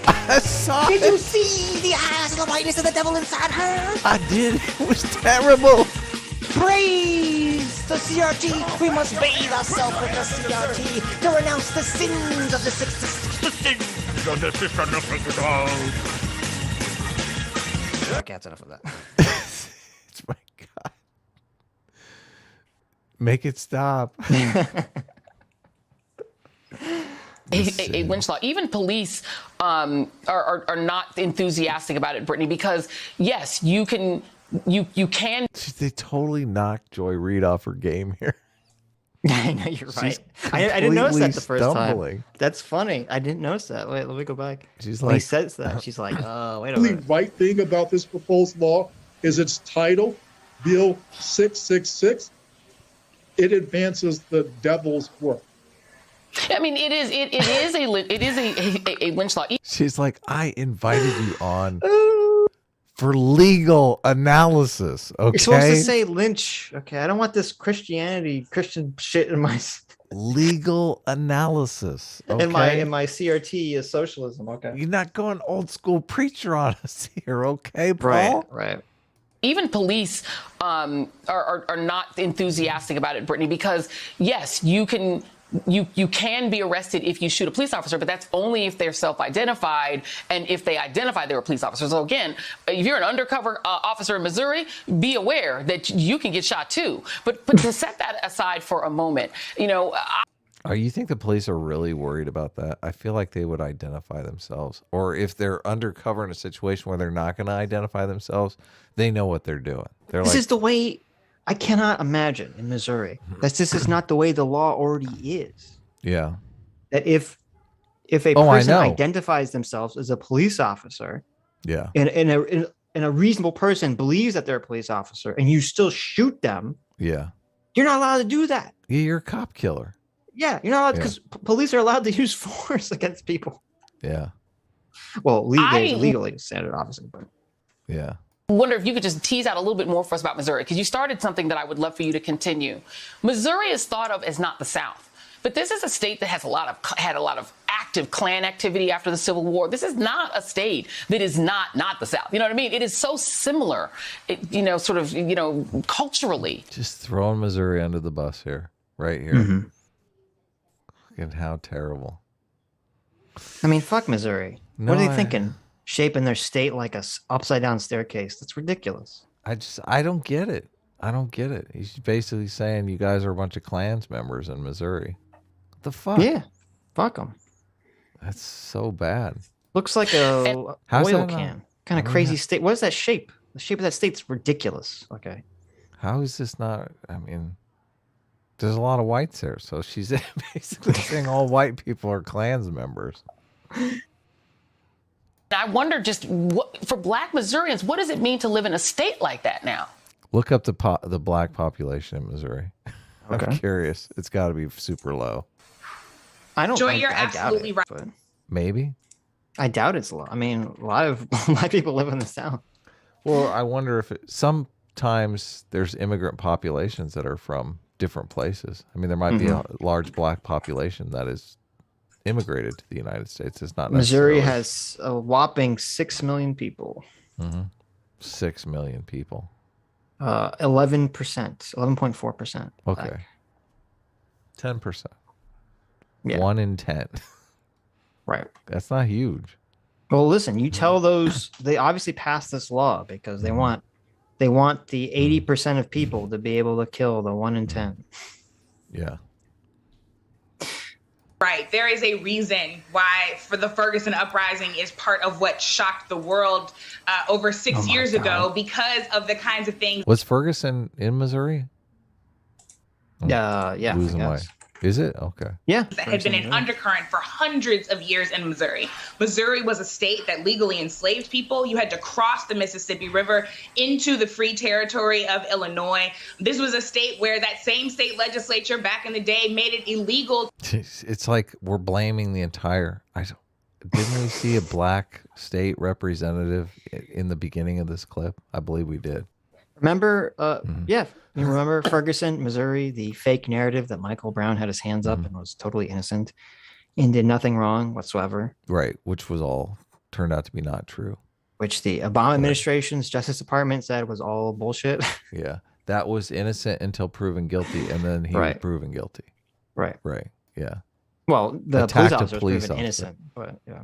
I saw it. Did you see the eyes of the whiteness of the devil inside her? I did. It was terrible. Praise the CRT. We must bathe ourselves with the CRT to renounce the sins of the 666. Okay, that's enough of that. It's my God. Make it stop. A lynch law. Even police are not enthusiastic about it, Brittany, because yes, you can. They totally knocked Joy Reid off her game here. I know, you're right. I didn't notice that the first time. That's funny. I didn't notice that. Wait, let me go back. She's when like, he says that, she's like, oh, wait a The minute. right thing about this proposed law is its title, Bill 666. It advances the devil's work. I mean, it is a lynch law. She's like, I invited you on for legal analysis. Okay, You're supposed to say lynch. Okay, I don't want this Christian shit in my legal analysis. Okay? in my CRT is socialism. Okay, you're not going old school preacher on us here, okay, Paul? Right. Even police are not enthusiastic about it, Brittany, because yes, you can be arrested if you shoot a police officer, but that's only if they're self-identified and if they identify they were police officers. So again, if you're an undercover officer in Missouri, be aware that you can get shot too. But to set that aside for a moment, You think the police are really worried about that? I feel like they would identify themselves. Or if they're undercover in a situation where they're not going to identify themselves, they know what they're doing. This is the way. I cannot imagine in Missouri that this is not the way the law already is. Yeah. That if a person identifies themselves as a police officer, yeah, and a reasonable person believes that they're a police officer, and you still shoot them, yeah, you're not allowed to do that. Yeah, you're a cop killer. Yeah, you're not allowed because police are allowed to use force against people. Yeah. Well, legally standard, obviously, but yeah. I wonder if you could just tease out a little bit more for us about Missouri, because you started something that I would love for you to continue. Missouri is thought of as not the South, but this is a state that has had a lot of active Klan activity after the Civil War. This is not a state that is not the South. You know what I mean? It is so similar, culturally. Just throwing Missouri under the bus here, right here. Mm-hmm. And how terrible. I mean, fuck Missouri. No, what are they thinking? Shaping their state like a upside down staircase. That's ridiculous. I don't get it. I don't get it. He's basically saying you guys are a bunch of Klans members in Missouri. What the fuck? Yeah. Fuck them. That's so bad. Looks like a oil can. Kind of crazy state. What is that shape? The shape of that state's ridiculous. Okay. How is this not? I mean, there's a lot of whites there. So she's basically saying all white people are Klans members. I wonder just for Black Missourians, what does it mean to live in a state like that now? Look up the Black population in Missouri. Okay. I'm curious. It's got to be super low. I don't. Joy, you're absolutely right. Maybe. I doubt it's low. I mean, a lot of Black people live in the South. Well, I wonder if sometimes there's immigrant populations that are from different places. I mean, there might be a large Black population that is immigrated to the United States. It's not Missouri has a whopping 6 million people. 6 million people. 11%, 11.4%. Okay. 10%. Yeah. 1 in 10. Right. That's not huge. Well, listen, you tell those, they obviously passed this law because they want the 80% of people to be able to kill the 1 in 10. Yeah. Right. There is a reason why for the Ferguson uprising is part of what shocked the world over 6 years ago because of the kinds of things. Was Ferguson in Missouri? Yeah. Losing my. Is it? Okay. Yeah. That had been an undercurrent for hundreds of years in Missouri. Missouri was a state that legally enslaved people. You had to cross the Mississippi River into the free territory of Illinois. This was a state where that same state legislature back in the day made it illegal. It's like we're blaming the entire. Didn't we see a black state representative in the beginning of this clip? I believe we did. Remember, yeah, you remember Ferguson, Missouri, the fake narrative that Michael Brown had his hands up and was totally innocent and did nothing wrong whatsoever. Right, which was all turned out to be not true. Which the Obama administration's Justice Department said was all bullshit. Yeah, that was innocent until proven guilty, and then he was proven guilty. Right. Right. Yeah. Well, the Attacked police officer was proven officer. innocent, but yeah.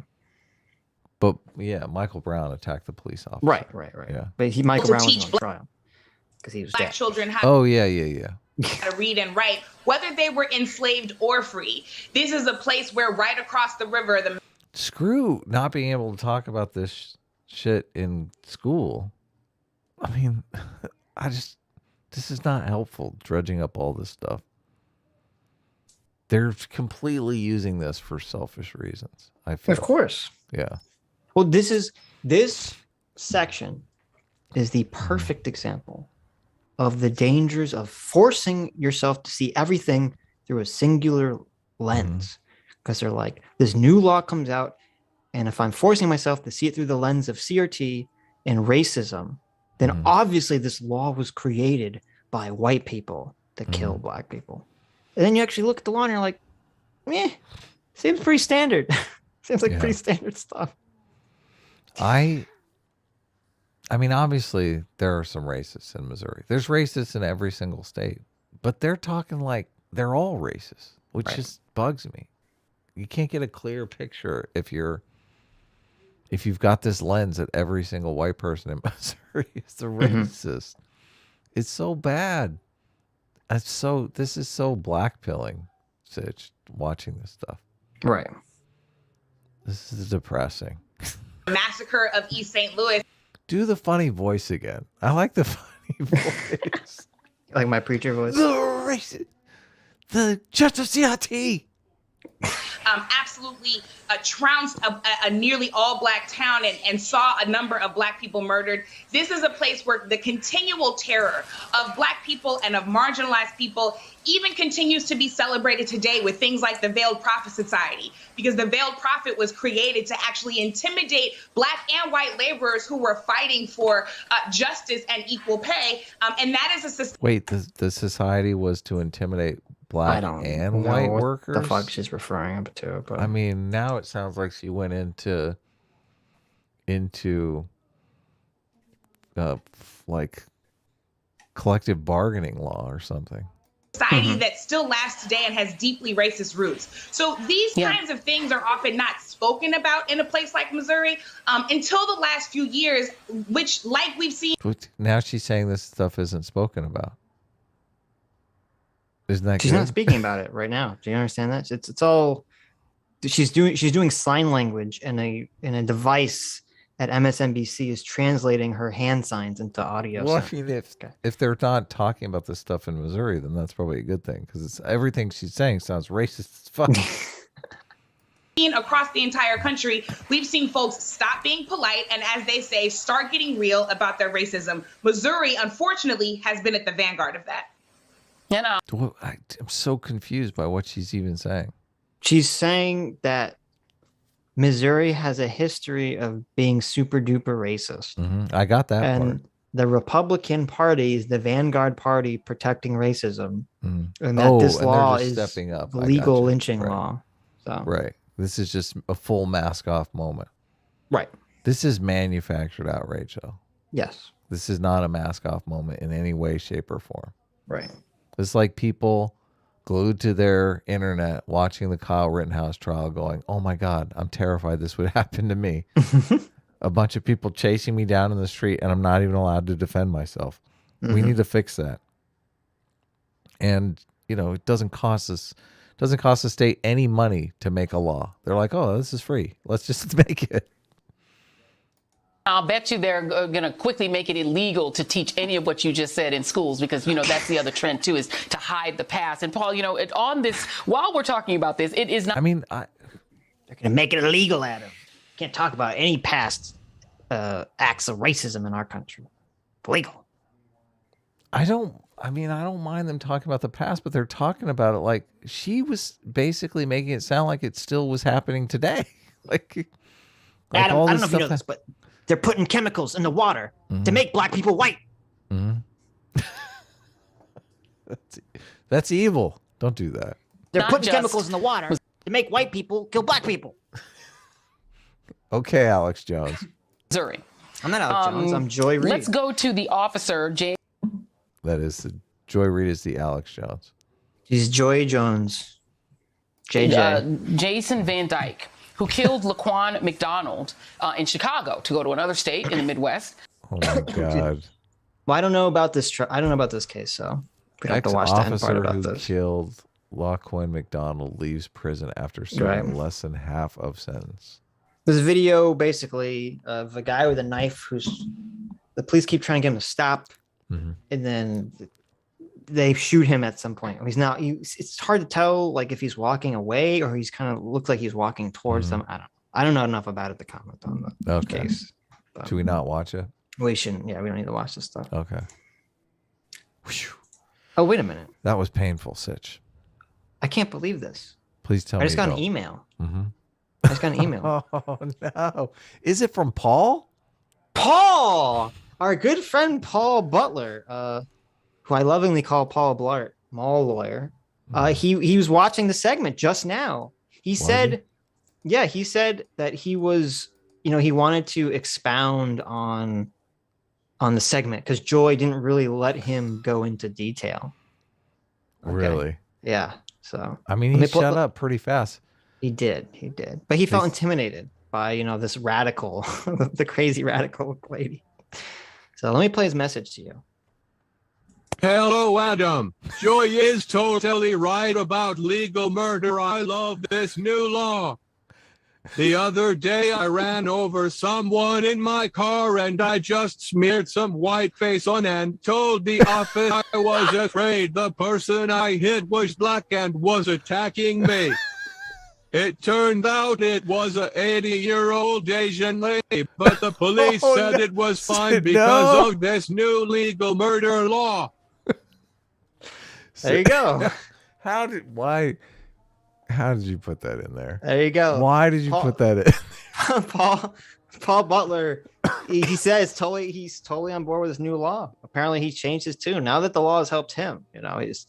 But yeah, Michael Brown attacked the police officer. Right. Yeah. But Michael To Brown teach wasn't on trial because he was Black dead. children how Oh yeah. to read and write, whether they were enslaved or free. This is a place where right across the river, the Screw not being able to talk about this shit in school. I mean, this is not helpful, dredging up all this stuff. They're completely using this for selfish reasons, I feel. Of course. Yeah. Well, this section is the perfect example of the dangers of forcing yourself to see everything through a singular lens. Because they're like, this new law comes out, and if I'm forcing myself to see it through the lens of CRT and racism, then obviously this law was created by white people to kill black people. And then you actually look at the law and you're like, seems pretty standard. Seems like pretty standard stuff. I mean, obviously there are some racists in Missouri. There's racists in every single state, but they're talking like they're all racist, which just bugs me. You can't get a clear picture if you've got this lens that every single white person in Missouri is a racist. It's so bad. This is so blackpilling, Sitch, watching this stuff. Right. This is depressing. massacre of East St. Louis. Do the funny voice again. I like the funny voice. Like my preacher voice. The Judge of CRT. Absolutely trounced a nearly all black town and saw a number of black people murdered. This is a place where the continual terror of black people and of marginalized people even continues to be celebrated today with things like the Veiled Prophet Society, because the Veiled Prophet was created to actually intimidate black and white laborers who were fighting for justice and equal pay. And that is a system. Wait, the society was to intimidate black and white workers? The fuck she's referring to, but I mean, now it sounds like she went into like collective bargaining law or something. Society that still lasts today and has deeply racist roots. So these kinds of things are often not spoken about in a place like Missouri until the last few years, which, like we've seen. Now she's saying this stuff isn't spoken about. Isn't that she's good? not speaking about it right now. Do you understand that? It's all she's doing sign language and a device at MSNBC is translating her hand signs into audio. Well, I mean, if they're not talking about this stuff in Missouri, then that's probably a good thing, because everything she's saying sounds racist as fuck. Across the entire country, we've seen folks stop being polite and, as they say, start getting real about their racism. Missouri, unfortunately, has been at the vanguard of that. You know, I'm so confused by what she's even saying. She's saying that Missouri has a history of being super duper racist. I got that and part. The Republican Party is the vanguard party protecting racism, and that this law is stepping up. the legal lynching law. So. Right. This is just a full mask off moment. Right. This is manufactured outrage, though. Yes. This is not a mask off moment in any way, shape, or form. Right. It's like people glued to their internet, watching the Kyle Rittenhouse trial, going, "Oh my God, I'm terrified this would happen to me." A bunch of people chasing me down in the street, and I'm not even allowed to defend myself. We need to fix that. And it doesn't cost the state any money to make a law. They're like, "Oh, this is free. Let's just make it." I'll bet you they're going to quickly make it illegal to teach any of what you just said in schools because, that's the other trend, too, is to hide the past. And, Paul, on this, while we're talking about this, it is not. they're going to make it illegal, Adam. Can't talk about any past acts of racism in our country. Illegal. I don't mind them talking about the past, but they're talking about it like she was basically making it sound like it still was happening today. Adam, I don't know if you know this, but they're putting chemicals in the water to make black people white. That's evil. Don't do that. They're putting chemicals in the water to make white people kill black people. Okay, Alex Jones. Missouri. I'm not Alex Jones. I'm Joy Reid. Let's go to the officer, That is Joy Reid is the Alex Jones. He's Joy Jones. JJ. Jason Van Dyke, who killed Laquan McDonald in Chicago to go to another state in the Midwest. Oh my God. Well, I don't know about this. I don't know about this case, so we have to watch that part Ex-officer about who this. killed Laquan McDonald leaves prison after serving less than half of sentence. There's a video basically of a guy with a knife who's the police keep trying to get him to stop, and then they shoot him at some point. It's hard to tell like if he's walking away or he's kind of looks like he's walking towards them. I don't know enough about it to comment on the case. Should we not watch it? We shouldn't. Yeah, we don't need to watch this stuff. Okay. Oh, wait a minute. That was painful, Sitch. I can't believe this. Please tell me. I just got an email. I just got an email. Oh, no. Is it from Paul? Paul! Our good friend Paul Butler, who I lovingly call Paul Blart, mall lawyer. He was watching the segment just now. He said that he was, he wanted to expound on the segment because Joy didn't really let him go into detail. Okay. Really? Yeah. So he shut up pretty fast. He did. But he felt intimidated by, this radical, the crazy radical lady. So let me play his message to you. Hello, Adam. Joy is totally right about legal murder. I love this new law. The other day, I ran over someone in my car and I just smeared some white face on and told the office I was afraid the person I hit was black and was attacking me. It turned out it was an 80-year-old Asian lady, but the police said it was fine because of this new legal murder law. There you go. How did you put that in there? There you go. Why did you put that in? Paul Butler, he says he's totally on board with this new law. Apparently he changed his tune. Now that the law has helped him, he's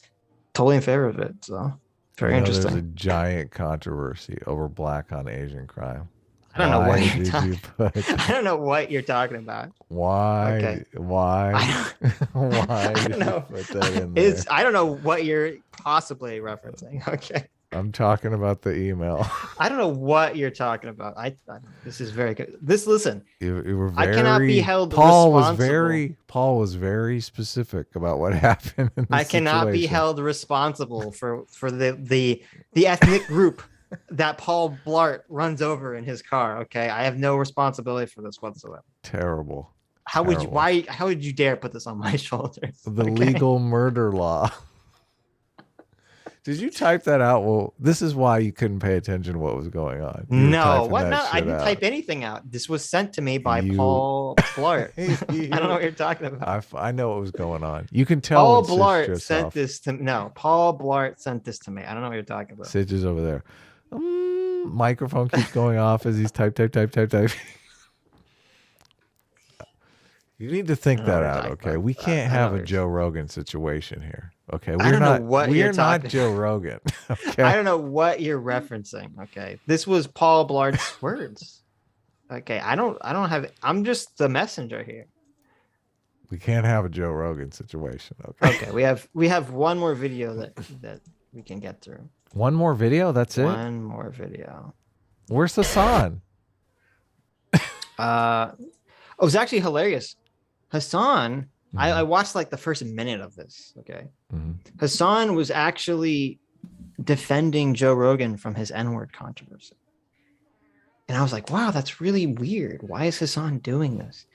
totally in favor of it. So very interesting. There's a giant controversy over black on Asian crime. I don't know what you're talking about. I don't know what you're talking about. Why? Okay. Why? Why did you put that in there? I don't know what you're possibly referencing. Okay. I'm talking about the email. I don't know what you're talking about. This is very good. Listen. You were I cannot be held Paul responsible. Paul was very specific about what happened. I cannot be held responsible for the ethnic group that Paul Blart runs over in his car. Okay, I have no responsibility for this whatsoever. Terrible. How would you dare put this on my shoulders? The legal murder law. Did you type that out? Well, this is why you couldn't pay attention to what was going on. No, what? No, I didn't type anything out. This was sent to me by Paul Blart. I don't know what you're talking about. I know what was going on. You can tell. Paul Blart sent this to me. No, Paul Blart sent this to me. I don't know what you're talking about. Sitch is over there. Microphone keeps going off as he's type. You need to think that out, okay? We can't have a Joe Rogan situation here, okay? We're not Joe Rogan, okay? I don't know what you're referencing, okay? This was Paul Blart's words, okay? I'm just the messenger here. We can't have a Joe Rogan situation, okay? Okay, we have one more video that we can get through. One more video. That's it. One more video. Where's Hassan? It was actually hilarious. Hassan, I watched like the first minute of this. Okay. Hassan was actually defending Joe Rogan from his N-word controversy. And I was like, wow, that's really weird. Why is Hassan doing this?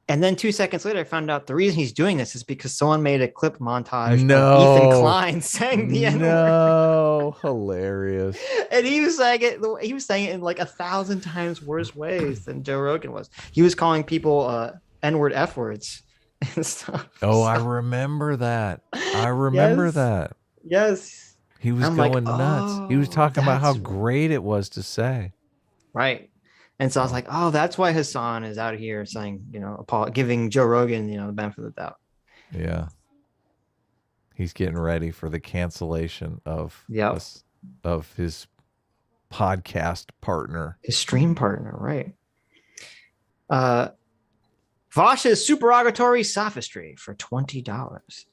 And then 2 seconds later, I found out the reason he's doing this is because someone made a clip montage of Ethan Klein saying the N-word. No, hilarious. And he was saying it in like 1,000 times worse ways than Joe Rogan was. He was calling people N-word F words and stuff. Oh, I remember that. I remember that. Yes. He was going nuts. He was talking about how great it was to say. Right. And so I was like, oh, that's why Hassan is out here saying, giving Joe Rogan, the benefit of the doubt. Yeah. He's getting ready for the cancellation of his podcast partner. His stream partner, right. Vosh's supererogatory sophistry for $20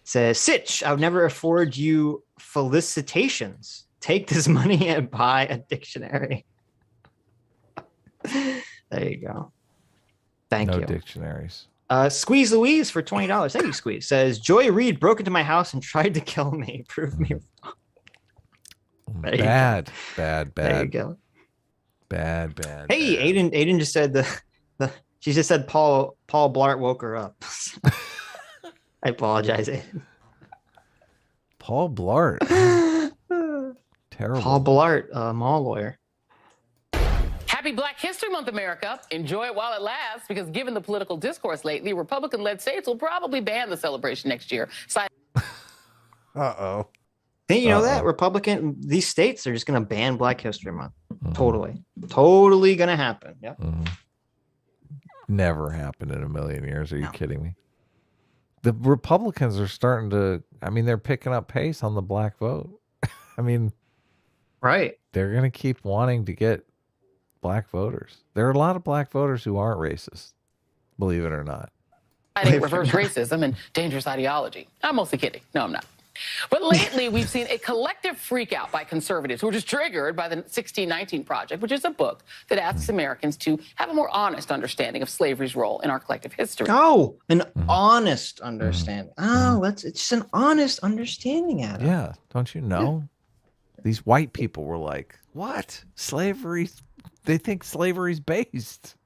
says, Sitch, I would never afford you felicitations. Take this money and buy a dictionary. There you go. Thank you. No dictionaries. Squeeze Louise for $20. Thank you, Squeeze. Says, Joy Reid broke into my house and tried to kill me. Prove me wrong. Bad. There you go. Bad. Hey, Aiden just said she just said Paul Blart woke her up. I apologize, Aiden. Paul Blart. Terrible. Paul Blart, mall lawyer. Happy Black History Month, America. Enjoy it while it lasts, because given the political discourse lately, Republican-led states will probably ban the celebration next year. Uh-oh. Think you know that? These states are just going to ban Black History Month. Totally going to happen. Yep. Never happened in a million years. Are you kidding me? The Republicans are starting to, they're picking up pace on the black vote. Right. They're going to keep wanting to get black voters. There are a lot of black voters who aren't racist, believe it or not. I think reverse racism and dangerous ideology. I'm mostly kidding. No, I'm not. But lately, we've seen a collective freakout by conservatives who are just triggered by the 1619 Project, which is a book that asks Americans to have a more honest understanding of slavery's role in our collective history. Oh, an honest understanding. Oh, it's just an honest understanding, Adam. Yeah, don't you know? These white people were like, what? Slavery? They think slavery's based.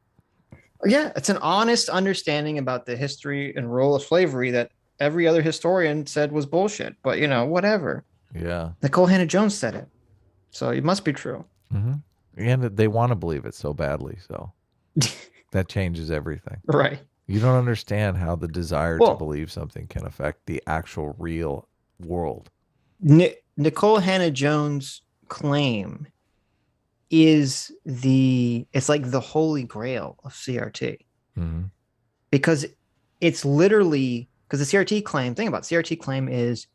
Yeah, it's an honest understanding about the history and role of slavery that every other historian said was bullshit. But, whatever. Yeah. Nicole Hannah-Jones said it. So it must be true. And they want to believe it so badly. So that changes everything. Right. You don't understand how the desire to believe something can affect the actual real world. Nicole Hannah-Jones' claim is it's like the holy grail of CRT. Because it's literally, because the CRT claim is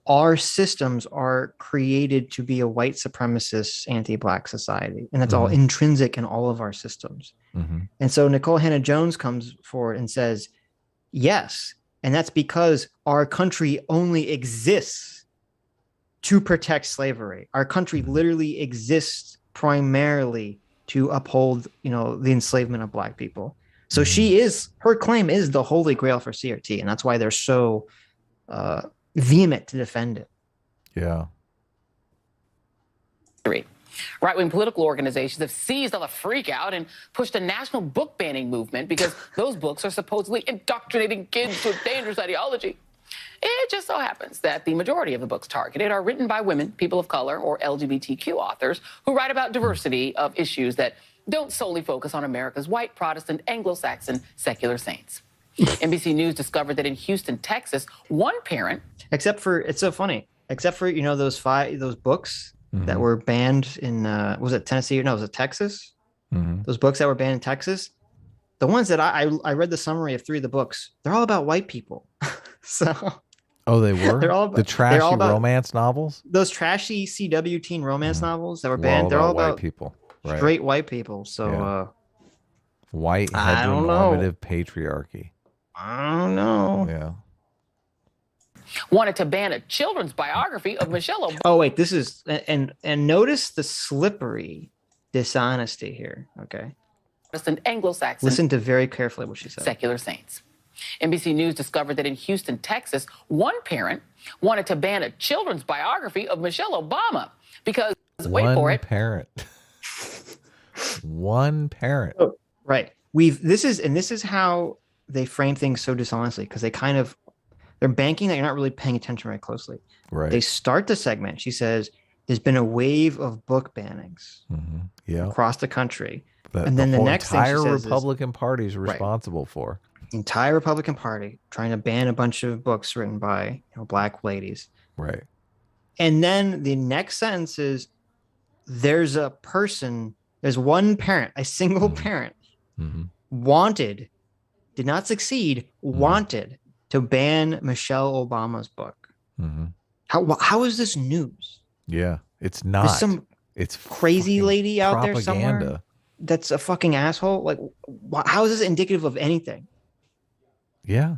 our systems are created to be a white supremacist anti-black society, and that's all intrinsic in all of our systems. And so Nicole Hannah-Jones comes forward and says, yes, and that's because our country only exists to protect slavery. Our country literally exists primarily to uphold, the enslavement of black people. So her claim is the holy grail for CRT, and that's why they're so vehement to defend it. Yeah. Right-wing political organizations have seized on the freak out and pushed a national book banning movement because those books are supposedly indoctrinating kids with dangerous ideology. It just so happens that the majority of the books targeted are written by women, people of color, or LGBTQ authors who write about diversity of issues that don't solely focus on America's white, Protestant, Anglo-Saxon secular saints. NBC News discovered that in Houston, Texas, one parent... It's so funny. Except for, those books that were banned in, was it Tennessee? No, was it Texas? Those books that were banned in Texas. The ones that I read the summary of 3 of the books, they're all about white people. So... Oh, they were? They're all the trashy romance novels? Those trashy CW teen romance novels that were banned. They're all about white people. Right. Straight white people. So, white heteronormative patriarchy. I don't know. Yeah. wanted to ban a children's biography of Michelle Obama. Oh wait, this is and notice the slippery dishonesty here. Okay, Protestant Anglo-Saxon. listen to very carefully what she said. Secular saints. NBC News discovered that in Houston, Texas, one parent wanted to ban a children's biography of Michelle Obama because, wait for it, One parent. Oh, right. This is how they frame things so dishonestly, because they're banking that you're not really paying attention very closely. Right. They start the segment. She says, there's been a wave of book bannings across the country. And then the next thing she says Republican Party is responsible for. The entire Republican Party trying to ban a bunch of books written by black ladies. Right. And then the next sentence is, there's one parent, a single parent, wanted, did not succeed, wanted to ban Michelle Obama's book. How is this news? Yeah, it's not. There's some it's crazy lady out there somewhere propaganda. that's a fucking asshole. Like, how is this indicative of anything? Yeah.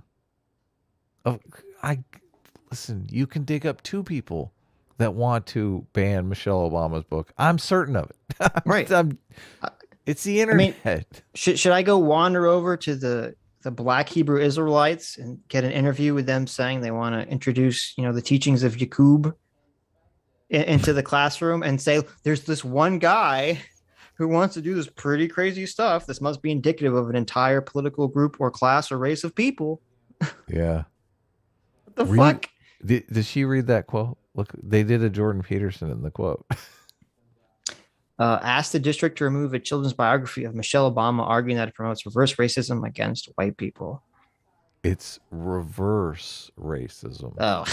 Listen, you can dig up two people that want to ban Michelle Obama's book. I'm certain of it. Right. It's the internet. I mean, should I go wander over to the Black Hebrew Israelites and get an interview with them saying they want to introduce, the teachings of Yakub into the classroom and say, there's this one guy who wants to do this pretty crazy stuff. This must be indicative of an entire political group or class or race of people. Yeah. What the fuck? Did she read that quote? Look, they did a Jordan Peterson in the quote. Asked the district to remove a children's biography of Michelle Obama, arguing that it promotes reverse racism against white people. It's reverse racism. Oh.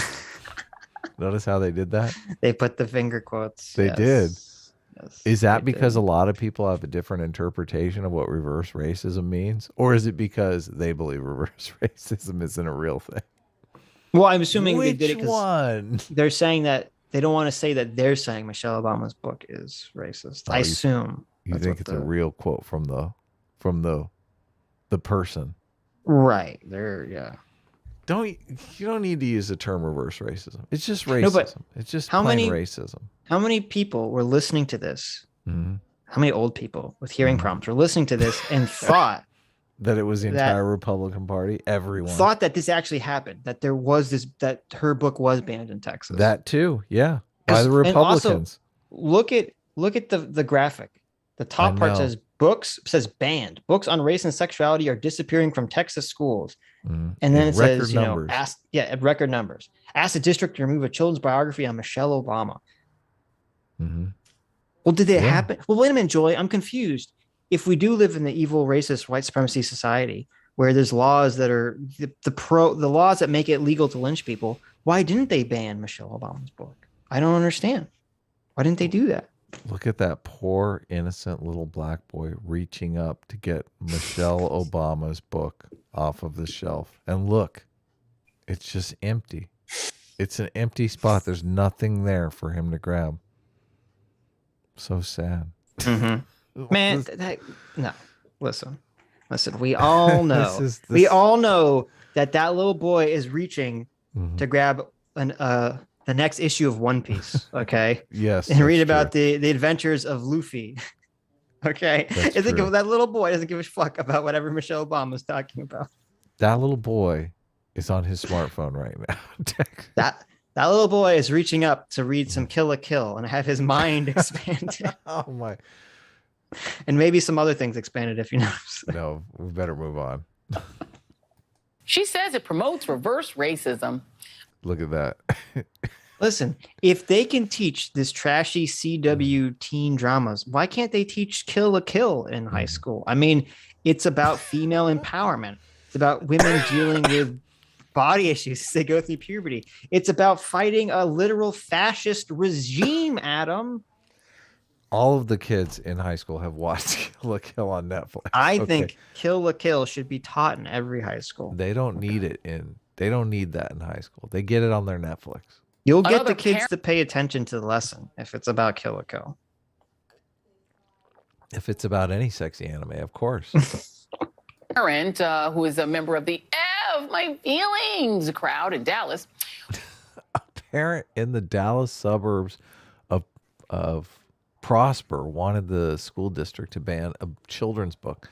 Notice how they did that? They put the finger quotes. They did. Yes, is that because a lot of people have a different interpretation of what reverse racism means? Or is it because they believe reverse racism isn't a real thing? Well, I'm assuming Which they did it one? because they're saying that they don't want to say that they're saying Michelle Obama's book is racist. I assume. You think it's a real quote from the person. Right. Yeah. You don't need to use the term reverse racism. It's just racism. No, but it's just how plain many racism. How many people were listening to this? How many old people with hearing problems were listening to this and thought that it was the entire Republican Party? Everyone thought that this actually happened, that there was that her book was banned in Texas. That too, yeah, by the Republicans. Look at the graphic. The top part says banned. Books on race and sexuality are disappearing from Texas schools. And then it says, at record numbers. Ask the district to remove a children's biography on Michelle Obama. Well, did it happen? Well, wait a minute, Joy. I'm confused. If we do live in the evil, racist, white supremacy society where there's laws that are the laws that make it legal to lynch people, why didn't they ban Michelle Obama's book? I don't understand. Why didn't they do that? Look at that poor, innocent little black boy reaching up to get Michelle Obama's book off of the shelf. And look, it's just empty. It's an empty spot. There's nothing there for him to grab. So sad. Man, no. Listen. We all know. We all know that little boy is reaching to grab the next issue of One Piece. Okay. Yes. And read about the adventures of Luffy. Okay. That little boy doesn't give a fuck about whatever Michelle Obama is talking about. That little boy is on his smartphone right now. That little boy is reaching up to read some Kill la Kill and have his mind expanded. Oh my. And maybe some other things expanded if you notice. No, we better move on. She says it promotes reverse racism. Look at that. Listen, if they can teach this trashy CW teen dramas, why can't they teach Kill la Kill in high school? I mean, it's about female empowerment. It's about women dealing with body issues as they go through puberty. It's about fighting a literal fascist regime, Adam. All of the kids in high school have watched Kill la Kill on Netflix. I think Kill la Kill should be taught in every high school. They don't need it they don't need that in high school. They get it on their Netflix. You'll get the kids to pay attention to the lesson if it's about Kill la Kill. If it's about any sexy anime, of course. Parent, who is a member of the My Feelings crowd in Dallas, parent in the Dallas suburbs of Prosper wanted the school district to ban a children's book.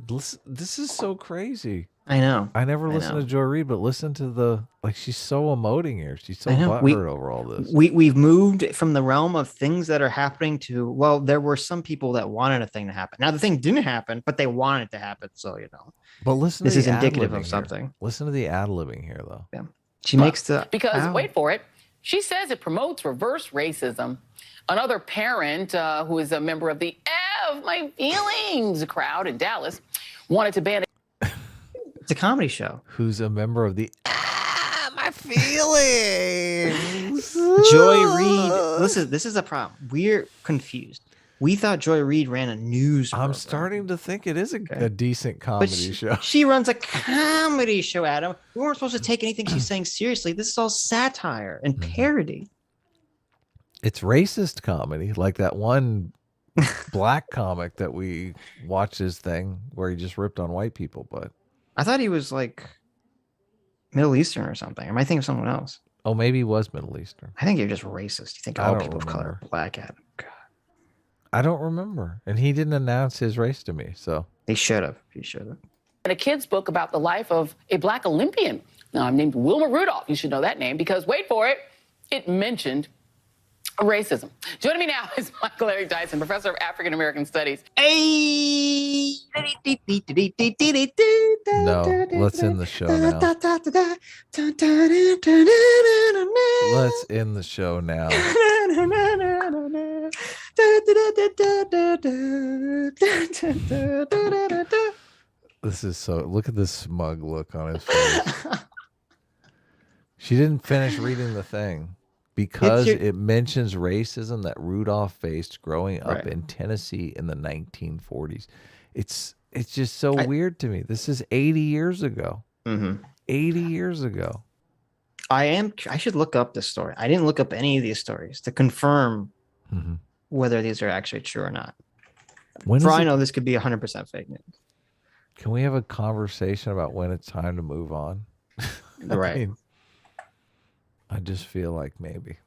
This is so crazy. I know. I never listened to Joy Reid, but listen to she's so emoting here. She's so butthurt over all this. We've moved from the realm of things that are happening to, well, there were some people that wanted a thing to happen. Now the thing didn't happen, but they wanted it to happen. So, But listen, this to is the indicative ad-libbing of something. Here. Listen to the ad-libbing here, though. Yeah. She makes the because wait for it. She says it promotes reverse racism. Another parent who is a member of the My Feelings crowd in Dallas wanted to ban it. It's a comedy show. Who's a member of the My Feelings? Joy Reid. Listen, this is a problem. We're confused. We thought Joy Reid ran a news program. I'm starting to think it is a decent comedy show. She runs a comedy show, Adam. We weren't supposed to take anything she's saying seriously. This is all satire and parody. It's racist comedy, like that one black comic that we watched his thing where he just ripped on white people. But I thought he was like Middle Eastern or something. Am I thinking of someone else? Oh, maybe he was Middle Eastern. I think you're just racist. You think all people of color are black, Adam. God. I don't remember. And he didn't announce his race to me, so. He should have. He should have. In a kid's book about the life of a black Olympian. Now, I'm named Wilma Rudolph. You should know that name because, wait for it, it mentioned racism. Joining me now is Michael Eric Dyson, professor of African American Studies. Hey! No, let's end the show now. Let's end the show now. This is so. Look at this smug look on his face. She didn't finish reading the thing because it mentions racism that Rudolph faced growing up in Tennessee in the 1940s. It's just so weird to me. This is 80 years ago. 80 years ago. I should look up this story. I didn't look up any of these stories to confirm whether these are actually true or not. For all I know, this could be 100% fake news. Can we have a conversation about when it's time to move on? Right. I just feel like maybe.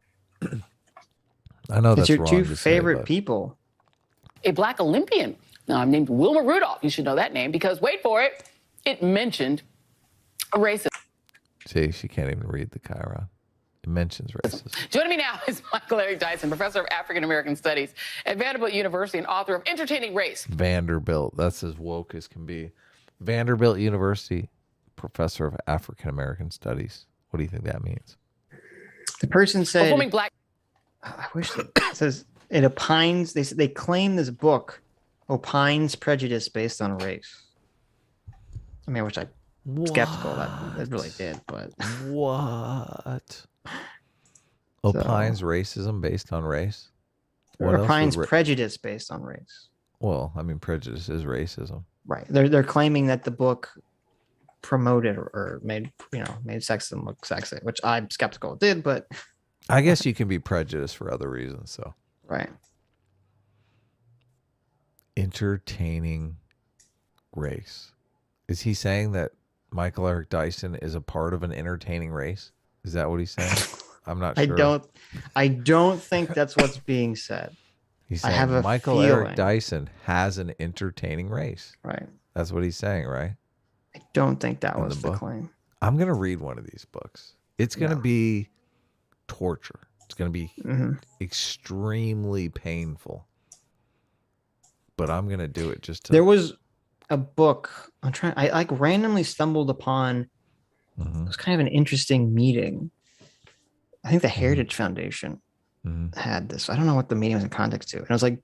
I know that's your wrong two to say, favorite but people. A black Olympian. Now, I'm named Wilma Rudolph. You should know that name because, wait for it, it mentioned racism. See, she can't even read the Chiron. It mentions racism. Joining me now is Michael Eric Dyson, professor of African American Studies at Vanderbilt University and author of Entertaining Race. Vanderbilt. That's as woke as can be. Vanderbilt University, professor of African American Studies. What do you think that means? The person said, performing black. I wish it says it opines. They claim this book opines prejudice based on race. I mean, which I'm skeptical that it really did, but what? Opines racism based on race? Or opines prejudice based on race. Well, I mean, prejudice is racism. Right. They're claiming that the book promoted or made sexism look sexy, which I'm skeptical it did, but I guess you can be prejudiced for other reasons. So right. Entertaining race. Is he saying that Michael Eric Dyson is a part of an entertaining race? Is that what he's saying? I'm not sure. I don't think that's what's being said. He's saying I have a Michael feeling. Eric Dyson has an entertaining race. Right. That's what he's saying, right? I don't think that was the claim. I'm going to read one of these books. It's going to be torture. It's going to be extremely painful. But I'm going to do it just to... There was a book I like randomly stumbled upon. It was kind of an interesting meeting. I think the Heritage Foundation had this. I don't know what the meeting was in context to. And it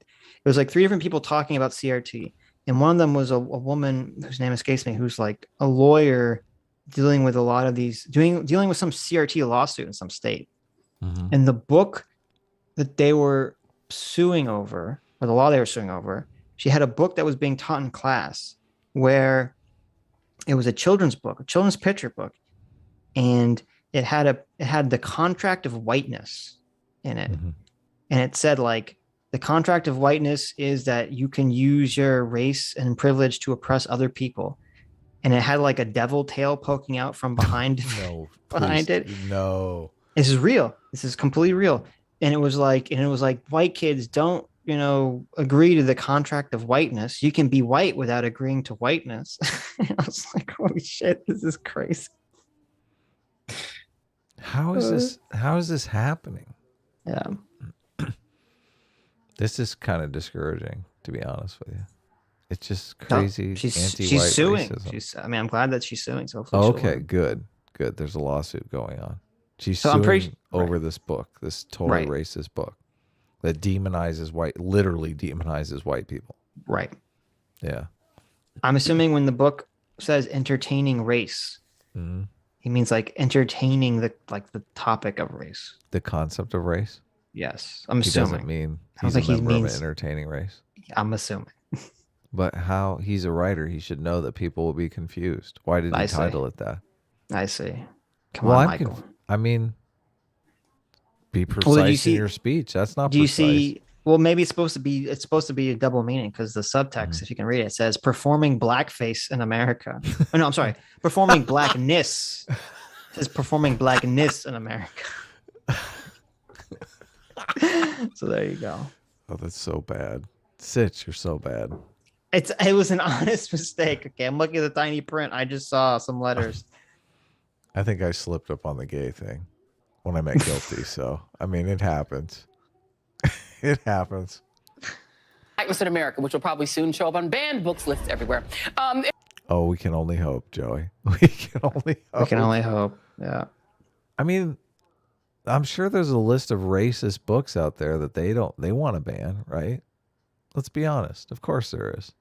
was like three different people talking about CRT. And one of them was a woman whose name escapes me, who's like a lawyer dealing with a lot of these, dealing with some CRT lawsuit in some state. And the book that they were suing over, or the law they were suing over, she had a book that was being taught in class where it was a children's book, a children's picture book. And it had the contract of whiteness in it. And it said like, the contract of whiteness is that you can use your race and privilege to oppress other people. and it had like a devil tail poking out from behind behind it. No. This is real. This is completely real. And it was like white kids don't, agree to the contract of whiteness. You can be white without agreeing to whiteness. And I was like, holy shit, this is crazy. How is this happening? Yeah. This is kind of discouraging, to be honest with you. It's just crazy. No, she's anti-white suing. racism. I'm glad that she's suing. So okay, good. There's a lawsuit going on. She's suing over this book, this totally racist book that literally demonizes white people. Right. Yeah. I'm assuming when the book says entertaining race, he means like entertaining the topic of race. The concept of race? Yes. I'm assuming. He doesn't mean he's a member of an entertaining race. I'm assuming. But how he's a writer, he should know that people will be confused. Why did he title it that? I see. Come on, Michael. Be precise in your speech. That's not precise. Do you see? Well, maybe it's supposed to be a double meaning because the subtext, if you can read it, says performing blackface in America. Oh, no, I'm sorry. Performing blackness. It says performing blackness in America. So there you go. Oh, that's so bad. Sitch, you're so bad. It was an honest mistake. Okay, I'm looking at the tiny print. I just saw some letters. I think I slipped up on the gay thing when I meant guilty. So, it happens. It happens. Blackness in America, which will probably soon show up on banned books lists everywhere. Oh, we can only hope, Joey. We can only hope. Yeah. I'm sure there's a list of racist books out there that they want to ban, right? Let's be honest. Of course there is.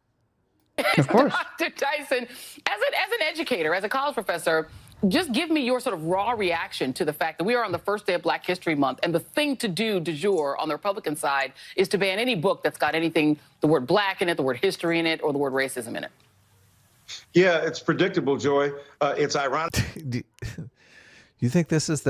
Of course. Dr. Tyson, as an educator, as a college professor, just give me your sort of raw reaction to the fact that we are on the first day of Black History Month, and the thing to do du jour on the Republican side is to ban any book that's got anything, the word black in it, the word history in it, or the word racism in it. Yeah, it's predictable, Joy. It's ironic. You think this is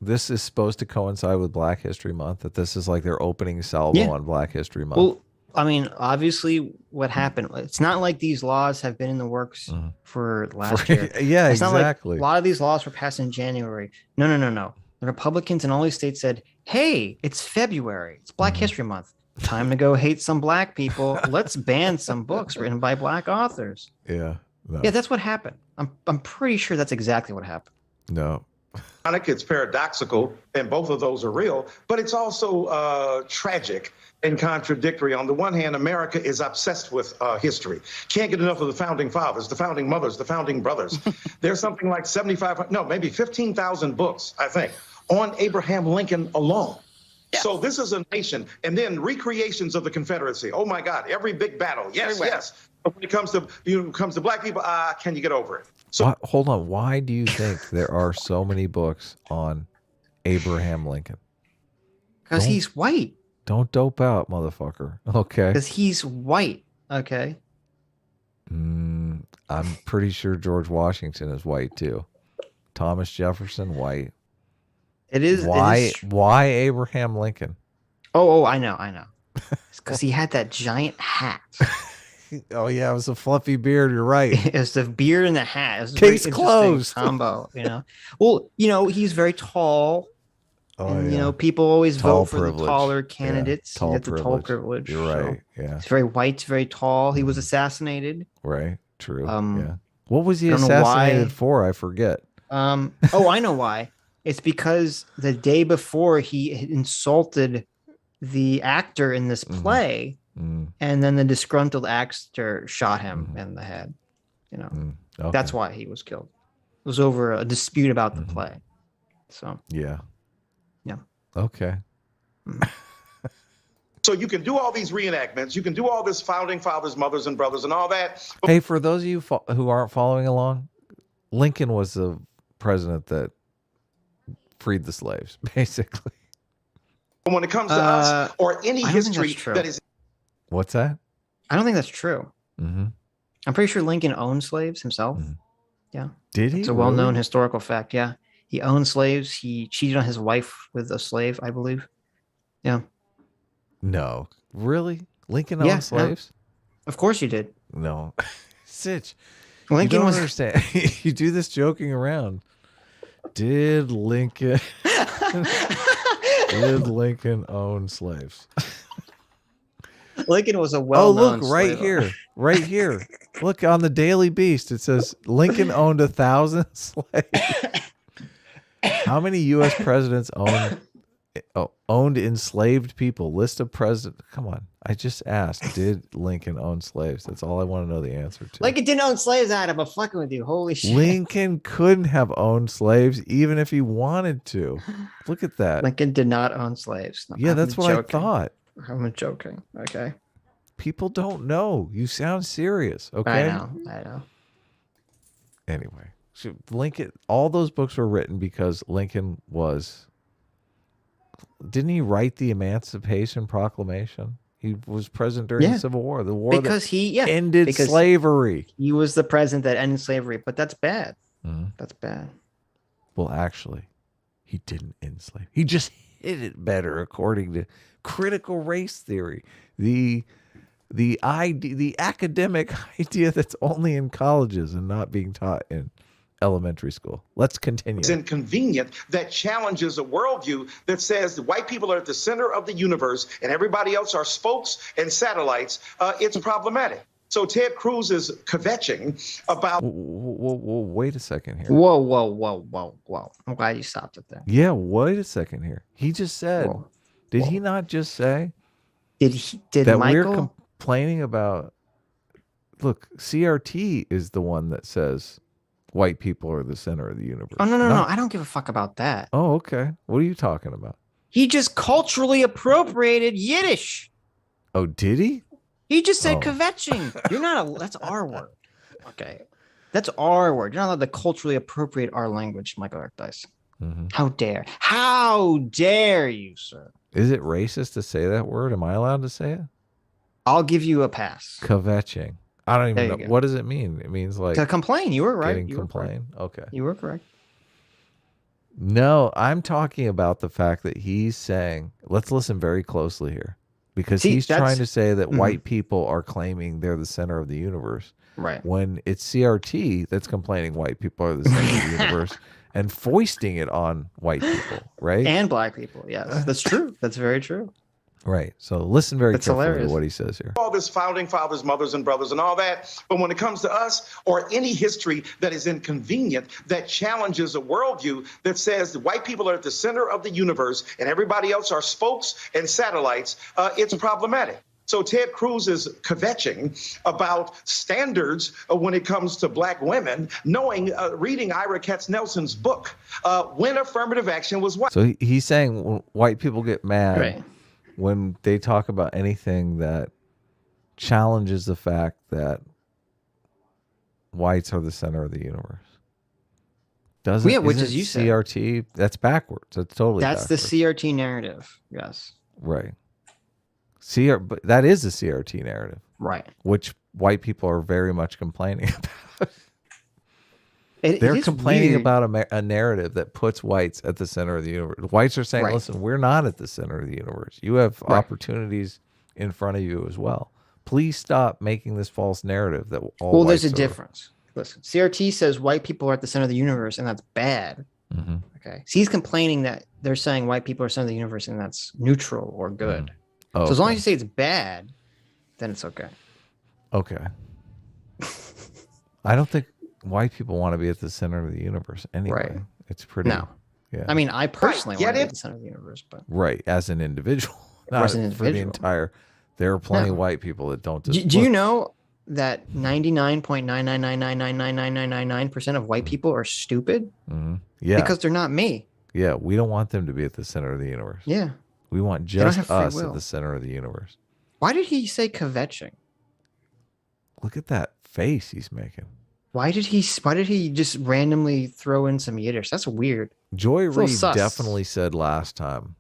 this is supposed to coincide with Black History Month? That this is like their opening salvo on Black History Month? Well, obviously, what happened? It's not like these laws have been in the works for last year. Yeah, it's exactly. Not like a lot of these laws were passed in January. No. The Republicans in all these states said, "Hey, it's February. It's Black History Month. Time to go hate some black people. Let's ban some books written by black authors." Yeah. No. Yeah, that's what happened. I'm pretty sure that's exactly what happened. No. It's paradoxical, and both of those are real, but it's also tragic and contradictory. On the one hand, America is obsessed with history. Can't get enough of the founding fathers, the founding mothers, the founding brothers. There's something like 15,000 books, I think, on Abraham Lincoln alone. Yes. So this is a nation, and then recreations of the Confederacy. Oh my God, every big battle. Yes, yes. But when it comes to black people, can you get over it? So hold on. Why do you think there are so many books on Abraham Lincoln? Because he's white. Don't dope out, motherfucker. Okay. Because he's white. Okay. I'm pretty sure George Washington is white too. Thomas Jefferson, white. It is. Why Abraham Lincoln? Oh, I know. It's because he had that giant hat. Oh yeah, it was a fluffy beard. You're right. It was the beard and the hat. It was Case closed. Combo. Well, he's very tall. Oh, and, people always tall vote for privilege. The taller candidates. Yeah, The tall privilege. You're right. Yeah. He's very white, very tall. He was assassinated. Right. True. Yeah. What was he assassinated for? I forget. I know why. It's because the day before he insulted the actor in this play, and then the disgruntled actor shot him in the head. Okay. That's why he was killed. It was over a dispute about the play. So yeah. Okay. So you can do all these reenactments, you can do all this founding fathers, mothers, and brothers, and all that. Hey, for those of you who aren't following along, Lincoln was the president that freed the slaves, basically. When it comes to us or any history that is. What's that? I don't think that's true. Mm-hmm. I'm pretty sure Lincoln owned slaves himself. Mm-hmm. Yeah. Did he? It's a well-known historical fact. Yeah. He owned slaves. He cheated on his wife with a slave, I believe. Yeah. No. Really? Lincoln owned slaves? No. Of course he did. No. Sitch, Lincoln you don't was understand. You do this joking around. Did Lincoln own slaves? Lincoln was a Oh, well-known look, right slave here. Right here. Look on the Daily Beast. It says Lincoln owned 1,000 slaves. How many U.S. presidents owned enslaved people? List of presidents. Come on. I just asked, did Lincoln own slaves? That's all I want to know the answer to. Lincoln didn't own slaves, Adam. I'm fucking with you. Holy shit. Lincoln couldn't have owned slaves even if he wanted to. Look at that. Lincoln did not own slaves. No, Yeah, I'm that's what joking. I thought. I'm joking. Okay. People don't know. You sound serious. Okay. I know. Anyway, so Lincoln, all those books were written because Lincoln didn't he write the Emancipation Proclamation? He was president during the Civil War, the war because he ended slavery. He was the president that ended slavery, but that's bad. Mm-hmm. That's bad. Well, actually, he didn't end slavery. He just hid it better, according to critical race theory. The academic idea that's only in colleges and not being taught in elementary school. Let's continue. It's inconvenient that challenges a worldview that says the white people are at the center of the universe and everybody else are spokes and satellites. It's problematic. So Ted Cruz is kvetching about. Whoa, wait a second here. Whoa. I'm glad you stopped it there. Yeah, wait a second here. He just said, did he not just say that Michael? We're complaining about, look, CRT is the one that says white people are the center of the universe. Oh, no. I don't give a fuck about that. Oh, okay. What are you talking about? He just culturally appropriated Yiddish. Oh, did he? He just said kvetching. You're not that's our word. Okay. That's our word. You're not allowed to culturally appropriate our language, Michael Dice. Mm-hmm. How dare you, sir? Is it racist to say that word? Am I allowed to say it? I'll give you a pass. Kvetching. I don't even know. What does it mean? It means like to complain. You were right. Getting complain. Okay. You were correct. No, I'm talking about the fact that he's saying, let's listen very closely here, because he's trying to say that white people are claiming they're the center of the universe. Right. When it's CRT that's complaining white people are the center of the universe and foisting it on white people, right? And black people. Yes, that's true. That's very true. Right. So listen very carefully hilarious. to what he says here. All this founding fathers, mothers, and brothers and all that. But when it comes to us or any history that is inconvenient, that challenges a worldview that says the white people are at the center of the universe and everybody else are spokes and satellites, it's problematic. So Ted Cruz is kvetching about standards when it comes to black women, knowing, reading Ira Katznelson's book, When Affirmative Action Was White. So he's saying when white people get mad, right, when they talk about anything that challenges the fact that whites are the center of the universe. Which is you said. CRT, that's backwards. That's totally That's backwards. the CRT narrative. Yes. Right. But that is the CRT narrative. Right. Which white people are very much complaining about. It They're is complaining weird. about a narrative that puts whites at the center of the universe. Whites are saying, Right. listen, we're not at the center of the universe. You have opportunities in front of you as well. Please stop making this false narrative that all Well, there's a whites are- difference. Listen, CRT says white people are at the center of the universe, and that's bad. Mm-hmm. Okay. So he's complaining that they're saying white people are center of the universe, and that's neutral or good. Oh, so as long okay. as you say it's bad, then it's okay. Okay. I don't think white people want to be at the center of the universe anyway. Right. It's pretty. No. Yeah. I mean, I personally Get want to be it? at the center of the universe, but Right. As an individual. Not As an for the individual. entire. There are plenty No. of white people that don't. do you know that 99.999999999% of white people are stupid? Mm-hmm. Yeah. Because they're not me. Yeah. We don't want them to be at the center of the universe. Yeah. We want don't just have free us will. at the center of the universe. Why did he say kvetching? Look at that face he's making. Why did he just randomly throw in some Yiddish? That's weird. Joy It's a little Reid sus. definitely said last time,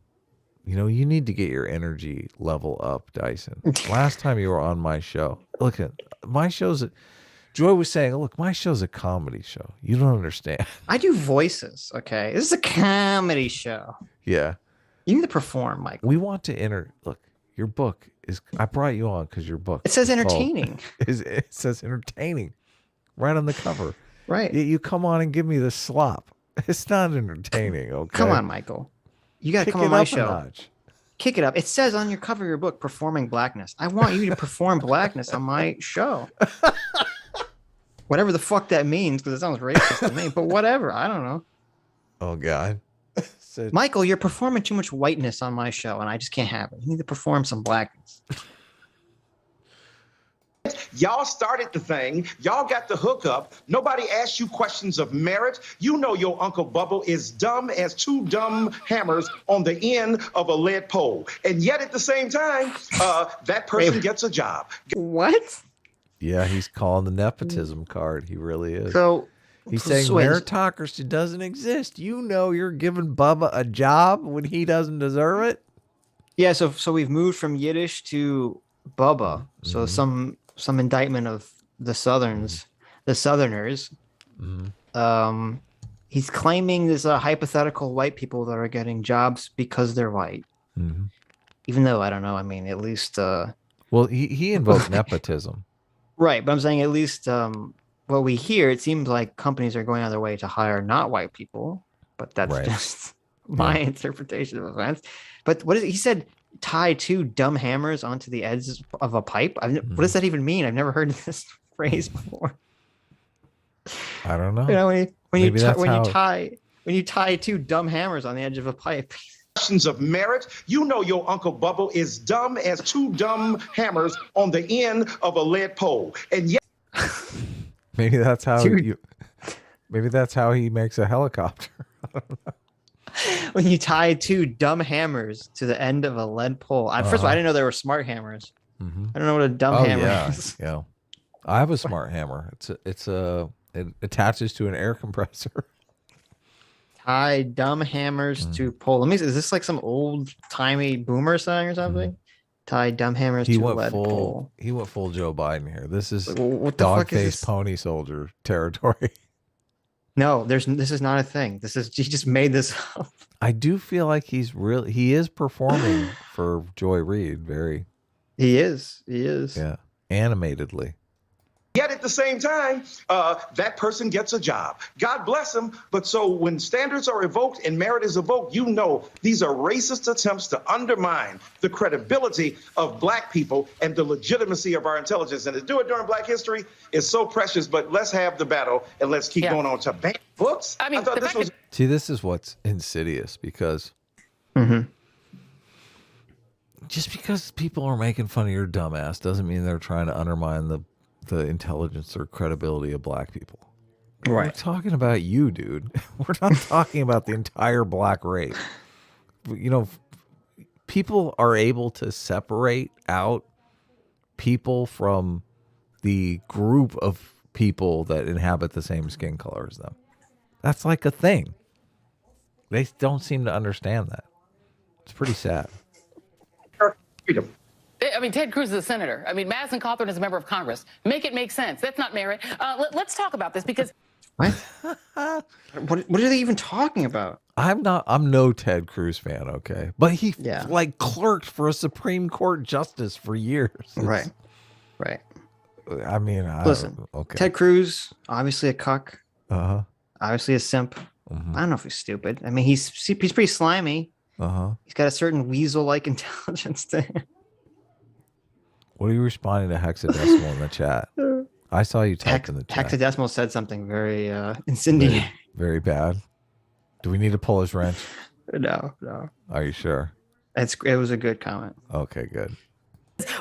you need to get your energy level up, Dyson. Last time you were on my show, look at my show's. Joy was saying, look, my show's a comedy show. You don't understand. I do voices. Okay, this is a comedy show. Yeah. You need to perform, Mike. We want to look, your book is, I brought you on because your book. It says is called- entertaining. It says entertaining. right on the cover. Right. You come on and give me the slop. It's not entertaining, okay? Come on, Michael. You got to Kick come on it my up a show. notch. Kick it up. It says on your cover of your book, Performing Blackness. I want you to perform blackness on my show. Whatever the fuck that means, because it sounds racist to me, but whatever. I don't know. Oh, God. Michael, you're performing too much whiteness on my show, and I just can't have it. You need to perform some blackness. Y'all started the thing. Y'all got the hookup. Nobody asked you questions of merit. You know your Uncle Bubble is dumb as two dumb hammers on the end of a lead pole. And yet at the same time, that person gets a job. What? Yeah, he's calling the nepotism card. He really is. So he's saying meritocracy doesn't exist. You know you're giving Bubba a job when he doesn't deserve it. Yeah, so we've moved from Yiddish to Bubba. So some indictment of the Southerners. He's claiming there's a hypothetical white people that are getting jobs because they're white. Even though I don't know. I mean, at least well, he invoked nepotism. Right, but I'm saying at least what we hear, it seems like companies are going out of their way to hire not white people, but that's just my interpretation of events. But what is it? He said tie two dumb hammers onto the edge of a pipe. What does that even mean? I've never heard this phrase before. I don't know. You know, when you tie two dumb hammers on the edge of a pipe. Questions of merit. You know your Uncle Bubble is dumb as two dumb hammers on the end of a lead pole. And yet maybe that's how maybe that's how he makes a helicopter. I don't know. When you tie two dumb hammers to the end of a lead pole. First of all, I didn't know there were smart hammers. I don't know what a dumb hammer is. Yeah. I have a smart hammer. It attaches to an air compressor. Tie dumb hammers to pole. Let me see. Is this like some old timey boomer song or something? Tie dumb hammers to lead pole. He went full Joe Biden here. This is what the fuck is dog-faced this? pony soldier territory. No, this is not a thing. He just made this up. I do feel like he is performing for Joy Reid He is. Yeah. Animatedly. Yet at the same time, that person gets a job. God bless him. But so when standards are evoked and merit is evoked, you know these are racist attempts to undermine the credibility of black people and the legitimacy of our intelligence. And to do it during Black history is so precious. But let's have the battle and let's keep going on to ban books. I mean, I thought this was. See, this is what's insidious because just because people are making fun of your dumbass doesn't mean they're trying to undermine the intelligence or credibility of black people. Right. We're talking about you, dude. We're not talking about the entire black race. You know, people are able to separate out people from the group of people that inhabit the same skin color as them. That's like a thing. They don't seem to understand that. It's pretty sad. Freedom. I mean, Ted Cruz is a senator. I mean, Madison Cawthorn is a member of Congress. Make it make sense. That's not merit. Let's talk about this because... What are they even talking about? I'm no Ted Cruz fan, okay? But he like clerked for a Supreme Court justice for years. Right. I mean, listen, okay. Ted Cruz, obviously a cuck. Uh-huh. Obviously a simp. I don't know if he's stupid. I mean, he's pretty slimy. Uh-huh. He's got a certain weasel-like intelligence to him. What are you responding to Hexadecimal in the chat? I saw you type in the chat. Hexadecimal said something very incendiary. Very bad. Do we need to pull his wrench? No. Are you sure? It was a good comment. Okay, good.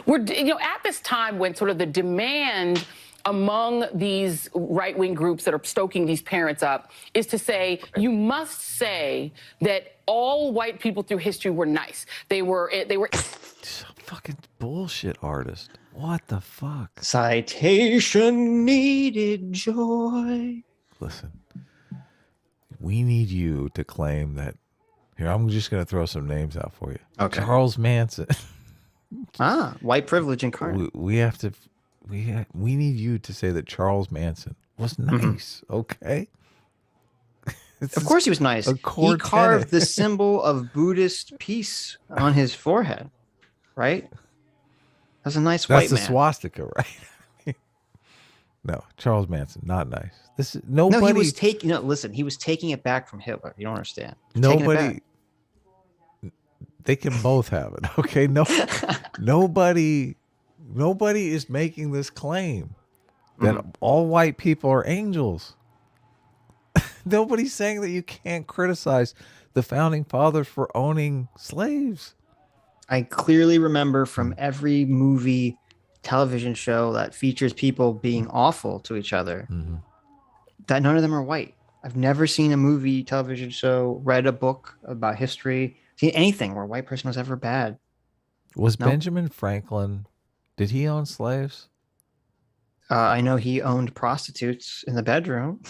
We're at this time when sort of the demand among these right-wing groups that are stoking these parents up is to say, you must say that all white people through history were nice. They were fucking bullshit artist. What the fuck? Citation needed, Joy. Listen, we need you to claim that. Here, I'm just going to throw some names out for you. Okay. Charles Manson. White privilege incarnate. We have to. We need you to say that Charles Manson was nice. Okay. Of course he was nice. He carved the symbol of Buddhist peace on his forehead. Right? That's a nice white man. That's the swastika, right? No, Charles Manson, not nice. This is nobody. No, he was taking. No, listen, he was taking it back from Hitler. You don't understand. Taking it Nobody. back. They can both have it. Okay, no, nobody is making this claim that all white people are angels. Nobody's saying that you can't criticize the founding fathers for owning slaves. I clearly remember from every movie, television show that features people being awful to each other, that none of them are white. I've never seen a movie, television show, read a book about history, seen anything where a white person was ever bad. Was Benjamin Franklin, did he own slaves? I know he owned prostitutes in the bedroom.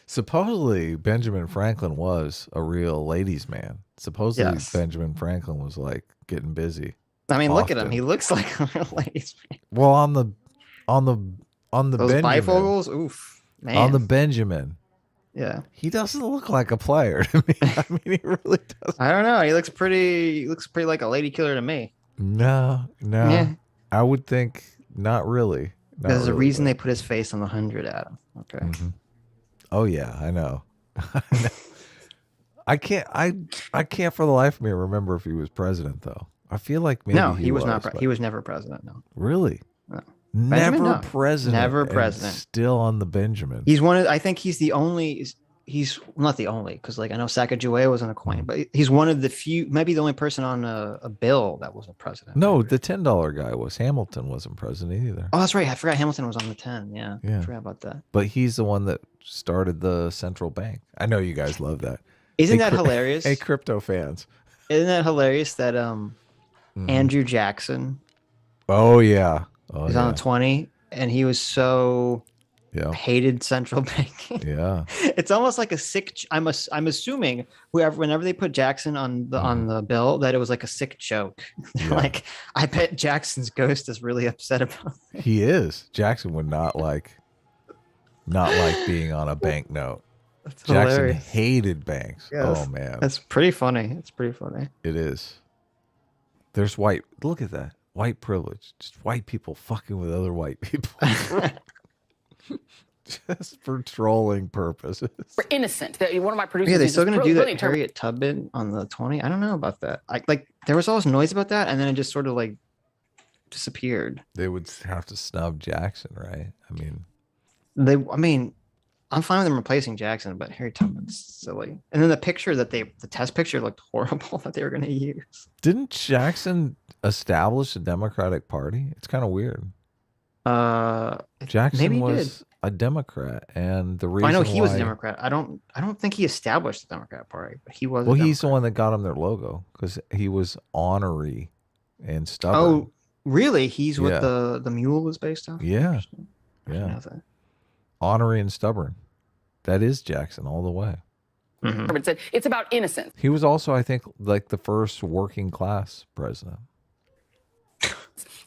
Supposedly Benjamin Franklin was a real ladies' man. Supposedly Benjamin Franklin was like getting busy. I mean, look at him. He looks like a real ladies' man. Well, on the those Benjamin, bifocals, oof, man. on the Benjamin, yeah, he doesn't look like a player to me. I mean, he really does. I don't know. He looks pretty like a lady killer to me. No. Yeah. I would think not really. There's a reason they put his face on the 100, Adam. Okay. Oh yeah, I know. I can't for the life of me remember if he was president though. I feel like maybe no, he was not. He was never president. No. Really? No. Never president. Never and president. Still on the Benjamin. He's one of. I think he's the only. He's not the only, because like I know Sacagawea was on a coin, but he's one of the few, maybe the only person on a bill that wasn't president. No, the $10 guy was. Hamilton wasn't president either. Oh, that's right. I forgot Hamilton was on the 10. Yeah. I forgot about that. But he's the one that started the central bank. I know you guys love that. Isn't that hilarious? Hey, crypto fans. Isn't that hilarious that Andrew Jackson? Oh yeah. He's on the 20, and he was so hated central banking. Yeah. It's almost like a sick. I'm assuming whenever they put Jackson on the bill, that it was like a sick joke. Like, I bet Jackson's ghost is really upset about it. He is. Jackson would not like being on a banknote. That's Jackson hilarious. hated banks. Yeah, oh man. That's pretty funny. It's pretty funny. It is. There's white. Look at that. White privilege. Just white people fucking with other white people. Just for trolling purposes. For innocent. One of my producers. Yeah, they're still going to do that. brilliant term. Harriet Tubman on the 20. I don't know about that. There was all this noise about that, and then it just sort of like disappeared. They would have to snub Jackson, right? I mean, I'm fine with them replacing Jackson, but Harriet Tubman's silly. And then the picture the test picture looked horrible that they were going to use. Didn't Jackson establish a Democratic Party? It's kind of weird. Jackson maybe he was did. a Democrat, and the reason I know he was a Democrat. I don't think he established the Democrat Party, but he was. Well, he's the one that got him their logo because he was ornery and stubborn. Oh, really? He's what the mule is based on? Yeah. I didn't know that. Ornery and stubborn. That is Jackson all the way. It said it's about innocence. He was also, I think, like the first working class president.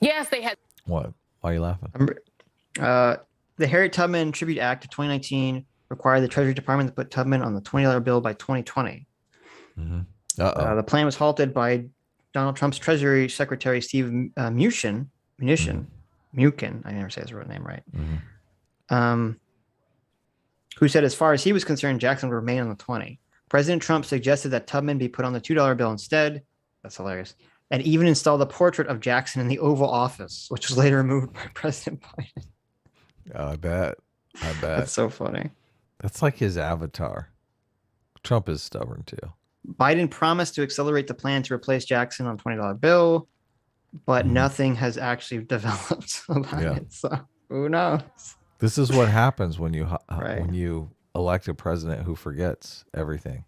Yes, they had. What? Why are you laughing? The Harriet Tubman Tribute Act of 2019 required the Treasury Department to put Tubman on the $20 bill by 2020. The plan was halted by Donald Trump's Treasury Secretary Steve Mnuchin. I never say his real name right. Who said, as far as he was concerned, Jackson would remain on the 20. President Trump suggested that Tubman be put on the $2 bill instead. That's hilarious. And even installed a portrait of Jackson in the Oval Office, which was later removed by President Biden. Oh, I bet. That's so funny. That's like his avatar. Trump is stubborn too. Biden promised to accelerate the plan to replace Jackson on $20 bill, but nothing has actually developed about it. So who knows? This is what happens when you elect a president who forgets everything.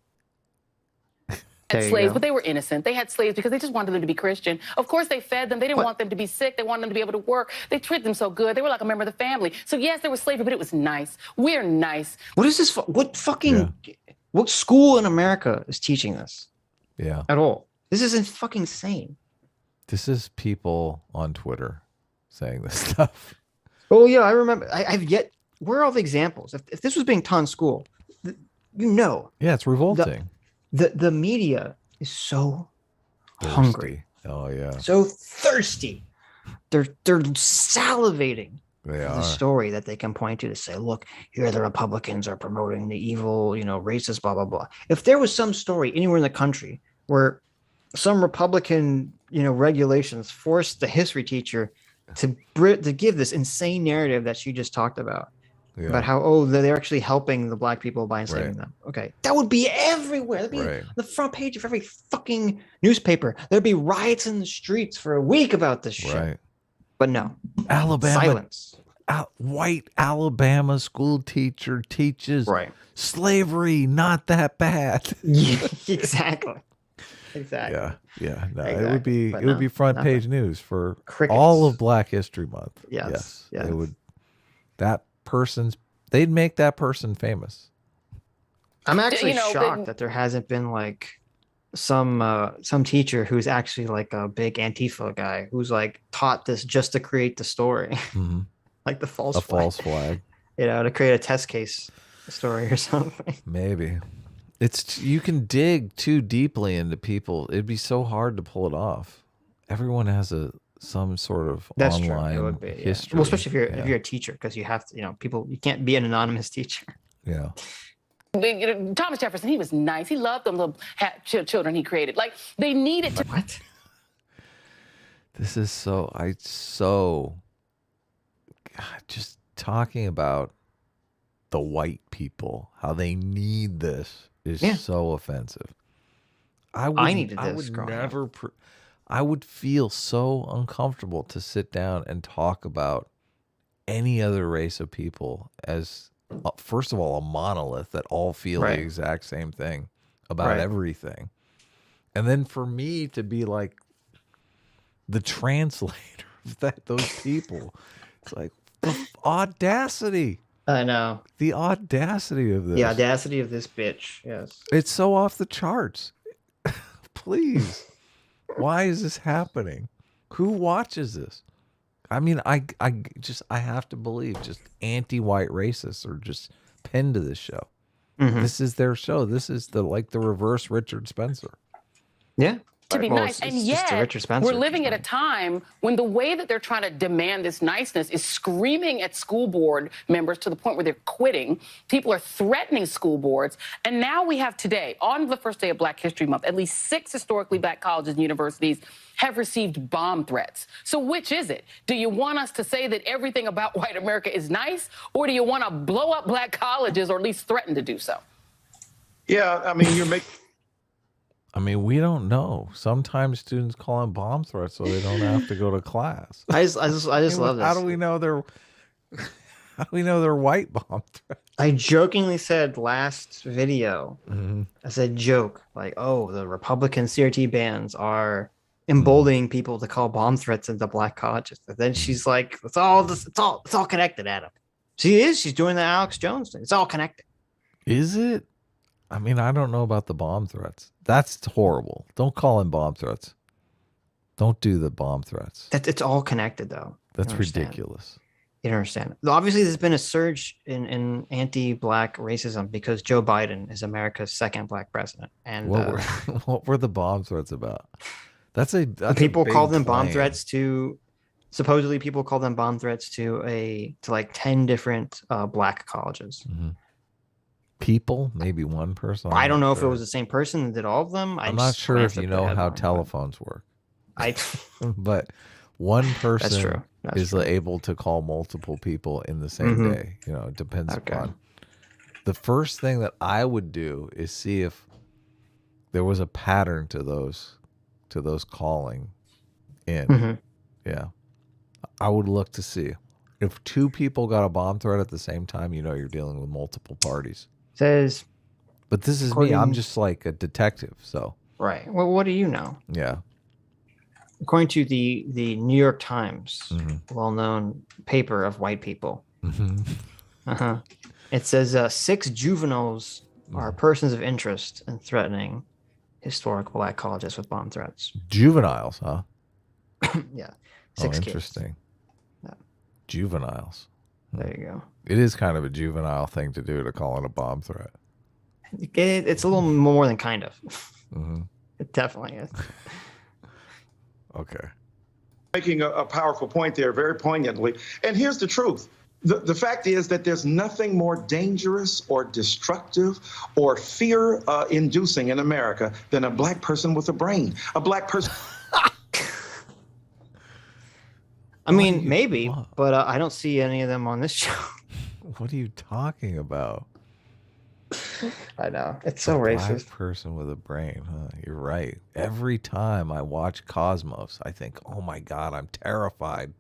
Had slaves, but they were innocent. They had slaves because they just wanted them to be Christian. Of course, they fed them. They didn't want them to be sick. They wanted them to be able to work. They treated them so good. They were like a member of the family. So yes, there was slavery, but it was nice. We're nice. What is this? What school in America is teaching this? Yeah. At all? This is fucking insane. This is people on Twitter saying this stuff. Oh yeah, I remember. Where are all the examples? If this was being taught in school, Yeah, it's revolting. The media is so hungry. Oh yeah. So thirsty they're salivating They for are. the story that they can point to say, look, here the Republicans are promoting the evil, racist, blah, blah, blah. If there was some story anywhere in the country where some Republican, regulations forced the history teacher to give this insane narrative that she just talked about how, they're actually helping the black people by enslaving them. Okay. That would be everywhere. That'd be the front page of every fucking newspaper. There'd be riots in the streets for a week about this shit. Right. But no. Alabama. Silence. White Alabama school teacher teaches slavery not that bad. Yeah, exactly. Exactly. Yeah. No, Exactly. it would be front nothing. page news for Crickets. all of Black History Month. Yes. They would. They'd make that person famous. I'm actually shocked that there hasn't been like some teacher who's actually like a big Antifa guy who's like taught this just to create the story, Mm-hmm. like the false flag. To create a test case story or something. Maybe. You can dig too deeply into people. It'd be so hard to pull it off. Everyone has some sort of That's online true. It would be, history. Well, especially if you're a teacher, because you have to, you can't be an anonymous teacher. Yeah. Thomas Jefferson, he was nice. He loved them little children he created. Like, they needed to. What? This is just talking about the white people, how they need this is so offensive. I needed this growing up. I would feel so uncomfortable to sit down and talk about any other race of people as, first of all, a monolith that all feel the exact same thing about everything. And then for me to be like the translator of those people, it's like the audacity. I know. The audacity of this. The audacity of this bitch. Yes. It's so off the charts. Please. Why is this happening? Who watches this? I mean, I have to believe just anti-white racists are just pinned to this show. Mm-hmm. This is their show. This is the reverse Richard Spencer. Yeah. To be nice. And yet, we're living at a time when the way that they're trying to demand this niceness is screaming at school board members to the point where they're quitting. People are threatening school boards. And now we have today, on the first day of Black History Month, at least 6 historically black colleges and universities have received bomb threats. So which is it? Do you want us to say that everything about white America is nice? Or do you want to blow up black colleges or at least threaten to do so? Yeah, I mean, we don't know. Sometimes students call in bomb threats so they don't have to go to class. I just love this. How do we know they're white bomb threats? I jokingly said last video, I said joke, like, oh, the Republican CRT bans are emboldening people to call bomb threats into black colleges. And then she's like, it's all connected, Adam. She's doing the Alex Jones thing. It's all connected. Is it? I mean, I don't know about the bomb threats. That's horrible. Don't call in bomb threats. Don't do the bomb threats. It's all connected, though. That's ridiculous. You don't understand. Obviously, there's been a surge in anti-black racism because Joe Biden is America's second black president. And what were the bomb threats about? That's people a call big them bomb claim. threats to. Supposedly, people call them bomb threats to like 10 different black colleges. Mm-hmm. People, maybe one person. I don't know if it was the same person that did all of them. I'm not sure if you know how telephones work. But one person is able to call multiple people in the same day. It depends upon. The first thing that I would do is see if there was a pattern to those calling in. Mm-hmm. Yeah. I would look to see if 2 people got a bomb threat at the same time, you're dealing with multiple parties. Says, but this is me. I'm just like a detective. So right. Well, what do you know? Yeah. According to the New York Times, well-known paper of white people, it says 6 juveniles are persons of interest in threatening historic black colleges with bomb threats. Juveniles, huh? Yeah. 6 kids. Interesting. Yeah. Juveniles. There you go. It is kind of a juvenile thing to do, to call in a bomb threat. It's a little more than kind of. It definitely is. Okay. Making a powerful point there, very poignantly. And here's the truth. The fact is that there's nothing more dangerous or destructive or fear-inducing in America than a black person with a brain. A black person. I mean, maybe, but I don't see any of them on this show. What are you talking about? I know. It's so Black racist. person with a brain, huh? You're right. Every time I watch Cosmos, I think, oh my God, I'm terrified.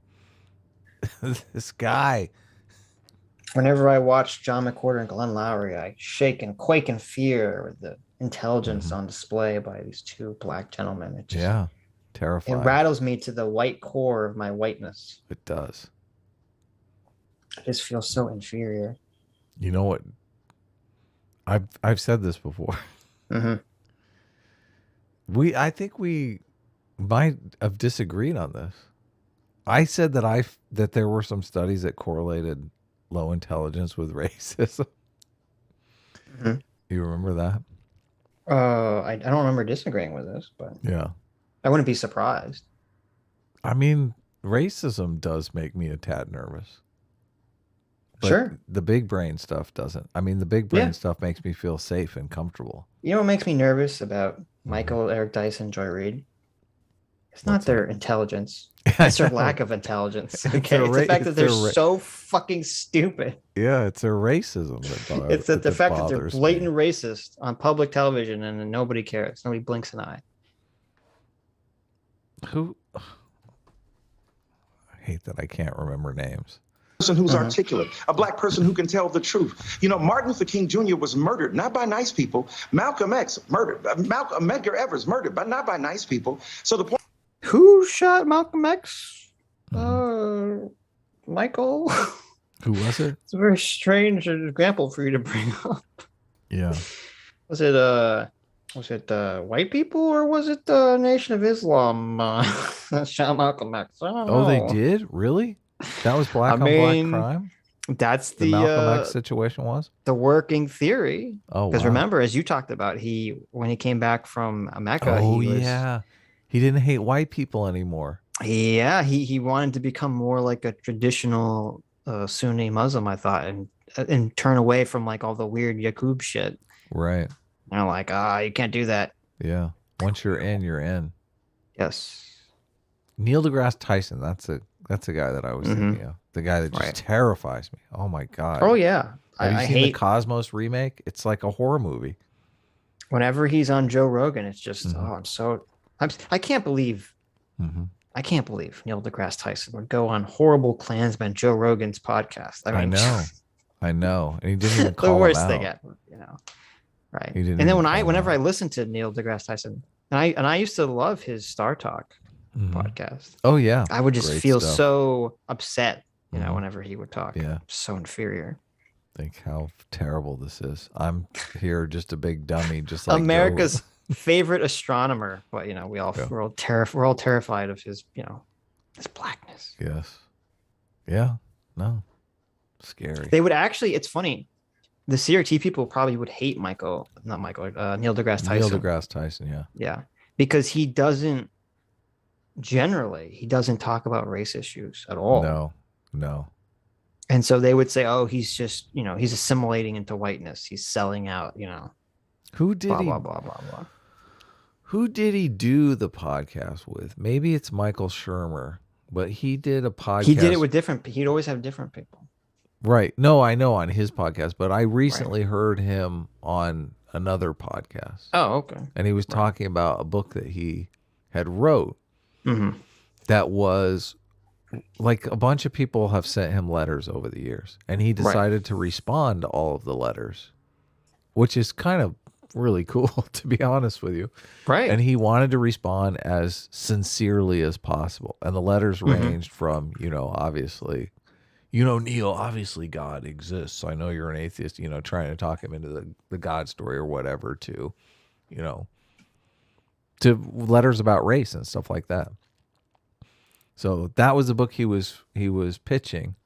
This guy. Whenever I watch John McWhorter and Glenn Lowry, I shake and quake in fear with the intelligence on display by these two black gentlemen. It just, Yeah. it Terrifying. rattles me to the white core of my whiteness. It does. I just feel so inferior. You know what? I've said this before. Mm-hmm. I think we might have disagreed on this. I said that there were some studies that correlated low intelligence with racism. Mm-hmm. You remember that? I don't remember disagreeing with this, but Yeah. I wouldn't be surprised. I mean, racism does make me a tad nervous. But Sure. the big brain stuff doesn't. I mean, the big brain stuff makes me feel safe and comfortable. You know what makes me nervous about Michael, Eric Dyson, Joy Reid? It's not their intelligence. It's their lack of intelligence. Okay, it's the fact that they're so fucking stupid. Yeah, it's their racism that bothers. It's the fact that they're blatant racist on public television and nobody cares. Nobody blinks an eye. Who? I hate that I can't remember names. Person who's articulate, a black person who can tell the truth. You know, Martin Luther King Jr. was murdered, not by nice people. Malcolm X murdered. Medgar Evers murdered, but not by nice people. So the point. Who shot Malcolm X? Michael? Who was it? It's a very strange example for you to bring up. Yeah. Was it white people or was it the Nation of Islam that shot Malcolm X? I don't know. Oh, they did? Really? That was black on black crime? That's the Malcolm X situation was? The working theory. Oh, because wow. remember, as you talked about, when he came back from Mecca, he didn't hate white people anymore. Yeah, he wanted to become more like a traditional Sunni Muslim, I thought, and turn away from like all the weird Yaqub shit. Right. And I'm like, you can't do that. Yeah. Once you're in, you're in. Yes. Neil deGrasse Tyson, that's a guy that I was thinking of. The guy that just terrifies me. Oh my God. Oh yeah. Have you I seen hate the Cosmos remake? It's like a horror movie. Whenever he's on Joe Rogan, it's just I can't believe I can't believe Neil deGrasse Tyson would go on horrible Klansman Joe Rogan's podcast. I mean, I know. And he didn't even call the worst him thing out. ever, you know. Right. He didn't And then even whenever I listen to Neil deGrasse Tyson, and I used to love his Star Talk podcast. Oh yeah. I would just Great feel stuff. so upset, you know, whenever he would talk. Yeah. So inferior. Think how terrible this is. I'm here just a big dummy, just like America's favorite astronomer, but you know, we're all terrified of his, you know, his blackness. Yes. Yeah. No. Scary. They would actually, it's funny. The CRT people probably would hate Neil deGrasse Tyson. Neil deGrasse Tyson, yeah. Yeah. Because he doesn't talk about race issues at all. No. And so they would say, oh, he's just, you know, he's assimilating into whiteness. He's selling out, you know. Who did blah, he blah, blah, blah, blah. Who did he do the podcast with? Maybe it's Michael Shermer, but he did a podcast. He did it with he'd always have different people. Right. No, I know on his podcast, but I recently heard him on another podcast. Oh, okay. And he was talking about a book that he had wrote that was like a bunch of people have sent him letters over the years, and he decided to respond to all of the letters, which is kind of really cool, to be honest with you. Right. And he wanted to respond as sincerely as possible. And the letters ranged from, you know, obviously, you know, Neil, obviously God exists. I know you're an atheist, you know, trying to talk him into the God story or whatever, to, you know, to letters about race and stuff like that. So that was the book he was pitching.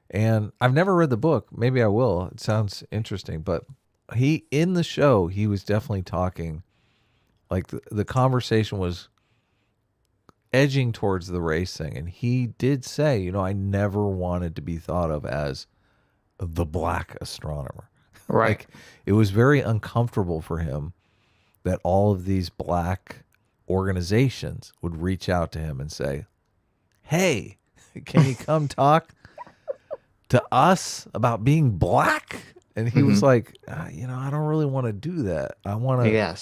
And I've never read the book. Maybe I will. It sounds interesting. But in the show, he was definitely talking, like the conversation was edging towards the race thing. And he did say, you know, I never wanted to be thought of as the black astronomer. Right. Like, it was very uncomfortable for him that all of these black organizations would reach out to him and say, hey, can you come talk to us about being black? And he was like, you know, I don't really want to do that. I want to,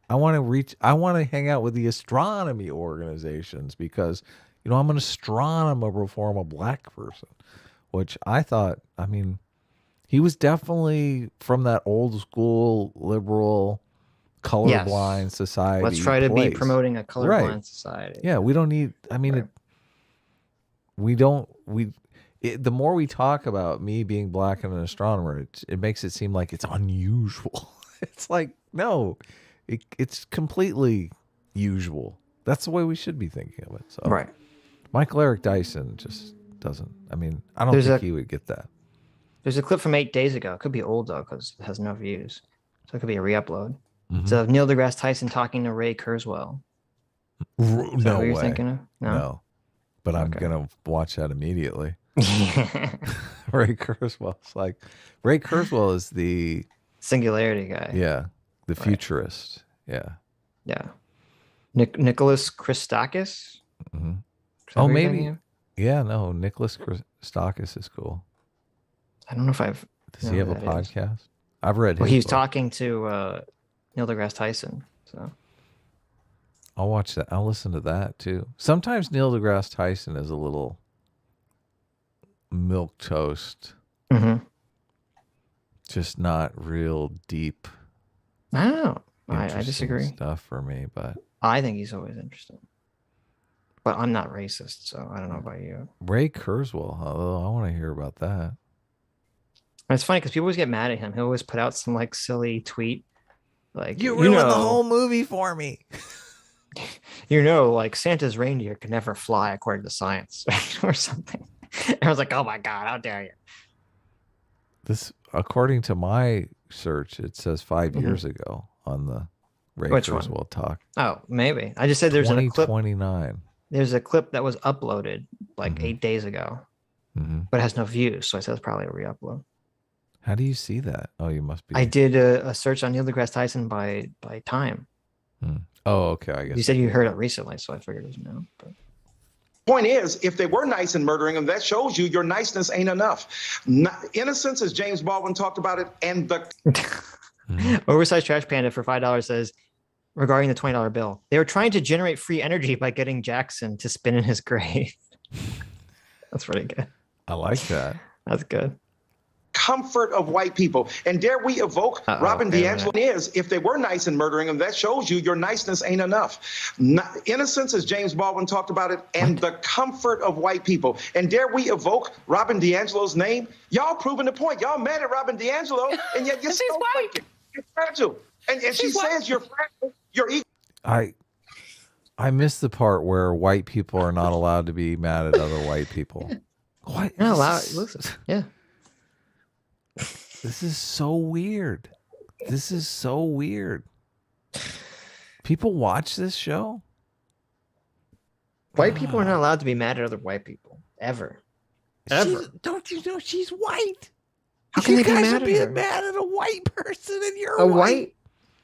I want to hang out with the astronomy organizations because, you know, I'm an astronomer before I'm a black person, which I thought, I mean, he was definitely from that old school liberal colorblind society. Let's try to be promoting a colorblind society. Yeah, we don't need, I mean, the more we talk about me being black and an astronomer, it makes it seem like it's unusual. It's like, no, it's completely usual. That's the way we should be thinking of it. So, right. Michael Eric Dyson just doesn't, I mean, I don't think he would get that. There's a clip from 8 days ago. It could be old, though, because it has no views. So it could be a re-upload. It's of Neil deGrasse Tyson talking to Ray Kurzweil. No way. You're thinking of? No. But I'm going to watch that immediately. Ray Kurzweil's like, Ray Kurzweil is the singularity guy. Yeah. The futurist. Yeah. Yeah. Nicholas Christakis? Oh, maybe. Yeah, no. Nicholas Christakis is cool. I don't know if I've. Does he have a podcast? I've read his Well, he's book. talking to Neil deGrasse Tyson. So I'll watch that. I'll listen to that too. Sometimes Neil deGrasse Tyson is a little milquetoast. Just not real deep. I don't know. I disagree. Stuff for me, but I think he's always interesting. But I'm not racist, so I don't know about you. Ray Kurzweil, I want to hear about that. And it's funny because people always get mad at him. He'll always put out some like silly tweet, like you ruined the whole movie for me. You know, like Santa's reindeer can never fly according to science, or something. And I was like, oh my god, how dare you? This, according to my search, it says 5 years ago on the Ray Kurzweil talk. Oh, maybe. I just said there's a clip. 2029. There's a clip that was uploaded like 8 days ago, but it has no views. So I said it's probably a re-upload. How do you see that? Oh, you must be. I did a search on Neil deGrasse Tyson by time. Oh, okay. I guess you said you heard it recently, so I figured it was now. But Point is, if they were nice in murdering him, that shows you your niceness ain't enough. Innocence, as James Baldwin talked about it, and the Oversized Trash Panda for $5 says, regarding the $20 bill, they were trying to generate free energy by getting Jackson to spin in his grave. That's pretty good. I like that. That's good. comfort of white people. And dare we evoke Robin DiAngelo is, if they were nice in murdering him, that shows you your niceness ain't enough. Innocence, as James Baldwin talked about it, and the comfort of white people. And dare we evoke Robin DiAngelo's name? Y'all proving the point. Y'all mad at Robin DiAngelo, and yet you're still white. You're fragile. And she says you're fragile. You're equal. I missed the part where white people are not allowed to be mad at other white people. What? You're not allowed. Listen, yeah. This is so weird. This is so weird. People watch this show? White people are not allowed to be mad at other white people. Ever. Don't you know she's white? How can you they be guys mad are at being her? mad at a white person and you're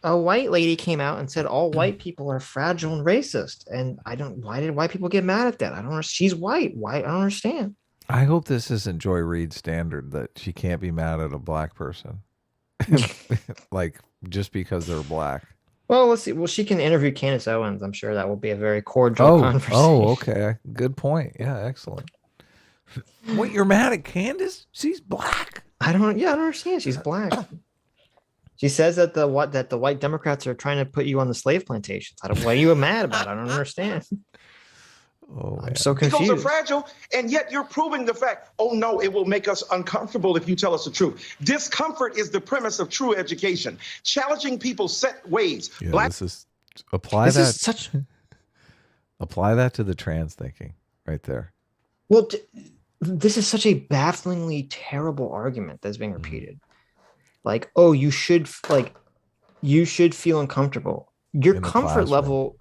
A white lady came out and said all white people are fragile and racist. And why did white people get mad at that? I don't know. She's white. Why? I don't understand. I hope this isn't Joy Reid's standard that she can't be mad at a black person. Like, just because they're black. Well, let's see. Well, she can interview Candace Owens. I'm sure that will be a very cordial conversation. Oh, okay. Good point. Yeah, excellent. What, you're mad at Candace? She's black. I don't understand. She's black. She says that the white Democrats are trying to put you on the slave plantations. What are you mad about? I don't understand. Oh, I'm so Those confused. are fragile, and yet you're proving the fact. Oh no, it will make us uncomfortable if you tell us the truth. Discomfort is the premise of true education. Challenging people's set ways. Yeah, apply that to the trans thinking right there. Well, this is such a bafflingly terrible argument that's being repeated. Like, oh, you should feel uncomfortable. Your comfort level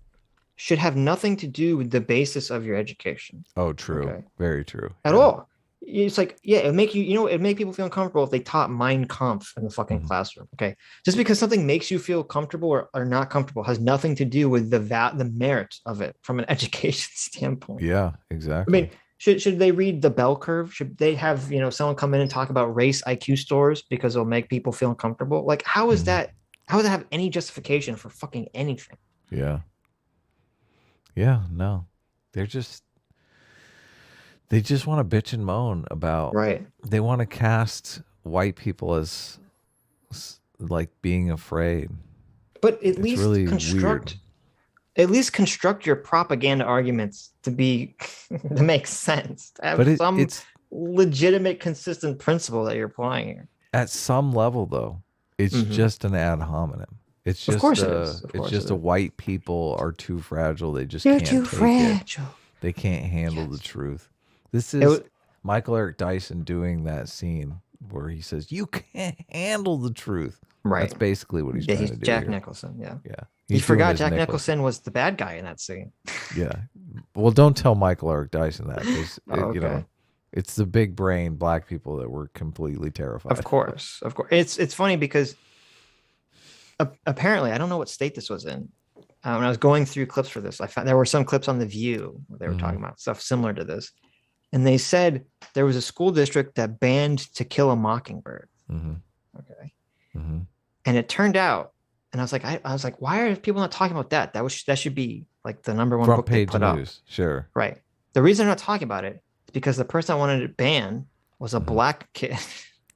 should have nothing to do with the basis of your education. Oh, true. Okay. Very true. At all. It's like, yeah, it'd make it'd make people feel uncomfortable if they taught Mein Kampf in the fucking classroom. Okay. Just because something makes you feel comfortable or not comfortable has nothing to do with the merit of it from an education standpoint. Yeah, exactly. I mean, should they read the bell curve? Should they have, someone come in and talk about race IQ scores because it'll make people feel uncomfortable? Like, how is that? How does that have any justification for fucking anything? Yeah. Yeah, no. They just want to bitch and moan about, right. They want to cast white people as like being afraid. But at least really construct your propaganda arguments to make sense. To have it's legitimate, consistent principle that you're applying here. At some level, though, it's just an ad hominem. It's just a white people are too fragile. They just can't too take fragile. It. They can't handle the truth. This is Michael Eric Dyson doing that scene where he says, "You can't handle the truth." Right. That's basically what he's trying to do. Jack here. Nicholson. Yeah. Yeah. You forgot Jack Nicholson was the bad guy in that scene. Yeah. Well, don't tell Michael Eric Dyson that. Okay. It's the big brain black people that were completely terrified. Of course. It's funny because apparently, I don't know what state this was in. When I was going through clips for this, I found there were some clips on The View where they were talking about stuff similar to this. And they said there was a school district that banned To Kill a Mockingbird. Okay. And it turned out, and I was like, why are people not talking about that? That should be like the number one front book they page put news. up. Sure. Right. The reason they're not talking about it is because the person that wanted it banned was a black kid.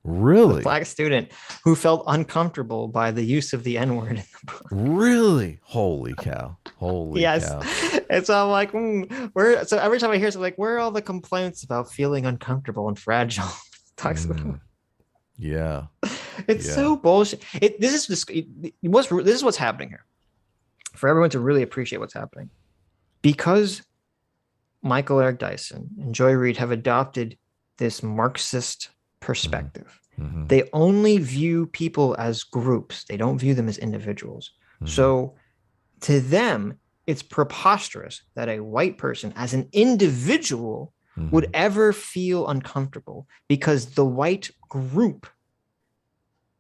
Really? A black student who felt uncomfortable by the use of the N-word in the book. Really? Holy cow. Holy cow. And so I'm like, so every time I hear something like, where are all the complaints about feeling uncomfortable and fragile? Talks about. Yeah. It's so bullshit. This is what's happening here. For everyone to really appreciate what's happening. Because Michael Eric Dyson and Joy Reid have adopted this Marxist perspective. They only view people as groups. They don't view them as individuals. So to them, it's preposterous that a white person as an individual would ever feel uncomfortable because the white group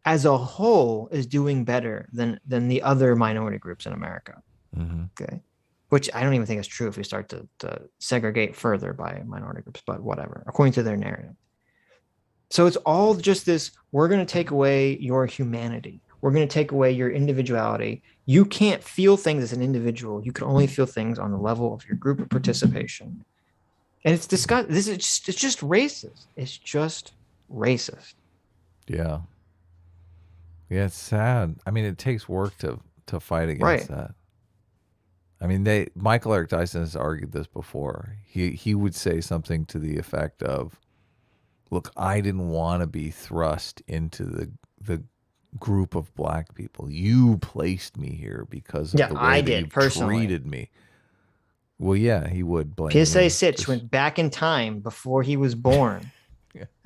as a whole is doing better than the other minority groups in America. Okay. Which I don't even think is true if we start to segregate further by minority groups, but whatever, according to their narrative. So it's all just this, we're going to take away your humanity. We're going to take away your individuality. You can't feel things as an individual. You can only feel things on the level of your group of participation. And it's disgusting. It's just racist. It's just racist. Yeah. Yeah, it's sad. I mean, it takes work to fight against that. I mean, Michael Eric Dyson has argued this before. He would say something to the effect of, look, I didn't want to be thrust into the group of black people. You placed me here because of the way that you treated me. Well, yeah, he would blame PSA Sitch went back in time before he was born.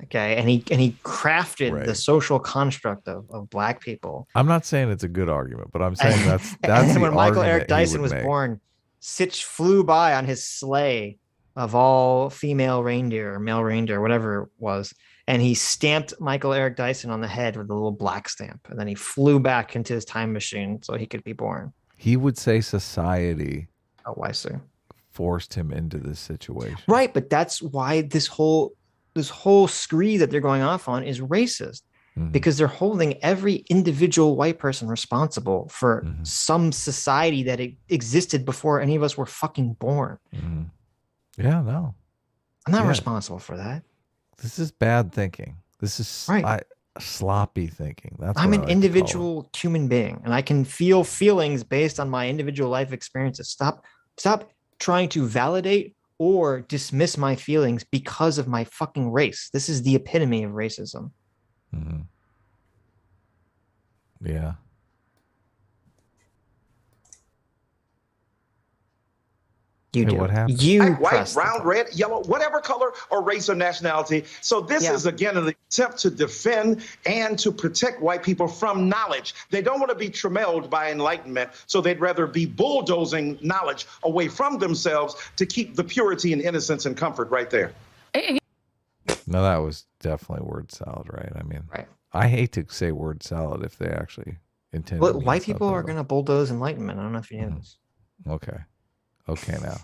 Okay, and he crafted the social construct of black people. I'm not saying it's a good argument, but I'm saying that's and the when Michael Eric argument Dyson was born, Sitch flew by on his sleigh of all female reindeer or male reindeer, whatever it was, and he stamped Michael Eric Dyson on the head with a little black stamp, and then he flew back into his time machine so he could be born. He would say society forced him into this situation. Right, but that's why this whole scree that they're going off on is racist, because they're holding every individual white person responsible for some society that existed before any of us were fucking born. Yeah, no. I'm not responsible for that. This is bad thinking. This is sloppy thinking. I'm an individual human being, and I can feel feelings based on my individual life experiences. Stop trying to validate or dismiss my feelings because of my fucking race. This is the epitome of racism. Yeah. You Hey, do. what happened? You Black, white, press the brown, button. red, yellow, whatever color or race or nationality. So this is, again, an attempt to defend and to protect white people from knowledge. They don't want to be trammeled by enlightenment, so they'd rather be bulldozing knowledge away from themselves to keep the purity and innocence and comfort right there. No, that was definitely word salad, right? I mean, I hate to say word salad if they actually intend. But white people are going to bulldoze enlightenment. I don't know if you knew this. Okay. Okay, now.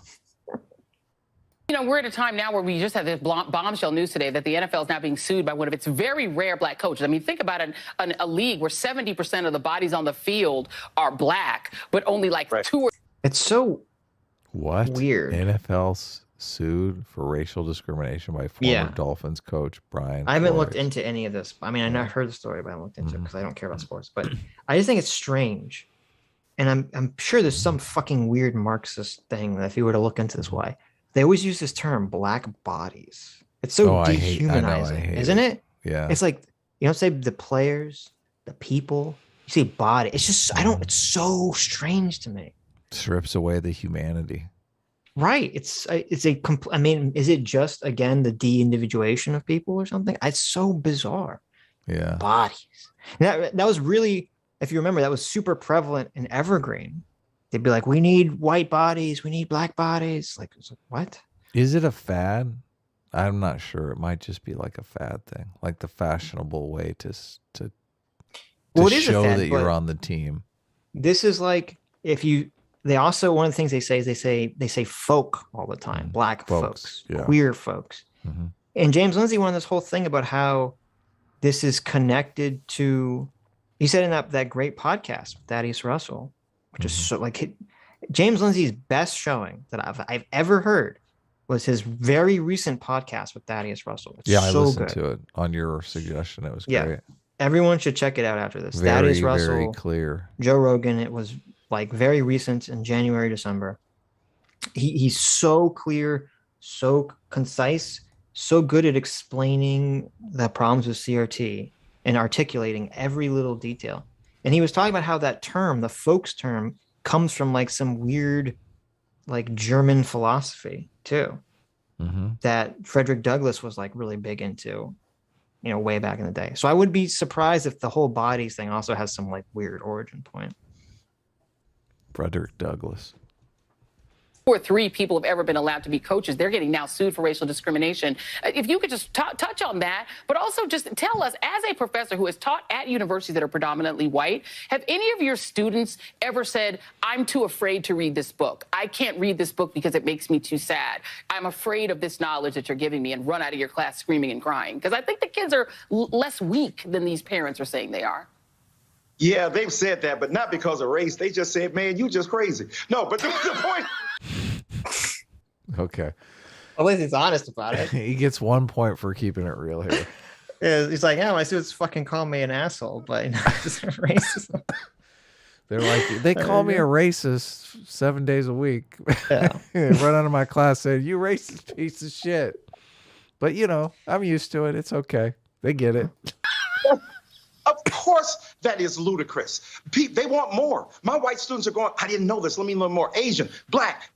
You know, we're at a time now where we just had this bombshell news today that the NFL is now being sued by one of its very rare black coaches. I mean, think about a league where 70% of the bodies on the field are black, but only like 2 or... It's so weird. NFL's sued for racial discrimination by former Dolphins coach Brian. I haven't Flores. looked into any of this. I mean, I never heard the story, but I haven't looked into it because I don't care about sports. But I just think it's strange. And I'm sure there's some fucking weird Marxist thing that if you were to look into this, why they always use this term black bodies. It's so dehumanizing, isn't it? Yeah. It's like, you don't say the players, the people, you say body. It's just, it's so strange to me. Strips away the humanity. Right. I mean, is it just, again, the de-individuation of people or something? It's so bizarre. Yeah. Bodies. That was really, if you remember, that was super prevalent in Evergreen. They'd be like, we need white bodies. We need black bodies. Like, it's like, what? Is it a fad? I'm not sure. It might just be like a fad thing, like the fashionable way to show that you're on the team. This is like, they also, one of the things they say is they say folk all the time, black folks, queer folks. Mm-hmm. And James Lindsay won this whole thing about how this is connected to, he said in that great podcast with Thaddeus Russell, which is so like James Lindsay's best showing that I've ever heard was his very recent podcast with Thaddeus Russell. It's I listened to it on your suggestion. It was great. Everyone should check it out after this. Very, Thaddeus Russell, very clear. Joe Rogan. It was like very recent in January, December. He's so clear, so concise, so good at explaining the problems with CRT and articulating every little detail. And he was talking about how that term, the folks term, comes from like some weird, like German philosophy too, that Frederick Douglass was like really big into, way back in the day. So I would be surprised if the whole bodies thing also has some like weird origin point. Frederick Douglass. 2 or 3 people have ever been allowed to be coaches. They're getting now sued for racial discrimination. If you could just touch on that, but also just tell us, as a professor who has taught at universities that are predominantly white, have any of your students ever said, I'm too afraid to read this book. I can't read this book because it makes me too sad. I'm afraid of this knowledge that you're giving me, and run out of your class screaming and crying? Because I think the kids are less weak than these parents are saying they are. Yeah, they've said that, but not because of race. They just said, man, you just crazy. No, but the point. Okay. At least he's honest about it. He gets 1 point for keeping it real here. He's like, yeah, my students fucking call me an asshole, but it's racism. They're like, they call me a racist 7 days a week. Yeah. Run out of my class saying, you racist piece of shit. But, I'm used to it. It's okay. They get it. Of course, that is ludicrous. They want more. My white students are going, I didn't know this. Let me learn more. Asian, black,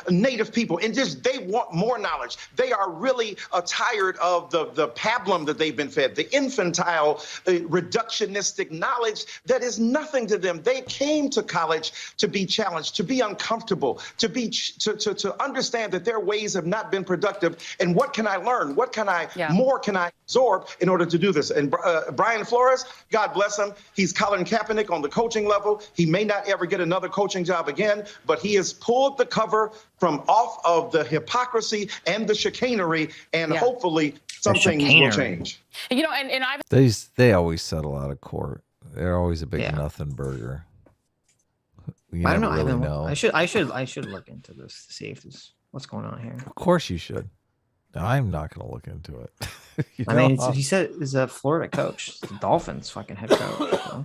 native people. And they want more knowledge. They are really tired of the pablum that they've been fed, the infantile, reductionistic knowledge that is nothing to them. They came to college to be challenged, to be uncomfortable, to understand that their ways have not been productive. And what can I learn? What can more can I absorb in order to do this? And Brian Flores, God bless him. He's Colin Kaepernick on the coaching level. He may not ever get another coaching job again, but he has pulled the cover from off of the hypocrisy and the chicanery, and hopefully some things will change. And I've they always settle out of court. They're always a big nothing burger. I don't know. Really know. I should look into this to see if what's going on here. Of course you should. I'm not going to look into it. I mean, he said he's a Florida coach, the Dolphins fucking head coach. So.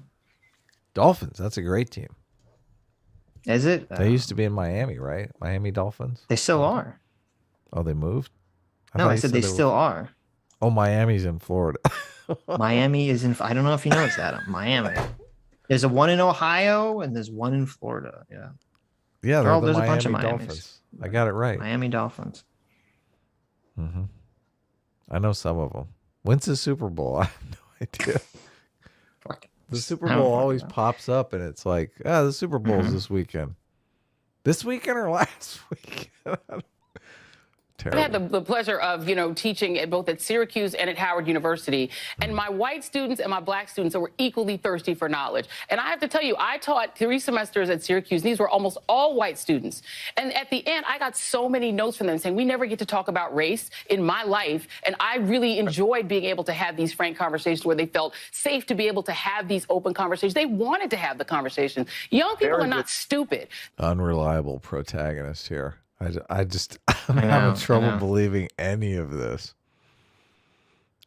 Dolphins, that's a great team. Is it? They used to be in Miami, right? Miami Dolphins. They still are. Oh, they moved? I said they still are. Oh, Miami's in Florida. Miami is in. I don't know if you noticed that. Miami. There's one in Ohio and there's one in Florida. Yeah. Yeah, they're Oh, the there's a bunch of Miami Miamis. Dolphins. I got it right. Miami Dolphins. Mm-hmm. I know some of them. When's the Super Bowl? I have no idea. The Super I don't Bowl fucking always know. pops up, and it's like, the Super Bowl's Mhm. this weekend. This weekend or last weekend? I Terrible. had the pleasure of, teaching both at Syracuse and at Howard University. And my white students and my black students were equally thirsty for knowledge. And I have to tell you, I taught 3 semesters at Syracuse. These were almost all white students. And at the end, I got so many notes from them saying, we never get to talk about race in my life. And I really enjoyed being able to have these frank conversations where they felt safe to be able to have these open conversations. They wanted to have the conversation. Young people are not stupid. Unreliable protagonist here. I'm I having know, trouble I know. believing any of this.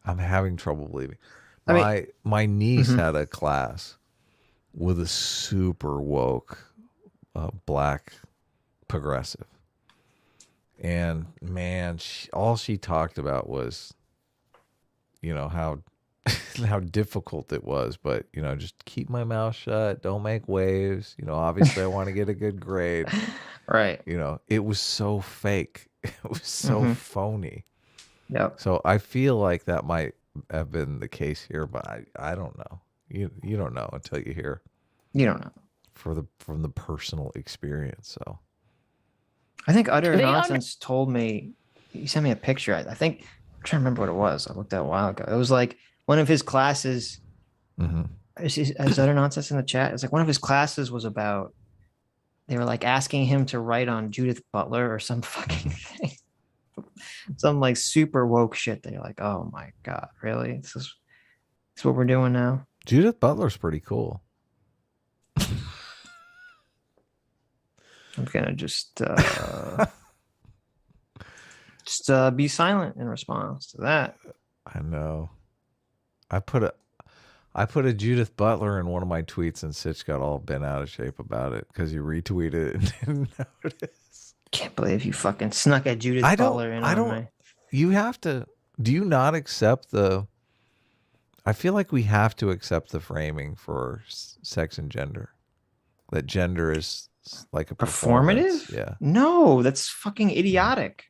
I'm having trouble believing. I mean- My niece Mhm. had a class with a super woke black progressive. And man, all she talked about was, how how difficult it was, but just keep my mouth shut, don't make waves. Obviously I want to get a good grade. Right. It was so fake. It was so Mhm. phony. Yep. So I feel like that might have been the case here, but I don't know. You don't know until you hear You don't know. from the personal experience. So I think Utter They Nonsense told me, he sent me a picture. I think, I'm trying to remember what it was. I looked at it a while ago. It was like one of his classes. Is Utter Nonsense in the chat? It's like one of his classes was about, they were like asking him to write on Judith Butler or some fucking thing. Some like super woke shit. They're like, oh my God, really? This is what we're doing now? Judith Butler's pretty cool. I'm gonna just be silent in response to that. I know. I put a Judith Butler in one of my tweets, and Sitch got all bent out of shape about it because he retweeted it and didn't notice. Can't believe you fucking snuck a Judith Butler in on me. You have to. Do you not accept the? I feel like we have to accept the framing for sex and gender. That gender is like a performance. Performative? Yeah. No, that's fucking idiotic.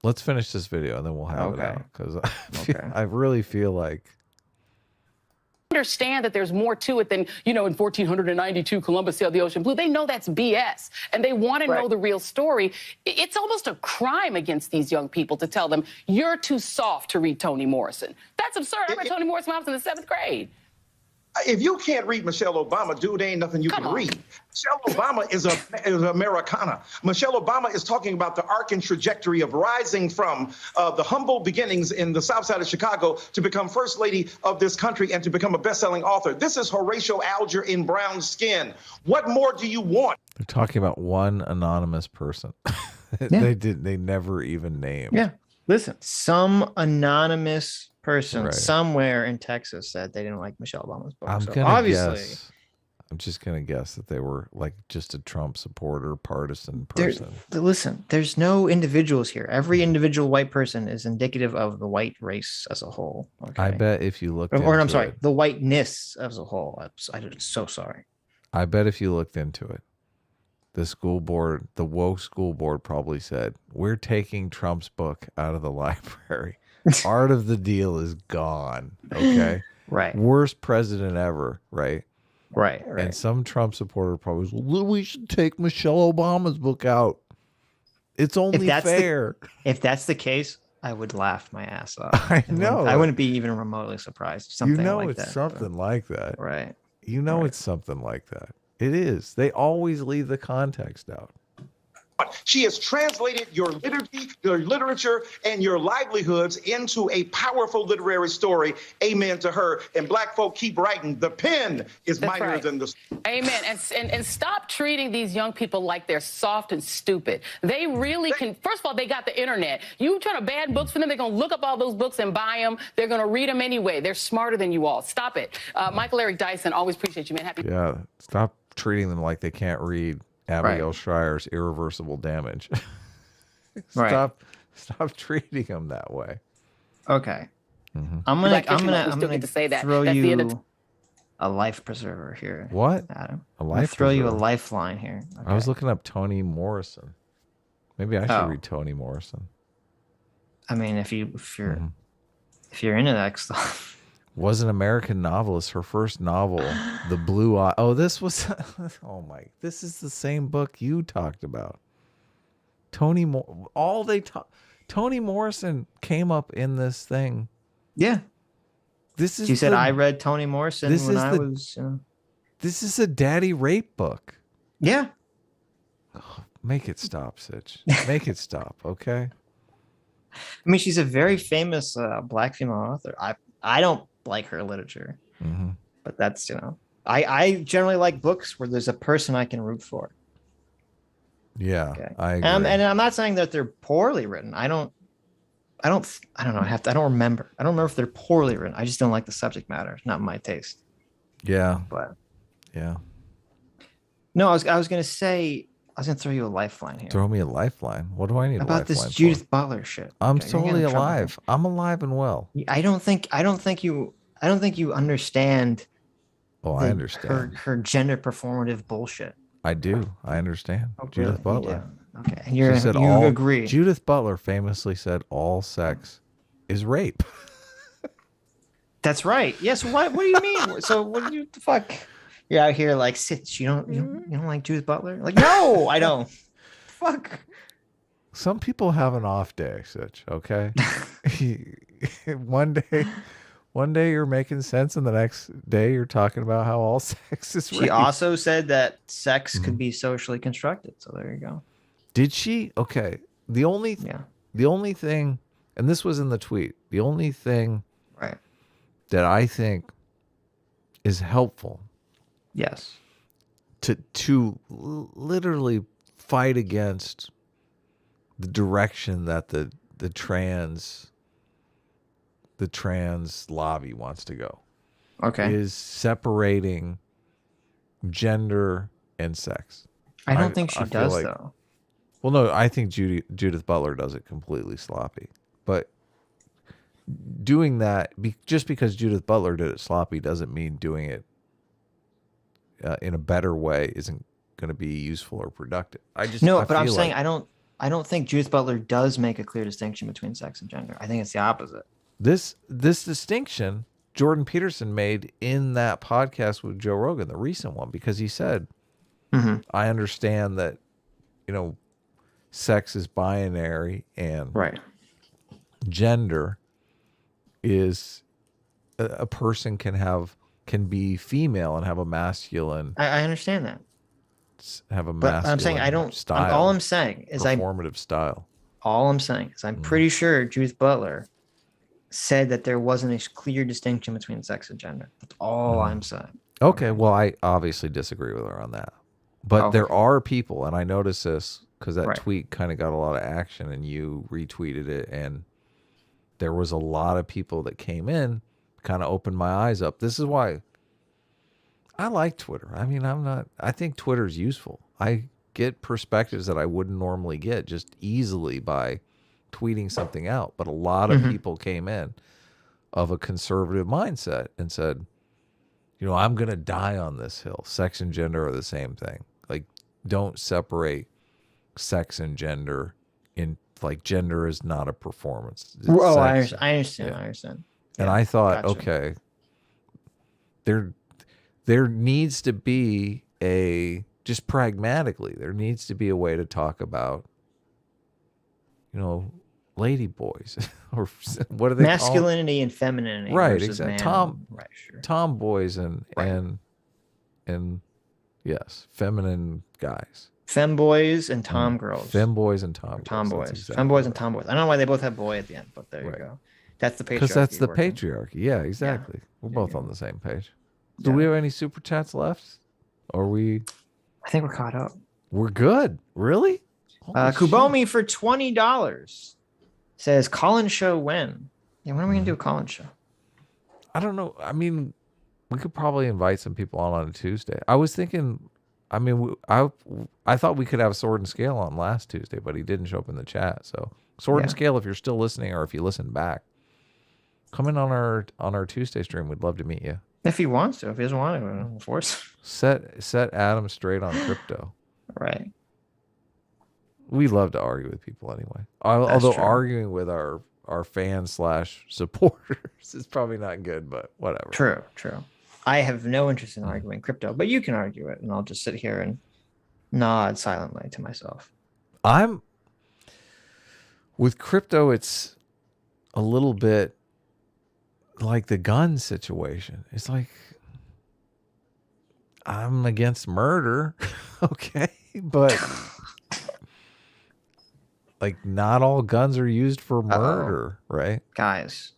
Let's finish this video and then we'll have it Okay. out because Okay. I really feel like. Understand that there's more to it than, in 1492 Columbus sailed the ocean blue. They know that's BS, and they want to know the real story. It's almost a crime against these young people to tell them, you're too soft to read Toni Morrison. That's absurd. I read Toni Morrison when I was in the 7th grade. If you can't read Michelle Obama, dude, ain't nothing you can read. Michelle Obama is Americana. Michelle Obama is talking about the arc and trajectory of rising from the humble beginnings in the South Side of Chicago to become First Lady of this country and to become a best-selling author. This is Horatio Alger in brown skin. What more do you want? They're talking about one anonymous person. Yeah. They never even named. Yeah. Listen, some anonymous person Right. somewhere in Texas said they didn't like Michelle Obama's book. I'm So gonna obviously, guess. I'm just gonna guess that they were like just a Trump supporter, partisan there- person. listen, there's no individuals here. Every individual white person is indicative of the white race as a whole. Okay? I bet if you looked, Or I'm into sorry, it, the whiteness as a whole. I'm so sorry. I bet if you looked into it, the school board, the woke school board, probably said, "We're taking Trump's book out of the library. Art of the Deal is gone." Okay, Right. Worst president ever. Right. Right. And some Trump supporter probably was, well, we should take Michelle Obama's book out. It's only fair. If that's the case, I would laugh my ass off. I know. I wouldn't be even remotely surprised. Something like it's that. something like that. Right. You know it's something like that. It is. They always leave the context out. She has translated your liturgy, your literature, and your livelihoods into a powerful literary story. Amen to her. And black folk keep writing. The pen is That's mightier right. than the... Amen. And stop treating these young people like they're soft and stupid. They really can. First of all, they got the internet. You trying to ban books for them, they're going to look up all those books and buy them. They're going to read them anyway. They're smarter than you all. Stop it. Michael Eric Dyson, always appreciate you, man. Happy. Yeah. Stop treating them like they can't read Abigail Schreier's Irreversible Damage. Stop treating them that way. Okay. Mm-hmm. I'm gonna throw That's the end of a life preserver here. What? Adam. A I'm gonna life throw you a preserver? lifeline here. I was looking up Toni Morrison. Maybe I should read Toni Morrison. I mean, if you're into that stuff. Was an American novelist. Her first novel, The Blue Eye. Oh, this was. Oh my! This is the same book you talked about. Toni Morrison came up in this thing. Yeah. This is. She said, "I read Toni Morrison when I was." This is a daddy rape book. Yeah. Oh, make it stop, Sitch. Make it stop, okay? I mean, she's a very famous Black female author. I don't like her literature, but that's I generally like books where there's a person I can root for. Yeah, okay. I agree. And I'm not saying that they're poorly written. I don't know. I don't remember. I don't remember if they're poorly written. I just don't like the subject matter. It's not my taste. Yeah, but yeah. No, I was gonna say. I was gonna throw you a lifeline here. Throw me a lifeline. What do I need about a lifeline this Judith Butler shit? I'm Okay, you're totally getting in trouble alive. I'm alive and well. here. I don't think you understand. Oh, I understand. Her gender performative bullshit. I do. I understand. Oh, Judith really? You Butler. do? Okay, and you agree. Judith Butler famously said all sex is rape. That's right. Yes. What do you mean? So what do you the fuck? You're out here like Sitch. You don't like Judith Butler? Like, no, I don't. Fuck. Some people have an off day, Sitch, okay? One day you're making sense, and the next day you're talking about how all sex is rape. She also said that sex could be socially constructed. So there you go. Did she? Okay. The only thing, and this was in the tweet, the only thing that I think is helpful. Yes. To literally fight against the direction that the trans lobby wants to go. Okay. Is separating gender and sex. I don't think she does though. Well, no, I think Judith Butler does it completely sloppy. But doing that, just because Judith Butler did it sloppy doesn't mean doing it in a better way isn't going to be useful or productive. But I'm saying I don't think Judith Butler does make a clear distinction between sex and gender. I think it's the opposite. This distinction Jordan Peterson made in that podcast with Joe Rogan, the recent one, because he said, I understand that, sex is binary and gender is a person can be female and have a masculine. I understand that. Have a masculine. But I'm saying I don't. Style, all I'm saying is performative style. All I'm saying is I'm pretty sure Judith Butler said that there wasn't a clear distinction between sex and gender. That's all I'm saying. Okay, well, I obviously disagree with her on that. But there are people, and I noticed this because that tweet kind of got a lot of action, and you retweeted it, and there was a lot of people that came in, kind of opened my eyes up. This is why I like Twitter. I mean, I think Twitter's useful. I get perspectives that I wouldn't normally get just easily by tweeting something out. But a lot of people came in of a conservative mindset and said, I'm going to die on this hill. Sex and gender are the same thing. Like, don't separate sex and gender in, like, gender is not a performance. Oh, I understand. Yeah. I understand. And I thought, okay, there needs to be just pragmatically, there needs to be a way to talk about, lady boys or what are they masculinity called? And femininity, right? Exactly. Tomboys and yes, feminine guys, femboys and tom girls, femboys and tomboys, femboys and tomboys. I don't know why they both have boy at the end, but there you go. That's the patriarchy. Because that's the patriarchy. Yeah, exactly. Yeah. We're both on the same page. Do we have any super chats left? Or we? I think we're caught up. We're good. Really? Kubomi for $20 says call-in show when? Yeah, when are we gonna do a call-in show? I don't know. I mean, we could probably invite some people on a Tuesday. I was thinking. I mean, I thought we could have Sword and Scale on last Tuesday, but he didn't show up in the chat. So Sword and Scale, if you're still listening or if you listen back, come in on our Tuesday stream. We'd love to meet you. If he wants to. If he doesn't want to, of course. Set Adam straight on crypto. Right. We love to argue with people anyway. Although arguing with our fans / supporters is probably not good, but whatever. True. I have no interest in arguing crypto, but you can argue it, and I'll just sit here and nod silently to myself. With crypto, it's a little bit like the gun situation. It's like, I'm against murder, okay, but like not all guns are used for murder, right? Guys,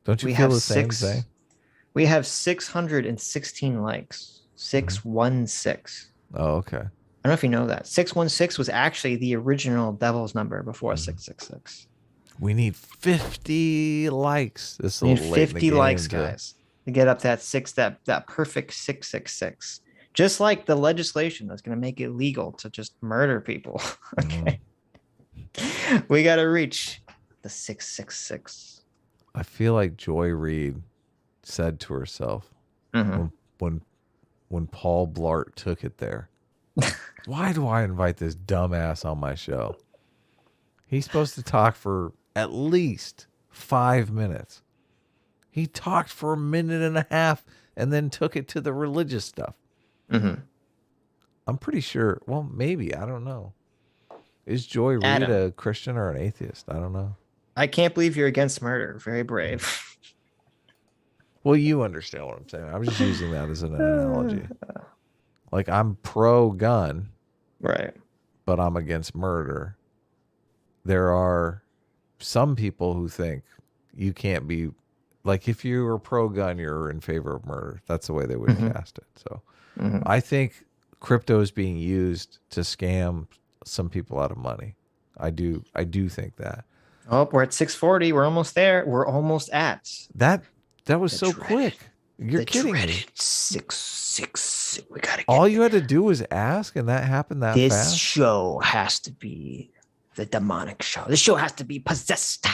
don't you feel the same thing? We have 616 likes. 616. Oh, okay. I don't know if you know that. 616 was actually the original devil's number before 666. We need 50 likes. This is a We need little late in the 50 game likes, guys, to get up that perfect 666. Just like the legislation that's going to make it legal to just murder people. Okay. We got to reach the 666. I feel like Joy Reid said to herself when Paul Blart took it there, why do I invite this dumbass on my show? He's supposed to talk for at least 5 minutes. He talked for a minute and a half and then took it to the religious stuff. I'm pretty sure. Well, maybe. I don't know. Is Joy Reid a Christian or an atheist? I don't know. I can't believe you're against murder. Very brave. Well, you understand what I'm saying. I'm just using that as an analogy. Like, I'm pro-gun. Right. But I'm against murder. There are some people who think you can't be, like, if you were pro-gun, you're in favor of murder. That's the way they would cast it. So I think crypto is being used to scam some people out of money. I do think that. Oh, we're at 640. We're almost there. We're almost at that. That was so quick. You're kidding me. 666. We gotta. All you had to do was ask, and that happened that This fast. show has to be the demonic show. This show has to be possessed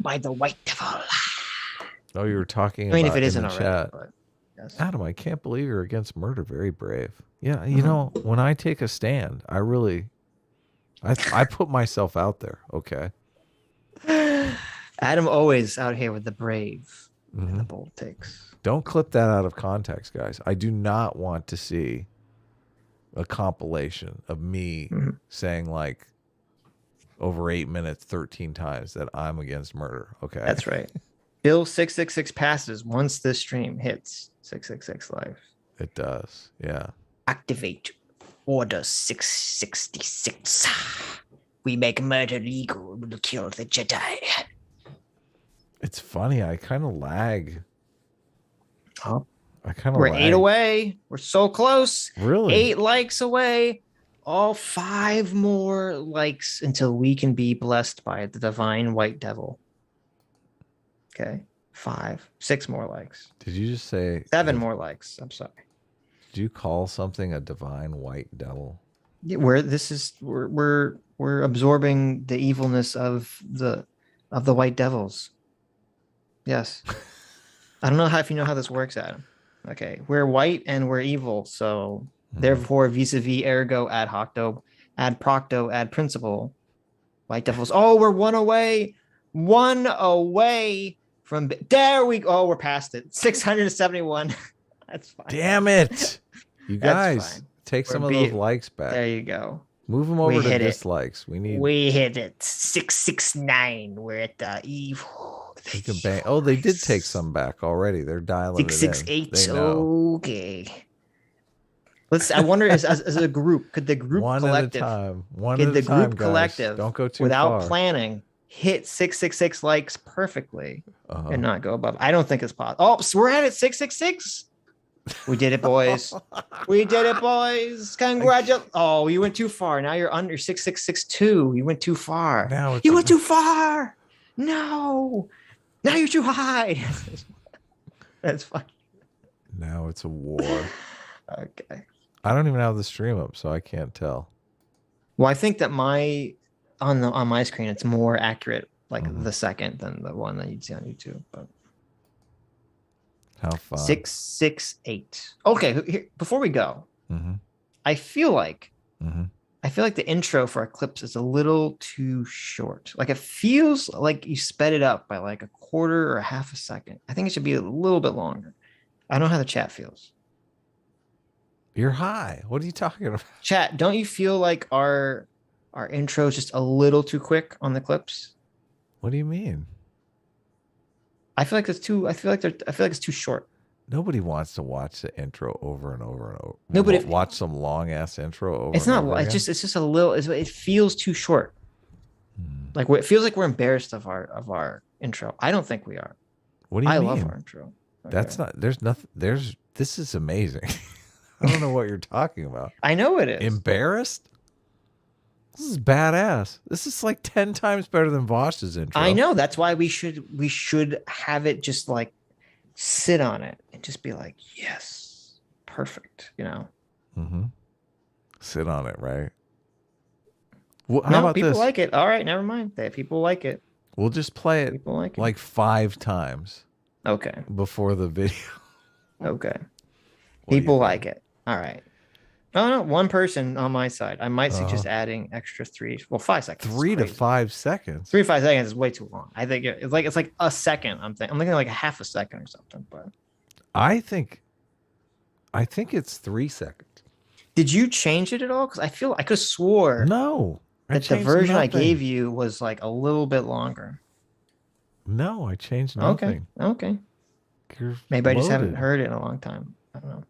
by the white devil. Oh, you were talking. I mean, about if it isn't in the already, chat. but yes. Adam, I can't believe you're against murder. Very brave. Yeah, you know, when I take a stand, I really, I put myself out there. Okay. Adam always out here with the brave and the bold takes. Don't clip that out of context, guys. I do not want to see a compilation of me saying like over 8 minutes, 13 times that I'm against murder. Okay. That's right. Bill 666 passes once this stream hits 666 live. It does. Yeah. Activate Order 666. We make murder legal. We'll kill the Jedi. It's funny. I kind of lag. Oh. I kind of We're lag. 8 away. We're so close. Really? 8 likes away. All 5 more likes until we can be blessed by the divine white devil. Okay. 5, 6 more likes. Did you just say 7 more likes? I'm sorry. Did you call something a divine white devil? Yeah, we're absorbing the evilness of the white devils. Yes. I don't know if you know how this works, Adam. Okay, we're white and we're evil, so therefore vis-a-vis ergo ad hocto ad procto ad principle. White devils. Oh, we're 1 away. 1 away from there we go. Oh, we're past it. 671. That's fine. Damn it. You That's guys, fine. take some of those likes back. There you go. Move them We over to hit it. dislikes. We need. We hit it. 669. We're at the evil. We can bang. Oh, they did take some back already. They're dialing it in. 668. They know. Okay. Let's. I wonder, as a group, could the group One collective, at a time. One could at the a time, group guys. collective, Don't go too without far. planning, hit 666 likes perfectly Uh-huh. and not go above? I don't think it's possible. Oh, so we're at it. 666. We did it, boys. We did it, boys. Congratulations. Oh, you went too far. Now you're under 6662. You went too far. Now You went too far. No. Now you're too high. That's fine. Now it's a war. Okay. I don't even have the stream up, so I can't tell. Well, I think that on my screen it's more accurate, like the second than the one that you'd see on YouTube. But How fun. 668. Okay, here, before we go, I feel like the intro for Eclipse is a little too short. Like it feels like you sped it up by like a quarter or a half a second. I think it should be a little bit longer. I don't know how the chat feels. You're high. What are you talking about? Chat, don't you feel like our intro is just a little too quick on the clips? What do you mean? I feel like it's too short. Nobody wants to watch the intro over and over and over. Nobody watch some long ass intro over. It's and not. over It's again? just a little. It feels too short. Like it feels like we're embarrassed of our intro. I don't think we are. What do you mean? I love our intro. That's not. There's nothing. This is amazing. I don't know what you're talking about. I know it is. Embarrassed? This is badass. This is like 10 times better than Vosh's intro. I know. That's why we should have it just like sit on it and just be like, yes, perfect. You know. Sit on it, right? Well, how about people this? like it. All right, never mind. People like it. We'll just play it People like it. like 5 times. Okay. Before the video. Okay. People like it. All right. Oh no, one person on my side. I might suggest adding extra 5 seconds. 3 to 5 seconds. 3 to 5 seconds is way too long. I think it's like a second. I'm thinking like a half a second or something. But I think it's 3 seconds. Did you change it at all? Because I could have swore no that the version I gave you was like a little bit longer. No, I changed nothing. Okay. You're Maybe I just loaded. haven't heard it in a long time. I don't know.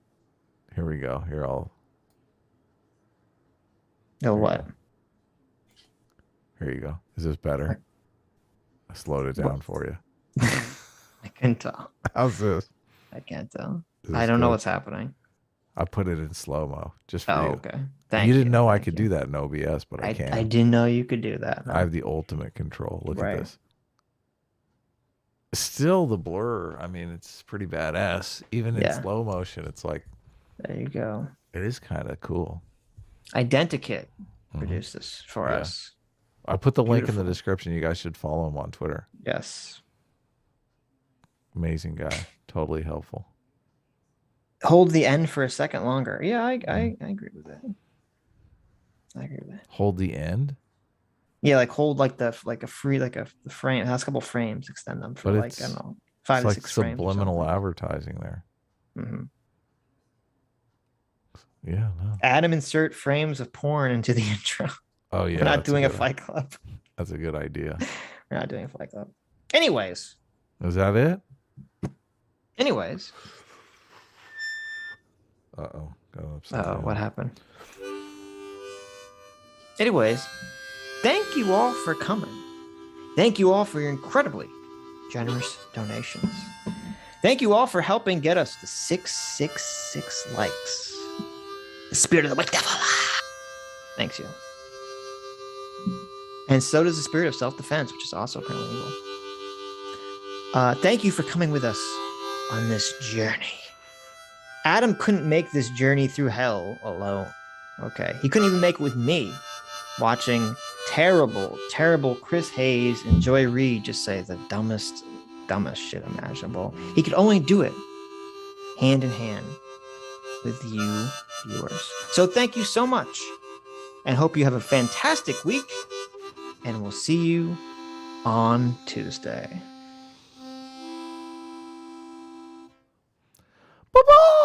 Here we go. Here I'll. No what? Here you go. Is this better? I slowed it down for you. I can't tell. How's this? I can't tell. Is I this don't know good? what's happening. I put it in slow mo just for you. Okay. Thank you you. didn't know I could do that in OBS, but I can. I didn't know you could do that. No. I have the ultimate control. Look Right. at this. Still the blur. I mean, it's pretty badass. Even in slow motion, it's like. There you go. It is kind of cool. Identikit produced this for us. I put the link in Beautiful. the description. You guys should follow him on Twitter. Yes. Amazing guy. Totally helpful. Hold the end for a second longer. Yeah, I agree with that. I agree with that. Hold the end. Yeah, like hold the frame. It has a couple frames. Extend them for But like it's, I don't know 5 to it's 6 like frames. or subliminal advertising there. something. Yeah. No. Adam insert frames of porn into the intro. Oh yeah. We're not that's doing a good- Fight Club. That's a good idea. We're not doing a Fight Club. Anyways. Is that it? Anyways. Uh-oh. Go upside down. What happened? Anyways, thank you all for coming. Thank you all for your incredibly generous donations. Thank you all for helping get us to 666 likes. The spirit of the white devil. Thanks you. And so does the spirit of self-defense, which is also apparently evil. Thank you for coming with us on this journey. Adam couldn't make this journey through hell alone. Okay. He couldn't even make it with me, watching terrible Chris Hayes and Joy Reid just say the dumbest shit imaginable. He could only do it hand in hand with you viewers. So thank you so much, and hope you have a fantastic week, and we'll see you on Tuesday. Bye-bye.